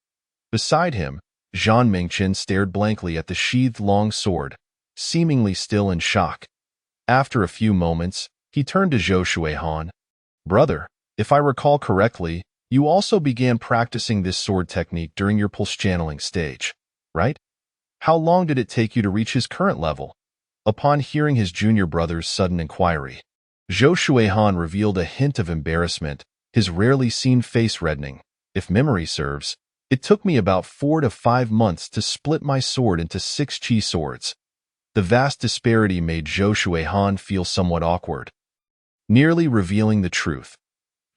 Beside him, Zhang Mingchen stared blankly at the sheathed long sword, seemingly still in shock. After a few moments, he turned to Zhou Shuihan. Brother, if I recall correctly, you also began practicing this sword technique during your pulse channeling stage, right? How long did it take you to reach his current level? Upon hearing his junior brother's sudden inquiry, Zhou Shuihan revealed a hint of embarrassment, his rarely seen face reddening. If memory serves, it took me about 4 to 5 months to split my sword into 6 chi swords. The vast disparity made Zhou Shuihan feel somewhat awkward, nearly revealing the truth.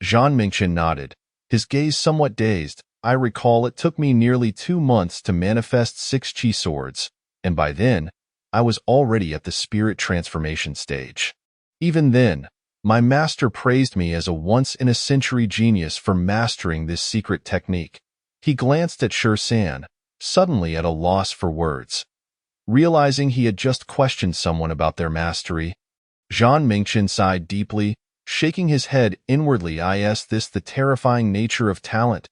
Zhang Mingchen nodded, his gaze somewhat dazed. I recall it took me nearly 2 months to manifest 6 chi swords, and by then, I was already at the spirit transformation stage. Even then, my master praised me as a once-in-a-century genius for mastering this secret technique. He glanced at Shursan, suddenly at a loss for words. Realizing he had just questioned someone about their mastery, Zhang Mingchen sighed deeply, shaking his head inwardly. Is this the terrifying nature of talent?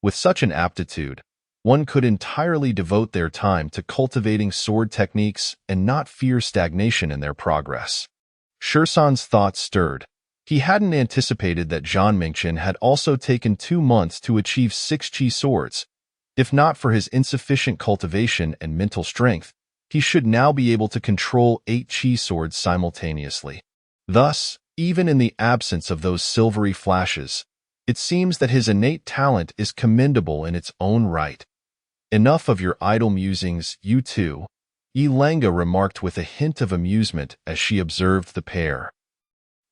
With such an aptitude, one could entirely devote their time to cultivating sword techniques and not fear stagnation in their progress. Shursan's thoughts stirred. He hadn't anticipated that Zhang Mingchen had also taken 2 months to achieve 6 chi swords. If not for his insufficient cultivation and mental strength, he should now be able to control 8 chi swords simultaneously. Thus, even in the absence of those silvery flashes, it seems that his innate talent is commendable in its own right. Enough of your idle musings, you two, Yilanga remarked with a hint of amusement as she observed the pair.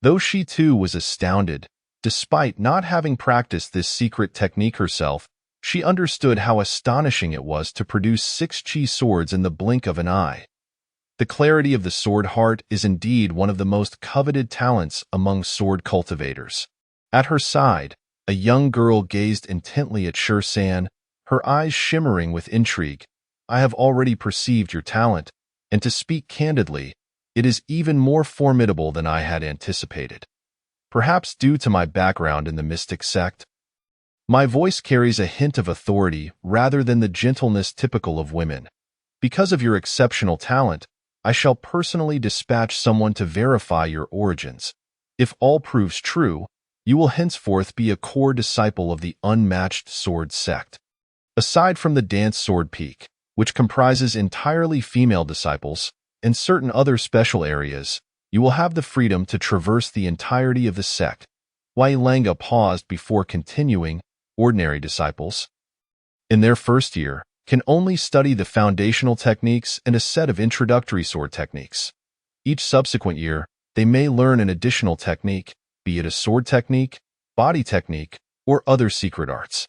Though she too was astounded, despite not having practiced this secret technique herself, she understood how astonishing it was to produce 6 chi swords in the blink of an eye. The clarity of the sword heart is indeed one of the most coveted talents among sword cultivators. At her side, a young girl gazed intently at Shursan, her eyes shimmering with intrigue. I have already perceived your talent, and to speak candidly, it is even more formidable than I had anticipated. Perhaps due to my background in the mystic sect, my voice carries a hint of authority rather than the gentleness typical of women. Because of your exceptional talent, I shall personally dispatch someone to verify your origins. If all proves true, you will henceforth be a core disciple of the unmatched sword sect. Aside from the dance sword peak, which comprises entirely female disciples, and certain other special areas, you will have the freedom to traverse the entirety of the sect. Yilanga paused before continuing. Ordinary disciples, in their first year, can only study the foundational techniques and a set of introductory sword techniques. Each subsequent year, they may learn an additional technique, be it a sword technique, body technique, or other secret arts.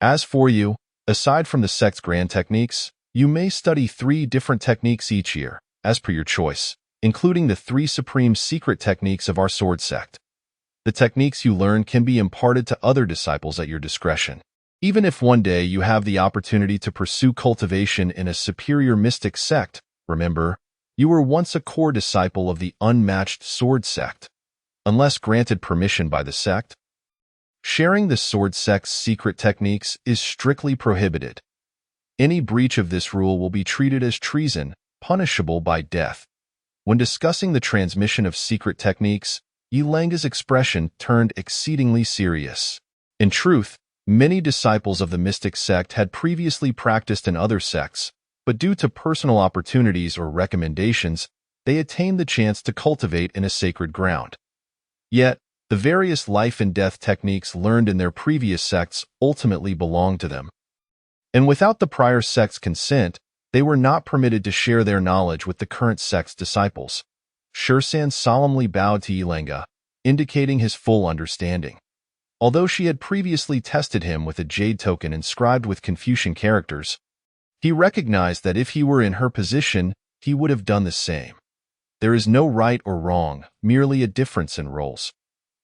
As for you, aside from the sect's grand techniques, you may study 3 different techniques each year, as per your choice, including the 3 supreme secret techniques of our sword sect. The techniques you learn can be imparted to other disciples at your discretion. Even if one day you have the opportunity to pursue cultivation in a superior mystic sect, remember, you were once a core disciple of the unmatched sword sect. Unless granted permission by the sect, sharing the sword sect's secret techniques is strictly prohibited. Any breach of this rule will be treated as treason, punishable by death. When discussing the transmission of secret techniques, Yilanga's expression turned exceedingly serious. In truth, many disciples of the mystic sect had previously practiced in other sects, but due to personal opportunities or recommendations, they attained the chance to cultivate in a sacred ground. Yet, the various life and death techniques learned in their previous sects ultimately belonged to them. And without the prior sect's consent, they were not permitted to share their knowledge with the current sect's disciples. Shursan solemnly bowed to Yilanga, indicating his full understanding. Although she had previously tested him with a jade token inscribed with Confucian characters, he recognized that if he were in her position, he would have done the same. There is no right or wrong, merely a difference in roles.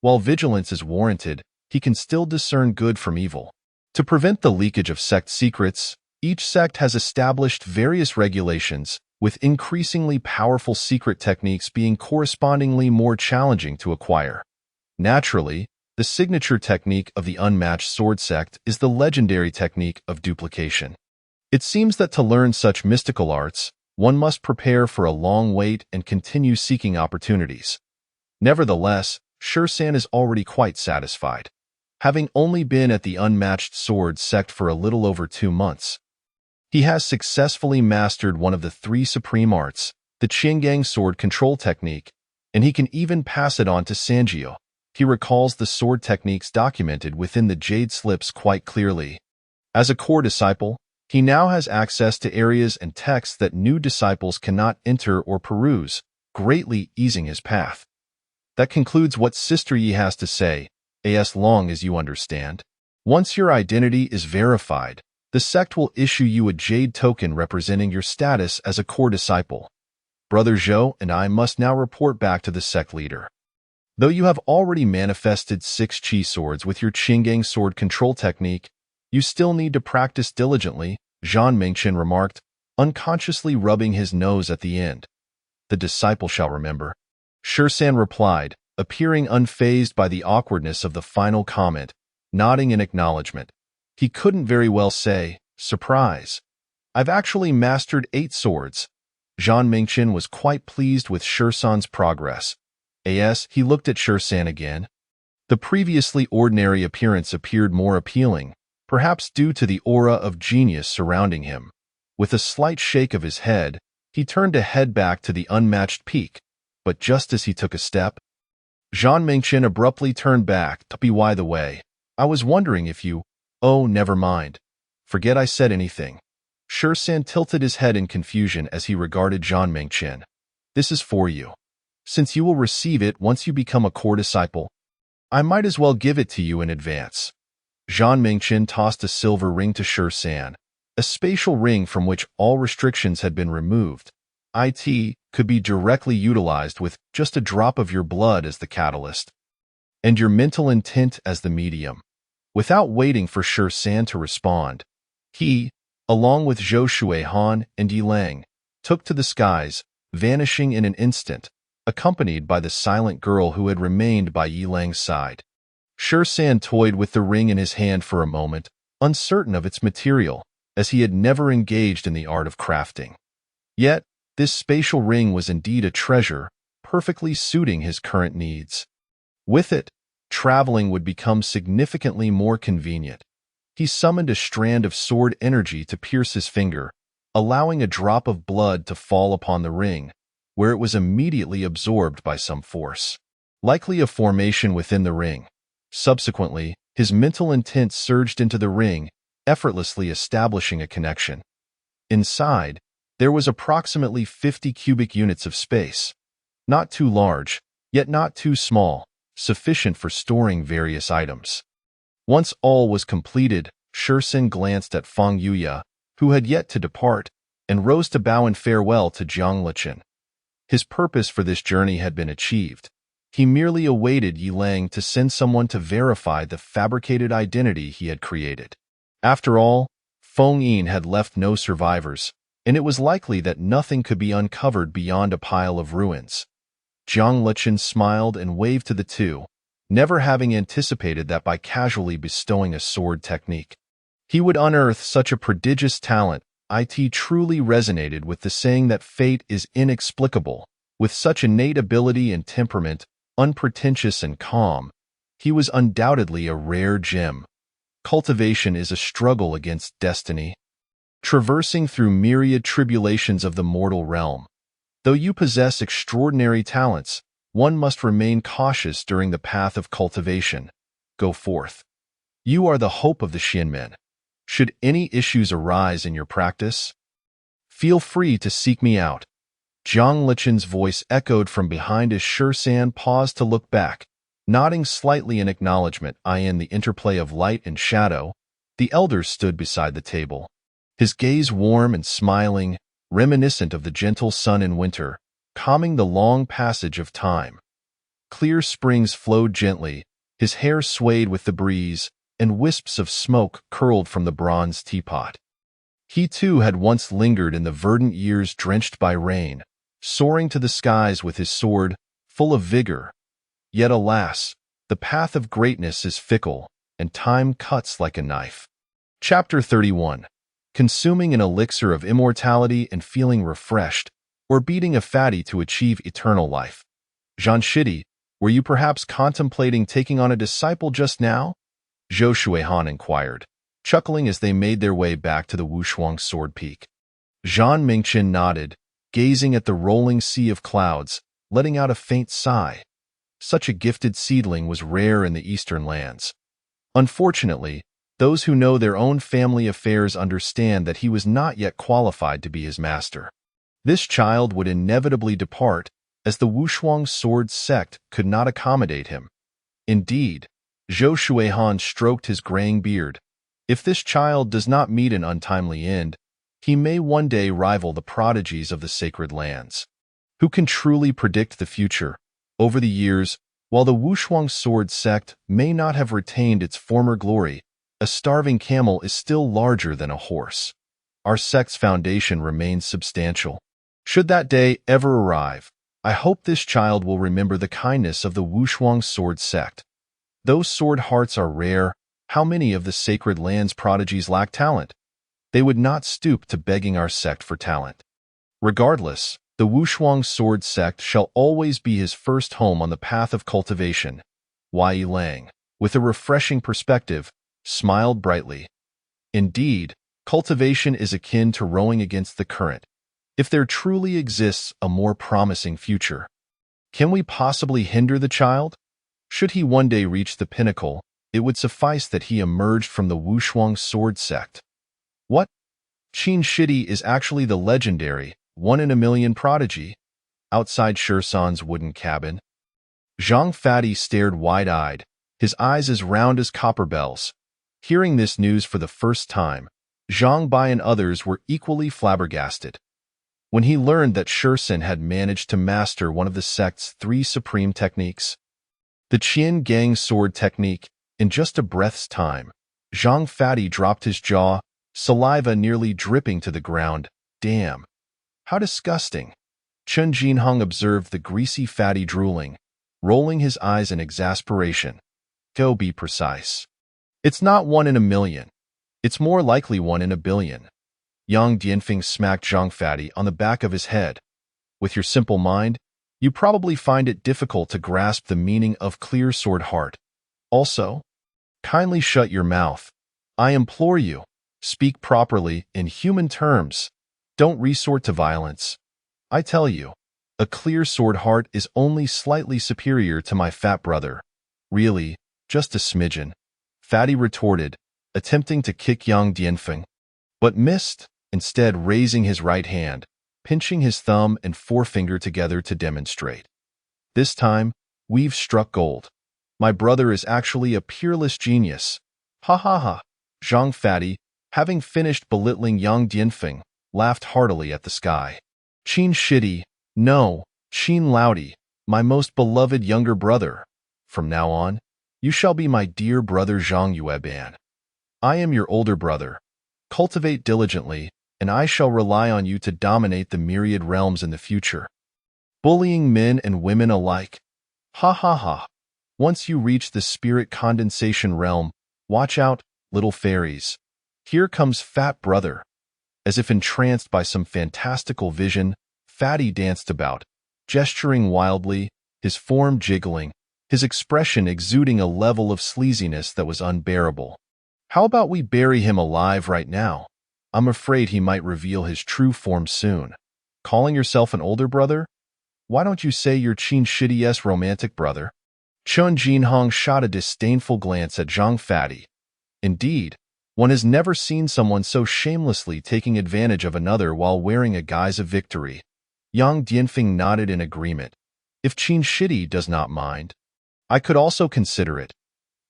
While vigilance is warranted, he can still discern good from evil. To prevent the leakage of sect secrets, each sect has established various regulations, with increasingly powerful secret techniques being correspondingly more challenging to acquire. Naturally, the signature technique of the unmatched sword sect is the legendary technique of duplication. It seems that to learn such mystical arts, one must prepare for a long wait and continue seeking opportunities. Nevertheless, Shursan is already quite satisfied. Having only been at the unmatched sword sect for a little over 2 months, he has successfully mastered one of the 3 supreme arts, the Qinggang sword control technique, and he can even pass it on to Sanjio. He recalls the sword techniques documented within the jade slips quite clearly. As a core disciple, he now has access to areas and texts that new disciples cannot enter or peruse, greatly easing his path. That concludes what Sister Yi has to say, as long as you understand. Once your identity is verified, the sect will issue you a jade token representing your status as a core disciple. Brother Zhou and I must now report back to the sect leader. Though you have already manifested 6 chi swords with your Qinggang sword control technique, you still need to practice diligently, Zhang Mingchen remarked, unconsciously rubbing his nose at the end. "The disciple shall remember," Shursan replied, appearing unfazed by the awkwardness of the final comment, nodding in acknowledgement. He couldn't very well say, "Surprise. I've actually mastered 8 swords." Zhang Mingchen was quite pleased with Shursan's progress. As he looked at Shursan again, the previously ordinary appearance appeared more appealing, perhaps due to the aura of genius surrounding him. With a slight shake of his head, he turned to head back to the unmatched peak, but just as he took a step, Zhang Mingchen abruptly turned back. "By the way, I was wondering if you—" "Oh, never mind. Forget I said anything." Shursan tilted his head in confusion as he regarded Zhang Mingchen. "This is for you. Since you will receive it once you become a core disciple, I might as well give it to you in advance." Zhang Mingchen tossed a silver ring to Shursan, a spatial ring from which all restrictions had been removed. It could be directly utilized with just a drop of your blood as the catalyst, and your mental intent as the medium. Without waiting for Shursan to respond, he, along with Zhou Shuihan and Yi Lang, took to the skies, vanishing in an instant, accompanied by the silent girl who had remained by Yi Lang's side. Shursan toyed with the ring in his hand for a moment, uncertain of its material, as he had never engaged in the art of crafting. Yet, this spatial ring was indeed a treasure, perfectly suiting his current needs. With it, traveling would become significantly more convenient. He summoned a strand of sword energy to pierce his finger, allowing a drop of blood to fall upon the ring, where it was immediately absorbed by some force, likely a formation within the ring. Subsequently, his mental intent surged into the ring, effortlessly establishing a connection. Inside, there was approximately 50 cubic units of space. Not too large, yet not too small, sufficient for storing various items. Once all was completed, Shursan glanced at Feng Yuya, who had yet to depart, and rose to bow in farewell to Jiang Lichen. His purpose for this journey had been achieved. He merely awaited Yi Lang to send someone to verify the fabricated identity he had created. After all, Feng Yin had left no survivors, and it was likely that nothing could be uncovered beyond a pile of ruins. Jiang Lichen smiled and waved to the two, never having anticipated that by casually bestowing a sword technique, he would unearth such a prodigious talent. It truly resonated with the saying that fate is inexplicable. With such innate ability and temperament, unpretentious and calm, he was undoubtedly a rare gem. Cultivation is a struggle against destiny, traversing through myriad tribulations of the mortal realm. Though you possess extraordinary talents, one must remain cautious during the path of cultivation. Go forth. You are the hope of the Xianmen. Should any issues arise in your practice, feel free to seek me out. Jiang Lichen's voice echoed from behind as Shursan paused to look back, nodding slightly in acknowledgement. In the interplay of light and shadow, the elder stood beside the table, his gaze warm and smiling, reminiscent of the gentle sun in winter, calming the long passage of time. Clear springs flowed gently, his hair swayed with the breeze, and wisps of smoke curled from the bronze teapot. He too had once lingered in the verdant years drenched by rain, soaring to the skies with his sword, full of vigor. Yet alas, the path of greatness is fickle, and time cuts like a knife. Chapter 31. Consuming an elixir of immortality and feeling refreshed, or beating a fatty to achieve eternal life. Zhan Shidi, were you perhaps contemplating taking on a disciple just now? Zhou Shuihan inquired, chuckling as they made their way back to the Wushuang Sword Peak. Zhang Mingchen nodded, gazing at the rolling sea of clouds, letting out a faint sigh. Such a gifted seedling was rare in the eastern lands. Unfortunately, those who know their own family affairs understand that he was not yet qualified to be his master. This child would inevitably depart, as the Wushuang sword sect could not accommodate him. Indeed, Zhou Shuihan stroked his graying beard. If this child does not meet an untimely end, he may one day rival the prodigies of the sacred lands. Who can truly predict the future? Over the years, while the Wushuang sword sect may not have retained its former glory, a starving camel is still larger than a horse. our sect's foundation remains substantial. Should that day ever arrive, I hope this child will remember the kindness of the Wushuang sword sect. Those sword hearts are rare. How many of the sacred land's prodigies lack talent? They would not stoop to begging our sect for talent. Regardless, the Wushuang sword sect shall always be his first home on the path of cultivation. Yi Lang, with a refreshing perspective, smiled brightly. Indeed, cultivation is akin to rowing against the current. If there truly exists a more promising future, can we possibly hinder the child? Should he one day reach the pinnacle, it would suffice that he emerged from the Wushuang sword sect. What? Qin Shidi is actually the legendary, one-in-a-million prodigy? Outside Shursan's wooden cabin, Zhang Fati stared wide-eyed, his eyes as round as copper bells. Hearing this news for the first time, Zhang Bai and others were equally flabbergasted. When he learned that Shursan had managed to master one of the sect's 3 supreme techniques, the Qian Gang sword technique, in just a breath's time, Zhang Fati dropped his jaw, saliva nearly dripping to the ground. Damn. How disgusting. Chen Jinhong observed the greasy Fati drooling, rolling his eyes in exasperation. Go be precise. It's not 1 in a million. It's more likely 1 in a billion. Yang Dianfeng smacked Zhang Fati on the back of his head. With your simple mind, you probably find it difficult to grasp the meaning of clear sword heart. Also, kindly shut your mouth. I implore you, speak properly in human terms. Don't resort to violence. I tell you, a clear sword heart is only slightly superior to my fat brother. Really, just a smidgen, Fati retorted, attempting to kick Yang Dianfeng, but missed, instead raising his right hand, pinching his thumb and forefinger together to demonstrate. This time, we've struck gold. My brother is actually a peerless genius. Ha ha ha. Zhang Fati, having finished belittling Yang Dianfeng, laughed heartily at the sky. Qin Shidi, no, Qin Laudi, my most beloved younger brother. From now on, you shall be my dear brother Zhang Yueban. I am your older brother. Cultivate diligently, and I shall rely on you to dominate the myriad realms in the future. Bullying men and women alike. Ha ha ha. Once you reach the spirit condensation realm, watch out, little fairies. Here comes Fat Brother. As if entranced by some fantastical vision, Fati danced about, gesturing wildly, his form jiggling, his expression exuding a level of sleaziness that was unbearable. How about we bury him alive right now? I'm afraid he might reveal his true form soon. Calling yourself an older brother? Why don't you say you're Qin Shidi's romantic brother? Chen Jinhong shot a disdainful glance at Zhang Fati. Indeed, one has never seen someone so shamelessly taking advantage of another while wearing a guise of victory. Yang Dianfeng nodded in agreement. If Qin Shidi does not mind, I could also consider it.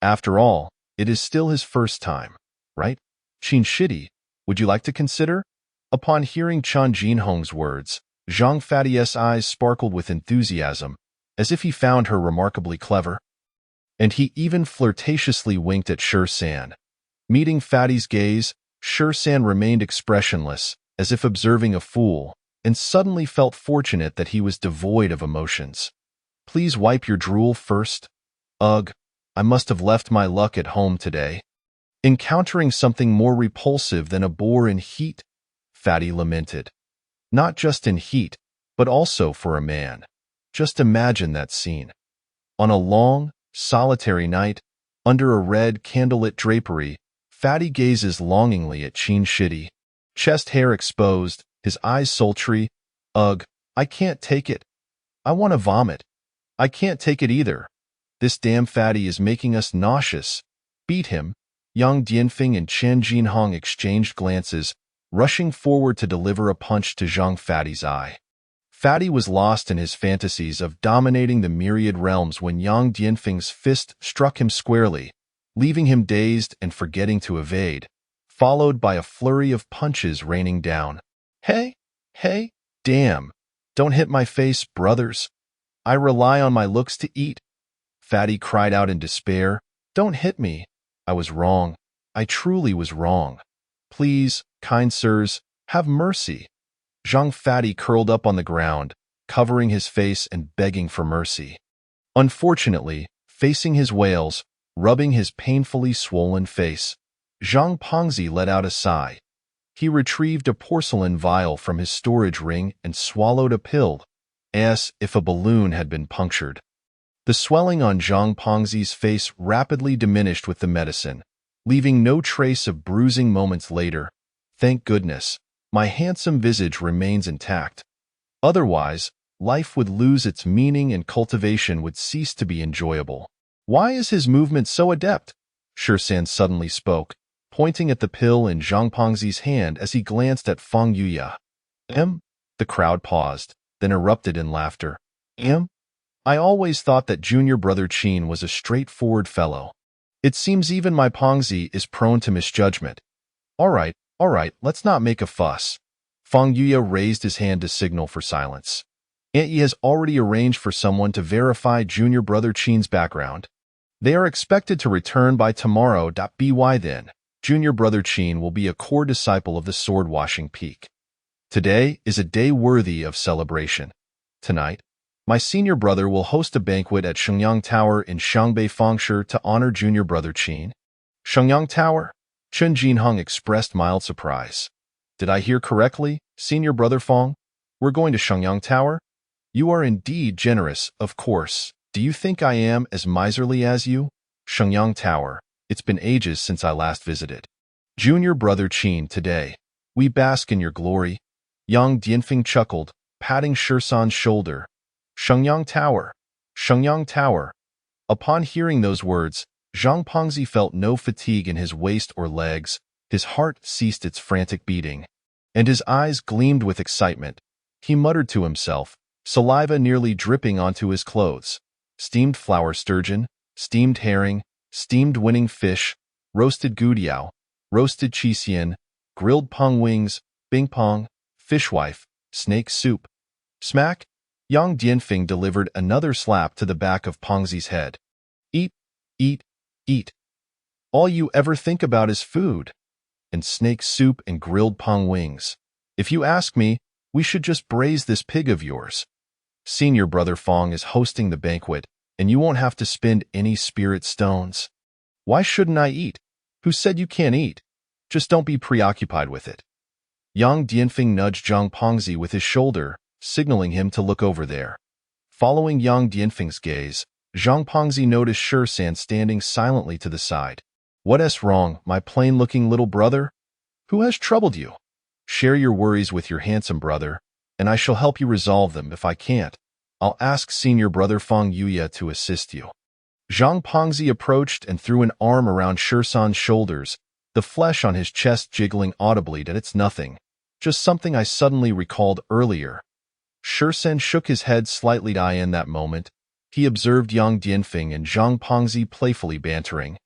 After all, it is still his first time, right? Qin Shidi, would you like to consider? Upon hearing Chen Jinhong's words, Zhang Fati's eyes sparkled with enthusiasm, as if he found her remarkably clever. And he even flirtatiously winked at Shursan. Meeting Fati's gaze, Shursan remained expressionless, as if observing a fool, and suddenly felt fortunate that he was devoid of emotions. Please wipe your drool first. Ugh, I must have left my luck at home today. Encountering something more repulsive than a boar in heat, Fati lamented. Not just in heat, but also for a man. Just imagine that scene. On a long, solitary night, under a red candlelit drapery, Fati gazes longingly at Qin Shidi. Chest hair exposed, his eyes sultry. Ugh, I can't take it. I want to vomit. I can't take it either. This damn Fati is making us nauseous. Beat him. Yang Dianfeng and Chen Jinhong exchanged glances, rushing forward to deliver a punch to Zhang Fati's eye. Fati was lost in his fantasies of dominating the myriad realms when Yang Dianfeng's fist struck him squarely, leaving him dazed and forgetting to evade, followed by a flurry of punches raining down. Hey, damn, don't hit my face, brothers. I rely on my looks to eat. Fati cried out in despair. Don't hit me. I was wrong. I truly was wrong. Please, kind sirs, Have mercy. Zhang Fatty curled up on the ground, covering his face and begging for mercy. Unfortunately, facing his wails, rubbing his painfully swollen face, Zhang Pengzi let out a sigh. He retrieved a porcelain vial from his storage ring and swallowed a pill, as if a balloon had been punctured. The swelling on Zhang Pengzi's face rapidly diminished with the medicine, leaving no trace of bruising moments later. Thank goodness, my handsome visage remains intact. Otherwise, life would lose its meaning and cultivation would cease to be enjoyable. Why is his movement so adept? Shirshan suddenly spoke, pointing at the pill in Zhang Pengzi's hand as he glanced at Feng Yuya. The crowd paused, then erupted in laughter. I always thought that junior brother Qin was a straightforward fellow. It seems even my Pengzi is prone to misjudgment. All right, let's not make a fuss. Feng Yuya raised his hand to signal for silence. Aunt Yi has already arranged for someone to verify junior brother Qin's background. They are expected to return by tomorrow. By then, junior brother Qin will be a core disciple of the sword-washing peak. Today is a day worthy of celebration. Tonight, my senior brother will host a banquet at Shenyang Tower in Shangbei Fengshi to honor junior brother Qin. Shenyang Tower? Chen Jinheng expressed mild surprise. Did I hear correctly, senior brother Feng? We're going to Shenyang Tower? You are indeed generous, of course. Do you think I am as miserly as you? Shenyang Tower. It's been ages since I last visited. Junior brother Qin, today, we bask in your glory. Yang Dianfeng chuckled, patting Shirshan's shoulder. Shenyang Tower. Shenyang Tower. Upon hearing those words, Zhang Pengzi felt no fatigue in his waist or legs, his heart ceased its frantic beating, and his eyes gleamed with excitement. He muttered to himself, saliva nearly dripping onto his clothes. Steamed flower sturgeon, steamed herring, steamed winning fish, roasted gudiao, roasted qisian, grilled pong wings, bing pong, fishwife, snake soup. Smack! Yang Dianfeng delivered another slap to the back of Pengzi's head. Eat, eat, eat. All you ever think about is food. And snake soup and grilled pong wings. If you ask me, we should just braise this pig of yours. Senior brother Feng is hosting the banquet, and you won't have to spend any spirit stones. Why shouldn't I eat? Who said you can't eat? Just don't be preoccupied with it. Yang Dianfeng nudged Zhang Pengzi with his shoulder, signaling him to look over there. Following Yang Dianfeng's gaze, Zhang Pengzi noticed Shirshan standing silently to the side. What's wrong, my plain-looking little brother? Who has troubled you? Share your worries with your handsome brother, and I shall help you resolve them. If I can't, I'll ask senior brother Feng Yuya to assist you. Zhang Pengzi approached and threw an arm around Shirshan's shoulders, the flesh on his chest jiggling audibly. That it's nothing, just something I suddenly recalled earlier. Shirshan shook his head slightly. In that moment, he observed Yang Dianfeng and Zhang Pengzi playfully bantering,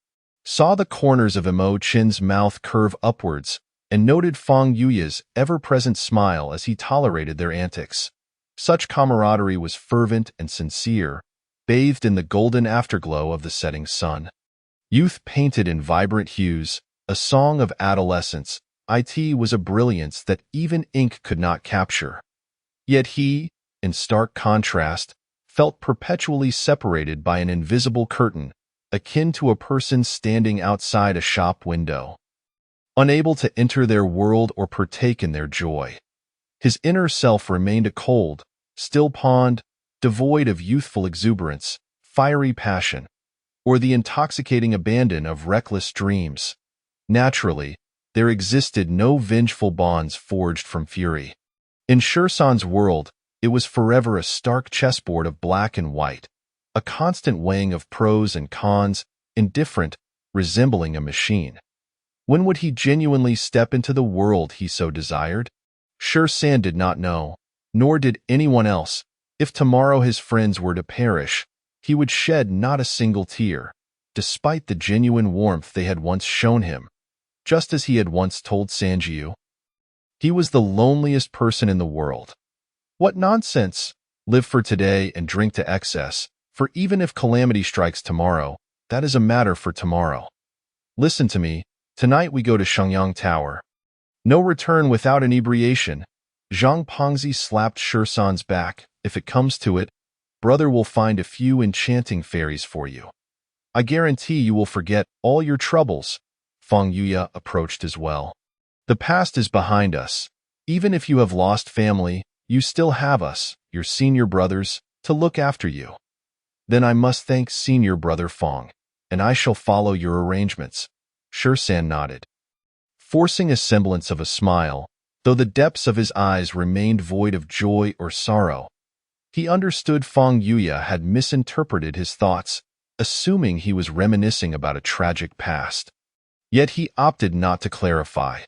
saw the corners of Imo Qin's mouth curve upwards, and noted Feng Yuya's ever-present smile as he tolerated their antics. Such camaraderie was fervent and sincere, bathed in the golden afterglow of the setting sun. Youth painted in vibrant hues, a song of adolescence, it was a brilliance that even ink could not capture. Yet he, in stark contrast, felt perpetually separated by an invisible curtain, akin to a person standing outside a shop window, unable to enter their world or partake in their joy. His inner self remained a cold, still pond, devoid of youthful exuberance, fiery passion, or the intoxicating abandon of reckless dreams. Naturally, there existed no vengeful bonds forged from fury. In Shirshan's world, it was forever a stark chessboard of black and white, a constant weighing of pros and cons, indifferent, resembling a machine. When would he genuinely step into the world he so desired? Shirshan did not know, nor did anyone else. If tomorrow his friends were to perish, he would shed not a single tear, despite the genuine warmth they had once shown him, just as he had once told Sanjiu. He was the loneliest person in the world. What nonsense! Live for today and drink to excess, for even if calamity strikes tomorrow, that is a matter for tomorrow. Listen to me, tonight we go to Shenyang Tower. No return without inebriation. Zhang Pongzi slapped Shursan's back. If it comes to it, brother will find a few enchanting fairies for you. I guarantee you will forget all your troubles. Feng Yuya approached as well. The past is behind us. Even if you have lost family, you still have us, your senior brothers, to look after you. Then I must thank senior brother Feng, and I shall follow your arrangements. Shursan nodded, forcing a semblance of a smile, though the depths of his eyes remained void of joy or sorrow. He understood Feng Yuya had misinterpreted his thoughts, assuming he was reminiscing about a tragic past. Yet he opted not to clarify.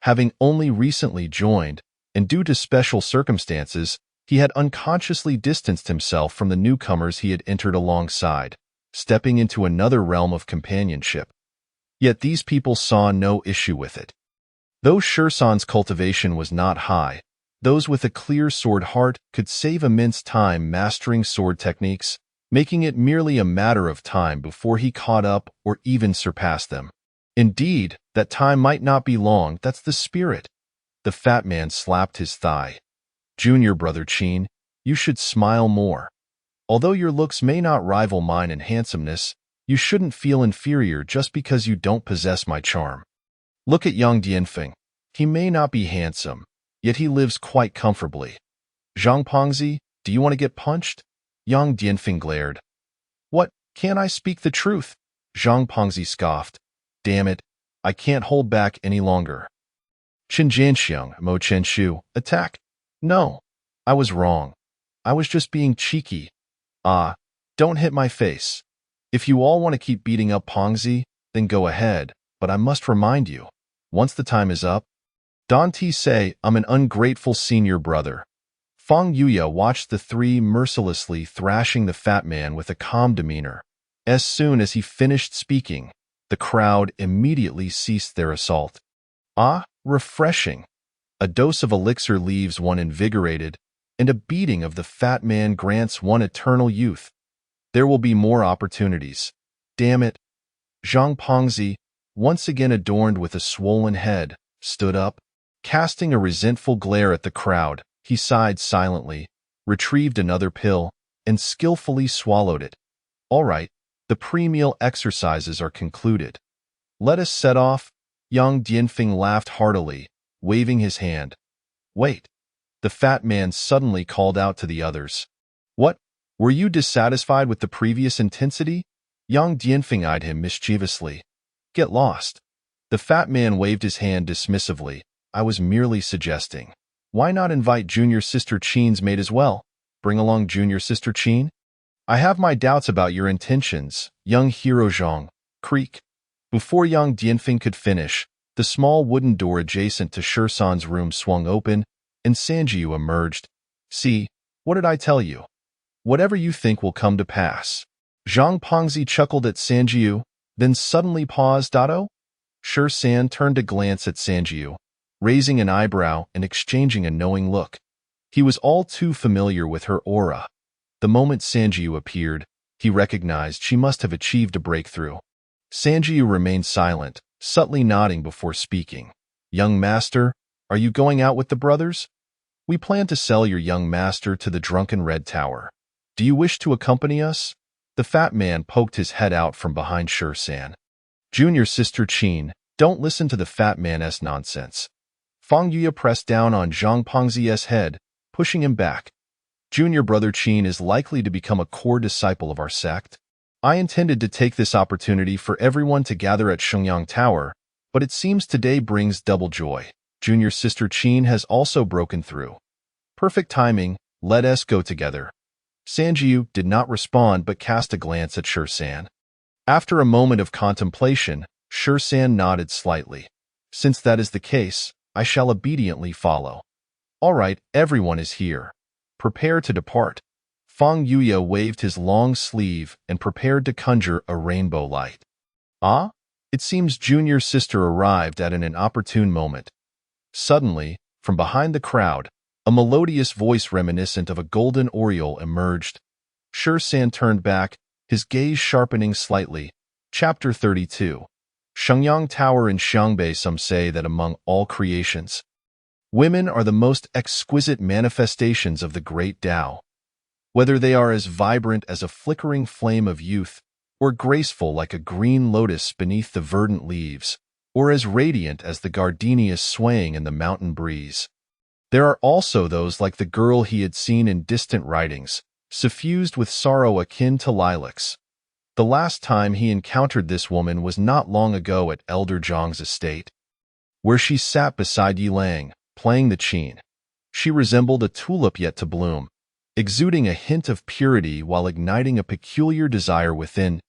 Having only recently joined, and due to special circumstances, he had unconsciously distanced himself from the newcomers he had entered alongside, stepping into another realm of companionship. Yet these people saw no issue with it. Though Shursan's cultivation was not high, those with a clear sword heart could save immense time mastering sword techniques, making it merely a matter of time before he caught up or even surpassed them. Indeed, that time might not be long, that's the spirit. The fat man slapped his thigh. Junior brother Qin, you should smile more. Although your looks may not rival mine in handsomeness, you shouldn't feel inferior just because you don't possess my charm. Look at Yang Dianfeng. He may not be handsome, yet he lives quite comfortably. Zhang Pongzi, do you want to get punched? Yang Dianfeng glared. What, can't I speak the truth? Zhang Pongzi scoffed. Damn it, I can't hold back any longer. Chen Jianxiang, Mo Chenshu, attack. No, I was wrong. I was just being cheeky. Ah, don't hit my face. If you all want to keep beating up Pongzi, then go ahead, but I must remind you, once the time is up, don't say I'm an ungrateful senior brother. Feng Yuya watched the three mercilessly thrashing the fat man with a calm demeanor. As soon as he finished speaking, the crowd immediately ceased their assault. Ah, refreshing. A dose of elixir leaves one invigorated, and a beating of the fat man grants one eternal youth. There will be more opportunities. Damn it. Zhang Pongzi, once again adorned with a swollen head, stood up. Casting a resentful glare at the crowd, he sighed silently, retrieved another pill, and skillfully swallowed it. All right, the pre-meal exercises are concluded. Let us set off. Yang Dianfeng laughed heartily, waving his hand. Wait. The fat man suddenly called out to the others. What? Were you dissatisfied with the previous intensity? Yang Dianfeng eyed him mischievously. Get lost. The fat man waved his hand dismissively. I was merely suggesting. Why not invite junior sister Qin's maid as well? Bring along junior sister Qin? I have my doubts about your intentions, young hero Zhang. Creak. Before Yang Dianfeng could finish, the small wooden door adjacent to Shursan's room swung open, and Sanjiu emerged. See, what did I tell you? Whatever you think will come to pass. Zhang Pongzi chuckled at Sanjiu, then suddenly paused. Shursan turned to glance at Sanjiu, raising an eyebrow and exchanging a knowing look. He was all too familiar with her aura. The moment Sanjiu appeared, he recognized she must have achieved a breakthrough. Sanjiu remained silent, subtly nodding before speaking. Young master, are you going out with the brothers? We plan to sell your young master to the drunken Red Tower. Do you wish to accompany us? The fat man poked his head out from behind Shursan. Junior sister Qin, don't listen to the fat man's nonsense. Feng Yuya pressed down on Zhang Pongzi's head, pushing him back. Junior brother Qin is likely to become a core disciple of our sect. I intended to take this opportunity for everyone to gather at Shenyang Tower, but it seems today brings double joy. Junior sister Qin has also broken through. Perfect timing, let us go together. Sanjiu did not respond but cast a glance at Shursan. After a moment of contemplation, Shursan nodded slightly. Since that is the case, I shall obediently follow. All right, everyone is here. Prepare to depart. Feng Yuya waved his long sleeve and prepared to conjure a rainbow light. Ah? It seems junior sister arrived at an inopportune moment. Suddenly, from behind the crowd, a melodious voice reminiscent of a golden oriole emerged. Shursan turned back, his gaze sharpening slightly. Chapter 32. Shenyang Tower in Xiangbei. Some say that among all creations, women are the most exquisite manifestations of the great Tao. Whether they are as vibrant as a flickering flame of youth, or graceful like a green lotus beneath the verdant leaves, or as radiant as the gardenias swaying in the mountain breeze. There are also those like the girl he had seen in distant writings, suffused with sorrow akin to lilacs. The last time he encountered this woman was not long ago at Elder Zhang's estate, where she sat beside Yilang, playing the qin. She resembled a tulip yet to bloom, exuding a hint of purity while igniting a peculiar desire within.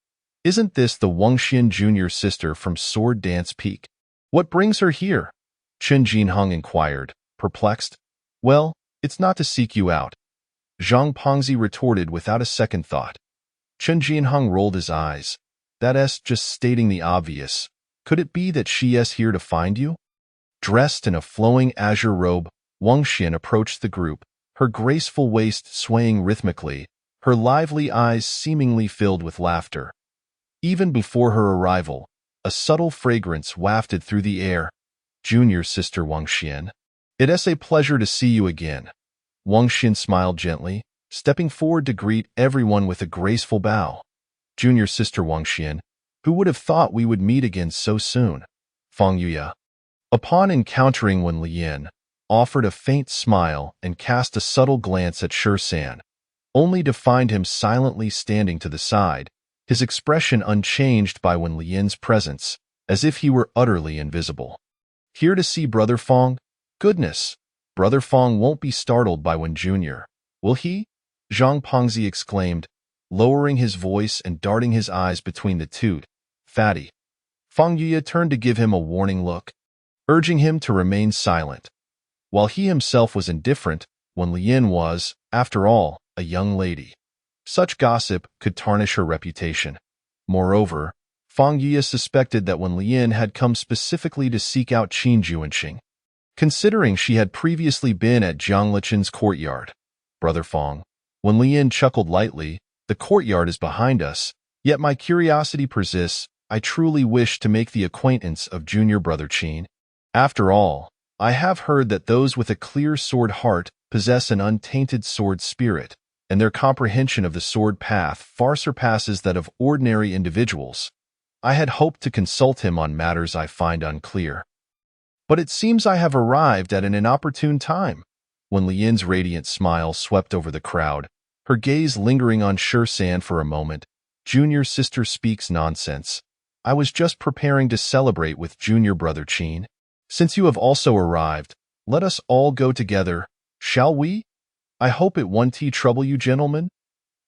Isn't this the Wangxian junior sister from Sword Dance Peak? What brings her here? Chen Jinheng inquired, perplexed. Well, it's not to seek you out, Zhang Pengzi retorted without a second thought. Chen Jinheng rolled his eyes. That's just stating the obvious. Could it be that she is here to find you? Dressed in a flowing azure robe, Wang Xian approached the group, her graceful waist swaying rhythmically, her lively eyes seemingly filled with laughter. Even before her arrival, a subtle fragrance wafted through the air. Junior sister Wang Xian. It is a pleasure to see you again. Wang Xian smiled gently, stepping forward to greet everyone with a graceful bow. Junior sister Wang Xian, who would have thought we would meet again so soon? Fang Yuya. Upon encountering Wen Lian, offered a faint smile and cast a subtle glance at Shi San, only to find him silently standing to the side, his expression unchanged by Wen Lian's presence, as if he were utterly invisible. Here to see Brother Fang? Goodness! Brother Fang won't be startled by Wen Jr., will he? Zhang Pengzi exclaimed, lowering his voice and darting his eyes between the two. Fatty. Fang Yuya turned to give him a warning look, urging him to remain silent. While he himself was indifferent, Wen Lian was, after all, a young lady. Such gossip could tarnish her reputation. Moreover, Fang Yuya suspected that Wen Lian had come specifically to seek out Qin Juanxing, considering she had previously been at Jiang Lichen's courtyard. Brother Fang. Wen Lian chuckled lightly. The courtyard is behind us, yet my curiosity persists. I truly wish to make the acquaintance of junior brother Qin. After all, I have heard that those with a clear sword heart possess an untainted sword spirit, and their comprehension of the sword path far surpasses that of ordinary individuals. I had hoped to consult him on matters I find unclear. But it seems I have arrived at an inopportune time. When Lian's radiant smile swept over the crowd, her gaze lingering on Shi San for a moment, junior sister speaks nonsense. I was just preparing to celebrate with junior brother Qin. Since you have also arrived, let us all go together, shall we? I hope it won't trouble you, gentlemen.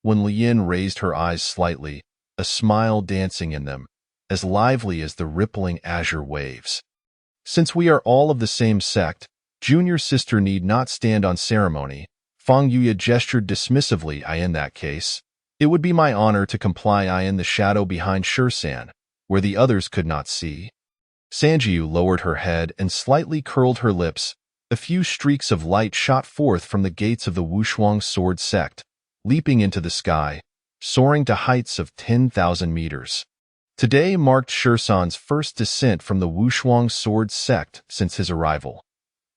When Lian raised her eyes slightly, a smile dancing in them, as lively as the rippling azure waves. Since we are all of the same sect, junior sister need not stand on ceremony. Fang Yuya gestured dismissively. In that case, it would be my honor to comply. In the shadow behind Shi San, where the others could not see. Sanjiu lowered her head and slightly curled her lips. A few streaks of light shot forth from the gates of the Wushuang sword sect, leaping into the sky, soaring to heights of 10,000 meters. Today marked Shi San's first descent from the Wushuang sword sect since his arrival.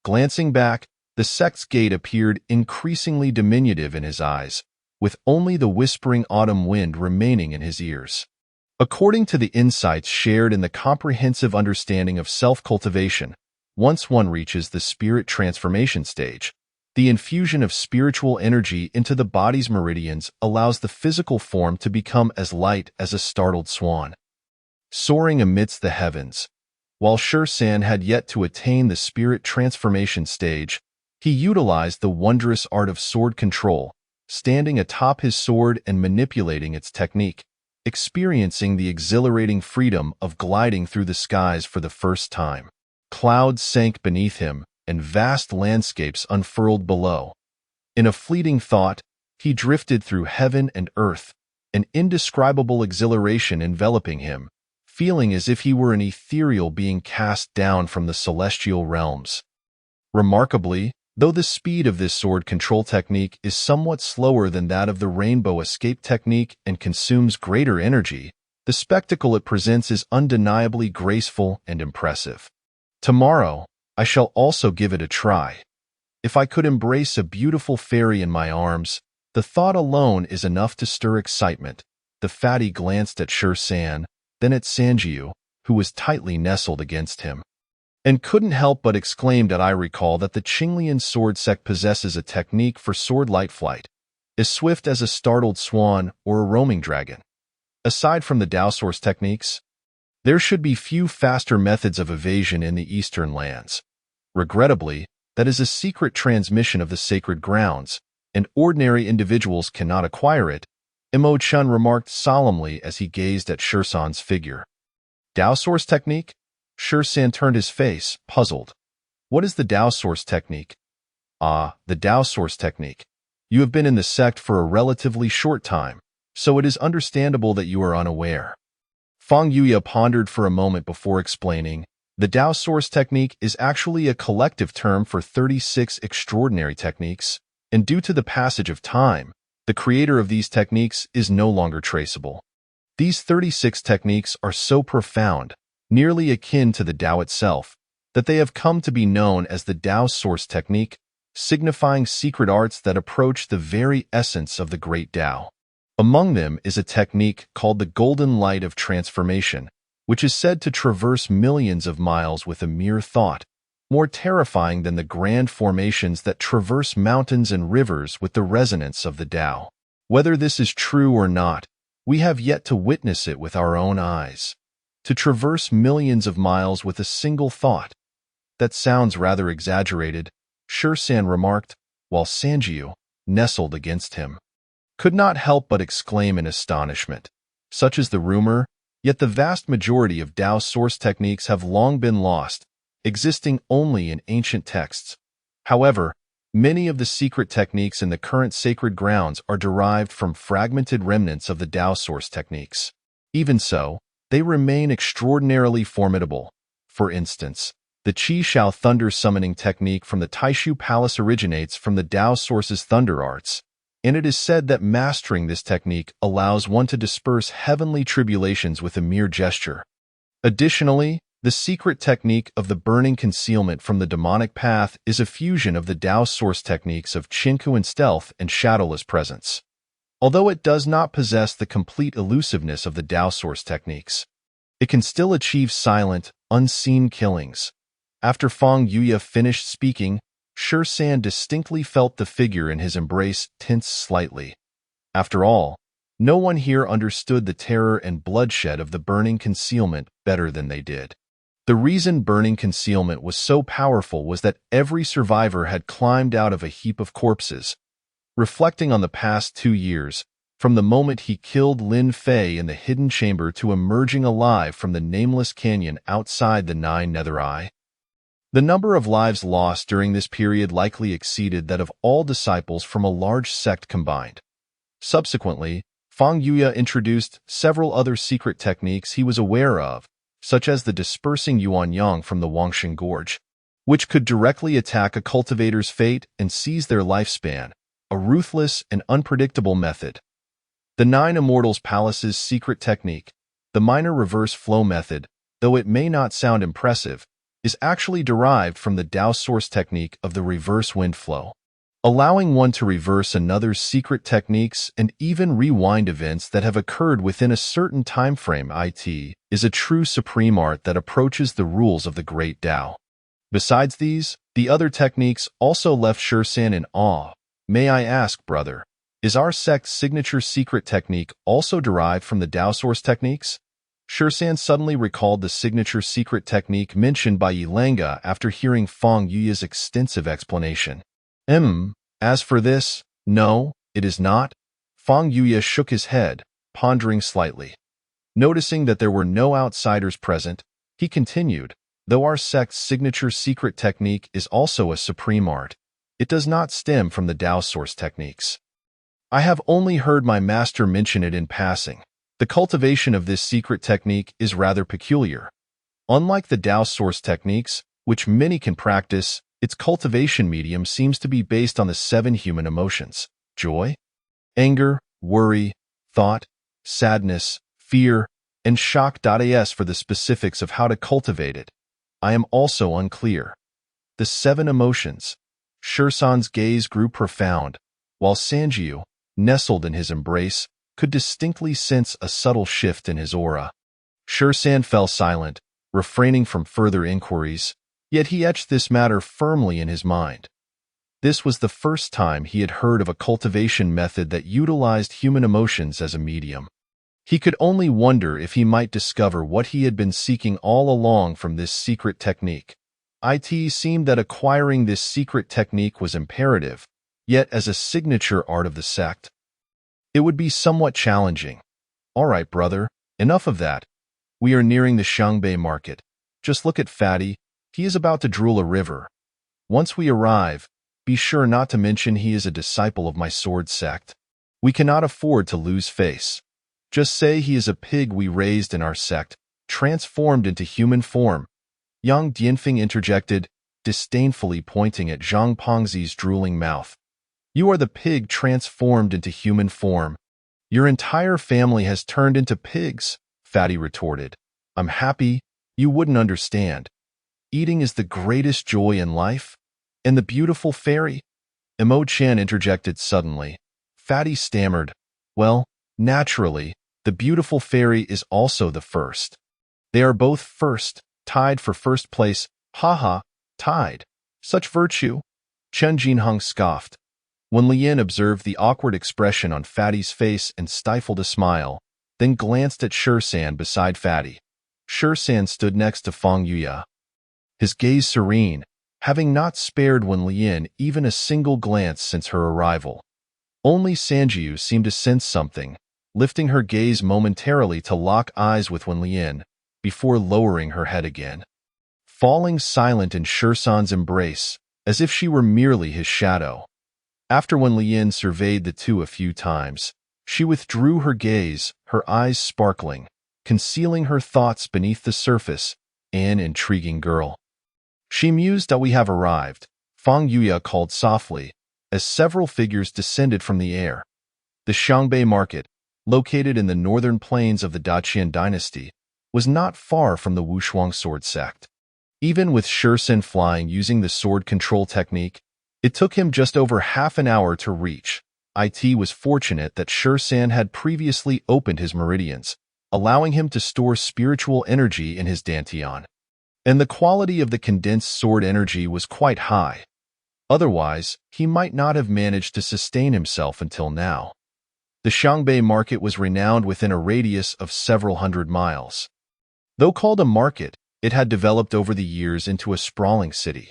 Glancing back, the sect's gate appeared increasingly diminutive in his eyes, with only the whispering autumn wind remaining in his ears. According to the insights shared in the comprehensive understanding of self-cultivation, once one reaches the spirit transformation stage, the infusion of spiritual energy into the body's meridians allows the physical form to become as light as a startled swan, soaring amidst the heavens. While Shi San had yet to attain the spirit transformation stage, he utilized the wondrous art of sword control, standing atop his sword and manipulating its technique, experiencing the exhilarating freedom of gliding through the skies for the first time. Clouds sank beneath him, and vast landscapes unfurled below. In a fleeting thought, he drifted through heaven and earth, an indescribable exhilaration enveloping him, feeling as if he were an ethereal being cast down from the celestial realms. Remarkably, though the speed of this sword control technique is somewhat slower than that of the rainbow escape technique and consumes greater energy, The spectacle it presents is undeniably graceful and impressive. Tomorrow, I shall also give it a try. If I could embrace a beautiful fairy in my arms, the thought alone is enough to stir excitement. The fatty glanced at Sher San, then at Sanjiu, who was tightly nestled against him, and couldn't help but exclaim that I recall that the Qinglian sword sect possesses a technique for sword light flight, as swift as a startled swan or a roaming dragon. Aside from the Dao source techniques, there should be few faster methods of evasion in the eastern lands. Regrettably, that is a secret transmission of the sacred grounds, and ordinary individuals cannot acquire it, Imo Chun remarked solemnly as he gazed at Sher San's figure. Dao source technique? Sher San turned his face, puzzled. What is the Dao source technique? Ah, the Dao source technique. You have been in the sect for a relatively short time, so it is understandable that you are unaware. Fang Yuya pondered for a moment before explaining. The Dao source technique is actually a collective term for 36 extraordinary techniques, and due to the passage of time, the creator of these techniques is no longer traceable. These 36 techniques are so profound, nearly akin to the Dao itself, that they have come to be known as the Dao source technique, signifying secret arts that approach the very essence of the great Dao. Among them is a technique called the Golden Light of Transformation, which is said to traverse millions of miles with a mere thought, more terrifying than the grand formations that traverse mountains and rivers with the resonance of the Tao. Whether this is true or not, we have yet to witness it with our own eyes. To traverse millions of miles with a single thought. That sounds rather exaggerated, Sher San remarked, while Sanjiu, nestled against him, could not help but exclaim in astonishment. Such is the rumor, yet the vast majority of Dao source techniques have long been lost, existing only in ancient texts. However, many of the secret techniques in the current sacred grounds are derived from fragmented remnants of the Dao source techniques. Even so, they remain extraordinarily formidable. For instance, the Qi Shao thunder summoning technique from the Taishu Palace originates from the Dao source's thunder arts, and it is said that mastering this technique allows one to disperse heavenly tribulations with a mere gesture. Additionally, the secret technique of the burning concealment from the demonic path is a fusion of the Dao source techniques of Qinku and stealth and shadowless presence. Although it does not possess the complete elusiveness of the Dao source techniques, it can still achieve silent, unseen killings. After Fang Yuya finished speaking, Sher San distinctly felt the figure in his embrace tense slightly. After all, no one here understood the terror and bloodshed of the burning concealment better than they did. The reason burning concealment was so powerful was that every survivor had climbed out of a heap of corpses. Reflecting on the past 2 years, from the moment he killed Lin Fei in the hidden chamber to emerging alive from the nameless canyon outside the Nine Nether Eye, the number of lives lost during this period likely exceeded that of all disciples from a large sect combined. Subsequently, Fang Yuya introduced several other secret techniques he was aware of, such as the dispersing Yuan Yang from the Wangshan Gorge, which could directly attack a cultivator's fate and seize their lifespan, a ruthless and unpredictable method. The Nine Immortals Palace's secret technique, the minor reverse flow method, though it may not sound impressive, is actually derived from the Dao source technique of the reverse wind flow. Allowing one to reverse another's secret techniques and even rewind events that have occurred within a certain time frame is a true supreme art that approaches the rules of the great Dao. Besides these, the other techniques also left Sher San in awe. May I ask, brother, is our sect's signature secret technique also derived from the Dao source techniques? Sher San suddenly recalled the signature secret technique mentioned by Yilanga after hearing Fang Yuya's extensive explanation. As for this, no, it is not. Fang Yuya shook his head, pondering slightly. Noticing that there were no outsiders present, he continued, though our sect's signature secret technique is also a supreme art, it does not stem from the Dao source techniques. I have only heard my master mention it in passing. The cultivation of this secret technique is rather peculiar. Unlike the Dao source techniques, which many can practice, its cultivation medium seems to be based on the 7 human emotions: joy, anger, worry, thought, sadness, fear, and shock.as for the specifics of how to cultivate it. I am also unclear. The 7 emotions. Shursan's gaze grew profound, while Sanjiu, nestled in his embrace, could distinctly sense a subtle shift in his aura. Shursan fell silent, refraining from further inquiries, yet he etched this matter firmly in his mind. This was the first time he had heard of a cultivation method that utilized human emotions as a medium. He could only wonder if he might discover what he had been seeking all along from this secret technique. It seemed that acquiring this secret technique was imperative, yet as a signature art of the sect, it would be somewhat challenging. All right, brother, enough of that. We are nearing the Xiangbei market. Just look at Fatty, he is about to drool a river. Once we arrive, be sure not to mention he is a disciple of my sword sect. We cannot afford to lose face. Just say he is a pig we raised in our sect, transformed into human form. Yang Dianfeng interjected, disdainfully pointing at Zhang Pengzi's drooling mouth. You are the pig transformed into human form. Your entire family has turned into pigs, Fatty retorted. I'm happy, you wouldn't understand. Eating is the greatest joy in life. And the beautiful fairy? Emo Chan interjected suddenly. Fatty stammered. Well, naturally, the beautiful fairy is also the first. They are both first, tied for first place. Haha, tied. Such virtue. Chen Jinhong scoffed. When Lien observed the awkward expression on Fatty's face and stifled a smile, then glanced at Shursan beside Fatty. Shursan stood next to Fang Yuya, his gaze serene, having not spared Wen Lien even a single glance since her arrival. Only Sanjiu seemed to sense something, lifting her gaze momentarily to lock eyes with Wen Lien, before lowering her head again. Falling silent in Shursan's embrace, as if she were merely his shadow. After Wen Lien surveyed the two a few times, she withdrew her gaze, her eyes sparkling, concealing her thoughts beneath the surface. An intriguing girl. She mused that we have arrived, Fang Yuya called softly, as several figures descended from the air. The Xiangbei market, located in the northern plains of the Daqian dynasty, was not far from the Wushuang sword sect. Even with Shursan flying using the sword control technique, it took him just over half an hour to reach. It was fortunate that Shursan had previously opened his meridians, allowing him to store spiritual energy in his dantian. And the quality of the condensed sword energy was quite high. Otherwise, he might not have managed to sustain himself until now. The Xiangbei market was renowned within a radius of several hundred miles. Though called a market, it had developed over the years into a sprawling city.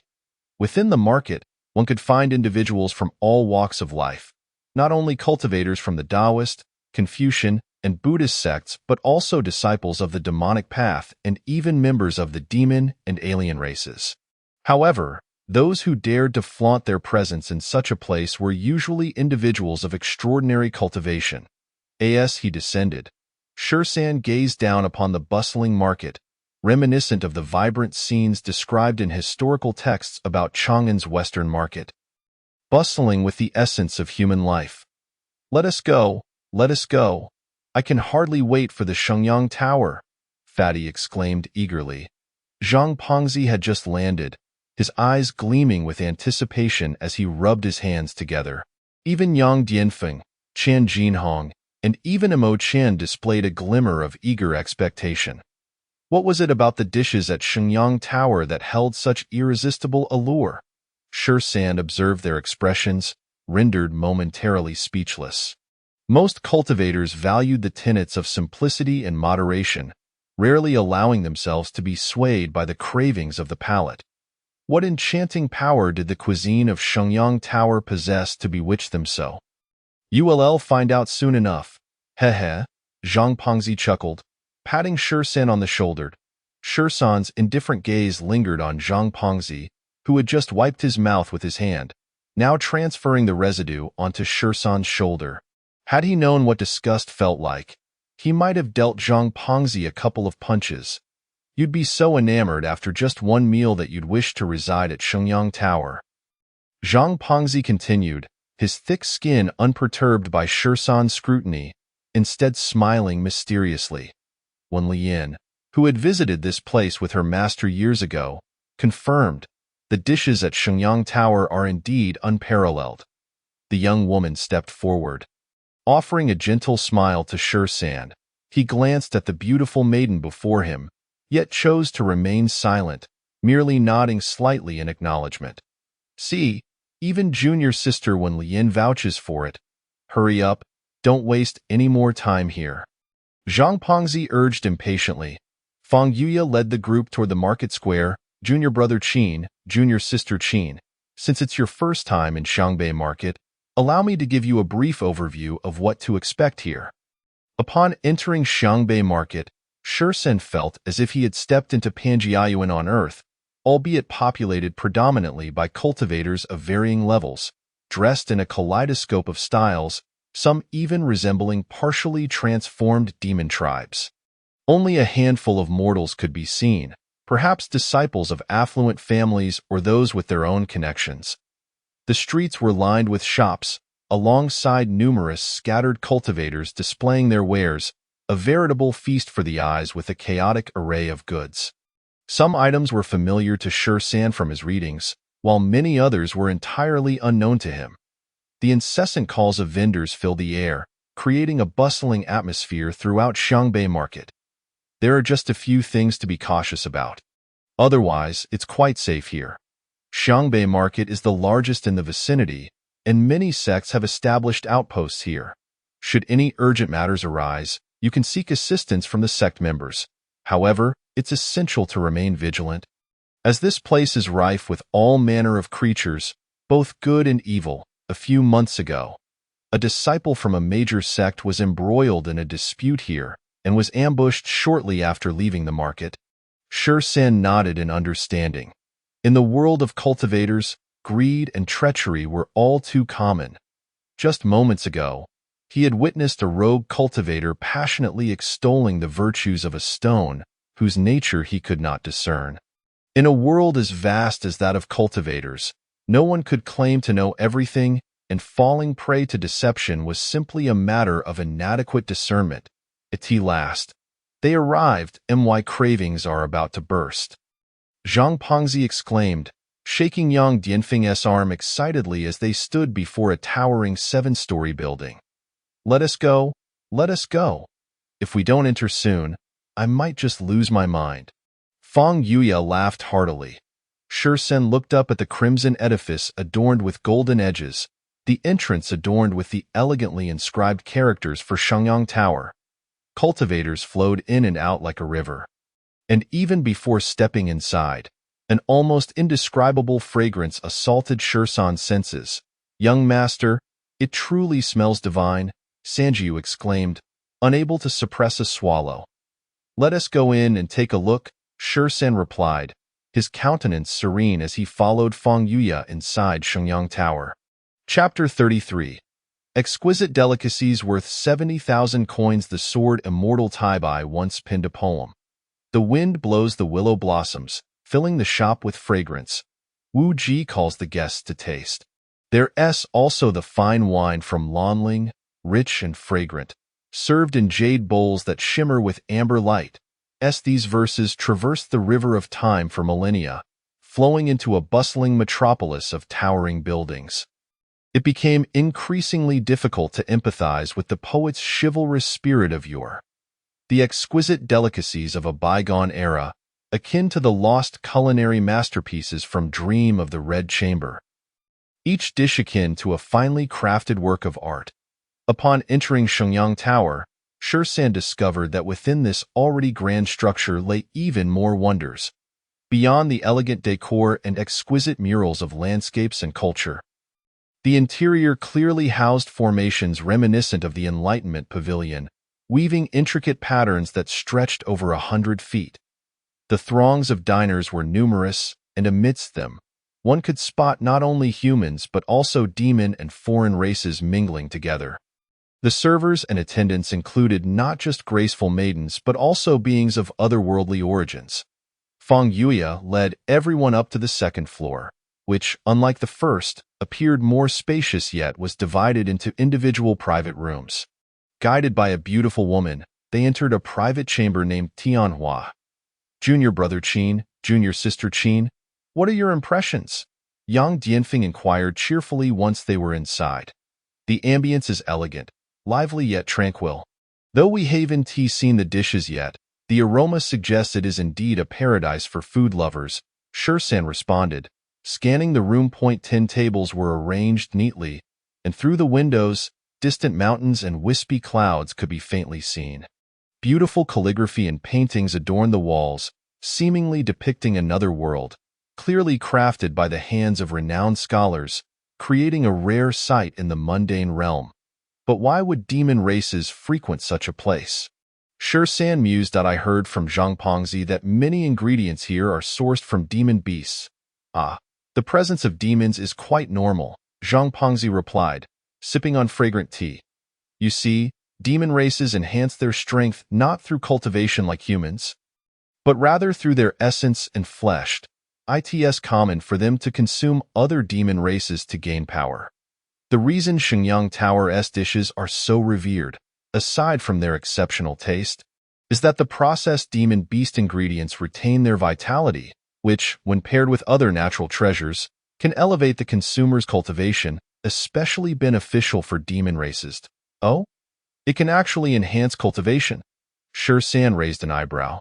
Within the market, one could find individuals from all walks of life, not only cultivators from the Taoist, Confucian, and Buddhist sects, but also disciples of the demonic path and even members of the demon and alien races. However, those who dared to flaunt their presence in such a place were usually individuals of extraordinary cultivation. As he descended, Shursan gazed down upon the bustling market, reminiscent of the vibrant scenes described in historical texts about Chang'an's Western market. Bustling with the essence of human life. Let us go, let us go. I can hardly wait for the Shenyang Tower, Fatty exclaimed eagerly. Zhang Pengzi had just landed, his eyes gleaming with anticipation as he rubbed his hands together. Even Yang Dianfeng, Chan Jinhong, and even Emo Chen displayed a glimmer of eager expectation. What was it about the dishes at Shenyang Tower that held such irresistible allure? Shursan observed their expressions, rendered momentarily speechless. Most cultivators valued the tenets of simplicity and moderation, rarely allowing themselves to be swayed by the cravings of the palate. What enchanting power did the cuisine of Shenyang Tower possess to bewitch them so? You'll find out soon enough. Heh. Zhang Pengzi chuckled, patting Shursan on the shoulder. Shursan's indifferent gaze lingered on Zhang Pengzi, who had just wiped his mouth with his hand, now transferring the residue onto Shursan's shoulder. Had he known what disgust felt like, he might have dealt Zhang Pengzi a couple of punches. You'd be so enamored after just one meal that you'd wish to reside at Shenyang Tower. Zhang Pengzi continued, his thick skin unperturbed by Shursan's scrutiny, instead smiling mysteriously. Wen Lian, who had visited this place with her master years ago, confirmed, "The dishes at Shenyang Tower are indeed unparalleled." The young woman stepped forward. Offering a gentle smile to San, he glanced at the beautiful maiden before him, yet chose to remain silent, merely nodding slightly in acknowledgement. "See, even junior sister Wen Lian vouches for it. Hurry up, don't waste any more time here." Zhang Pengzi urged impatiently. Fang Yuya led the group toward the market square. "Junior brother Qin, junior sister Qin, since it's your first time in Xiangbei Market, allow me to give you a brief overview of what to expect here." Upon entering Xiangbei Market, San felt as if he had stepped into Panjiayuan on Earth, albeit populated predominantly by cultivators of varying levels, dressed in a kaleidoscope of styles, some even resembling partially transformed demon tribes. Only a handful of mortals could be seen, perhaps disciples of affluent families or those with their own connections. The streets were lined with shops, alongside numerous scattered cultivators displaying their wares, a veritable feast for the eyes with a chaotic array of goods. Some items were familiar to San from his readings, while many others were entirely unknown to him. The incessant calls of vendors filled the air, creating a bustling atmosphere throughout Xiangbei Market. There are just a few things to be cautious about. Otherwise, it's quite safe here. Xiangbei Market is the largest in the vicinity, and many sects have established outposts here. Should any urgent matters arise, you can seek assistance from the sect members. However, it's essential to remain vigilant, as this place is rife with all manner of creatures, both good and evil. A few months ago, a disciple from a major sect was embroiled in a dispute here and was ambushed shortly after leaving the market. San nodded in understanding. In the world of cultivators, greed and treachery were all too common. Just moments ago, he had witnessed a rogue cultivator passionately extolling the virtues of a stone whose nature he could not discern. In a world as vast as that of cultivators, no one could claim to know everything, and falling prey to deception was simply a matter of inadequate discernment. At last, they arrived, and my cravings are about to burst. Zhang Pengzi exclaimed, shaking Yang Dianfeng's arm excitedly as they stood before a towering 7-story building. "Let us go, let us go. If we don't enter soon, I might just lose my mind." Fang Yuya laughed heartily. San looked up at the crimson edifice adorned with golden edges, the entrance adorned with the elegantly inscribed characters for Shenyang Tower. Cultivators flowed in and out like a river. And even before stepping inside, an almost indescribable fragrance assaulted San's senses. "Young master, it truly smells divine," Sanjiu exclaimed, unable to suppress a swallow. "Let us go in and take a look," San replied, his countenance serene as he followed Fang Yuya inside Shenyang Tower. Chapter 33. Exquisite delicacies worth 70,000 coins. The sword Immortal Taibai once penned a poem. The wind blows the willow blossoms, filling the shop with fragrance. Wu Ji calls the guests to taste. There's also the fine wine from Lanling, rich and fragrant, served in jade bowls that shimmer with amber light. These verses traversed the river of time for millennia, flowing into a bustling metropolis of towering buildings. It became increasingly difficult to empathize with the poet's chivalrous spirit of yore. The exquisite delicacies of a bygone era, akin to the lost culinary masterpieces from Dream of the Red Chamber. Each dish akin to a finely crafted work of art. Upon entering Shenyang Tower, San discovered that within this already grand structure lay even more wonders. Beyond the elegant decor and exquisite murals of landscapes and culture, the interior clearly housed formations reminiscent of the Enlightenment Pavilion, weaving intricate patterns that stretched over 100 feet. The throngs of diners were numerous, and amidst them, one could spot not only humans but also demon and foreign races mingling together. The servers and attendants included not just graceful maidens but also beings of otherworldly origins. Fang Yuya led everyone up to the second floor, which, unlike the first, appeared more spacious yet was divided into individual private rooms. Guided by a beautiful woman, they entered a private chamber named Tianhua. Junior brother Qin, junior sister Qin, what are your impressions? Yang Dianfeng inquired cheerfully once they were inside. The ambience is elegant, lively yet tranquil. Though we haven't seen the dishes yet, the aroma suggests it is indeed a paradise for food lovers, Shursan responded. Scanning the room, 10 tables were arranged neatly, and through the windows, distant mountains and wispy clouds could be faintly seen. Beautiful calligraphy and paintings adorned the walls, seemingly depicting another world, clearly crafted by the hands of renowned scholars, creating a rare sight in the mundane realm. But why would demon races frequent such a place? Shursan mused. I heard from Zhang Pengzi that many ingredients here are sourced from demon beasts. Ah, the presence of demons is quite normal, Zhang Pengzi replied, sipping on fragrant tea. You see, demon races enhance their strength not through cultivation like humans, but rather through their essence and flesh. It's common for them to consume other demon races to gain power. The reason Shenyang Tower's dishes are so revered, aside from their exceptional taste, is that the processed demon beast ingredients retain their vitality, which, when paired with other natural treasures, can elevate the consumer's cultivation, especially beneficial for demon races. Oh? It can actually enhance cultivation. Shursan raised an eyebrow.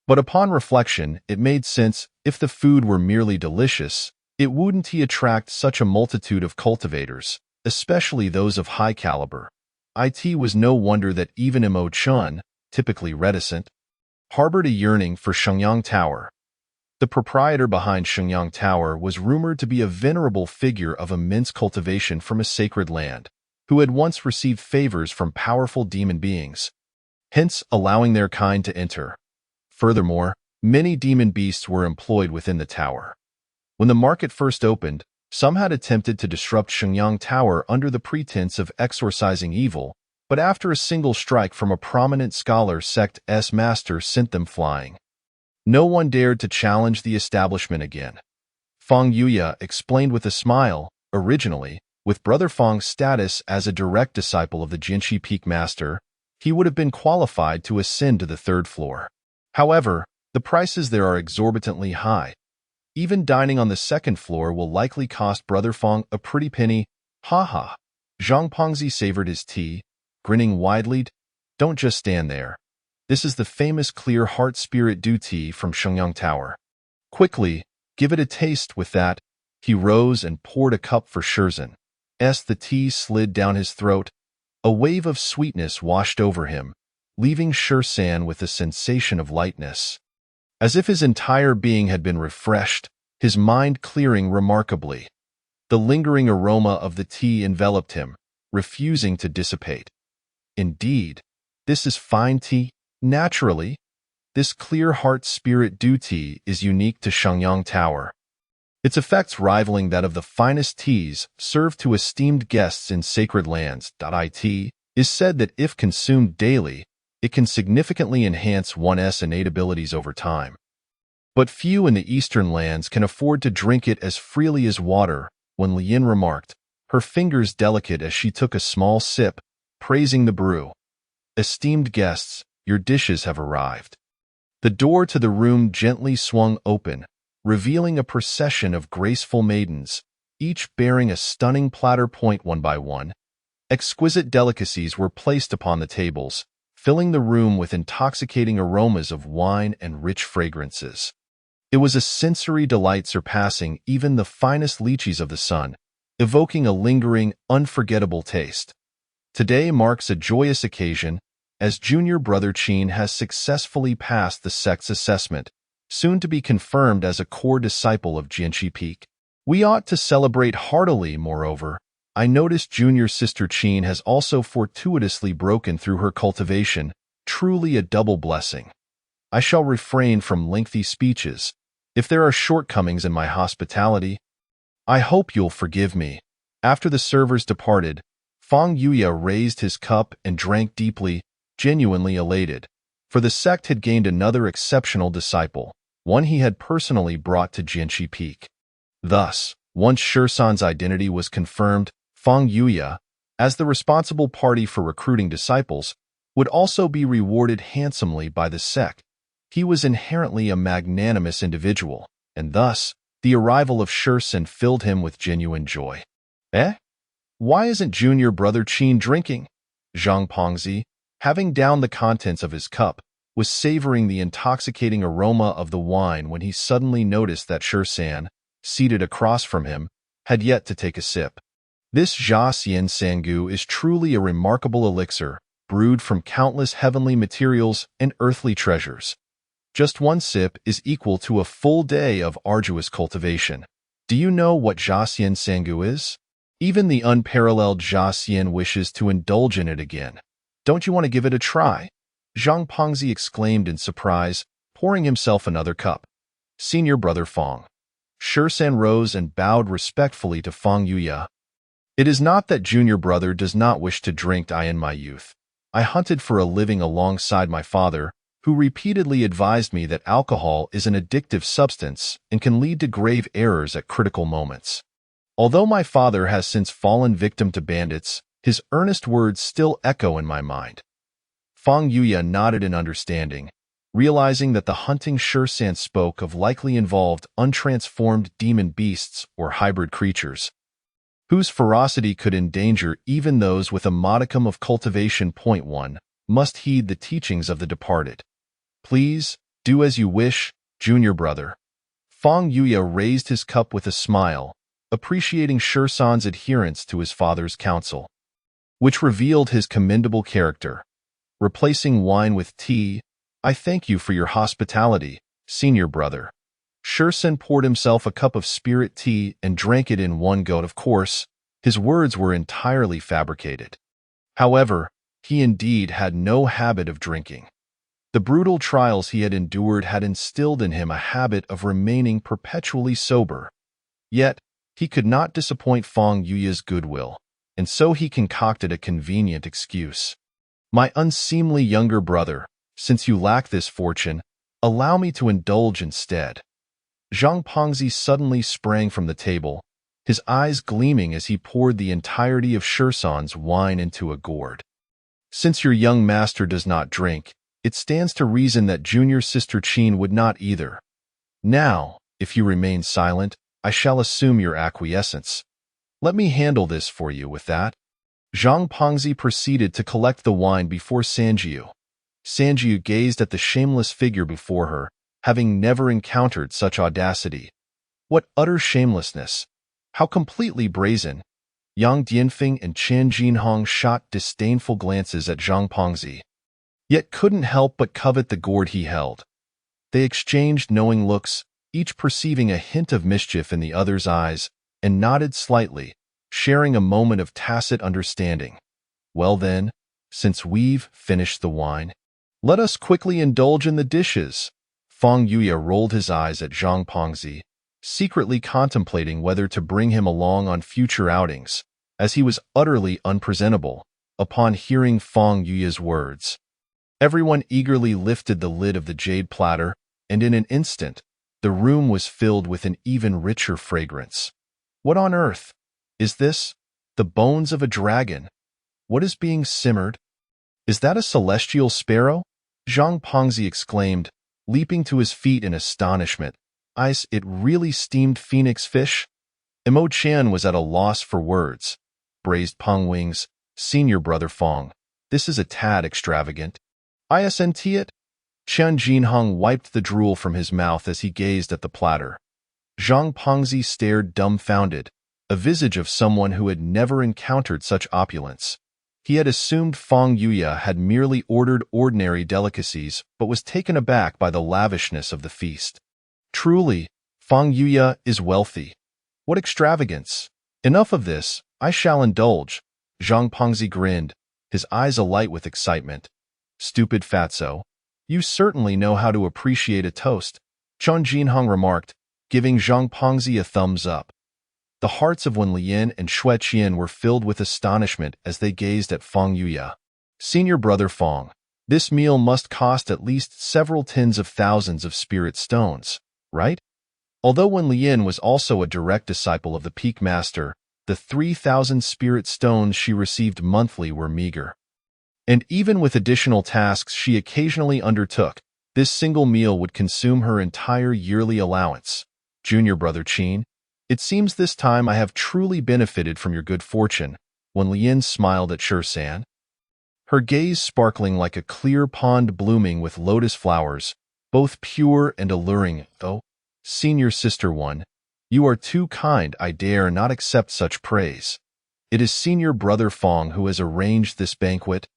But upon reflection, it made sense. If the food were merely delicious, it wouldn't attract such a multitude of cultivators, especially those of high caliber. It was no wonder that even Mo Chun, typically reticent, harbored a yearning for Shenyang Tower. The proprietor behind Shenyang Tower was rumored to be a venerable figure of immense cultivation from a sacred land, who had once received favors from powerful demon beings, hence allowing their kind to enter. Furthermore, many demon beasts were employed within the tower. When the market first opened, some had attempted to disrupt Shenyang Tower under the pretense of exorcising evil, but after a single strike from a prominent scholar sect's master sent them flying. No one dared to challenge the establishment again. Fang Yuya explained with a smile. Originally, with Brother Fang's status as a direct disciple of the Jinshi Peak Master, he would have been qualified to ascend to the 3rd floor. However, the prices there are exorbitantly high. Even dining on the 2nd floor will likely cost Brother Fang a pretty penny. Ha ha. Zhang Pengzi savored his tea, grinning widely. Don't just stand there. This is the famous clear heart spirit dew tea from Shenyang Tower. Quickly, give it a taste. With that, he rose and poured a cup for Shursan. The tea slid down his throat. A wave of sweetness washed over him, leaving Shursan with a sensation of lightness. As if his entire being had been refreshed, his mind clearing remarkably. The lingering aroma of the tea enveloped him, refusing to dissipate. Indeed, this is fine tea. Naturally, this clear heart spirit dew tea is unique to Shenyang Tower, its effects rivaling that of the finest teas served to esteemed guests in sacred lands. It is said that if consumed daily, it can significantly enhance one's innate abilities over time. But few in the eastern lands can afford to drink it as freely as water, when Lian remarked, her fingers delicate as she took a small sip, praising the brew. Esteemed guests, your dishes have arrived. The door to the room gently swung open, revealing a procession of graceful maidens, each bearing a stunning platter. One by one, exquisite delicacies were placed upon the tables, filling the room with intoxicating aromas of wine and rich fragrances. It was a sensory delight surpassing even the finest lychees of the sun, evoking a lingering, unforgettable taste. Today marks a joyous occasion, as junior brother Qin has successfully passed the sect's assessment, soon to be confirmed as a core disciple of Jinshi Peak. We ought to celebrate heartily. Moreover, I noticed junior sister Qin has also fortuitously broken through her cultivation, truly a double blessing. I shall refrain from lengthy speeches. If there are shortcomings in my hospitality, I hope you'll forgive me. After the servers departed, Fang Yuya raised his cup and drank deeply, genuinely elated, for the sect had gained another exceptional disciple, one he had personally brought to Jinshi Peak. Thus, once Shursan's identity was confirmed, Fang Yuya, as the responsible party for recruiting disciples, would also be rewarded handsomely by the sect. He was inherently a magnanimous individual, and thus, the arrival of Shursen filled him with genuine joy. Eh? Why isn't junior brother Qin drinking? Zhang Pengzi, having downed the contents of his cup, was savoring the intoxicating aroma of the wine when he suddenly noticed that Shursan, seated across from him, had yet to take a sip. This Jia Xian Sangu is truly a remarkable elixir, brewed from countless heavenly materials and earthly treasures. Just one sip is equal to a full day of arduous cultivation. Do you know what Jia Xian Sangu is? Even the unparalleled Jia Xian wishes to indulge in it again. Don't you want to give it a try? Zhang Pengzi exclaimed in surprise, pouring himself another cup. Senior brother Fong. Shursan rose and bowed respectfully to Fong Yuya. It is not that junior brother does not wish to drink. In my youth, I hunted for a living alongside my father, who repeatedly advised me that alcohol is an addictive substance and can lead to grave errors at critical moments. Although my father has since fallen victim to bandits, his earnest words still echo in my mind. Fong Yuya nodded in understanding, realizing that the hunting Shursan spoke of likely involved untransformed demon beasts or hybrid creatures, whose ferocity could endanger even those with a modicum of cultivation. Point 1. Must heed the teachings of the departed. Please, do as you wish, junior brother. Fong Yuya raised his cup with a smile, appreciating Shursan's adherence to his father's counsel, which revealed his commendable character. Replacing wine with tea, I thank you for your hospitality, senior brother. Shursan poured himself a cup of spirit tea and drank it in one go. Of course, his words were entirely fabricated. However, he indeed had no habit of drinking. The brutal trials he had endured had instilled in him a habit of remaining perpetually sober. Yet, he could not disappoint Fong Yuya's goodwill, and so he concocted a convenient excuse. My unseemly younger brother, since you lack this fortune, allow me to indulge instead. Zhang Pengzi suddenly sprang from the table, his eyes gleaming as he poured the entirety of Shursan's wine into a gourd. Since your young master does not drink, it stands to reason that junior sister Qin would not either. Now, if you remain silent, I shall assume your acquiescence. Let me handle this for you. With that, Zhang Pengzi proceeded to collect the wine before Sanjiu. Sanjiu gazed at the shameless figure before her, having never encountered such audacity. What utter shamelessness! How completely brazen! Yang Dianfeng and Chen Jinhong shot disdainful glances at Zhang Pengzi, yet couldn't help but covet the gourd he held. They exchanged knowing looks, each perceiving a hint of mischief in the other's eyes, and nodded slightly, sharing a moment of tacit understanding. Well then, since we've finished the wine, let us quickly indulge in the dishes. Fong Yuya rolled his eyes at Zhang Pengzi, secretly contemplating whether to bring him along on future outings, as he was utterly unpresentable upon hearing Fong Yuya's words. Everyone eagerly lifted the lid of the jade platter, and in an instant, the room was filled with an even richer fragrance. What on earth is this? The bones of a dragon. What is being simmered? Is that a celestial sparrow? Zhang Pengzi exclaimed, leaping to his feet in astonishment. It really steamed phoenix fish? Imo Chan was at a loss for words. Braised pung wings, senior brother Fong. This is a tad extravagant. Isn't it? Chen Jinhong wiped the drool from his mouth as he gazed at the platter. Zhang Pengzi stared dumbfounded, a visage of someone who had never encountered such opulence. He had assumed Fong Yuya had merely ordered ordinary delicacies, but was taken aback by the lavishness of the feast. Truly, Fong Yuya is wealthy. What extravagance! Enough of this, I shall indulge. Zhang Pengzi grinned, his eyes alight with excitement. Stupid fatso. You certainly know how to appreciate a toast, Chen Jinhong remarked, giving Zhang Pengzi a thumbs up. The hearts of Wen Lian and Xue Qian were filled with astonishment as they gazed at Fong Yuya. Senior brother Fong, this meal must cost at least several tens of thousands of spirit stones, right? Although Wen Lian was also a direct disciple of the Peak Master, the 3,000 spirit stones she received monthly were meager. And even with additional tasks she occasionally undertook, this single meal would consume her entire yearly allowance. Junior brother Qin, it seems this time I have truly benefited from your good fortune. When Lien smiled at Shan, her gaze sparkling like a clear pond blooming with lotus flowers, both pure and alluring. Oh, senior sister one, you are too kind, I dare not accept such praise. It is senior brother Fong who has arranged this banquet,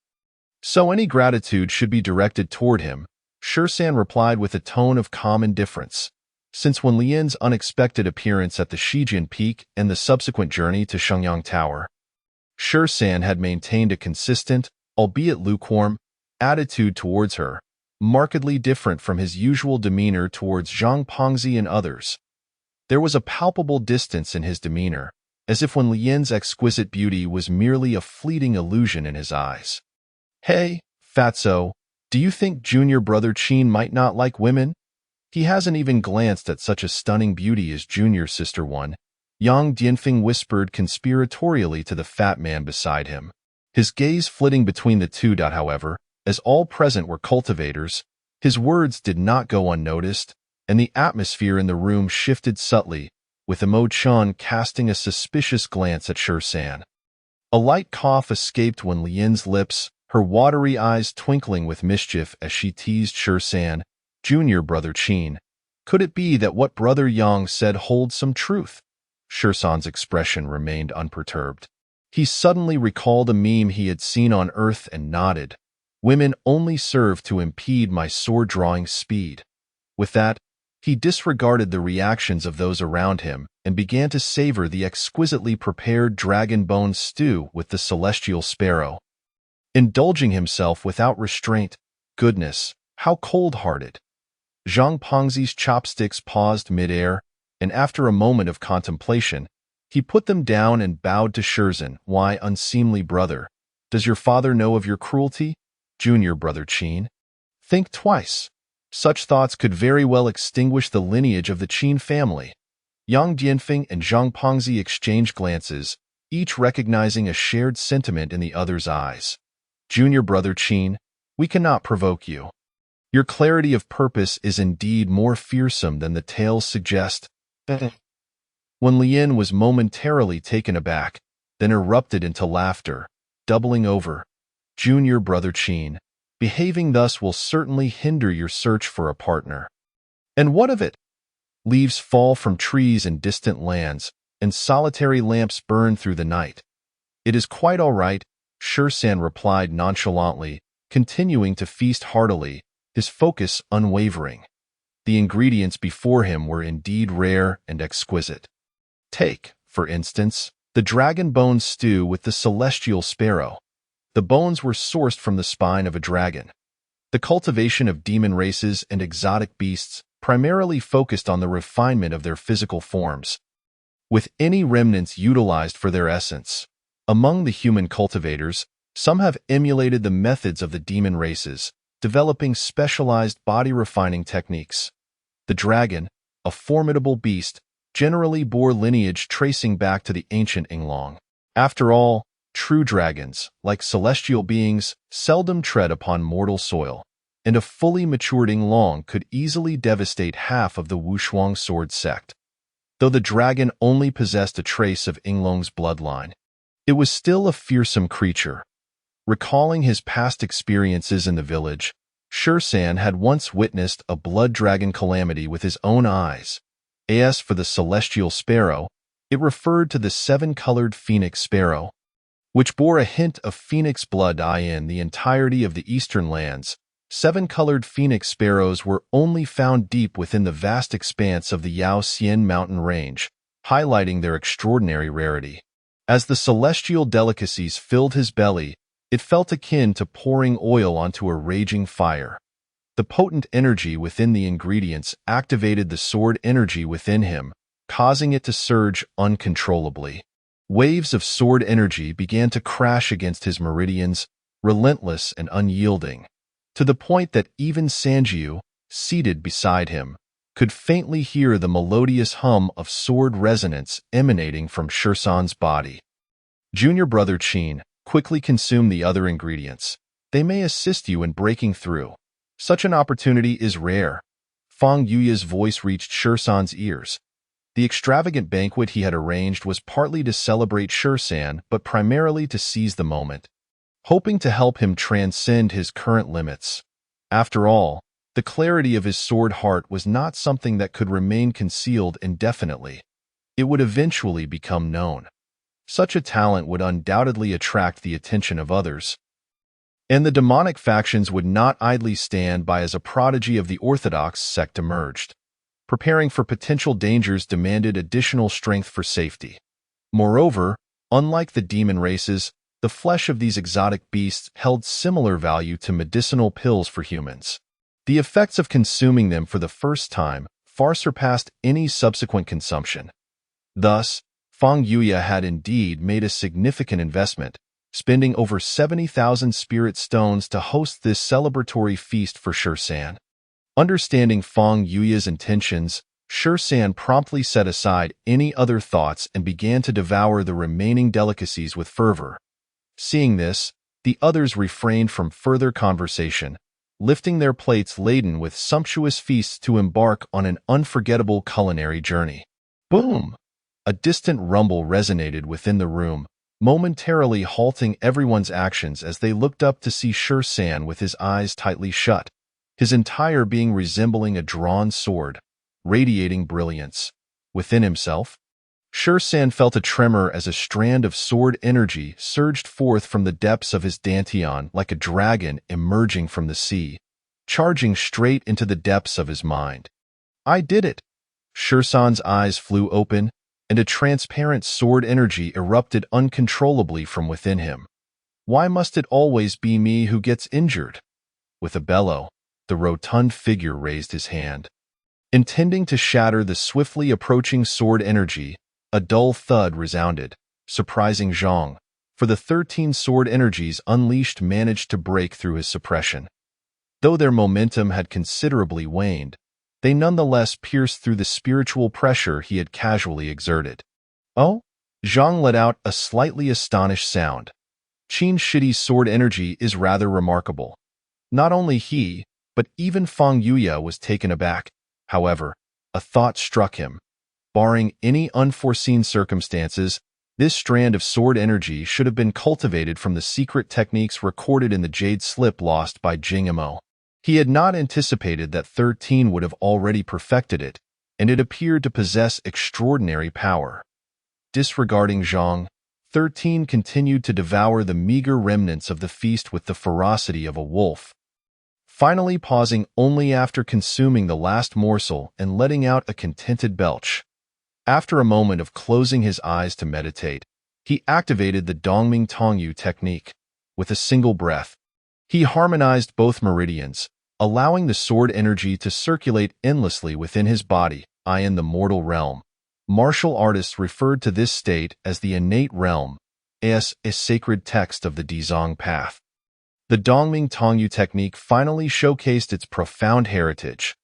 so any gratitude should be directed toward him, Shan replied with a tone of calm indifference. Since when Lien's unexpected appearance at the Shijin Peak and the subsequent journey to Shenyang Tower, Shan had maintained a consistent, albeit lukewarm, attitude towards her, markedly different from his usual demeanor towards Zhang Pengzi and others. There was a palpable distance in his demeanor, as if when Lien's exquisite beauty was merely a fleeting illusion in his eyes. Hey, fatso, do you think junior brother Qin might not like women? He hasn't even glanced at such a stunning beauty as junior sister one, Yang Dianfeng whispered conspiratorially to the fat man beside him. His gaze flitting between the two. However, as all present were cultivators, his words did not go unnoticed, and the atmosphere in the room shifted subtly, with Mo Chun casting a suspicious glance at Shan. A light cough escaped when Lien's lips, her watery eyes twinkling with mischief as she teased Shan, junior brother Qin. Could it be that what brother Yang said holds some truth? Shan's expression remained unperturbed. He suddenly recalled a meme he had seen on Earth and nodded. Women only serve to impede my sword-drawing speed. With that, he disregarded the reactions of those around him and began to savor the exquisitely prepared dragon bone stew with the celestial sparrow. Indulging himself without restraint. Goodness, how cold-hearted. Zhang Pengzi's chopsticks paused mid-air, and after a moment of contemplation, he put them down and bowed to Shan. Why, unseemly brother, does your father know of your cruelty? Junior brother Qin. Think twice. Such thoughts could very well extinguish the lineage of the Qin family. Yang Dianfeng and Zhang Pengzi exchanged glances, each recognizing a shared sentiment in the other's eyes. Junior brother Qin, we cannot provoke you. Your clarity of purpose is indeed more fearsome than the tales suggest. When Lien was momentarily taken aback, then erupted into laughter, doubling over. Junior brother Qin, behaving thus will certainly hinder your search for a partner. And what of it? Leaves fall from trees in distant lands, and solitary lamps burn through the night. It is quite all right, Shan replied nonchalantly, continuing to feast heartily, his focus unwavering. The ingredients before him were indeed rare and exquisite. Take, for instance, the dragon bone stew with the celestial sparrow. The bones were sourced from the spine of a dragon. The cultivation of demon races and exotic beasts primarily focused on the refinement of their physical forms, with any remnants utilized for their essence. Among the human cultivators, some have emulated the methods of the demon races, developing specialized body-refining techniques. The dragon, a formidable beast, generally bore lineage tracing back to the ancient Yinglong. After all, true dragons, like celestial beings, seldom tread upon mortal soil, and a fully matured Yinglong could easily devastate half of the Wushuang sword sect. Though the dragon only possessed a trace of Yinglong's bloodline, it was still a fearsome creature. Recalling his past experiences in the village, Shan had once witnessed a blood dragon calamity with his own eyes. As for the celestial sparrow, it referred to the seven-colored phoenix sparrow, which bore a hint of phoenix blood. In the entirety of the eastern lands, seven-colored phoenix sparrows were only found deep within the vast expanse of the Yao Xian mountain range, highlighting their extraordinary rarity. As the celestial delicacies filled his belly, it felt akin to pouring oil onto a raging fire. The potent energy within the ingredients activated the sword energy within him, causing it to surge uncontrollably. Waves of sword energy began to crash against his meridians, relentless and unyielding, to the point that even Sanjiu, seated beside him, could faintly hear the melodious hum of sword resonance emanating from Shan's body. Junior brother Qin quickly consumed the other ingredients, They may assist you in breaking through. Such an opportunity is rare. Fang Yuya's voice reached Shursan's ears. The extravagant banquet he had arranged was partly to celebrate Shursan, but primarily to seize the moment, hoping to help him transcend his current limits. After all, the clarity of his sword heart was not something that could remain concealed indefinitely. It would eventually become known. Such a talent would undoubtedly attract the attention of others, and the demonic factions would not idly stand by as a prodigy of the orthodox sect emerged. Preparing for potential dangers demanded additional strength for safety. Moreover, unlike the demon races, the flesh of these exotic beasts held similar value to medicinal pills for humans. The effects of consuming them for the first time far surpassed any subsequent consumption. Thus, Fang Yuya had indeed made a significant investment, spending over 70,000 spirit stones to host this celebratory feast for Shursan. Understanding Fang Yuya's intentions, Shursan promptly set aside any other thoughts and began to devour the remaining delicacies with fervor. Seeing this, the others refrained from further conversation, lifting their plates laden with sumptuous feasts to embark on an unforgettable culinary journey. Boom! A distant rumble resonated within the room, momentarily halting everyone's actions as they looked up to see Shursan with his eyes tightly shut, his entire being resembling a drawn sword, radiating brilliance. Within himself, Shursan felt a tremor as a strand of sword energy surged forth from the depths of his dantian like a dragon emerging from the sea, charging straight into the depths of his mind. I did it! Shursan's eyes flew open, and a transparent sword energy erupted uncontrollably from within him. Why must it always be me who gets injured? With a bellow, the rotund figure raised his hand. Intending to shatter the swiftly approaching sword energy, a dull thud resounded, surprising Zhang, for the 13 sword energies unleashed managed to break through his suppression. Though their momentum had considerably waned, they nonetheless pierced through the spiritual pressure he had casually exerted. Oh? Zhang let out a slightly astonished sound. Qin Shidi's sword energy is rather remarkable. Not only he, but even Fang Yuya was taken aback. However, a thought struck him. Barring any unforeseen circumstances, this strand of sword energy should have been cultivated from the secret techniques recorded in the Jade Slip lost by Jing Mo. He had not anticipated that 13 would have already perfected it, and it appeared to possess extraordinary power. Disregarding Zhang, 13 continued to devour the meager remnants of the feast with the ferocity of a wolf, finally pausing only after consuming the last morsel and letting out a contented belch. After a moment of closing his eyes to meditate, he activated the Dongming Tongyu technique. With a single breath, he harmonized both meridians, allowing the sword energy to circulate endlessly within his body, in the mortal realm. Martial artists referred to this state as the innate realm, as a sacred text of the Dizong path. The Dongming Tongyu technique finally showcased its profound heritage.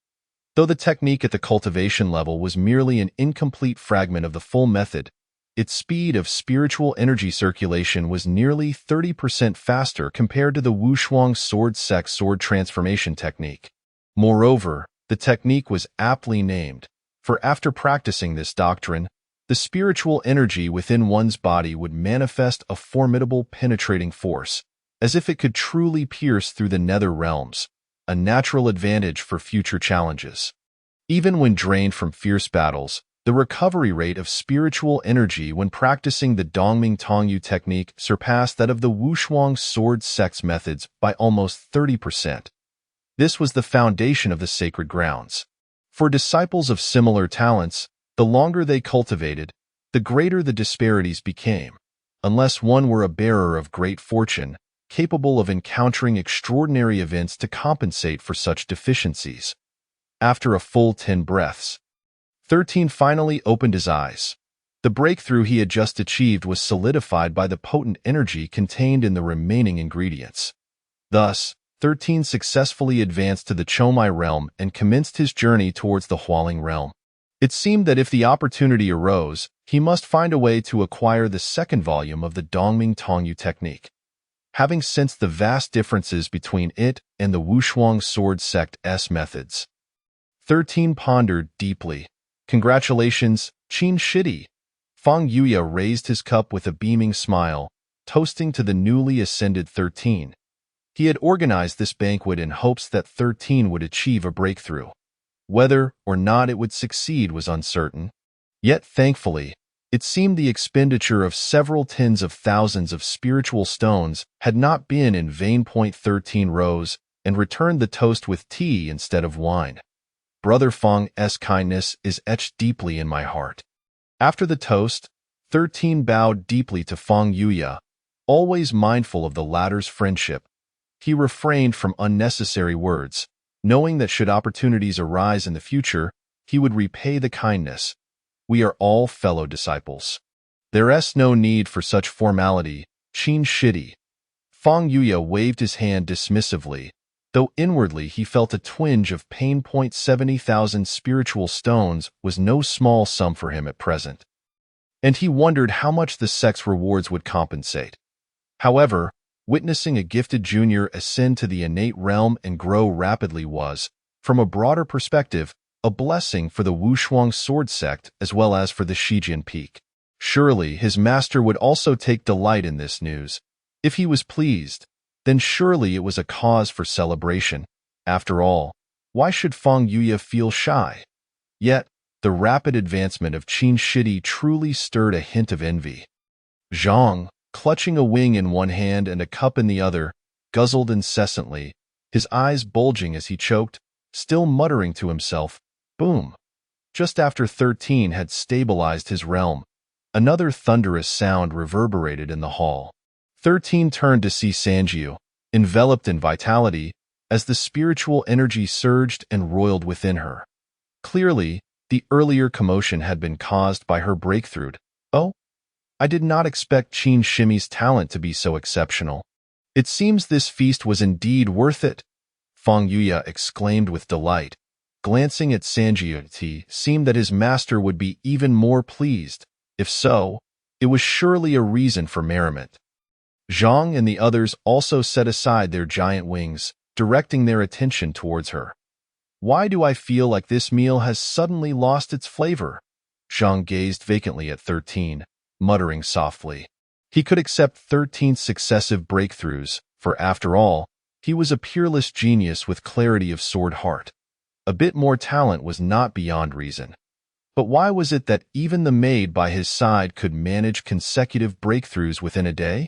Though the technique at the cultivation level was merely an incomplete fragment of the full method, its speed of spiritual energy circulation was nearly 30% faster compared to the Wushuang sword sect sword transformation technique. Moreover, the technique was aptly named, for after practicing this doctrine, the spiritual energy within one's body would manifest a formidable penetrating force, as if it could truly pierce through the nether realms, a natural advantage for future challenges. Even when drained from fierce battles, the recovery rate of spiritual energy when practicing the Dongming Tongyu technique surpassed that of the Wushuang sword sect's methods by almost 30%. This was the foundation of the sacred grounds. For disciples of similar talents, the longer they cultivated, the greater the disparities became, unless one were a bearer of great fortune, capable of encountering extraordinary events to compensate for such deficiencies. After a full 10 breaths, 13 finally opened his eyes. The breakthrough he had just achieved was solidified by the potent energy contained in the remaining ingredients. Thus, 13 successfully advanced to the Chomai realm and commenced his journey towards the Hualing realm. It seemed that if the opportunity arose, he must find a way to acquire the second volume of the Dongming Tongyu technique. having sensed the vast differences between it and the Wushuang sword sect's methods. 13 pondered deeply. Congratulations, Qin Shidi. Fang Yuya raised his cup with a beaming smile, toasting to the newly ascended 13. He had organized this banquet in hopes that 13 would achieve a breakthrough. Whether or not it would succeed was uncertain. Yet, thankfully, it seemed the expenditure of several tens of thousands of spiritual stones had not been in vain. 13 rose and returned the toast with tea instead of wine. Brother Fang's kindness is etched deeply in my heart. After the toast, 13 bowed deeply to Fang Yuya, always mindful of the latter's friendship. He refrained from unnecessary words, knowing that should opportunities arise in the future, he would repay the kindness. We are all fellow disciples. There's no need for such formality, Qin Shidi. Fang Yuya waved his hand dismissively, though inwardly he felt a twinge of pain. 70,000 spiritual stones was no small sum for him at present, and he wondered how much the sect's rewards would compensate. However, witnessing a gifted junior ascend to the innate realm and grow rapidly was, from a broader perspective, a blessing for the Wushuang sword sect as well as for the Shijin Peak. Surely his master would also take delight in this news. If he was pleased, then surely it was a cause for celebration. After all, why should Fang Yuya feel shy? Yet, the rapid advancement of Qin Shidi truly stirred a hint of envy. Zhang, clutching a wing in one hand and a cup in the other, guzzled incessantly, his eyes bulging as he choked, still muttering to himself, boom. Just after 13 had stabilized his realm, another thunderous sound reverberated in the hall. 13 turned to see Sanjiu, enveloped in vitality, as the spiritual energy surged and roiled within her. Clearly, the earlier commotion had been caused by her breakthrough. Oh, I did not expect Qin Shimi's talent to be so exceptional. It seems this feast was indeed worth it, Fang Yuya exclaimed with delight. Glancing at Sanjiu, it seemed that his master would be even more pleased. If so, it was surely a reason for merriment. Zhang and the others also set aside their giant wings, directing their attention towards her. Why do I feel like this meal has suddenly lost its flavor? Zhang gazed vacantly at 13, muttering softly. He could accept 13's successive breakthroughs, for after all, he was a peerless genius with clarity of sword heart. A bit more talent was not beyond reason. But why was it that even the maid by his side could manage consecutive breakthroughs within a day?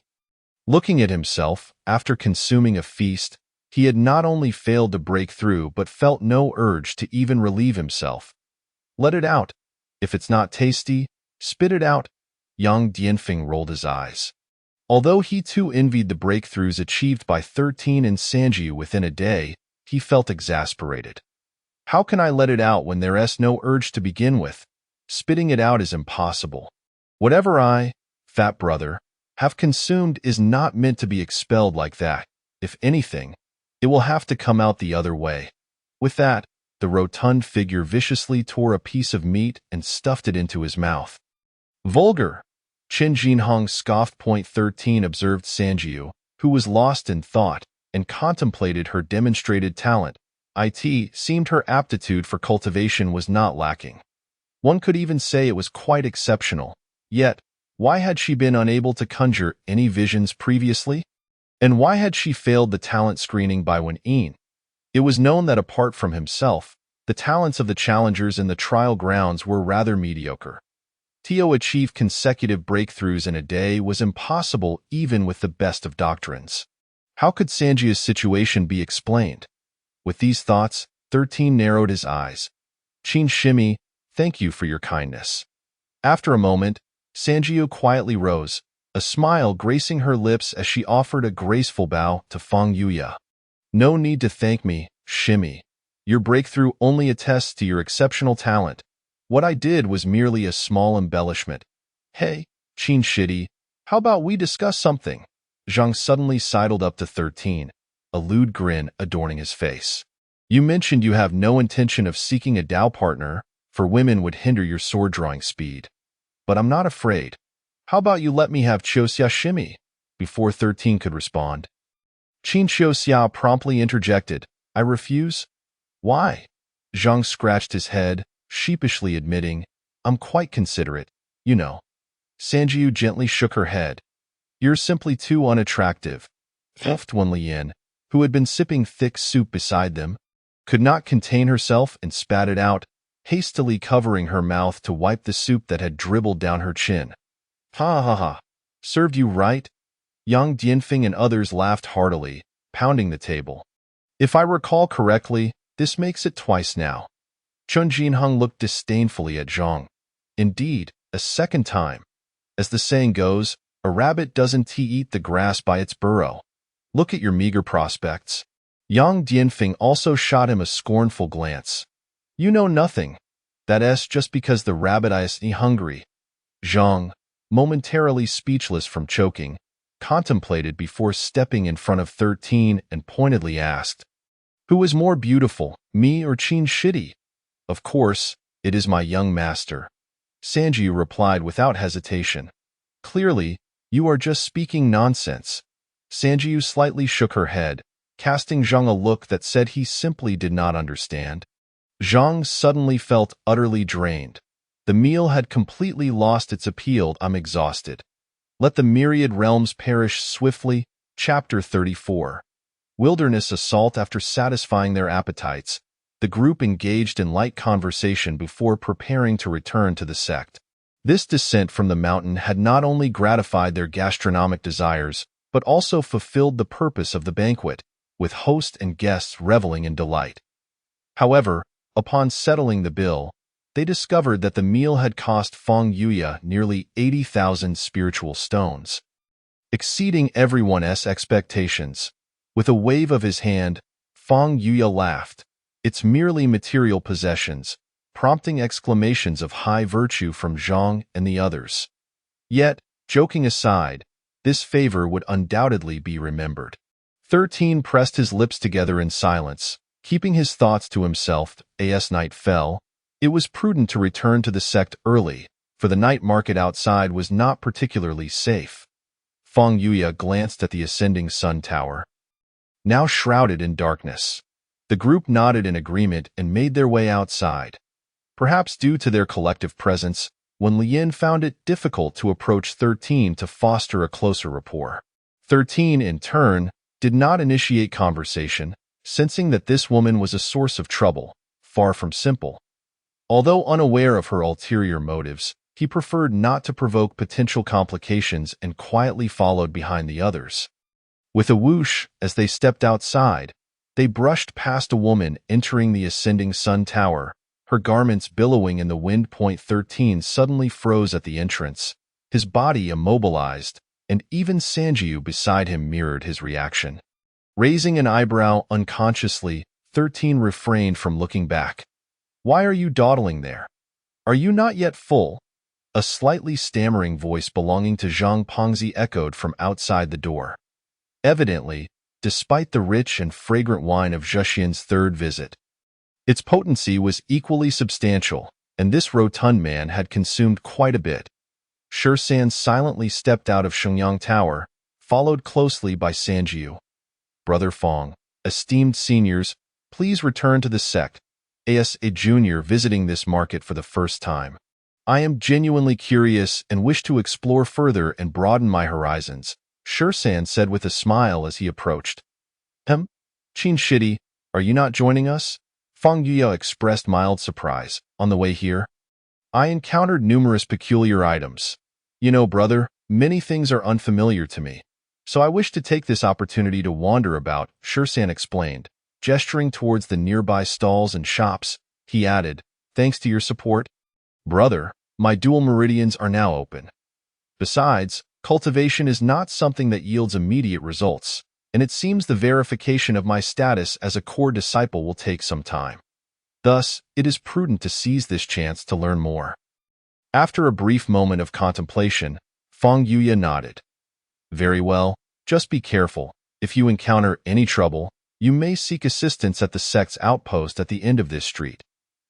Looking at himself, after consuming a feast, he had not only failed to break through but felt no urge to even relieve himself. Let it out. If it's not tasty, spit it out. Yang Dianfeng rolled his eyes. Although he too envied the breakthroughs achieved by 13 and Sanjiu within a day, he felt exasperated. How can I let it out when there's no urge to begin with? Spitting it out is impossible. Whatever I, fat brother, have consumed is not meant to be expelled like that. If anything, it will have to come out the other way. With that, the rotund figure viciously tore a piece of meat and stuffed it into his mouth. Vulgar! Qin Jinhong scoffed. 13 observed Sanjiu, who was lost in thought, and contemplated her demonstrated talent. It seemed her aptitude for cultivation was not lacking. One could even say it was quite exceptional. Yet, why had she been unable to conjure any visions previously? And why had she failed the talent screening by Wen-yin? It was known that apart from himself, the talents of the challengers in the trial grounds were rather mediocre. To achieve consecutive breakthroughs in a day was impossible even with the best of doctrines. How could Sanjiu's situation be explained? With these thoughts, 13 narrowed his eyes. Qin Shimi, thank you for your kindness. After a moment, Sanjiu quietly rose, a smile gracing her lips as she offered a graceful bow to Fang Yuya. No need to thank me, Shimi. Your breakthrough only attests to your exceptional talent. What I did was merely a small embellishment. Hey, Qin Shidi, how about we discuss something? Zhang suddenly sidled up to 13, a lewd grin adorning his face. You mentioned you have no intention of seeking a Dao partner, for women would hinder your sword-drawing speed. But I'm not afraid. How about you let me have Chosya Shimi? before 13 could respond. Qin Xiao promptly interjected, "I refuse." "Why?" Zhang scratched his head, sheepishly admitting, "I'm quite considerate, you know." Sanjiu gently shook her head. "You're simply too unattractive." Wen Lian, who had been sipping thick soup beside them, could not contain herself and spat it out, hastily covering her mouth to wipe the soup that had dribbled down her chin. "Ha ha ha! Served you right?" Yang Dianfeng and others laughed heartily, pounding the table. "If I recall correctly, this makes it twice now." Chun Jinheng looked disdainfully at Zhang. "Indeed, a second time. As the saying goes, a rabbit doesn't eat the grass by its burrow. Look at your meager prospects." Yang Dianfeng also shot him a scornful glance. "You know nothing. That's just because the rabbit is hungry." Zhang, momentarily speechless from choking, contemplated before stepping in front of 13 and pointedly asked, "Who is more beautiful, me or Qin Shidi?" "Of course, it is my young master," Sanjiu replied without hesitation. "Clearly, you are just speaking nonsense." Sanjiu slightly shook her head, casting Zhang a look that said he simply did not understand. Zhang suddenly felt utterly drained. The meal had completely lost its appeal. "I'm exhausted. Let the myriad realms perish swiftly." Chapter 34. Wilderness assault. After satisfying their appetites, the group engaged in light conversation before preparing to return to the sect. This descent from the mountain had not only gratified their gastronomic desires, but also fulfilled the purpose of the banquet, with host and guests reveling in delight. However, upon settling the bill, they discovered that the meal had cost Feng Yuya nearly 80,000 spiritual stones, exceeding everyone's expectations. With a wave of his hand, Feng Yuya laughed. "It's merely material possessions," prompting exclamations of high virtue from Zhang and the others. Yet, joking aside, this favor would undoubtedly be remembered. 13 pressed his lips together in silence, keeping his thoughts to himself. As night fell, it was prudent to return to the sect early, for the night market outside was not particularly safe. Feng Yuya glanced at the ascending sun tower, now shrouded in darkness. The group nodded in agreement and made their way outside. Perhaps due to their collective presence, Wen Lian found it difficult to approach 13 to foster a closer rapport. 13, in turn, did not initiate conversation, sensing that this woman was a source of trouble, far from simple. Although unaware of her ulterior motives, he preferred not to provoke potential complications and quietly followed behind the others. With a whoosh, as they stepped outside, they brushed past a woman entering the ascending sun tower, her garments billowing in the wind. 13 suddenly froze at the entrance, his body immobilized, and even Sanjiu beside him mirrored his reaction. Raising an eyebrow unconsciously, 13 refrained from looking back. "Why are you dawdling there? Are you not yet full?" A slightly stammering voice belonging to Zhang Pengzi echoed from outside the door. Evidently, despite the rich and fragrant wine of Zhexian's third visit, its potency was equally substantial, and this rotund man had consumed quite a bit. Shisan silently stepped out of Shenyang Tower, followed closely by Sanjiu. "Brother Feng, esteemed seniors, please return to the sect. As a junior visiting this market for the first time, I am genuinely curious and wish to explore further and broaden my horizons," Shisan said with a smile as he approached. "Qin Shidi, are you not joining us?" Feng Yuya expressed mild surprise. "On the way here, I encountered numerous peculiar items. You know, brother, many things are unfamiliar to me, so I wish to take this opportunity to wander about," Shisan explained. Gesturing towards the nearby stalls and shops, he added, "Thanks to your support, brother, my dual meridians are now open. Besides, cultivation is not something that yields immediate results, and it seems the verification of my status as a core disciple will take some time. Thus, it is prudent to seize this chance to learn more." After a brief moment of contemplation, Feng Yuya nodded. "Very well, just be careful. If you encounter any trouble, you may seek assistance at the sect's outpost at the end of this street."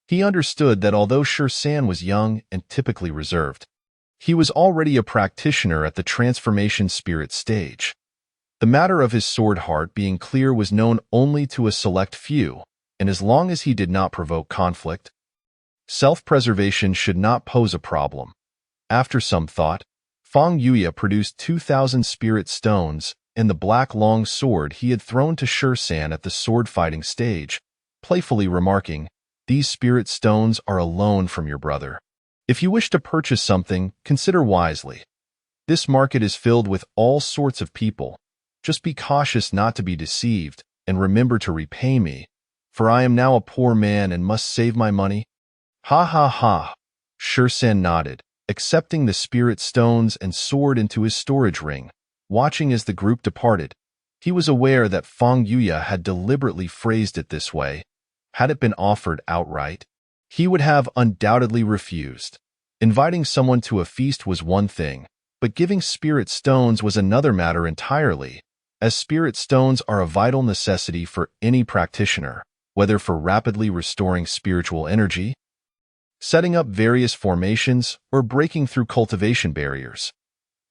He understood that although Shisan was young and typically reserved, He was already a practitioner at the transformation spirit stage. The matter of his sword heart being clear was known only to a select few, and as long as he did not provoke conflict, self-preservation should not pose a problem. After some thought, Feng Yuya produced 2,000 spirit stones and the black long sword he had thrown to Shursan at the sword-fighting stage, playfully remarking, "These spirit stones are a loan from your brother. If you wish to purchase something, consider wisely. This market is filled with all sorts of people. Just be cautious not to be deceived, and remember to repay me, for I am now a poor man and must save my money." "Ha ha ha." Shursan nodded, accepting the spirit stones and sword into his storage ring. Watching as the group departed, he was aware that Feng Yuya had deliberately phrased it this way. Had it been offered outright, he would have undoubtedly refused. Inviting someone to a feast was one thing, but giving spirit stones was another matter entirely, as spirit stones are a vital necessity for any practitioner, whether for rapidly restoring spiritual energy, setting up various formations, or breaking through cultivation barriers.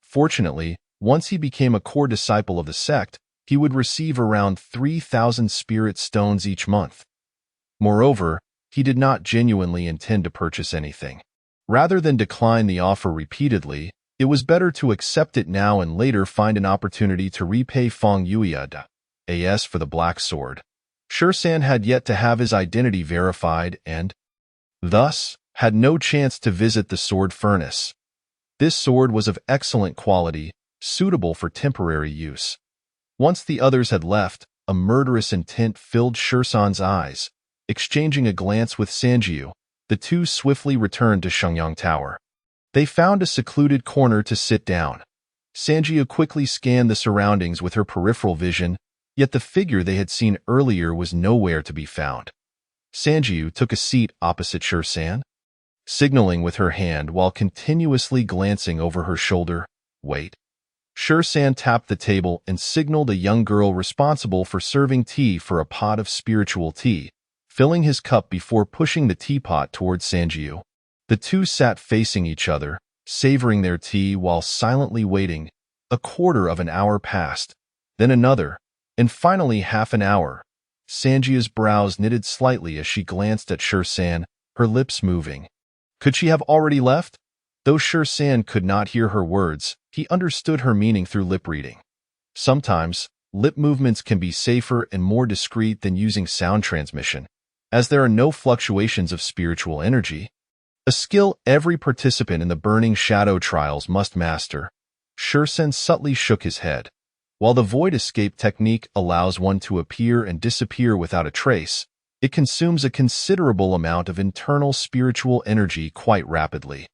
Fortunately, once he became a core disciple of the sect, he would receive around 3,000 spirit stones each month. Moreover, he did not genuinely intend to purchase anything. Rather than decline the offer repeatedly, it was better to accept it now and later find an opportunity to repay Feng Yuya as for the black sword. Shursan had yet to have his identity verified and, thus, had no chance to visit the sword furnace. This sword was of excellent quality, suitable for temporary use. Once the others had left, a murderous intent filled Shursan's eyes. Exchanging a glance with Sanjiu, the two swiftly returned to Shengyang Tower. They found a secluded corner to sit down. Sanjiu quickly scanned the surroundings with her peripheral vision, yet the figure they had seen earlier was nowhere to be found. Sanjiu took a seat opposite Shursan, signaling with her hand while continuously glancing over her shoulder. "Wait." Shursan tapped the table and signaled a young girl responsible for serving tea for a pot of spiritual tea, filling his cup before pushing the teapot towards Sanjiu. The two sat facing each other, savoring their tea while silently waiting. A quarter of an hour passed, then another, and finally half an hour. Sanjiu's brows knitted slightly as she glanced at Shursan, her lips moving. Could she have already left? Though Shursan could not hear her words, he understood her meaning through lip reading. Sometimes, lip movements can be safer and more discreet than using sound transmission, as there are no fluctuations of spiritual energy. A skill every participant in the Burning Shadow trials must master. Shursan subtly shook his head. While the void escape technique allows one to appear and disappear without a trace, it consumes a considerable amount of internal spiritual energy quite rapidly.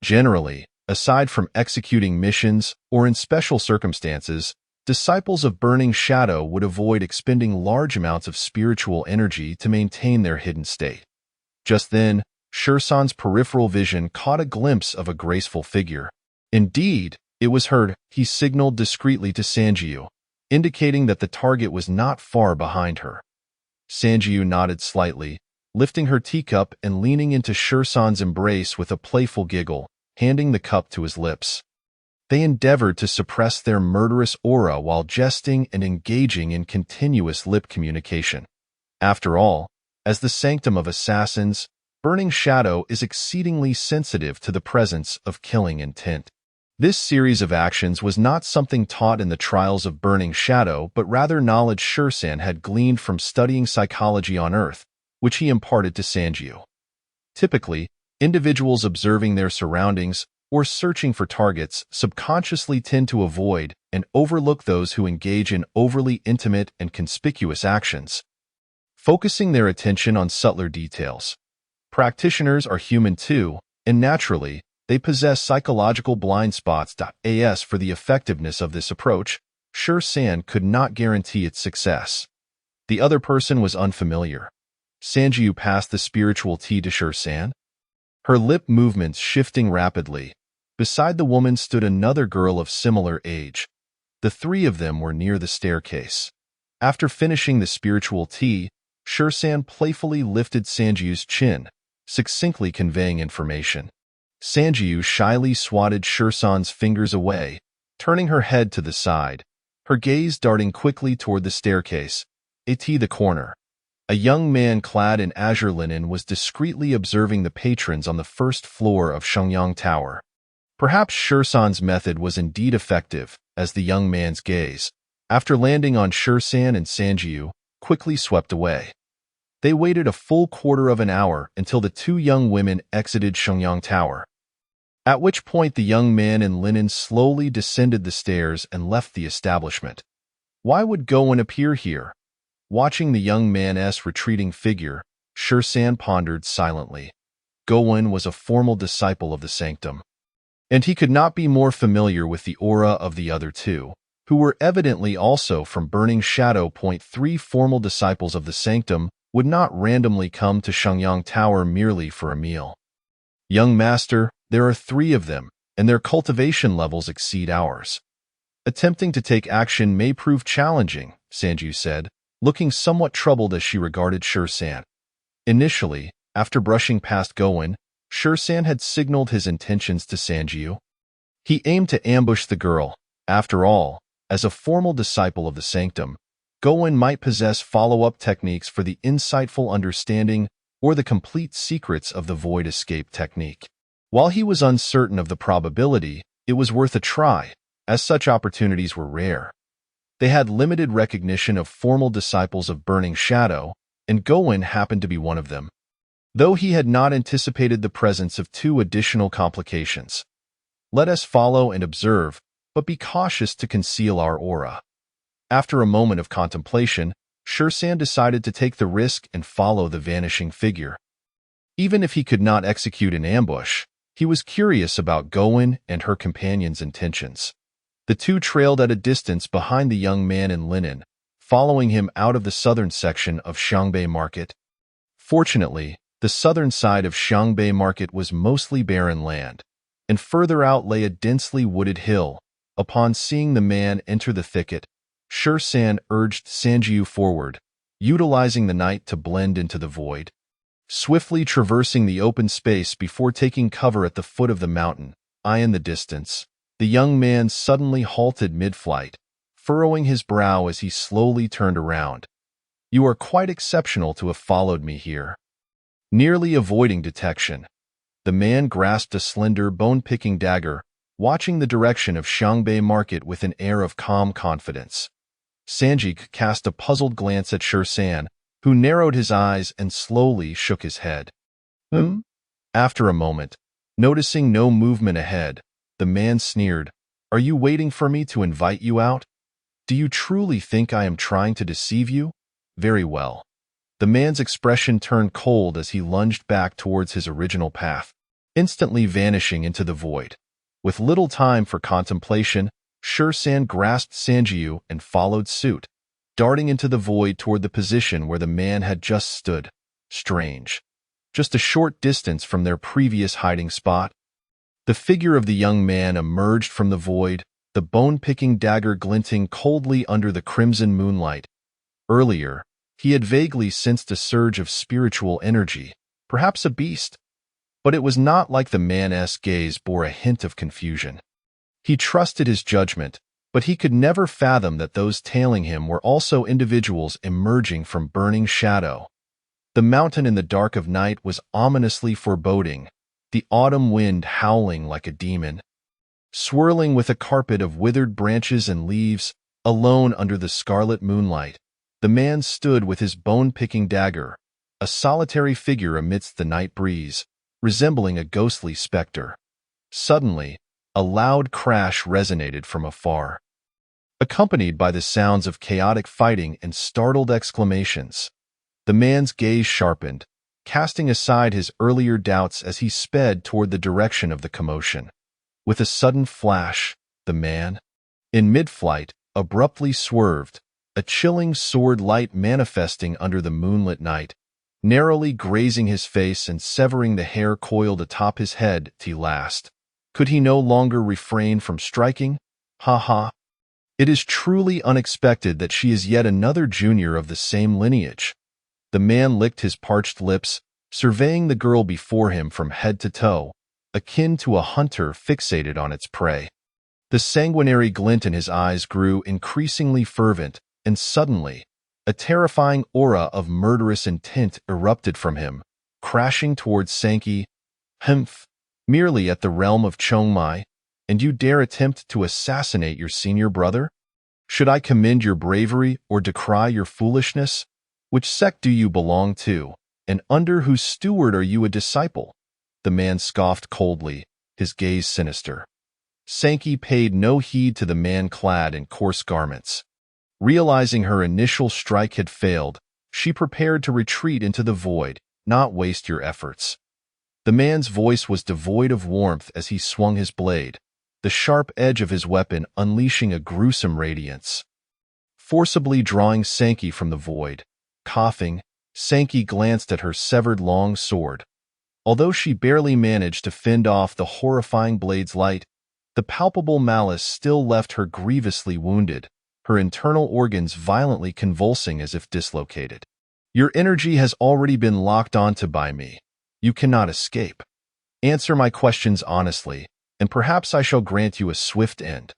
Generally, aside from executing missions or in special circumstances, disciples of Burning Shadow would avoid expending large amounts of spiritual energy to maintain their hidden state. Just then, Shursan's peripheral vision caught a glimpse of a graceful figure. Indeed, it was her. He signaled discreetly to Sanjiu, indicating that the target was not far behind her. Sanjiu nodded slightly, lifting her teacup and leaning into Shursan's embrace with a playful giggle, handing the cup to his lips. They endeavored to suppress their murderous aura while jesting and engaging in continuous lip communication. After all, as the sanctum of assassins, Burning Shadow is exceedingly sensitive to the presence of killing intent. This series of actions was not something taught in the trials of Burning Shadow, but rather knowledge Shursan had gleaned from studying psychology on Earth, which he imparted to Sanjiu. Typically, individuals observing their surroundings or searching for targets subconsciously tend to avoid and overlook those who engage in overly intimate and conspicuous actions, focusing their attention on subtler details. Practitioners are human too, and naturally, they possess psychological blind spots. As for the effectiveness of this approach, Shursan could not guarantee its success. The other person was unfamiliar. Sanjiu passed the spiritual tea to Shursan, her lip movements shifting rapidly. Beside the woman stood another girl of similar age. The three of them were near the staircase. After finishing the spiritual tea, Shursan playfully lifted Sanjiu's chin, succinctly conveying information. Sanjiu shyly swatted Shursan's fingers away, turning her head to the side, her gaze darting quickly toward the staircase, the corner. A young man clad in azure linen was discreetly observing the patrons on the first floor of Shengyang Tower. Perhaps Shursan's method was indeed effective, as the young man's gaze, after landing on Shursan and Sanjiu, quickly swept away. They waited a full quarter of an hour until the two young women exited Shengyang Tower, at which point the young man in linen slowly descended the stairs and left the establishment. Why would Gowen appear here? Watching the young man's retreating figure, Shursan pondered silently. Gowen was a formal disciple of the sanctum, and he could not be more familiar with the aura of the other two, who were evidently also from Burning Shadow. 3 Formal disciples of the sanctum would not randomly come to Shengyang Tower merely for a meal. Young master, there are 3 of them, and their cultivation levels exceed ours. Attempting to take action may prove challenging, Sanjiu said, looking somewhat troubled as she regarded Shursan. Initially, after brushing past Gowen, Shursan had signaled his intentions to Sanjiu. He aimed to ambush the girl. After all, as a formal disciple of the sanctum, Gowen might possess follow-up techniques for the insightful understanding or the complete secrets of the void escape technique. While he was uncertain of the probability, it was worth a try, as such opportunities were rare. They had limited recognition of formal disciples of Burning Shadow, and Gowen happened to be one of them, though he had not anticipated the presence of 2 additional complications. Let us follow and observe, but be cautious to conceal our aura. After a moment of contemplation, Shursan decided to take the risk and follow the vanishing figure. Even if he could not execute an ambush, he was curious about Gowen and her companion's intentions. The 2 trailed at a distance behind the young man in linen, following him out of the southern section of Xiangbei Market. Fortunately, the southern side of Xiangbei Market was mostly barren land, and further out lay a densely wooded hill. Upon seeing the man enter the thicket, Shursan urged Sanjiu forward, utilizing the night to blend into the void. Swiftly traversing the open space before taking cover at the foot of the mountain, in the distance, the young man suddenly halted mid-flight, furrowing his brow as he slowly turned around. You are quite exceptional to have followed me here. Nearly avoiding detection, the man grasped a slender bone-picking dagger, watching the direction of Xiangbei Market with an air of calm confidence. Sanjiu cast a puzzled glance at Shursan, who narrowed his eyes and slowly shook his head. After a moment, noticing no movement ahead, the man sneered, Are you waiting for me to invite you out? Do you truly think I am trying to deceive you? Very well. The man's expression turned cold as he lunged back towards his original path, instantly vanishing into the void. With little time for contemplation, Shursan grasped Sanjiu and followed suit, darting into the void toward the position where the man had just stood. Strange. Just a short distance from their previous hiding spot, the figure of the young man emerged from the void, the bone-picking dagger glinting coldly under the crimson moonlight. Earlier, he had vaguely sensed a surge of spiritual energy, perhaps a beast, but it was not like the man's gaze bore a hint of confusion. He trusted his judgment, but he could never fathom that those tailing him were also individuals emerging from Burning Shadow. The mountain in the dark of night was ominously foreboding, the autumn wind howling like a demon. Swirling with a carpet of withered branches and leaves, alone under the scarlet moonlight, the man stood with his bone-picking dagger, a solitary figure amidst the night breeze, resembling a ghostly specter. Suddenly, a loud crash resonated from afar, accompanied by the sounds of chaotic fighting and startled exclamations. The man's gaze sharpened, casting aside his earlier doubts as he sped toward the direction of the commotion. With a sudden flash, the man, in mid-flight, abruptly swerved, a chilling sword light manifesting under the moonlit night, narrowly grazing his face and severing the hair coiled atop his head. At last, could he no longer refrain from striking? Ha ha! It is truly unexpected that she is yet another junior of the same lineage. The man licked his parched lips, surveying the girl before him from head to toe, akin to a hunter fixated on its prey. The sanguinary glint in his eyes grew increasingly fervent, and suddenly, a terrifying aura of murderous intent erupted from him, crashing towards Sankey. Humph! Merely at the realm of Chongmai, and you dare attempt to assassinate your senior brother? Should I commend your bravery or decry your foolishness? Which sect do you belong to, and under whose steward are you a disciple? The man scoffed coldly, his gaze sinister. Sankey paid no heed to the man clad in coarse garments. Realizing her initial strike had failed, she prepared to retreat into the void, not waste your efforts. The man's voice was devoid of warmth as he swung his blade, the sharp edge of his weapon unleashing a gruesome radiance. Forcibly drawing Sankey from the void, coughing, Sankey glanced at her severed long sword. Although she barely managed to fend off the horrifying blade's light, the palpable malice still left her grievously wounded, her internal organs violently convulsing as if dislocated. Your energy has already been locked onto by me. You cannot escape. Answer my questions honestly, and perhaps I shall grant you a swift end.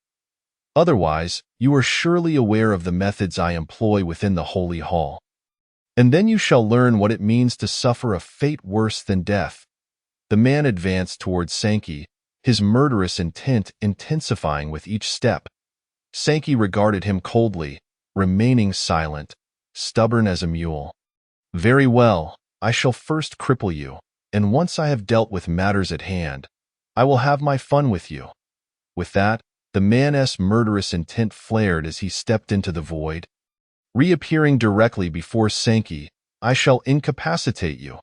Otherwise, you are surely aware of the methods I employ within the Holy Hall. And then you shall learn what it means to suffer a fate worse than death. The man advanced towards Sankey, his murderous intent intensifying with each step. Sankey regarded him coldly, remaining silent, stubborn as a mule. Very well, I shall first cripple you, and once I have dealt with matters at hand, I will have my fun with you. With that, the man's murderous intent flared as he stepped into the void. Reappearing directly before Sankey, I shall incapacitate you.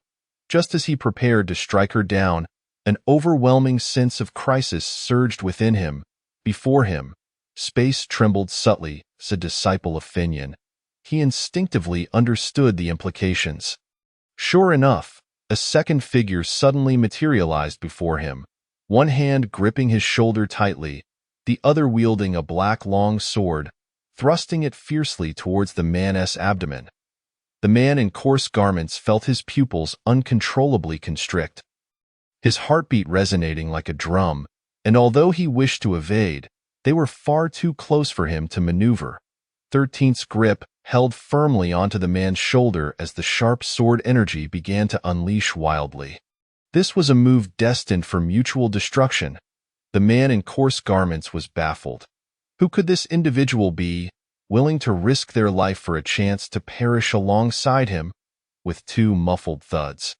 Just as he prepared to strike her down, an overwhelming sense of crisis surged within him. Before him, space trembled subtly, as a disciple of Finian. He instinctively understood the implications. Sure enough, a second figure suddenly materialized before him, one hand gripping his shoulder tightly, the other wielding a black long sword, thrusting it fiercely towards the man's abdomen. The man in coarse garments felt his pupils uncontrollably constrict, his heartbeat resonating like a drum, and although he wished to evade, they were far too close for him to maneuver. 13th's grip held firmly onto the man's shoulder as the sharp sword energy began to unleash wildly. This was a move destined for mutual destruction. The man in coarse garments was baffled. Who could this individual be, willing to risk their life for a chance to perish alongside him? With two muffled thuds,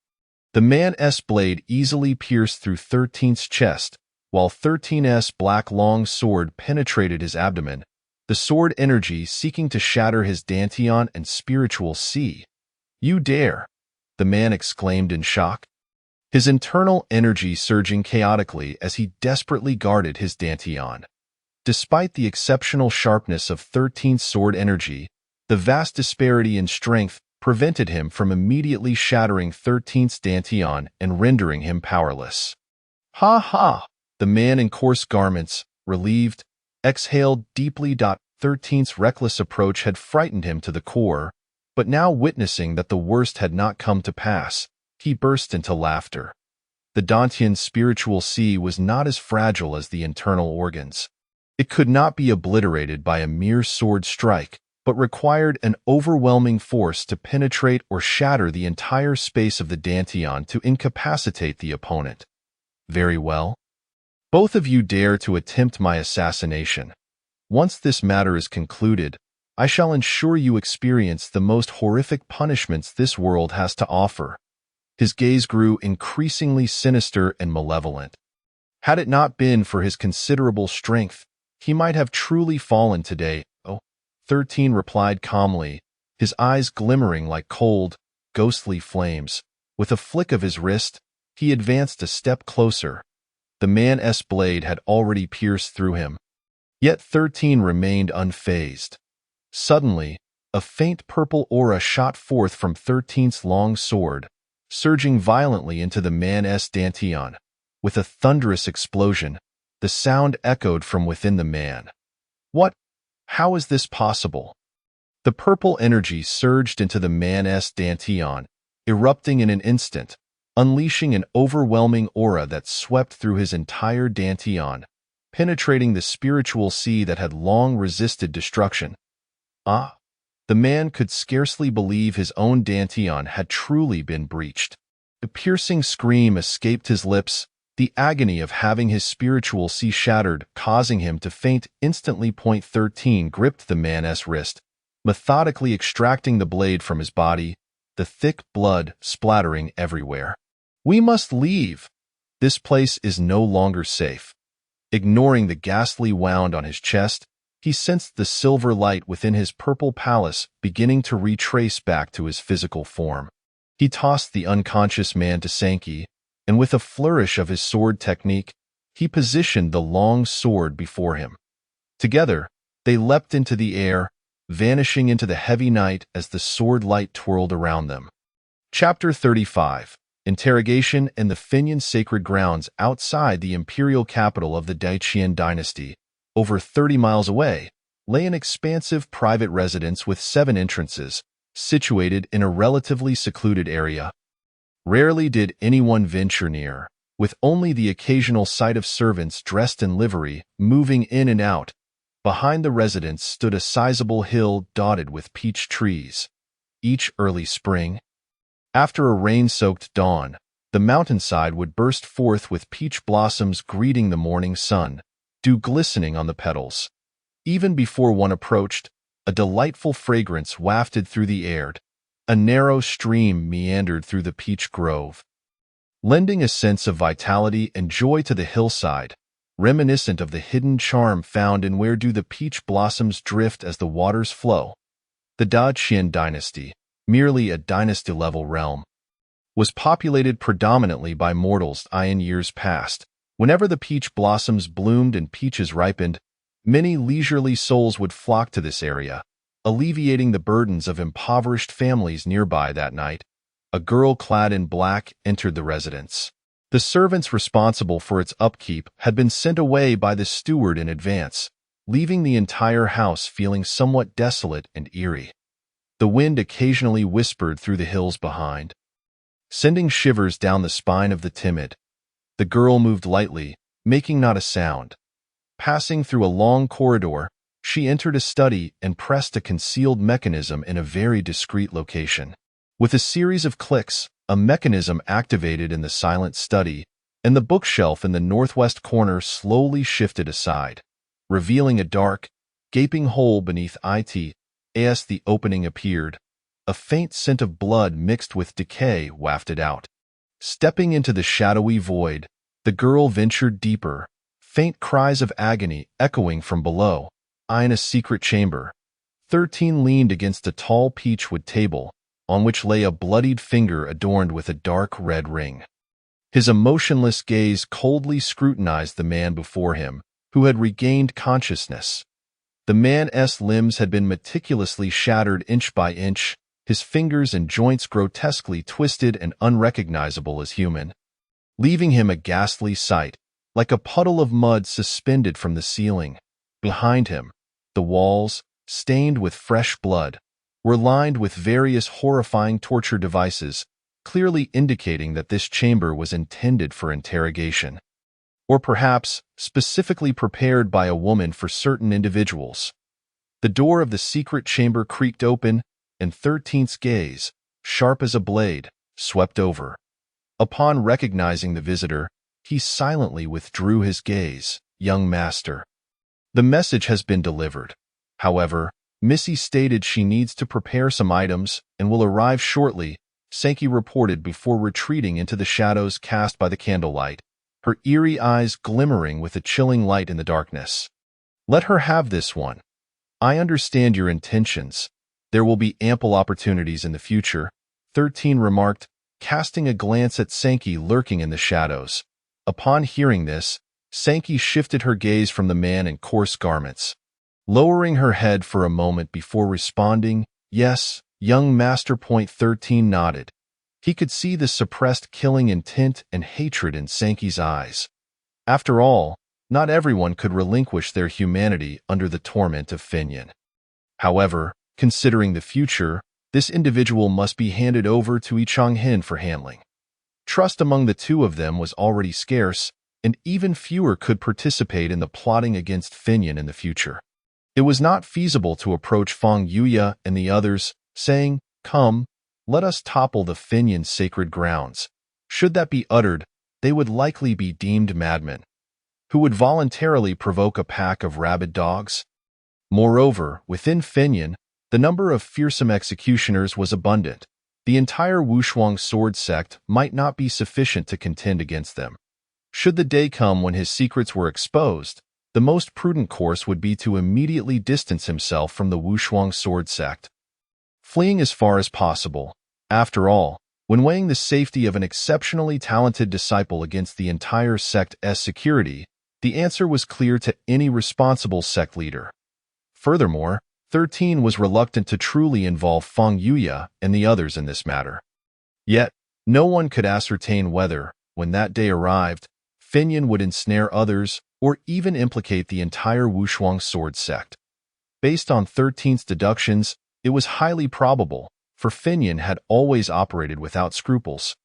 the man's blade easily pierced through 13th's chest, while 13's black long sword penetrated his abdomen, the sword energy seeking to shatter his dantian and spiritual sea. You dare! The man exclaimed in shock, his internal energy surging chaotically as he desperately guarded his dantian. Despite the exceptional sharpness of 13th's sword energy, the vast disparity in strength prevented him from immediately shattering 13th's dantian and rendering him powerless. Ha ha! The man in coarse garments, relieved, exhaled deeply. 13th's reckless approach had frightened him to the core, but now witnessing that the worst had not come to pass, he burst into laughter. The dantian's spiritual sea was not as fragile as the internal organs. It could not be obliterated by a mere sword strike, but required an overwhelming force to penetrate or shatter the entire space of the dantian to incapacitate the opponent. Very well. Both of you dare to attempt my assassination. Once this matter is concluded, I shall ensure you experience the most horrific punishments this world has to offer. His gaze grew increasingly sinister and malevolent. Had it not been for his considerable strength, he might have truly fallen today. Oh, 13 replied calmly, his eyes glimmering like cold, ghostly flames. With a flick of his wrist, he advanced a step closer. The man's blade had already pierced through him. Yet 13 remained unfazed. Suddenly, a faint purple aura shot forth from 13th's long sword, surging violently into the man's dantian. With a thunderous explosion, the sound echoed from within the man. What? How is this possible? The purple energy surged into the man's dantian, erupting in an instant, unleashing an overwhelming aura that swept through his entire dantian, penetrating the spiritual sea that had long resisted destruction. Ah! The man could scarcely believe his own dantian had truly been breached. A piercing scream escaped his lips, the agony of having his spiritual sea shattered, causing him to faint instantly. Point 13 gripped the man's wrist, methodically extracting the blade from his body, the thick blood splattering everywhere. "We must leave. This place is no longer safe." Ignoring the ghastly wound on his chest, he sensed the silver light within his purple palace beginning to retrace back to his physical form. He tossed the unconscious man to Sankey, and with a flourish of his sword technique, he positioned the long sword before him. Together, they leapt into the air, vanishing into the heavy night as the sword light twirled around them. Chapter 35. Interrogation in the Finyan Sacred Grounds. Outside the imperial capital of the Dacian dynasty, over 30 miles away, lay an expansive private residence with 7 entrances, situated in a relatively secluded area. Rarely did anyone venture near, with only the occasional sight of servants dressed in livery moving in and out. Behind the residence stood a sizable hill dotted with peach trees. Each early spring, after a rain-soaked dawn, the mountainside would burst forth with peach blossoms greeting the morning sun, dew glistening on the petals. Even before one approached, a delightful fragrance wafted through the air. A narrow stream meandered through the peach grove, lending a sense of vitality and joy to the hillside, reminiscent of the hidden charm found in where do the peach blossoms drift as the waters flow. The Dacian dynasty, merely a dynasty-level realm, was populated predominantly by mortals. In years past, whenever the peach blossoms bloomed and peaches ripened, many leisurely souls would flock to this area, alleviating the burdens of impoverished families nearby. That night, a girl clad in black entered the residence. The servants responsible for its upkeep had been sent away by the steward in advance, leaving the entire house feeling somewhat desolate and eerie. The wind occasionally whispered through the hills behind, sending shivers down the spine of the timid. The girl moved lightly, making not a sound. Passing through a long corridor, she entered a study and pressed a concealed mechanism in a very discreet location. With a series of clicks, a mechanism activated in the silent study, and the bookshelf in the northwest corner slowly shifted aside, revealing a dark, gaping hole beneath it. As the opening appeared, a faint scent of blood mixed with decay wafted out. Stepping into the shadowy void, the girl ventured deeper, faint cries of agony echoing from below. In a secret chamber, 13 leaned against a tall peachwood table, on which lay a bloodied finger adorned with a dark red ring. His emotionless gaze coldly scrutinized the man before him, who had regained consciousness. The man's limbs had been meticulously shattered inch by inch, his fingers and joints grotesquely twisted and unrecognizable as human, leaving him a ghastly sight, like a puddle of mud suspended from the ceiling. Behind him, the walls, stained with fresh blood, were lined with various horrifying torture devices, clearly indicating that this chamber was intended for interrogation, or perhaps specifically prepared by a woman for certain individuals. The door of the secret chamber creaked open, and 13th's gaze, sharp as a blade, swept over. Upon recognizing the visitor, he silently withdrew his gaze. "Young master, the message has been delivered. However, Missy stated she needs to prepare some items and will arrive shortly," Sankey reported before retreating into the shadows cast by the candlelight, her eerie eyes glimmering with a chilling light in the darkness. "Let her have this one. I understand your intentions. There will be ample opportunities in the future," 13 remarked, casting a glance at Sankey lurking in the shadows. Upon hearing this, Sankey shifted her gaze from the man in coarse garments, lowering her head for a moment before responding, "Yes, young master." 13 nodded. He could see the suppressed killing intent and hatred in Sankey's eyes. After all, not everyone could relinquish their humanity under the torment of Finyan. However, considering the future, this individual must be handed over to Ichang Hin for handling. Trust among the two of them was already scarce, and even fewer could participate in the plotting against Finian in the future. It was not feasible to approach Feng Yuya and the others, saying, "Come, let us topple the Finian sacred grounds." Should that be uttered, they would likely be deemed madmen, who would voluntarily provoke a pack of rabid dogs. Moreover, within Finian, the number of fearsome executioners was abundant. The entire Wushuang sword sect might not be sufficient to contend against them. Should the day come when his secrets were exposed, the most prudent course would be to immediately distance himself from the Wushuang sword sect, fleeing as far as possible. After all, when weighing the safety of an exceptionally talented disciple against the entire sect's security, the answer was clear to any responsible sect leader. Furthermore, 13 was reluctant to truly involve Feng Yuya and the others in this matter. Yet, no one could ascertain whether, when that day arrived, Finian would ensnare others or even implicate the entire Wushuang sword sect. Based on 13's deductions, it was highly probable, for Finian had always operated without scruples,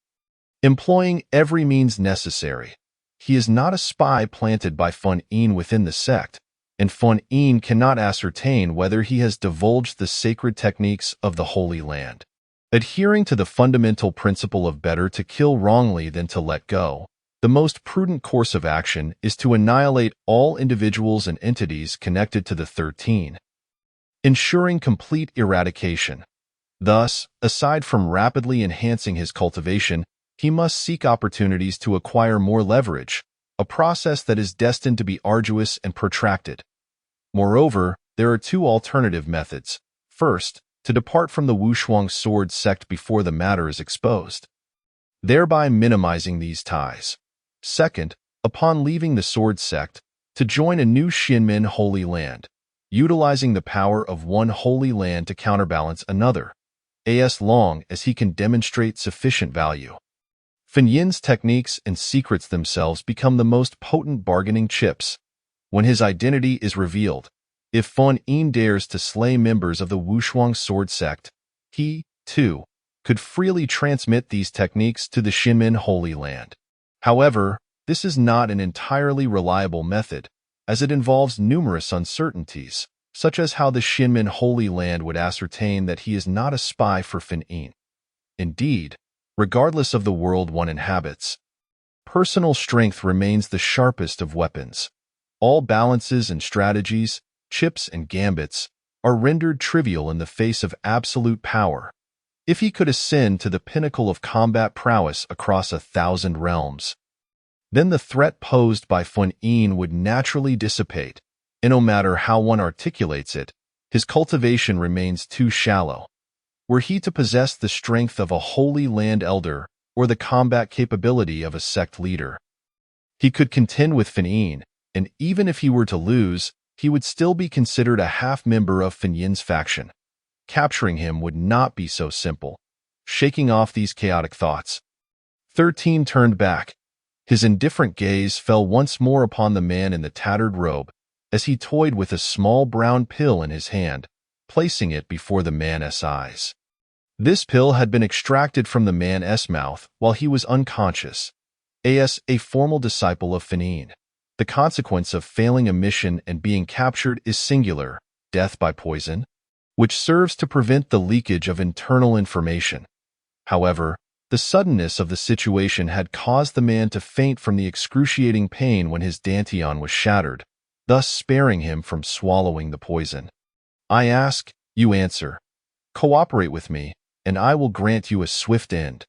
employing every means necessary. He is not a spy planted by Fun Yin within the sect, and Fun Yin cannot ascertain whether he has divulged the sacred techniques of the Holy Land. Adhering to the fundamental principle of better to kill wrongly than to let go, the most prudent course of action is to annihilate all individuals and entities connected to the 13, ensuring complete eradication. Thus, aside from rapidly enhancing his cultivation, he must seek opportunities to acquire more leverage, a process that is destined to be arduous and protracted. Moreover, there are two alternative methods. First, to depart from the Wushuang sword sect before the matter is exposed, thereby minimizing these ties. Second, upon leaving the sword sect, to join a new Xinmin Holy Land, utilizing the power of one Holy Land to counterbalance another, as long as he can demonstrate sufficient value. Finyin's techniques and secrets themselves become the most potent bargaining chips. When his identity is revealed, if Fun Yin dares to slay members of the Wushuang sword sect, he, too, could freely transmit these techniques to the Xinmin Holy Land. However, this is not an entirely reliable method, as it involves numerous uncertainties, such as how the Xinmin Holy Land would ascertain that he is not a spy for Fun Yin. Indeed, regardless of the world one inhabits, personal strength remains the sharpest of weapons. All balances and strategies, chips and gambits, are rendered trivial in the face of absolute power. If he could ascend to the pinnacle of combat prowess across 1,000 realms, then the threat posed by Fun Yin would naturally dissipate, and no matter how one articulates it, his cultivation remains too shallow. Were he to possess the strength of a Holy Land elder or the combat capability of a sect leader, he could contend with Fun Yin, and even if he were to lose, he would still be considered a half-member of Fun Yin's faction. Capturing him would not be so simple. Shaking off these chaotic thoughts, 13 turned back. His indifferent gaze fell once more upon the man in the tattered robe, as he toyed with a small brown pill in his hand, placing it before the man's eyes. This pill had been extracted from the man's mouth while he was unconscious, as a formal disciple of Fun Yin. The consequence of failing a mission and being captured is singular, death by poison, which serves to prevent the leakage of internal information. However, the suddenness of the situation had caused the man to faint from the excruciating pain when his dantian was shattered, thus sparing him from swallowing the poison. I ask, you answer. Cooperate with me, and I will grant you a swift end.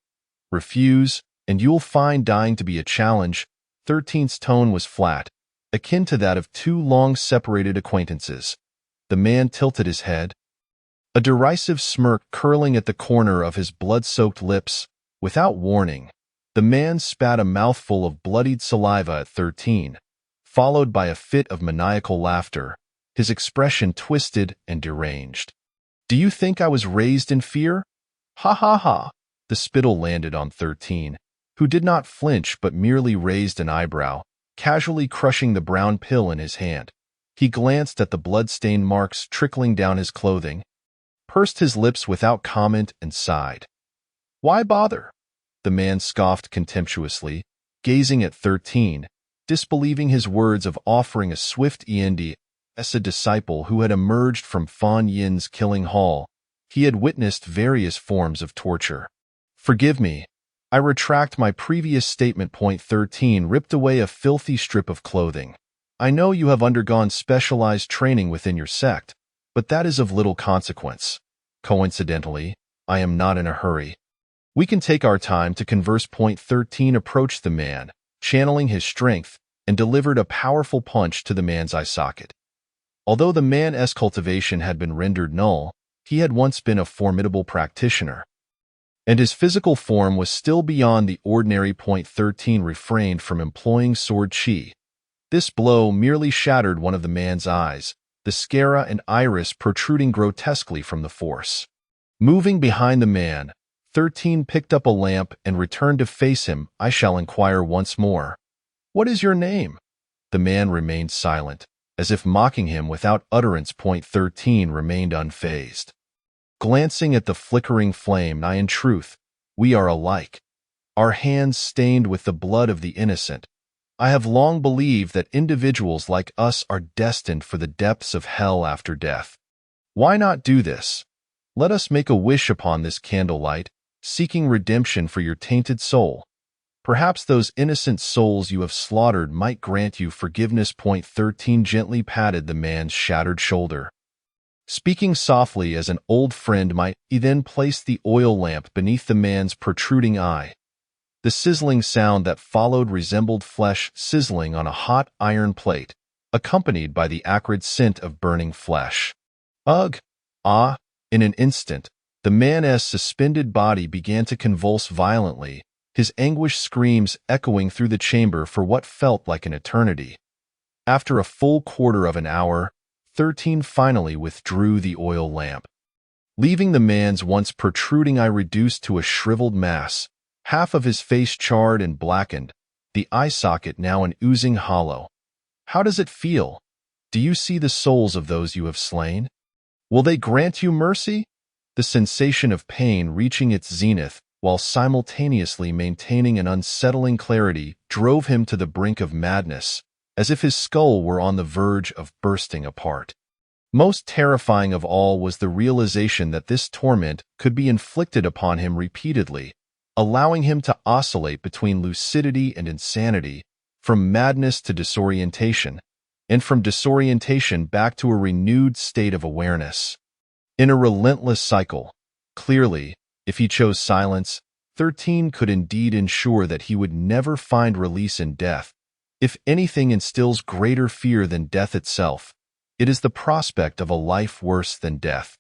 Refuse, and you'll find dying to be a challenge. 13's tone was flat, akin to that of two long-separated acquaintances. The man tilted his head, a derisive smirk curling at the corner of his blood-soaked lips. Without warning, the man spat a mouthful of bloodied saliva at 13, followed by a fit of maniacal laughter, his expression twisted and deranged. Do you think I was raised in fear? Ha ha ha! The spittle landed on 13, who did not flinch but merely raised an eyebrow, casually crushing the brown pill in his hand. He glanced at the blood-stained marks trickling down his clothing, pursed his lips without comment, and sighed. Why bother? the man scoffed contemptuously, gazing at 13, disbelieving his words of offering a swift end as a disciple who had emerged from Fan Yin's killing hall. He had witnessed various forms of torture. Forgive me. I retract my previous statement. 13 ripped away a filthy strip of clothing. I know you have undergone specialized training within your sect, but that is of little consequence. Coincidentally, I am not in a hurry. We can take our time to converse. 13 approached the man, channeling his strength, and delivered a powerful punch to the man's eye socket. Although the man's cultivation had been rendered null, he had once been a formidable practitioner, and his physical form was still beyond the ordinary. 13 refrained from employing sword chi. This blow merely shattered one of the man's eyes, the sclera and iris protruding grotesquely from the force. Moving behind the man, 13 picked up a lamp and returned to face him. I shall inquire once more. What is your name? The man remained silent, as if mocking him without utterance. 13 remained unfazed. Glancing at the flickering flame, in truth, we are alike. Our hands stained with the blood of the innocent. I have long believed that individuals like us are destined for the depths of hell after death. Why not do this? Let us make a wish upon this candlelight, seeking redemption for your tainted soul. Perhaps those innocent souls you have slaughtered might grant you forgiveness. 13 gently patted the man's shattered shoulder. Speaking softly as an old friend might, he then placed the oil lamp beneath the man's protruding eye. The sizzling sound that followed resembled flesh sizzling on a hot iron plate, accompanied by the acrid scent of burning flesh. Ugh! Ah! In an instant, the man's suspended body began to convulse violently, his anguished screams echoing through the chamber for what felt like an eternity. After a full quarter of an hour, 13 finally withdrew the oil lamp, leaving the man's once protruding eye reduced to a shriveled mass, half of his face charred and blackened, the eye socket now an oozing hollow. How does it feel? Do you see the souls of those you have slain? Will they grant you mercy? The sensation of pain reaching its zenith, while simultaneously maintaining an unsettling clarity, drove him to the brink of madness, as if his skull were on the verge of bursting apart. Most terrifying of all was the realization that this torment could be inflicted upon him repeatedly, allowing him to oscillate between lucidity and insanity, from madness to disorientation, and from disorientation back to a renewed state of awareness. In a relentless cycle, clearly, if he chose silence, 13 could indeed ensure that he would never find release in death. If anything instills greater fear than death itself, it is the prospect of a life worse than death.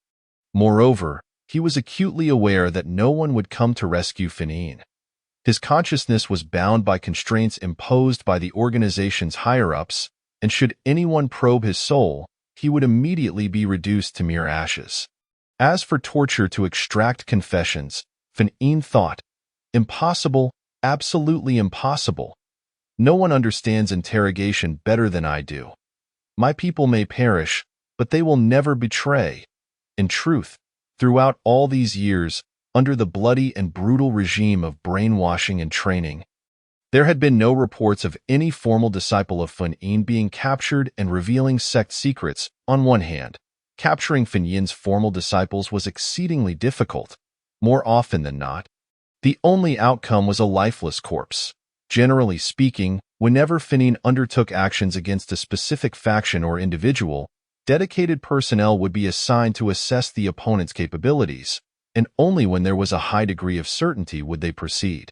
Moreover, he was acutely aware that no one would come to rescue Fanin. His consciousness was bound by constraints imposed by the organization's higher-ups, and should anyone probe his soul, he would immediately be reduced to mere ashes. As for torture to extract confessions, Fanin thought, impossible, absolutely impossible. No one understands interrogation better than I do. My people may perish, but they will never betray. In truth, throughout all these years, under the bloody and brutal regime of brainwashing and training, there had been no reports of any formal disciple of Fanin being captured and revealing sect secrets. On one hand, capturing Fanin's formal disciples was exceedingly difficult. More often than not, the only outcome was a lifeless corpse. Generally speaking, whenever Fanin undertook actions against a specific faction or individual, dedicated personnel would be assigned to assess the opponent's capabilities, and only when there was a high degree of certainty would they proceed.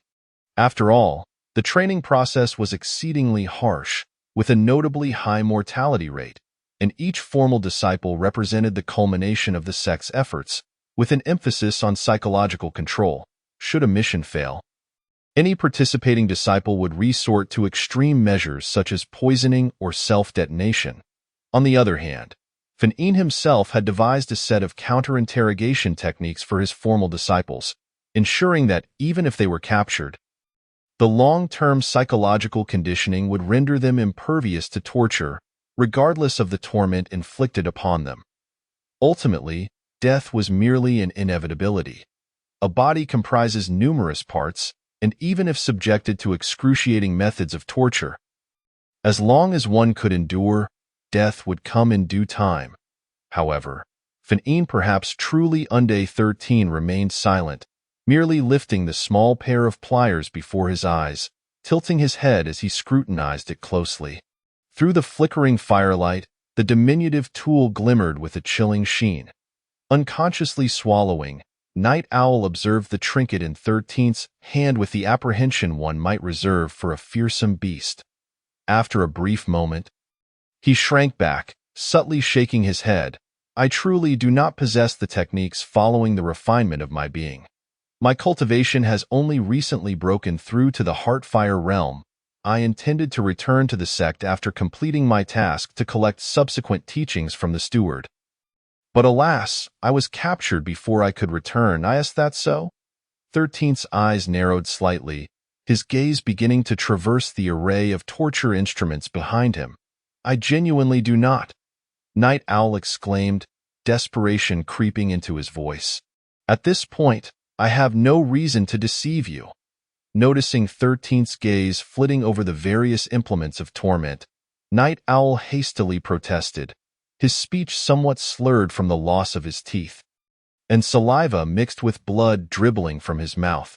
After all, the training process was exceedingly harsh, with a notably high mortality rate, and each formal disciple represented the culmination of the sect's efforts, with an emphasis on psychological control. Should a mission fail, any participating disciple would resort to extreme measures such as poisoning or self-detonation. On the other hand, Fanin himself had devised a set of counter-interrogation techniques for his formal disciples, ensuring that, even if they were captured, the long-term psychological conditioning would render them impervious to torture, regardless of the torment inflicted upon them. Ultimately, death was merely an inevitability. A body comprises numerous parts, and even if subjected to excruciating methods of torture, as long as one could endure, death would come in due time. However, Fanine perhaps truly Unday 13 remained silent, merely lifting the small pair of pliers before his eyes, tilting his head as he scrutinized it closely. Through the flickering firelight, the diminutive tool glimmered with a chilling sheen. Unconsciously swallowing, Night Owl observed the trinket in 13's hand with the apprehension one might reserve for a fearsome beast. After a brief moment, he shrank back, subtly shaking his head. I truly do not possess the techniques following the refinement of my being. My cultivation has only recently broken through to the Heartfire realm. I intended to return to the sect after completing my task to collect subsequent teachings from the steward. But alas, I was captured before I could return. Is that so? 13's eyes narrowed slightly, his gaze beginning to traverse the array of torture instruments behind him. I genuinely do not, Night Owl exclaimed, desperation creeping into his voice. At this point, I have no reason to deceive you. Noticing 13's gaze flitting over the various implements of torment, Night Owl hastily protested, his speech somewhat slurred from the loss of his teeth, and saliva mixed with blood dribbling from his mouth.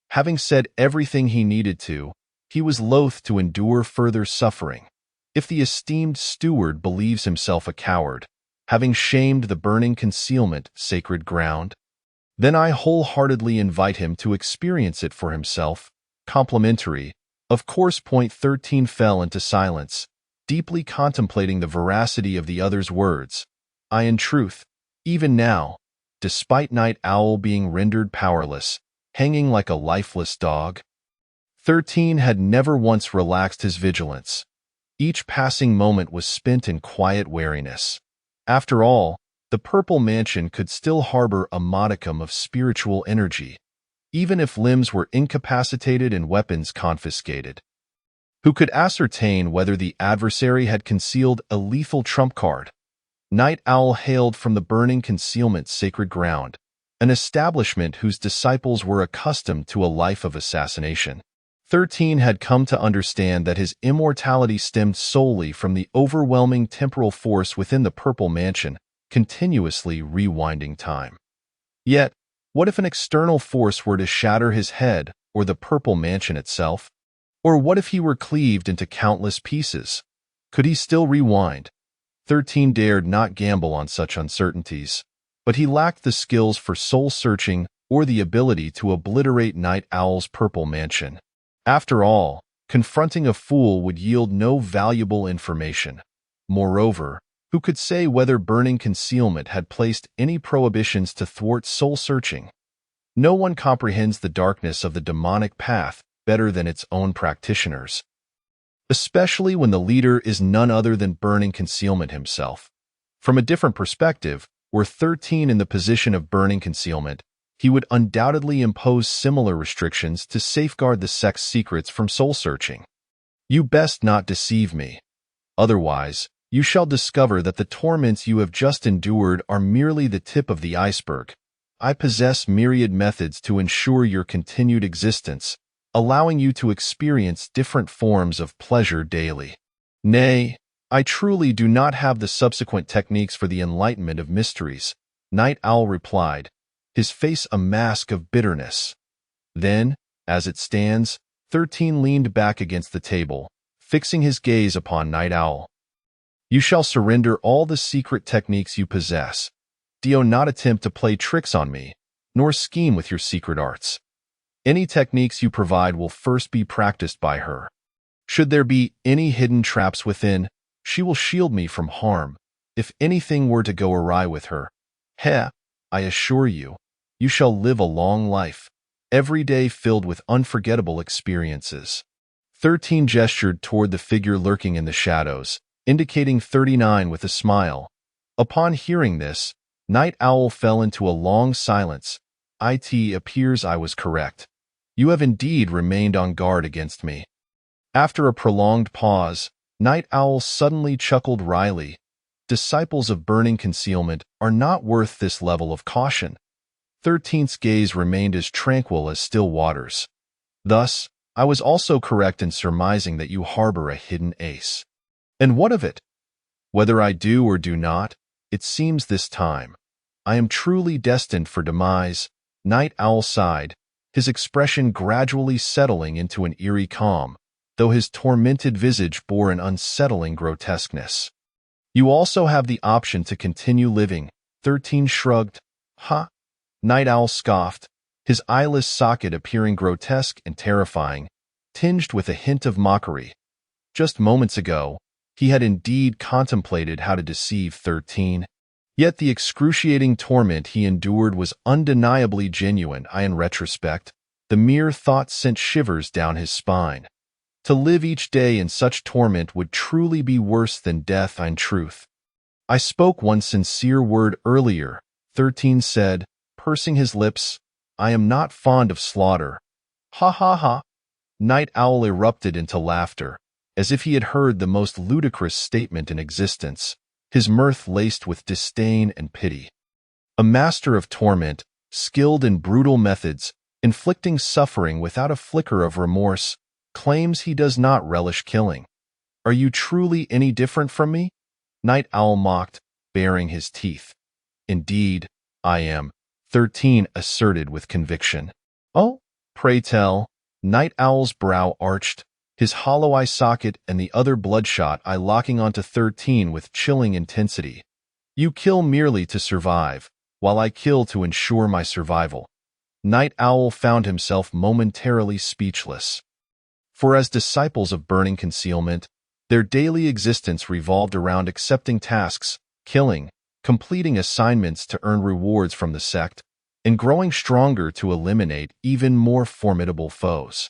Having said everything he needed to, he was loath to endure further suffering. If the esteemed steward believes himself a coward, having shamed the burning concealment sacred ground, then I wholeheartedly invite him to experience it for himself. Complimentary, of course. 13 fell into silence, deeply contemplating the veracity of the other's words. In truth, even now, despite Night Owl being rendered powerless, hanging like a lifeless dog, 13 had never once relaxed his vigilance. Each passing moment was spent in quiet wariness. After all, the Purple Mansion could still harbor a modicum of spiritual energy, even if limbs were incapacitated and weapons confiscated. Who could ascertain whether the adversary had concealed a lethal trump card? Night Owl hailed from the burning concealment sacred ground, an establishment whose disciples were accustomed to a life of assassination. 13 had come to understand that his immortality stemmed solely from the overwhelming temporal force within the Purple Mansion, continuously rewinding time. Yet, what if an external force were to shatter his head or the Purple Mansion itself? Or what if he were cleaved into countless pieces? Could he still rewind? 13 dared not gamble on such uncertainties, but he lacked the skills for soul-searching or the ability to obliterate Night Owl's Purple Mansion. After all, confronting a fool would yield no valuable information. Moreover, who could say whether burning concealment had placed any prohibitions to thwart soul-searching? No one comprehends the darkness of the demonic path better than its own practitioners, especially when the leader is none other than burning concealment himself. From a different perspective, were 13 in the position of burning concealment, he would undoubtedly impose similar restrictions to safeguard the sect's secrets from soul-searching. You best not deceive me. Otherwise, you shall discover that the torments you have just endured are merely the tip of the iceberg. I possess myriad methods to ensure your continued existence, allowing you to experience different forms of pleasure daily. Nay, I truly do not have the subsequent techniques for the enlightenment of mysteries, Night Owl replied, his face a mask of bitterness. Then, as it stands, 13 leaned back against the table, fixing his gaze upon Night Owl. You shall surrender all the secret techniques you possess. Do not attempt to play tricks on me, nor scheme with your secret arts. Any techniques you provide will first be practiced by her. Should there be any hidden traps within, she will shield me from harm. If anything were to go awry with her, I assure you, you shall live a long life, every day filled with unforgettable experiences. 13 gestured toward the figure lurking in the shadows, indicating 39 with a smile. Upon hearing this, Night Owl fell into a long silence. It appears I was correct. You have indeed remained on guard against me. After a prolonged pause, Night Owl suddenly chuckled wryly. Disciples of burning concealment are not worth this level of caution. 13's gaze remained as tranquil as still waters. Thus, I was also correct in surmising that you harbor a hidden ace. And what of it? Whether I do or do not, it seems this time, I am truly destined for demise. Night Owl sighed, his expression gradually settling into an eerie calm, though his tormented visage bore an unsettling grotesqueness. You also have the option to continue living. 13 shrugged. Ha! Night Owl scoffed, his eyeless socket appearing grotesque and terrifying, tinged with a hint of mockery. Just moments ago, he had indeed contemplated how to deceive 13. Yet the excruciating torment he endured was undeniably genuine. In retrospect, the mere thought sent shivers down his spine. To live each day in such torment would truly be worse than death. In truth, I spoke one sincere word earlier, 13 said, pursing his lips. I am not fond of slaughter. Ha ha ha. Night Owl erupted into laughter, as if he had heard the most ludicrous statement in existence, his mirth laced with disdain and pity. A master of torment, skilled in brutal methods, inflicting suffering without a flicker of remorse, claims he does not relish killing. Are you truly any different from me? Night Owl mocked, baring his teeth. Indeed, I am, 13 asserted with conviction. Oh, pray tell. Night Owl's brow arched, his hollow eye socket and the other bloodshot eye locking onto 13 with chilling intensity. You kill merely to survive, while I kill to ensure my survival. Night Owl found himself momentarily speechless. For as disciples of burning concealment, their daily existence revolved around accepting tasks, killing, completing assignments to earn rewards from the sect, and growing stronger to eliminate even more formidable foes.